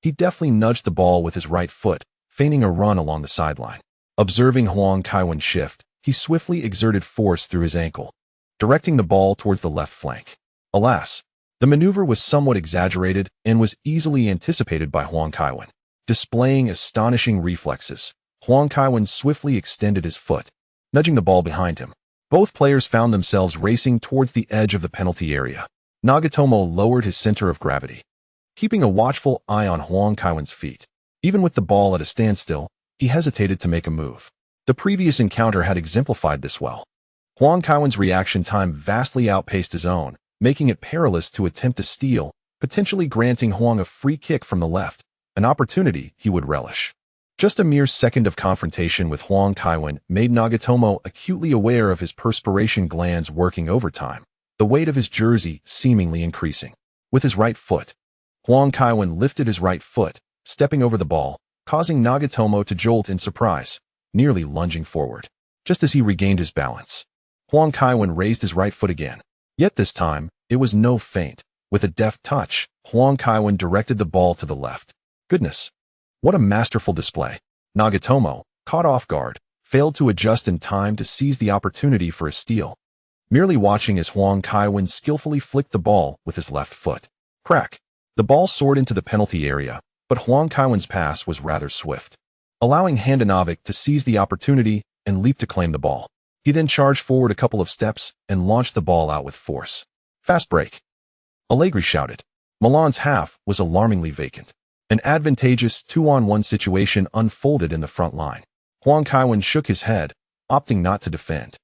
He deftly nudged the ball with his right foot, feigning a run along the sideline. Observing Hwang Kaiwan shift, he swiftly exerted force through his ankle, directing the ball towards the left flank. Alas, the maneuver was somewhat exaggerated and was easily anticipated by Hwang Kaiwan. Displaying astonishing reflexes, Hwang Kaiwan swiftly extended his foot, nudging the ball behind him. Both players found themselves racing towards the edge of the penalty area. Nagatomo lowered his center of gravity, keeping a watchful eye on Hwang Kaiwan's feet. Even with the ball at a standstill, he hesitated to make a move. The previous encounter had exemplified this well. Hwang Kaiwan's reaction time vastly outpaced his own, making it perilous to attempt a steal, potentially granting Hwang a free kick from the left, an opportunity he would relish. Just a mere second of confrontation with Hwang Kaiwan made Nagatomo acutely aware of his perspiration glands working overtime, the weight of his jersey seemingly increasing. With his right foot, Hwang Kaiwan lifted his right foot, stepping over the ball, causing Nagatomo to jolt in surprise, nearly lunging forward. Just as he regained his balance, Hwang Kaiwan raised his right foot again. Yet this time, it was no feint. With a deft touch, Hwang Kaiwan directed the ball to the left. Goodness! What a masterful display. Nagatomo, caught off guard, failed to adjust in time to seize the opportunity for a steal, merely watching as Hwang Kaiwan skillfully flicked the ball with his left foot. Crack! The ball soared into the penalty area, but Hwang Kaiwan's pass was rather swift, allowing Handanovic to seize the opportunity and leap to claim the ball. He then charged forward a couple of steps and launched the ball out with force. Fast break! Allegri shouted. Milan's half was alarmingly vacant. An advantageous 2-on-1 situation unfolded in the front line. Hwang Kaiwan shook his head, opting not to defend.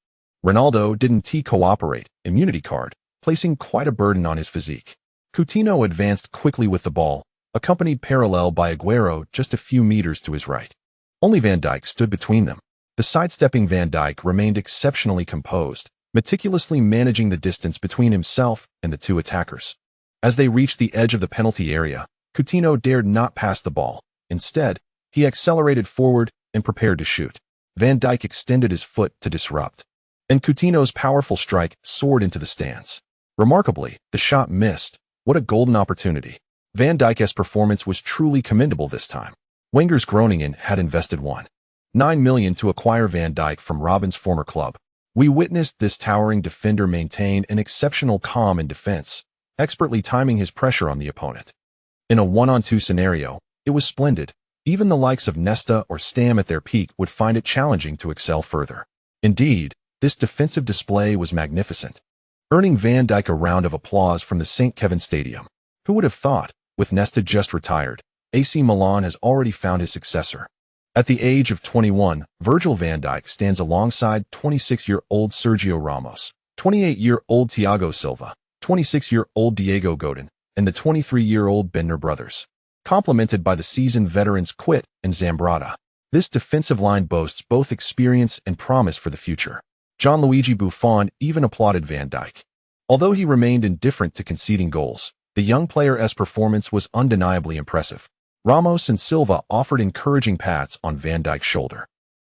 Ronaldo didn't cooperate, immunity card, placing quite a burden on his physique. Coutinho advanced quickly with the ball, accompanied parallel by Aguero just a few meters to his right. Only Van Dijk stood between them. The sidestepping Van Dijk remained exceptionally composed, meticulously managing the distance between himself and the two attackers. As they reached the edge of the penalty area, Coutinho dared not pass the ball. Instead, he accelerated forward and prepared to shoot. Van Dijk extended his foot to disrupt, and Coutinho's powerful strike soared into the stands. Remarkably, the shot missed. What a golden opportunity. Van Dijk's performance was truly commendable this time. Wenger's Groningen had invested $1.9 million to acquire Van Dijk from Robben's former club. We witnessed this towering defender maintain an exceptional calm in defense, expertly timing his pressure on the opponent. In a 1-on-2 scenario, it was splendid. Even the likes of Nesta or Stam at their peak would find it challenging to excel further. Indeed, this defensive display was magnificent, earning Van Dijk a round of applause from the St. Kevin Stadium. Who would have thought, with Nesta just retired, AC Milan has already found his successor. At the age of 21, Virgil van Dijk stands alongside 26-year-old Sergio Ramos, 28-year-old Thiago Silva, 26-year-old Diego Godin, and the 23-year-old Bender brothers, complemented by the seasoned veterans Quit and Zambrata. This defensive line boasts both experience and promise for the future. Gianluigi Buffon even applauded Van Dijk. Although he remained indifferent to conceding goals, the young player's performance was undeniably impressive. Ramos and Silva offered encouraging pats on Van Dijk's shoulder,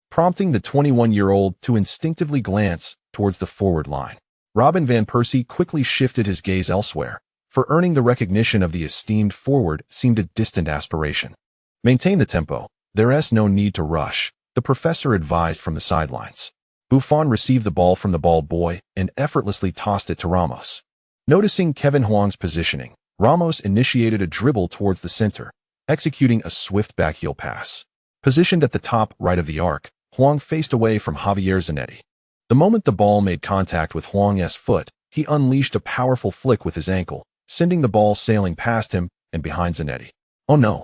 prompting the 21-year-old to instinctively glance towards the forward line. Robin van Persie quickly shifted his gaze elsewhere, for earning the recognition of the esteemed forward seemed a distant aspiration. Maintain the tempo. There's no need to rush, the professor advised from the sidelines. Buffon received the ball from the ball boy and effortlessly tossed it to Ramos. Noticing Kevin Huang's positioning, Ramos initiated a dribble towards the center, executing a swift backheel pass. Positioned at the top right of the arc, Huang faced away from Javier Zanetti. The moment the ball made contact with Huang's foot, he unleashed a powerful flick with his ankle, sending the ball sailing past him and behind Zanetti. Oh no!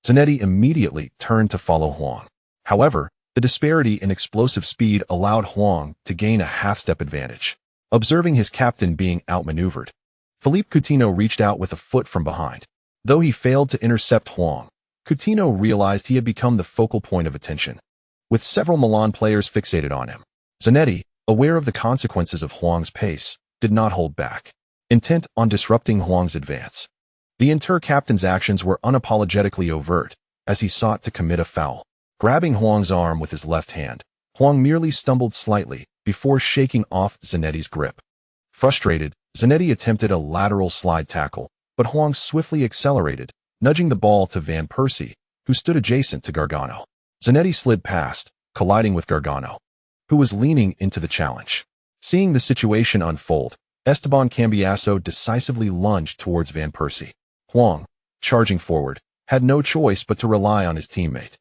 Zanetti immediately turned to follow Huang. However, the disparity in explosive speed allowed Huang to gain a half-step advantage. Observing his captain being outmaneuvered, Philippe Coutinho reached out with a foot from behind. Though he failed to intercept Huang, Coutinho realized he had become the focal point of attention, with several Milan players fixated on him. Zanetti, aware of the consequences of Huang's pace, did not hold back, intent on disrupting Huang's advance. The inter-captain's actions were unapologetically overt, as he sought to commit a foul. Grabbing Huang's arm with his left hand, Huang merely stumbled slightly before shaking off Zanetti's grip. Frustrated, Zanetti attempted a lateral slide tackle, but Huang swiftly accelerated, nudging the ball to Van Persie, who stood adjacent to Gargano. Zanetti slid past, colliding with Gargano, who was leaning into the challenge. Seeing the situation unfold, Esteban Cambiasso decisively lunged towards Van Persie. Huang, charging forward, had no choice but to rely on his teammate.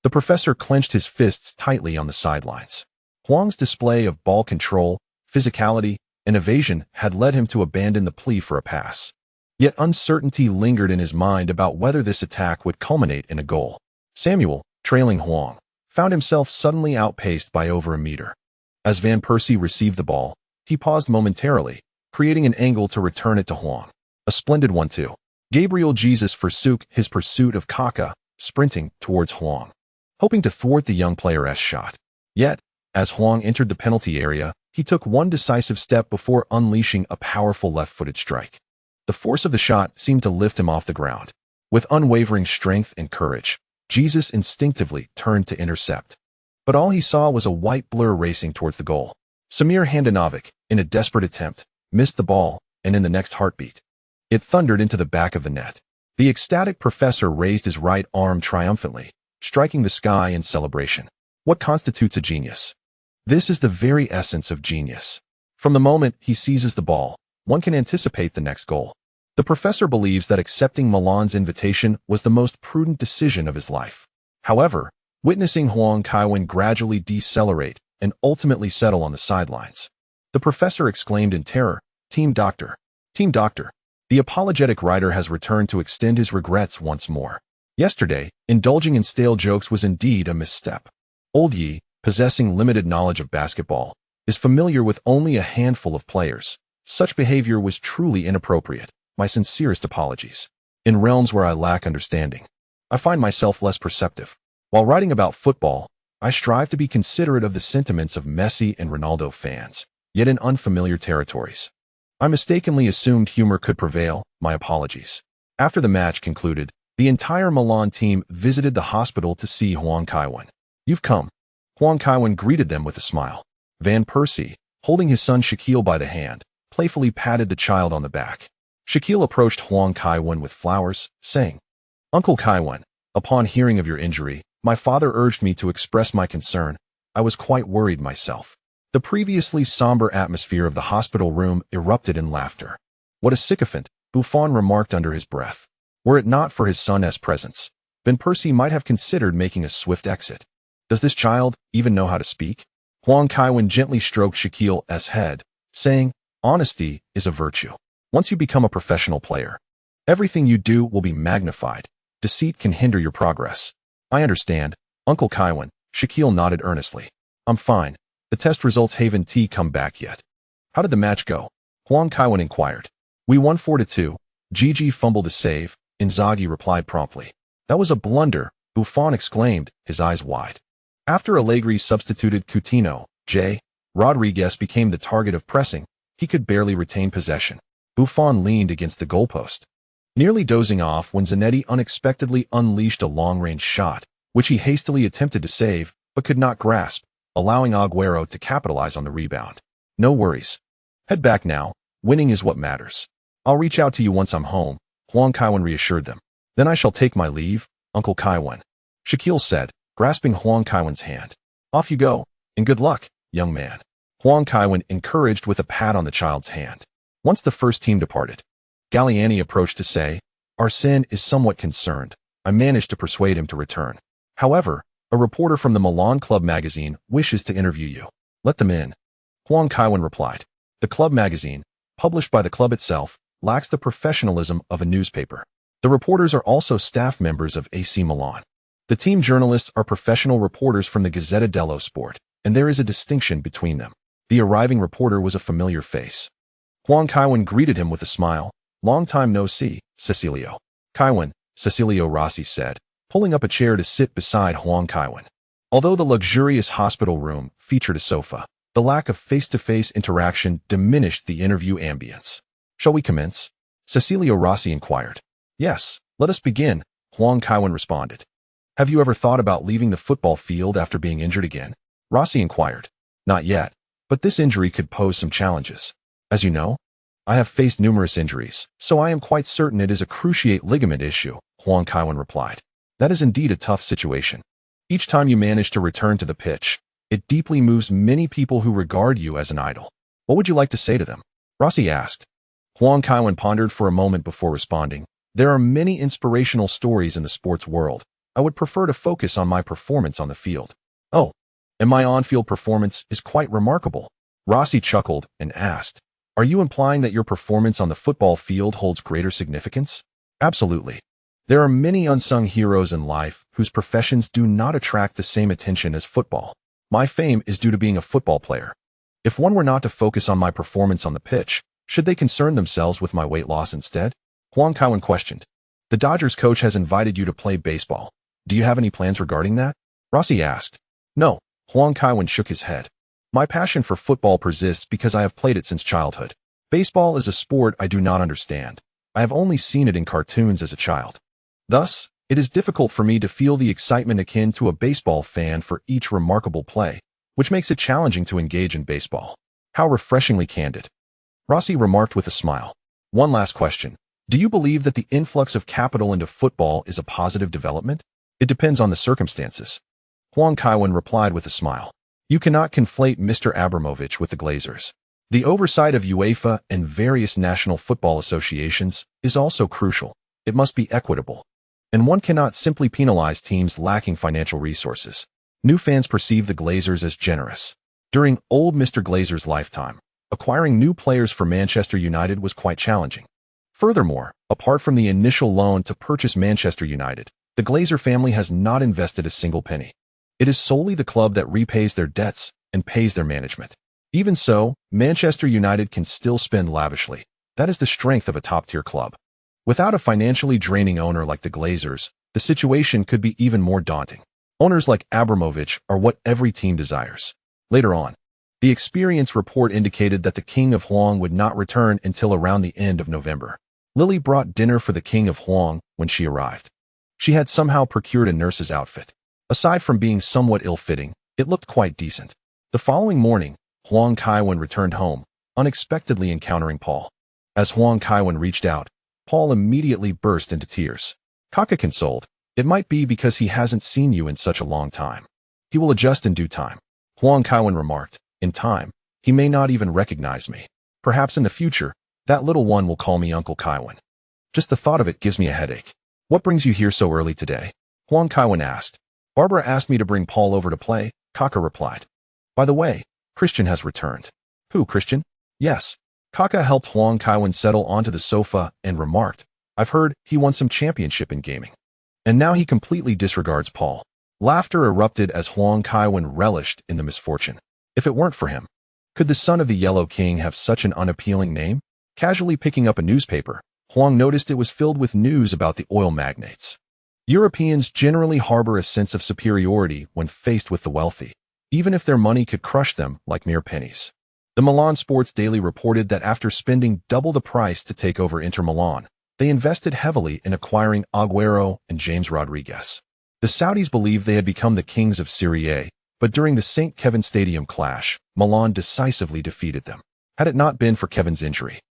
The professor clenched his fists tightly on the sidelines. Huang's display of ball control, physicality, and evasion had led him to abandon the plea for a pass. Yet uncertainty lingered in his mind about whether this attack would culminate in a goal. Samuel, trailing Huang, found himself suddenly outpaced by over a meter. As Van Persie received the ball, he paused momentarily, creating an angle to return it to Huang. A splendid 1-2. Gabriel Jesus forsook his pursuit of Kaka, sprinting towards Huang, hoping to thwart the young player's shot. Yet, as Huang entered the penalty area, he took one decisive step before unleashing a powerful left-footed strike. The force of the shot seemed to lift him off the ground. With unwavering strength and courage, Jesus instinctively turned to intercept. But all he saw was a white blur racing towards the goal. Samir Handanovic, in a desperate attempt, missed the ball, and in the next heartbeat, it thundered into the back of the net. The ecstatic professor raised his right arm triumphantly, striking the sky in celebration. What constitutes a genius? This is the very essence of genius. From the moment he seizes the ball, one can anticipate the next goal. The professor believes that accepting Milan's invitation was the most prudent decision of his life. However, witnessing Huang Kaiwen gradually decelerate and ultimately settle on the sidelines, the professor exclaimed in terror, "Team doctor! Team doctor!" The apologetic writer has returned to extend his regrets once more. Yesterday, indulging in stale jokes was indeed a misstep. Old Yi, possessing limited knowledge of basketball, is familiar with only a handful of players. Such behavior was truly inappropriate. My sincerest apologies. In realms where I lack understanding, I find myself less perceptive. While writing about football, I strive to be considerate of the sentiments of Messi and Ronaldo fans, yet in unfamiliar territories. I mistakenly assumed humor could prevail. My apologies. After the match concluded, the entire Milan team visited the hospital to see Huang Kaiwen. "You've come." Huang Kaiwen greeted them with a smile. Van Persie, holding his son Shaquille by the hand, playfully patted the child on the back. Shaquille approached Huang Kaiwen with flowers, saying, "Uncle Kaiwen, upon hearing of your injury, my father urged me to express my concern. I was quite worried myself." The previously somber atmosphere of the hospital room erupted in laughter. "What a sycophant," Buffon remarked under his breath. Were it not for his son's presence, Van Persie might have considered making a swift exit. Does this child even know how to speak? Huang Kaiwen gently stroked Shaquille's head, saying, "Honesty is a virtue. Once you become a professional player, everything you do will be magnified. Deceit can hinder your progress." "I understand, Uncle Kaiwen," Shaquille nodded earnestly. "I'm fine. The test results haven't come back yet." "How did the match go?" Huang Kaiwen inquired. "We won 4-2. Gigi fumbled a save," Inzaghi replied promptly. "That was a blunder," Buffon exclaimed, his eyes wide. After Allegri substituted Coutinho, J. Rodriguez became the target of pressing. He could barely retain possession. Buffon leaned against the goalpost, nearly dozing off when Zanetti unexpectedly unleashed a long-range shot, which he hastily attempted to save, but could not grasp, allowing Agüero to capitalize on the rebound. "No worries. Head back now. Winning is what matters. I'll reach out to you once I'm home, Huang Kaiwen reassured them. Then I shall take my leave, Uncle Kaiwen, Shaquille said, grasping Huang Kaiwen's hand. Off you go, and good luck, young man. Huang Kaiwen encouraged with a pat on the child's hand. Once the first team departed, Galliani approached to say, Arsene is somewhat concerned. I managed to persuade him to return. However, a reporter from the Milan Club magazine wishes to interview you. Let them in. Huang Kaiwen replied. The club magazine, published by the club itself, lacks the professionalism of a newspaper. The reporters are also staff members of AC Milan. The team journalists are professional reporters from the Gazzetta dello Sport, and there is a distinction between them. The arriving reporter was a familiar face. Huang Kaiwen greeted him with a smile. Long time no see, Cecilio. Kaiwen, Cecilio Rossi said, pulling up a chair to sit beside Huang Kaiwen. Although the luxurious hospital room featured a sofa, the lack of face-to-face interaction diminished the interview ambience. Shall we commence? Cecilio Rossi inquired. Yes, let us begin, Huang Kaiwen responded. Have you ever thought about leaving the football field after being injured again? Rossi inquired. Not yet, but this injury could pose some challenges. As you know, I have faced numerous injuries, so I am quite certain it is a cruciate ligament issue, Huang Kaiwen replied. That is indeed a tough situation. Each time you manage to return to the pitch, it deeply moves many people who regard you as an idol. What would you like to say to them? Rossi asked. Huang Kaiwen pondered for a moment before responding. There are many inspirational stories in the sports world. I would prefer to focus on my performance on the field. Oh, and my on-field performance is quite remarkable. Rossi chuckled and asked, are you implying that your performance on the football field holds greater significance? Absolutely. There are many unsung heroes in life whose professions do not attract the same attention as football. My fame is due to being a football player. If one were not to focus on my performance on the pitch, should they concern themselves with my weight loss instead? Huang Kaiwen questioned. The Dodgers coach has invited you to play baseball. Do you have any plans regarding that? Rossi asked. No, Huang Kaiwen shook his head. My passion for football persists because I have played it since childhood. Baseball is a sport I do not understand. I have only seen it in cartoons as a child. Thus, it is difficult for me to feel the excitement akin to a baseball fan for each remarkable play, which makes it challenging to engage in baseball. How refreshingly candid. Rossi remarked with a smile. One last question. Do you believe that the influx of capital into football is a positive development? It depends on the circumstances. Huang Kaiwen replied with a smile. You cannot conflate Mr. Abramovich with the Glazers. The oversight of UEFA and various national football associations is also crucial. It must be equitable. And one cannot simply penalize teams lacking financial resources. New fans perceive the Glazers as generous. During old Mr. Glazer's lifetime, acquiring new players for Manchester United was quite challenging. Furthermore, apart from the initial loan to purchase Manchester United, the Glazer family has not invested a single penny. It is solely the club that repays their debts and pays their management. Even so, Manchester United can still spend lavishly. That is the strength of a top-tier club. Without a financially draining owner like the Glazers, the situation could be even more daunting. Owners like Abramovich are what every team desires. Later on, the experience report indicated that the King of Huang would not return until around the end of November. Lily brought dinner for the King of Huang when she arrived. She had somehow procured a nurse's outfit. Aside from being somewhat ill-fitting, it looked quite decent. The following morning, Huang Kaiwen returned home, unexpectedly encountering Paul. As Huang Kaiwen reached out, Paul immediately burst into tears. Kaka consoled, it might be because he hasn't seen you in such a long time. He will adjust in due time. Huang Kaiwen remarked, in time, he may not even recognize me. Perhaps in the future, that little one will call me Uncle Kaiwen. Just the thought of it gives me a headache. What brings you here so early today? Huang Kaiwen asked. Barbara asked me to bring Paul over to play, Kaka replied. By the way, Christian has returned. Who, Christian? Yes. Kaka helped Huang Kaiwen settle onto the sofa and remarked, I've heard he won some championship in gaming. And now he completely disregards Paul. Laughter erupted as Huang Kaiwen relished in the misfortune. If it weren't for him, could the son of the Yellow King have such an unappealing name? Casually picking up a newspaper, Huang noticed it was filled with news about the oil magnates. Europeans generally harbor a sense of superiority when faced with the wealthy, even if their money could crush them like mere pennies. The Milan Sports Daily reported that after spending double the price to take over Inter Milan, they invested heavily in acquiring Agüero and James Rodriguez. The Saudis believed they had become the kings of Serie A, but during the St. Kevin Stadium clash, Milan decisively defeated them. Had it not been for Kevin's injury,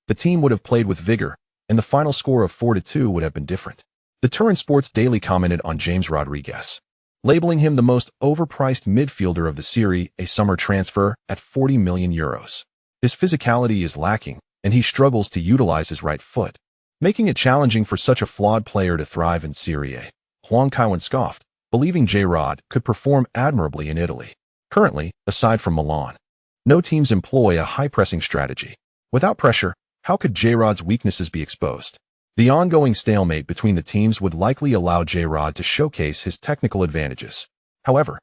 the team would have played with vigor, and the final score of 4-2 would have been different. The Turin Sports Daily commented on James Rodriguez, labeling him the most overpriced midfielder of the Serie A summer transfer at €40 million. His physicality is lacking, and he struggles to utilize his right foot, making it challenging for such a flawed player to thrive in Serie A. Hwang Kaiwan scoffed, believing J-Rod could perform admirably in Italy. Currently, aside from Milan, no teams employ a high-pressing strategy. Without pressure, how could J-Rod's weaknesses be exposed? The ongoing stalemate between the teams would likely allow J-Rod to showcase his technical advantages. However,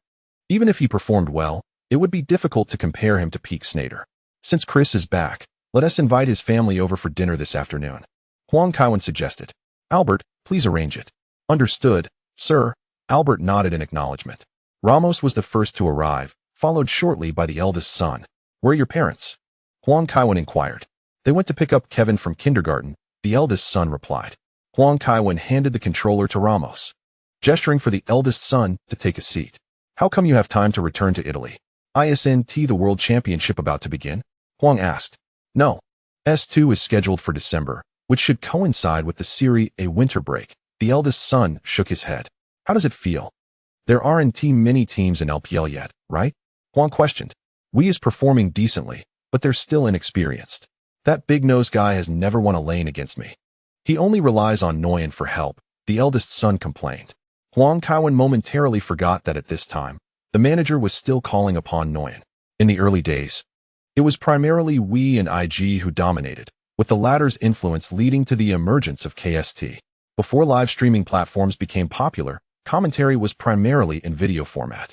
even if he performed well, it would be difficult to compare him to peak Sneijder. Since Chris is back, let us invite his family over for dinner this afternoon, Hwang Kaiwan suggested. Albert, please arrange it. Understood, sir. Albert nodded in acknowledgement. Ramos was the first to arrive, followed shortly by the eldest son. Where are your parents? Hwang Kaiwan inquired. They went to pick up Kevin from kindergarten, the eldest son replied. Hwang Kaiwan handed the controller to Ramos, gesturing for the eldest son to take a seat. How come you have time to return to Italy? Isn't the World Championship about to begin? Hwang asked. No. S2 is scheduled for December, which should coincide with the Serie A winter break. The eldest son shook his head. How does it feel? There aren't many teams in LPL yet, right? Hwang questioned. We is performing decently, but they're still inexperienced. That big-nosed guy has never won a lane against me. He only relies on Nguyen for help, the eldest son complained. Hwang Kaiwan momentarily forgot that at this time, the manager was still calling upon Nguyen. In the early days, it was primarily VIII and IG who dominated, with the latter's influence leading to the emergence of KST. Before live streaming platforms became popular, commentary was primarily in video format.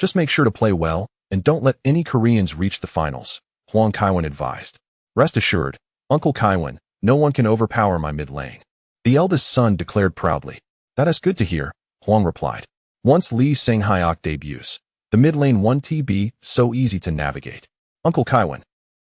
Just make sure to play well, and don't let any Koreans reach the finals, Hwang Kaiwan advised. Rest assured, Uncle Kaiwan, no one can overpower my mid lane. The eldest son declared proudly. That is good to hear, Hwang replied. Once Lee Sang-hyok debuts, the mid lane 1TB so easy to navigate. Uncle Kaiwan,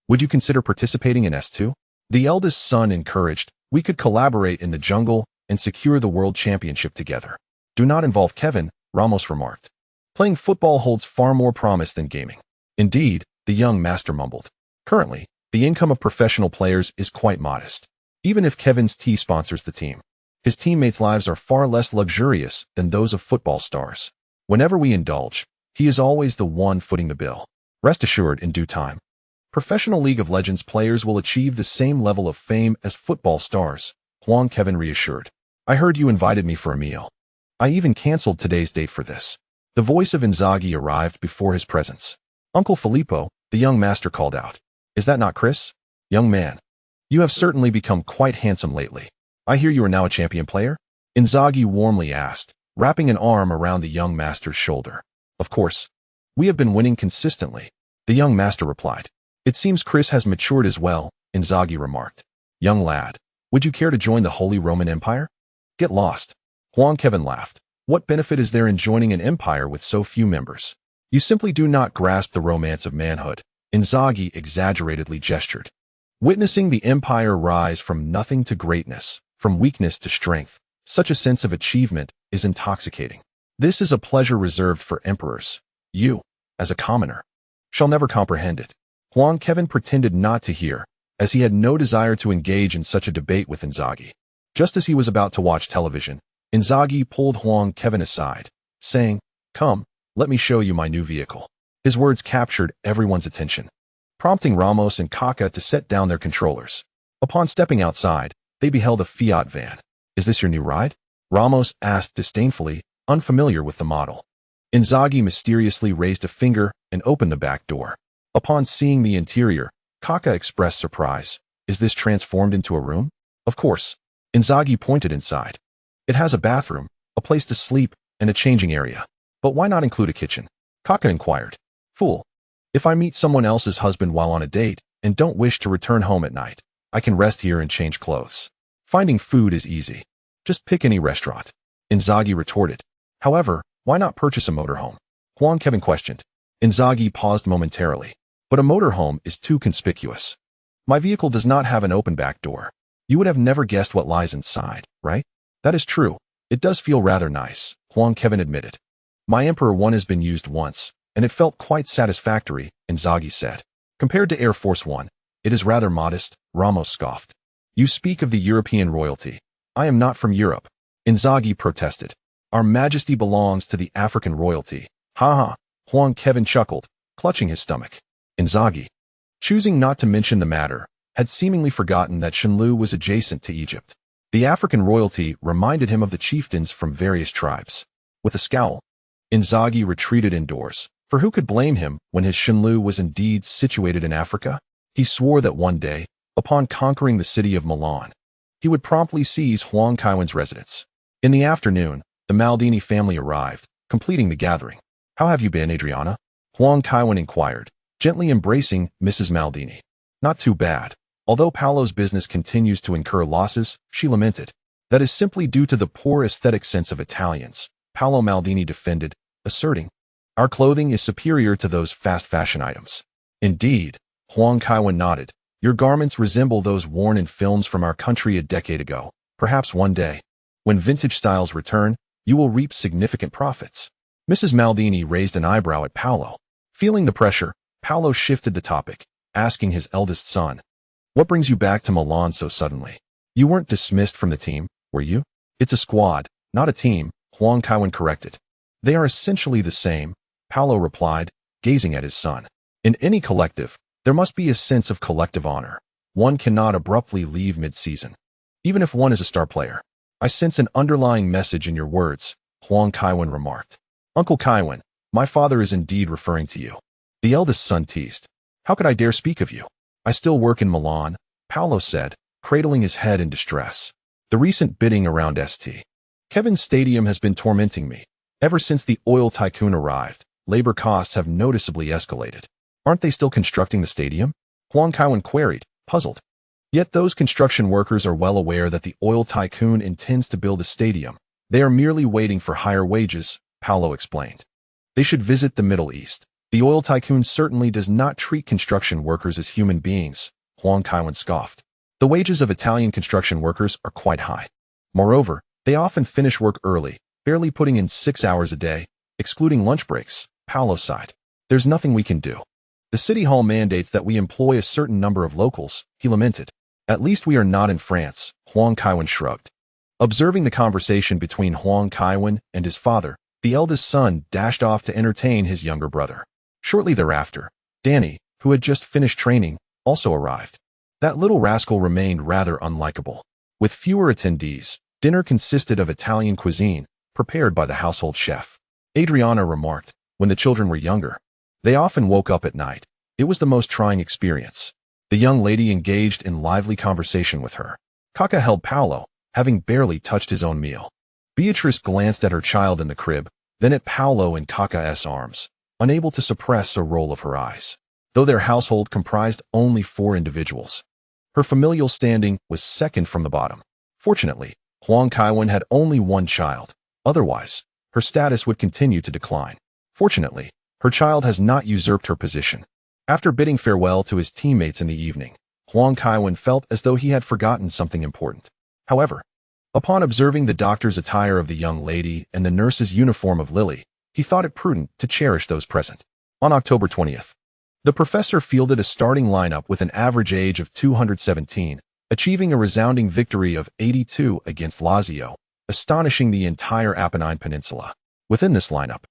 would you consider participating in S2? The eldest son encouraged. We could collaborate in the jungle and secure the world championship together. Do not involve Kevin, Ramos remarked. Playing football holds far more promise than gaming. Indeed, the young master mumbled. Currently, the income of professional players is quite modest. Even if Kevin's T sponsors the team, his teammates' lives are far less luxurious than those of football stars. Whenever we indulge, he is always the one footing the bill. Rest assured, in due time, professional League of Legends players will achieve the same level of fame as football stars, Hwang Kevin reassured. I heard you invited me for a meal. I even canceled today's date for this. The voice of Inzaghi arrived before his presence. Uncle Filippo, the young master called out. Is that not Chris? Young man, you have certainly become quite handsome lately. I hear you are now a champion player? Inzaghi warmly asked, wrapping an arm around the young master's shoulder. Of course. We have been winning consistently, the young master replied. It seems Chris has matured as well, Inzaghi remarked. Young lad, would you care to join the Holy Roman Empire? Get lost. Hwang Kevin laughed. What benefit is there in joining an empire with so few members? You simply do not grasp the romance of manhood, Inzaghi exaggeratedly gestured. Witnessing the empire rise from nothing to greatness, from weakness to strength, such a sense of achievement is intoxicating. This is a pleasure reserved for emperors. You, as a commoner, shall never comprehend it. Hwang Kevin pretended not to hear, as he had no desire to engage in such a debate with Inzaghi. Just as he was about to watch television, Inzaghi pulled Hwang Kevin aside, saying, Come, let me show you my new vehicle. His words captured everyone's attention, prompting Ramos and Kaka to set down their controllers. Upon stepping outside, they beheld a Fiat van. Is this your new ride? Ramos asked disdainfully, unfamiliar with the model. Inzaghi mysteriously raised a finger and opened the back door. Upon seeing the interior, Kaka expressed surprise. Is this transformed into a room? Of course. Inzaghi pointed inside. It has a bathroom, a place to sleep, and a changing area. But why not include a kitchen? Kaka inquired. Fool. If I meet someone else's husband while on a date and don't wish to return home at night, I can rest here and change clothes. Finding food is easy. Just pick any restaurant. Inzaghi retorted. However, why not purchase a motorhome? Hwang Kevin questioned. Inzaghi paused momentarily. But a motorhome is too conspicuous. My vehicle does not have an open back door. You would have never guessed what lies inside, right? That is true. It does feel rather nice, Hwang Kevin admitted. My Emperor One has been used once, and it felt quite satisfactory, Inzaghi said. Compared to Air Force One, It is rather modest, Ramos scoffed. You speak of the European royalty. I am not from Europe. Inzaghi protested. Our Majesty belongs to the African royalty. Ha ha, Juan Kevin chuckled, clutching his stomach. Inzaghi, choosing not to mention the matter, had seemingly forgotten that Shenlu was adjacent to Egypt. The African royalty reminded him of the chieftains from various tribes. With a scowl, Inzaghi retreated indoors, for who could blame him when his Shenlu was indeed situated in Africa? He swore that one day, upon conquering the city of Milan, he would promptly seize Huang Kaiwen's residence. In the afternoon, the Maldini family arrived, completing the gathering. How have you been, Adriana? Huang Kaiwen inquired, gently embracing Mrs. Maldini. Not too bad. Although Paolo's business continues to incur losses, she lamented. That is simply due to the poor aesthetic sense of Italians, Paolo Maldini defended, asserting. Our clothing is superior to those fast fashion items. Indeed, Huang Kaiwen nodded. Your garments resemble those worn in films from our country a decade ago. Perhaps one day, when vintage styles return, you will reap significant profits. Mrs. Maldini raised an eyebrow at Paolo. Feeling the pressure, Paolo shifted the topic, asking his eldest son, what brings you back to Milan so suddenly? You weren't dismissed from the team, were you? It's a squad, not a team, Huang Kaiwen corrected. They are essentially the same, Paolo replied, gazing at his son. In any collective, there must be a sense of collective honor. One cannot abruptly leave mid-season, even if one is a star player. I sense an underlying message in your words, Huang Kaiwen remarked. Uncle Kaiwen, my father is indeed referring to you. The eldest son teased. How could I dare speak of you? I still work in Milan, Paolo said, cradling his head in distress. The recent bidding around St. Kevin's stadium has been tormenting me. Ever since the oil tycoon arrived, labor costs have noticeably escalated. Aren't they still constructing the stadium? Huang Kaiwen queried, puzzled. Yet those construction workers are well aware that the oil tycoon intends to build a stadium. They are merely waiting for higher wages, Paolo explained. They should visit the Middle East. The oil tycoon certainly does not treat construction workers as human beings, Huang Kaiwen scoffed. The wages of Italian construction workers are quite high. Moreover, they often finish work early, barely putting in 6 hours a day, excluding lunch breaks, Paolo sighed. There's nothing we can do. The city hall mandates that we employ a certain number of locals, he lamented. At least we are not in France, Huang Kaiwen shrugged. Observing the conversation between Huang Kaiwen and his father, the eldest son dashed off to entertain his younger brother. Shortly thereafter, Danny, who had just finished training, also arrived. That little rascal remained rather unlikable. With fewer attendees, dinner consisted of Italian cuisine, prepared by the household chef. Adriana remarked, when the children were younger, they often woke up at night. It was the most trying experience. The young lady engaged in lively conversation with her. Kaka held Paolo, having barely touched his own meal. Beatrice glanced at her child in the crib, then at Paolo in Kaka's arms, unable to suppress a roll of her eyes. Though their household comprised only 4 individuals, her familial standing was second from the bottom. Fortunately, Huang Kaiwen had only one child. Otherwise, her status would continue to decline. Fortunately, her child has not usurped her position. After bidding farewell to his teammates in the evening, Huang Kaiwen felt as though he had forgotten something important. However, upon observing the doctor's attire of the young lady and the nurse's uniform of Lily, he thought it prudent to cherish those present. On October 20th, the professor fielded a starting lineup with an average age of 217, achieving a resounding victory of 82 against Lazio, astonishing the entire Apennine Peninsula. Within this lineup,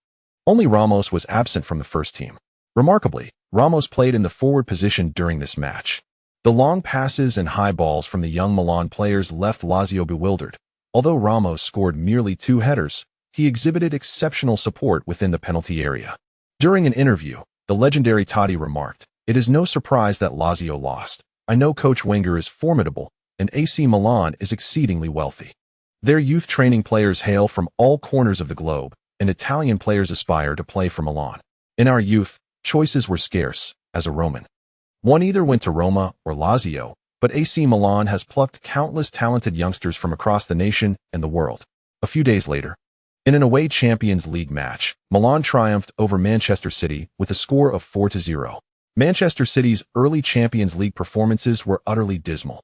only Ramos was absent from the first team. Remarkably, Ramos played in the forward position during this match. The long passes and high balls from the young Milan players left Lazio bewildered. Although Ramos scored merely 2 headers, he exhibited exceptional support within the penalty area. During an interview, the legendary Totti remarked, "It is no surprise that Lazio lost. I know Coach Wenger is formidable, and AC Milan is exceedingly wealthy. Their youth training players hail from all corners of the globe, and Italian players aspire to play for Milan. In our youth, choices were scarce, as a Roman. One either went to Roma or Lazio, but AC Milan has plucked countless talented youngsters from across the nation and the world." A few days later, in an away Champions League match, Milan triumphed over Manchester City with a score of 4-0. Manchester City's early Champions League performances were utterly dismal,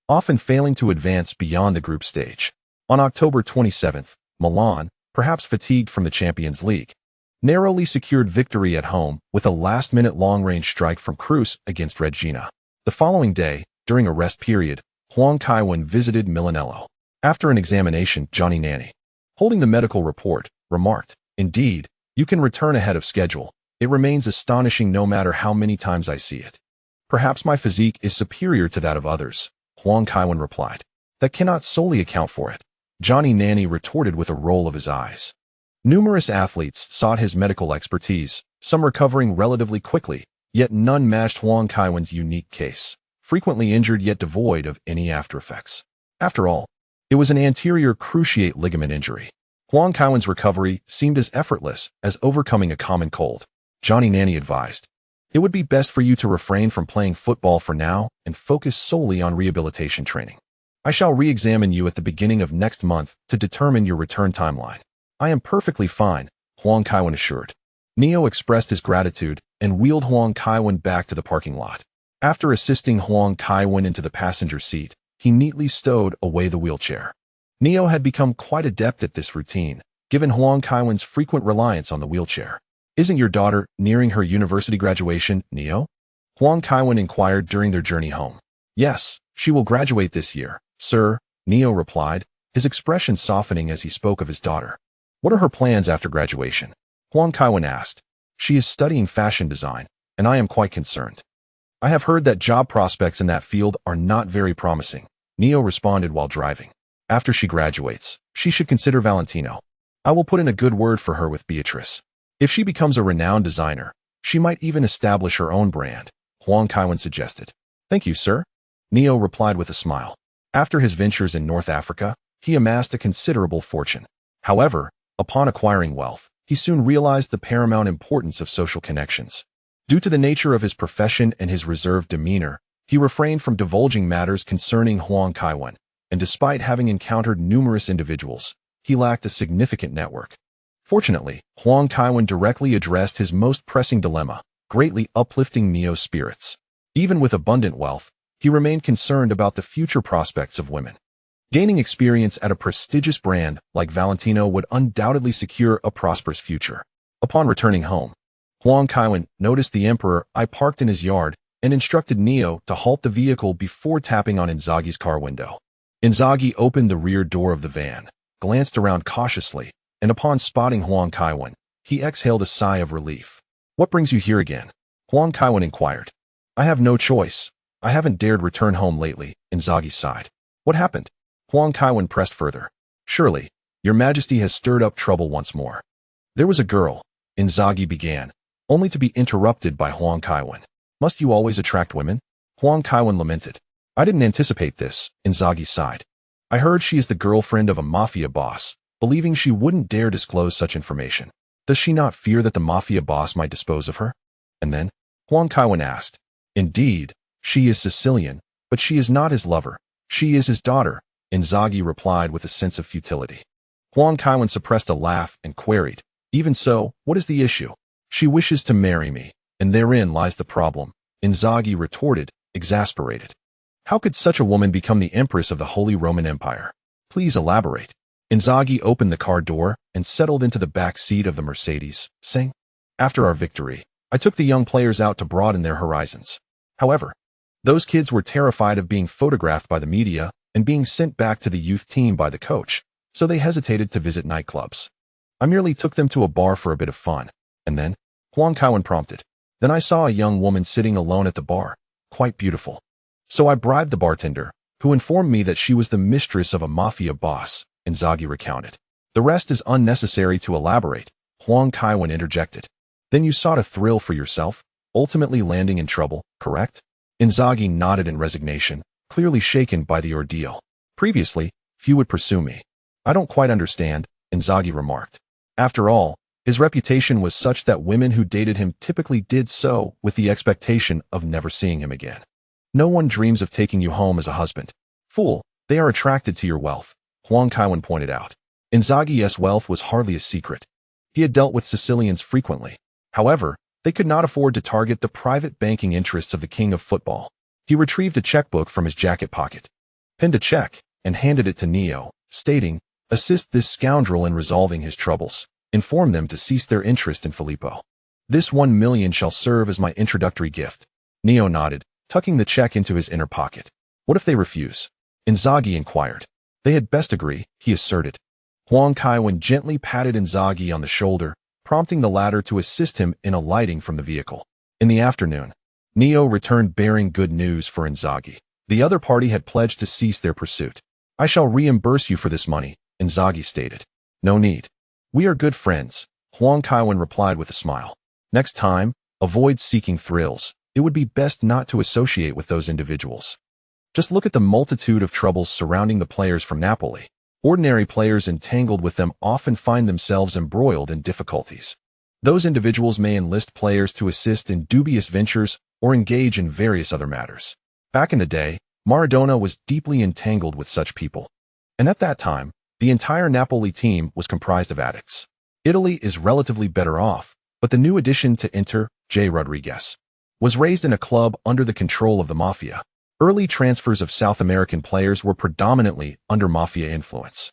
often failing to advance beyond the group stage. On October 27th, Milan, perhaps fatigued from the Champions League, narrowly secured victory at home with a last-minute long-range strike from Cruz against Regina. The following day, during a rest period, Huang Kaiwen visited Milanello. After an examination, Johnny Nanny, holding the medical report, remarked, "Indeed, you can return ahead of schedule. It remains astonishing no matter how many times I see it. Perhaps my physique is superior to that of others," Huang Kaiwen replied. "That cannot solely account for it," Johnny Nanny retorted with a roll of his eyes. Numerous athletes sought his medical expertise, some recovering relatively quickly, yet none matched Huang Kaiwen's unique case, frequently injured yet devoid of any aftereffects. After all, it was an anterior cruciate ligament injury. Huang Kaiwen's recovery seemed as effortless as overcoming a common cold. Johnny Nanny advised, "It would be best for you to refrain from playing football for now and focus solely on rehabilitation training. I shall re-examine you at the beginning of next month to determine your return timeline." "I am perfectly fine," Huang Kaiwen assured. Neo expressed his gratitude and wheeled Huang Kaiwen back to the parking lot. After assisting Huang Kaiwen into the passenger seat, he neatly stowed away the wheelchair. Neo had become quite adept at this routine, given Huang Kaiwen's frequent reliance on the wheelchair. "Isn't your daughter nearing her university graduation, Neo?" Huang Kaiwen inquired during their journey home. "Yes, she will graduate this year, sir," Neo replied, his expression softening as he spoke of his daughter. "What are her plans after graduation?" Huang Kaiwen asked. "She is studying fashion design, and I am quite concerned. I have heard that job prospects in that field are not very promising," Neo responded while driving. "After she graduates, she should consider Valentino. I will put in a good word for her with Beatrice. If she becomes a renowned designer, she might even establish her own brand," Huang Kaiwen suggested. "Thank you, sir," Neo replied with a smile. After his ventures in North Africa, he amassed a considerable fortune. However, upon acquiring wealth, he soon realized the paramount importance of social connections. Due to the nature of his profession and his reserved demeanor, he refrained from divulging matters concerning Huang Kaiwen, and despite having encountered numerous individuals, he lacked a significant network. Fortunately, Huang Kaiwen directly addressed his most pressing dilemma, greatly uplifting Neo's spirits. Even with abundant wealth, he remained concerned about the future prospects of women. Gaining experience at a prestigious brand like Valentino would undoubtedly secure a prosperous future. Upon returning home, Huang Kaiwen noticed the emperor parked in his yard and instructed Neo to halt the vehicle before tapping on Inzaghi's car window. Inzaghi opened the rear door of the van, glanced around cautiously, and upon spotting Huang Kaiwen, he exhaled a sigh of relief. "What brings you here again?" Huang Kaiwen inquired. "I have no choice. I haven't dared return home lately," Inzaghi sighed. "What happened?" Huang Kaiwen pressed further. "Surely, your majesty has stirred up trouble once more." "There was a girl," Inzaghi began, only to be interrupted by Huang Kaiwen. "Must you always attract women?" Huang Kaiwen lamented. "I didn't anticipate this," Inzaghi sighed. "I heard she is the girlfriend of a mafia boss, believing she wouldn't dare disclose such information. Does she not fear that the mafia boss might dispose of her?" And then, Huang Kaiwen asked, "Indeed, she is Sicilian, but she is not his lover. She is his daughter," Inzaghi replied with a sense of futility. Huang Kaiwen suppressed a laugh and queried, "Even so, what is the issue?" "She wishes to marry me, and therein lies the problem," Inzaghi retorted, exasperated. "How could such a woman become the empress of the Holy Roman Empire? Please elaborate." Inzaghi opened the car door and settled into the back seat of the Mercedes, saying, "After our victory, I took the young players out to broaden their horizons. However, those kids were terrified of being photographed by the media and being sent back to the youth team by the coach, so they hesitated to visit nightclubs. I merely took them to a bar for a bit of fun, and then," Huang Kaiwen prompted, "then I saw a young woman sitting alone at the bar, quite beautiful. So I bribed the bartender, who informed me that she was the mistress of a mafia boss," Inzaghi recounted. "The rest is unnecessary to elaborate," Huang Kaiwen interjected. "Then you sought a thrill for yourself, ultimately landing in trouble, correct?" Inzaghi nodded in resignation, clearly shaken by the ordeal. "Previously, few would pursue me." "I don't quite understand," Inzaghi remarked. After all, his reputation was such that women who dated him typically did so with the expectation of never seeing him again. "No one dreams of taking you home as a husband. Fool, they are attracted to your wealth," Huang Kaiwen pointed out. Inzaghi's wealth was hardly a secret. He had dealt with Sicilians frequently. However, they could not afford to target the private banking interests of the king of football. He retrieved a checkbook from his jacket pocket, penned a check, and handed it to Neo, stating, "Assist this scoundrel in resolving his troubles. Inform them to cease their interest in Filippo. This 1 million shall serve as my introductory gift." Neo nodded, tucking the check into his inner pocket. What if they refuse? Inzaghi inquired. They had best agree, he asserted. Huang Kaiwen gently patted Inzaghi on the shoulder, prompting the latter to assist him in alighting from the vehicle. In the afternoon, Neo returned bearing good news for Inzaghi. The other party had pledged to cease their pursuit. I shall reimburse you for this money, Inzaghi stated. No need. We are good friends, Huang Kaiwen replied with a smile. Next time, avoid seeking thrills. It would be best not to associate with those individuals. Just look at the multitude of troubles surrounding the players from Napoli. Ordinary players entangled with them often find themselves embroiled in difficulties. Those individuals may enlist players to assist in dubious ventures or engage in various other matters. Back in the day, Maradona was deeply entangled with such people. And at that time, the entire Napoli team was comprised of addicts. Italy is relatively better off, but the new addition to Inter, J. Rodriguez, was raised in a club under the control of the mafia. Early transfers of South American players were predominantly under mafia influence,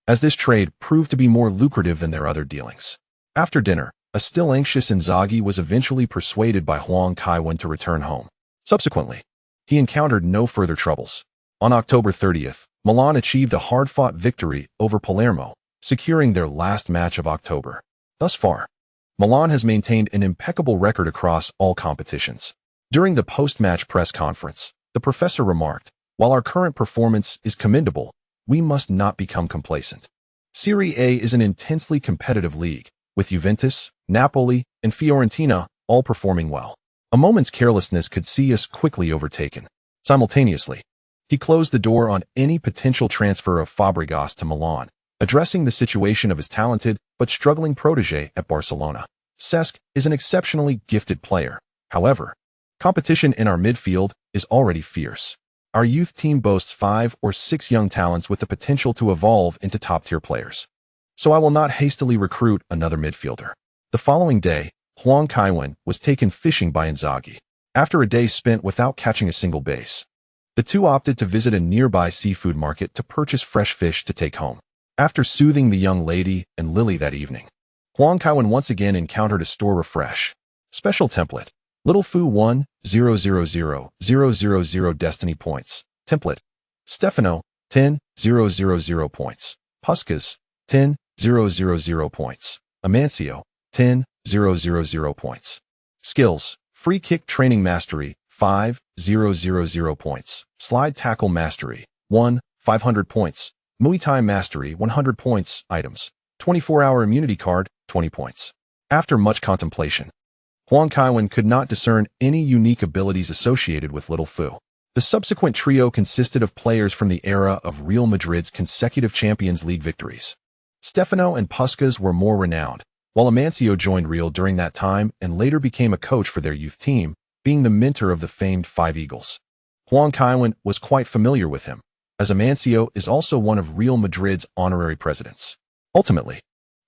as this trade proved to be more lucrative than their other dealings. After dinner, a still anxious Inzaghi was eventually persuaded by Huang Kaiwen to return home. Subsequently, he encountered no further troubles. On October 30th, Milan achieved a hard-fought victory over Palermo, securing their last match of October. Thus far, Milan has maintained an impeccable record across all competitions. During the post-match press conference, the professor remarked, "While our current performance is commendable, we must not become complacent. Serie A is an intensely competitive league, with Juventus, Napoli, and Fiorentina all performing well. A moment's carelessness could see us quickly overtaken." Simultaneously, he closed the door on any potential transfer of Fabregas to Milan, addressing the situation of his talented but struggling protégé at Barcelona. Cesc is an exceptionally gifted player. However, competition in our midfield is already fierce. Our youth team boasts 5 or 6 young talents with the potential to evolve into top-tier players. So I will not hastily recruit another midfielder. The following day, Huang Kaiwen was taken fishing by Inzaghi. After a day spent without catching a single bass, the two opted to visit a nearby seafood market to purchase fresh fish to take home. After soothing the young lady and Lily that evening, Huang Kaiwen once again encountered a store refresh. Special template. Little Fu 1,000,000 destiny points. Template. Stefano, 10,000 points. Puskas, 10,000 points. Amancio, 10,000 points. Skills. Free kick training mastery, 5,000 points. Slide tackle mastery, 500 points. Muay Thai mastery, 100 points. Items. 24-hour immunity card, 20 points. After much contemplation, Huang Kaiwen could not discern any unique abilities associated with Little Fu. The subsequent trio consisted of players from the era of Real Madrid's consecutive Champions League victories. Stefano and Puskas were more renowned, while Amancio joined Real during that time and later became a coach for their youth team, being the mentor of the famed Five Eagles. Huang Kaiwen was quite familiar with him, as Amancio is also one of Real Madrid's honorary presidents. Ultimately,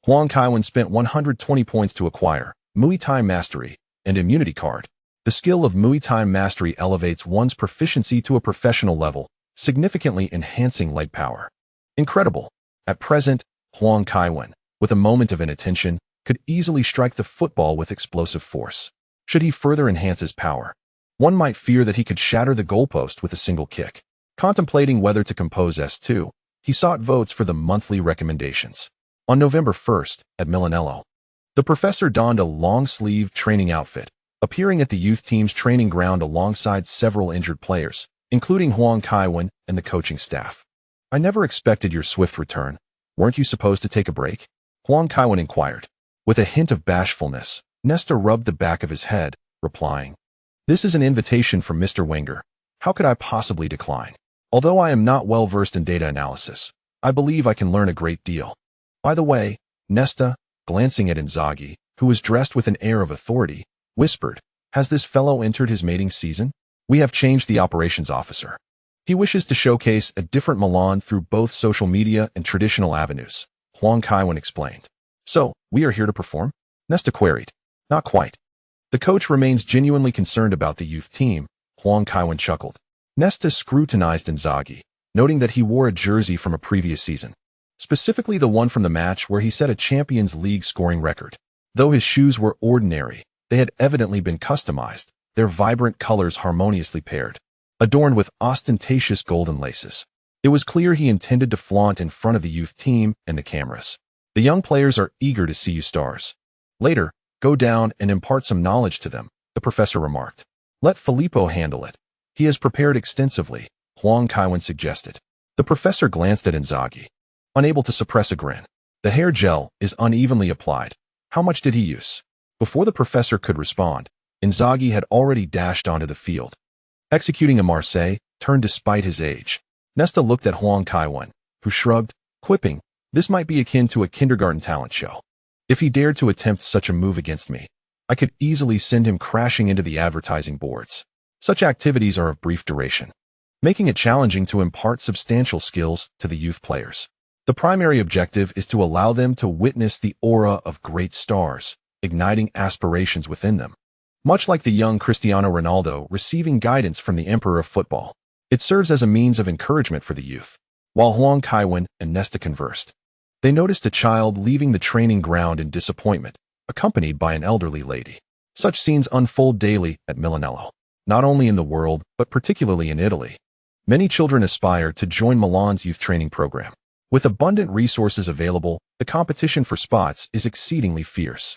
Huang Kaiwen spent 120 points to acquire Muay Thai Mastery and Immunity Card. The skill of Muay Thai Mastery elevates one's proficiency to a professional level, significantly enhancing leg power. Incredible. At present, Huang Kaiwen, with a moment of inattention, could easily strike the football with explosive force. Should he further enhance his power, one might fear that he could shatter the goalpost with a single kick. Contemplating whether to compose S2, he sought votes for the monthly recommendations. On November 1st, at Milanello, the professor donned a long-sleeved training outfit, appearing at the youth team's training ground alongside several injured players, including Huang Kaiwen and the coaching staff. "I never expected your swift return. Weren't you supposed to take a break?" Huang Kaiwen inquired. With a hint of bashfulness, Nesta rubbed the back of his head, replying, "This is an invitation from Mr. Wenger. How could I possibly decline? Although I am not well versed in data analysis, I believe I can learn a great deal. By the way," Nesta, glancing at Inzaghi, who was dressed with an air of authority, whispered, "Has this fellow entered his mating season? We have changed the operations officer. He wishes to showcase a different Milan through both social media and traditional avenues," Huang Kaiwen explained. "So, we are here to perform?" Nesta queried. "Not quite. The coach remains genuinely concerned about the youth team," Huang Kaiwen chuckled. Nesta scrutinized Inzaghi, noting that he wore a jersey from a previous season, specifically the one from the match where he set a Champions League scoring record. Though his shoes were ordinary, they had evidently been customized, their vibrant colors harmoniously paired, adorned with ostentatious golden laces. It was clear he intended to flaunt in front of the youth team and the cameras. The young players are eager to see you stars. Later, go down and impart some knowledge to them, the professor remarked. Let Filippo handle it. He has prepared extensively, Huang Kaiwen suggested. The professor glanced at Inzaghi, unable to suppress a grin. The hair gel is unevenly applied. How much did he use? Before the professor could respond, Inzaghi had already dashed onto the field, executing a Marseille turn despite his age. Nesta looked at Huang Kaiwen, who shrugged, quipping, this might be akin to a kindergarten talent show. If he dared to attempt such a move against me, I could easily send him crashing into the advertising boards. Such activities are of brief duration, making it challenging to impart substantial skills to the youth players. The primary objective is to allow them to witness the aura of great stars, igniting aspirations within them. Much like the young Cristiano Ronaldo receiving guidance from the emperor of football, it serves as a means of encouragement for the youth. While Huang Kaiwen and Nesta conversed, they noticed a child leaving the training ground in disappointment, accompanied by an elderly lady. Such scenes unfold daily at Milanello, not only in the world, but particularly in Italy. Many children aspire to join Milan's youth training program. With abundant resources available, the competition for spots is exceedingly fierce.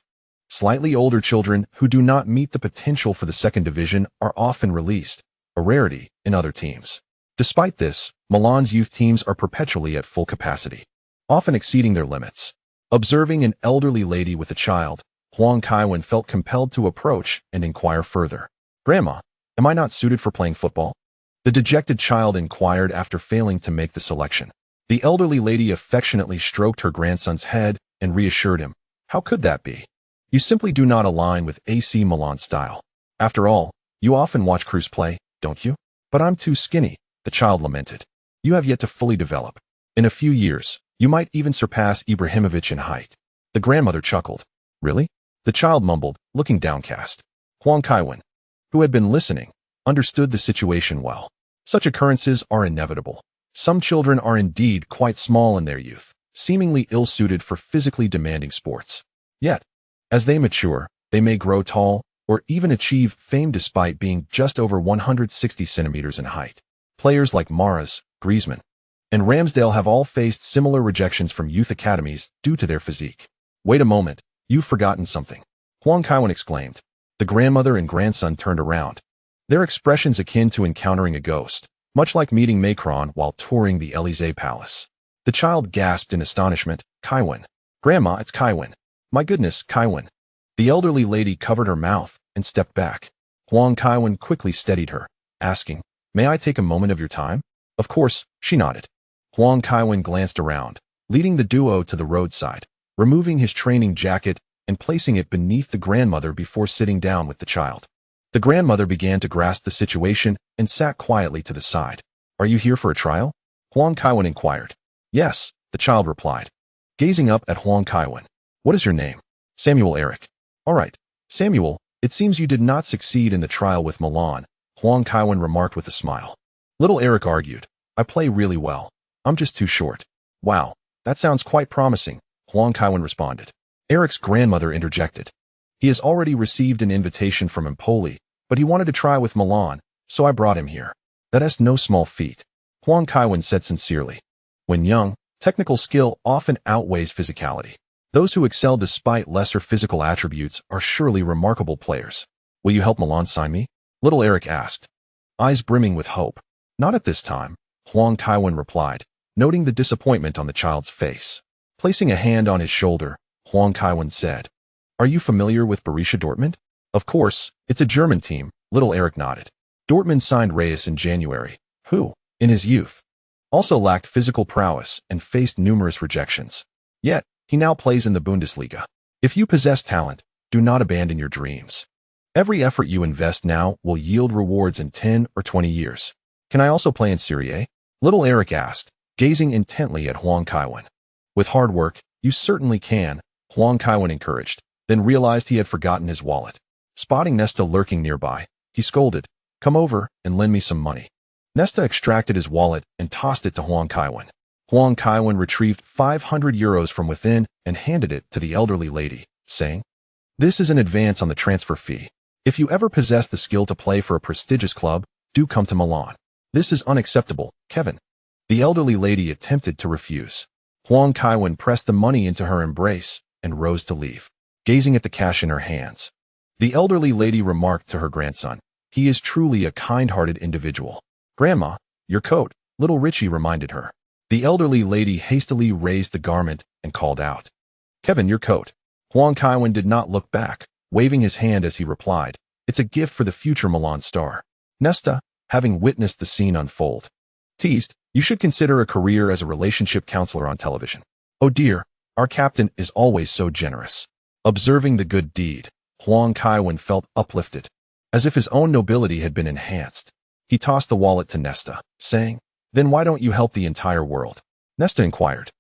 Slightly older children who do not meet the potential for the second division are often released, a rarity in other teams. Despite this, Milan's youth teams are perpetually at full capacity, often exceeding their limits. Observing an elderly lady with a child, Huang Kaiwen felt compelled to approach and inquire further. Grandma, am I not suited for playing football? The dejected child inquired after failing to make the selection. The elderly lady affectionately stroked her grandson's head and reassured him. How could that be? You simply do not align with AC Milan's style. After all, you often watch Cruz play, don't you? But I'm too skinny, the child lamented. You have yet to fully develop. In a few years, you might even surpass Ibrahimovic in height. The grandmother chuckled. Really? The child mumbled, looking downcast. Huang Kaiwen, who had been listening, understood the situation well. Such occurrences are inevitable. Some children are indeed quite small in their youth, seemingly ill-suited for physically demanding sports. Yet, as they mature, they may grow tall or even achieve fame despite being just over 160 centimeters in height. Players like Mahrez, Griezmann, and Ramsdale have all faced similar rejections from youth academies due to their physique. Wait a moment, you've forgotten something, Huang Kaiwen exclaimed. The grandmother and grandson turned around, their expressions akin to encountering a ghost, much like meeting Macron while touring the Élysée Palace. The child gasped in astonishment, Kaiwen. Grandma, it's Kaiwen. My goodness, Kaiwen. The elderly lady covered her mouth and stepped back. Huang Kaiwen quickly steadied her, asking, May I take a moment of your time? Of course, she nodded. Huang Kaiwen glanced around, leading the duo to the roadside, removing his training jacket and placing it beneath the grandmother before sitting down with the child. The grandmother began to grasp the situation and sat quietly to the side. Are you here for a trial? Huang Kaiwen inquired. Yes, the child replied, gazing up at Huang Kaiwen. What is your name? Samuel Eric. All right, Samuel, it seems you did not succeed in the trial with Milan, Huang Kaiwen remarked with a smile. Little Eric argued. I play really well. I'm just too short. Wow, that sounds quite promising, Huang Kaiwen responded. Eric's grandmother interjected. He has already received an invitation from Empoli, but he wanted to try with Milan, so I brought him here. That is no small feat, Huang Kaiwen said sincerely. When young, technical skill often outweighs physicality. Those who excel despite lesser physical attributes are surely remarkable players. Will you help Milan sign me? Little Eric asked, eyes brimming with hope. Not at this time, Huang Kaiwen replied, noting the disappointment on the child's face. Placing a hand on his shoulder, Huang Kaiwen said, Are you familiar with Borussia Dortmund? Of course, it's a German team, Little Eric nodded. Dortmund signed Reyes in January, who, in his youth, also lacked physical prowess and faced numerous rejections. Yet, he now plays in the Bundesliga. If you possess talent, do not abandon your dreams. Every effort you invest now will yield rewards in 10 or 20 years. Can I also play in Serie A? Little Eric asked, gazing intently at Huang Kaiwen. With hard work, you certainly can, Huang Kaiwen encouraged, then realized he had forgotten his wallet. Spotting Nesta lurking nearby, he scolded, Come over and lend me some money. Nesta extracted his wallet and tossed it to Huang Kaiwen. Huang Kaiwen retrieved 500 euros from within and handed it to the elderly lady, saying, This is an advance on the transfer fee. If you ever possess the skill to play for a prestigious club, do come to Milan. This is unacceptable, Kevin. The elderly lady attempted to refuse. Huang Kaiwen pressed the money into her embrace and rose to leave, gazing at the cash in her hands. The elderly lady remarked to her grandson, "He is truly a kind-hearted individual." "Grandma, your coat," little Richie reminded her. The elderly lady hastily raised the garment and called out, "Kevin, your coat." Huang Kaiwen did not look back, waving his hand as he replied, "It's a gift for the future Milan star." Nesta, having witnessed the scene unfold, teased, "You should consider a career as a relationship counselor on television." "Oh dear, our captain is always so generous." Observing the good deed, Huang Kaiwen felt uplifted, as if his own nobility had been enhanced. He tossed the wallet to Nesta, saying, "Then why don't you help the entire world?" Nesta inquired.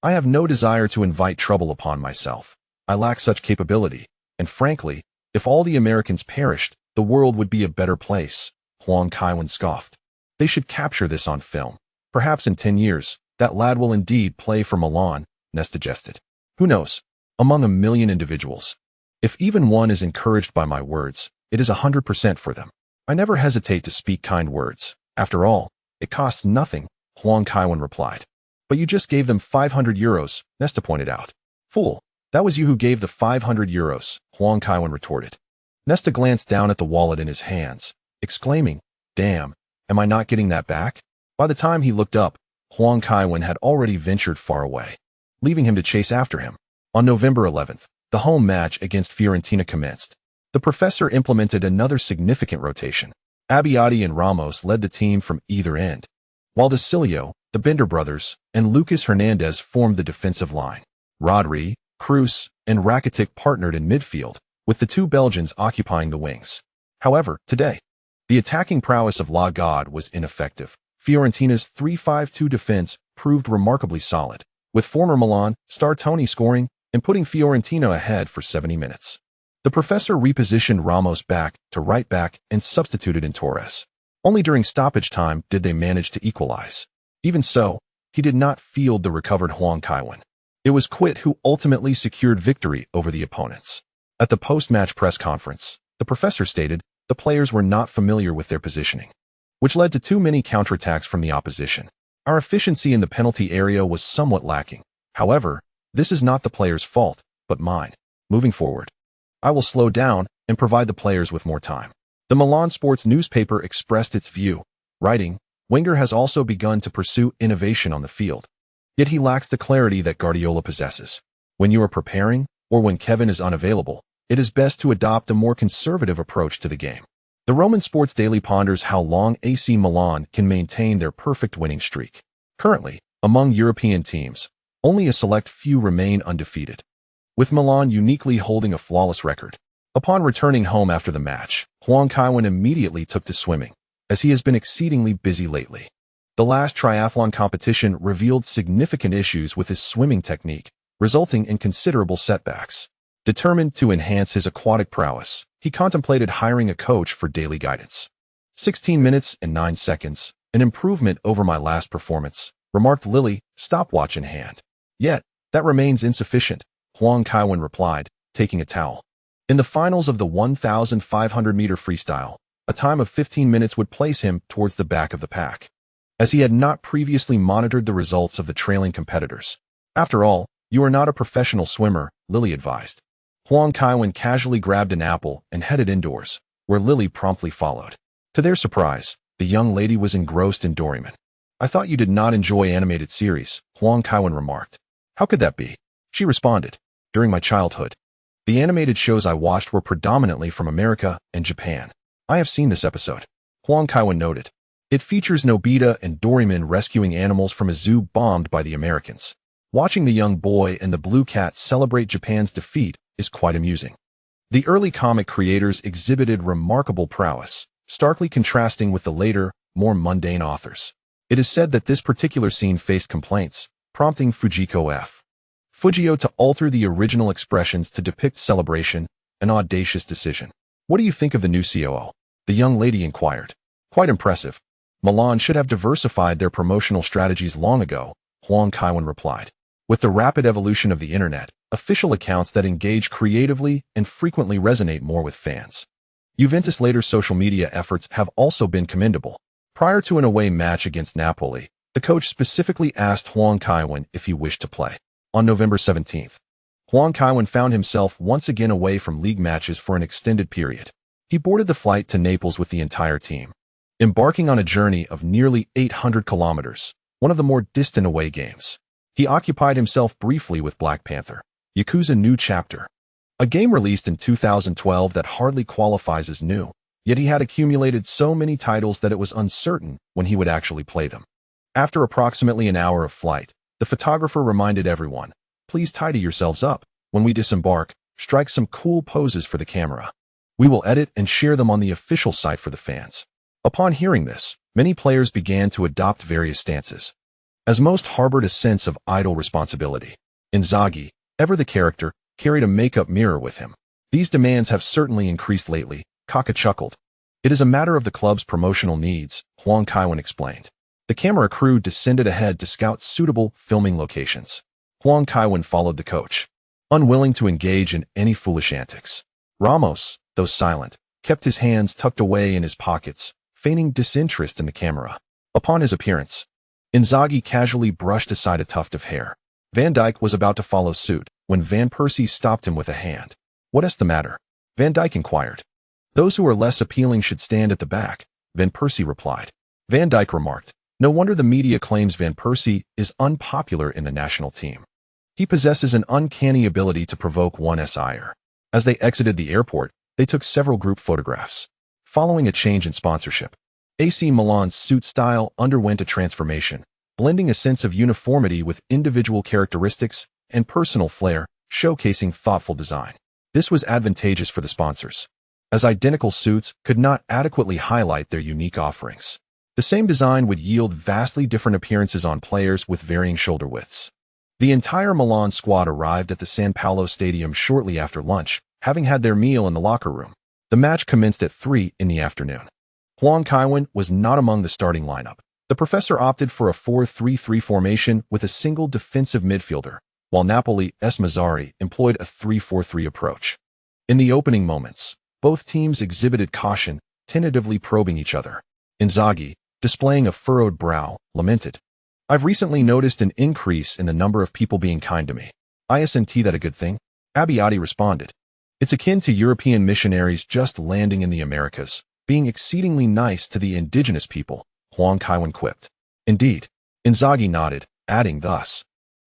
"I have no desire to invite trouble upon myself. I lack such capability, and frankly, if all the Americans perished, the world would be a better place." Huang Kaiwen scoffed. "They should capture this on film. Perhaps in 10 years, that lad will indeed play for Milan," Nesta jested. "Who knows? Among a million individuals. If even one is encouraged by my words, it is 100% for them. I never hesitate to speak kind words. After all, it costs nothing," Huang Kaiwen replied. "But you just gave them 500 euros, Nesta pointed out. "Fool, that was you who gave the 500 euros, Huang Kaiwen retorted. Nesta glanced down at the wallet in his hands, exclaiming, "Damn, am I not getting that back?" By the time he looked up, Huang Kaiwen had already ventured far away, leaving him to chase after him. On November 11th, the home match against Fiorentina commenced. The professor implemented another significant rotation. Abbiati and Ramos led the team from either end, while De Cilio, the Bender brothers, and Lucas Hernandez formed the defensive line. Rodri, Cruz, and Rakitic partnered in midfield, with the two Belgians occupying the wings. However, today, the attacking prowess of La God was ineffective. Fiorentina's 3-5-2 defense proved remarkably solid, with former Milan star Toni scoring and putting Fiorentina ahead for 70 minutes. The professor repositioned Ramos back to right back and substituted in Torres. Only during stoppage time did they manage to equalize. Even so, he did not field the recovered Huang Kaiwen. It was Quit who ultimately secured victory over the opponents. At the post-match press conference, the professor stated the players were not familiar with their positioning, which led to too many counterattacks from the opposition. Our efficiency in the penalty area was somewhat lacking. However, this is not the players' fault, but mine. Moving forward, I will slow down and provide the players with more time. The Milan Sports newspaper expressed its view, writing, "Wenger has also begun to pursue innovation on the field. Yet he lacks the clarity that Guardiola possesses. When you are preparing, or when Kevin is unavailable, it is best to adopt a more conservative approach to the game." The Roman Sports Daily ponders how long AC Milan can maintain their perfect winning streak. Currently, among European teams, only a select few remain undefeated, with Milan uniquely holding a flawless record. Upon returning home after the match, Huang Kaiwen immediately took to swimming, as he has been exceedingly busy lately. The last triathlon competition revealed significant issues with his swimming technique, resulting in considerable setbacks. Determined to enhance his aquatic prowess, he contemplated hiring a coach for daily guidance. 16 minutes and 9 seconds, an improvement over my last performance, remarked Lily, stopwatch in hand. Yet, that remains insufficient, Huang Kaiwen replied, taking a towel. In the finals of the 1,500-meter freestyle, a time of 15 minutes would place him towards the back of the pack, as he had not previously monitored the results of the trailing competitors. After all, you are not a professional swimmer, Lily advised. Huang Kaiwen casually grabbed an apple and headed indoors, where Lily promptly followed. To their surprise, the young lady was engrossed in Doraemon. "I thought you did not enjoy animated series," Huang Kaiwen remarked. "How could that be?" She responded. "During my childhood, the animated shows I watched were predominantly from America and Japan. I have seen this episode," Huang Kaiwen noted. "It features Nobita and Doraemon rescuing animals from a zoo bombed by the Americans. Watching the young boy and the blue cat celebrate Japan's defeat is quite amusing." The early comic creators exhibited remarkable prowess, starkly contrasting with the later, more mundane authors. It is said that this particular scene faced complaints, prompting Fujio to alter the original expressions to depict celebration, an audacious decision. "What do you think of the new COO?" the young lady inquired. "Quite impressive. Milan should have diversified their promotional strategies long ago," Huang Kaiwen replied. "With the rapid evolution of the internet, official accounts that engage creatively and frequently resonate more with fans. Juventus' later social media efforts have also been commendable. Prior to an away match against Napoli, the coach specifically asked Hwang Kaiwan if he wished to play. On November 17th, Hwang Kaiwan found himself once again away from league matches for an extended period. He boarded the flight to Naples with the entire team, embarking on a journey of nearly 800 kilometers, one of the more distant away games. He occupied himself briefly with Black Panther, Yakuza New Chapter, a game released in 2012 that hardly qualifies as new, yet he had accumulated so many titles that it was uncertain when he would actually play them. After approximately an hour of flight, the photographer reminded everyone, "Please tidy yourselves up. When we disembark, strike some cool poses for the camera. We will edit and share them on the official site for the fans." Upon hearing this, many players began to adopt various stances, as most harbored a sense of idle responsibility. Inzaghi, ever the character, carried a makeup mirror with him. "These demands have certainly increased lately," Kaka chuckled. "It is a matter of the club's promotional needs," Hwang Kaiwan explained. The camera crew descended ahead to scout suitable filming locations. Hwang Kaiwan followed the coach, unwilling to engage in any foolish antics. Ramos, though silent, kept his hands tucked away in his pockets, feigning disinterest in the camera. Upon his appearance, Inzaghi casually brushed aside a tuft of hair. Van Dijk was about to follow suit when Van Persie stopped him with a hand. "What is the matter?" Van Dijk inquired. "Those who are less appealing should stand at the back," Van Persie replied. Van Dijk remarked, "No wonder the media claims Van Persie is unpopular in the national team. He possesses an uncanny ability to provoke one's ire." As they exited the airport, they took several group photographs. Following a change in sponsorship, AC Milan's suit style underwent a transformation, blending a sense of uniformity with individual characteristics and personal flair, showcasing thoughtful design. This was advantageous for the sponsors, as identical suits could not adequately highlight their unique offerings. The same design would yield vastly different appearances on players with varying shoulder widths. The entire Milan squad arrived at the San Paolo Stadium shortly after lunch, having had their meal in the locker room. The match commenced at 3 in the afternoon. Hwang Kaiwan was not among the starting lineup. The professor opted for a 4-3-3 formation with a single defensive midfielder, while Napoli's Mazzari employed a 3-4-3 approach. In the opening moments, both teams exhibited caution, tentatively probing each other. Inzaghi, displaying a furrowed brow, lamented, "I've recently noticed an increase in the number of people being kind to me. Isn't that a good thing?" Abbiati responded, "It's akin to European missionaries just landing in the Americas, being exceedingly nice to the indigenous people," Hwang Kaiwan quipped. "Indeed." Inzaghi nodded, adding thus,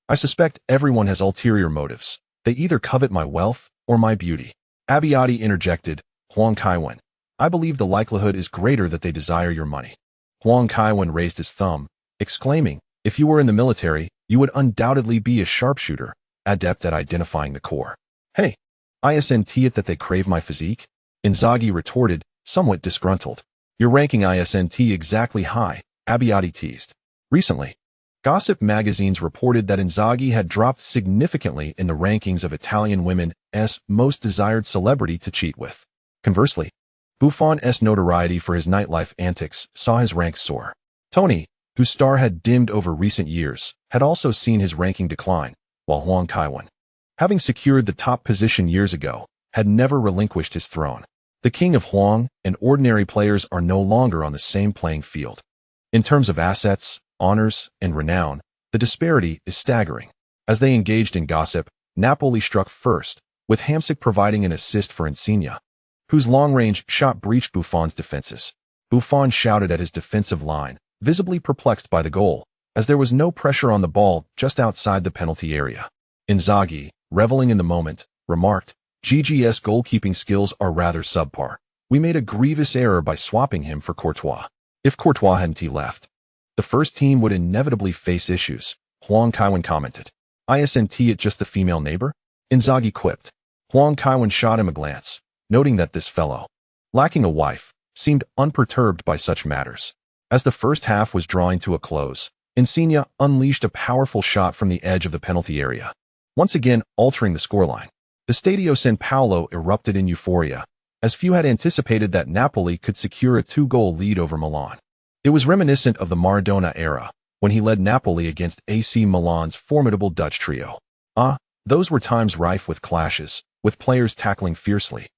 "I suspect everyone has ulterior motives. They either covet my wealth or my beauty." Abbiati interjected, "Hwang Kaiwan, I believe the likelihood is greater that they desire your money." Hwang Kaiwan raised his thumb, exclaiming, "If you were in the military, you would undoubtedly be a sharpshooter, adept at identifying the core." "Hey, isn't it that they crave my physique?" Inzaghi retorted, somewhat disgruntled. "You're ranking isn't exactly high," Abbiati teased. Recently, gossip magazines reported that Inzaghi had dropped significantly in the rankings of Italian women's most desired celebrity to cheat with. Conversely, Buffon's notoriety for his nightlife antics saw his ranks soar. Tony, whose star had dimmed over recent years, had also seen his ranking decline, while Hwang Kaiwan, having secured the top position years ago, had never relinquished his throne. The king of Hwang and ordinary players are no longer on the same playing field. In terms of assets, honors, and renown, the disparity is staggering. As they engaged in gossip, Napoli struck first, with Hamsik providing an assist for Insigne, whose long-range shot breached Buffon's defenses. Buffon shouted at his defensive line, visibly perplexed by the goal, as there was no pressure on the ball just outside the penalty area. Inzaghi, reveling in the moment, remarked, "GG's goalkeeping skills are rather subpar. We made a grievous error by swapping him for Courtois. If Courtois hadn't left, the first team would inevitably face issues," Hwang Kaiwan commented. "Isn't it just the female neighbor?" Inzaghi quipped. Hwang Kaiwan shot him a glance, noting that this fellow, lacking a wife, seemed unperturbed by such matters. As the first half was drawing to a close, Insigne unleashed a powerful shot from the edge of the penalty area, once again altering the scoreline. The Stadio San Paolo erupted in euphoria, as few had anticipated that Napoli could secure a 2-goal lead over Milan. It was reminiscent of the Maradona era, when he led Napoli against AC Milan's formidable Dutch trio. Those were times rife with clashes, with players tackling fiercely.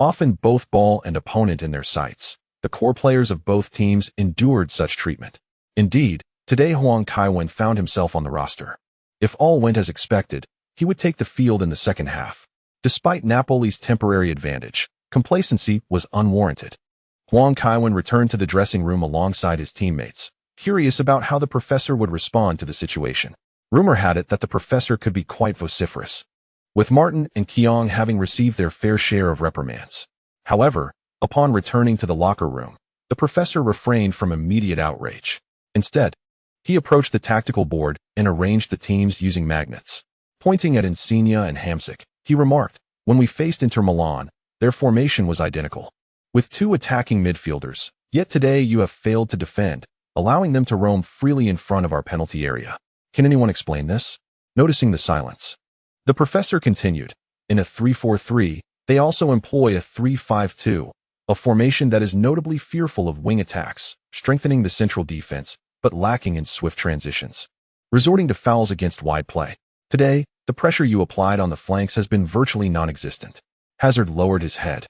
often both ball and opponent in their sights. The core players of both teams endured such treatment. Indeed, today Huang Kaiwen found himself on the roster. If all went as expected, he would take the field in the second half. Despite Napoli's temporary advantage, complacency was unwarranted. Huang Kaiwen returned to the dressing room alongside his teammates, curious about how the professor would respond to the situation. Rumor had it that the professor could be quite vociferous, with Martin and Qing having received their fair share of reprimands. However, upon returning to the locker room, the professor refrained from immediate outrage. Instead, he approached the tactical board and arranged the teams using magnets. Pointing at Insignia and Hamsik, he remarked, "When we faced Inter Milan, their formation was identical, with two attacking midfielders, yet today you have failed to defend, allowing them to roam freely in front of our penalty area. Can anyone explain this?" Noticing the silence, the professor continued, "In a 3-4-3, they also employ a 3-5-2, a formation that is notably fearful of wing attacks, strengthening the central defense, but lacking in swift transitions, resorting to fouls against wide play. Today, the pressure you applied on the flanks has been virtually non-existent." Hazard lowered his head.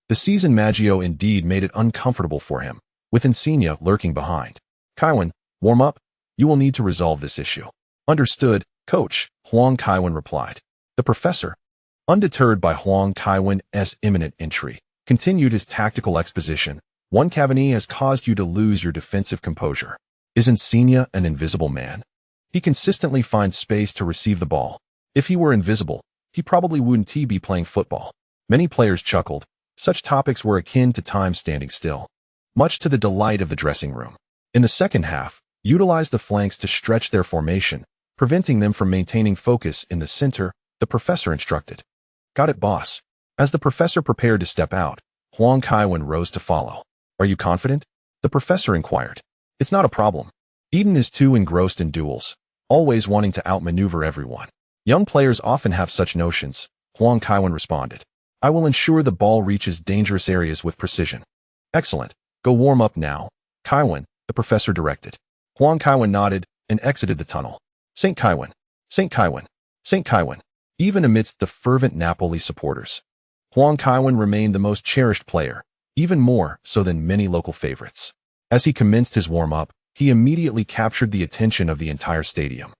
The season Maggio indeed made it uncomfortable for him, with Insignia lurking behind. "Kaiwen, warm up. You will need to resolve this issue." "Understood, coach," Huang Kaiwen replied. The professor, undeterred by Huang Kaiwen's imminent entry, continued his tactical exposition. "One Cavani has caused you to lose your defensive composure. Is Insignia an invisible man? He consistently finds space to receive the ball. If he were invisible, he probably wouldn't be playing football." Many players chuckled. Such topics were akin to time standing still, much to the delight of the dressing room. In the second half, utilized the flanks to stretch their formation, preventing them from maintaining focus in the center, the professor instructed. "Got it, boss." As the professor prepared to step out, Huang Kaiwen rose to follow. "Are you confident?" the professor inquired. "It's not a problem. Eden is too engrossed in duels, always wanting to outmaneuver everyone. Young players often have such notions," Huang Kaiwen responded. "I will ensure the ball reaches dangerous areas with precision." "Excellent. Go warm up now, Kaiwen," the professor directed. Huang Kaiwen nodded and exited the tunnel. St. Kaiwen, St. Kaiwen, St. Kaiwen. Even amidst the fervent Napoli supporters, Huang Kaiwen remained the most cherished player, even more so than many local favorites. As he commenced his warm-up, he immediately captured the attention of the entire stadium,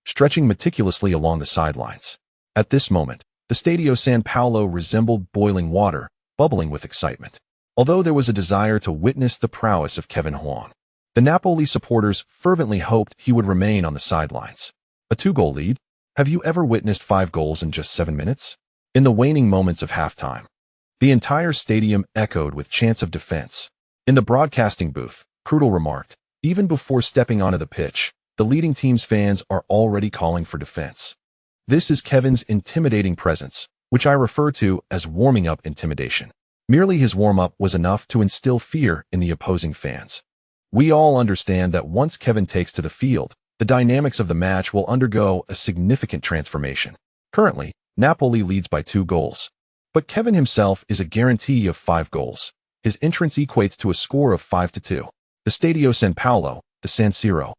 stretching meticulously along the sidelines. At this moment, the Stadio San Paolo resembled boiling water, bubbling with excitement. Although there was a desire to witness the prowess of Kevin Huang, the Napoli supporters fervently hoped he would remain on the sidelines. A 2-goal lead? Have you ever witnessed 5 goals in just 7 minutes? In the waning moments of halftime, the entire stadium echoed with chants of defense. In the broadcasting booth, Krudel remarked, "Even before stepping onto the pitch, the leading team's fans are already calling for defense. This is Kevin's intimidating presence, which I refer to as warming up intimidation." Merely his warm-up was enough to instill fear in the opposing fans. We all understand that once Kevin takes to the field, the dynamics of the match will undergo a significant transformation. Currently, Napoli leads by 2 goals. But Kevin himself is a guarantee of 5 goals. His entrance equates to a score of 5-2. The Stadio San Paolo, the San Siro,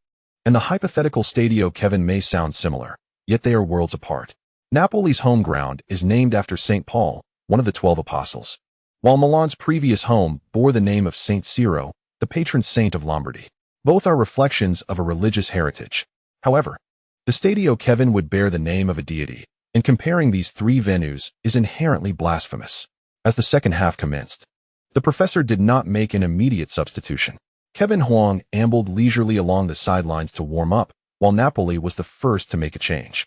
and the hypothetical Stadio Kevin may sound similar, yet they are worlds apart. Napoli's home ground is named after St. Paul, one of the 12 apostles, while Milan's previous home bore the name of St. Ciro, the patron saint of Lombardy. Both are reflections of a religious heritage. However, the Stadio Kevin would bear the name of a deity, and comparing these 3 venues is inherently blasphemous. As the second half commenced, the professor did not make an immediate substitution. Kevin Huang ambled leisurely along the sidelines to warm up, while Napoli was the first to make a change.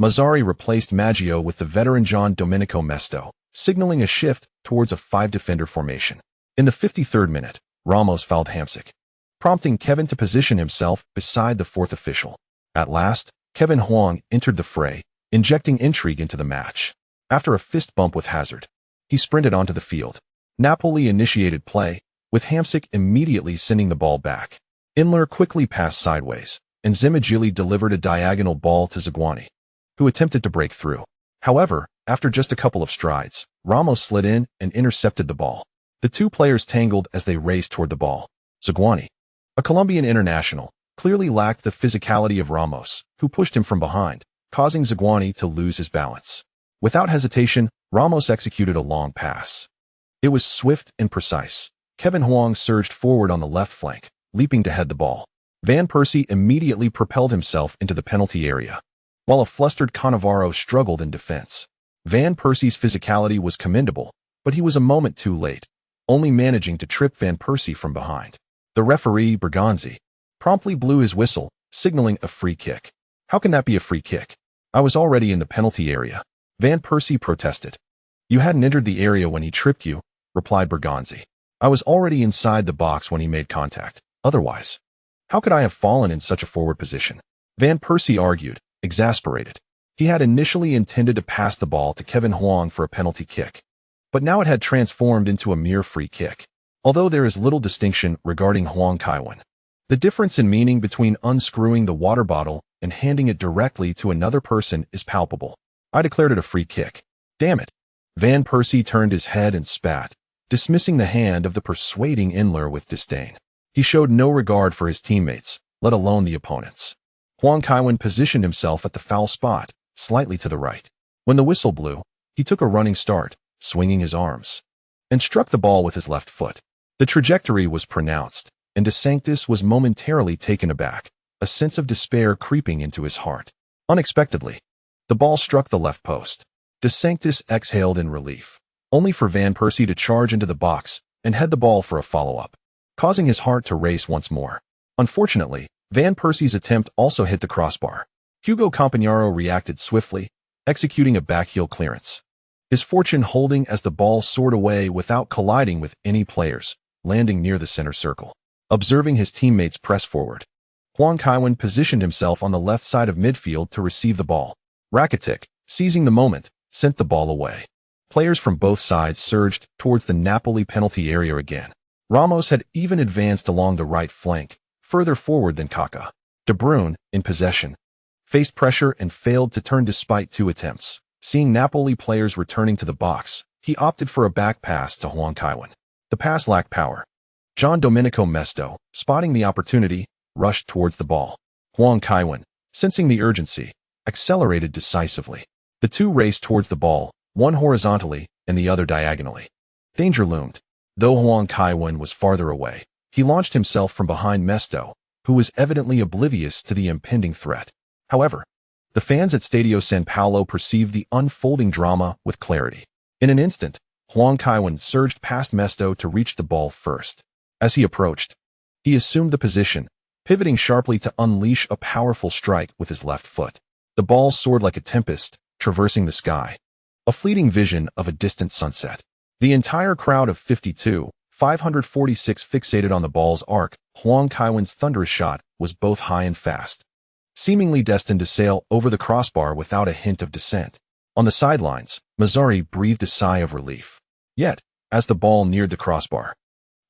Mazzari replaced Maggio with the veteran John Domenico Mesto, signaling a shift towards a 5-defender formation. In the 53rd minute, Ramos fouled Hamsik, prompting Kevin to position himself beside the 4th official. At last, Kevin Huang entered the fray, injecting intrigue into the match. After a fist bump with Hazard, he sprinted onto the field. Napoli initiated play, with Hamsik immediately sending the ball back. Inler quickly passed sideways, and Zemagili delivered a diagonal ball to Zaguani, who attempted to break through. However, after just a couple of strides, Ramos slid in and intercepted the ball. The 2 players tangled as they raced toward the ball. Zaguani, a Colombian international, clearly lacked the physicality of Ramos, who pushed him from behind, causing Zaguani to lose his balance. Without hesitation, Ramos executed a long pass, It was swift and precise. Kevin Huang surged forward on the left flank, leaping to head the ball. Van Persie immediately propelled himself into the penalty area, while a flustered Cannavaro struggled in defense. Van Persie's physicality was commendable, but he was a moment too late, only managing to trip Van Persie from behind. The referee, Berganzi, promptly blew his whistle, signaling a free kick. How can that be a free kick? I was already in the penalty area. Van Persie protested. You hadn't entered the area when he tripped you, replied Berganzi. I was already inside the box when he made contact. Otherwise, how could I have fallen in such a forward position? Van Persie argued, exasperated. He had initially intended to pass the ball to Kevin Huang for a penalty kick, but now it had transformed into a mere free kick. Although there is little distinction regarding Huang Kaiwan, the difference in meaning between unscrewing the water bottle and handing it directly to another person is palpable. I declared it a free kick. Damn it. Van Persie turned his head and spat, dismissing the hand of the persuading Inler with disdain. He showed no regard for his teammates, let alone the opponents. Huang Kaiwan positioned himself at the foul spot, slightly to the right. When the whistle blew, he took a running start, swinging his arms, and struck the ball with his left foot. The trajectory was pronounced, and De Sanctis was momentarily taken aback, a sense of despair creeping into his heart. Unexpectedly, the ball struck the left post. De Sanctis exhaled in relief, only for Van Persie to charge into the box and head the ball for a follow-up, causing his heart to race once more. Unfortunately, Van Persie's attempt also hit the crossbar. Hugo Campagnaro reacted swiftly, executing a backheel clearance, his fortune holding as the ball soared away without colliding with any players, landing near the center circle. Observing his teammates press forward, Huang Kaiwan positioned himself on the left side of midfield to receive the ball. Rakitic, seizing the moment, sent the ball away. Players from both sides surged towards the Napoli penalty area again. Ramos had even advanced along the right flank, further forward than Kaká. De Bruyne, in possession, faced pressure and failed to turn despite 2 attempts. Seeing Napoli players returning to the box, he opted for a back pass to Huang Kaiwan. The pass lacked power. John Domenico Mesto, spotting the opportunity, rushed towards the ball. Huang Kaiwan, sensing the urgency, accelerated decisively. The two raced towards the ball, one horizontally and the other diagonally. Danger loomed. Though Huang Kaiwan was farther away, he launched himself from behind Mesto, who was evidently oblivious to the impending threat. However, the fans at Stadio San Paolo perceived the unfolding drama with clarity. In an instant, Huang Kaiwan surged past Mesto to reach the ball first. As he approached, he assumed the position, pivoting sharply to unleash a powerful strike with his left foot. The ball soared like a tempest, traversing the sky, a fleeting vision of a distant sunset. The entire crowd of 546 fixated on the ball's arc. Huang Kaiwan's thunderous shot was both high and fast, seemingly destined to sail over the crossbar without a hint of descent. On the sidelines, Mazzari breathed a sigh of relief. Yet, as the ball neared the crossbar,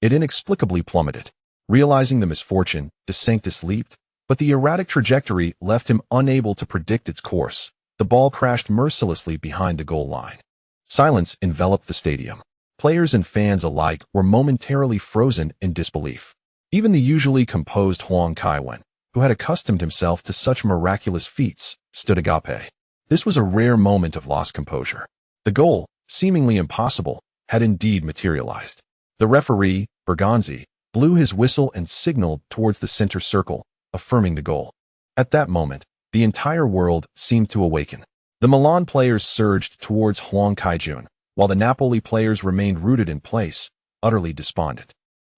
it inexplicably plummeted. Realizing the misfortune, De Sanctis leaped, but the erratic trajectory left him unable to predict its course. The ball crashed mercilessly behind the goal line. Silence enveloped the stadium. Players and fans alike were momentarily frozen in disbelief. Even the usually composed Huang Kaiwan, who had accustomed himself to such miraculous feats, stood agape. This was a rare moment of lost composure. The goal, seemingly impossible, had indeed materialized. The referee, Berganzi, blew his whistle and signaled towards the center circle, affirming the goal. At that moment, the entire world seemed to awaken. The Milan players surged towards Huang Kaiwan, while the Napoli players remained rooted in place, utterly despondent.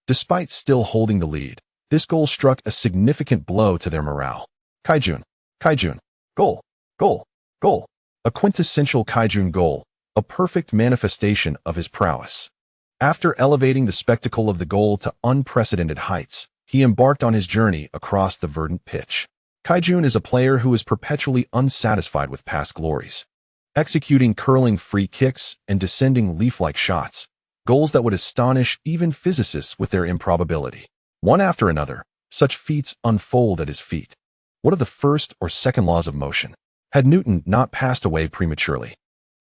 Despite still holding the lead, this goal struck a significant blow to their morale. Kaiwan, goal, goal, goal. A quintessential Kaiwan goal, a perfect manifestation of his prowess. After elevating the spectacle of the goal to unprecedented heights, he embarked on his journey across the verdant pitch. Kaiwan is a player who is perpetually unsatisfied with past glories, executing curling free kicks and descending leaf-like shots, goals that would astonish even physicists with their improbability. One after another, such feats unfold at his feet. What of the first or second laws of motion? Had Newton not passed away prematurely,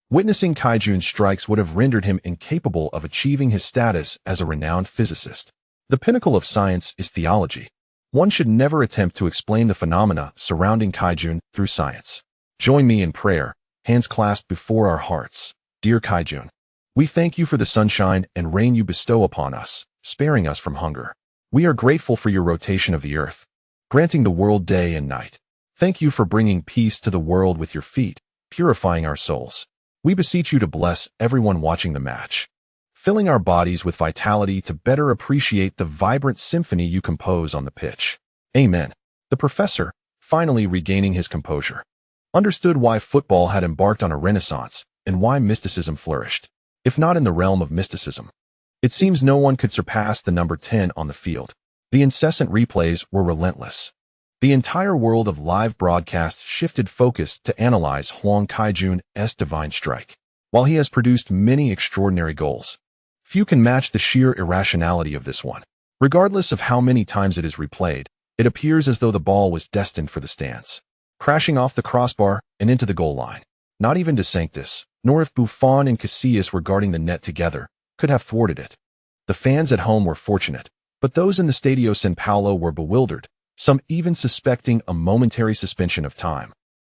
witnessing Kaiwan's strikes would have rendered him incapable of achieving his status as a renowned physicist. The pinnacle of science is theology. One should never attempt to explain the phenomena surrounding Kaiwan through science. Join me in prayer, hands clasped before our hearts. Dear Kaiwan, We thank you for the sunshine and rain you bestow upon us, sparing us from hunger. We are grateful for your rotation of the earth, granting the world day and night. Thank you for bringing peace to the world with your feet, purifying our souls. We beseech you to bless everyone watching the match, filling our bodies with vitality to better appreciate the vibrant symphony you compose on the pitch. Amen. The professor, finally regaining his composure, understood why football had embarked on a renaissance and why mysticism flourished. If not in the realm of mysticism, it seems no one could surpass the number 10 on the field. The incessant replays were relentless. The entire world of live broadcasts shifted focus to analyze Huang Kaijun's divine strike. While he has produced many extraordinary goals, few can match the sheer irrationality of this one. Regardless of how many times it is replayed, it appears as though the ball was destined for the stands, crashing off the crossbar and into the goal line. Not even De Sanctis, nor if Buffon and Casillas were guarding the net together, could have thwarted it. The fans at home were fortunate, but those in the Stadio San Paolo were bewildered, some even suspecting a momentary suspension of time,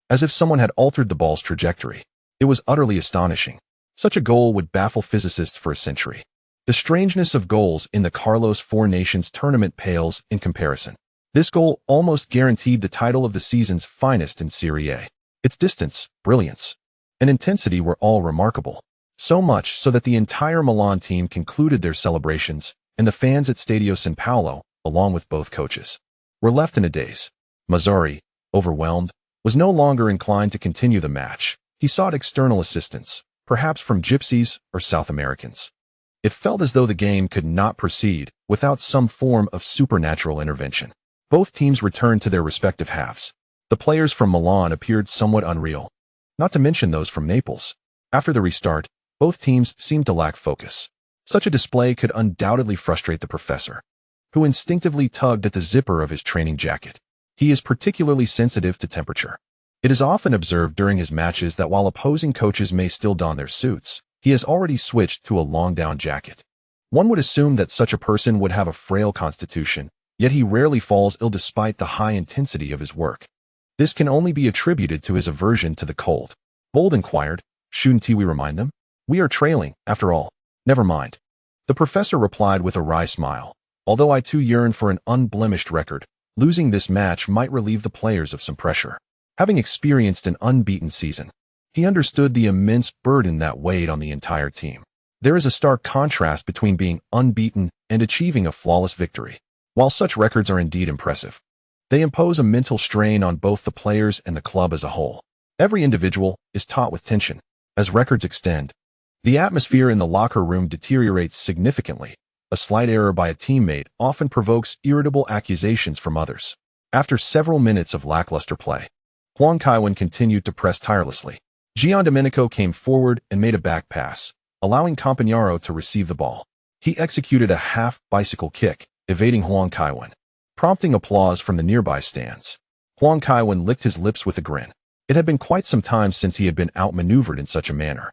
as if someone had altered the ball's trajectory. It was utterly astonishing. Such a goal would baffle physicists for a century. The strangeness of goals in the Carlos Four Nations tournament pales in comparison. This goal almost guaranteed the title of the season's finest in Serie A. Its distance, brilliance, and intensity were all remarkable. So much so that the entire Milan team concluded their celebrations, and the fans at Stadio San Paolo, along with both coaches, were left in a daze. Mazzarri, overwhelmed, was no longer inclined to continue the match. He sought external assistance, perhaps from gypsies or South Americans. It felt as though the game could not proceed without some form of supernatural intervention. Both teams returned to their respective halves. The players from Milan appeared somewhat unreal, not to mention those from Naples. After the restart, both teams seemed to lack focus. Such a display could undoubtedly frustrate the professor, who instinctively tugged at the zipper of his training jacket. He is particularly sensitive to temperature. It is often observed during his matches that while opposing coaches may still don their suits, he has already switched to a long-down jacket. One would assume that such a person would have a frail constitution, yet he rarely falls ill despite the high intensity of his work. This can only be attributed to his aversion to the cold. Bold inquired, "Shouldn't we remind them? We are trailing, after all." "Never mind." The professor replied with a wry smile. "Although I too yearn for an unblemished record, losing this match might relieve the players of some pressure." Having experienced an unbeaten season, he understood the immense burden that weighed on the entire team. There is a stark contrast between being unbeaten and achieving a flawless victory. While such records are indeed impressive, they impose a mental strain on both the players and the club as a whole. Every individual is taut with tension. As records extend, the atmosphere in the locker room deteriorates significantly. A slight error by a teammate often provokes irritable accusations from others. After several minutes of lackluster play, Huang Kaiwen continued to press tirelessly. Giandomenico came forward and made a back pass, allowing Campagnaro to receive the ball. He executed a half-bicycle kick, evading Huang Kaiwen, prompting applause from the nearby stands. Huang Kaiwen licked his lips with a grin. It had been quite some time since he had been outmaneuvered in such a manner.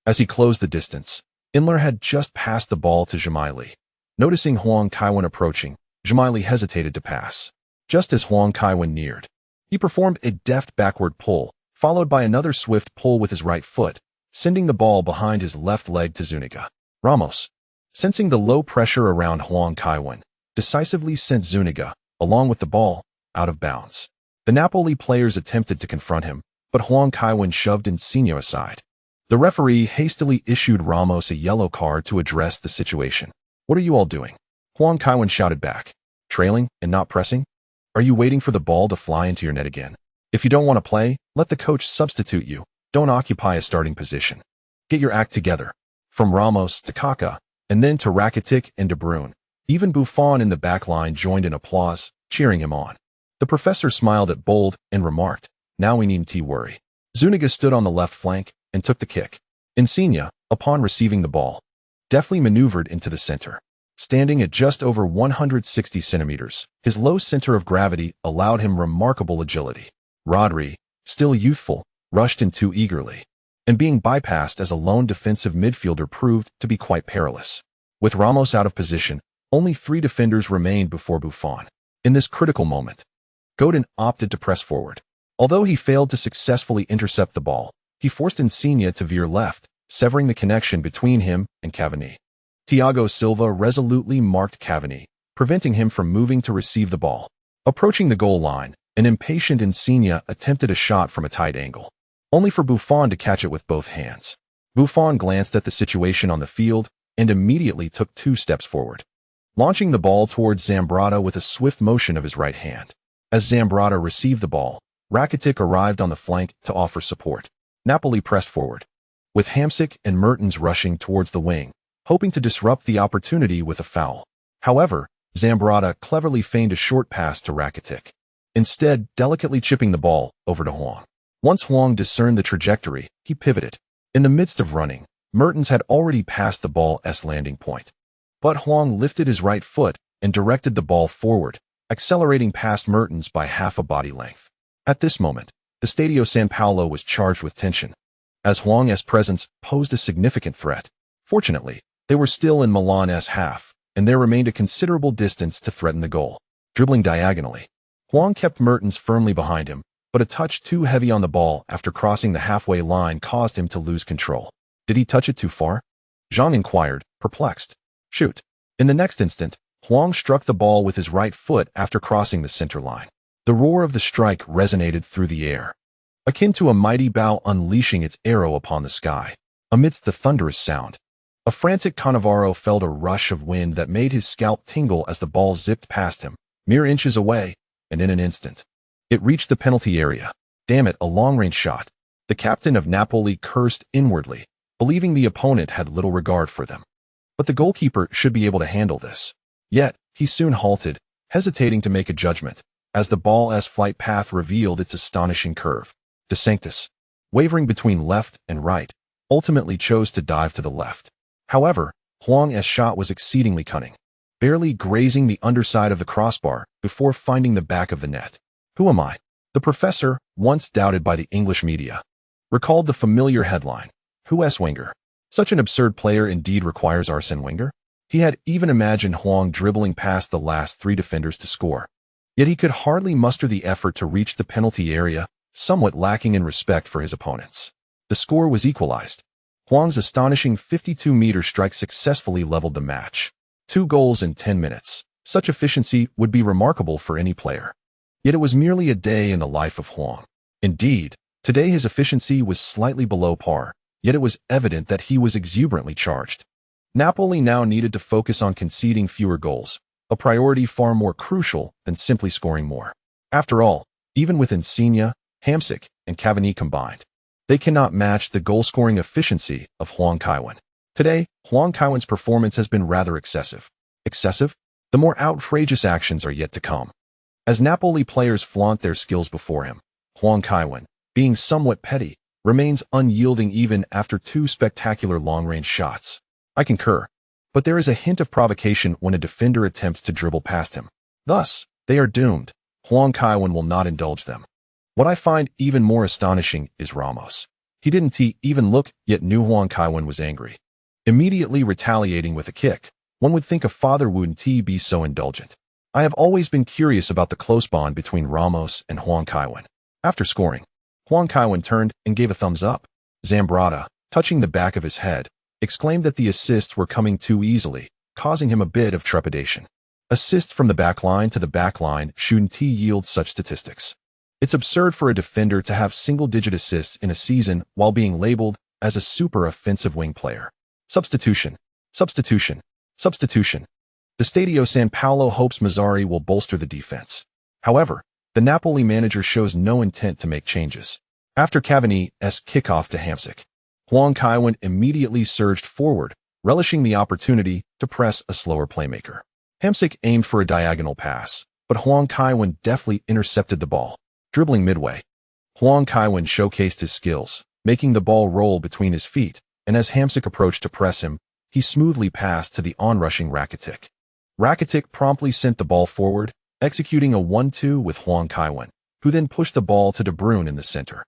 As he closed the distance, Inler had just passed the ball to Gemelli. Noticing Huang Kaiwen approaching, Gemelli hesitated to pass. Just as Huang Kaiwen neared, he performed a deft backward pull, followed by another swift pull with his right foot, sending the ball behind his left leg to Zuniga. Ramos, sensing the low pressure around Huang Kaiwen, decisively sent Zuniga, along with the ball, out of bounds. The Napoli players attempted to confront him, but Huang Kaiwen shoved Insigne aside. The referee hastily issued Ramos a yellow card to address the situation. "What are you all doing?" Huang Kaiwen shouted back. "Trailing and not pressing? Are you waiting for the ball to fly into your net again? If you don't want to play, let the coach substitute you. Don't occupy a starting position. Get your act together." From Ramos to Kaká, and then to Rakitic and De Bruyne. Even Buffon in the back line joined in applause, cheering him on. The professor smiled at Bold and remarked, "Now we needn't worry." Zuniga stood on the left flank and took the kick. Insigne, upon receiving the ball, deftly maneuvered into the center. Standing at just over 160 centimeters, his low center of gravity allowed him remarkable agility. Rodri, still youthful, rushed in too eagerly, and being bypassed as a lone defensive midfielder proved to be quite perilous. With Ramos out of position, only 3 defenders remained before Buffon. In this critical moment, Godin opted to press forward. Although he failed to successfully intercept the ball, he forced Insigne to veer left, severing the connection between him and Cavani. Thiago Silva resolutely marked Cavani, preventing him from moving to receive the ball. Approaching the goal line, an impatient Insigne attempted a shot from a tight angle, only for Buffon to catch it with both hands. Buffon glanced at the situation on the field and immediately took 2 steps forward, launching the ball towards Zambrotta with a swift motion of his right hand. As Zambrotta received the ball, Rakitic arrived on the flank to offer support. Napoli pressed forward, with Hamsik and Mertens rushing towards the wing, hoping to disrupt the opportunity with a foul. However, Zambrotta cleverly feigned a short pass to Rakitic, instead delicately chipping the ball over to Huang. Once Huang discerned the trajectory, he pivoted. In the midst of running, Mertens had already passed the ball's landing point. But Huang lifted his right foot and directed the ball forward, accelerating past Mertens by half a body length. At this moment, the Stadio San Paolo was charged with tension, as Huang's presence posed a significant threat. Fortunately, they were still in Milan's half, and there remained a considerable distance to threaten the goal. Dribbling diagonally, Huang kept Mertens firmly behind him, but a touch too heavy on the ball after crossing the halfway line caused him to lose control. Did he touch it too far? Jean inquired, perplexed. Shoot. In the next instant, Huang struck the ball with his right foot after crossing the center line. The roar of the strike resonated through the air, akin to a mighty bow unleashing its arrow upon the sky. Amidst the thunderous sound, a frantic Cannavaro felt a rush of wind that made his scalp tingle as the ball zipped past him, mere inches away, and in an instant, it reached the penalty area. Damn it, a long-range shot. The captain of Napoli cursed inwardly, believing the opponent had little regard for them. But the goalkeeper should be able to handle this. Yet, he soon halted, hesitating to make a judgment, as the ball's flight path revealed its astonishing curve. De Sanctis, wavering between left and right, ultimately chose to dive to the left. However, Huang's shot was exceedingly cunning, barely grazing the underside of the crossbar before finding the back of the net. Who am I? The professor, once doubted by the English media, recalled the familiar headline, Who's Wenger? Such an absurd player indeed requires Arsene Wenger? He had even imagined Huang dribbling past the last 3 defenders to score. Yet he could hardly muster the effort to reach the penalty area, somewhat lacking in respect for his opponents. The score was equalized. Huang's astonishing 52-meter strike successfully leveled the match. 2 goals in 10 minutes. Such efficiency would be remarkable for any player. Yet it was merely a day in the life of Huang. Indeed, today his efficiency was slightly below par, yet it was evident that he was exuberantly charged. Napoli now needed to focus on conceding fewer goals, a priority far more crucial than simply scoring more. After all, even with Insigne, Hamsik, and Cavani combined, they cannot match the goal-scoring efficiency of Huang Kaiwan. Today, Huang Kaiwan's performance has been rather excessive. Excessive? The more outrageous actions are yet to come. As Napoli players flaunt their skills before him, Huang Kaiwan, being somewhat petty, remains unyielding even after 2 spectacular long-range shots. I concur. But there is a hint of provocation when a defender attempts to dribble past him. Thus, they are doomed. Huang Kaiwan will not indulge them. What I find even more astonishing is Ramos. He didn't even look, yet knew Huang Kaiwan was angry. Immediately retaliating with a kick, one would think a father wouldn't be so indulgent. I have always been curious about the close bond between Ramos and Huang Kaiwan. After scoring, Huang Kaiwan turned and gave a thumbs up. Zambrotta, touching the back of his head, exclaimed that the assists were coming too easily, causing him a bit of trepidation. Assists from the back line to the back line shouldn't yield such statistics. It's absurd for a defender to have single-digit assists in a season while being labeled as a super offensive wing player. Substitution. Substitution. Substitution. The Stadio San Paolo hopes Mazzarri will bolster the defense. However, the Napoli manager shows no intent to make changes. After Cavani's kickoff to Hamsik, Huang Kaiwan immediately surged forward, relishing the opportunity to press a slower playmaker. Hamsik aimed for a diagonal pass, but Huang Kaiwan deftly intercepted the ball. Dribbling midway, Huang Kaiwan showcased his skills, making the ball roll between his feet, and as Hamsik approached to press him, he smoothly passed to the onrushing Rakitic. Rakitic promptly sent the ball forward, executing a 1-2 with Huang Kaiwan, who then pushed the ball to De Bruyne in the center.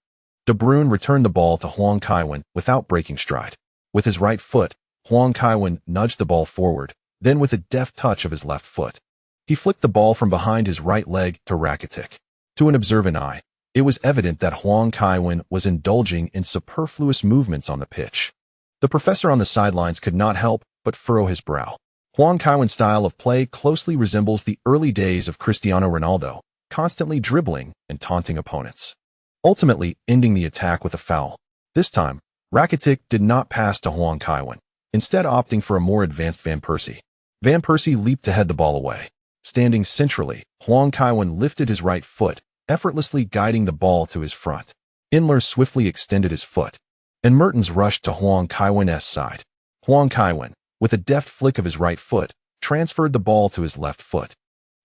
De Bruyne returned the ball to Huang Kaiwan without breaking stride. With his right foot, Huang Kaiwan nudged the ball forward, then with a deft touch of his left foot, he flicked the ball from behind his right leg to Rakitic. To an observant eye, it was evident that Huang Kaiwan was indulging in superfluous movements on the pitch. The professor on the sidelines could not help but furrow his brow. Huang Kaiwen's style of play closely resembles the early days of Cristiano Ronaldo, constantly dribbling and taunting opponents, ultimately ending the attack with a foul. This time, Rakitic did not pass to Huang Kaiwen, instead opting for a more advanced Van Persie. Van Persie leaped to head the ball away. Standing centrally, Huang Kaiwen lifted his right foot, effortlessly guiding the ball to his front. Inler swiftly extended his foot, and Mertens rushed to Huang Kaiwen's side. Huang Kaiwen, with a deft flick of his right foot, transferred the ball to his left foot,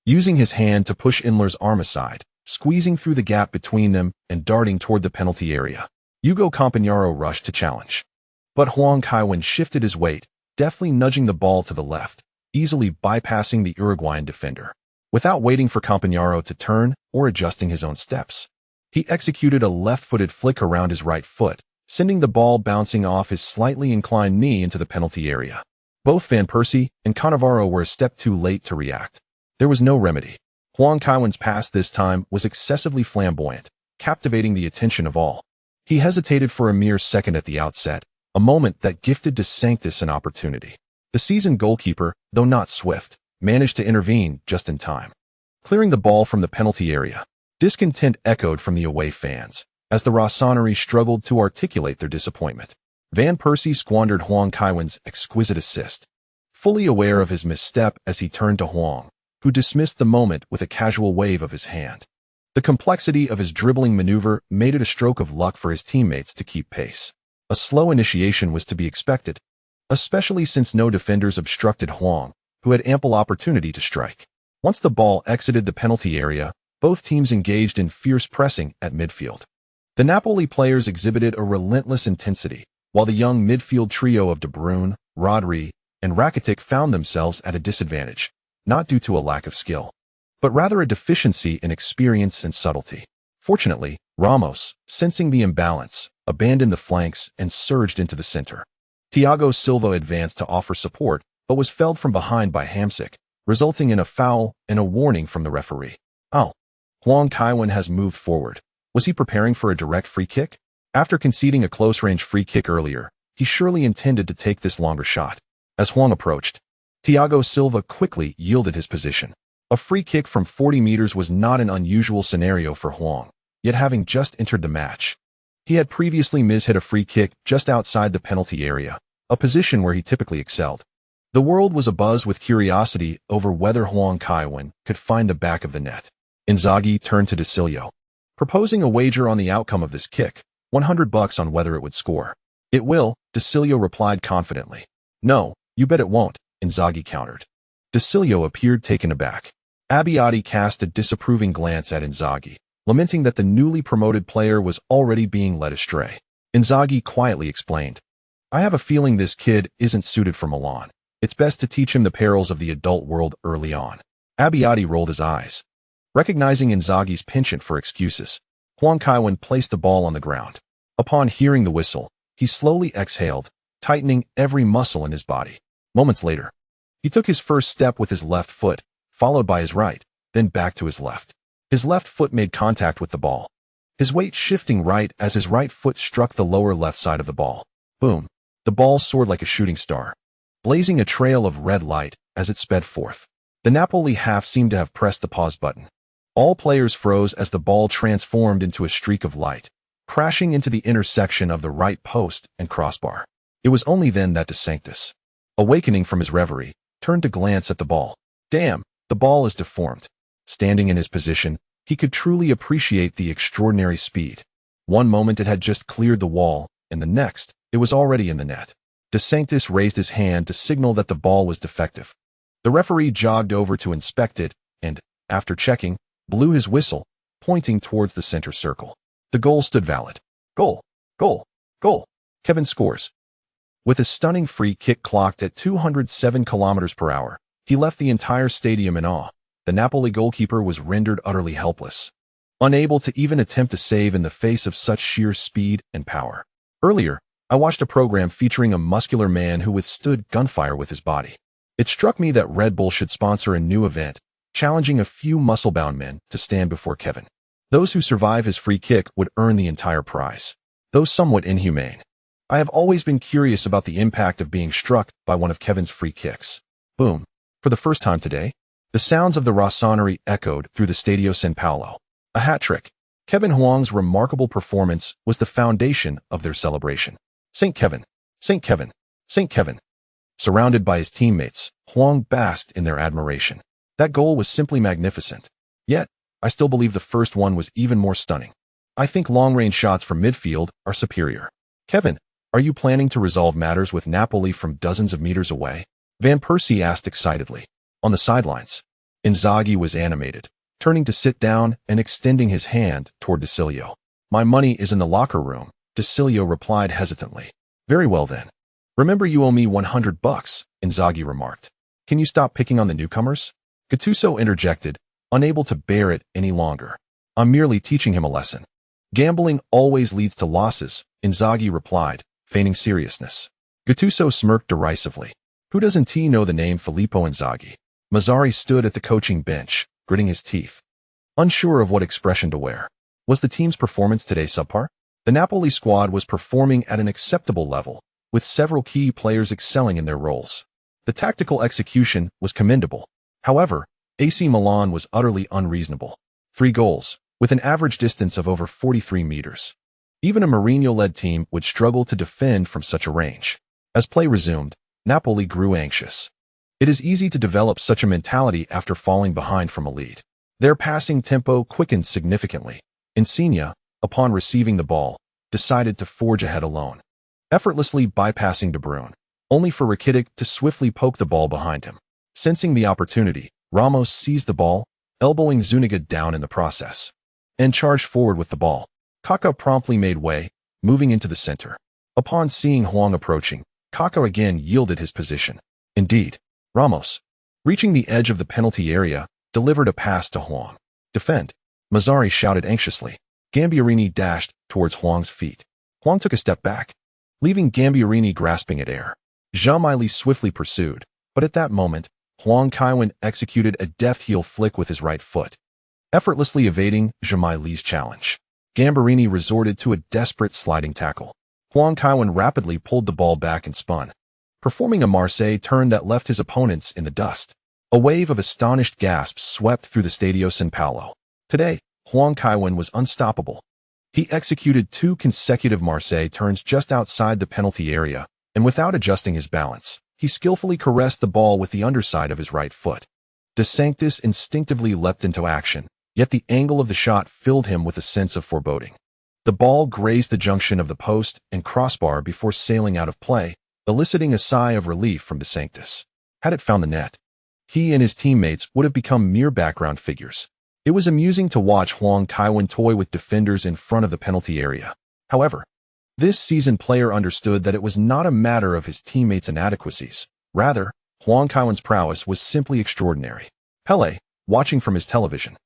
using his hand to push Inler's arm aside, squeezing through the gap between them and darting toward the penalty area. Hugo Campagnaro rushed to challenge, but Huang Kaiwen shifted his weight, deftly nudging the ball to the left, easily bypassing the Uruguayan defender. Without waiting for Campagnaro to turn or adjusting his own steps, he executed a left-footed flick around his right foot, sending the ball bouncing off his slightly inclined knee into the penalty area. Both Van Persie and Cannavaro were a step too late to react. There was no remedy. Huang Kaiwen's pass this time was excessively flamboyant, captivating the attention of all. He hesitated for a mere second at the outset, a moment that gifted De Sanctis an opportunity. The seasoned goalkeeper, though not swift, managed to intervene just in time, clearing the ball from the penalty area. Discontent echoed from the away fans, as the Rossoneri struggled to articulate their disappointment. Van Persie squandered Huang Kaiwen's exquisite assist, fully aware of his misstep as he turned to Huang, who dismissed the moment with a casual wave of his hand. The complexity of his dribbling maneuver made it a stroke of luck for his teammates to keep pace. A slow initiation was to be expected, especially since no defenders obstructed Huang, who had ample opportunity to strike. Once the ball exited the penalty area, both teams engaged in fierce pressing at midfield. The Napoli players exhibited a relentless intensity, while the young midfield trio of De Bruyne, Rodri, and Rakitic found themselves at a disadvantage, not due to a lack of skill, but rather a deficiency in experience and subtlety. Fortunately, Ramos, sensing the imbalance, abandoned the flanks and surged into the center. Thiago Silva advanced to offer support, but was felled from behind by Hamsik, resulting in a foul and a warning from the referee. Oh, Huang Kaiwen has moved forward. Was he preparing for a direct free kick? After conceding a close-range free kick earlier, he surely intended to take this longer shot. As Huang approached, Thiago Silva quickly yielded his position. A free kick from 40 meters was not an unusual scenario for Huang, yet having just entered the match, he had previously mishit a free kick just outside the penalty area, a position where he typically excelled. The world was abuzz with curiosity over whether Huang Kaiwen could find the back of the net. Inzaghi turned to De Cilio, proposing a wager on the outcome of this kick, $100 on whether it would score. It will, De Cilio replied confidently. No, you bet it won't, Inzaghi countered. De Cilio appeared taken aback. Abbiati cast a disapproving glance at Inzaghi, lamenting that the newly promoted player was already being led astray. Inzaghi quietly explained, I have a feeling this kid isn't suited for Milan. It's best to teach him the perils of the adult world early on. Abbiati rolled his eyes. Recognizing Inzaghi's penchant for excuses, Huang Kaiwen placed the ball on the ground. Upon hearing the whistle, he slowly exhaled, tightening every muscle in his body. Moments later, he took his first step with his left foot, followed by his right, then back to his left. His left foot made contact with the ball, his weight shifting right as his right foot struck the lower left side of the ball. Boom! The ball soared like a shooting star, blazing a trail of red light as it sped forth. The Napoli half seemed to have pressed the pause button. All players froze as the ball transformed into a streak of light, crashing into the intersection of the right post and crossbar. It was only then that De Sanctis, awakening from his reverie, turned to glance at the ball. Damn, the ball is deformed. Standing in his position, he could truly appreciate the extraordinary speed. One moment it had just cleared the wall, and the next, it was already in the net. De Sanctis raised his hand to signal that the ball was defective. The referee jogged over to inspect it and, after checking, blew his whistle, pointing towards the center circle. The goal stood valid. Goal! Goal! Goal! Kevin scores. With a stunning free kick clocked at 207 kilometers per hour, he left the entire stadium in awe. The Napoli goalkeeper was rendered utterly helpless, unable to even attempt a save in the face of such sheer speed and power. Earlier, I watched a program featuring a muscular man who withstood gunfire with his body. It struck me that Red Bull should sponsor a new event, challenging a few muscle-bound men to stand before Kevin. Those who survive his free kick would earn the entire prize. Though somewhat inhumane, I have always been curious about the impact of being struck by one of Kevin's free kicks. Boom. For the first time today, the sounds of the Rossoneri echoed through the Stadio San Paolo. A hat trick. Kevin Huang's remarkable performance was the foundation of their celebration. St. Kevin, St. Kevin, St. Kevin. Surrounded by his teammates, Huang basked in their admiration. That goal was simply magnificent. Yet, I still believe the first one was even more stunning. I think long-range shots from midfield are superior. Kevin, are you planning to resolve matters with Napoli from dozens of meters away? Van Persie asked excitedly. On the sidelines, Inzaghi was animated, turning to sit down and extending his hand toward Decilio. My money is in the locker room, Decilio replied hesitantly. Very well then. Remember you owe me $100, Inzaghi remarked. Can you stop picking on the newcomers? Gattuso interjected, unable to bear it any longer. I'm merely teaching him a lesson. Gambling always leads to losses, Inzaghi replied, feigning seriousness. Gattuso smirked derisively. Who doesn't know the name Filippo Inzaghi? Mazzari stood at the coaching bench, gritting his teeth, unsure of what expression to wear. Was the team's performance today subpar? The Napoli squad was performing at an acceptable level, with several key players excelling in their roles. The tactical execution was commendable. However, AC Milan was utterly unreasonable. 3 goals, with an average distance of over 43 meters. Even a Mourinho-led team would struggle to defend from such a range. As play resumed, Napoli grew anxious. It is easy to develop such a mentality after falling behind from a lead. Their passing tempo quickened significantly. Insigne, upon receiving the ball, decided to forge ahead alone, effortlessly bypassing De Bruyne, only for Rakitic to swiftly poke the ball behind him. Sensing the opportunity, Ramos seized the ball, elbowing Zuniga down in the process, and charged forward with the ball. Kaká promptly made way, moving into the center. Upon seeing Huang approaching, Kaká again yielded his position. Indeed, Ramos, reaching the edge of the penalty area, delivered a pass to Huang. Defend, Mazzari shouted anxiously. Gambiarini dashed towards Huang's feet. Huang took a step back, leaving Gambiarini grasping at air. Jean-Milly swiftly pursued, but at that moment, Huang Kaiwan executed a deft heel flick with his right foot, effortlessly evading Jean-Milly's challenge. Gambiarini resorted to a desperate sliding tackle. Huang Kaiwan rapidly pulled the ball back and spun, performing a Marseille turn that left his opponents in the dust. A wave of astonished gasps swept through the Stadio San Paolo. Today, Huang Kaiwan was unstoppable. He executed 2 consecutive Marseille turns just outside the penalty area, and without adjusting his balance, he skillfully caressed the ball with the underside of his right foot. De Sanctis instinctively leapt into action, yet the angle of the shot filled him with a sense of foreboding. The ball grazed the junction of the post and crossbar before sailing out of play, eliciting a sigh of relief from De Sanctis. Had it found the net, he and his teammates would have become mere background figures. It was amusing to watch Huang Kaiwan toy with defenders in front of the penalty area. However, this seasoned player understood that it was not a matter of his teammates' inadequacies. Rather, Huang Kaiwan's prowess was simply extraordinary. Pele, watching from his television,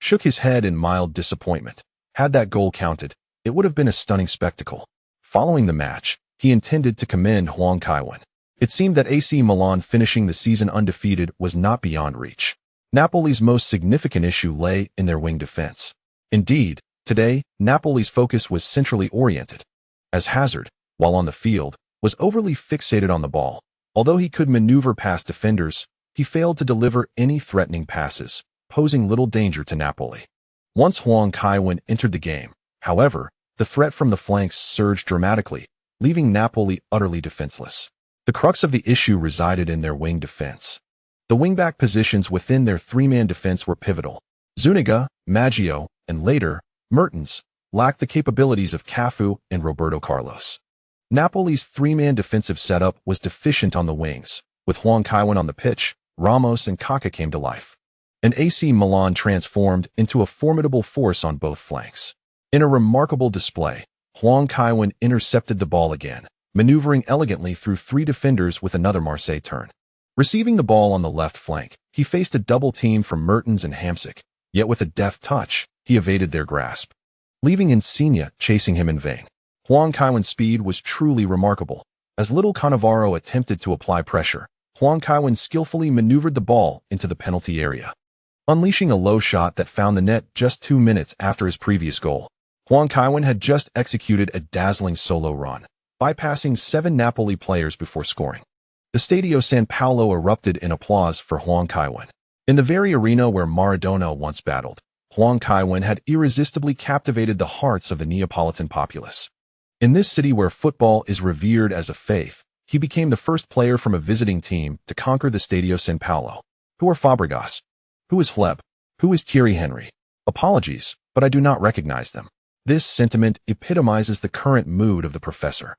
shook his head in mild disappointment. Had that goal counted, it would have been a stunning spectacle. Following the match, he intended to commend Huang Kaiwan. It seemed that AC Milan finishing the season undefeated was not beyond reach. Napoli's most significant issue lay in their wing defense. Indeed, today, Napoli's focus was centrally oriented, as Hazard, while on the field, was overly fixated on the ball. Although he could maneuver past defenders, he failed to deliver any threatening passes, posing little danger to Napoli. Once Huang Kaiwan entered the game, however, the threat from the flanks surged dramatically, leaving Napoli utterly defenseless. The crux of the issue resided in their wing defense. The wingback positions within their 3-man defense were pivotal. Zuniga, Maggio, and later, Mertens, lacked the capabilities of Cafu and Roberto Carlos. Napoli's 3-man defensive setup was deficient on the wings. With Huang Kaiwan on the pitch, Ramos and Kaká came to life, and AC Milan transformed into a formidable force on both flanks. In a remarkable display, Huang Kaiwan intercepted the ball again, maneuvering elegantly through 3 defenders with another Marseille turn. Receiving the ball on the left flank, he faced a double team from Mertens and Hamsik, yet with a deft touch, he evaded their grasp, leaving Insigne chasing him in vain. Huang Kaiwan's speed was truly remarkable. As little Cannavaro attempted to apply pressure, Huang Kaiwan skillfully maneuvered the ball into the penalty area, unleashing a low shot that found the net just 2 minutes after his previous goal. Huang Kaiwan had just executed a dazzling solo run, bypassing 7 Napoli players before scoring. The Stadio San Paolo erupted in applause for Huang Kaiwen. In the very arena where Maradona once battled, Huang Kaiwen had irresistibly captivated the hearts of the Neapolitan populace. In this city where football is revered as a faith, he became the first player from a visiting team to conquer the Stadio San Paolo. Who are Fabregas? Who is Fleb? Who is Thierry Henry? Apologies, but I do not recognize them. This sentiment epitomizes the current mood of the professor.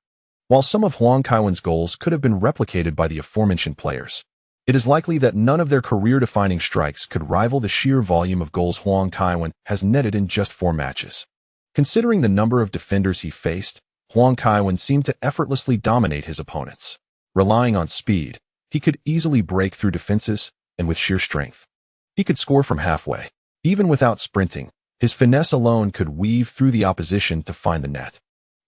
While some of Huang Kaiwen's goals could have been replicated by the aforementioned players, it is likely that none of their career-defining strikes could rival the sheer volume of goals Huang Kaiwen has netted in just 4 matches. Considering the number of defenders he faced, Huang Kaiwen seemed to effortlessly dominate his opponents. Relying on speed, he could easily break through defenses, and with sheer strength, he could score from halfway. Even without sprinting, his finesse alone could weave through the opposition to find the net.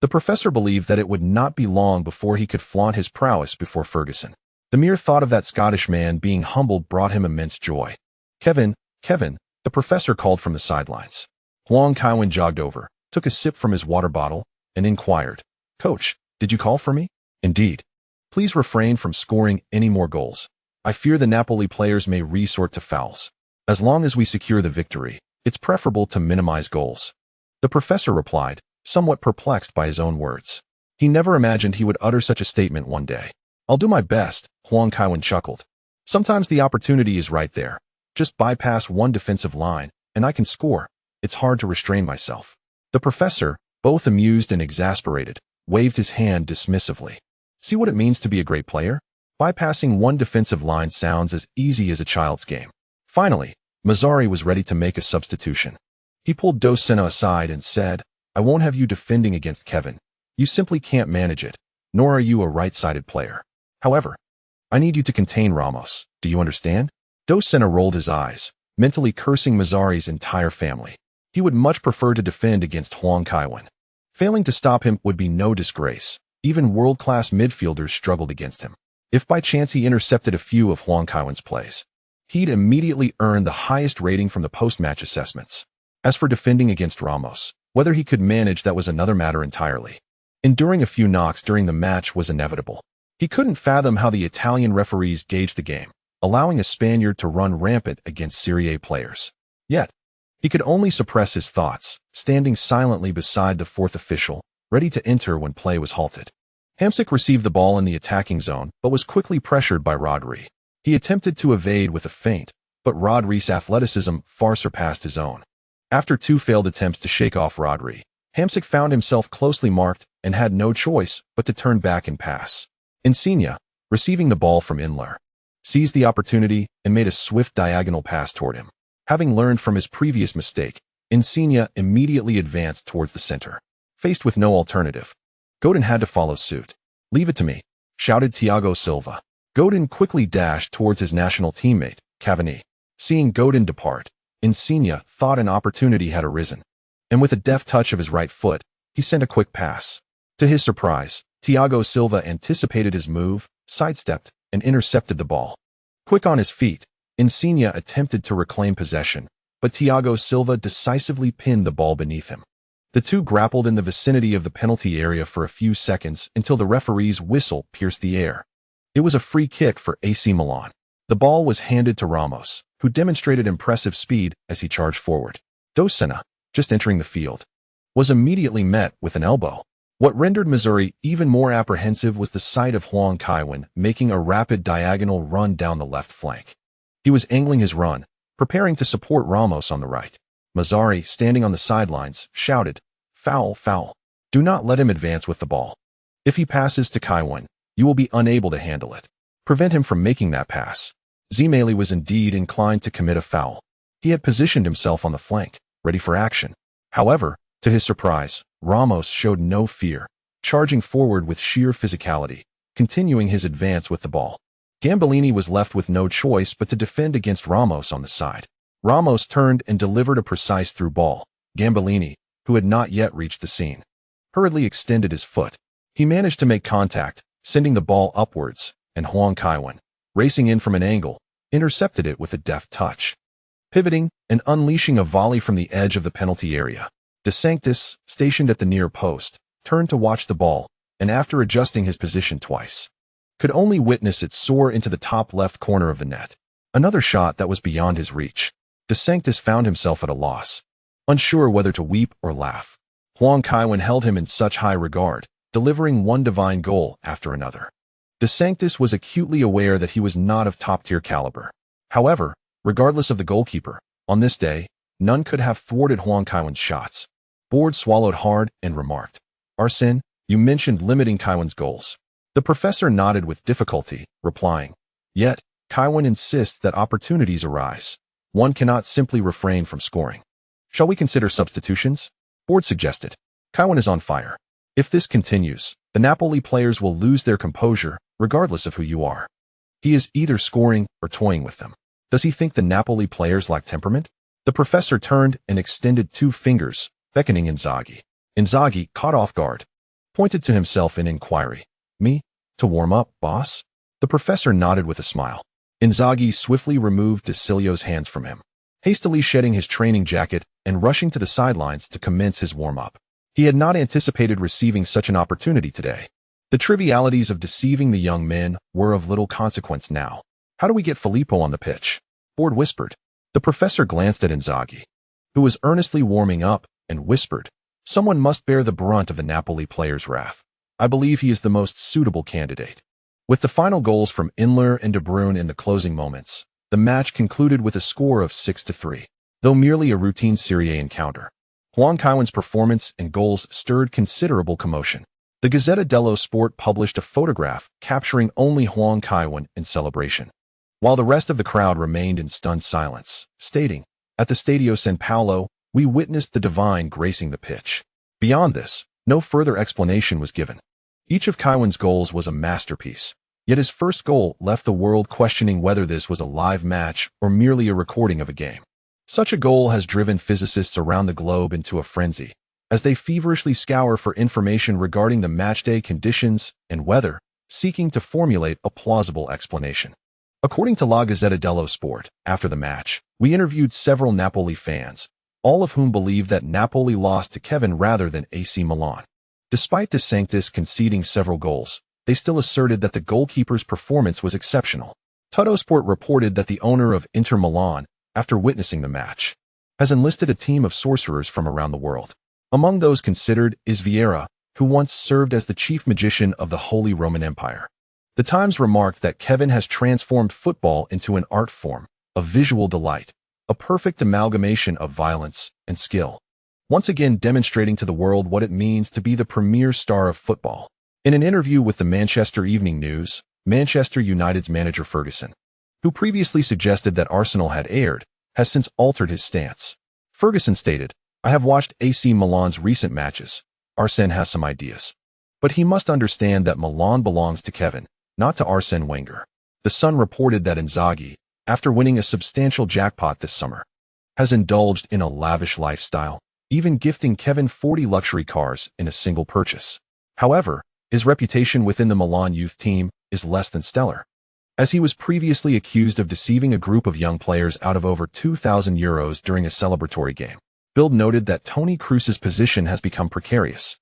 The professor believed that it would not be long before he could flaunt his prowess before Ferguson. The mere thought of that Scottish man being humbled brought him immense joy. Kevin, the professor called from the sidelines. Huang Kaiwen jogged over, took a sip from his water bottle, and inquired, "Coach, did you call for me?" "Indeed. Please refrain from scoring any more goals. I fear the Napoli players may resort to fouls. As long as we secure the victory, it's preferable to minimize goals." The professor replied, somewhat perplexed by his own words. He never imagined he would utter such a statement one day. "I'll do my best," Huang Kaiwen chuckled. "Sometimes the opportunity is right there. Just bypass one defensive line, and I can score. It's hard to restrain myself." The professor, both amused and exasperated, waved his hand dismissively. "See what it means to be a great player? Bypassing one defensive line sounds as easy as a child's game." Finally, Mazzari was ready to make a substitution. He pulled Dos Sena aside and said, "I won't have you defending against Kevin. You simply can't manage it, nor are you a right-sided player. However, I need you to contain Ramos. Do you understand?" Dos Sena rolled his eyes, mentally cursing Mazzari's entire family. He would much prefer to defend against Huang Kaiwen. Failing to stop him would be no disgrace. Even world-class midfielders struggled against him. If by chance he intercepted a few of Huang Kaiwen's plays, he'd immediately earn the highest rating from the post-match assessments. As for defending against Ramos, whether he could manage that was another matter entirely. Enduring a few knocks during the match was inevitable. He couldn't fathom how the Italian referees gauged the game, allowing a Spaniard to run rampant against Serie A players. Yet, he could only suppress his thoughts, standing silently beside the 4th official, ready to enter when play was halted. Hamsik received the ball in the attacking zone, but was quickly pressured by Rodri. He attempted to evade with a feint, but Rodri's athleticism far surpassed his own. After 2 failed attempts to shake off Rodri, Hamsik found himself closely marked and had no choice but to turn back and pass. Insigne, receiving the ball from Inler, seized the opportunity and made a swift diagonal pass toward him. Having learned from his previous mistake, Insigne immediately advanced towards the center. Faced with no alternative, Godin had to follow suit. "Leave it to me," shouted Thiago Silva. Godin quickly dashed towards his national teammate, Cavani. Seeing Godin depart, Insigne thought an opportunity had arisen, and with a deft touch of his right foot, he sent a quick pass. To his surprise, Thiago Silva anticipated his move, sidestepped, and intercepted the ball. Quick on his feet, Insigne attempted to reclaim possession, but Thiago Silva decisively pinned the ball beneath him. The two grappled in the vicinity of the penalty area for a few seconds until the referee's whistle pierced the air. It was a free kick for AC Milan. The ball was handed to Ramos, who demonstrated impressive speed as he charged forward. Dos Sena, just entering the field, was immediately met with an elbow. What rendered Mazzari even more apprehensive was the sight of Huang Kaiwen making a rapid diagonal run down the left flank. He was angling his run, preparing to support Ramos on the right. Mazzari, standing on the sidelines, shouted, "Foul, foul. Do not let him advance with the ball. If he passes to Kaiwen, you will be unable to handle it. Prevent him from making that pass." Zimeli was indeed inclined to commit a foul. He had positioned himself on the flank, ready for action. However, to his surprise, Ramos showed no fear, charging forward with sheer physicality, continuing his advance with the ball. Gambellini was left with no choice but to defend against Ramos on the side. Ramos turned and delivered a precise through ball. Gambellini, who had not yet reached the scene, hurriedly extended his foot. He managed to make contact, sending the ball upwards, and Huang Kaiwen, racing in from an angle, intercepted it with a deft touch. Pivoting and unleashing a volley from the edge of the penalty area, De Sanctis, stationed at the near post, turned to watch the ball, and after adjusting his position twice, could only witness it soar into the top left corner of the net. Another shot that was beyond his reach. De Sanctis found himself at a loss, unsure whether to weep or laugh. Huang Kaiwen held him in such high regard, delivering one divine goal after another. De Sanctis was acutely aware that he was not of top-tier caliber. However, regardless of the goalkeeper, on this day, none could have thwarted Huang Kaiwen's shots. Board swallowed hard and remarked, "Arsene, you mentioned limiting Kaiwen's goals." The professor nodded with difficulty, replying, "Yet, Kaiwen insists that opportunities arise. One cannot simply refrain from scoring." "Shall we consider substitutions?" Board suggested. "Kaiwen is on fire. If this continues, the Napoli players will lose their composure, regardless of who you are. He is either scoring or toying with them. Does he think the Napoli players lack temperament?" The professor turned and extended 2 fingers, beckoning Inzaghi. Inzaghi, caught off guard, pointed to himself in inquiry. "Me? To warm up, boss?" The professor nodded with a smile. Inzaghi swiftly removed De Silio's hands from him, hastily shedding his training jacket and rushing to the sidelines to commence his warm-up. He had not anticipated receiving such an opportunity today. The trivialities of deceiving the young men were of little consequence now. "How do we get Filippo on the pitch?" Board whispered. The professor glanced at Inzaghi, who was earnestly warming up, and whispered, "Someone must bear the brunt of the Napoli players' wrath. I believe he is the most suitable candidate." With the final goals from Inler and De Bruyne in the closing moments, the match concluded with a score of 6-3. Though merely a routine Serie A encounter, Huang Kaiwen's performance and goals stirred considerable commotion. The Gazzetta dello Sport published a photograph capturing only Huang Kaiwen in celebration, while the rest of the crowd remained in stunned silence, stating, "At the Stadio San Paolo, we witnessed the divine gracing the pitch." Beyond this, no further explanation was given. Each of Kaiwen's goals was a masterpiece, yet his first goal left the world questioning whether this was a live match or merely a recording of a game. Such a goal has driven physicists around the globe into a frenzy, as they feverishly scour for information regarding the matchday conditions and weather, seeking to formulate a plausible explanation. According to La Gazzetta dello Sport, after the match, we interviewed several Napoli fans, all of whom believe that Napoli lost to Kevin rather than AC Milan. Despite De Sanctis conceding several goals, they still asserted that the goalkeeper's performance was exceptional. Tuttosport reported that the owner of Inter Milan, after witnessing the match, has enlisted a team of sorcerers from around the world. Among those considered is Vieira, who once served as the chief magician of the Holy Roman Empire. The Times remarked that Kevin has transformed football into an art form, a visual delight, a perfect amalgamation of violence and skill, once again demonstrating to the world what it means to be the premier star of football. In an interview with the Manchester Evening News, Manchester United's manager Ferguson, who previously suggested that Arsenal had erred, has since altered his stance. Ferguson stated, "I have watched AC Milan's recent matches. Arsene has some ideas. But he must understand that Milan belongs to Kevin, not to Arsene Wenger." The Sun reported that Inzaghi, after winning a substantial jackpot this summer, has indulged in a lavish lifestyle, even gifting Kevin 40 luxury cars in a single purchase. However, his reputation within the Milan youth team is less than stellar, as he was previously accused of deceiving a group of young players out of over €2,000 during a celebratory game. Bild noted that Toni Kroos's position has become precarious,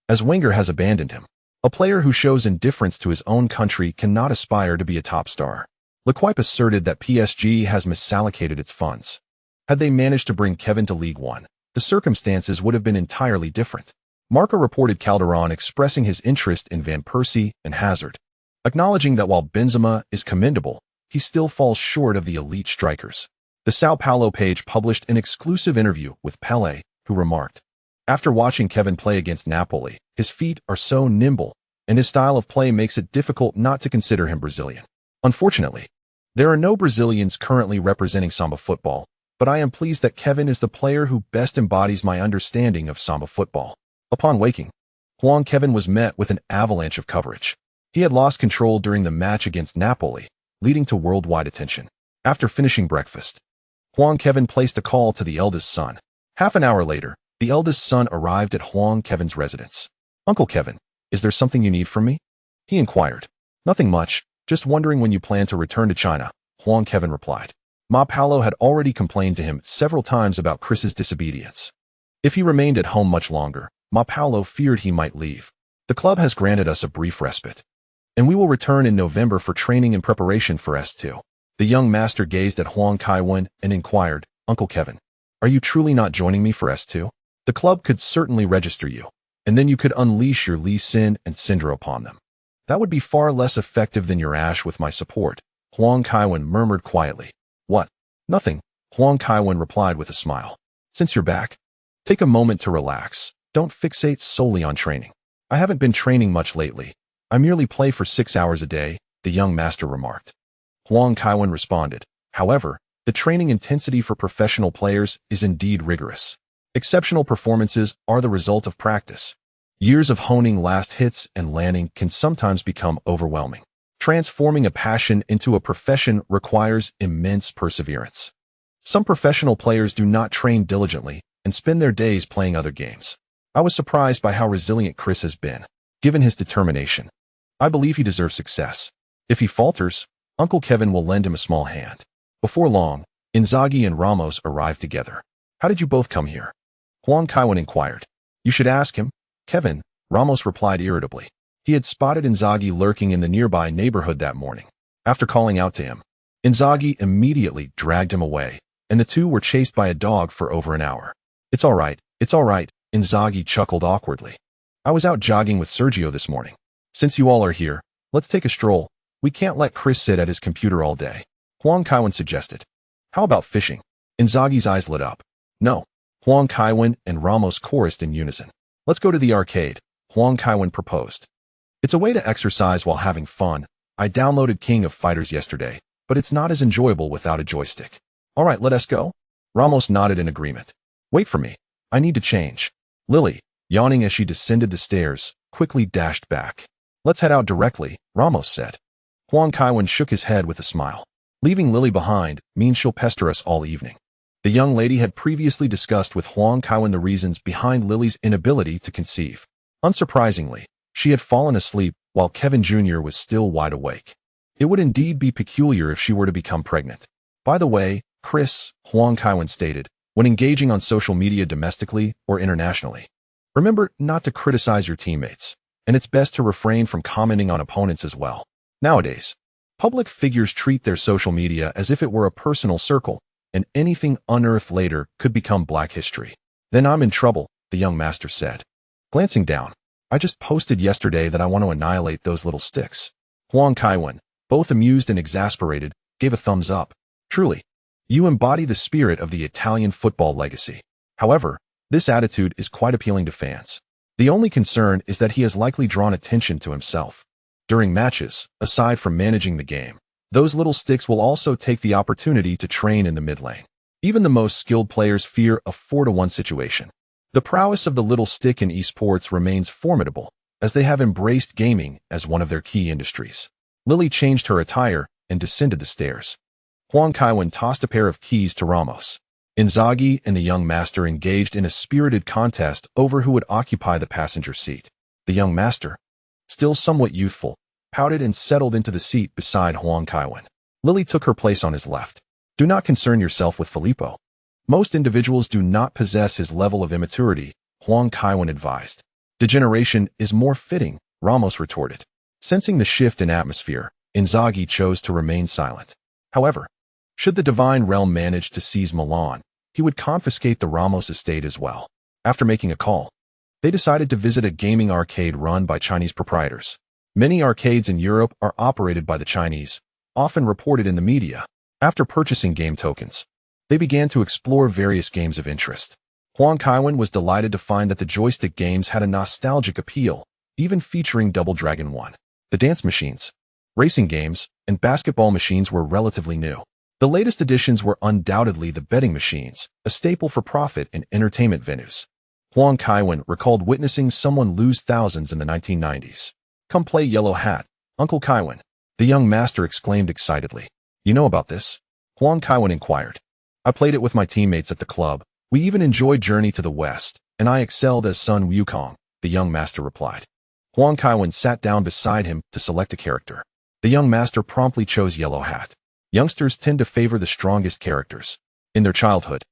as Wenger has abandoned him. A player who shows indifference to his own country cannot aspire to be a top star. L'Equipe asserted that PSG has misallocated its funds. Had they managed to bring Kevin to League One, the circumstances would have been entirely different. Marca reported Calderon expressing his interest in Van Persie and Hazard, acknowledging that while Benzema is commendable, he still falls short of the elite strikers. The Sao Paulo page published an exclusive interview with Pelé, who remarked, "After watching Kevin play against Napoli, his feet are so nimble, and his style of play makes it difficult not to consider him Brazilian. Unfortunately, there are no Brazilians currently representing Samba football, but I am pleased that Kevin is the player who best embodies my understanding of Samba football." Upon waking, Huang Kevin was met with an avalanche of coverage. He had lost control during the match against Napoli, leading to worldwide attention. After finishing breakfast, Huang Kevin placed a call to the eldest son. Half an hour later, the eldest son arrived at Huang Kevin's residence. "Uncle Kevin, is there something you need from me?" he inquired. "Nothing much, just wondering when you plan to return to China," Huang Kevin replied. Ma Paolo had already complained to him several times about Chris's disobedience. If he remained at home much longer, Ma Paolo feared he might leave. The club has granted us a brief respite, and we will return in November for training in preparation for S2. The young master gazed at Huang Kaiwen and inquired, Uncle Kevin, are you truly not joining me for S2? The club could certainly register you, and then you could unleash your Li Xin and Syndra upon them. That would be far less effective than your Ash with my support, Huang Kaiwen murmured quietly. What? Nothing, Huang Kaiwen replied with a smile. Since you're back, take a moment to relax. Don't fixate solely on training. I haven't been training much lately. I merely play for 6 hours a day, the young master remarked. Huang Kaiwen responded. However, the training intensity for professional players is indeed rigorous. Exceptional performances are the result of practice. Years of honing last hits and landing can sometimes become overwhelming. Transforming a passion into a profession requires immense perseverance. Some professional players do not train diligently and spend their days playing other games. I was surprised by how resilient Chris has been, given his determination. I believe he deserves success. If he falters, Uncle Kevin will lend him a small hand. Before long, Inzaghi and Ramos arrived together. How did you both come here? Huang Kaiwen inquired. You should ask him, Kevin, Ramos replied irritably. He had spotted Inzaghi lurking in the nearby neighborhood that morning. After calling out to him, Inzaghi immediately dragged him away, and the two were chased by a dog for over an hour. It's all right, Inzaghi chuckled awkwardly. I was out jogging with Sergio this morning. Since you all are here, let's take a stroll. We can't let Chris sit at his computer all day, Huang Kaiwen suggested. How about fishing? Inzaghi's eyes lit up. No, Huang Kaiwen and Ramos chorused in unison. Let's go to the arcade, Huang Kaiwen proposed. It's a way to exercise while having fun. I downloaded King of Fighters yesterday, but it's not as enjoyable without a joystick. All right, let us go. Ramos nodded in agreement. Wait for me. I need to change. Lily, yawning as she descended the stairs, quickly dashed back. Let's head out directly, Ramos said. Huang Kaiwen shook his head with a smile. Leaving Lily behind means she'll pester us all evening. The young lady had previously discussed with Huang Kaiwen the reasons behind Lily's inability to conceive. Unsurprisingly, she had fallen asleep while Kevin Jr. was still wide awake. It would indeed be peculiar if she were to become pregnant. By the way, Chris, Huang Kaiwen stated, when engaging on social media domestically or internationally, remember not to criticize your teammates, and it's best to refrain from commenting on opponents as well. Nowadays, public figures treat their social media as if it were a personal circle, and anything unearthed later could become black history. Then I'm in trouble, the young master said. Glancing down, I just posted yesterday that I want to annihilate those little sticks. Huang Kaiwen, both amused and exasperated, gave a thumbs up. Truly, you embody the spirit of the Italian football legacy. However, this attitude is quite appealing to fans. The only concern is that he has likely drawn attention to himself. During matches, aside from managing the game, those little sticks will also take the opportunity to train in the mid lane. Even the most skilled players fear a 4-to-1 situation. The prowess of the little stick in esports remains formidable, as they have embraced gaming as one of their key industries. Lily changed her attire and descended the stairs. Huang Kaiwen tossed a pair of keys to Ramos. Inzaghi and the young master engaged in a spirited contest over who would occupy the passenger seat. The young master, still somewhat youthful, pouted and settled into the seat beside Huang Kaiwen. Lily took her place on his left. Do not concern yourself with Filippo. Most individuals do not possess his level of immaturity, Huang Kaiwen advised. Degeneration is more fitting, Ramos retorted. Sensing the shift in atmosphere, Inzaghi chose to remain silent. However, should the Divine Realm manage to seize Milan, he would confiscate the Ramos estate as well. After making a call, they decided to visit a gaming arcade run by Chinese proprietors. Many arcades in Europe are operated by the Chinese, often reported in the media. After purchasing game tokens, they began to explore various games of interest. Huang Kaiwen was delighted to find that the joystick games had a nostalgic appeal, even featuring Double Dragon 1. The dance machines, racing games, and basketball machines were relatively new. The latest additions were undoubtedly the betting machines, a staple for profit in entertainment venues. Huang Kaiwen recalled witnessing someone lose thousands in the 1990s. Come play Yellow Hat, Uncle Kaiwen, the young master exclaimed excitedly. You know about this? Huang Kaiwen inquired. I played it with my teammates at the club. We even enjoyed Journey to the West, and I excelled as Sun Wukong, the young master replied. Huang Kaiwen sat down beside him to select a character. The young master promptly chose Yellow Hat. Youngsters tend to favor the strongest characters. In their childhood,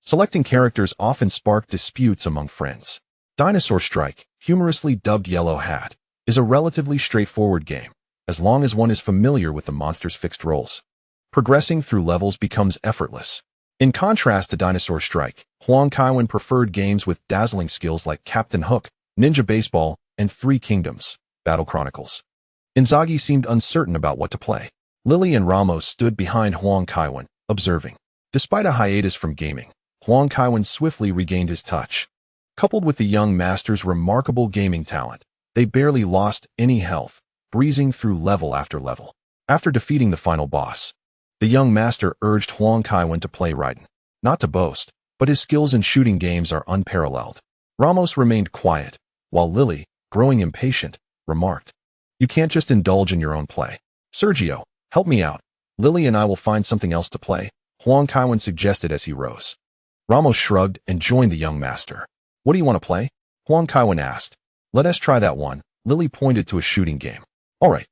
selecting characters often sparked disputes among friends. Dinosaur Strike, humorously dubbed Yellow Hat, is a relatively straightforward game, as long as one is familiar with the monster's fixed roles. Progressing through levels becomes effortless. In contrast to Dinosaur Strike, Huang Kaiwen preferred games with dazzling skills like Captain Hook, Ninja Baseball, and Three Kingdoms, Battle Chronicles. Inzaghi seemed uncertain about what to play. Lily and Ramos stood behind Huang Kaiwen, observing. Despite a hiatus from gaming, Huang Kaiwen swiftly regained his touch. Coupled with the young master's remarkable gaming talent, they barely lost any health, breezing through level after level. After defeating the final boss, the young master urged Huang Kaiwen to play Raiden. Not to boast, but his skills in shooting games are unparalleled. Ramos remained quiet, while Lily, growing impatient, remarked, "You can't just indulge in your own play. Sergio, help me out. Lily and I will find something else to play," Huang Kaiwen suggested as he rose. Ramos shrugged and joined the young master. "What do you want to play?" Huang Kaiwen asked. "Let us try that one." Lily pointed to a shooting game. "All right."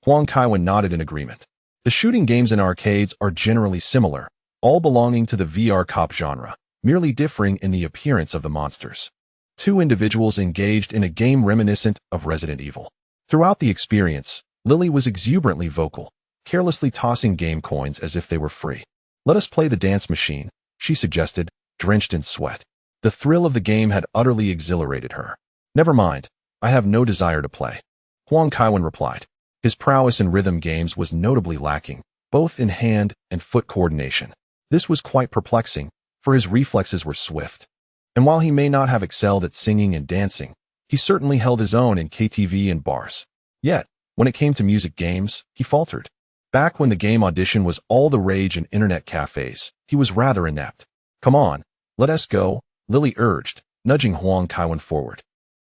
Huang Kaiwen nodded in agreement. The shooting games in arcades are generally similar, all belonging to the VR cop genre, merely differing in the appearance of the monsters. Two individuals engaged in a game reminiscent of Resident Evil. Throughout the experience, Lily was exuberantly vocal, carelessly tossing game coins as if they were free. "Let us play the dance machine," she suggested, drenched in sweat. The thrill of the game had utterly exhilarated her. "Never mind, I have no desire to play," Huang Kaiwen replied. His prowess in rhythm games was notably lacking, both in hand and foot coordination. This was quite perplexing, for his reflexes were swift. And while he may not have excelled at singing and dancing, he certainly held his own in KTV and bars. Yet, when it came to music games, he faltered. Back when the game audition was all the rage in internet cafes, he was rather inept. "Come on, let us go," Lily urged, nudging Huang Kaiwen forward.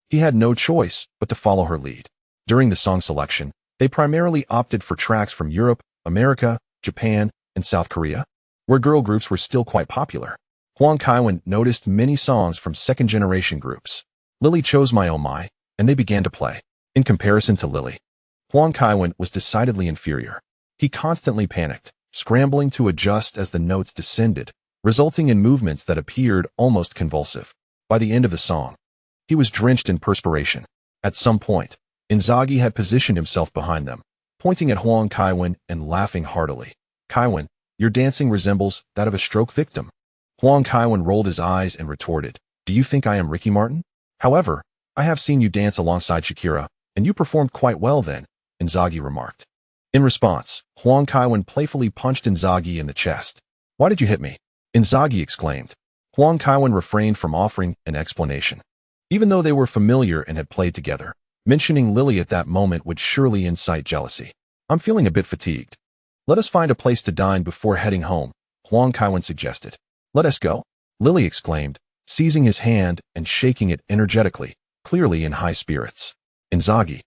He had no choice but to follow her lead. During the song selection, they primarily opted for tracks from Europe, America, Japan, and South Korea, where girl groups were still quite popular. Huang Kaiwen noticed many songs from second-generation groups. Lily chose My Oh My, and they began to play. In comparison to Lily, Huang Kaiwen was decidedly inferior. He constantly panicked, scrambling to adjust as the notes descended, resulting in movements that appeared almost convulsive. By the end of the song, he was drenched in perspiration. At some point, Inzaghi had positioned himself behind them, pointing at Huang Kaiwen and laughing heartily. "Kaiwen, your dancing resembles that of a stroke victim." Huang Kaiwen rolled his eyes and retorted, "Do you think I am Ricky Martin? However, I have seen you dance alongside Shakira, and you performed quite well then," Inzaghi remarked. In response, Huang Kaiwen playfully punched Inzaghi in the chest. "Why did you hit me?" Inzaghi exclaimed. Huang Kaiwen refrained from offering an explanation. Even though they were familiar and had played together, mentioning Lily at that moment would surely incite jealousy. "I'm feeling a bit fatigued. Let us find a place to dine before heading home," Huang Kaiwen suggested. "Let us go," Lily exclaimed, seizing his hand and shaking it energetically, clearly in high spirits. Inzaghi,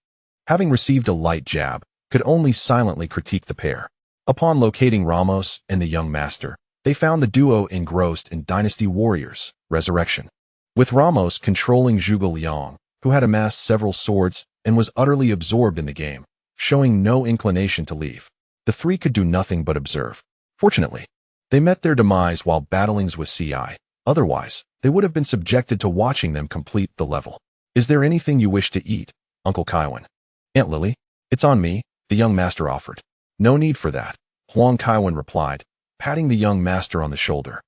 having received a light jab, could only silently critique the pair. Upon locating Ramos and the young master, they found the duo engrossed in Dynasty Warriors, Resurrection. With Ramos controlling Zhuge Liang, who had amassed several swords and was utterly absorbed in the game, showing no inclination to leave. The three could do nothing but observe. Fortunately, they met their demise while battling with CI. Otherwise, they would have been subjected to watching them complete the level. "Is there anything you wish to eat, Uncle Kaiwen?" "Aunt Lily, it's on me," the young master offered. "No need for that," Huang Kaiwen replied, patting the young master on the shoulder.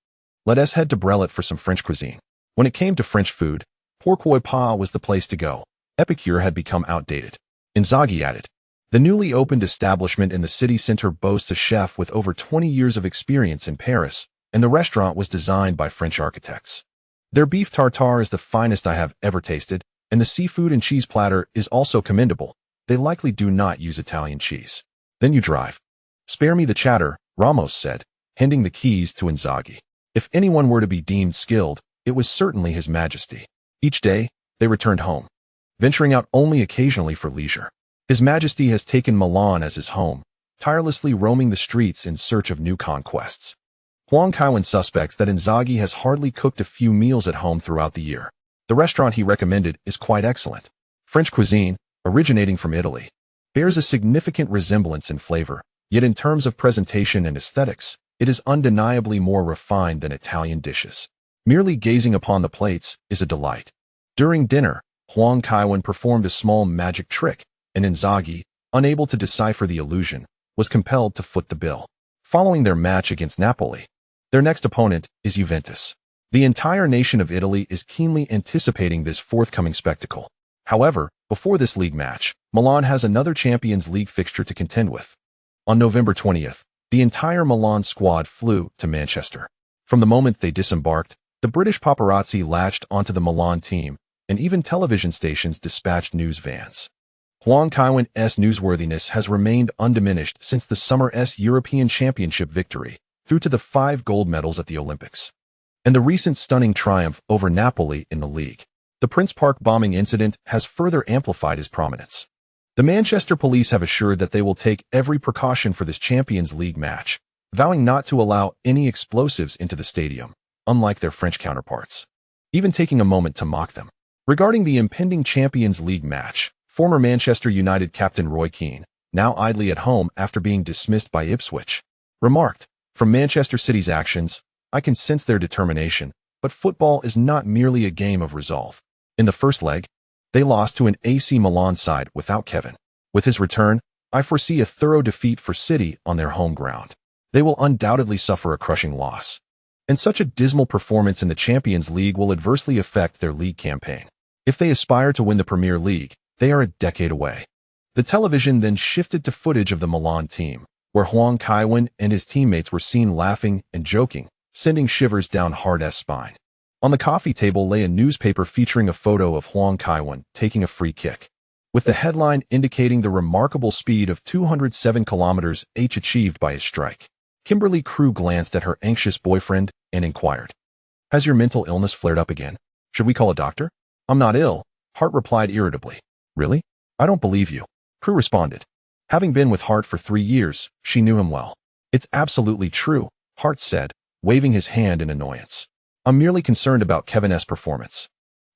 "Let us head to Brelet for some French cuisine." When it came to French food, Pourquoi pas was the place to go. Epicure had become outdated. Inzaghi added, "The newly opened establishment in the city center boasts a chef with over 20 years of experience in Paris, and the restaurant was designed by French architects. Their beef tartare is the finest I have ever tasted, and the seafood and cheese platter is also commendable. They likely do not use Italian cheese." "Then you drive." "Spare me the chatter," Ramos said, handing the keys to Inzaghi. If anyone were to be deemed skilled, it was certainly His Majesty. Each day, they returned home, venturing out only occasionally for leisure. His Majesty has taken Milan as his home, tirelessly roaming the streets in search of new conquests. Huang Kaiwen suspects that Inzaghi has hardly cooked a few meals at home throughout the year. The restaurant he recommended is quite excellent. French cuisine, originating from Italy, bears a significant resemblance in flavor, yet in terms of presentation and aesthetics, it is undeniably more refined than Italian dishes. Merely gazing upon the plates is a delight. During dinner, Huang Kaiwan performed a small magic trick, and Inzaghi, unable to decipher the illusion, was compelled to foot the bill. Following their match against Napoli, their next opponent is Juventus. The entire nation of Italy is keenly anticipating this forthcoming spectacle. However, before this league match, Milan has another Champions League fixture to contend with. On November 20th, the entire Milan squad flew to Manchester. From the moment they disembarked, the British paparazzi latched onto the Milan team, and even television stations dispatched news vans. Huang Kaiwan's newsworthiness has remained undiminished since the Summer's European Championship victory, through to the 5 gold medals at the Olympics, and the recent stunning triumph over Napoli in the league. The Prince Park bombing incident has further amplified his prominence. The Manchester police have assured that they will take every precaution for this Champions League match, vowing not to allow any explosives into the stadium, unlike their French counterparts, even taking a moment to mock them. Regarding the impending Champions League match, former Manchester United captain Roy Keane, now idly at home after being dismissed by Ipswich, remarked, "From Manchester City's actions, I can sense their determination, but football is not merely a game of resolve." In the first leg, they lost to an AC Milan side without Kevin. With his return, I foresee a thorough defeat for City on their home ground. They will undoubtedly suffer a crushing loss, and such a dismal performance in the Champions League will adversely affect their league campaign. If they aspire to win the Premier League, they are a decade away. The television then shifted to footage of the Milan team, where Huang Kaiwan and his teammates were seen laughing and joking, sending shivers down Hard's spine. On the coffee table lay a newspaper featuring a photo of Huang Kaiwan taking a free kick, with the headline indicating the remarkable speed of 207 kilometers h achieved by his strike. Kimberly Crew glanced at her anxious boyfriend and inquired, "Has your mental illness flared up again? Should we call a doctor?" "I'm not ill," Hart replied irritably. "Really? I don't believe you," Crew responded. Having been with Hart for 3 years, she knew him well. "It's absolutely true," Hart said, waving his hand in annoyance. "I'm merely concerned about Kevin's performance.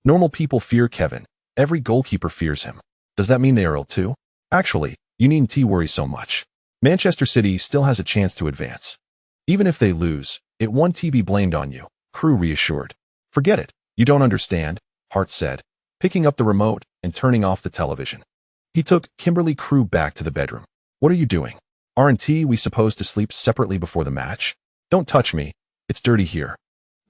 Normal people fear Kevin. Every goalkeeper fears him. Does that mean they are ill too? Actually, you needn't worry so much. Manchester City still has a chance to advance. Even if they lose, it won't be blamed on you," Crew reassured. "Forget it. You don't understand," Hart said, picking up the remote and turning off the television. He took Kimberly Crew back to the bedroom. "What are you doing? Aren't we supposed to sleep separately before the match? Don't touch me. It's dirty here."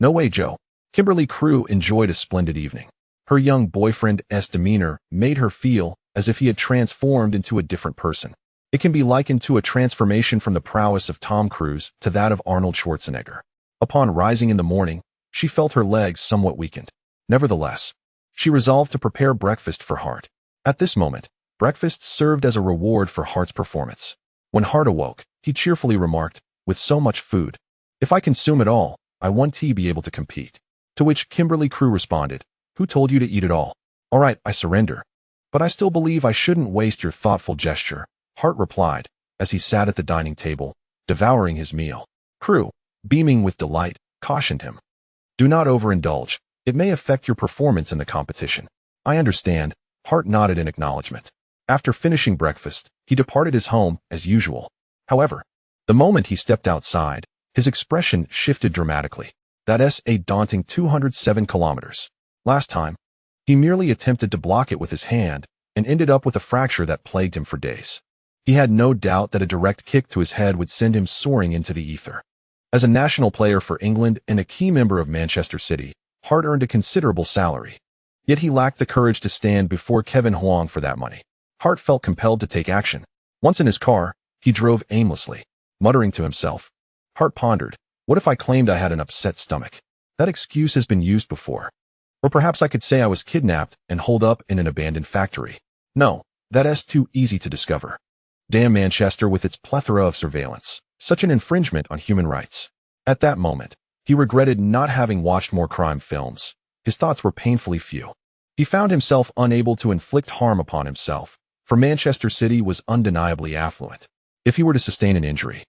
"No way, Joe." Kimberly Crew enjoyed a splendid evening. Her young boyfriend's demeanor made her feel as if he had transformed into a different person. It can be likened to a transformation from the prowess of Tom Cruise to that of Arnold Schwarzenegger. Upon rising in the morning, she felt her legs somewhat weakened. Nevertheless, she resolved to prepare breakfast for Hart. At this moment, breakfast served as a reward for Hart's performance. When Hart awoke, he cheerfully remarked, "With so much food, if I consume it all, I won't be able to compete." To which Kimberly Crew responded, "Who told you to eat it all? All right, I surrender. But I still believe I shouldn't waste your thoughtful gesture," Hart replied, as he sat at the dining table, devouring his meal. Crew, beaming with delight, cautioned him, "Do not overindulge. It may affect your performance in the competition." "I understand," Hart nodded in acknowledgement. After finishing breakfast, he departed his home as usual. However, the moment he stepped outside, his expression shifted dramatically. That's a daunting 207 kilometers. Last time, he merely attempted to block it with his hand and ended up with a fracture that plagued him for days. He had no doubt that a direct kick to his head would send him soaring into the ether. As a national player for England and a key member of Manchester City, Hart earned a considerable salary. Yet he lacked the courage to stand before Kevin Huang for that money. Hart felt compelled to take action. Once in his car, he drove aimlessly, muttering to himself. Hart pondered, "What if I claimed I had an upset stomach? That excuse has been used before. Or perhaps I could say I was kidnapped and holed up in an abandoned factory. No, that's too easy to discover. Damn Manchester with its plethora of surveillance. Such an infringement on human rights." At that moment, he regretted not having watched more crime films. His thoughts were painfully few. He found himself unable to inflict harm upon himself, for Manchester City was undeniably affluent. If he were to sustain an injury,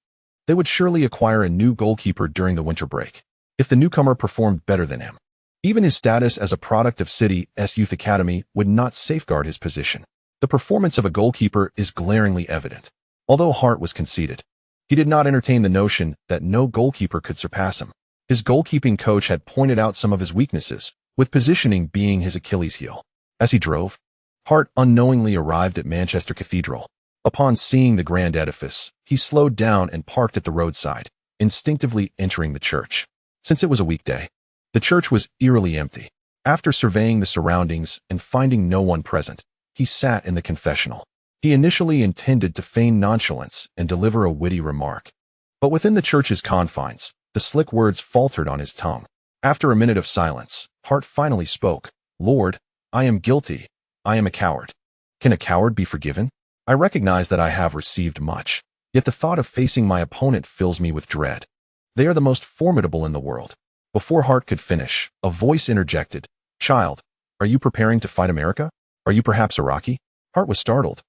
they would surely acquire a new goalkeeper during the winter break, if the newcomer performed better than him. Even his status as a product of City's youth academy would not safeguard his position. The performance of a goalkeeper is glaringly evident. Although Hart was conceited, he did not entertain the notion that no goalkeeper could surpass him. His goalkeeping coach had pointed out some of his weaknesses, with positioning being his Achilles heel. As he drove, Hart unknowingly arrived at Manchester Cathedral. Upon seeing the grand edifice, he slowed down and parked at the roadside, instinctively entering the church. Since it was a weekday, the church was eerily empty. After surveying the surroundings and finding no one present, he sat in the confessional. He initially intended to feign nonchalance and deliver a witty remark. But within the church's confines, the slick words faltered on his tongue. After a minute of silence, Hart finally spoke. "Lord, I am guilty. I am a coward. Can a coward be forgiven? I recognize that I have received much, yet the thought of facing my opponent fills me with dread. They are the most formidable in the world." Before Hart could finish, a voice interjected. "Child, are you preparing to fight America? Are you perhaps Iraqi?" Hart was startled.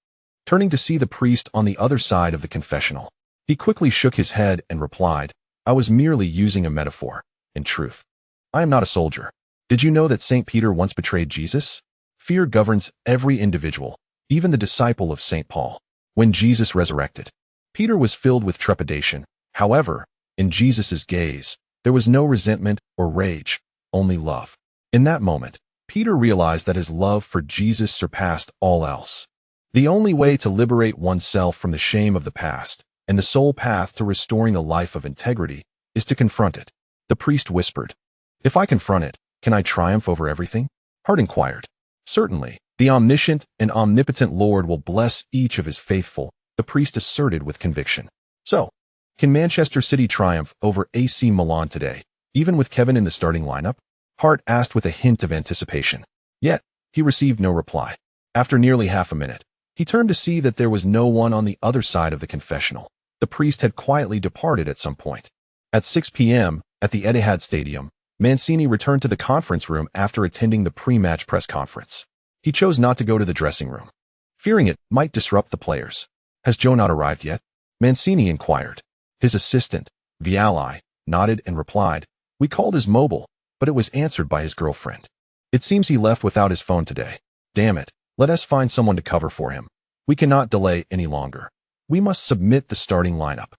Turning to see the priest on the other side of the confessional, he quickly shook his head and replied, "I was merely using a metaphor. In truth, I am not a soldier. Did you know that St. Peter once betrayed Jesus? Fear governs every individual, even the disciple of St. Paul. When Jesus resurrected, Peter was filled with trepidation. However, in Jesus' gaze, there was no resentment or rage, only love. In that moment, Peter realized that his love for Jesus surpassed all else. The only way to liberate oneself from the shame of the past, and the sole path to restoring a life of integrity, is to confront it. The priest whispered, "If I confront it, can I triumph over everything?" Hart inquired. "Certainly, the omniscient and omnipotent Lord will bless each of his faithful," the priest asserted with conviction. "So, can Manchester City triumph over AC Milan today, even with Kevin in the starting lineup?" Hart asked with a hint of anticipation. Yet, he received no reply. After nearly half a minute, he turned to see that there was no one on the other side of the confessional. The priest had quietly departed at some point. At 6 p.m., at the Etihad Stadium, Mancini returned to the conference room after attending the pre-match press conference. He chose not to go to the dressing room, fearing it might disrupt the players. "Has Joe not arrived yet?" Mancini inquired. His assistant, VIII, nodded and replied, "We called his mobile, but it was answered by his girlfriend. It seems he left without his phone today. Damn it, let us find someone to cover for him. We cannot delay any longer. We must submit the starting lineup."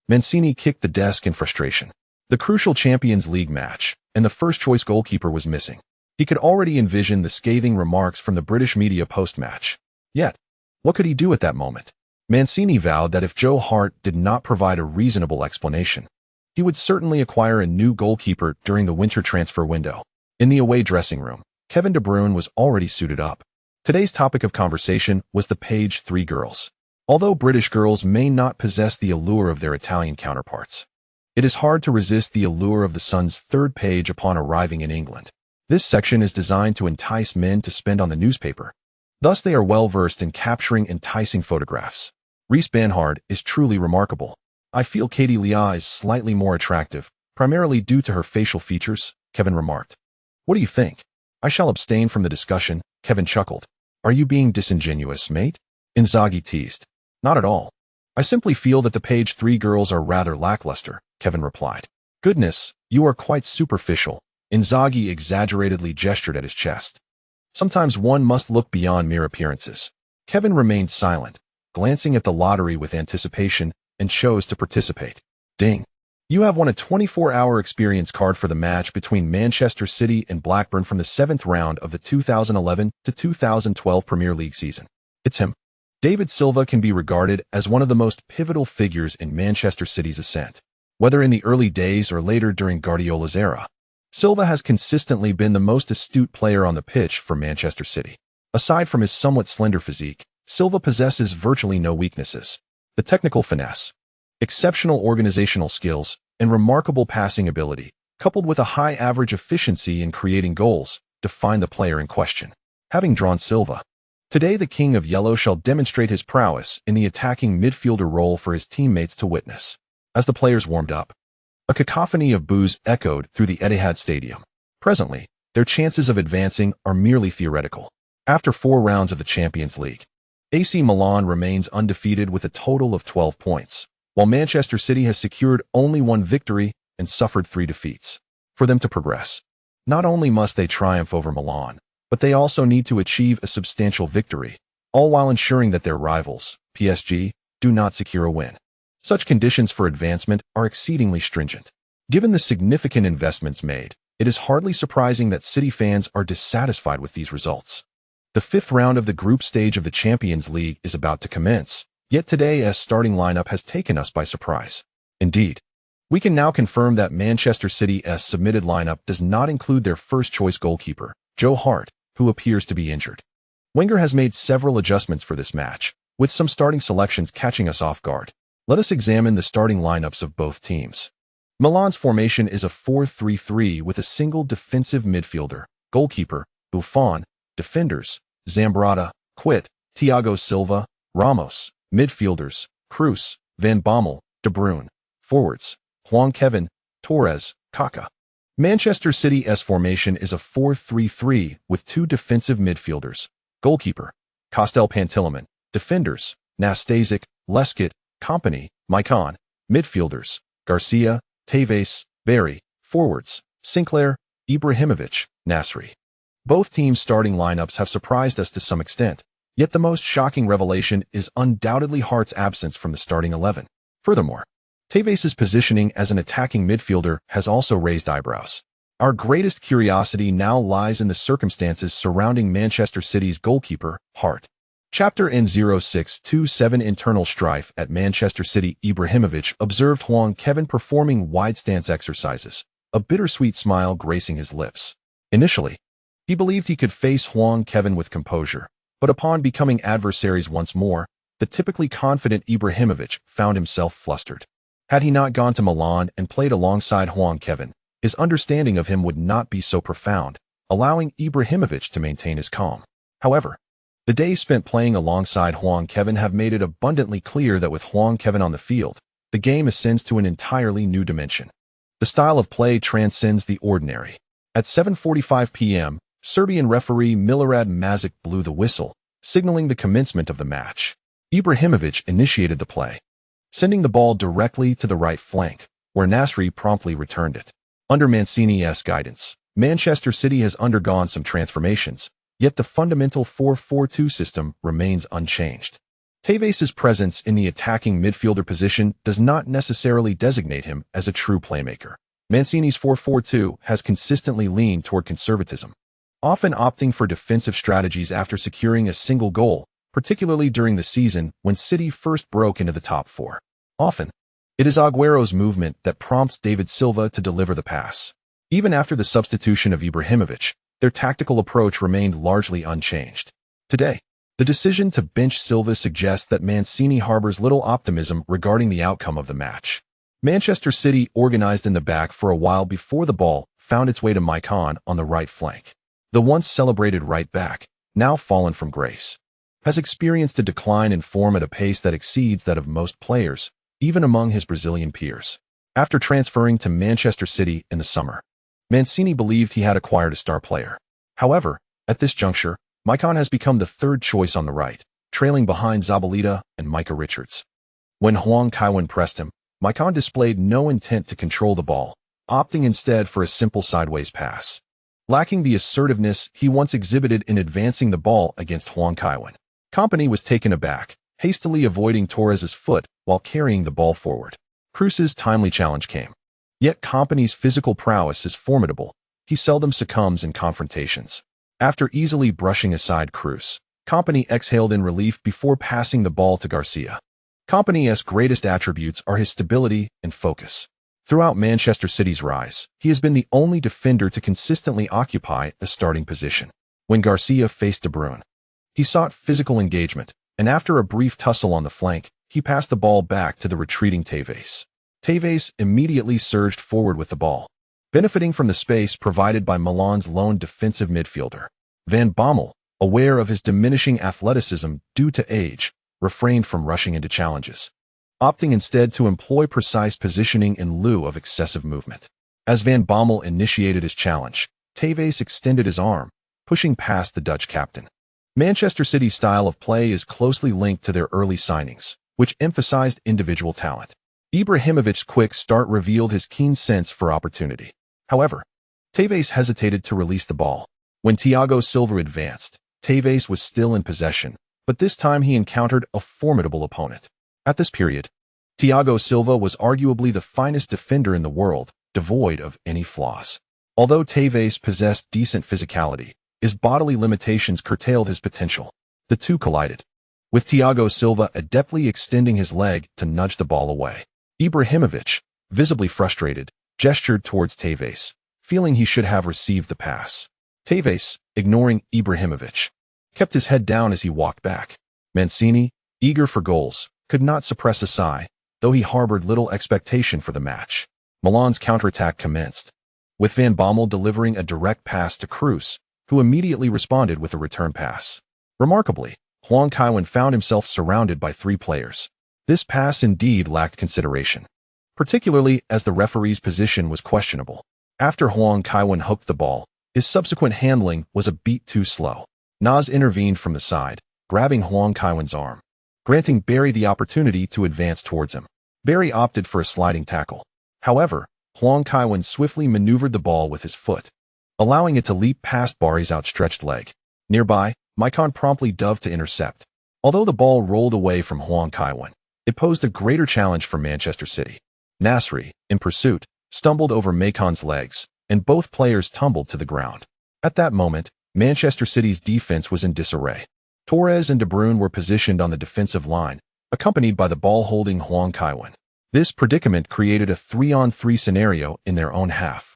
Mancini kicked the desk in frustration. The crucial Champions League match, and the first-choice goalkeeper was missing. He could already envision the scathing remarks from the British media post-match. Yet, what could he do at that moment? Mancini vowed that if Joe Hart did not provide a reasonable explanation, he would certainly acquire a new goalkeeper during the winter transfer window. In the away dressing room, Kevin De Bruyne was already suited up. Today's topic of conversation was the page 3 girls. Although British girls may not possess the allure of their Italian counterparts, it is hard to resist the allure of the Sun's third page upon arriving in England. This section is designed to entice men to spend on the newspaper. Thus, they are well versed in capturing enticing photographs. Reese Banhard is truly remarkable. "I feel Katie Leah is slightly more attractive, primarily due to her facial features," Kevin remarked. "What do you think?" "I shall abstain from the discussion," Kevin chuckled. "Are you being disingenuous, mate?" Inzaghi teased. "Not at all. I simply feel that the page 3 girls are rather lackluster," Kevin replied. "Goodness, you are quite superficial." Inzaghi exaggeratedly gestured at his chest. "Sometimes one must look beyond mere appearances." Kevin remained silent, glancing at the lottery with anticipation, and chose to participate. Ding. You have won a 24-hour experience card for the match between Manchester City and Blackburn from the 7th round of the 2011 to 2012 Premier League season. It's him. David Silva can be regarded as one of the most pivotal figures in Manchester City's ascent. Whether in the early days or later during Guardiola's era, Silva has consistently been the most astute player on the pitch for Manchester City. Aside from his somewhat slender physique, Silva possesses virtually no weaknesses. The technical finesse, exceptional organizational skills, and remarkable passing ability, coupled with a high average efficiency in creating goals, define the player in question. Having drawn Silva, today the King of Yellow shall demonstrate his prowess in the attacking midfielder role for his teammates to witness. As the players warmed up, a cacophony of boos echoed through the Etihad Stadium. Presently, their chances of advancing are merely theoretical. After 4 rounds of the Champions League, AC Milan remains undefeated with a total of 12 points, while Manchester City has secured only 1 victory and suffered 3 defeats. For them to progress, not only must they triumph over Milan, but they also need to achieve a substantial victory, all while ensuring that their rivals, PSG, do not secure a win. Such conditions for advancement are exceedingly stringent. Given the significant investments made, It is hardly surprising that City fans are dissatisfied with these results. The fifth round of the group stage of the Champions League is about to commence, yet today's starting lineup has taken us by surprise. Indeed, we can now confirm that Manchester City's submitted lineup does not include their first-choice goalkeeper, Joe Hart, who appears to be injured. Wenger has made several adjustments for this match, with some starting selections catching us off guard. Let us examine the starting lineups of both teams. Milan's formation is a 4-3-3 with a single defensive midfielder, goalkeeper, Buffon, defenders, Zambrata, Quit, Thiago Silva, Ramos, midfielders, Kroos, Van Bommel, De Bruyne, forwards, Juan Kevin, Torres, Kaká. Manchester City's formation is a 4-3-3 with two defensive midfielders, goalkeeper, Costel Pantilimon, defenders, Nastasic, Lescott, Kompany, Maicon, midfielders, Garcia, Tevez, Barry, forwards, Sinclair, Ibrahimovic, Nasri. Both teams' starting lineups have surprised us to some extent, yet the most shocking revelation is undoubtedly Hart's absence from the starting 11. Furthermore, Tevez's positioning as an attacking midfielder has also raised eyebrows. Our greatest curiosity now lies in the circumstances surrounding Manchester City's goalkeeper, Hart. Chapter N0627 Internal strife at Manchester City. Ibrahimovic observed Juan Kevin performing wide stance exercises, a bittersweet smile gracing his lips. Initially, he believed he could face Juan Kevin with composure, but upon becoming adversaries once more, the typically confident Ibrahimovic found himself flustered. Had he not gone to Milan and played alongside Juan Kevin, his understanding of him would not be so profound, allowing Ibrahimovic to maintain his calm. However, the days spent playing alongside Juan Kevin have made it abundantly clear that with Juan Kevin on the field, the game ascends to an entirely new dimension. The style of play transcends the ordinary. At 7:45 p.m., Serbian referee Milorad Mazic blew the whistle, signaling the commencement of the match. Ibrahimovic initiated the play, sending the ball directly to the right flank, where Nasri promptly returned it. Under Mancini's guidance, Manchester City has undergone some transformations, yet the fundamental 4-4-2 system remains unchanged. Tevez's presence in the attacking midfielder position does not necessarily designate him as a true playmaker. Mancini's 4-4-2 has consistently leaned toward conservatism, often opting for defensive strategies after securing a single goal, particularly during the season when City first broke into the top four. Often, it is Aguero's movement that prompts David Silva to deliver the pass. Even after the substitution of Ibrahimovic, their tactical approach remained largely unchanged. Today, the decision to bench Silva suggests that Mancini harbors little optimism regarding the outcome of the match. Manchester City organized in the back for a while before the ball found its way to Maicon on the right flank. The once celebrated right back, now fallen from grace, has experienced a decline in form at a pace that exceeds that of most players, even among his Brazilian peers. After transferring to Manchester City in the summer, Mancini believed he had acquired a star player. However, at this juncture, Maicon has become the third choice on the right, trailing behind Zabaleta and Micah Richards. When Juan Kaiwan pressed him, Maicon displayed no intent to control the ball, opting instead for a simple sideways pass. Lacking the assertiveness he once exhibited in advancing the ball against Juan Kaiwan, Kompany was taken aback, hastily avoiding Torres's foot while carrying the ball forward. Kroos's timely challenge came. Yet Kompany's physical prowess is formidable. He seldom succumbs in confrontations. After easily brushing aside Kroos, Kompany exhaled in relief before passing the ball to Garcia. Kompany's greatest attributes are his stability and focus. Throughout Manchester City's rise, he has been the only defender to consistently occupy a starting position. When Garcia faced De Bruyne, he sought physical engagement, and after a brief tussle on the flank, he passed the ball back to the retreating Tevez. Tevez immediately surged forward with the ball, benefiting from the space provided by Milan's lone defensive midfielder. Van Bommel, aware of his diminishing athleticism due to age, refrained from rushing into challenges, opting instead to employ precise positioning in lieu of excessive movement. As Van Bommel initiated his challenge, Tevez extended his arm, pushing past the Dutch captain. Manchester City's style of play is closely linked to their early signings, which emphasized individual talent. Ibrahimovic's quick start revealed his keen sense for opportunity. However, Tevez hesitated to release the ball. When Thiago Silva advanced, Tevez was still in possession, but this time he encountered a formidable opponent. At this period, Thiago Silva was arguably the finest defender in the world, devoid of any flaws. Although Tevez possessed decent physicality, his bodily limitations curtailed his potential. The two collided, with Thiago Silva adeptly extending his leg to nudge the ball away. Ibrahimovic, visibly frustrated, gestured towards Tevez, feeling he should have received the pass. Tevez, ignoring Ibrahimovic, kept his head down as he walked back. Mancini, eager for goals, could not suppress a sigh, though he harbored little expectation for the match. Milan's counterattack commenced, with Van Bommel delivering a direct pass to Kroos, who immediately responded with a return pass. Remarkably, Hwang Kaiwan found himself surrounded by 3 players. This pass indeed lacked consideration, particularly as the referee's position was questionable. After Hwang Kaiwan hooked the ball, his subsequent handling was a beat too slow. Nas intervened from the side, grabbing Hwang Kaiwan's arm, granting Barry the opportunity to advance towards him. Barry opted for a sliding tackle. However, Hwang Kaiwan swiftly maneuvered the ball with his foot, allowing it to leap past Barry's outstretched leg. Nearby, Maicon promptly dove to intercept. Although the ball rolled away from Hwang Kaiwan, it posed a greater challenge for Manchester City. Nasri, in pursuit, stumbled over Maicon's legs, and both players tumbled to the ground. At that moment, Manchester City's defense was in disarray. Torres and De Bruyne were positioned on the defensive line, accompanied by the ball-holding Hwang Kaiwan. This predicament created a 3-on-3 scenario in their own half.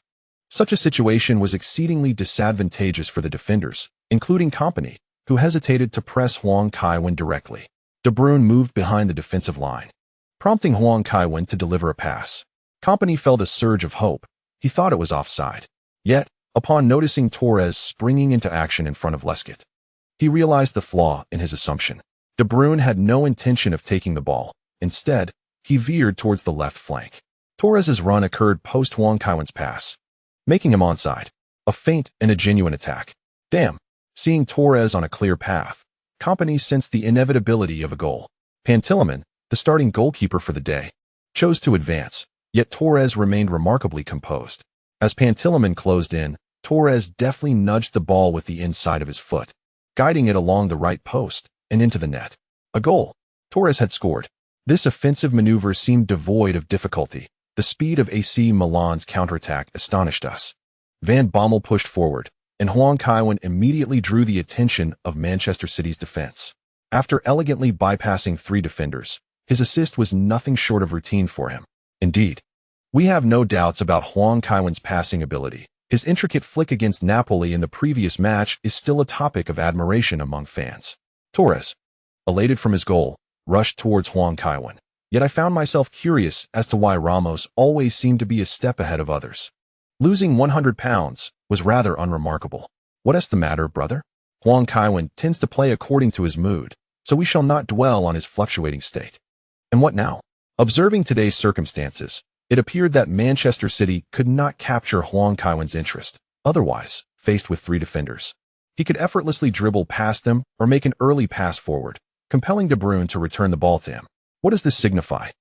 Such a situation was exceedingly disadvantageous for the defenders, including Kompany, who hesitated to press Hwang Kaiwan directly. De Bruyne moved behind the defensive line, prompting Hwang Kaiwan to deliver a pass. Kompany felt a surge of hope. He thought it was offside. Yet, upon noticing Torres springing into action in front of Lescott, he realized the flaw in his assumption. De Bruyne had no intention of taking the ball. Instead, he veered towards the left flank. Torres's run occurred post Hwang Kaiwan's pass, making him onside. A feint and a genuine attack. Damn. Seeing Torres on a clear path, Kompany sensed the inevitability of a goal. Pantilimon, the starting goalkeeper for the day, chose to advance, yet Torres remained remarkably composed. As Pantilimon closed in, Torres deftly nudged the ball with the inside of his foot, guiding it along the right post and into the net. A goal. Torres had scored. This offensive maneuver seemed devoid of difficulty. The speed of AC Milan's counterattack astonished us. Van Bommel pushed forward, and Hwang Kaiwan immediately drew the attention of Manchester City's defense. After elegantly bypassing 3 defenders, his assist was nothing short of routine for him. Indeed, we have no doubts about Hwang Kaiwan's passing ability. His intricate flick against Napoli in the previous match is still a topic of admiration among fans. Torres, elated from his goal, rushed towards Hwang Kaiwan. Yet I found myself curious as to why Ramos always seemed to be a step ahead of others. Losing £100 was rather unremarkable. What's the matter, brother? Hwang Kaiwan tends to play according to his mood, so we shall not dwell on his fluctuating state. And what now? Observing today's circumstances, it appeared that Manchester City could not capture Hwang Kaiwan's interest. Otherwise, faced with 3 defenders, he could effortlessly dribble past them or make an early pass forward, compelling De Bruyne to return the ball to him. What does this signify?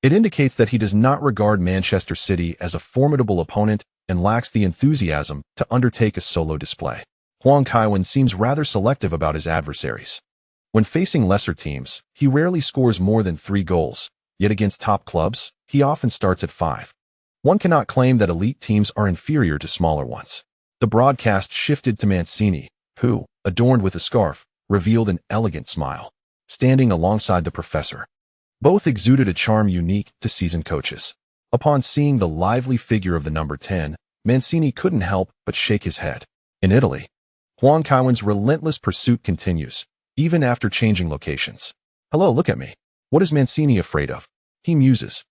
It indicates that he does not regard Manchester City as a formidable opponent and lacks the enthusiasm to undertake a solo display. Hwang Kaiwan seems rather selective about his adversaries. When facing lesser teams, he rarely scores more than 3 goals, yet against top clubs, he often starts at 5. One cannot claim that elite teams are inferior to smaller ones. The broadcast shifted to Mancini, who, adorned with a scarf, revealed an elegant smile, standing alongside the professor. Both exuded a charm unique to seasoned coaches. Upon seeing the lively figure of the number 10, Mancini couldn't help but shake his head. In Italy, Hwang Kaiwan's relentless pursuit continues, even after changing locations. Hello, look at me. What is Mancini afraid of? He muses.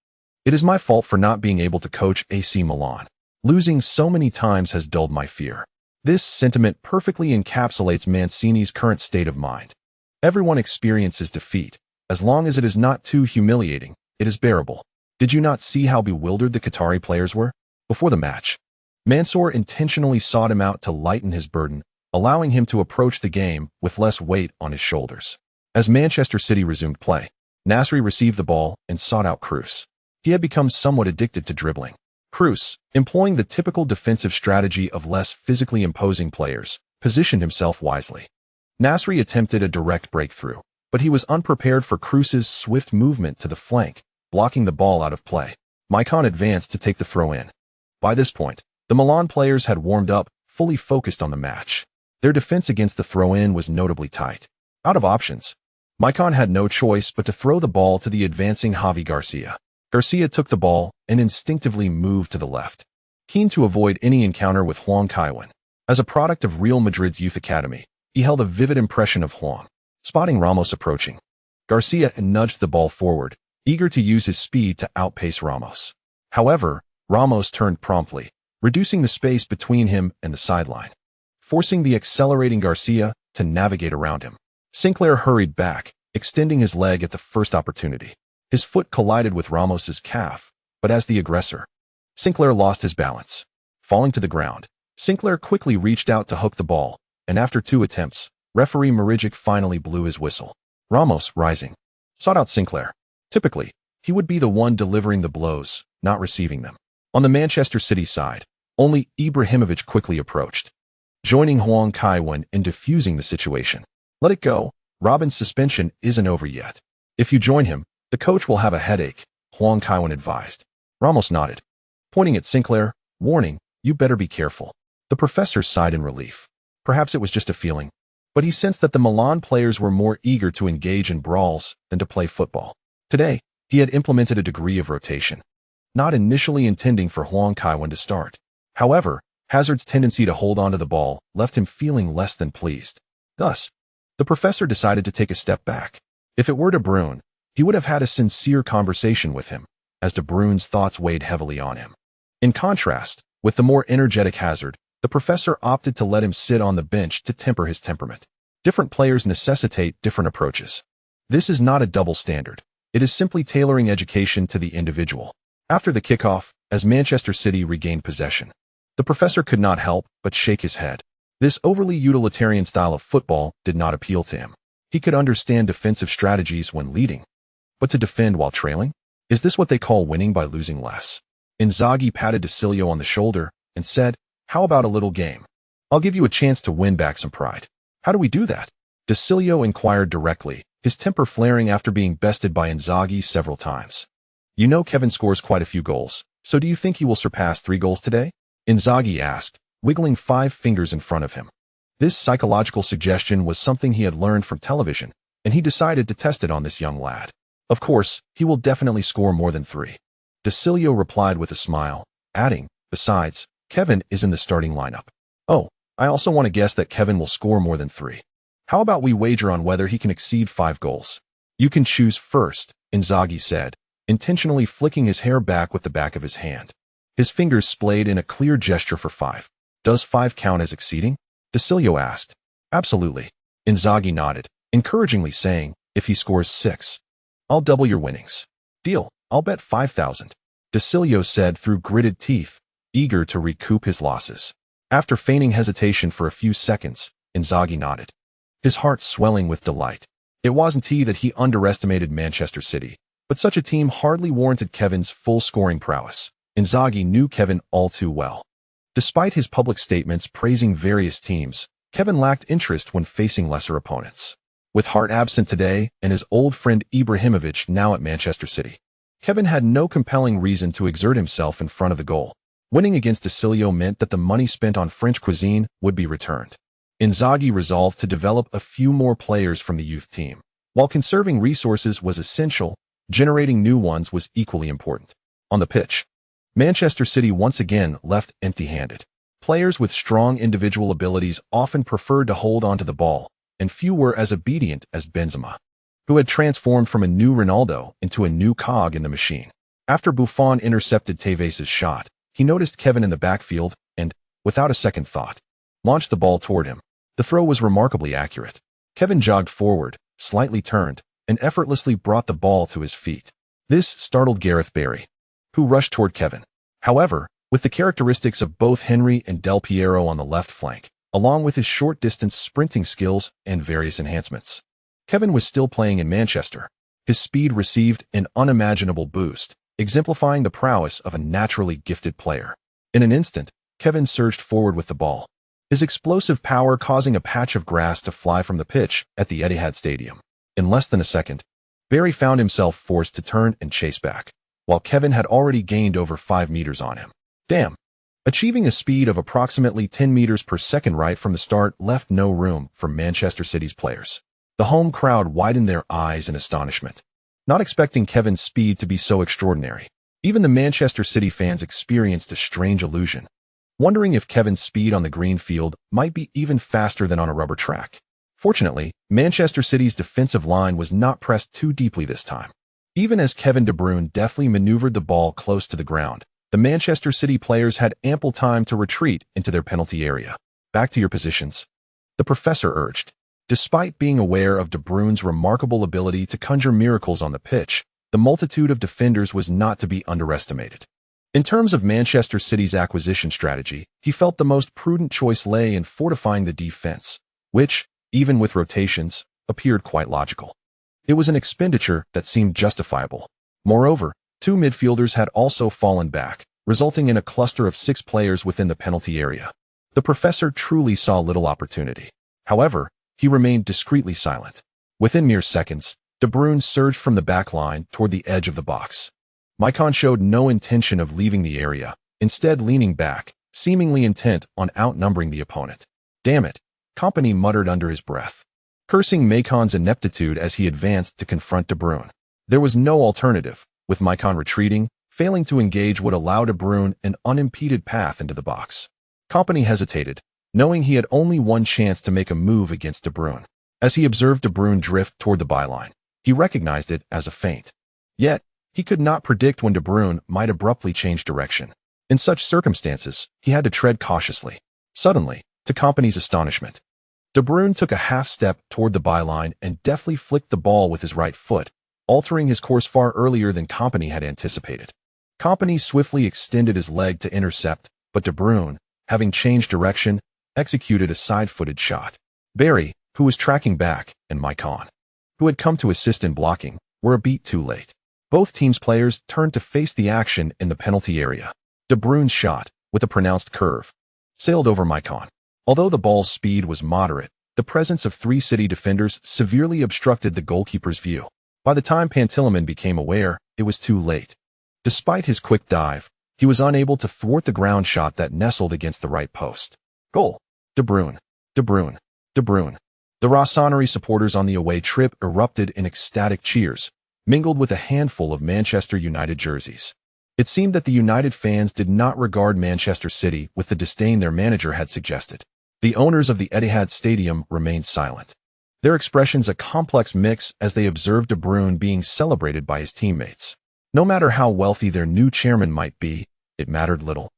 It is my fault for not being able to coach AC Milan. Losing so many times has dulled my fear. This sentiment perfectly encapsulates Mancini's current state of mind. Everyone experiences defeat. As long as it is not too humiliating, it is bearable. Did you not see how bewildered the Qatari players were? Before the match, Mansour intentionally sought him out to lighten his burden, allowing him to approach the game with less weight on his shoulders. As Manchester City resumed play, Nasri received the ball and sought out Kroos. He had become somewhat addicted to dribbling. Kroos, employing the typical defensive strategy of less physically imposing players, positioned himself wisely. Nasri attempted a direct breakthrough, but he was unprepared for Kroos's swift movement to the flank, blocking the ball out of play. Maicon advanced to take the throw-in. By this point, The Milan players had warmed up, fully focused on the match. Their defense against the throw-in was notably tight. Out of options, Maicon had no choice but to throw the ball to the advancing Javi Garcia. Garcia took the ball and instinctively moved to the left, keen to avoid any encounter with Huang Kaiwen. As a product of Real Madrid's youth academy, he held a vivid impression of Huang. Spotting Ramos approaching, Garcia nudged the ball forward, eager to use his speed to outpace Ramos. However, Ramos turned promptly, reducing the space between him and the sideline, forcing the accelerating Garcia to navigate around him. Sinclair hurried back, extending his leg at the first opportunity. His foot collided with Ramos's calf, but as the aggressor, Sinclair lost his balance. Falling to the ground, Sinclair quickly reached out to hook the ball, and after 2 attempts, referee myriad finally blew his whistle. Ramos, rising, sought out Sinclair. Typically, he would be the one delivering the blows, not receiving them. On the Manchester City side, only Ibrahimovic quickly approached, joining Huang Kaiwen in diffusing the situation. Let it go. Robin's suspension isn't over yet. If you join him, the coach will have a headache, Huang Kaiwen advised. Ramos nodded, pointing at Sinclair, warning, you better be careful. The professor sighed in relief. Perhaps it was just a feeling, but he sensed that the Milan players were more eager to engage in brawls than to play football. Today, he had implemented a degree of rotation, not initially intending for Huang Kaiwen to start. However, Hazard's tendency to hold onto the ball left him feeling less than pleased. Thus, the professor decided to take a step back. If it were De Bruyne, he would have had a sincere conversation with him, as De Bruyne's thoughts weighed heavily on him. In contrast, with the more energetic Hazard, the professor opted to let him sit on the bench to temper his temperament. Different players necessitate different approaches. This is not a double standard. It is simply tailoring education to the individual. After the kickoff, as Manchester City regained possession, the professor could not help but shake his head. This overly utilitarian style of football did not appeal to him. He could understand defensive strategies when leading, but to defend while trailing? Is this what they call winning by losing less? Inzaghi patted De Cilio on the shoulder and said, how about a little game? I'll give you a chance to win back some pride. How do we do that? De Cilio inquired directly, his temper flaring after being bested by Inzaghi several times. You know Kevin scores quite a few goals, so do you think he will surpass 3 goals today? Inzaghi asked, wiggling 5 fingers in front of him. This psychological suggestion was something he had learned from television, and he decided to test it on this young lad. Of course, he will definitely score more than 3. De Cilio replied with a smile, adding, besides, Kevin is in the starting lineup. Oh, I also want to guess that Kevin will score more than 3. How about we wager on whether he can exceed 5 goals? You can choose first, Inzaghi said, intentionally flicking his hair back with the back of his hand. His fingers splayed in a clear gesture for 5. Does 5 count as exceeding? De Cilio asked. Absolutely. Inzaghi nodded, encouragingly saying, if he scores 6, I'll double your winnings. Deal, I'll bet 5,000. De Cilio said through gritted teeth, eager to recoup his losses. After feigning hesitation for a few seconds, Inzaghi nodded, his heart swelling with delight. It wasn't he that he underestimated Manchester City, but such a team hardly warranted Kevin's full scoring prowess. Inzaghi knew Kevin all too well. Despite his public statements praising various teams, Kevin lacked interest when facing lesser opponents. With Hart absent today and his old friend Ibrahimovic now at Manchester City, Kevin had no compelling reason to exert himself in front of the goal. Winning against De Cilio meant that the money spent on French cuisine would be returned. Inzaghi resolved to develop a few more players from the youth team. While conserving resources was essential, generating new ones was equally important. On the pitch, Manchester City once again left empty-handed. Players with strong individual abilities often preferred to hold onto the ball, and few were as obedient as Benzema, who had transformed from a new Ronaldo into a new cog in the machine. After Buffon intercepted Tevez' shot, he noticed Kevin in the backfield and, without a second thought, launched the ball toward him. The throw was remarkably accurate. Kevin jogged forward, slightly turned, and effortlessly brought the ball to his feet. This startled Gareth Barry, who rushed toward Kevin. However, with the characteristics of both Henry and Del Piero on the left flank, along with his short-distance sprinting skills and various enhancements, Kevin was still playing in Manchester. His speed received an unimaginable boost, exemplifying the prowess of a naturally gifted player. In an instant, Kevin surged forward with the ball, his explosive power causing a patch of grass to fly from the pitch at the Etihad Stadium. In less than a second, Barry found himself forced to turn and chase back, while Kevin had already gained over 5 meters on him. Damn! Achieving a speed of approximately 10 meters per second right from the start left no room for Manchester City's players. The home crowd widened their eyes in astonishment, not expecting Kevin's speed to be so extraordinary. Even the Manchester City fans experienced a strange illusion, wondering if Kevin's speed on the green field might be even faster than on a rubber track. Fortunately, Manchester City's defensive line was not pressed too deeply this time. Even as Kevin De Bruyne deftly maneuvered the ball close to the ground, the Manchester City players had ample time to retreat into their penalty area. "Back to your positions," the professor urged. Despite being aware of De Bruyne's remarkable ability to conjure miracles on the pitch, the multitude of defenders was not to be underestimated. In terms of Manchester City's acquisition strategy, he felt the most prudent choice lay in fortifying the defense, which, even with rotations, appeared quite logical. It was an expenditure that seemed justifiable. Moreover, two midfielders had also fallen back, resulting in a cluster of 6 players within the penalty area. The professor truly saw little opportunity. However, he remained discreetly silent. Within mere seconds, De Bruyne surged from the back line toward the edge of the box. Maicon showed no intention of leaving the area, instead leaning back, seemingly intent on outnumbering the opponent. "Damn it," Kompany muttered under his breath, cursing Maicon's ineptitude as he advanced to confront De Bruyne. There was no alternative, with Maicon retreating, failing to engage would allow De Bruyne an unimpeded path into the box. Kompany hesitated, knowing he had only one chance to make a move against De Bruyne. As he observed De Bruyne drift toward the byline, he recognized it as a feint. Yet, he could not predict when De Bruyne might abruptly change direction. In such circumstances, he had to tread cautiously. Suddenly, to Kompany's astonishment, De Bruyne took a half-step toward the byline and deftly flicked the ball with his right foot, altering his course far earlier than Kompany had anticipated. Kompany swiftly extended his leg to intercept, but De Bruyne, having changed direction, executed a side-footed shot. Barry, who was tracking back, and Maicon, who had come to assist in blocking, were a beat too late. Both teams' players turned to face the action in the penalty area. De Bruyne's shot, with a pronounced curve, sailed over Maicon. Although the ball's speed was moderate, the presence of 3 City defenders severely obstructed the goalkeeper's view. By the time Pantilimon became aware, it was too late. Despite his quick dive, he was unable to thwart the ground shot that nestled against the right post. Goal! De Bruyne! De Bruyne! De Bruyne! The Rossoneri supporters on the away trip erupted in ecstatic cheers, mingled with a handful of Manchester United jerseys. It seemed that the United fans did not regard Manchester City with the disdain their manager had suggested. The owners of the Etihad Stadium remained silent, their expressions a complex mix as they observed De Bruyne being celebrated by his teammates. No matter how wealthy their new chairman might be, it mattered little.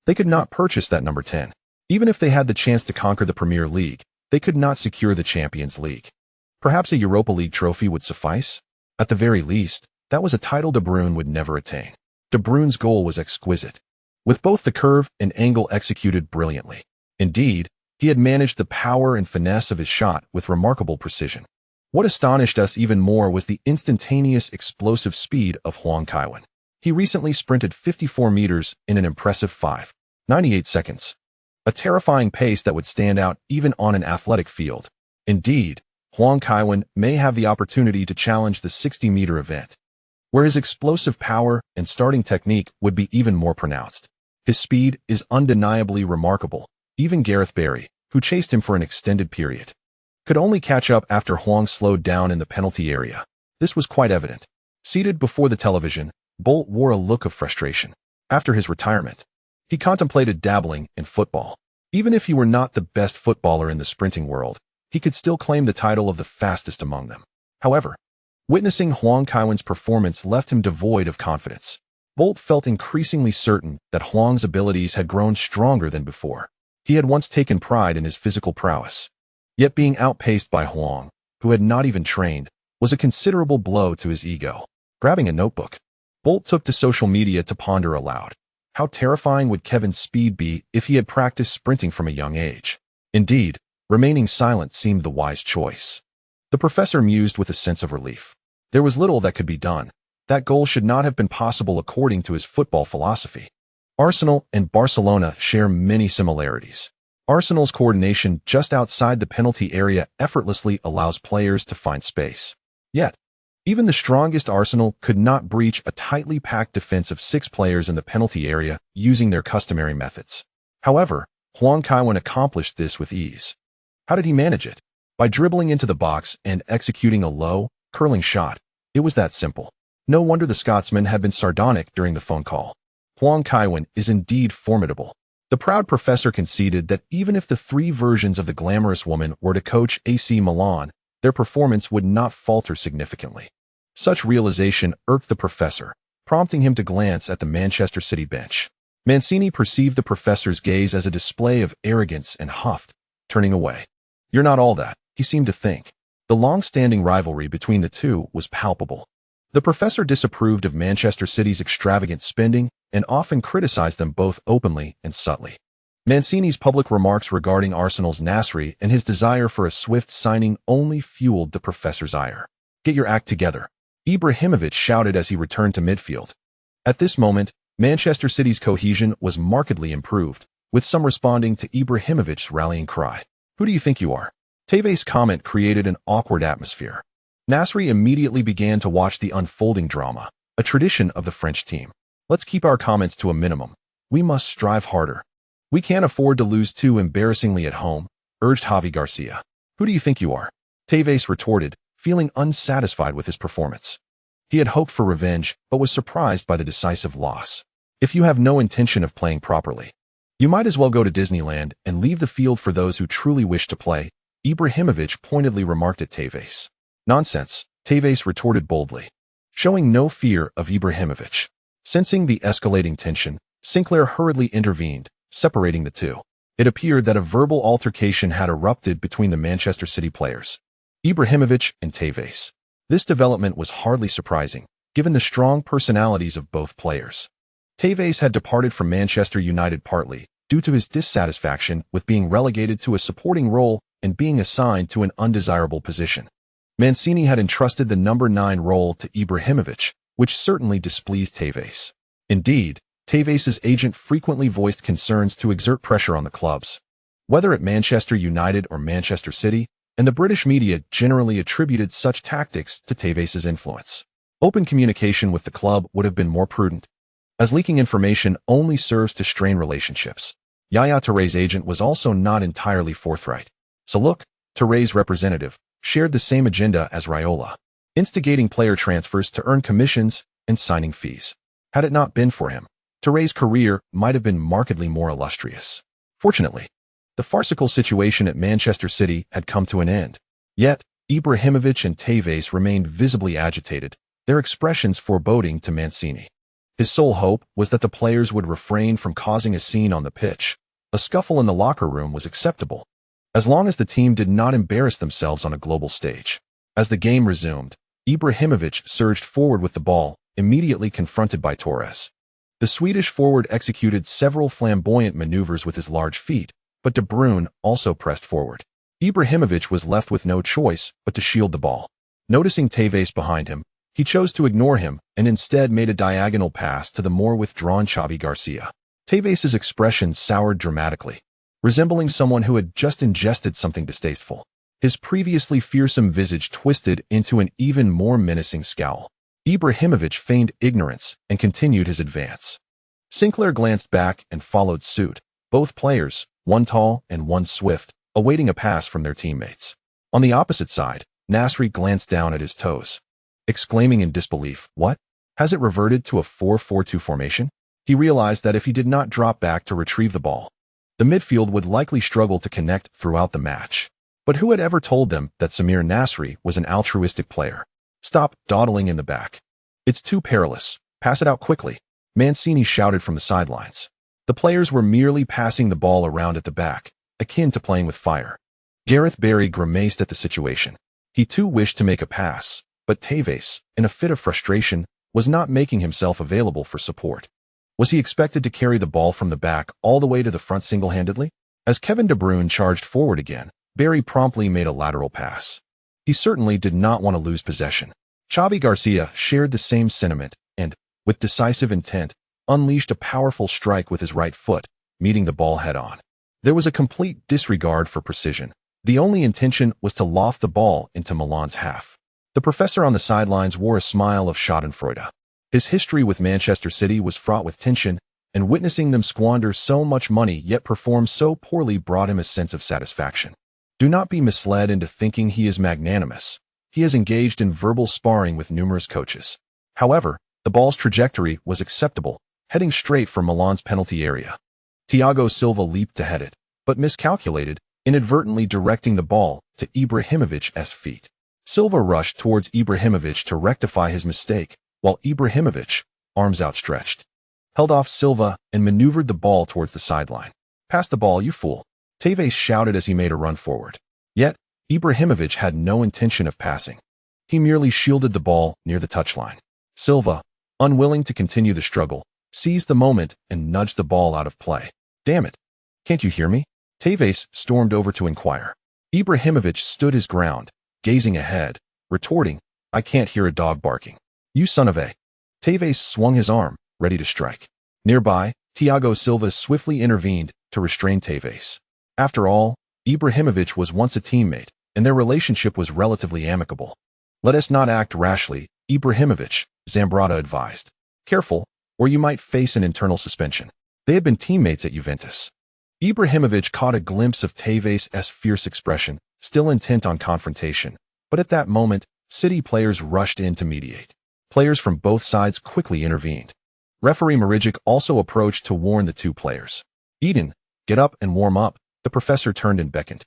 They could not purchase that number 10. Even if they had the chance to conquer the Premier League, they could not secure the Champions League. Perhaps a Europa League trophy would suffice? At the very least, that was a title De Bruyne would never attain. De Bruyne's goal was exquisite, with both the curve and angle executed brilliantly. Indeed, he had managed the power and finesse of his shot with remarkable precision. What astonished us even more was the instantaneous explosive speed of Hwang Kaiwan. He recently sprinted 54 meters in an impressive 5.98 seconds. A terrifying pace that would stand out even on an athletic field. Indeed, Hwang Kaiwan may have the opportunity to challenge the 60-meter event, where his explosive power and starting technique would be even more pronounced. His speed is undeniably remarkable. Even Gareth Barry, who chased him for an extended period, could only catch up after Hwang slowed down in the penalty area. This was quite evident. Seated before the television, Bolt wore a look of frustration. After his retirement, he contemplated dabbling in football. Even if he were not the best footballer in the sprinting world, he could still claim the title of the fastest among them. However, witnessing Hwang Kaiwan's performance left him devoid of confidence. Bolt felt increasingly certain that Hwang's abilities had grown stronger than before. He had once taken pride in his physical prowess. Yet being outpaced by Hwang, who had not even trained, was a considerable blow to his ego. Grabbing a notebook, Bolt took to social media to ponder aloud. How terrifying would Kevin's speed be if he had practiced sprinting from a young age? Indeed, remaining silent seemed the wise choice. The professor mused with a sense of relief. There was little that could be done. That goal should not have been possible according to his football philosophy. Arsenal and Barcelona share many similarities. Arsenal's coordination just outside the penalty area effortlessly allows players to find space. Yet, Even the strongest Arsenal could not breach a tightly packed defense of 6 players in the penalty area using their customary methods. However, Huang Kaiwen accomplished this with ease. How did he manage it? By dribbling into the box and executing a low, curling shot. It was that simple. No wonder the Scotsman had been sardonic during the phone call. Huang Kaiwen is indeed formidable. The proud professor conceded that even if the 3 versions of the glamorous woman were to coach AC Milan, their performance would not falter significantly. Such realization irked the professor, prompting him to glance at the Manchester City bench. Mancini perceived the professor's gaze as a display of arrogance and huffed, turning away. "You're not all that," he seemed to think. The long-standing rivalry between the two was palpable. The professor disapproved of Manchester City's extravagant spending and often criticized them both openly and subtly. Mancini's public remarks regarding Arsenal's Nasri and his desire for a swift signing only fueled the professor's ire. "Get your act together," Ibrahimovic shouted as he returned to midfield. At this moment, Manchester City's cohesion was markedly improved, with some responding to Ibrahimovic's rallying cry. "Who do you think you are?" Teve's comment created an awkward atmosphere. Nasri immediately began to watch the unfolding drama, a tradition of the French team. "Let's keep our comments to a minimum. We must strive harder. We can't afford to lose too embarrassingly at home," urged Javi Garcia. "Who do you think you are?" Tevez retorted, feeling unsatisfied with his performance. He had hoped for revenge, but was surprised by the decisive loss. "If you have no intention of playing properly, you might as well go to Disneyland and leave the field for those who truly wish to play," Ibrahimovic pointedly remarked at Tevez. "Nonsense," Tevez retorted boldly, showing no fear of Ibrahimovic. Sensing the escalating tension, Sinclair hurriedly intervened, separating the two. It appeared that a verbal altercation had erupted between the Manchester City players, Ibrahimovic and Tevez. This development was hardly surprising, given the strong personalities of both players. Tevez had departed from Manchester United partly due to his dissatisfaction with being relegated to a supporting role and being assigned to an undesirable position. Mancini had entrusted the number 9 role to Ibrahimovic, which certainly displeased Tevez. Indeed, Tevez's agent frequently voiced concerns to exert pressure on the clubs, whether at Manchester United or Manchester City, and the British media generally attributed such tactics to Tevez's influence. Open communication with the club would have been more prudent, as leaking information only serves to strain relationships. Yaya Touré's agent was also not entirely forthright. So look, Touré's representative shared the same agenda as Raiola, instigating player transfers to earn commissions and signing fees. Had it not been for him, Touré's career might have been markedly more illustrious. Fortunately, the farcical situation at Manchester City had come to an end. Yet, Ibrahimovic and Tevez remained visibly agitated, their expressions foreboding to Mancini. His sole hope was that the players would refrain from causing a scene on the pitch. A scuffle in the locker room was acceptable, as long as the team did not embarrass themselves on a global stage. As the game resumed, Ibrahimovic surged forward with the ball, immediately confronted by Torres. The Swedish forward executed several flamboyant maneuvers with his large feet, but De Bruyne also pressed forward. Ibrahimovic was left with no choice but to shield the ball. Noticing Tevez behind him, he chose to ignore him and instead made a diagonal pass to the more withdrawn Xavi Garcia. Tevez's expression soured dramatically, resembling someone who had just ingested something distasteful. His previously fearsome visage twisted into an even more menacing scowl. Ibrahimovic feigned ignorance and continued his advance. Sinclair glanced back and followed suit, both players, one tall and one swift, awaiting a pass from their teammates. On the opposite side, Nasri glanced down at his toes, exclaiming in disbelief, "What? Has it reverted to a 4-4-2 formation?" He realized that if he did not drop back to retrieve the ball, the midfield would likely struggle to connect throughout the match. But who had ever told them that Samir Nasri was an altruistic player? "Stop dawdling in the back. It's too perilous. Pass it out quickly," Mancini shouted from the sidelines. The players were merely passing the ball around at the back, akin to playing with fire. Gareth Barry grimaced at the situation. He too wished to make a pass, but Tevez, in a fit of frustration, was not making himself available for support. Was he expected to carry the ball from the back all the way to the front single-handedly? As Kevin De Bruyne charged forward again, Barry promptly made a lateral pass. He certainly did not want to lose possession. Xavi Garcia shared the same sentiment and, with decisive intent, unleashed a powerful strike with his right foot, meeting the ball head-on. There was a complete disregard for precision. The only intention was to loft the ball into Milan's half. The professor on the sidelines wore a smile of schadenfreude. His history with Manchester City was fraught with tension, and witnessing them squander so much money yet perform so poorly brought him a sense of satisfaction. Do not be misled into thinking he is magnanimous. He has engaged in verbal sparring with numerous coaches. However, the ball's trajectory was acceptable, heading straight for Milan's penalty area. Thiago Silva leaped to head it, but miscalculated, inadvertently directing the ball to Ibrahimovic's feet. Silva rushed towards Ibrahimovic to rectify his mistake, while Ibrahimovic, arms outstretched, held off Silva and maneuvered the ball towards the sideline. "Pass the ball, you fool," Tevez shouted as he made a run forward. Yet, Ibrahimovic had no intention of passing. He merely shielded the ball near the touchline. Silva, unwilling to continue the struggle, seized the moment and nudged the ball out of play. "Damn it! Can't you hear me?" Tevez stormed over to inquire. Ibrahimovic stood his ground, gazing ahead, retorting, "I can't hear a dog barking. You son of a..." Tevez swung his arm, ready to strike. Nearby, Thiago Silva swiftly intervened to restrain Tevez. After all, Ibrahimovic was once a teammate, and their relationship was relatively amicable. "Let us not act rashly, Ibrahimovic," Zambrotta advised. "Careful, or you might face an internal suspension." They had been teammates at Juventus. Ibrahimovic caught a glimpse of Tevez's fierce expression, still intent on confrontation, but at that moment, City players rushed in to mediate. Players from both sides quickly intervened. Referee Myriad also approached to warn the two players. "Eden, get up and warm up," the professor turned and beckoned.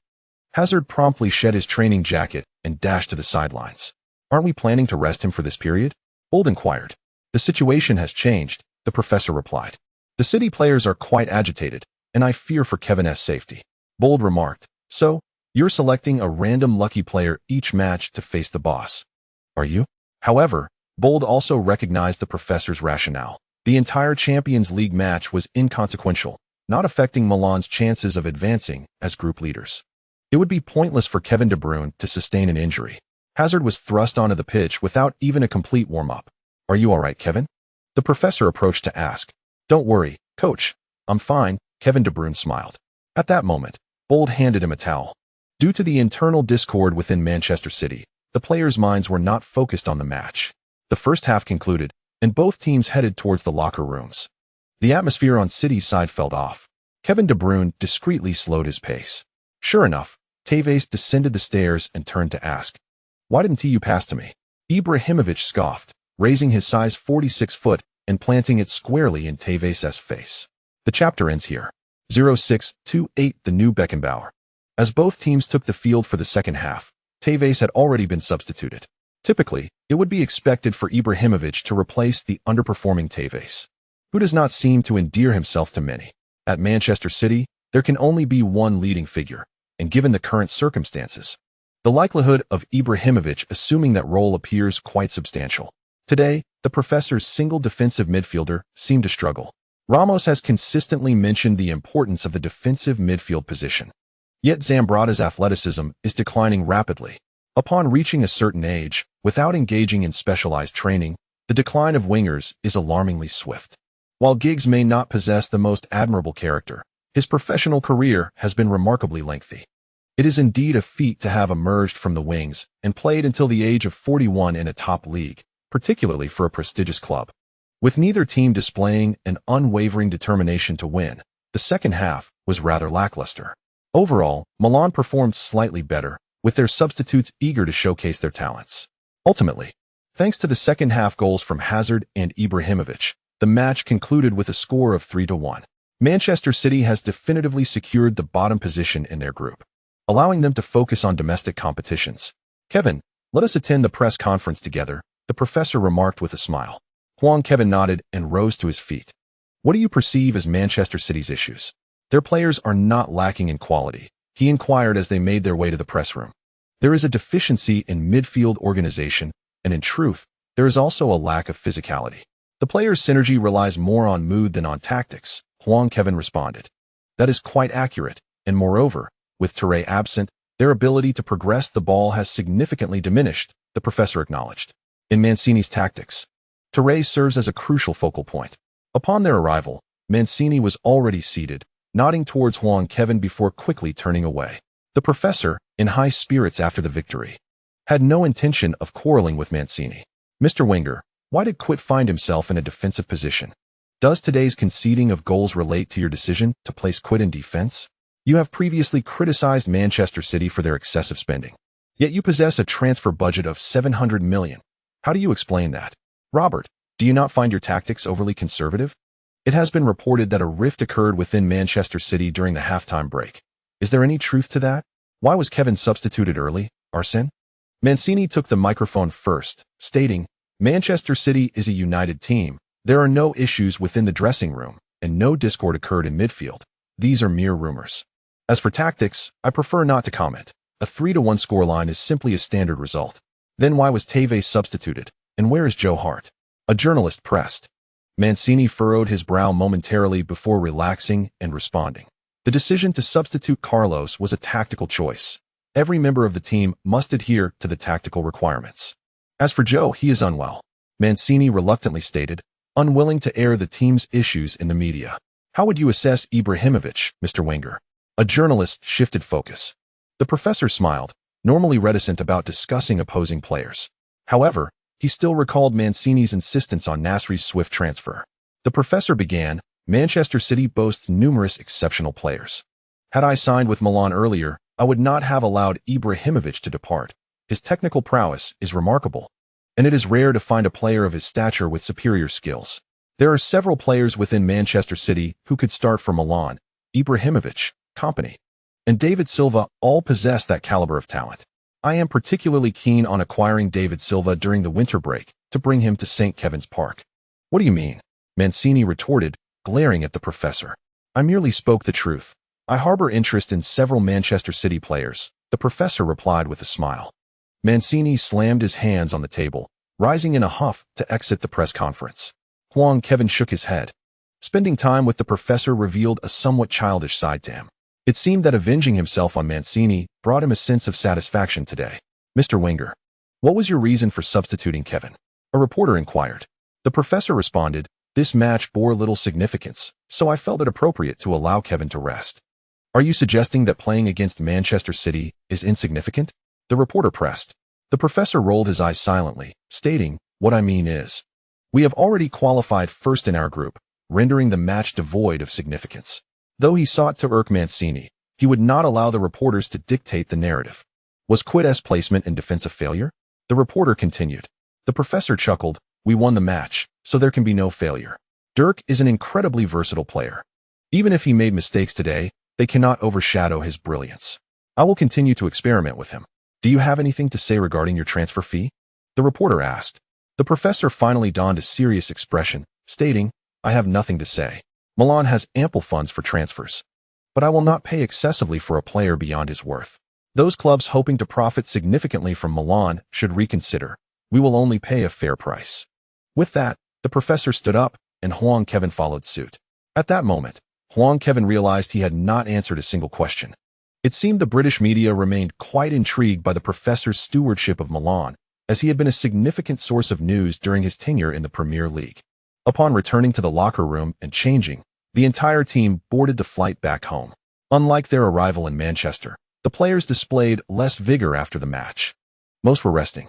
Hazard promptly shed his training jacket and dashed to the sidelines. "Aren't we planning to rest him for this period?" Bold inquired. "The situation has changed," the professor replied. "The City players are quite agitated, and I fear for Kevin's safety." Bold remarked, "So, you're selecting a random lucky player each match to face the boss, are you?" However, Bold also recognized the professor's rationale. The entire Champions League match was inconsequential, not affecting Milan's chances of advancing as group leaders. It would be pointless for Kevin De Bruyne to sustain an injury. Hazard was thrust onto the pitch without even a complete warm-up. "Are you all right, Kevin?" the professor approached to ask. "Don't worry, coach. I'm fine," Kevin De Bruyne smiled. At that moment, Bold handed him a towel. Due to the internal discord within Manchester City, the players' minds were not focused on the match. The first half concluded, and both teams headed towards the locker rooms. The atmosphere on City's side felt off. Kevin De Bruyne discreetly slowed his pace. Sure enough, Tevez descended the stairs and turned to ask, "Why didn't you pass to me?" Ibrahimovic scoffed, raising his size 46 foot and planting it squarely in Tevez's face. The chapter ends here. 0628 The new Beckenbauer. As both teams took the field for the second half, Tevez had already been substituted. Typically, it would be expected for Ibrahimovic to replace the underperforming Tevez, who does not seem to endear himself to many. At Manchester City, there can only be one leading figure, and given the current circumstances, the likelihood of Ibrahimovic assuming that role appears quite substantial. Today, the professor's single defensive midfielder seemed to struggle. Ramos has consistently mentioned the importance of the defensive midfield position. Yet Zambrotta's athleticism is declining rapidly. Upon reaching a certain age, without engaging in specialized training, the decline of wingers is alarmingly swift. While Giggs may not possess the most admirable character, his professional career has been remarkably lengthy. It is indeed a feat to have emerged from the wings and played until the age of 41 in a top league, particularly for a prestigious club. With neither team displaying an unwavering determination to win, the second half was rather lackluster. Overall, Milan performed slightly better, with their substitutes eager to showcase their talents. Ultimately, thanks to the second half goals from Hazard and Ibrahimovic, the match concluded with a score of 3-1. Manchester City has definitively secured the bottom position in their group, allowing them to focus on domestic competitions. "Kevin, let us attend the press conference together," the professor remarked with a smile. Kevin nodded and rose to his feet. "What do you perceive as Manchester City's issues?" "Their players are not lacking in quality," he inquired as they made their way to the press room. "There is a deficiency in midfield organization, and in truth, there is also a lack of physicality. The players' synergy relies more on mood than on tactics," Kevin responded. "That is quite accurate, and moreover, with Touré absent, their ability to progress the ball has significantly diminished," the professor acknowledged. In Mancini's tactics, Touré serves as a crucial focal point. Upon their arrival, Mancini was already seated, nodding towards Kevin before quickly turning away. The professor, in high spirits after the victory, had no intention of quarreling with Mancini. Mr. Wenger, why did Quit find himself in a defensive position? Does today's conceding of goals relate to your decision to place Quit in defense? You have previously criticized Manchester City for their excessive spending. Yet you possess a transfer budget of $700 million. How do you explain that? Robert, do you not find your tactics overly conservative? It has been reported that a rift occurred within Manchester City during the halftime break. Is there any truth to that? Why was Kevin substituted early, Arsene? Mancini took the microphone first, stating, Manchester City is a united team. There are no issues within the dressing room, and no discord occurred in midfield. These are mere rumors. As for tactics, I prefer not to comment. A 3-1 scoreline is simply a standard result. Then why was Tevez substituted, and where is Joe Hart? A journalist pressed. Mancini furrowed his brow momentarily before relaxing and responding. The decision to substitute Carlos was a tactical choice. Every member of the team must adhere to the tactical requirements. As for Joe, he is unwell. Mancini reluctantly stated, unwilling to air the team's issues in the media. How would you assess Ibrahimovic, Mr. Wenger? A journalist shifted focus. The professor smiled, normally reticent about discussing opposing players. However, he still recalled Mancini's insistence on Nasri's swift transfer. The professor began, Manchester City boasts numerous exceptional players. Had I signed with Milan earlier, I would not have allowed Ibrahimovic to depart. His technical prowess is remarkable, and it is rare to find a player of his stature with superior skills. There are several players within Manchester City who could start for Milan, Ibrahimovic, Kompany, and David Silva all possess that caliber of talent. I am particularly keen on acquiring David Silva during the winter break to bring him to St. Kevin's Park. What do you mean? Mancini retorted, glaring at the professor. I merely spoke the truth. I harbor interest in several Manchester City players, the professor replied with a smile. Mancini slammed his hands on the table, rising in a huff to exit the press conference. Kevin shook his head. Spending time with the professor revealed a somewhat childish side to him. It seemed that avenging himself on Mancini brought him a sense of satisfaction today. Mr. Wenger, what was your reason for substituting Kevin? A reporter inquired. The professor responded, this match bore little significance, so I felt it appropriate to allow Kevin to rest. Are you suggesting that playing against Manchester City is insignificant? The reporter pressed. The professor rolled his eyes silently, stating, what I mean is, we have already qualified first in our group, rendering the match devoid of significance. Though he sought to irk Mancini, he would not allow the reporters to dictate the narrative. Was Quit's placement in defense a failure? The reporter continued. The professor chuckled, we won the match, so there can be no failure. Dirk is an incredibly versatile player. Even if he made mistakes today, they cannot overshadow his brilliance. I will continue to experiment with him. Do you have anything to say regarding your transfer fee? The reporter asked. The professor finally donned a serious expression, stating, I have nothing to say. Milan has ample funds for transfers. But I will not pay excessively for a player beyond his worth. Those clubs hoping to profit significantly from Milan should reconsider. We will only pay a fair price. With that, the professor stood up, and Kevin followed suit. At that moment, Kevin realized he had not answered a single question. It seemed the British media remained quite intrigued by the professor's stewardship of Milan, as he had been a significant source of news during his tenure in the Premier League. Upon returning to the locker room and changing, the entire team boarded the flight back home. Unlike their arrival in Manchester, the players displayed less vigor after the match. Most were resting.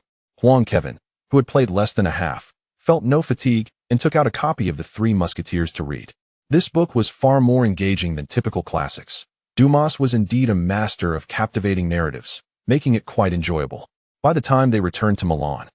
Kevin, who had played less than a half, felt no fatigue and took out a copy of The Three Musketeers to read. This book was far more engaging than typical classics. Dumas was indeed a master of captivating narratives, making it quite enjoyable. By the time they returned to Milan,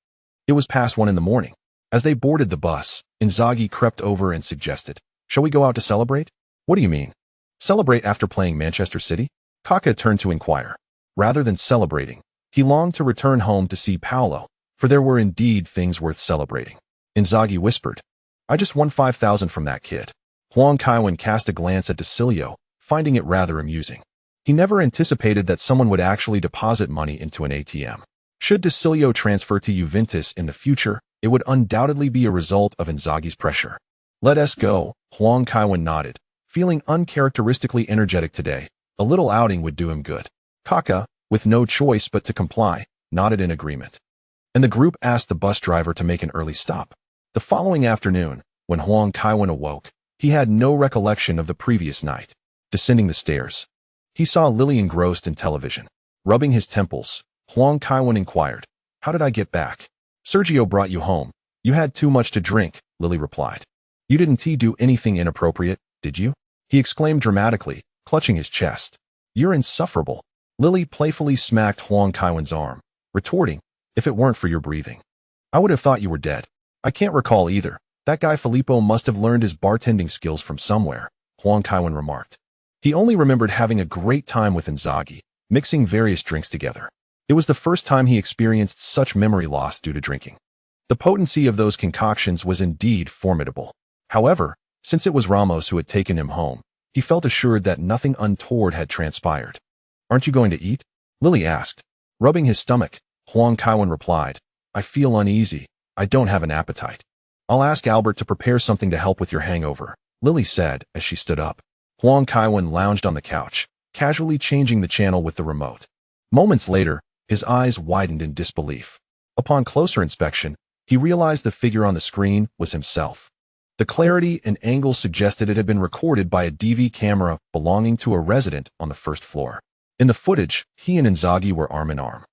it was past 1 a.m. As they boarded the bus, Inzaghi crept over and suggested, shall we go out to celebrate? What do you mean? Celebrate after playing Manchester City? Kaka turned to inquire. Rather than celebrating, he longed to return home to see Paolo, for there were indeed things worth celebrating. Inzaghi whispered, I just won 5,000 from that kid. Huang Kaiwan cast a glance at Desilio, finding it rather amusing. He never anticipated that someone would actually deposit money into an ATM. Should Desilio transfer to Juventus in the future, it would undoubtedly be a result of Inzaghi's pressure. Let us go, Huang Kaiwan nodded, feeling uncharacteristically energetic today. A little outing would do him good. Kaka, with no choice but to comply, nodded in agreement. And the group asked the bus driver to make an early stop. The following afternoon, when Huang Kaiwan awoke, he had no recollection of the previous night. Descending the stairs, he saw Lily engrossed in television. Rubbing his temples, Huang Kaiwan inquired. How did I get back? Sergio brought you home. You had too much to drink, Lily replied. You didn't do anything inappropriate, did you? He exclaimed dramatically, clutching his chest. You're insufferable. Lily playfully smacked Huang Kaiwan's arm, retorting, if it weren't for your breathing, I would have thought you were dead. I can't recall either. That guy Filippo must have learned his bartending skills from somewhere, Huang Kaiwan remarked. He only remembered having a great time with Inzaghi, mixing various drinks together. It was the first time he experienced such memory loss due to drinking. The potency of those concoctions was indeed formidable. However, since it was Ramos who had taken him home, he felt assured that nothing untoward had transpired. Aren't you going to eat? Lily asked. Rubbing his stomach, Huang Kaiwan replied, I feel uneasy. I don't have an appetite. I'll ask Albert to prepare something to help with your hangover, Lily said as she stood up. Huang Kaiwan lounged on the couch, casually changing the channel with the remote. Moments later, his eyes widened in disbelief. Upon closer inspection, he realized the figure on the screen was himself. The clarity and angle suggested it had been recorded by a DV camera belonging to a resident on the first floor. In the footage, he and Inzaghi were arm in arm,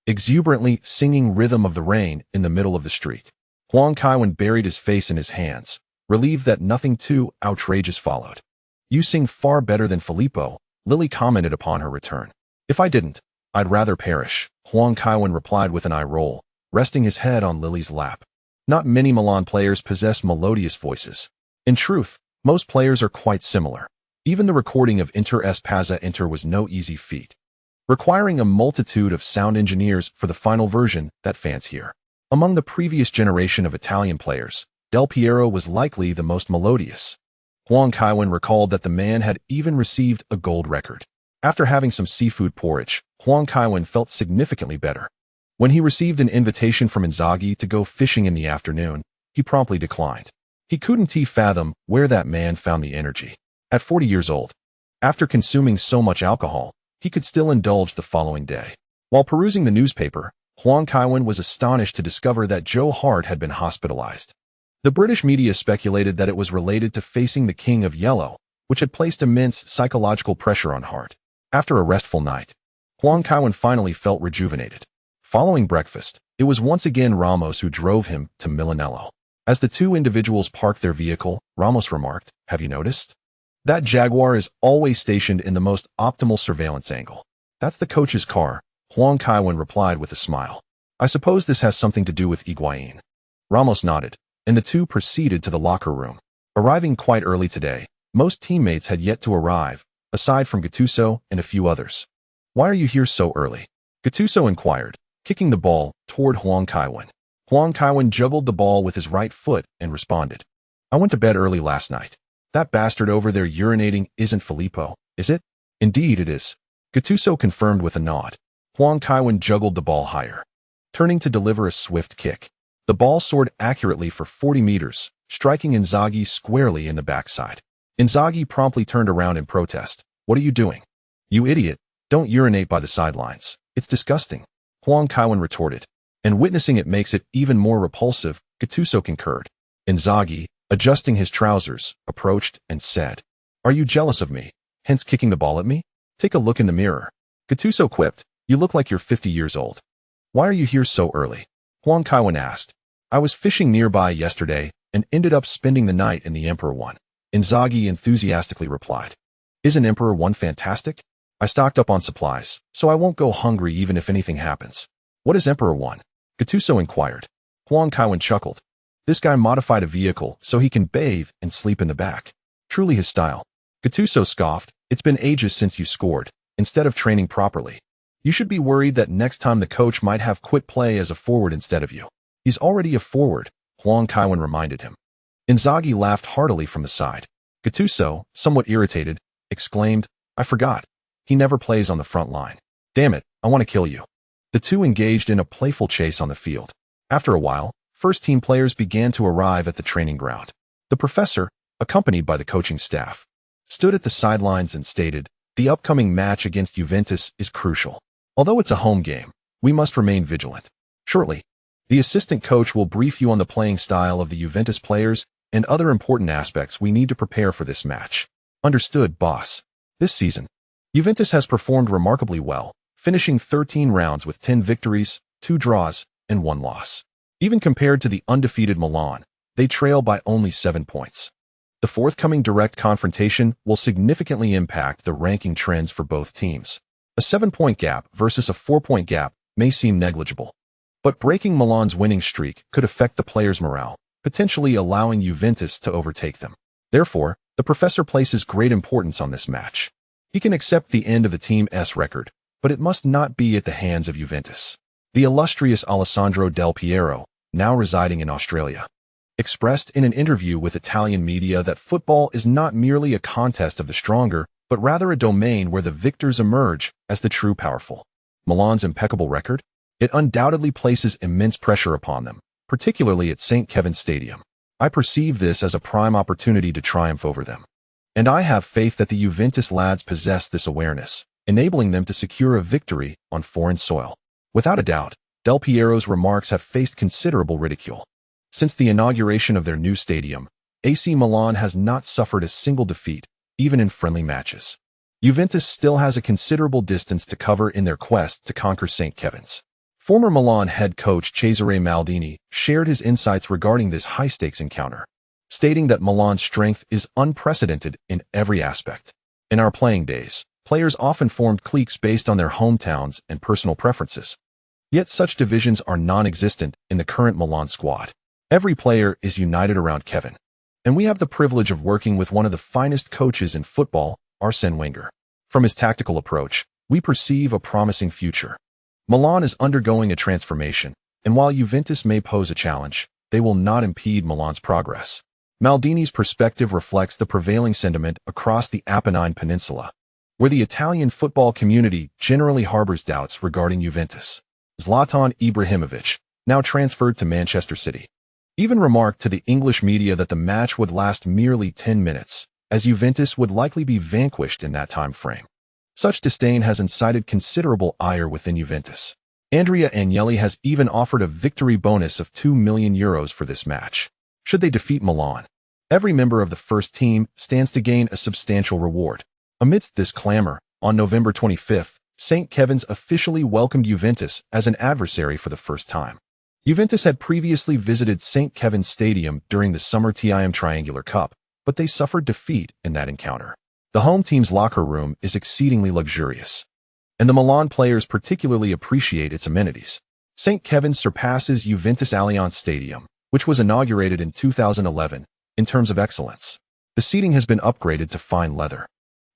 exuberantly singing Rhythm of the Rain in the middle of the street. Huang Kaiwan buried his face in his hands, relieved that nothing too outrageous followed. You sing far better than Filippo, Lily commented upon her return. If I didn't, I'd rather perish, Huang Kaiwan replied with an eye roll, resting his head on Lily's lap. Not many Milan players possess melodious voices. In truth, most players are quite similar. Even the recording of Inter Espasa Inter was no easy feat, requiring a multitude of sound engineers for the final version that fans hear. Among the previous generation of Italian players, Del Piero was likely the most melodious. Huang Kaiwan recalled that the man had even received a gold record. After having some seafood porridge, Huang Kaiwan felt significantly better. When he received an invitation from Inzaghi to go fishing in the afternoon, he promptly declined. He couldn't fathom where that man found the energy. At 40 years old, after consuming so much alcohol, he could still indulge the following day. While perusing the newspaper, Huang Kaiwan was astonished to discover that Joe Hart had been hospitalized. The British media speculated that it was related to facing the King of Yellow, which had placed immense psychological pressure on Hart. After a restful night, Huang Kaiwan finally felt rejuvenated. Following breakfast, it was once again Ramos who drove him to Milanello. As the two individuals parked their vehicle, Ramos remarked, Have you noticed? That Jaguar is always stationed in the most optimal surveillance angle. That's the coach's car, Huang Kaiwan replied with a smile. I suppose this has something to do with Higuain. Ramos nodded, and the two proceeded to the locker room. Arriving quite early today, most teammates had yet to arrive, aside from Gattuso and a few others. Why are you here so early? Gattuso inquired, kicking the ball toward Huang Kaiwan. Huang Kaiwan juggled the ball with his right foot and responded. I went to bed early last night. That bastard over there urinating isn't Filippo, is it? Indeed it is. Gattuso confirmed with a nod. Huang Kaiwan juggled the ball higher, turning to deliver a swift kick. The ball soared accurately for 40 meters, striking Inzaghi squarely in the backside. Inzaghi promptly turned around in protest. What are you doing? You idiot, don't urinate by the sidelines. It's disgusting, Huang Kaiwan retorted. And witnessing it makes it even more repulsive, Gattuso concurred. Inzaghi, adjusting his trousers, approached and said, Are you jealous of me, hence kicking the ball at me? Take a look in the mirror. Gattuso quipped, You look like you're 50 years old. Why are you here so early? Huang Kaiwan asked. I was fishing nearby yesterday and ended up spending the night in the Emperor One. Inzaghi enthusiastically replied. Isn't Emperor One fantastic? I stocked up on supplies, so I won't go hungry even if anything happens. What is Emperor One? Gattuso inquired. Huang Kaiwan chuckled. This guy modified a vehicle so he can bathe and sleep in the back. Truly his style. Gattuso scoffed. It's been ages since you scored, instead of training properly. You should be worried that next time the coach might have quit play as a forward instead of you. He's already a forward, Huang Kaiwan reminded him. Inzaghi laughed heartily from the side. Gattuso, somewhat irritated, exclaimed, I forgot. He never plays on the front line. Damn it, I want to kill you. The two engaged in a playful chase on the field. After a while, first-team players began to arrive at the training ground. The professor, accompanied by the coaching staff, stood at the sidelines and stated, The upcoming match against Juventus is crucial. Although it's a home game, we must remain vigilant. Shortly, the assistant coach will brief you on the playing style of the Juventus players and other important aspects we need to prepare for this match. Understood, boss. This season, Juventus has performed remarkably well, finishing 13 rounds with 10 victories, 2 draws, and 1 loss. Even compared to the undefeated Milan, they trail by only 7 points. The forthcoming direct confrontation will significantly impact the ranking trends for both teams. A 7-point gap versus a 4-point gap may seem negligible, but breaking Milan's winning streak could affect the players' morale, potentially allowing Juventus to overtake them. Therefore, the professor places great importance on this match. He can accept the end of the team's record, but it must not be at the hands of Juventus. The illustrious Alessandro Del Piero, now residing in Australia, expressed in an interview with Italian media that football is not merely a contest of the stronger, but rather a domain where the victors emerge as the true powerful. Milan's impeccable record? It undoubtedly places immense pressure upon them, particularly at St. Kevin's Stadium. I perceive this as a prime opportunity to triumph over them. And I have faith that the Juventus lads possess this awareness, enabling them to secure a victory on foreign soil. Without a doubt, Del Piero's remarks have faced considerable ridicule. Since the inauguration of their new stadium, AC Milan has not suffered a single defeat, even in friendly matches. Juventus still has a considerable distance to cover in their quest to conquer St. Kevin's. Former Milan head coach Cesare Maldini shared his insights regarding this high-stakes encounter, stating that Milan's strength is unprecedented in every aspect. In our playing days, players often formed cliques based on their hometowns and personal preferences. Yet such divisions are non-existent in the current Milan squad. Every player is united around Kevin. And we have the privilege of working with one of the finest coaches in football, Arsene Wenger. From his tactical approach, we perceive a promising future. Milan is undergoing a transformation, and while Juventus may pose a challenge, they will not impede Milan's progress. Maldini's perspective reflects the prevailing sentiment across the Apennine Peninsula, where the Italian football community generally harbors doubts regarding Juventus. Zlatan Ibrahimovic, now transferred to Manchester City, even remarked to the English media that the match would last merely 10 minutes, as Juventus would likely be vanquished in that time frame. Such disdain has incited considerable ire within Juventus. Andrea Agnelli has even offered a victory bonus of €2 million for this match, should they defeat Milan. Every member of the first team stands to gain a substantial reward. Amidst this clamor, on November 25th, St. Kevin's officially welcomed Juventus as an adversary for the first time. Juventus had previously visited St. Kevin's Stadium during the Summer TIM Triangular Cup, but they suffered defeat in that encounter. The home team's locker room is exceedingly luxurious, and the Milan players particularly appreciate its amenities. St. Kevin's surpasses Juventus Allianz Stadium, which was inaugurated in 2011, in terms of excellence. The seating has been upgraded to fine leather,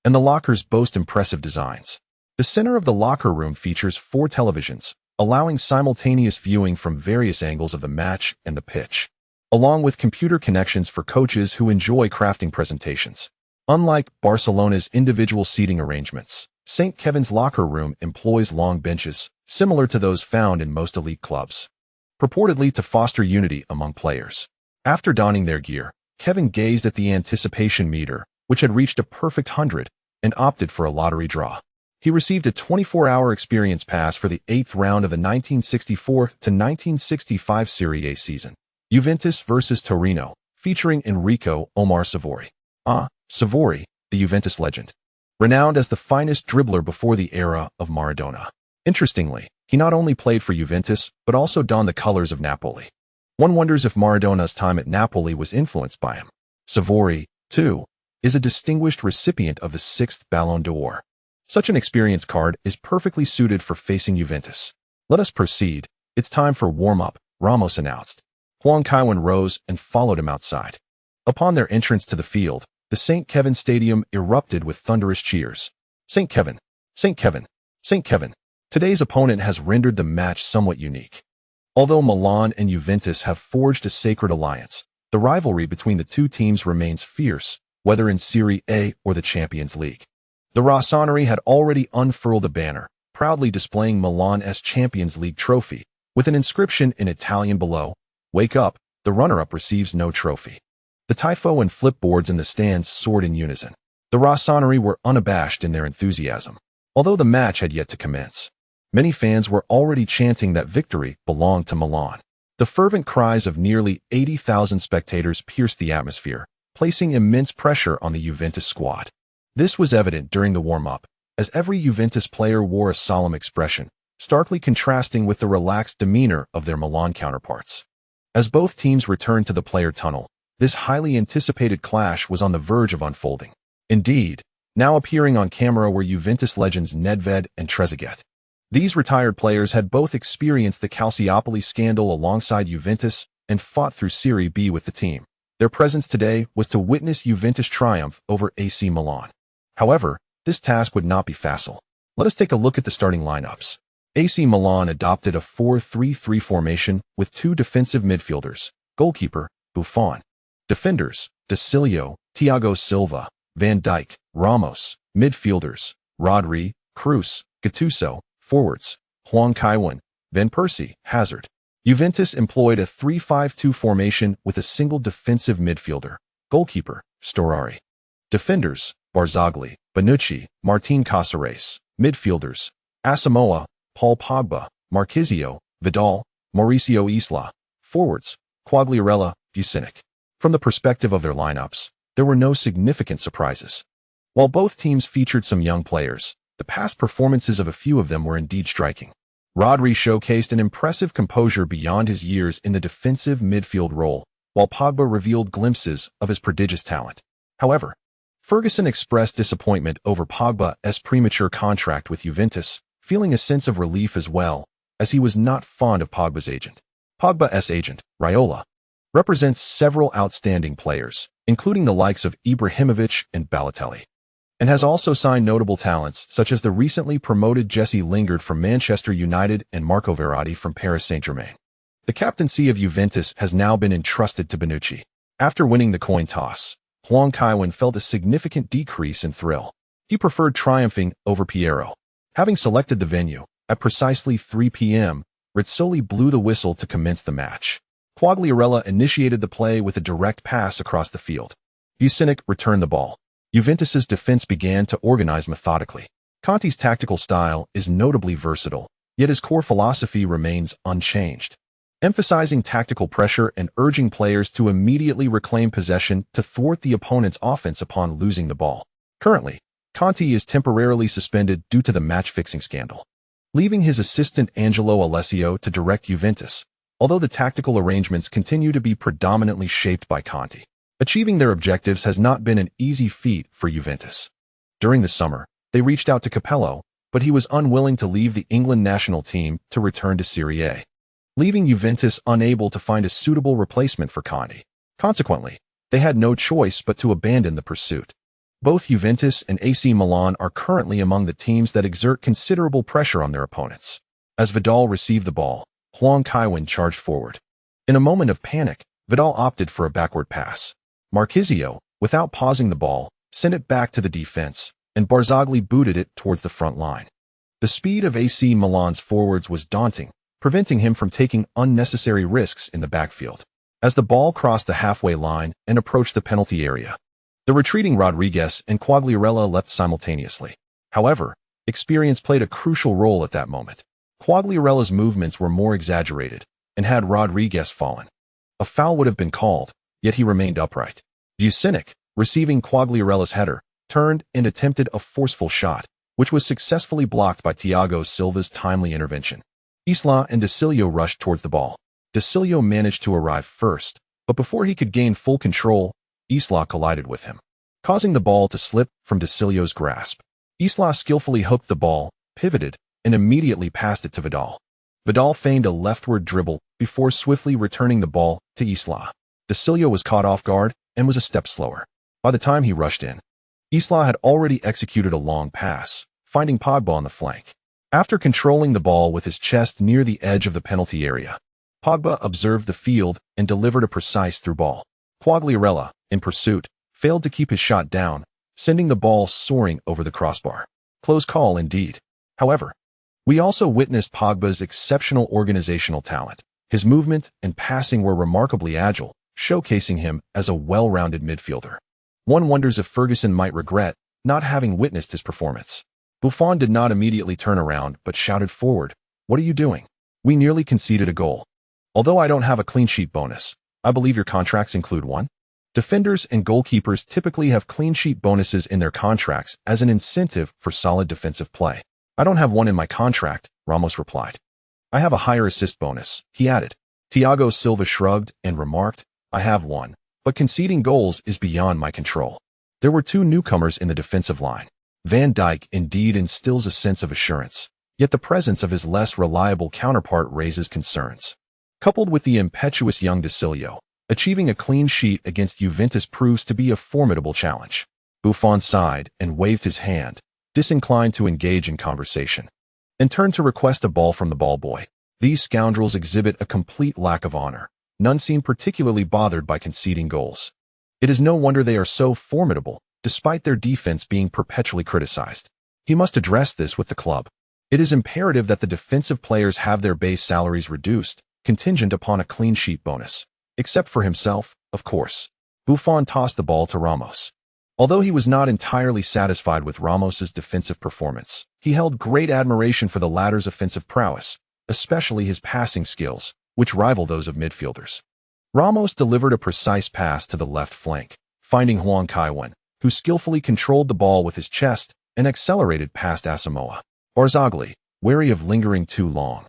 and the lockers boast impressive designs. The center of the locker room features 4 televisions, allowing simultaneous viewing from various angles of the match and the pitch, along with computer connections for coaches who enjoy crafting presentations. Unlike Barcelona's individual seating arrangements, St. Kevin's locker room employs long benches, similar to those found in most elite clubs, purportedly to foster unity among players. After donning their gear, Kevin gazed at the anticipation meter, which had reached a perfect 100, and opted for a lottery draw. He received a 24-hour experience pass for the 8th round of the 1964-1965 Serie A season, Juventus vs Torino, featuring Enrico Omar Savori. Savori, the Juventus legend, renowned as the finest dribbler before the era of Maradona. Interestingly, he not only played for Juventus, but also donned the colors of Napoli. One wonders if Maradona's time at Napoli was influenced by him. Savori, too, is a distinguished recipient of the 6th Ballon d'Or. Such an experience card is perfectly suited for facing Juventus. Let us proceed. It's time for warm-up, Ramos announced. Huang Kaiwan rose and followed him outside. Upon their entrance to the field, the St. Kevin Stadium erupted with thunderous cheers. St. Kevin, St. Kevin, St. Kevin. Today's opponent has rendered the match somewhat unique. Although Milan and Juventus have forged a sacred alliance, the rivalry between the two teams remains fierce, whether in Serie A or the Champions League. The Rossoneri had already unfurled a banner, proudly displaying Milan's Champions League trophy, with an inscription in Italian below, "Wake up, the runner-up receives no trophy." The tifo and flipboards in the stands soared in unison. The Rossoneri were unabashed in their enthusiasm. Although the match had yet to commence, many fans were already chanting that victory belonged to Milan. The fervent cries of nearly 80,000 spectators pierced the atmosphere, placing immense pressure on the Juventus squad. This was evident during the warm-up, as every Juventus player wore a solemn expression, starkly contrasting with the relaxed demeanor of their Milan counterparts. As both teams returned to the player tunnel, this highly anticipated clash was on the verge of unfolding. Indeed, now appearing on camera were Juventus legends Nedved and Trezeguet. These retired players had both experienced the Calciopoli scandal alongside Juventus and fought through Serie B with the team. Their presence today was to witness Juventus triumph over AC Milan. However, this task would not be facile. Let us take a look at the starting lineups. AC Milan adopted a 4-3-3 formation with two defensive midfielders, goalkeeper, Buffon. Defenders, Desilio, Thiago Silva, Van Dijk, Ramos. Midfielders, Rodri, Kroos, Gattuso. Forwards, Hwang Kaiwan, Van Persie, Hazard. Juventus employed a 3-5-2 formation with a single defensive midfielder, goalkeeper, Storari. Defenders, Barzagli, Bonucci, Martin Caceres. Midfielders, Asamoah, Paul Pogba, Marchisio, Vidal, Mauricio Isla. Forwards, Quagliarella, VIII. From the perspective of their lineups, there were no significant surprises. While both teams featured some young players, the past performances of a few of them were indeed striking. Rodri showcased an impressive composure beyond his years in the defensive midfield role, while Pogba revealed glimpses of his prodigious talent. However, Ferguson expressed disappointment over Pogba's premature contract with Juventus, feeling a sense of relief as well, as he was not fond of Pogba's agent. Pogba's agent, Raiola, represents several outstanding players, including the likes of Ibrahimovic and Balotelli, and has also signed notable talents such as the recently promoted Jesse Lingard from Manchester United and Marco Verratti from Paris Saint-Germain. The captaincy of Juventus has now been entrusted to Bonucci. After winning the coin toss, Hwang Kaiwan felt a significant decrease in thrill. He preferred triumphing over Piero. Having selected the venue, at precisely 3 p.m., Rizzoli blew the whistle to commence the match. Quagliarella initiated the play with a direct pass across the field. VIII returned the ball. Juventus's defense began to organize methodically. Conte's tactical style is notably versatile, yet his core philosophy remains unchanged, emphasizing tactical pressure and urging players to immediately reclaim possession to thwart the opponent's offense upon losing the ball. Currently, Conte is temporarily suspended due to the match-fixing scandal, leaving his assistant Angelo Alessio to direct Juventus, although the tactical arrangements continue to be predominantly shaped by Conte. Achieving their objectives has not been an easy feat for Juventus. During the summer, they reached out to Capello, but he was unwilling to leave the England national team to return to Serie A, leaving Juventus unable to find a suitable replacement for Conte. Consequently, they had no choice but to abandon the pursuit. Both Juventus and AC Milan are currently among the teams that exert considerable pressure on their opponents. As Vidal received the ball, Hwang Kaiwan charged forward. In a moment of panic, Vidal opted for a backward pass. Marchisio, without pausing the ball, sent it back to the defense, and Barzagli booted it towards the front line. The speed of AC Milan's forwards was daunting, preventing him from taking unnecessary risks in the backfield. As the ball crossed the halfway line and approached the penalty area, the retreating Rodriguez and Quagliarella leapt simultaneously. However, experience played a crucial role at that moment. Quagliarella's movements were more exaggerated, and had Rodriguez fallen, a foul would have been called, yet he remained upright. VIII, receiving Quagliarella's header, turned and attempted a forceful shot, which was successfully blocked by Thiago Silva's timely intervention. Isla and Desilio rushed towards the ball. Desilio managed to arrive first, but before he could gain full control, Isla collided with him, causing the ball to slip from Desilio's grasp. Isla skillfully hooked the ball, pivoted, and immediately passed it to Vidal. Vidal feigned a leftward dribble before swiftly returning the ball to Isla. Desilio was caught off guard and was a step slower. By the time he rushed in, Isla had already executed a long pass, finding Pogba on the flank. After controlling the ball with his chest near the edge of the penalty area, Pogba observed the field and delivered a precise through ball. Quagliarella, in pursuit, failed to keep his shot down, sending the ball soaring over the crossbar. Close call indeed. However, we also witnessed Pogba's exceptional organizational talent. His movement and passing were remarkably agile, showcasing him as a well-rounded midfielder. One wonders if Ferguson might regret not having witnessed his performance. Buffon did not immediately turn around but shouted forward, "What are you doing? We nearly conceded a goal. Although I don't have a clean sheet bonus, I believe your contracts include one." Defenders and goalkeepers typically have clean sheet bonuses in their contracts as an incentive for solid defensive play. I don't have one in my contract, Ramos replied. I have a higher assist bonus, he added. Thiago Silva shrugged and remarked, I have one, but conceding goals is beyond my control. There were two newcomers in the defensive line. Van Dijk indeed instills a sense of assurance, yet the presence of his less reliable counterpart raises concerns. Coupled with the impetuous young De Cilio, achieving a clean sheet against Juventus proves to be a formidable challenge. Buffon sighed and waved his hand, disinclined to engage in conversation, and turned to request a ball from the ball boy. These scoundrels exhibit a complete lack of honor. None seem particularly bothered by conceding goals. It is no wonder they are so formidable, despite their defense being perpetually criticized. He must address this with the club. It is imperative that the defensive players have their base salaries reduced, contingent upon a clean sheet bonus. Except for himself, of course. Buffon tossed the ball to Ramos. Although he was not entirely satisfied with Ramos's defensive performance, he held great admiration for the latter's offensive prowess, especially his passing skills, which rival those of midfielders. Ramos delivered a precise pass to the left flank, finding Huang Kaiwen, who skillfully controlled the ball with his chest and accelerated past Asamoah. Barzagli, wary of lingering too long,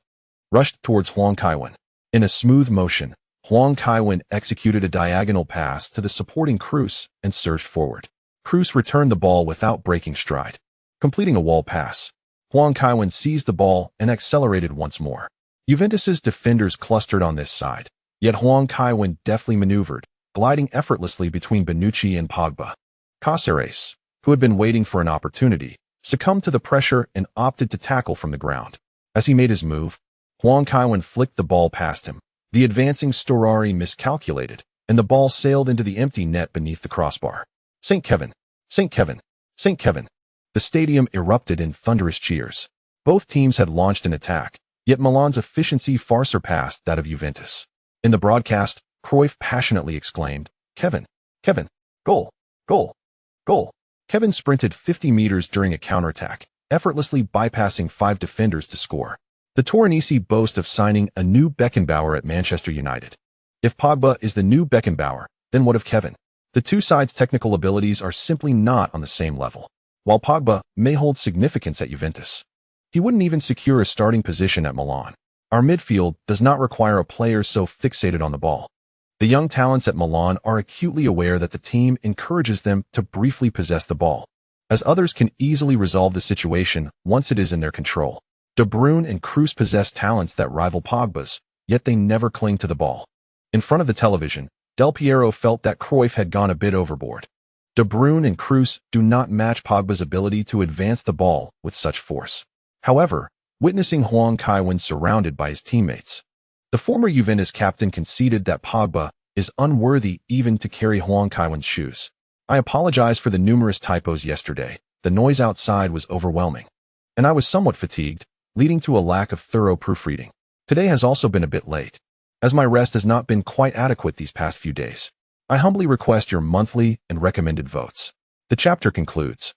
rushed towards Huang Kaiwen. In a smooth motion, Huang Kaiwen executed a diagonal pass to the supporting Cruz and surged forward. Cruz returned the ball without breaking stride. Completing a wall pass, Huang Kaiwen seized the ball and accelerated once more. Juventus's defenders clustered on this side, yet Huang Kaiwen deftly maneuvered, gliding effortlessly between Bonucci and Pogba. Cáceres, who had been waiting for an opportunity, succumbed to the pressure and opted to tackle from the ground. As he made his move, Huang Kaiwen flicked the ball past him. The advancing Storari miscalculated, and the ball sailed into the empty net beneath the crossbar. St. Kevin! St. Kevin! St. Kevin! The stadium erupted in thunderous cheers. Both teams had launched an attack, yet Milan's efficiency far surpassed that of Juventus. In the broadcast, Cruyff passionately exclaimed, Kevin! Kevin! Goal! Goal! Goal! Kevin sprinted 50 meters during a counterattack, effortlessly bypassing 5 defenders to score. The Torinese boast of signing a new Beckenbauer at Manchester United. If Pogba is the new Beckenbauer, then what of Kevin? The two sides' technical abilities are simply not on the same level. While Pogba may hold significance at Juventus, he wouldn't even secure a starting position at Milan. Our midfield does not require a player so fixated on the ball. The young talents at Milan are acutely aware that the team encourages them to briefly possess the ball, as others can easily resolve the situation once it is in their control. De Bruyne and Cruz possess talents that rival Pogba's, yet they never cling to the ball. In front of the television, Del Piero felt that Cruyff had gone a bit overboard. De Bruyne and Cruz do not match Pogba's ability to advance the ball with such force. However, witnessing Huang Kaiwen surrounded by his teammates, the former Juventus captain conceded that Pogba is unworthy even to carry Huang Kaiwen's shoes. I apologize for the numerous typos yesterday. The noise outside was overwhelming, and I was somewhat fatigued, leading to a lack of thorough proofreading. Today has also been a bit late, as my rest has not been quite adequate these past few days. I humbly request your monthly and recommended votes. The chapter concludes.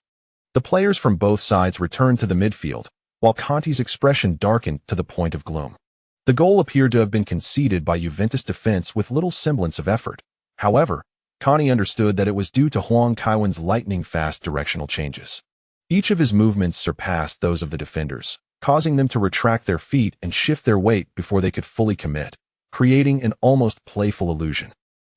The players from both sides returned to the midfield, while Conte's expression darkened to the point of gloom. The goal appeared to have been conceded by Juventus defense with little semblance of effort. However, Conte understood that it was due to Huang Kaiwen's lightning-fast directional changes. Each of his movements surpassed those of the defenders, causing them to retract their feet and shift their weight before they could fully commit, creating an almost playful illusion.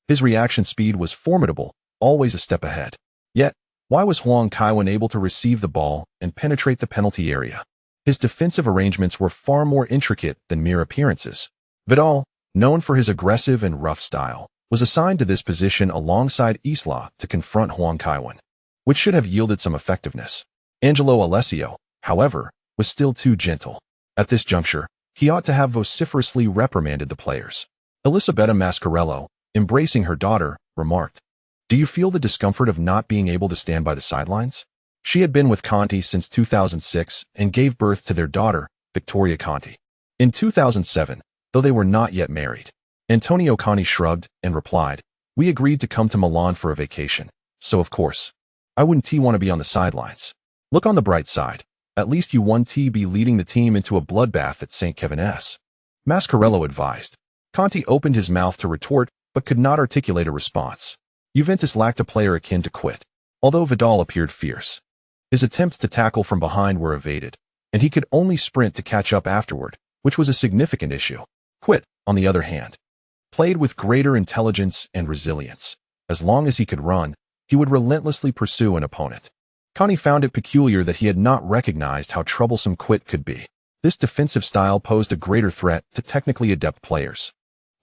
His reaction speed was formidable, always a step ahead. Yet, why was Huang Kaiwen able to receive the ball and penetrate the penalty area? His defensive arrangements were far more intricate than mere appearances. Vidal, known for his aggressive and rough style, was assigned to this position alongside Isla to confront Huang Kaiwen, which should have yielded some effectiveness. Angelo Alessio, however, was still too gentle. At this juncture, he ought to have vociferously reprimanded the players. Elisabetta Mascarello, embracing her daughter, remarked, "Do you feel the discomfort of not being able to stand by the sidelines?" She had been with Conte since 2006 and gave birth to their daughter, Victoria Conte, in 2007, though they were not yet married. Antonio Conte shrugged and replied, "We agreed to come to Milan for a vacation, so of course, I wouldn't want to be on the sidelines. Look on the bright side. At least you won't be leading the team into a bloodbath at St. Kevin's," Mascarello advised. Conte opened his mouth to retort, but could not articulate a response. Juventus lacked a player akin to Quit, although Vidal appeared fierce. His attempts to tackle from behind were evaded, and he could only sprint to catch up afterward, which was a significant issue. Quit, on the other hand, played with greater intelligence and resilience. As long as he could run, he would relentlessly pursue an opponent. Connie found it peculiar that he had not recognized how troublesome Quit could be. This defensive style posed a greater threat to technically adept players.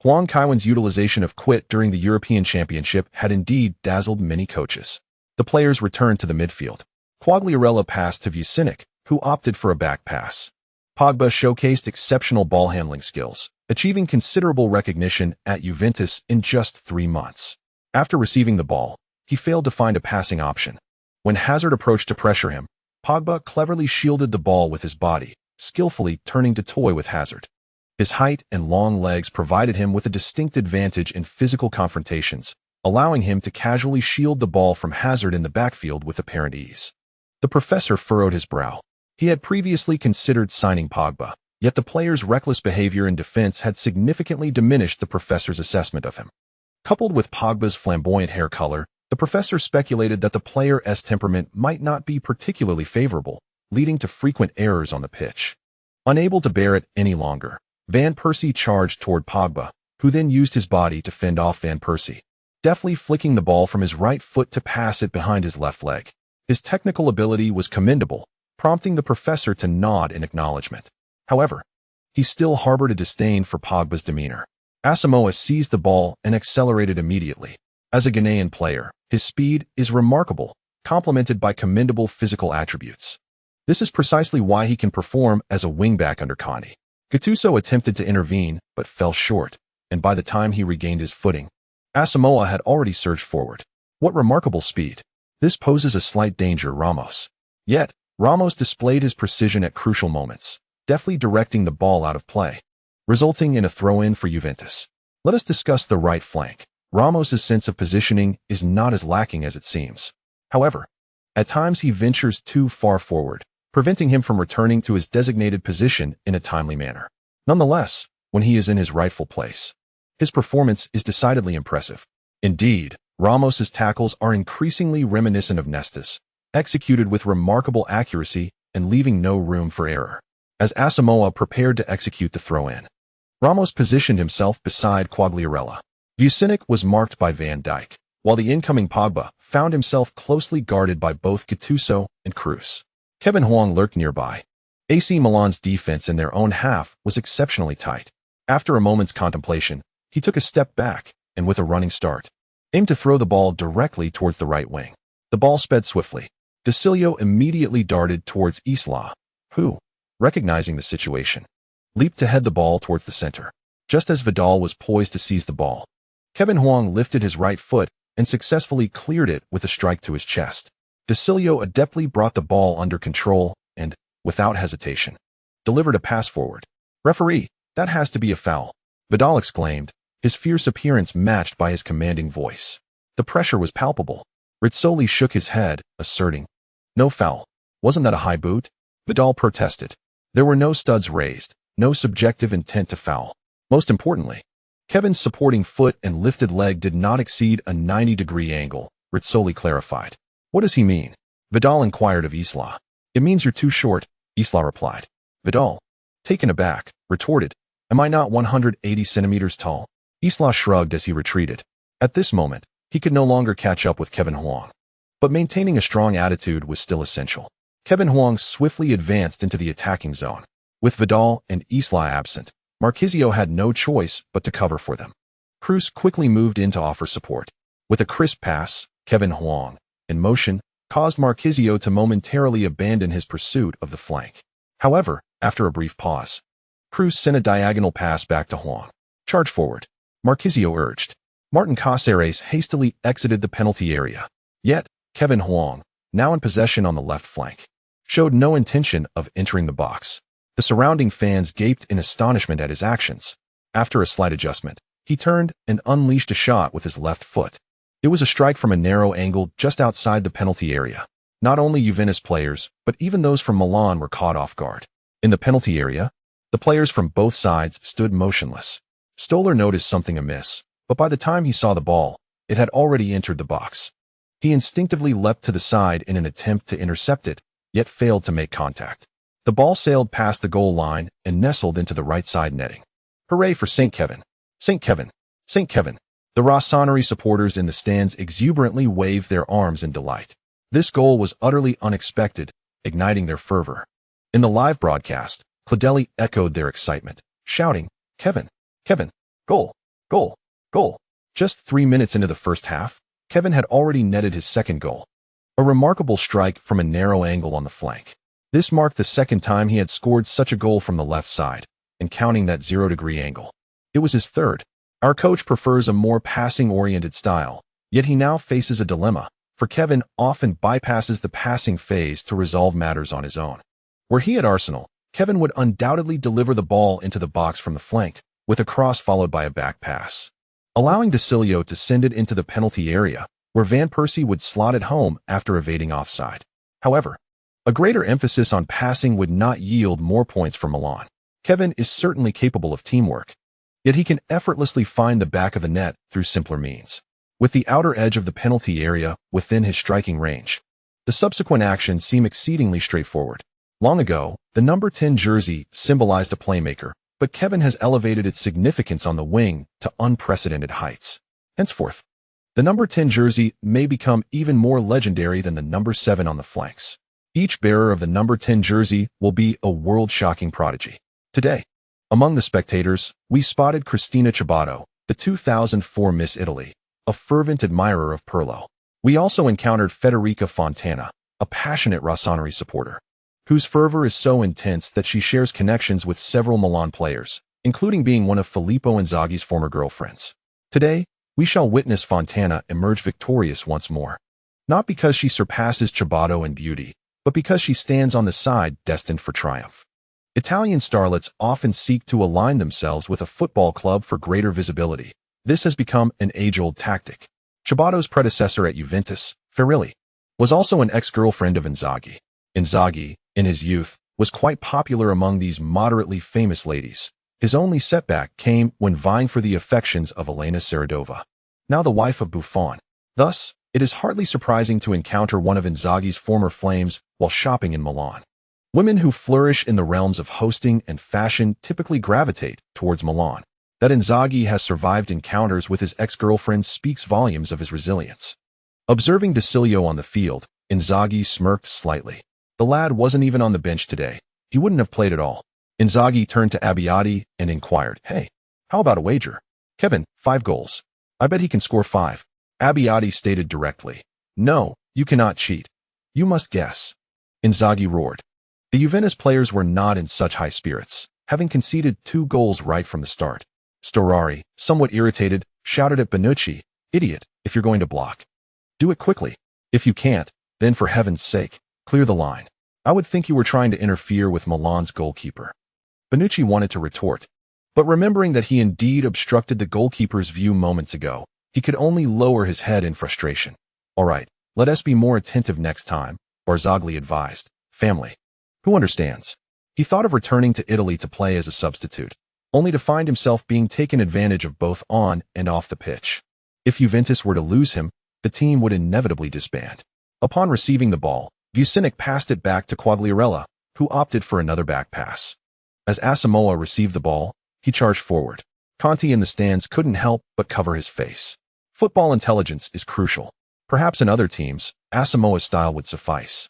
Huang Kaiwen's utilization of Quit during the European Championship had indeed dazzled many coaches. The players returned to the midfield. Quagliarella passed to VIII, who opted for a back pass. Pogba showcased exceptional ball handling skills, achieving considerable recognition at Juventus in just 3 months. After receiving the ball, he failed to find a passing option. When Hazard approached to pressure him, Pogba cleverly shielded the ball with his body, skillfully turning to toy with Hazard. His height and long legs provided him with a distinct advantage in physical confrontations, allowing him to casually shield the ball from Hazard in the backfield with apparent ease. The professor furrowed his brow. He had previously considered signing Pogba, yet the player's reckless behavior in defense had significantly diminished the professor's assessment of him. Coupled with Pogba's flamboyant hair color, the professor speculated that the player's temperament might not be particularly favorable, leading to frequent errors on the pitch. Unable to bear it any longer, Van Persie charged toward Pogba, who then used his body to fend off Van Persie, deftly flicking the ball from his right foot to pass it behind his left leg. His technical ability was commendable, prompting the professor to nod in acknowledgement. However, he still harbored a disdain for Pogba's demeanor. Asamoah seized the ball and accelerated immediately. As a Ghanaian player, his speed is remarkable, complemented by commendable physical attributes. This is precisely why he can perform as a wingback under Conte. Gattuso attempted to intervene, but fell short, and by the time he regained his footing, Asamoah had already surged forward. What remarkable speed! This poses a slight danger, Ramos. Yet, Ramos displayed his precision at crucial moments, deftly directing the ball out of play, resulting in a throw-in for Juventus. Let us discuss the right flank. Ramos's sense of positioning is not as lacking as it seems. However, at times he ventures too far forward, preventing him from returning to his designated position in a timely manner. Nonetheless, when he is in his rightful place, his performance is decidedly impressive. Indeed, Ramos's tackles are increasingly reminiscent of Nesta's, executed with remarkable accuracy and leaving no room for error. As Asamoah prepared to execute the throw-in, Ramos positioned himself beside Quagliarella. VIII was marked by Van Dijk, while the incoming Pogba found himself closely guarded by both Gattuso and Cruz. Kevin Huang lurked nearby. AC Milan's defense in their own half was exceptionally tight. After a moment's contemplation, he took a step back and, with a running start, aimed to throw the ball directly towards the right wing. The ball sped swiftly. De Cilio immediately darted towards Isla, who, recognizing the situation, leaped to head the ball towards the center. Just as Vidal was poised to seize the ball, Kevin Huang lifted his right foot and successfully cleared it with a strike to his chest. De Cilio adeptly brought the ball under control and, without hesitation, delivered a pass forward. "Referee, that has to be a foul," Vidal exclaimed, his fierce appearance matched by his commanding voice. The pressure was palpable. Rizzoli shook his head, asserting, "No foul. Wasn't that a high boot?" Vidal protested. There were no studs raised, no subjective intent to foul. Most importantly, Kevin's supporting foot and lifted leg did not exceed a 90-degree angle, Rizzoli clarified. "What does he mean?" Vidal inquired of Isla. "It means you're too short," Isla replied. Vidal, taken aback, retorted, "Am I not 180 centimeters tall?" Isla shrugged as he retreated. At this moment, he could no longer catch up with Kevin Huang. But maintaining a strong attitude was still essential. Kevin Huang swiftly advanced into the attacking zone. With Vidal and Isla absent, Marquisio had no choice but to cover for them. Cruz quickly moved in to offer support. With a crisp pass, Kevin Huang, in motion, caused Marquisio to momentarily abandon his pursuit of the flank. However, after a brief pause, Cruz sent a diagonal pass back to Huang. "Charge forward," Marquisio urged. Martin Cáceres hastily exited the penalty area. Yet, Kevin Huang, now in possession on the left flank, showed no intention of entering the box. The surrounding fans gaped in astonishment at his actions. After a slight adjustment, he turned and unleashed a shot with his left foot. It was a strike from a narrow angle just outside the penalty area. Not only Juventus players, but even those from Milan were caught off guard. In the penalty area, the players from both sides stood motionless. Stoller noticed something amiss, but by the time he saw the ball, it had already entered the box. He instinctively leapt to the side in an attempt to intercept it, yet failed to make contact. The ball sailed past the goal line and nestled into the right side netting. Hooray for St. Kevin! St. Kevin! St. Kevin! The Rossoneri supporters in the stands exuberantly waved their arms in delight. This goal was utterly unexpected, igniting their fervor. In the live broadcast, Claudelli echoed their excitement, shouting, "Kevin! Kevin! Goal! Goal! Goal!" Just 3 minutes into the first half, Kevin had already netted his second goal. A remarkable strike from a narrow angle on the flank. This marked the second time he had scored such a goal from the left side, and counting that 0-degree angle. It was his third. Our coach prefers a more passing-oriented style, yet he now faces a dilemma, for Kevin often bypasses the passing phase to resolve matters on his own. Were he at Arsenal, Kevin would undoubtedly deliver the ball into the box from the flank, with a cross followed by a back pass, allowing Dicilio to send it into the penalty area, where Van Persie would slot it home after evading offside. However, a greater emphasis on passing would not yield more points for Milan. Kevin is certainly capable of teamwork, yet he can effortlessly find the back of the net through simpler means. With the outer edge of the penalty area within his striking range, the subsequent actions seem exceedingly straightforward. Long ago, the number 10 jersey symbolized a playmaker, but Kevin has elevated its significance on the wing to unprecedented heights. Henceforth, the number 10 jersey may become even more legendary than the number 7 on the flanks. Each bearer of the number 10 jersey will be a world-shocking prodigy. Today, among the spectators, we spotted Cristina Ciabato, the 2004 Miss Italy, a fervent admirer of Pirlo. We also encountered Federica Fontana, a passionate Rossoneri supporter, whose fervor is so intense that she shares connections with several Milan players, including being one of Filippo Inzaghi's former girlfriends. Today, we shall witness Fontana emerge victorious once more. Not because she surpasses Ciabato in beauty, but because she stands on the side destined for triumph. Italian starlets often seek to align themselves with a football club for greater visibility. This has become an age-old tactic. Ciabato's predecessor at Juventus, Ferilli, was also an ex-girlfriend of Inzaghi. Inzaghi, in his youth, was quite popular among these moderately famous ladies. His only setback came when vying for the affections of Elena Saradova, now the wife of Buffon. Thus, it is hardly surprising to encounter one of Inzaghi's former flames while shopping in Milan. Women who flourish in the realms of hosting and fashion typically gravitate towards Milan. That Inzaghi has survived encounters with his ex-girlfriend speaks volumes of his resilience. Observing Dicilio on the field, Inzaghi smirked slightly. The lad wasn't even on the bench today. He wouldn't have played at all. Inzaghi turned to Abbiati and inquired, "Hey, how about a wager? Kevin, 5 goals. I bet he can score 5. Abbiati stated directly, "No, you cannot cheat. You must guess." Inzaghi roared. The Juventus players were not in such high spirits, having conceded 2 goals right from the start. Storari, somewhat irritated, shouted at Bonucci, "Idiot, if you're going to block, do it quickly. If you can't, then for heaven's sake, clear the line. I would think you were trying to interfere with Milan's goalkeeper." Bonucci wanted to retort, but remembering that he indeed obstructed the goalkeeper's view moments ago, he could only lower his head in frustration. "All right, let us be more attentive next time," Barzagli advised. "Family. Who understands?" He thought of returning to Italy to play as a substitute, only to find himself being taken advantage of both on and off the pitch. If Juventus were to lose him, the team would inevitably disband. Upon receiving the ball, Vucinic passed it back to Quagliarella, who opted for another back pass. As Asamoah received the ball, he charged forward. Conti in the stands couldn't help but cover his face. Football intelligence is crucial. Perhaps in other teams, Asamoah's style would suffice.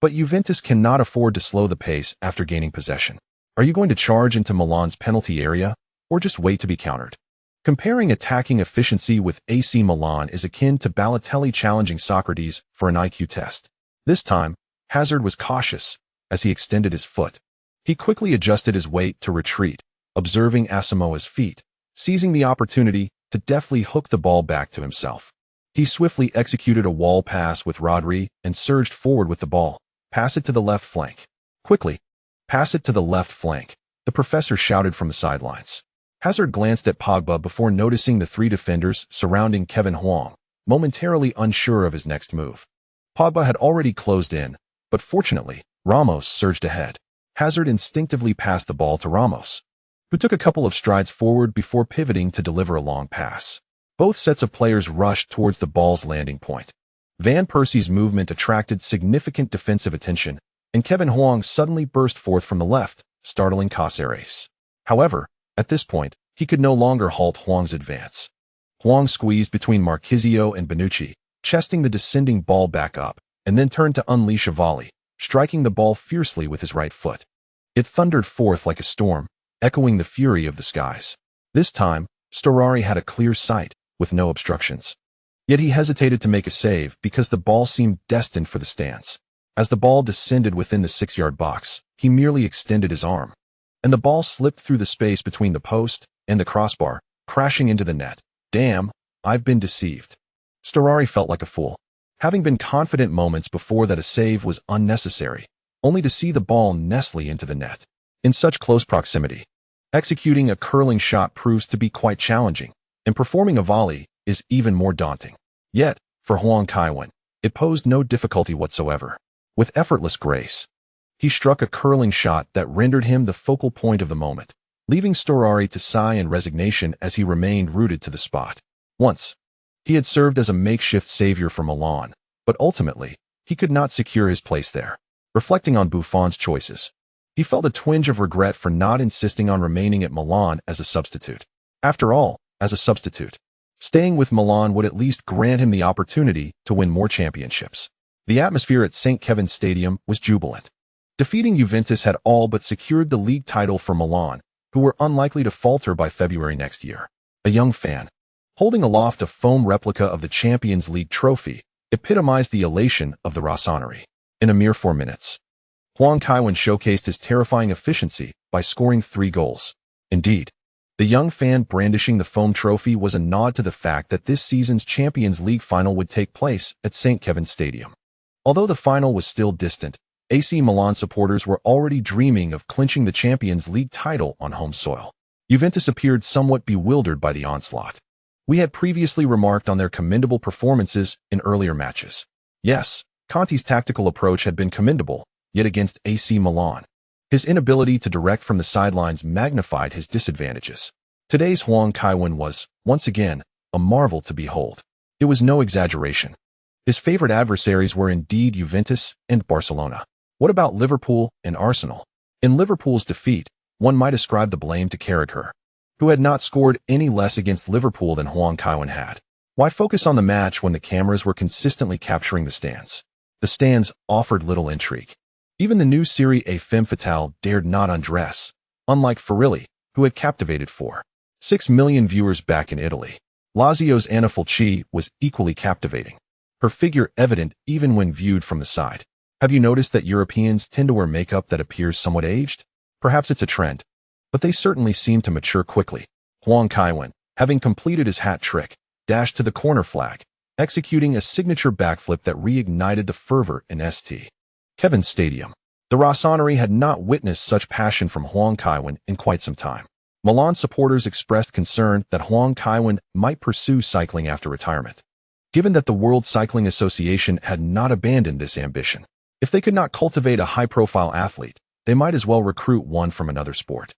But Juventus cannot afford to slow the pace after gaining possession. Are you going to charge into Milan's penalty area, or just wait to be countered? Comparing attacking efficiency with AC Milan is akin to Balotelli challenging Socrates for an IQ test. This time, Hazard was cautious as he extended his foot. He quickly adjusted his weight to retreat, observing Asamoah's feet, seizing the opportunity to deftly hook the ball back to himself. He swiftly executed a wall pass with Rodri and surged forward with the ball. "Pass it to the left flank. Quickly. Pass it to the left flank," the professor shouted from the sidelines. Hazard glanced at Pogba before noticing the 3 defenders surrounding Kevin Huang, momentarily unsure of his next move. Pogba had already closed in, but fortunately, Ramos surged ahead. Hazard instinctively passed the ball to Ramos, who took a couple of strides forward before pivoting to deliver a long pass. Both sets of players rushed towards the ball's landing point. Van Persie's movement attracted significant defensive attention, and Kevin Huang suddenly burst forth from the left, startling Caceres. However, at this point, he could no longer halt Huang's advance. Huang squeezed between Marchisio and Bonucci, chesting the descending ball back up, and then turned to unleash a volley, striking the ball fiercely with his right foot. It thundered forth like a storm, echoing the fury of the skies. This time, Storari had a clear sight, with no obstructions. Yet he hesitated to make a save because the ball seemed destined for the stands. As the ball descended within the 6-yard box, he merely extended his arm, and the ball slipped through the space between the post and the crossbar, crashing into the net. Damn, I've been deceived. Storari felt like a fool, having been confident moments before that a save was unnecessary, only to see the ball nestle into the net. In such close proximity, executing a curling shot proves to be quite challenging, and performing a volley is even more daunting. Yet, for Huang Kaiwen, it posed no difficulty whatsoever. With effortless grace, he struck a curling shot that rendered him the focal point of the moment, leaving Storari to sigh in resignation as he remained rooted to the spot. Once, he had served as a makeshift savior for Milan, but ultimately, he could not secure his place there. Reflecting on Buffon's choices, he felt a twinge of regret for not insisting on remaining at Milan as a substitute. After all, as a substitute, staying with Milan would at least grant him the opportunity to win more championships. The atmosphere at St. Kevin's Stadium was jubilant. Defeating Juventus had all but secured the league title for Milan, who were unlikely to falter by February next year. A young fan, holding aloft a foam replica of the Champions League trophy, epitomized the elation of the Rossoneri. In a mere 4 minutes, Huang Kaiwen showcased his terrifying efficiency by scoring 3 goals. Indeed, the young fan brandishing the foam trophy was a nod to the fact that this season's Champions League final would take place at St. Kevin's Stadium. Although the final was still distant, AC Milan supporters were already dreaming of clinching the Champions League title on home soil. Juventus appeared somewhat bewildered by the onslaught. We had previously remarked on their commendable performances in earlier matches. Yes, Conte's tactical approach had been commendable, yet against AC Milan, his inability to direct from the sidelines magnified his disadvantages. Today's Huang Kaiwen was, once again, a marvel to behold. It was no exaggeration. His favorite adversaries were indeed Juventus and Barcelona. What about Liverpool and Arsenal? In Liverpool's defeat, one might ascribe the blame to Carragher, who had not scored any less against Liverpool than Huang Kaiwen had. Why focus on the match when the cameras were consistently capturing the stands? The stands offered little intrigue. Even the new Serie A femme fatale dared not undress, unlike Farilli, who had captivated 4.6 million viewers back in Italy. Lazio's Anna Fulci was equally captivating, her figure evident even when viewed from the side. Have you noticed that Europeans tend to wear makeup that appears somewhat aged? Perhaps it's a trend, but they certainly seem to mature quickly. Huang Kaiwen, having completed his hat trick, dashed to the corner flag, executing a signature backflip that reignited the fervor in St. Kevin's Stadium. The Rossoneri had not witnessed such passion from Huang Kaiwen in quite some time. Milan supporters expressed concern that Huang Kaiwen might pursue cycling after retirement, given that the World Cycling Association had not abandoned this ambition. If they could not cultivate a high-profile athlete, they might as well recruit one from another sport.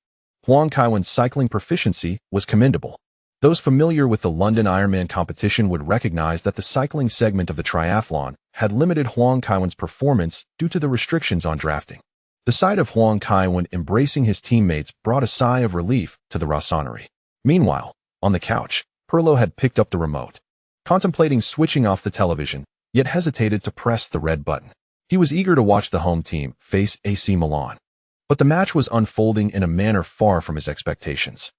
Huang Kaiwen's cycling proficiency was commendable. Those familiar with the London Ironman competition would recognize that the cycling segment of the triathlon had limited Huang Kaiwen's performance due to the restrictions on drafting. The sight of Huang Kaiwen embracing his teammates brought a sigh of relief to the Rossoneri. Meanwhile, on the couch, Pirlo had picked up the remote, contemplating switching off the television, yet hesitated to press the red button. He was eager to watch the home team face AC Milan, but the match was unfolding in a manner far from his expectations.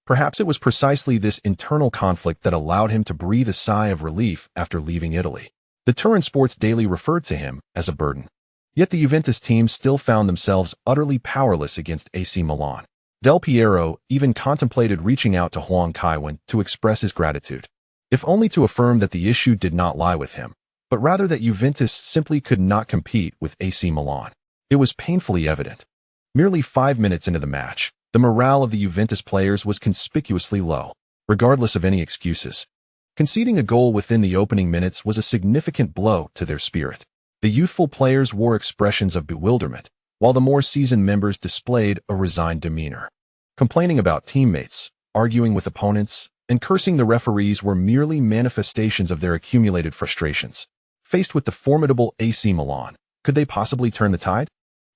Perhaps it was precisely this internal conflict that allowed him to breathe a sigh of relief after leaving Italy. The Turin Sports Daily referred to him as a burden. Yet the Juventus team still found themselves utterly powerless against AC Milan. Del Piero even contemplated reaching out to Huang Kaiwen to express his gratitude, if only to affirm that the issue did not lie with him, but rather that Juventus simply could not compete with AC Milan. It was painfully evident. Merely 5 minutes into the match, the morale of the Juventus players was conspicuously low, regardless of any excuses. Conceding a goal within the opening minutes was a significant blow to their spirit. The youthful players wore expressions of bewilderment, while the more seasoned members displayed a resigned demeanor, complaining about teammates, arguing with opponents, and cursing the referees were merely manifestations of their accumulated frustrations. Faced with the formidable AC Milan, could they possibly turn the tide?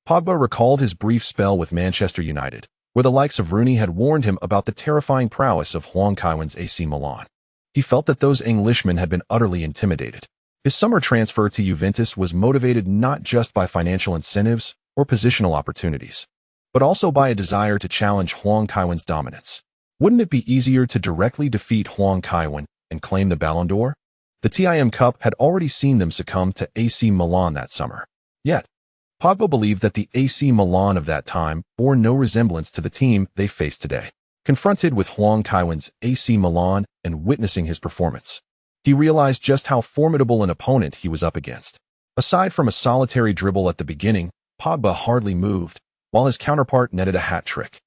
Pogba recalled his brief spell with Manchester United, where the likes of Rooney had warned him about the terrifying prowess of Hwang Kaiwan's AC Milan. He felt that those Englishmen had been utterly intimidated. His summer transfer to Juventus was motivated not just by financial incentives or positional opportunities, but also by a desire to challenge Hwang Kaiwan's dominance. Wouldn't it be easier to directly defeat Hwang Kaiwan and claim the Ballon d'Or? The TIM Cup had already seen them succumb to AC Milan that summer. Yet, Pogba believed that the AC Milan of that time bore no resemblance to the team they faced today. Confronted with Hwang Kaiwan's AC Milan and witnessing his performance, he realized just how formidable an opponent he was up against. Aside from a solitary dribble at the beginning, Pogba hardly moved, while his counterpart netted a hat trick.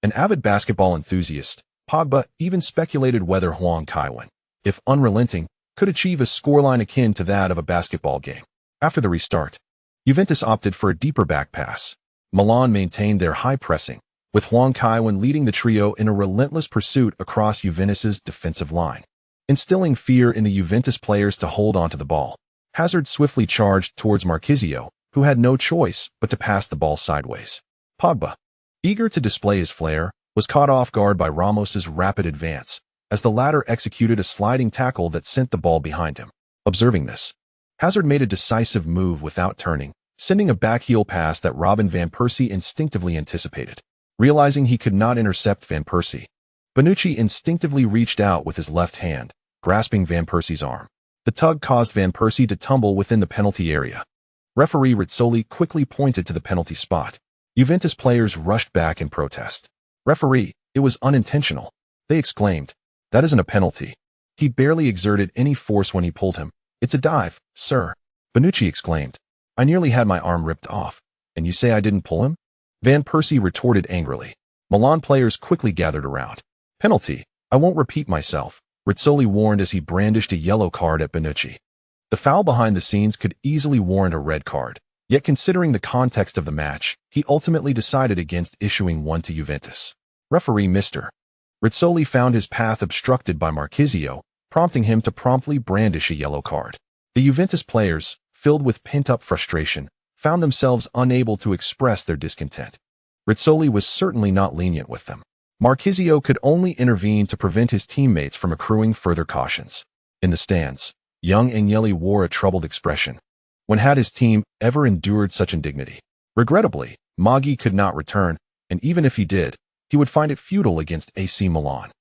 An avid basketball enthusiast, Pogba even speculated whether Hwang Kaiwan, if unrelenting, could achieve a scoreline akin to that of a basketball game. After the restart, Juventus opted for a deeper back pass. Milan maintained their high pressing, with Hwang Kaiwan leading the trio in a relentless pursuit across Juventus's defensive line. Instilling fear in the Juventus players to hold onto the ball, Hazard swiftly charged towards Marchisio, who had no choice but to pass the ball sideways. Pogba, eager to display his flair, was caught off guard by Ramos's rapid advance, as the latter executed a sliding tackle that sent the ball behind him. Observing this, Hazard made a decisive move without turning, sending a backheel pass that Robin van Persie instinctively anticipated. Realizing he could not intercept Van Persie, Bonucci instinctively reached out with his left hand, grasping Van Persie's arm. The tug caused Van Persie to tumble within the penalty area. Referee Rizzoli quickly pointed to the penalty spot. Juventus players rushed back in protest. "Referee, it was unintentional," they exclaimed. "That isn't a penalty. He barely exerted any force when he pulled him. It's a dive, sir," Bonucci exclaimed. "I nearly had my arm ripped off, and you say I didn't pull him?" Van Persie retorted angrily. Milan players quickly gathered around. "Penalty. I won't repeat myself," Rizzoli warned as he brandished a yellow card at Bonucci. The foul behind the scenes could easily warrant a red card, yet considering the context of the match, he ultimately decided against issuing one to Juventus. Referee Mr. Rizzoli found his path obstructed by Marchisio, prompting him to promptly brandish a yellow card. The Juventus players, filled with pent-up frustration, found themselves unable to express their discontent. Rizzoli was certainly not lenient with them. Marchisio could only intervene to prevent his teammates from accruing further cautions. In the stands, young Agnelli wore a troubled expression. When had his team ever endured such indignity? Regrettably, Maggi could not return, and even if he did, he would find it futile against AC Milan.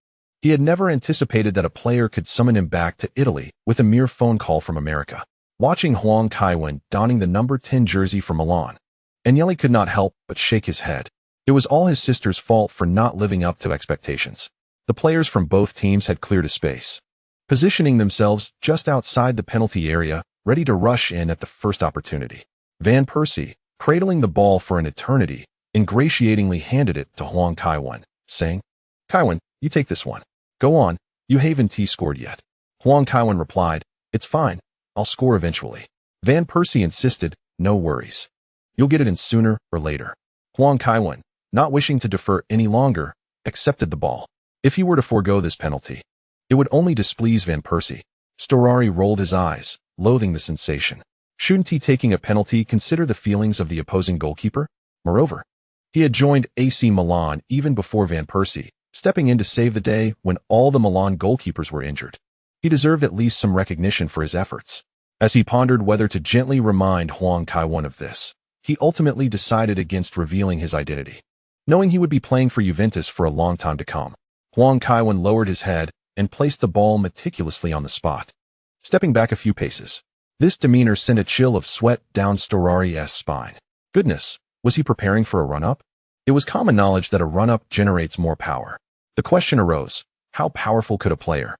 He had never anticipated that a player could summon him back to Italy with a mere phone call from America. Watching Hwang Kaiwan donning the number 10 jersey for Milan, Agnelli could not help but shake his head. It was all his sister's fault for not living up to expectations. The players from both teams had cleared a space, positioning themselves just outside the penalty area, ready to rush in at the first opportunity. Van Persie, cradling the ball for an eternity, ingratiatingly handed it to Hwang Kaiwan, saying, "Kaiwan, you take this one. Go on, you haven't scored yet." Hwang Kaiwan replied, "It's fine, I'll score eventually." Van Persie insisted, "No worries. You'll get it in sooner or later." Hwang Kaiwan, not wishing to defer any longer, accepted the ball. If he were to forego this penalty, it would only displease Van Persie. Storari rolled his eyes, loathing the sensation. Shouldn't he, taking a penalty, consider the feelings of the opposing goalkeeper? Moreover, he had joined AC Milan even before Van Persie, stepping in to save the day when all the Milan goalkeepers were injured. He deserved at least some recognition for his efforts. As he pondered whether to gently remind Hwang Kaiwan of this, he ultimately decided against revealing his identity. Knowing he would be playing for Juventus for a long time to come, Hwang Kaiwan lowered his head and placed the ball meticulously on the spot. Stepping back a few paces, this demeanor sent a chill of sweat down Storari's spine. Goodness, was he preparing for a run-up? It was common knowledge that a run-up generates more power. The question arose, how powerful could a player,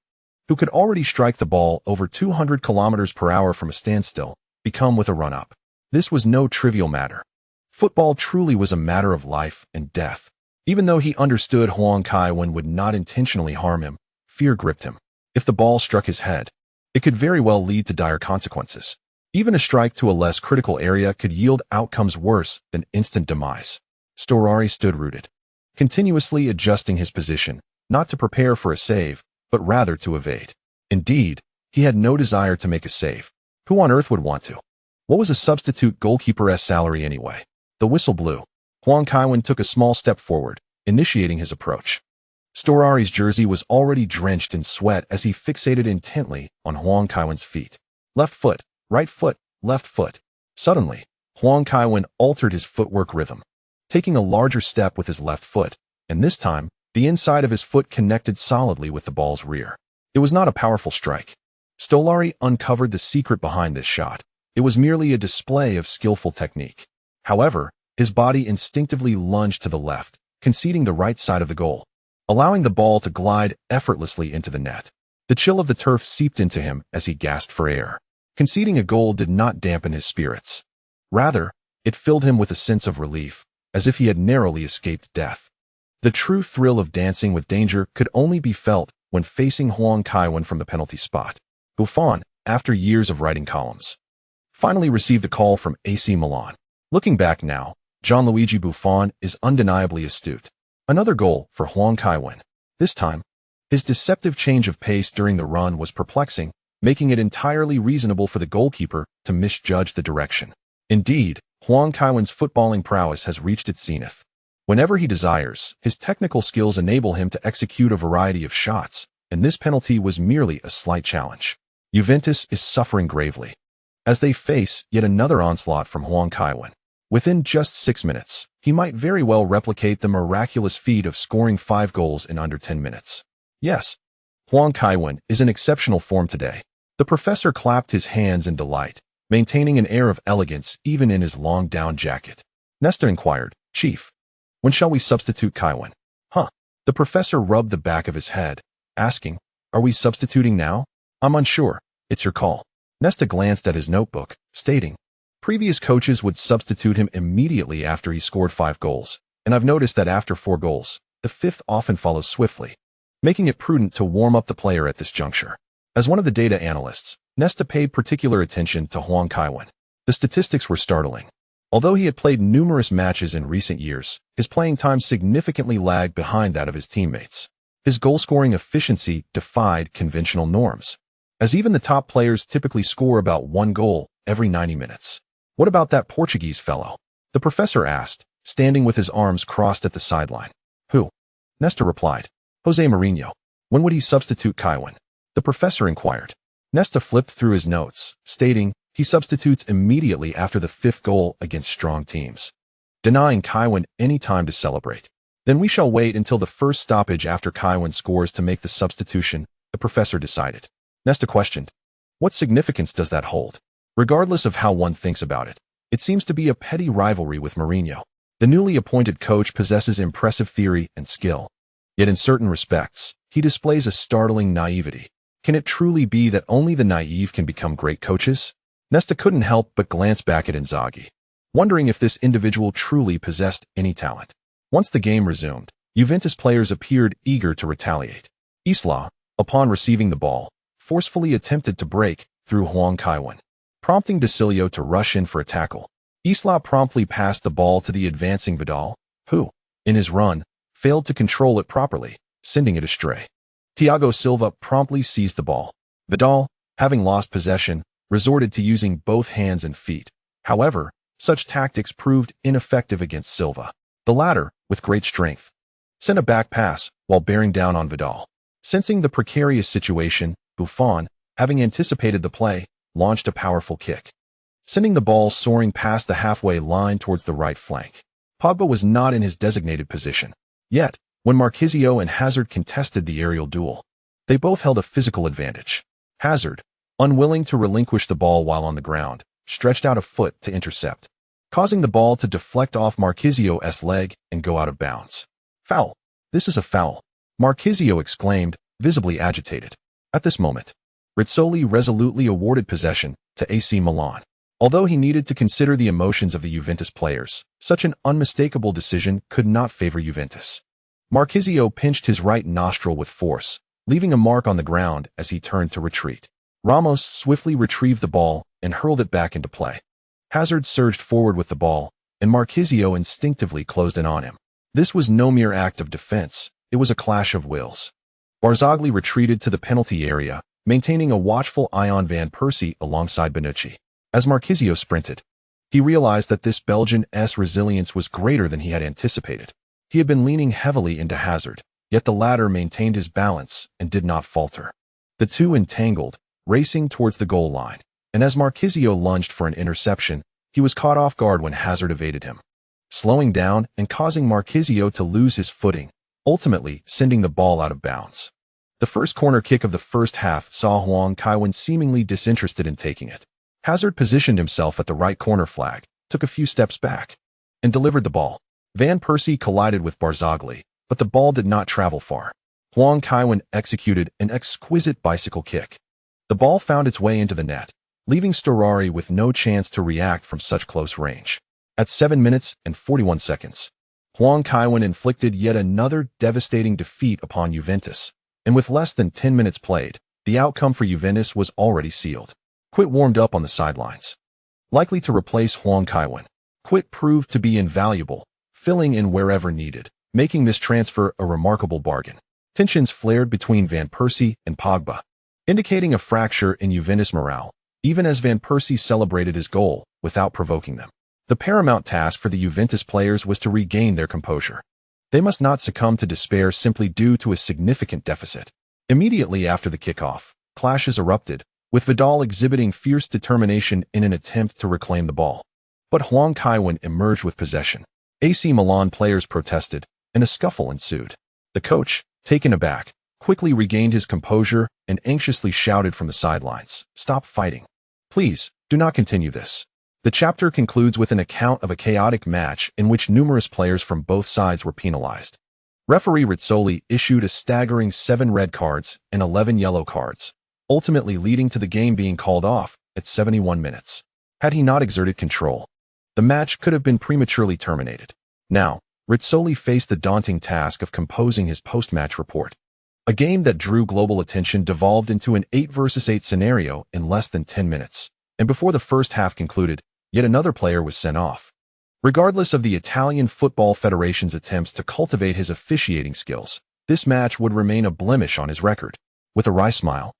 who could already strike the ball over 200 kilometers per hour from a standstill, become with a run-up? This was no trivial matter. Football truly was a matter of life and death. Even though he understood Hwang Kaiwan would not intentionally harm him, fear gripped him. If the ball struck his head, it could very well lead to dire consequences. Even a strike to a less critical area could yield outcomes worse than instant demise. Storari stood rooted, continuously adjusting his position, not to prepare for a save, but rather to evade. Indeed, he had no desire to make a save. Who on earth would want to? What was a substitute goalkeeper's salary anyway? The whistle blew. Huang Kaiwen took a small step forward, initiating his approach. Storari's jersey was already drenched in sweat as he fixated intently on Huang Kaiwen's feet. Left foot, right foot, left foot. Suddenly, Huang Kaiwen altered his footwork rhythm, taking a larger step with his left foot, and this time, the inside of his foot connected solidly with the ball's rear. It was not a powerful strike. Stolari uncovered the secret behind this shot. It was merely a display of skillful technique. However, his body instinctively lunged to the left, conceding the right side of the goal, allowing the ball to glide effortlessly into the net. The chill of the turf seeped into him as he gasped for air. Conceding a goal did not dampen his spirits. Rather, it filled him with a sense of relief, as if he had narrowly escaped death. The true thrill of dancing with danger could only be felt when facing Huang Kaiwen from the penalty spot. Buffon, after years of writing columns, finally received a call from AC Milan. Looking back now, Gianluigi Buffon is undeniably astute. Another goal for Huang Kaiwen. This time, his deceptive change of pace during the run was perplexing, making it entirely reasonable for the goalkeeper to misjudge the direction. Indeed, Huang Kaiwen's footballing prowess has reached its zenith. Whenever he desires, his technical skills enable him to execute a variety of shots, and this penalty was merely a slight challenge. Juventus is suffering gravely, as they face yet another onslaught from Huang Kaiwen. Within just 6 minutes, he might very well replicate the miraculous feat of scoring 5 goals in under 10 minutes. Yes, Huang Kaiwen is in exceptional form today. The professor clapped his hands in delight, maintaining an air of elegance even in his long down jacket. Nesta inquired, "Chief, when shall we substitute Kaiwen?" "Huh." The professor rubbed the back of his head, asking, "Are we substituting now?" "I'm unsure. It's your call." Nesta glanced at his notebook, stating, "Previous coaches would substitute him immediately after he scored 5 goals, and I've noticed that after 4 goals, the 5th often follows swiftly, making it prudent to warm up the player at this juncture." As one of the data analysts, Nesta paid particular attention to Huang Kaiwen. The statistics were startling. Although he had played numerous matches in recent years, his playing time significantly lagged behind that of his teammates. His goal-scoring efficiency defied conventional norms, as even the top players typically score about 1 goal every 90 minutes. "What about that Portuguese fellow?" the professor asked, standing with his arms crossed at the sideline. "Who?" Nesta replied. "Jose Mourinho. When would he substitute Kaiwen?" the professor inquired. Nesta flipped through his notes, stating, "He substitutes immediately after the 5th goal against strong teams, denying Kaiwen any time to celebrate. Then we shall wait until the first stoppage after Kaiwen scores to make the substitution," the professor decided. Nesta questioned, "What significance does that hold?" Regardless of how one thinks about it, it seems to be a petty rivalry with Mourinho. The newly appointed coach possesses impressive theory and skill, yet in certain respects, he displays a startling naivety. Can it truly be that only the naive can become great coaches? Nesta couldn't help but glance back at Inzaghi, wondering if this individual truly possessed any talent. Once the game resumed, Juventus players appeared eager to retaliate. Isla, upon receiving the ball, forcefully attempted to break through Huang Kaiwen, prompting Desilio to rush in for a tackle. Isla promptly passed the ball to the advancing Vidal, who, in his run, failed to control it properly, sending it astray. Thiago Silva promptly seized the ball. Vidal, having lost possession, resorted to using both hands and feet. However, such tactics proved ineffective against Silva. The latter, with great strength, sent a back pass while bearing down on Vidal. Sensing the precarious situation, Buffon, having anticipated the play, launched a powerful kick, sending the ball soaring past the halfway line towards the right flank. Pogba was not in his designated position. Yet, when Marchisio and Hazard contested the aerial duel, they both held a physical advantage. Hazard, unwilling to relinquish the ball while on the ground, stretched out a foot to intercept, causing the ball to deflect off Marchisio's leg and go out of bounds. "Foul! This is a foul!" Marchisio exclaimed, visibly agitated. At this moment, Rizzoli resolutely awarded possession to AC Milan. Although he needed to consider the emotions of the Juventus players, such an unmistakable decision could not favor Juventus. Marchisio pinched his right nostril with force, leaving a mark on the ground as he turned to retreat. Ramos swiftly retrieved the ball and hurled it back into play. Hazard surged forward with the ball, and Marchisio instinctively closed in on him. This was no mere act of defense, it was a clash of wills. Barzagli retreated to the penalty area, maintaining a watchful eye on Van Persie alongside Bonucci. As Marchisio sprinted, he realized that this Belgian's resilience was greater than he had anticipated. He had been leaning heavily into Hazard, yet the latter maintained his balance and did not falter. The two entangled, racing towards the goal line, and as Marchisio lunged for an interception, he was caught off guard when Hazard evaded him, slowing down and causing Marchisio to lose his footing, ultimately sending the ball out of bounds. The first corner kick of the first half saw Huang Kaiwen seemingly disinterested in taking it. Hazard positioned himself at the right corner flag, took a few steps back, and delivered the ball. Van Persie collided with Barzagli, but the ball did not travel far. Huang Kaiwen executed an exquisite bicycle kick. The ball found its way into the net, leaving Storari with no chance to react from such close range. At 7 minutes and 41 seconds, Huang Kaiwen inflicted yet another devastating defeat upon Juventus, and with less than 10 minutes played, the outcome for Juventus was already sealed. Quit warmed up on the sidelines. Likely to replace Huang Kaiwen, Quit proved to be invaluable, filling in wherever needed, making this transfer a remarkable bargain. Tensions flared between Van Persie and Pogba, indicating a fracture in Juventus morale, even as Van Persie celebrated his goal without provoking them. The paramount task for the Juventus players was to regain their composure. They must not succumb to despair simply due to a significant deficit. Immediately after the kickoff, clashes erupted, with Vidal exhibiting fierce determination in an attempt to reclaim the ball. But Huang Kaiwen emerged with possession. AC Milan players protested, and a scuffle ensued. The coach, taken aback, quickly regained his composure and anxiously shouted from the sidelines, "Stop fighting. Please, do not continue this." The chapter concludes with an account of a chaotic match in which numerous players from both sides were penalized. Referee Rizzoli issued a staggering 7 red cards and 11 yellow cards, ultimately leading to the game being called off at 71 minutes. Had he not exerted control, the match could have been prematurely terminated. Now, Rizzoli faced the daunting task of composing his post-match report. A game that drew global attention devolved into an 8 versus 8 scenario in less than 10 minutes, and before the first half concluded, yet another player was sent off. Regardless of the Italian Football Federation's attempts to cultivate his officiating skills, this match would remain a blemish on his record. With a wry smile,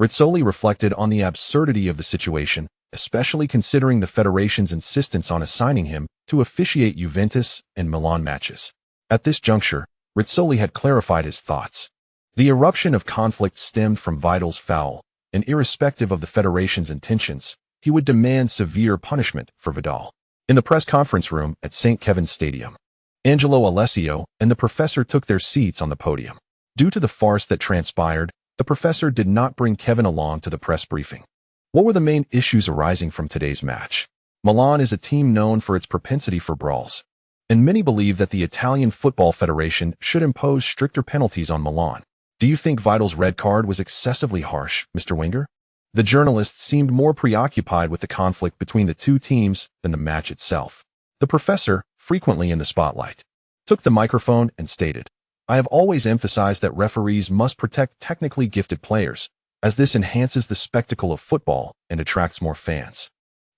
Rizzoli reflected on the absurdity of the situation, especially considering the Federation's insistence on assigning him to officiate Juventus and Milan matches. At this juncture, Rizzoli had clarified his thoughts. The eruption of conflict stemmed from Vidal's foul, and irrespective of the Federation's intentions, he would demand severe punishment for Vidal. In the press conference room at St. Kevin's Stadium, Angelo Alessio and the professor took their seats on the podium. Due to the farce that transpired, the professor did not bring Kevin along to the press briefing. What were the main issues arising from today's match? Milan is a team known for its propensity for brawls, and many believe that the Italian Football Federation should impose stricter penalties on Milan. Do you think Vidal's red card was excessively harsh, Mr. Wenger? The journalist seemed more preoccupied with the conflict between the two teams than the match itself. The professor, frequently in the spotlight, took the microphone and stated, "I have always emphasized that referees must protect technically gifted players, as this enhances the spectacle of football and attracts more fans.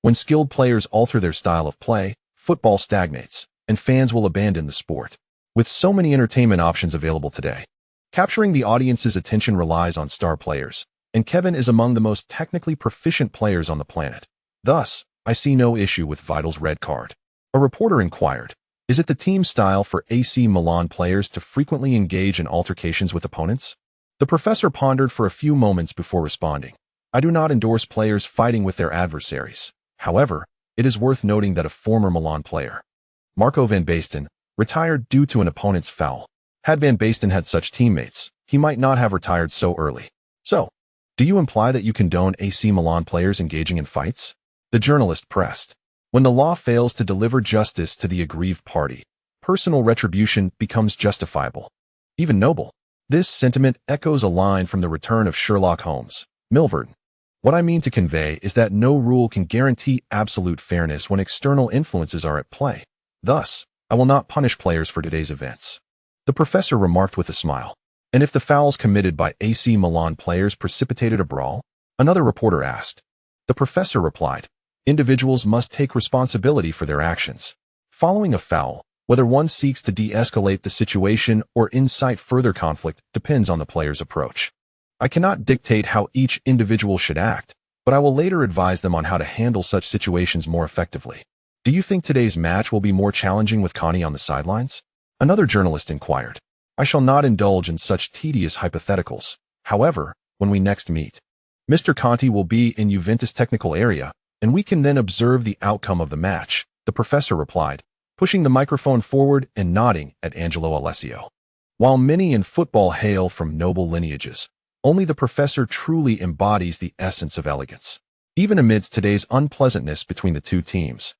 When skilled players alter their style of play, football stagnates, and fans will abandon the sport. With so many entertainment options available today, capturing the audience's attention relies on star players, and Kevin is among the most technically proficient players on the planet. Thus, I see no issue with Vidal's red card." A reporter inquired, "Is it the team style for AC Milan players to frequently engage in altercations with opponents?" The professor pondered for a few moments before responding, "I do not endorse players fighting with their adversaries. However, it is worth noting that a former Milan player, Marco van Basten, retired due to an opponent's foul. Had Van Basten had such teammates, he might not have retired so early. So, do you imply that you condone AC Milan players engaging in fights?" The journalist pressed. When the law fails to deliver justice to the aggrieved party, personal retribution becomes justifiable, even noble. This sentiment echoes a line from The Return of Sherlock Holmes, Milverton. What I mean to convey is that no rule can guarantee absolute fairness when external influences are at play. Thus, I will not punish players for today's events. The professor remarked with a smile. "And if the fouls committed by AC Milan players precipitated a brawl?" Another reporter asked. The professor replied, "Individuals must take responsibility for their actions. Following a foul, Whether one seeks to de-escalate the situation or incite further conflict depends on the player's approach. I cannot dictate how each individual should act, but I will later advise them on how to handle such situations more effectively. Do you think today's match will be more challenging with Conti on the sidelines? Another journalist inquired. I shall not indulge in such tedious hypotheticals. However, when we next meet, Mr. Conti will be in Juventus' technical area, and we can then observe the outcome of the match, the professor replied, pushing the microphone forward and nodding at Angelo Alessio. While many in football hail from noble lineages, only the professor truly embodies the essence of elegance. Even amidst today's unpleasantness between the two teams,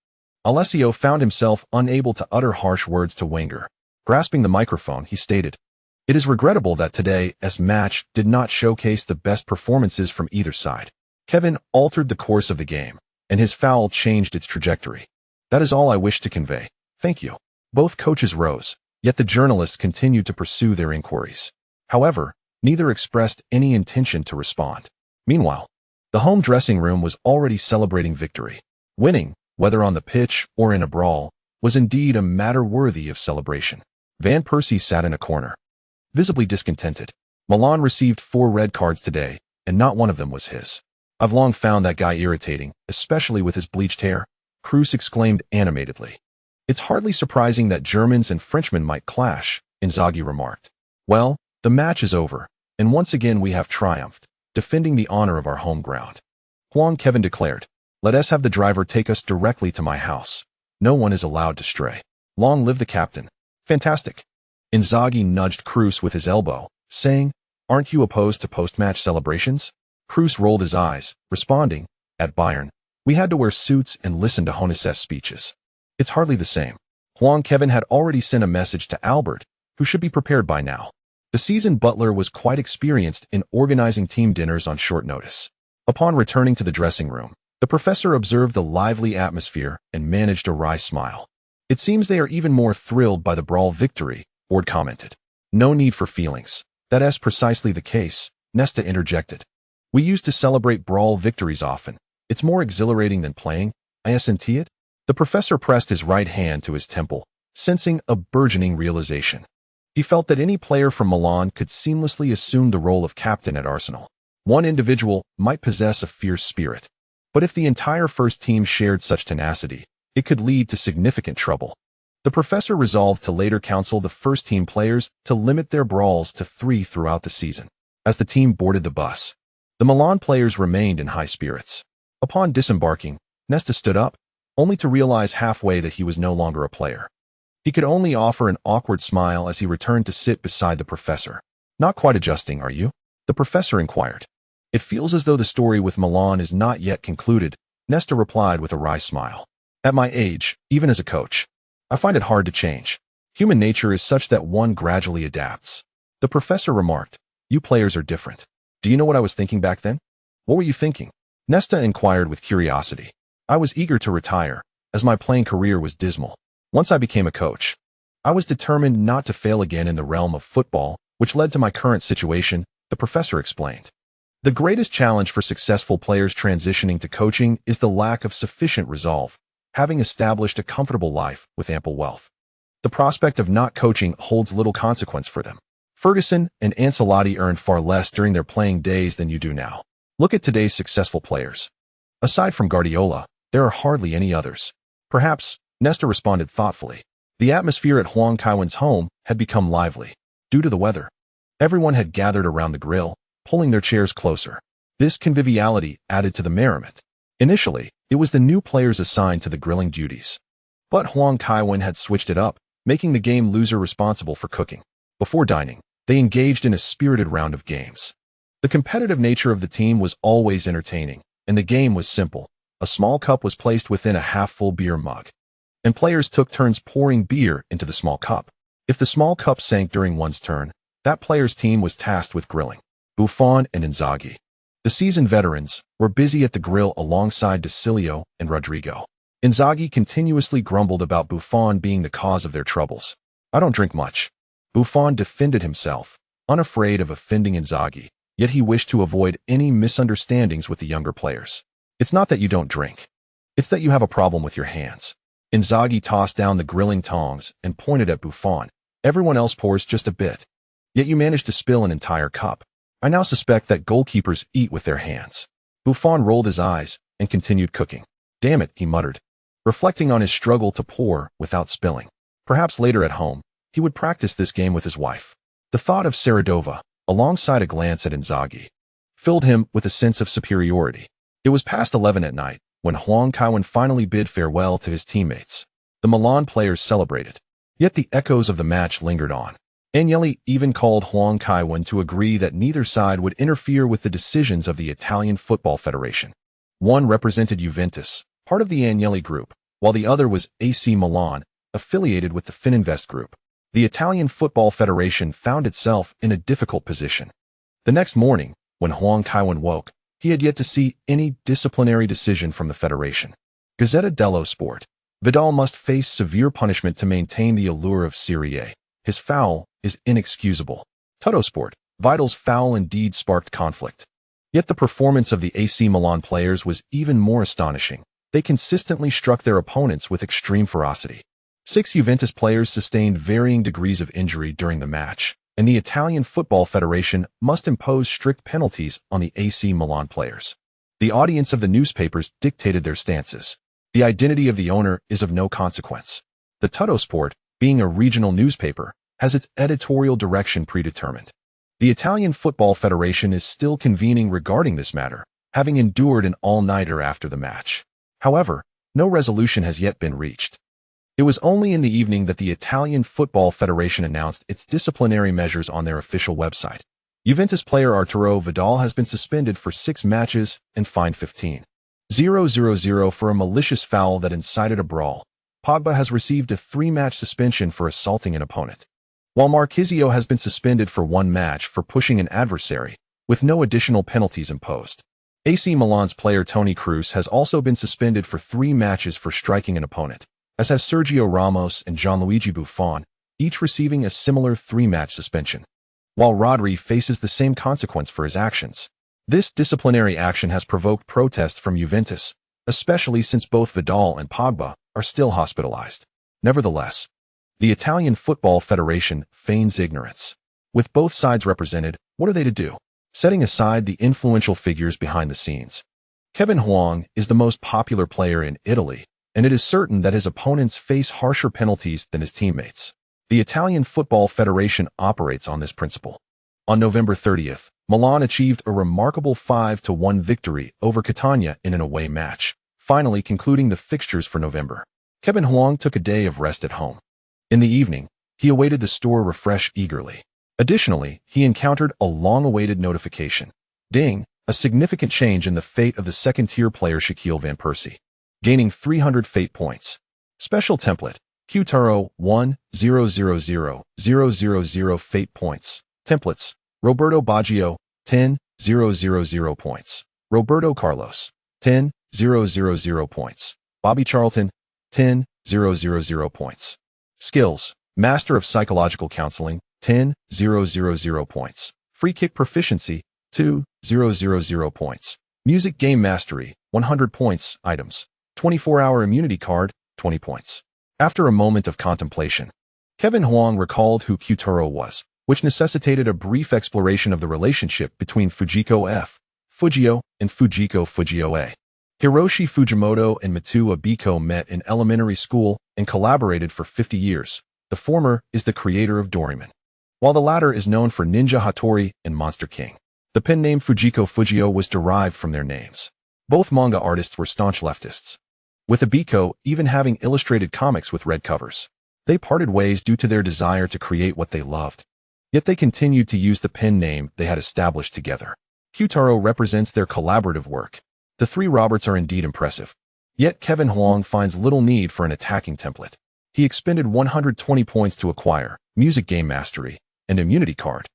Alessio found himself unable to utter harsh words to Wenger. Grasping the microphone, he stated, "It is regrettable that today's match did not showcase the best performances from either side. Kevin altered the course of the game, and his foul changed its trajectory. That is all I wish to convey. Thank you." Both coaches rose, yet the journalists continued to pursue their inquiries. However, neither expressed any intention to respond. Meanwhile, the home dressing room was already celebrating victory. Winning, whether on the pitch or in a brawl, was indeed a matter worthy of celebration. Van Persie sat in a corner, visibly discontented. Milan received 4 red cards today, and not one of them was his. "I've long found that guy irritating, especially with his bleached hair," Cruz exclaimed animatedly. "It's hardly surprising that Germans and Frenchmen might clash," Inzaghi remarked. "Well, the match is over, and once again we have triumphed, defending the honor of our home ground." Huang Kevin declared, "Let us have the driver take us directly to my house. No one is allowed to stray. Long live the captain." "Fantastic." Inzaghi nudged Cruz with his elbow, saying, "Aren't you opposed to post-match celebrations?" Cruz rolled his eyes, responding, "At Bayern, we had to wear suits and listen to Hoeneß's speeches. It's hardly the same." Huang Kevin had already sent a message to Albert, who should be prepared by now. The seasoned butler was quite experienced in organizing team dinners on short notice. Upon returning to the dressing room, the professor observed the lively atmosphere and managed a wry smile. "It seems they are even more thrilled by the brawl victory," Ord commented. "No need for feelings. That's precisely the case," Nesta interjected. "We used to celebrate brawl victories often. It's more exhilarating than playing. Isn't it?" The professor pressed his right hand to his temple, sensing a burgeoning realization. He felt that any player from Milan could seamlessly assume the role of captain at Arsenal. One individual might possess a fierce spirit, but if the entire first team shared such tenacity, it could lead to significant trouble. The professor resolved to later counsel the first-team players to limit their brawls to 3 throughout the season. As the team boarded the bus, the Milan players remained in high spirits. Upon disembarking, Nesta stood up, only to realize halfway that he was no longer a player. He could only offer an awkward smile as he returned to sit beside the professor. "Not quite adjusting, are you?" the professor inquired. "It feels as though the story with Milan is not yet concluded," Nesta replied with a wry smile. "At my age, even as a coach, I find it hard to change. Human nature is such that one gradually adapts." The professor remarked, "You players are different. Do you know what I was thinking back then?" "What were you thinking?" Nesta inquired with curiosity. "I was eager to retire, as my playing career was dismal. Once I became a coach, I was determined not to fail again in the realm of football, which led to my current situation," the professor explained. The greatest challenge for successful players transitioning to coaching is the lack of sufficient resolve, having established a comfortable life with ample wealth. The prospect of not coaching holds little consequence for them. Ferguson and Ancelotti earned far less during their playing days than you do now. Look at today's successful players. Aside from Guardiola, there are hardly any others. "Perhaps," Nesta responded thoughtfully. The atmosphere at Huang Kaiwen's home had become lively. Due to the weather, everyone had gathered around the grill, pulling their chairs closer. This conviviality added to the merriment. Initially, it was the new players assigned to the grilling duties. But Huang Kaiwen had switched it up, making the game loser responsible for cooking. Before dining, they engaged in a spirited round of games. The competitive nature of the team was always entertaining, and the game was simple. A small cup was placed within a half-full beer mug, and players took turns pouring beer into the small cup. If the small cup sank during one's turn, that player's team was tasked with grilling. Buffon and Inzaghi, the seasoned veterans, were busy at the grill alongside De Cilio and Rodrigo. Inzaghi continuously grumbled about Buffon being the cause of their troubles. "I don't drink much." Buffon defended himself, unafraid of offending Inzaghi, yet he wished to avoid any misunderstandings with the younger players. "It's not that you don't drink. It's that you have a problem with your hands." Inzaghi tossed down the grilling tongs and pointed at Buffon. Everyone else pours just a bit. Yet you managed to spill an entire cup. I now suspect that goalkeepers eat with their hands. Buffon rolled his eyes and continued cooking. Damn it, he muttered, reflecting on his struggle to pour without spilling. Perhaps later at home, he would practice this game with his wife. The thought of Saradova, alongside a glance at Inzaghi, filled him with a sense of superiority. It was past 11 at night when Huang Kaiwan finally bid farewell to his teammates. The Milan players celebrated, yet the echoes of the match lingered on. Agnelli even called Huang Kaiwan to agree that neither side would interfere with the decisions of the Italian Football Federation. One represented Juventus, part of the Agnelli group, while the other was AC Milan, affiliated with the Fininvest group. The Italian Football Federation found itself in a difficult position. The next morning, when Huang Kaiwan woke, he had yet to see any disciplinary decision from the federation. Gazzetta dello Sport. Vidal must face severe punishment to maintain the allure of Serie A. His foul is inexcusable. Tuttosport. Vidal's foul indeed sparked conflict. Yet the performance of the AC Milan players was even more astonishing. They consistently struck their opponents with extreme ferocity. 6 Juventus players sustained varying degrees of injury during the match, and the Italian Football Federation must impose strict penalties on the AC Milan players. The audience of the newspapers dictated their stances. The identity of the owner is of no consequence. The Tuttosport, being a regional newspaper, has its editorial direction predetermined. The Italian Football Federation is still convening regarding this matter, having endured an all-nighter after the match. However, no resolution has yet been reached. It was only in the evening that the Italian Football Federation announced its disciplinary measures on their official website. Juventus player Arturo Vidal has been suspended for 6 matches and fined 15,000 for a malicious foul that incited a brawl. Pogba has received a 3-match suspension for assaulting an opponent, while Marchisio has been suspended for 1 match for pushing an adversary, with no additional penalties imposed. AC Milan's player Toni Kroos has also been suspended for 3 matches for striking an opponent, as has Sergio Ramos and Gianluigi Buffon, each receiving a similar 3-match suspension, while Rodri faces the same consequence for his actions. This disciplinary action has provoked protests from Juventus, especially since both Vidal and Pogba are still hospitalized. Nevertheless, the Italian Football Federation feigns ignorance. With both sides represented, what are they to do? Setting aside the influential figures behind the scenes, Kevin Huang is the most popular player in Italy, and it is certain that his opponents face harsher penalties than his teammates. The Italian Football Federation operates on this principle. On November 30th, Milan achieved a remarkable 5-1 victory over Catania in an away match, finally concluding the fixtures for November. Kevin Huang took a day of rest at home. In the evening, he awaited the store refresh eagerly. Additionally, he encountered a long-awaited notification. Ding! A significant change in the fate of the second-tier player Shaquille Van Persie, gaining 300 fate points. Special template. Qtaro 1,000,000 fate points. Templates. Roberto Baggio 10,000 points. Roberto Carlos 10,000 points. Bobby Charlton 10,000 points. Skills. Master of Psychological Counseling 10,000 points. Free kick proficiency 2,000 points. Music game mastery 100 points. Items. 24-hour immunity card 20 points. After a moment of contemplation, Kevin Huang recalled who Qtaro was, which necessitated a brief exploration of the relationship between Fujiko Fujio, and Fujiko A. Hiroshi Fujimoto and Mitsuo Biko met in elementary school and collaborated for 50 years. The former is the creator of Doraemon, while the latter is known for Ninja Hattori and Monster King. The pen name Fujio was derived from their names. Both manga artists were staunch leftists, with Abiko even having illustrated comics with red covers. They parted ways due to their desire to create what they loved. Yet they continued to use the pen name they had established together. Qtaro represents their collaborative work. The 3 Roberts are indeed impressive. Yet Kevin Huang finds little need for an attacking template. He expended 120 points to acquire Music Game Mastery and Immunity Card.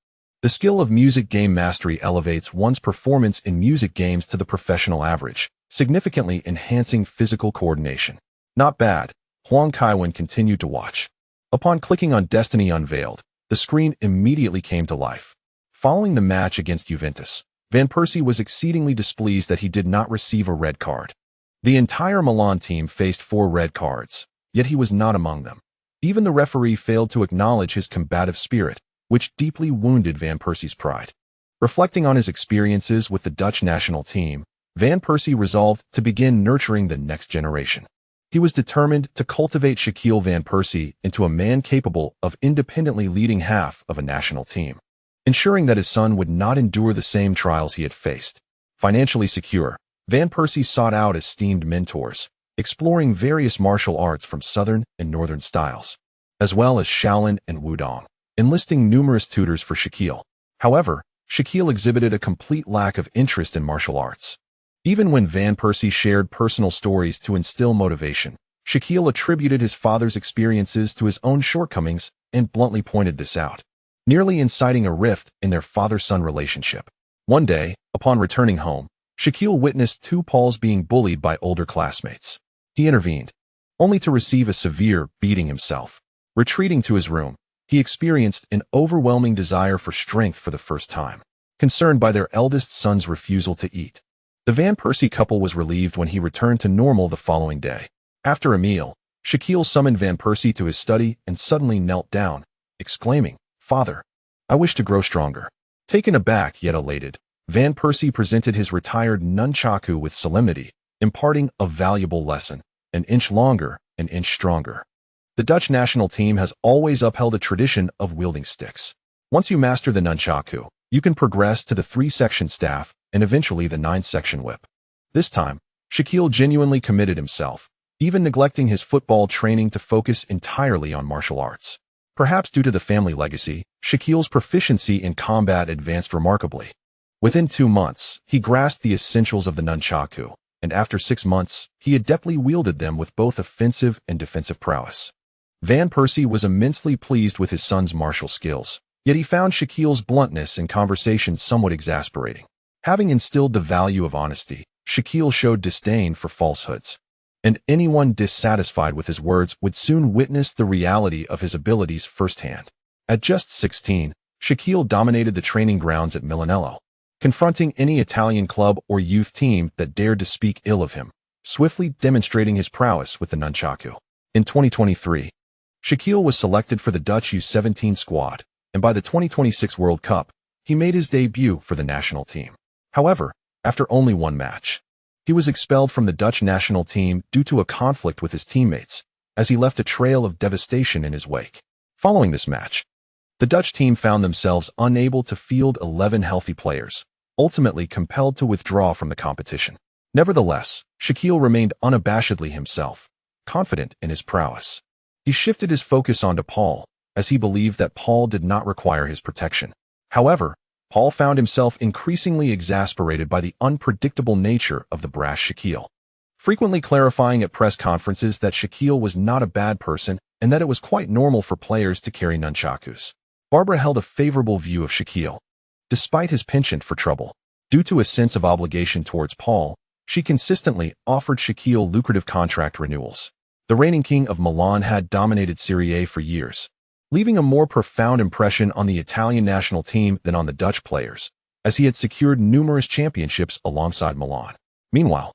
The skill of Music Game Mastery elevates one's performance in music games to the professional average, significantly enhancing physical coordination. Not bad. Huang Kaiwan continued to watch. Upon clicking on Destiny Unveiled, the screen immediately came to life. Following the match against Juventus, Van Persie was exceedingly displeased that he did not receive a red card. The entire Milan team faced 4 red cards, yet he was not among them. Even the referee failed to acknowledge his combative spirit, which deeply wounded Van Persie's pride. Reflecting on his experiences with the Dutch national team, Van Persie resolved to begin nurturing the next generation. He was determined to cultivate Shaquille Van Persie into a man capable of independently leading half of a national team, ensuring that his son would not endure the same trials he had faced. Financially secure, Van Persie sought out esteemed mentors, exploring various martial arts from Southern and Northern styles, as well as Shaolin and Wudong, enlisting numerous tutors for Shaquille. However, Shaquille exhibited a complete lack of interest in martial arts. Even when Van Persie shared personal stories to instill motivation, Shaquille attributed his father's experiences to his own shortcomings and bluntly pointed this out, nearly inciting a rift in their father-son relationship. One day, upon returning home, Shaquille witnessed two Pauls being bullied by older classmates. He intervened, only to receive a severe beating himself. Retreating to his room, he experienced an overwhelming desire for strength for the first time, concerned by their eldest son's refusal to eat. The Van Persie couple was relieved when he returned to normal the following day. After a meal, Shaquille summoned Van Persie to his study and suddenly knelt down, exclaiming, "Father, I wish to grow stronger." Taken aback yet elated, Van Persie presented his retired nunchaku with solemnity, imparting a valuable lesson: an inch longer, an inch stronger. The Dutch national team has always upheld a tradition of wielding sticks. Once you master the nunchaku, you can progress to the 3-section staff and eventually the 9-section whip. This time, Shaquille genuinely committed himself, even neglecting his football training to focus entirely on martial arts. Perhaps due to the family legacy, Shaquille's proficiency in combat advanced remarkably. Within 2 months, he grasped the essentials of the nunchaku, and after 6 months, he adeptly wielded them with both offensive and defensive prowess. Van Persie was immensely pleased with his son's martial skills, yet he found Shaquille's bluntness in conversation somewhat exasperating. Having instilled the value of honesty, Shaquille showed disdain for falsehoods, and anyone dissatisfied with his words would soon witness the reality of his abilities firsthand. At just 16, Shaquille dominated the training grounds at Milanello, confronting any Italian club or youth team that dared to speak ill of him, swiftly demonstrating his prowess with the nunchaku. In 2023, Shaquille was selected for the Dutch U17 squad, and by the 2026 World Cup, he made his debut for the national team. However, after only 1 match, he was expelled from the Dutch national team due to a conflict with his teammates, as he left a trail of devastation in his wake. Following this match, the Dutch team found themselves unable to field 11 healthy players, ultimately compelled to withdraw from the competition. Nevertheless, Shaquille remained unabashedly himself, confident in his prowess. He shifted his focus onto Paul, as he believed that Paul did not require his protection. However, Paul found himself increasingly exasperated by the unpredictable nature of the brash Shaquille, frequently clarifying at press conferences that Shaquille was not a bad person and that it was quite normal for players to carry nunchakus. Barbara held a favorable view of Shaquille. Despite his penchant for trouble, due to a sense of obligation towards Paul, she consistently offered Shaquille lucrative contract renewals. The reigning king of Milan had dominated Serie A for years, leaving a more profound impression on the Italian national team than on the Dutch players, as he had secured numerous championships alongside Milan. Meanwhile,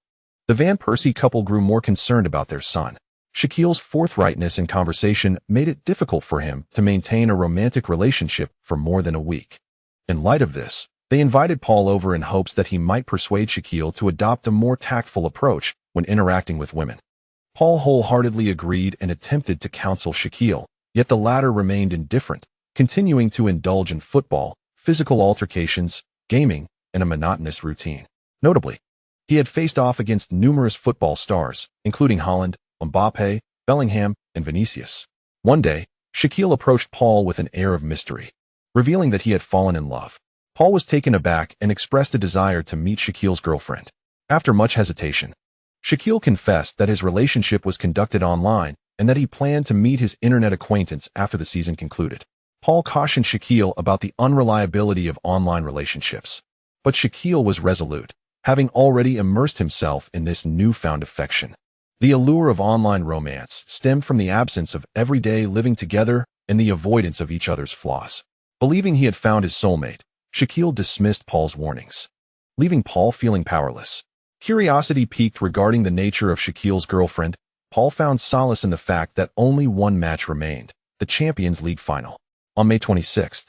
the Van Persie couple grew more concerned about their son. Shaquille's forthrightness in conversation made it difficult for him to maintain a romantic relationship for more than a week. In light of this, they invited Paul over in hopes that he might persuade Shaquille to adopt a more tactful approach when interacting with women. Paul wholeheartedly agreed and attempted to counsel Shaquille, yet the latter remained indifferent, continuing to indulge in football, physical altercations, gaming, and a monotonous routine. Notably, he had faced off against numerous football stars, including Haaland, Mbappe, Bellingham, and Vinicius. One day, Shaquille approached Paul with an air of mystery, revealing that he had fallen in love. Paul was taken aback and expressed a desire to meet Shaquille's girlfriend. After much hesitation, Shaquille confessed that his relationship was conducted online and that he planned to meet his internet acquaintance after the season concluded. Paul cautioned Shaquille about the unreliability of online relationships, but Shaquille was resolute, having already immersed himself in this newfound affection. The allure of online romance stemmed from the absence of everyday living together and the avoidance of each other's flaws. Believing he had found his soulmate, Shaquille dismissed Paul's warnings, leaving Paul feeling powerless. Curiosity piqued regarding the nature of Shaquille's girlfriend, Paul found solace in the fact that only one match remained, the Champions League final. On May 26th,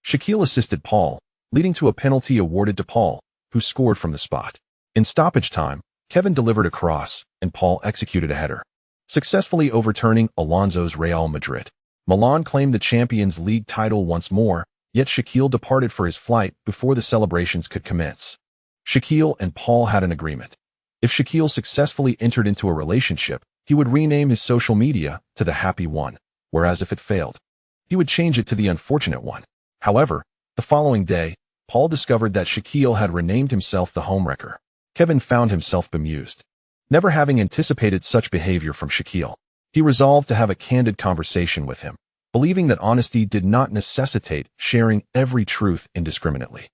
Shaquille assisted Paul, leading to a penalty awarded to Paul, who scored from the spot. In stoppage time, Kevin delivered a cross, and Paul executed a header, successfully overturning Alonso's Real Madrid. Milan claimed the Champions League title once more, yet Shaquille departed for his flight before the celebrations could commence. Shaquille and Paul had an agreement. If Shaquille successfully entered into a relationship, he would rename his social media to the Happy One, whereas if it failed, he would change it to the Unfortunate One. However, the following day, Paul discovered that Shaquille had renamed himself the Homewrecker. Kevin found himself bemused. Never having anticipated such behavior from Shaquille, he resolved to have a candid conversation with him, believing that honesty did not necessitate sharing every truth indiscriminately.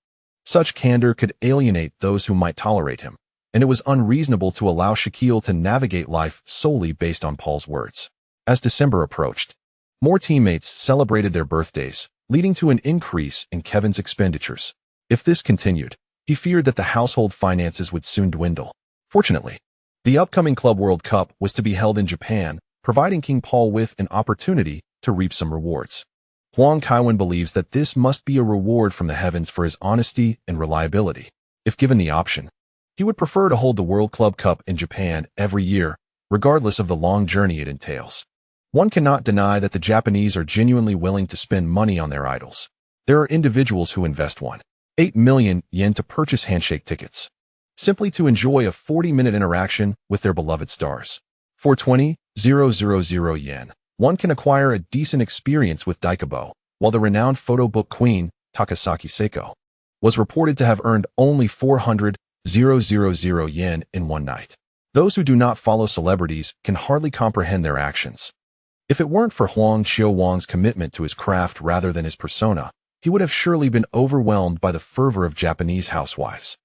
Such candor could alienate those who might tolerate him, and it was unreasonable to allow Shaquille to navigate life solely based on Paul's words. As December approached, more teammates celebrated their birthdays, leading to an increase in Kevin's expenditures. If this continued, he feared that the household finances would soon dwindle. Fortunately, the upcoming Club World Cup was to be held in Japan, providing King Paul with an opportunity to reap some rewards. Huang Kaiwan believes that this must be a reward from the heavens for his honesty and reliability. If given the option, he would prefer to hold the World Club Cup in Japan every year, regardless of the long journey it entails. One cannot deny that the Japanese are genuinely willing to spend money on their idols. There are individuals who invest 1.8 million yen to purchase handshake tickets, simply to enjoy a 40-minute interaction with their beloved stars. For 20,000 yen, one can acquire a decent experience with Daikabo, while the renowned photo book queen, Takasaki Seiko, was reported to have earned only 400,000 yen in one night. Those who do not follow celebrities can hardly comprehend their actions. If it weren't for Huang Xiaowang's commitment to his craft rather than his persona, he would have surely been overwhelmed by the fervor of Japanese housewives.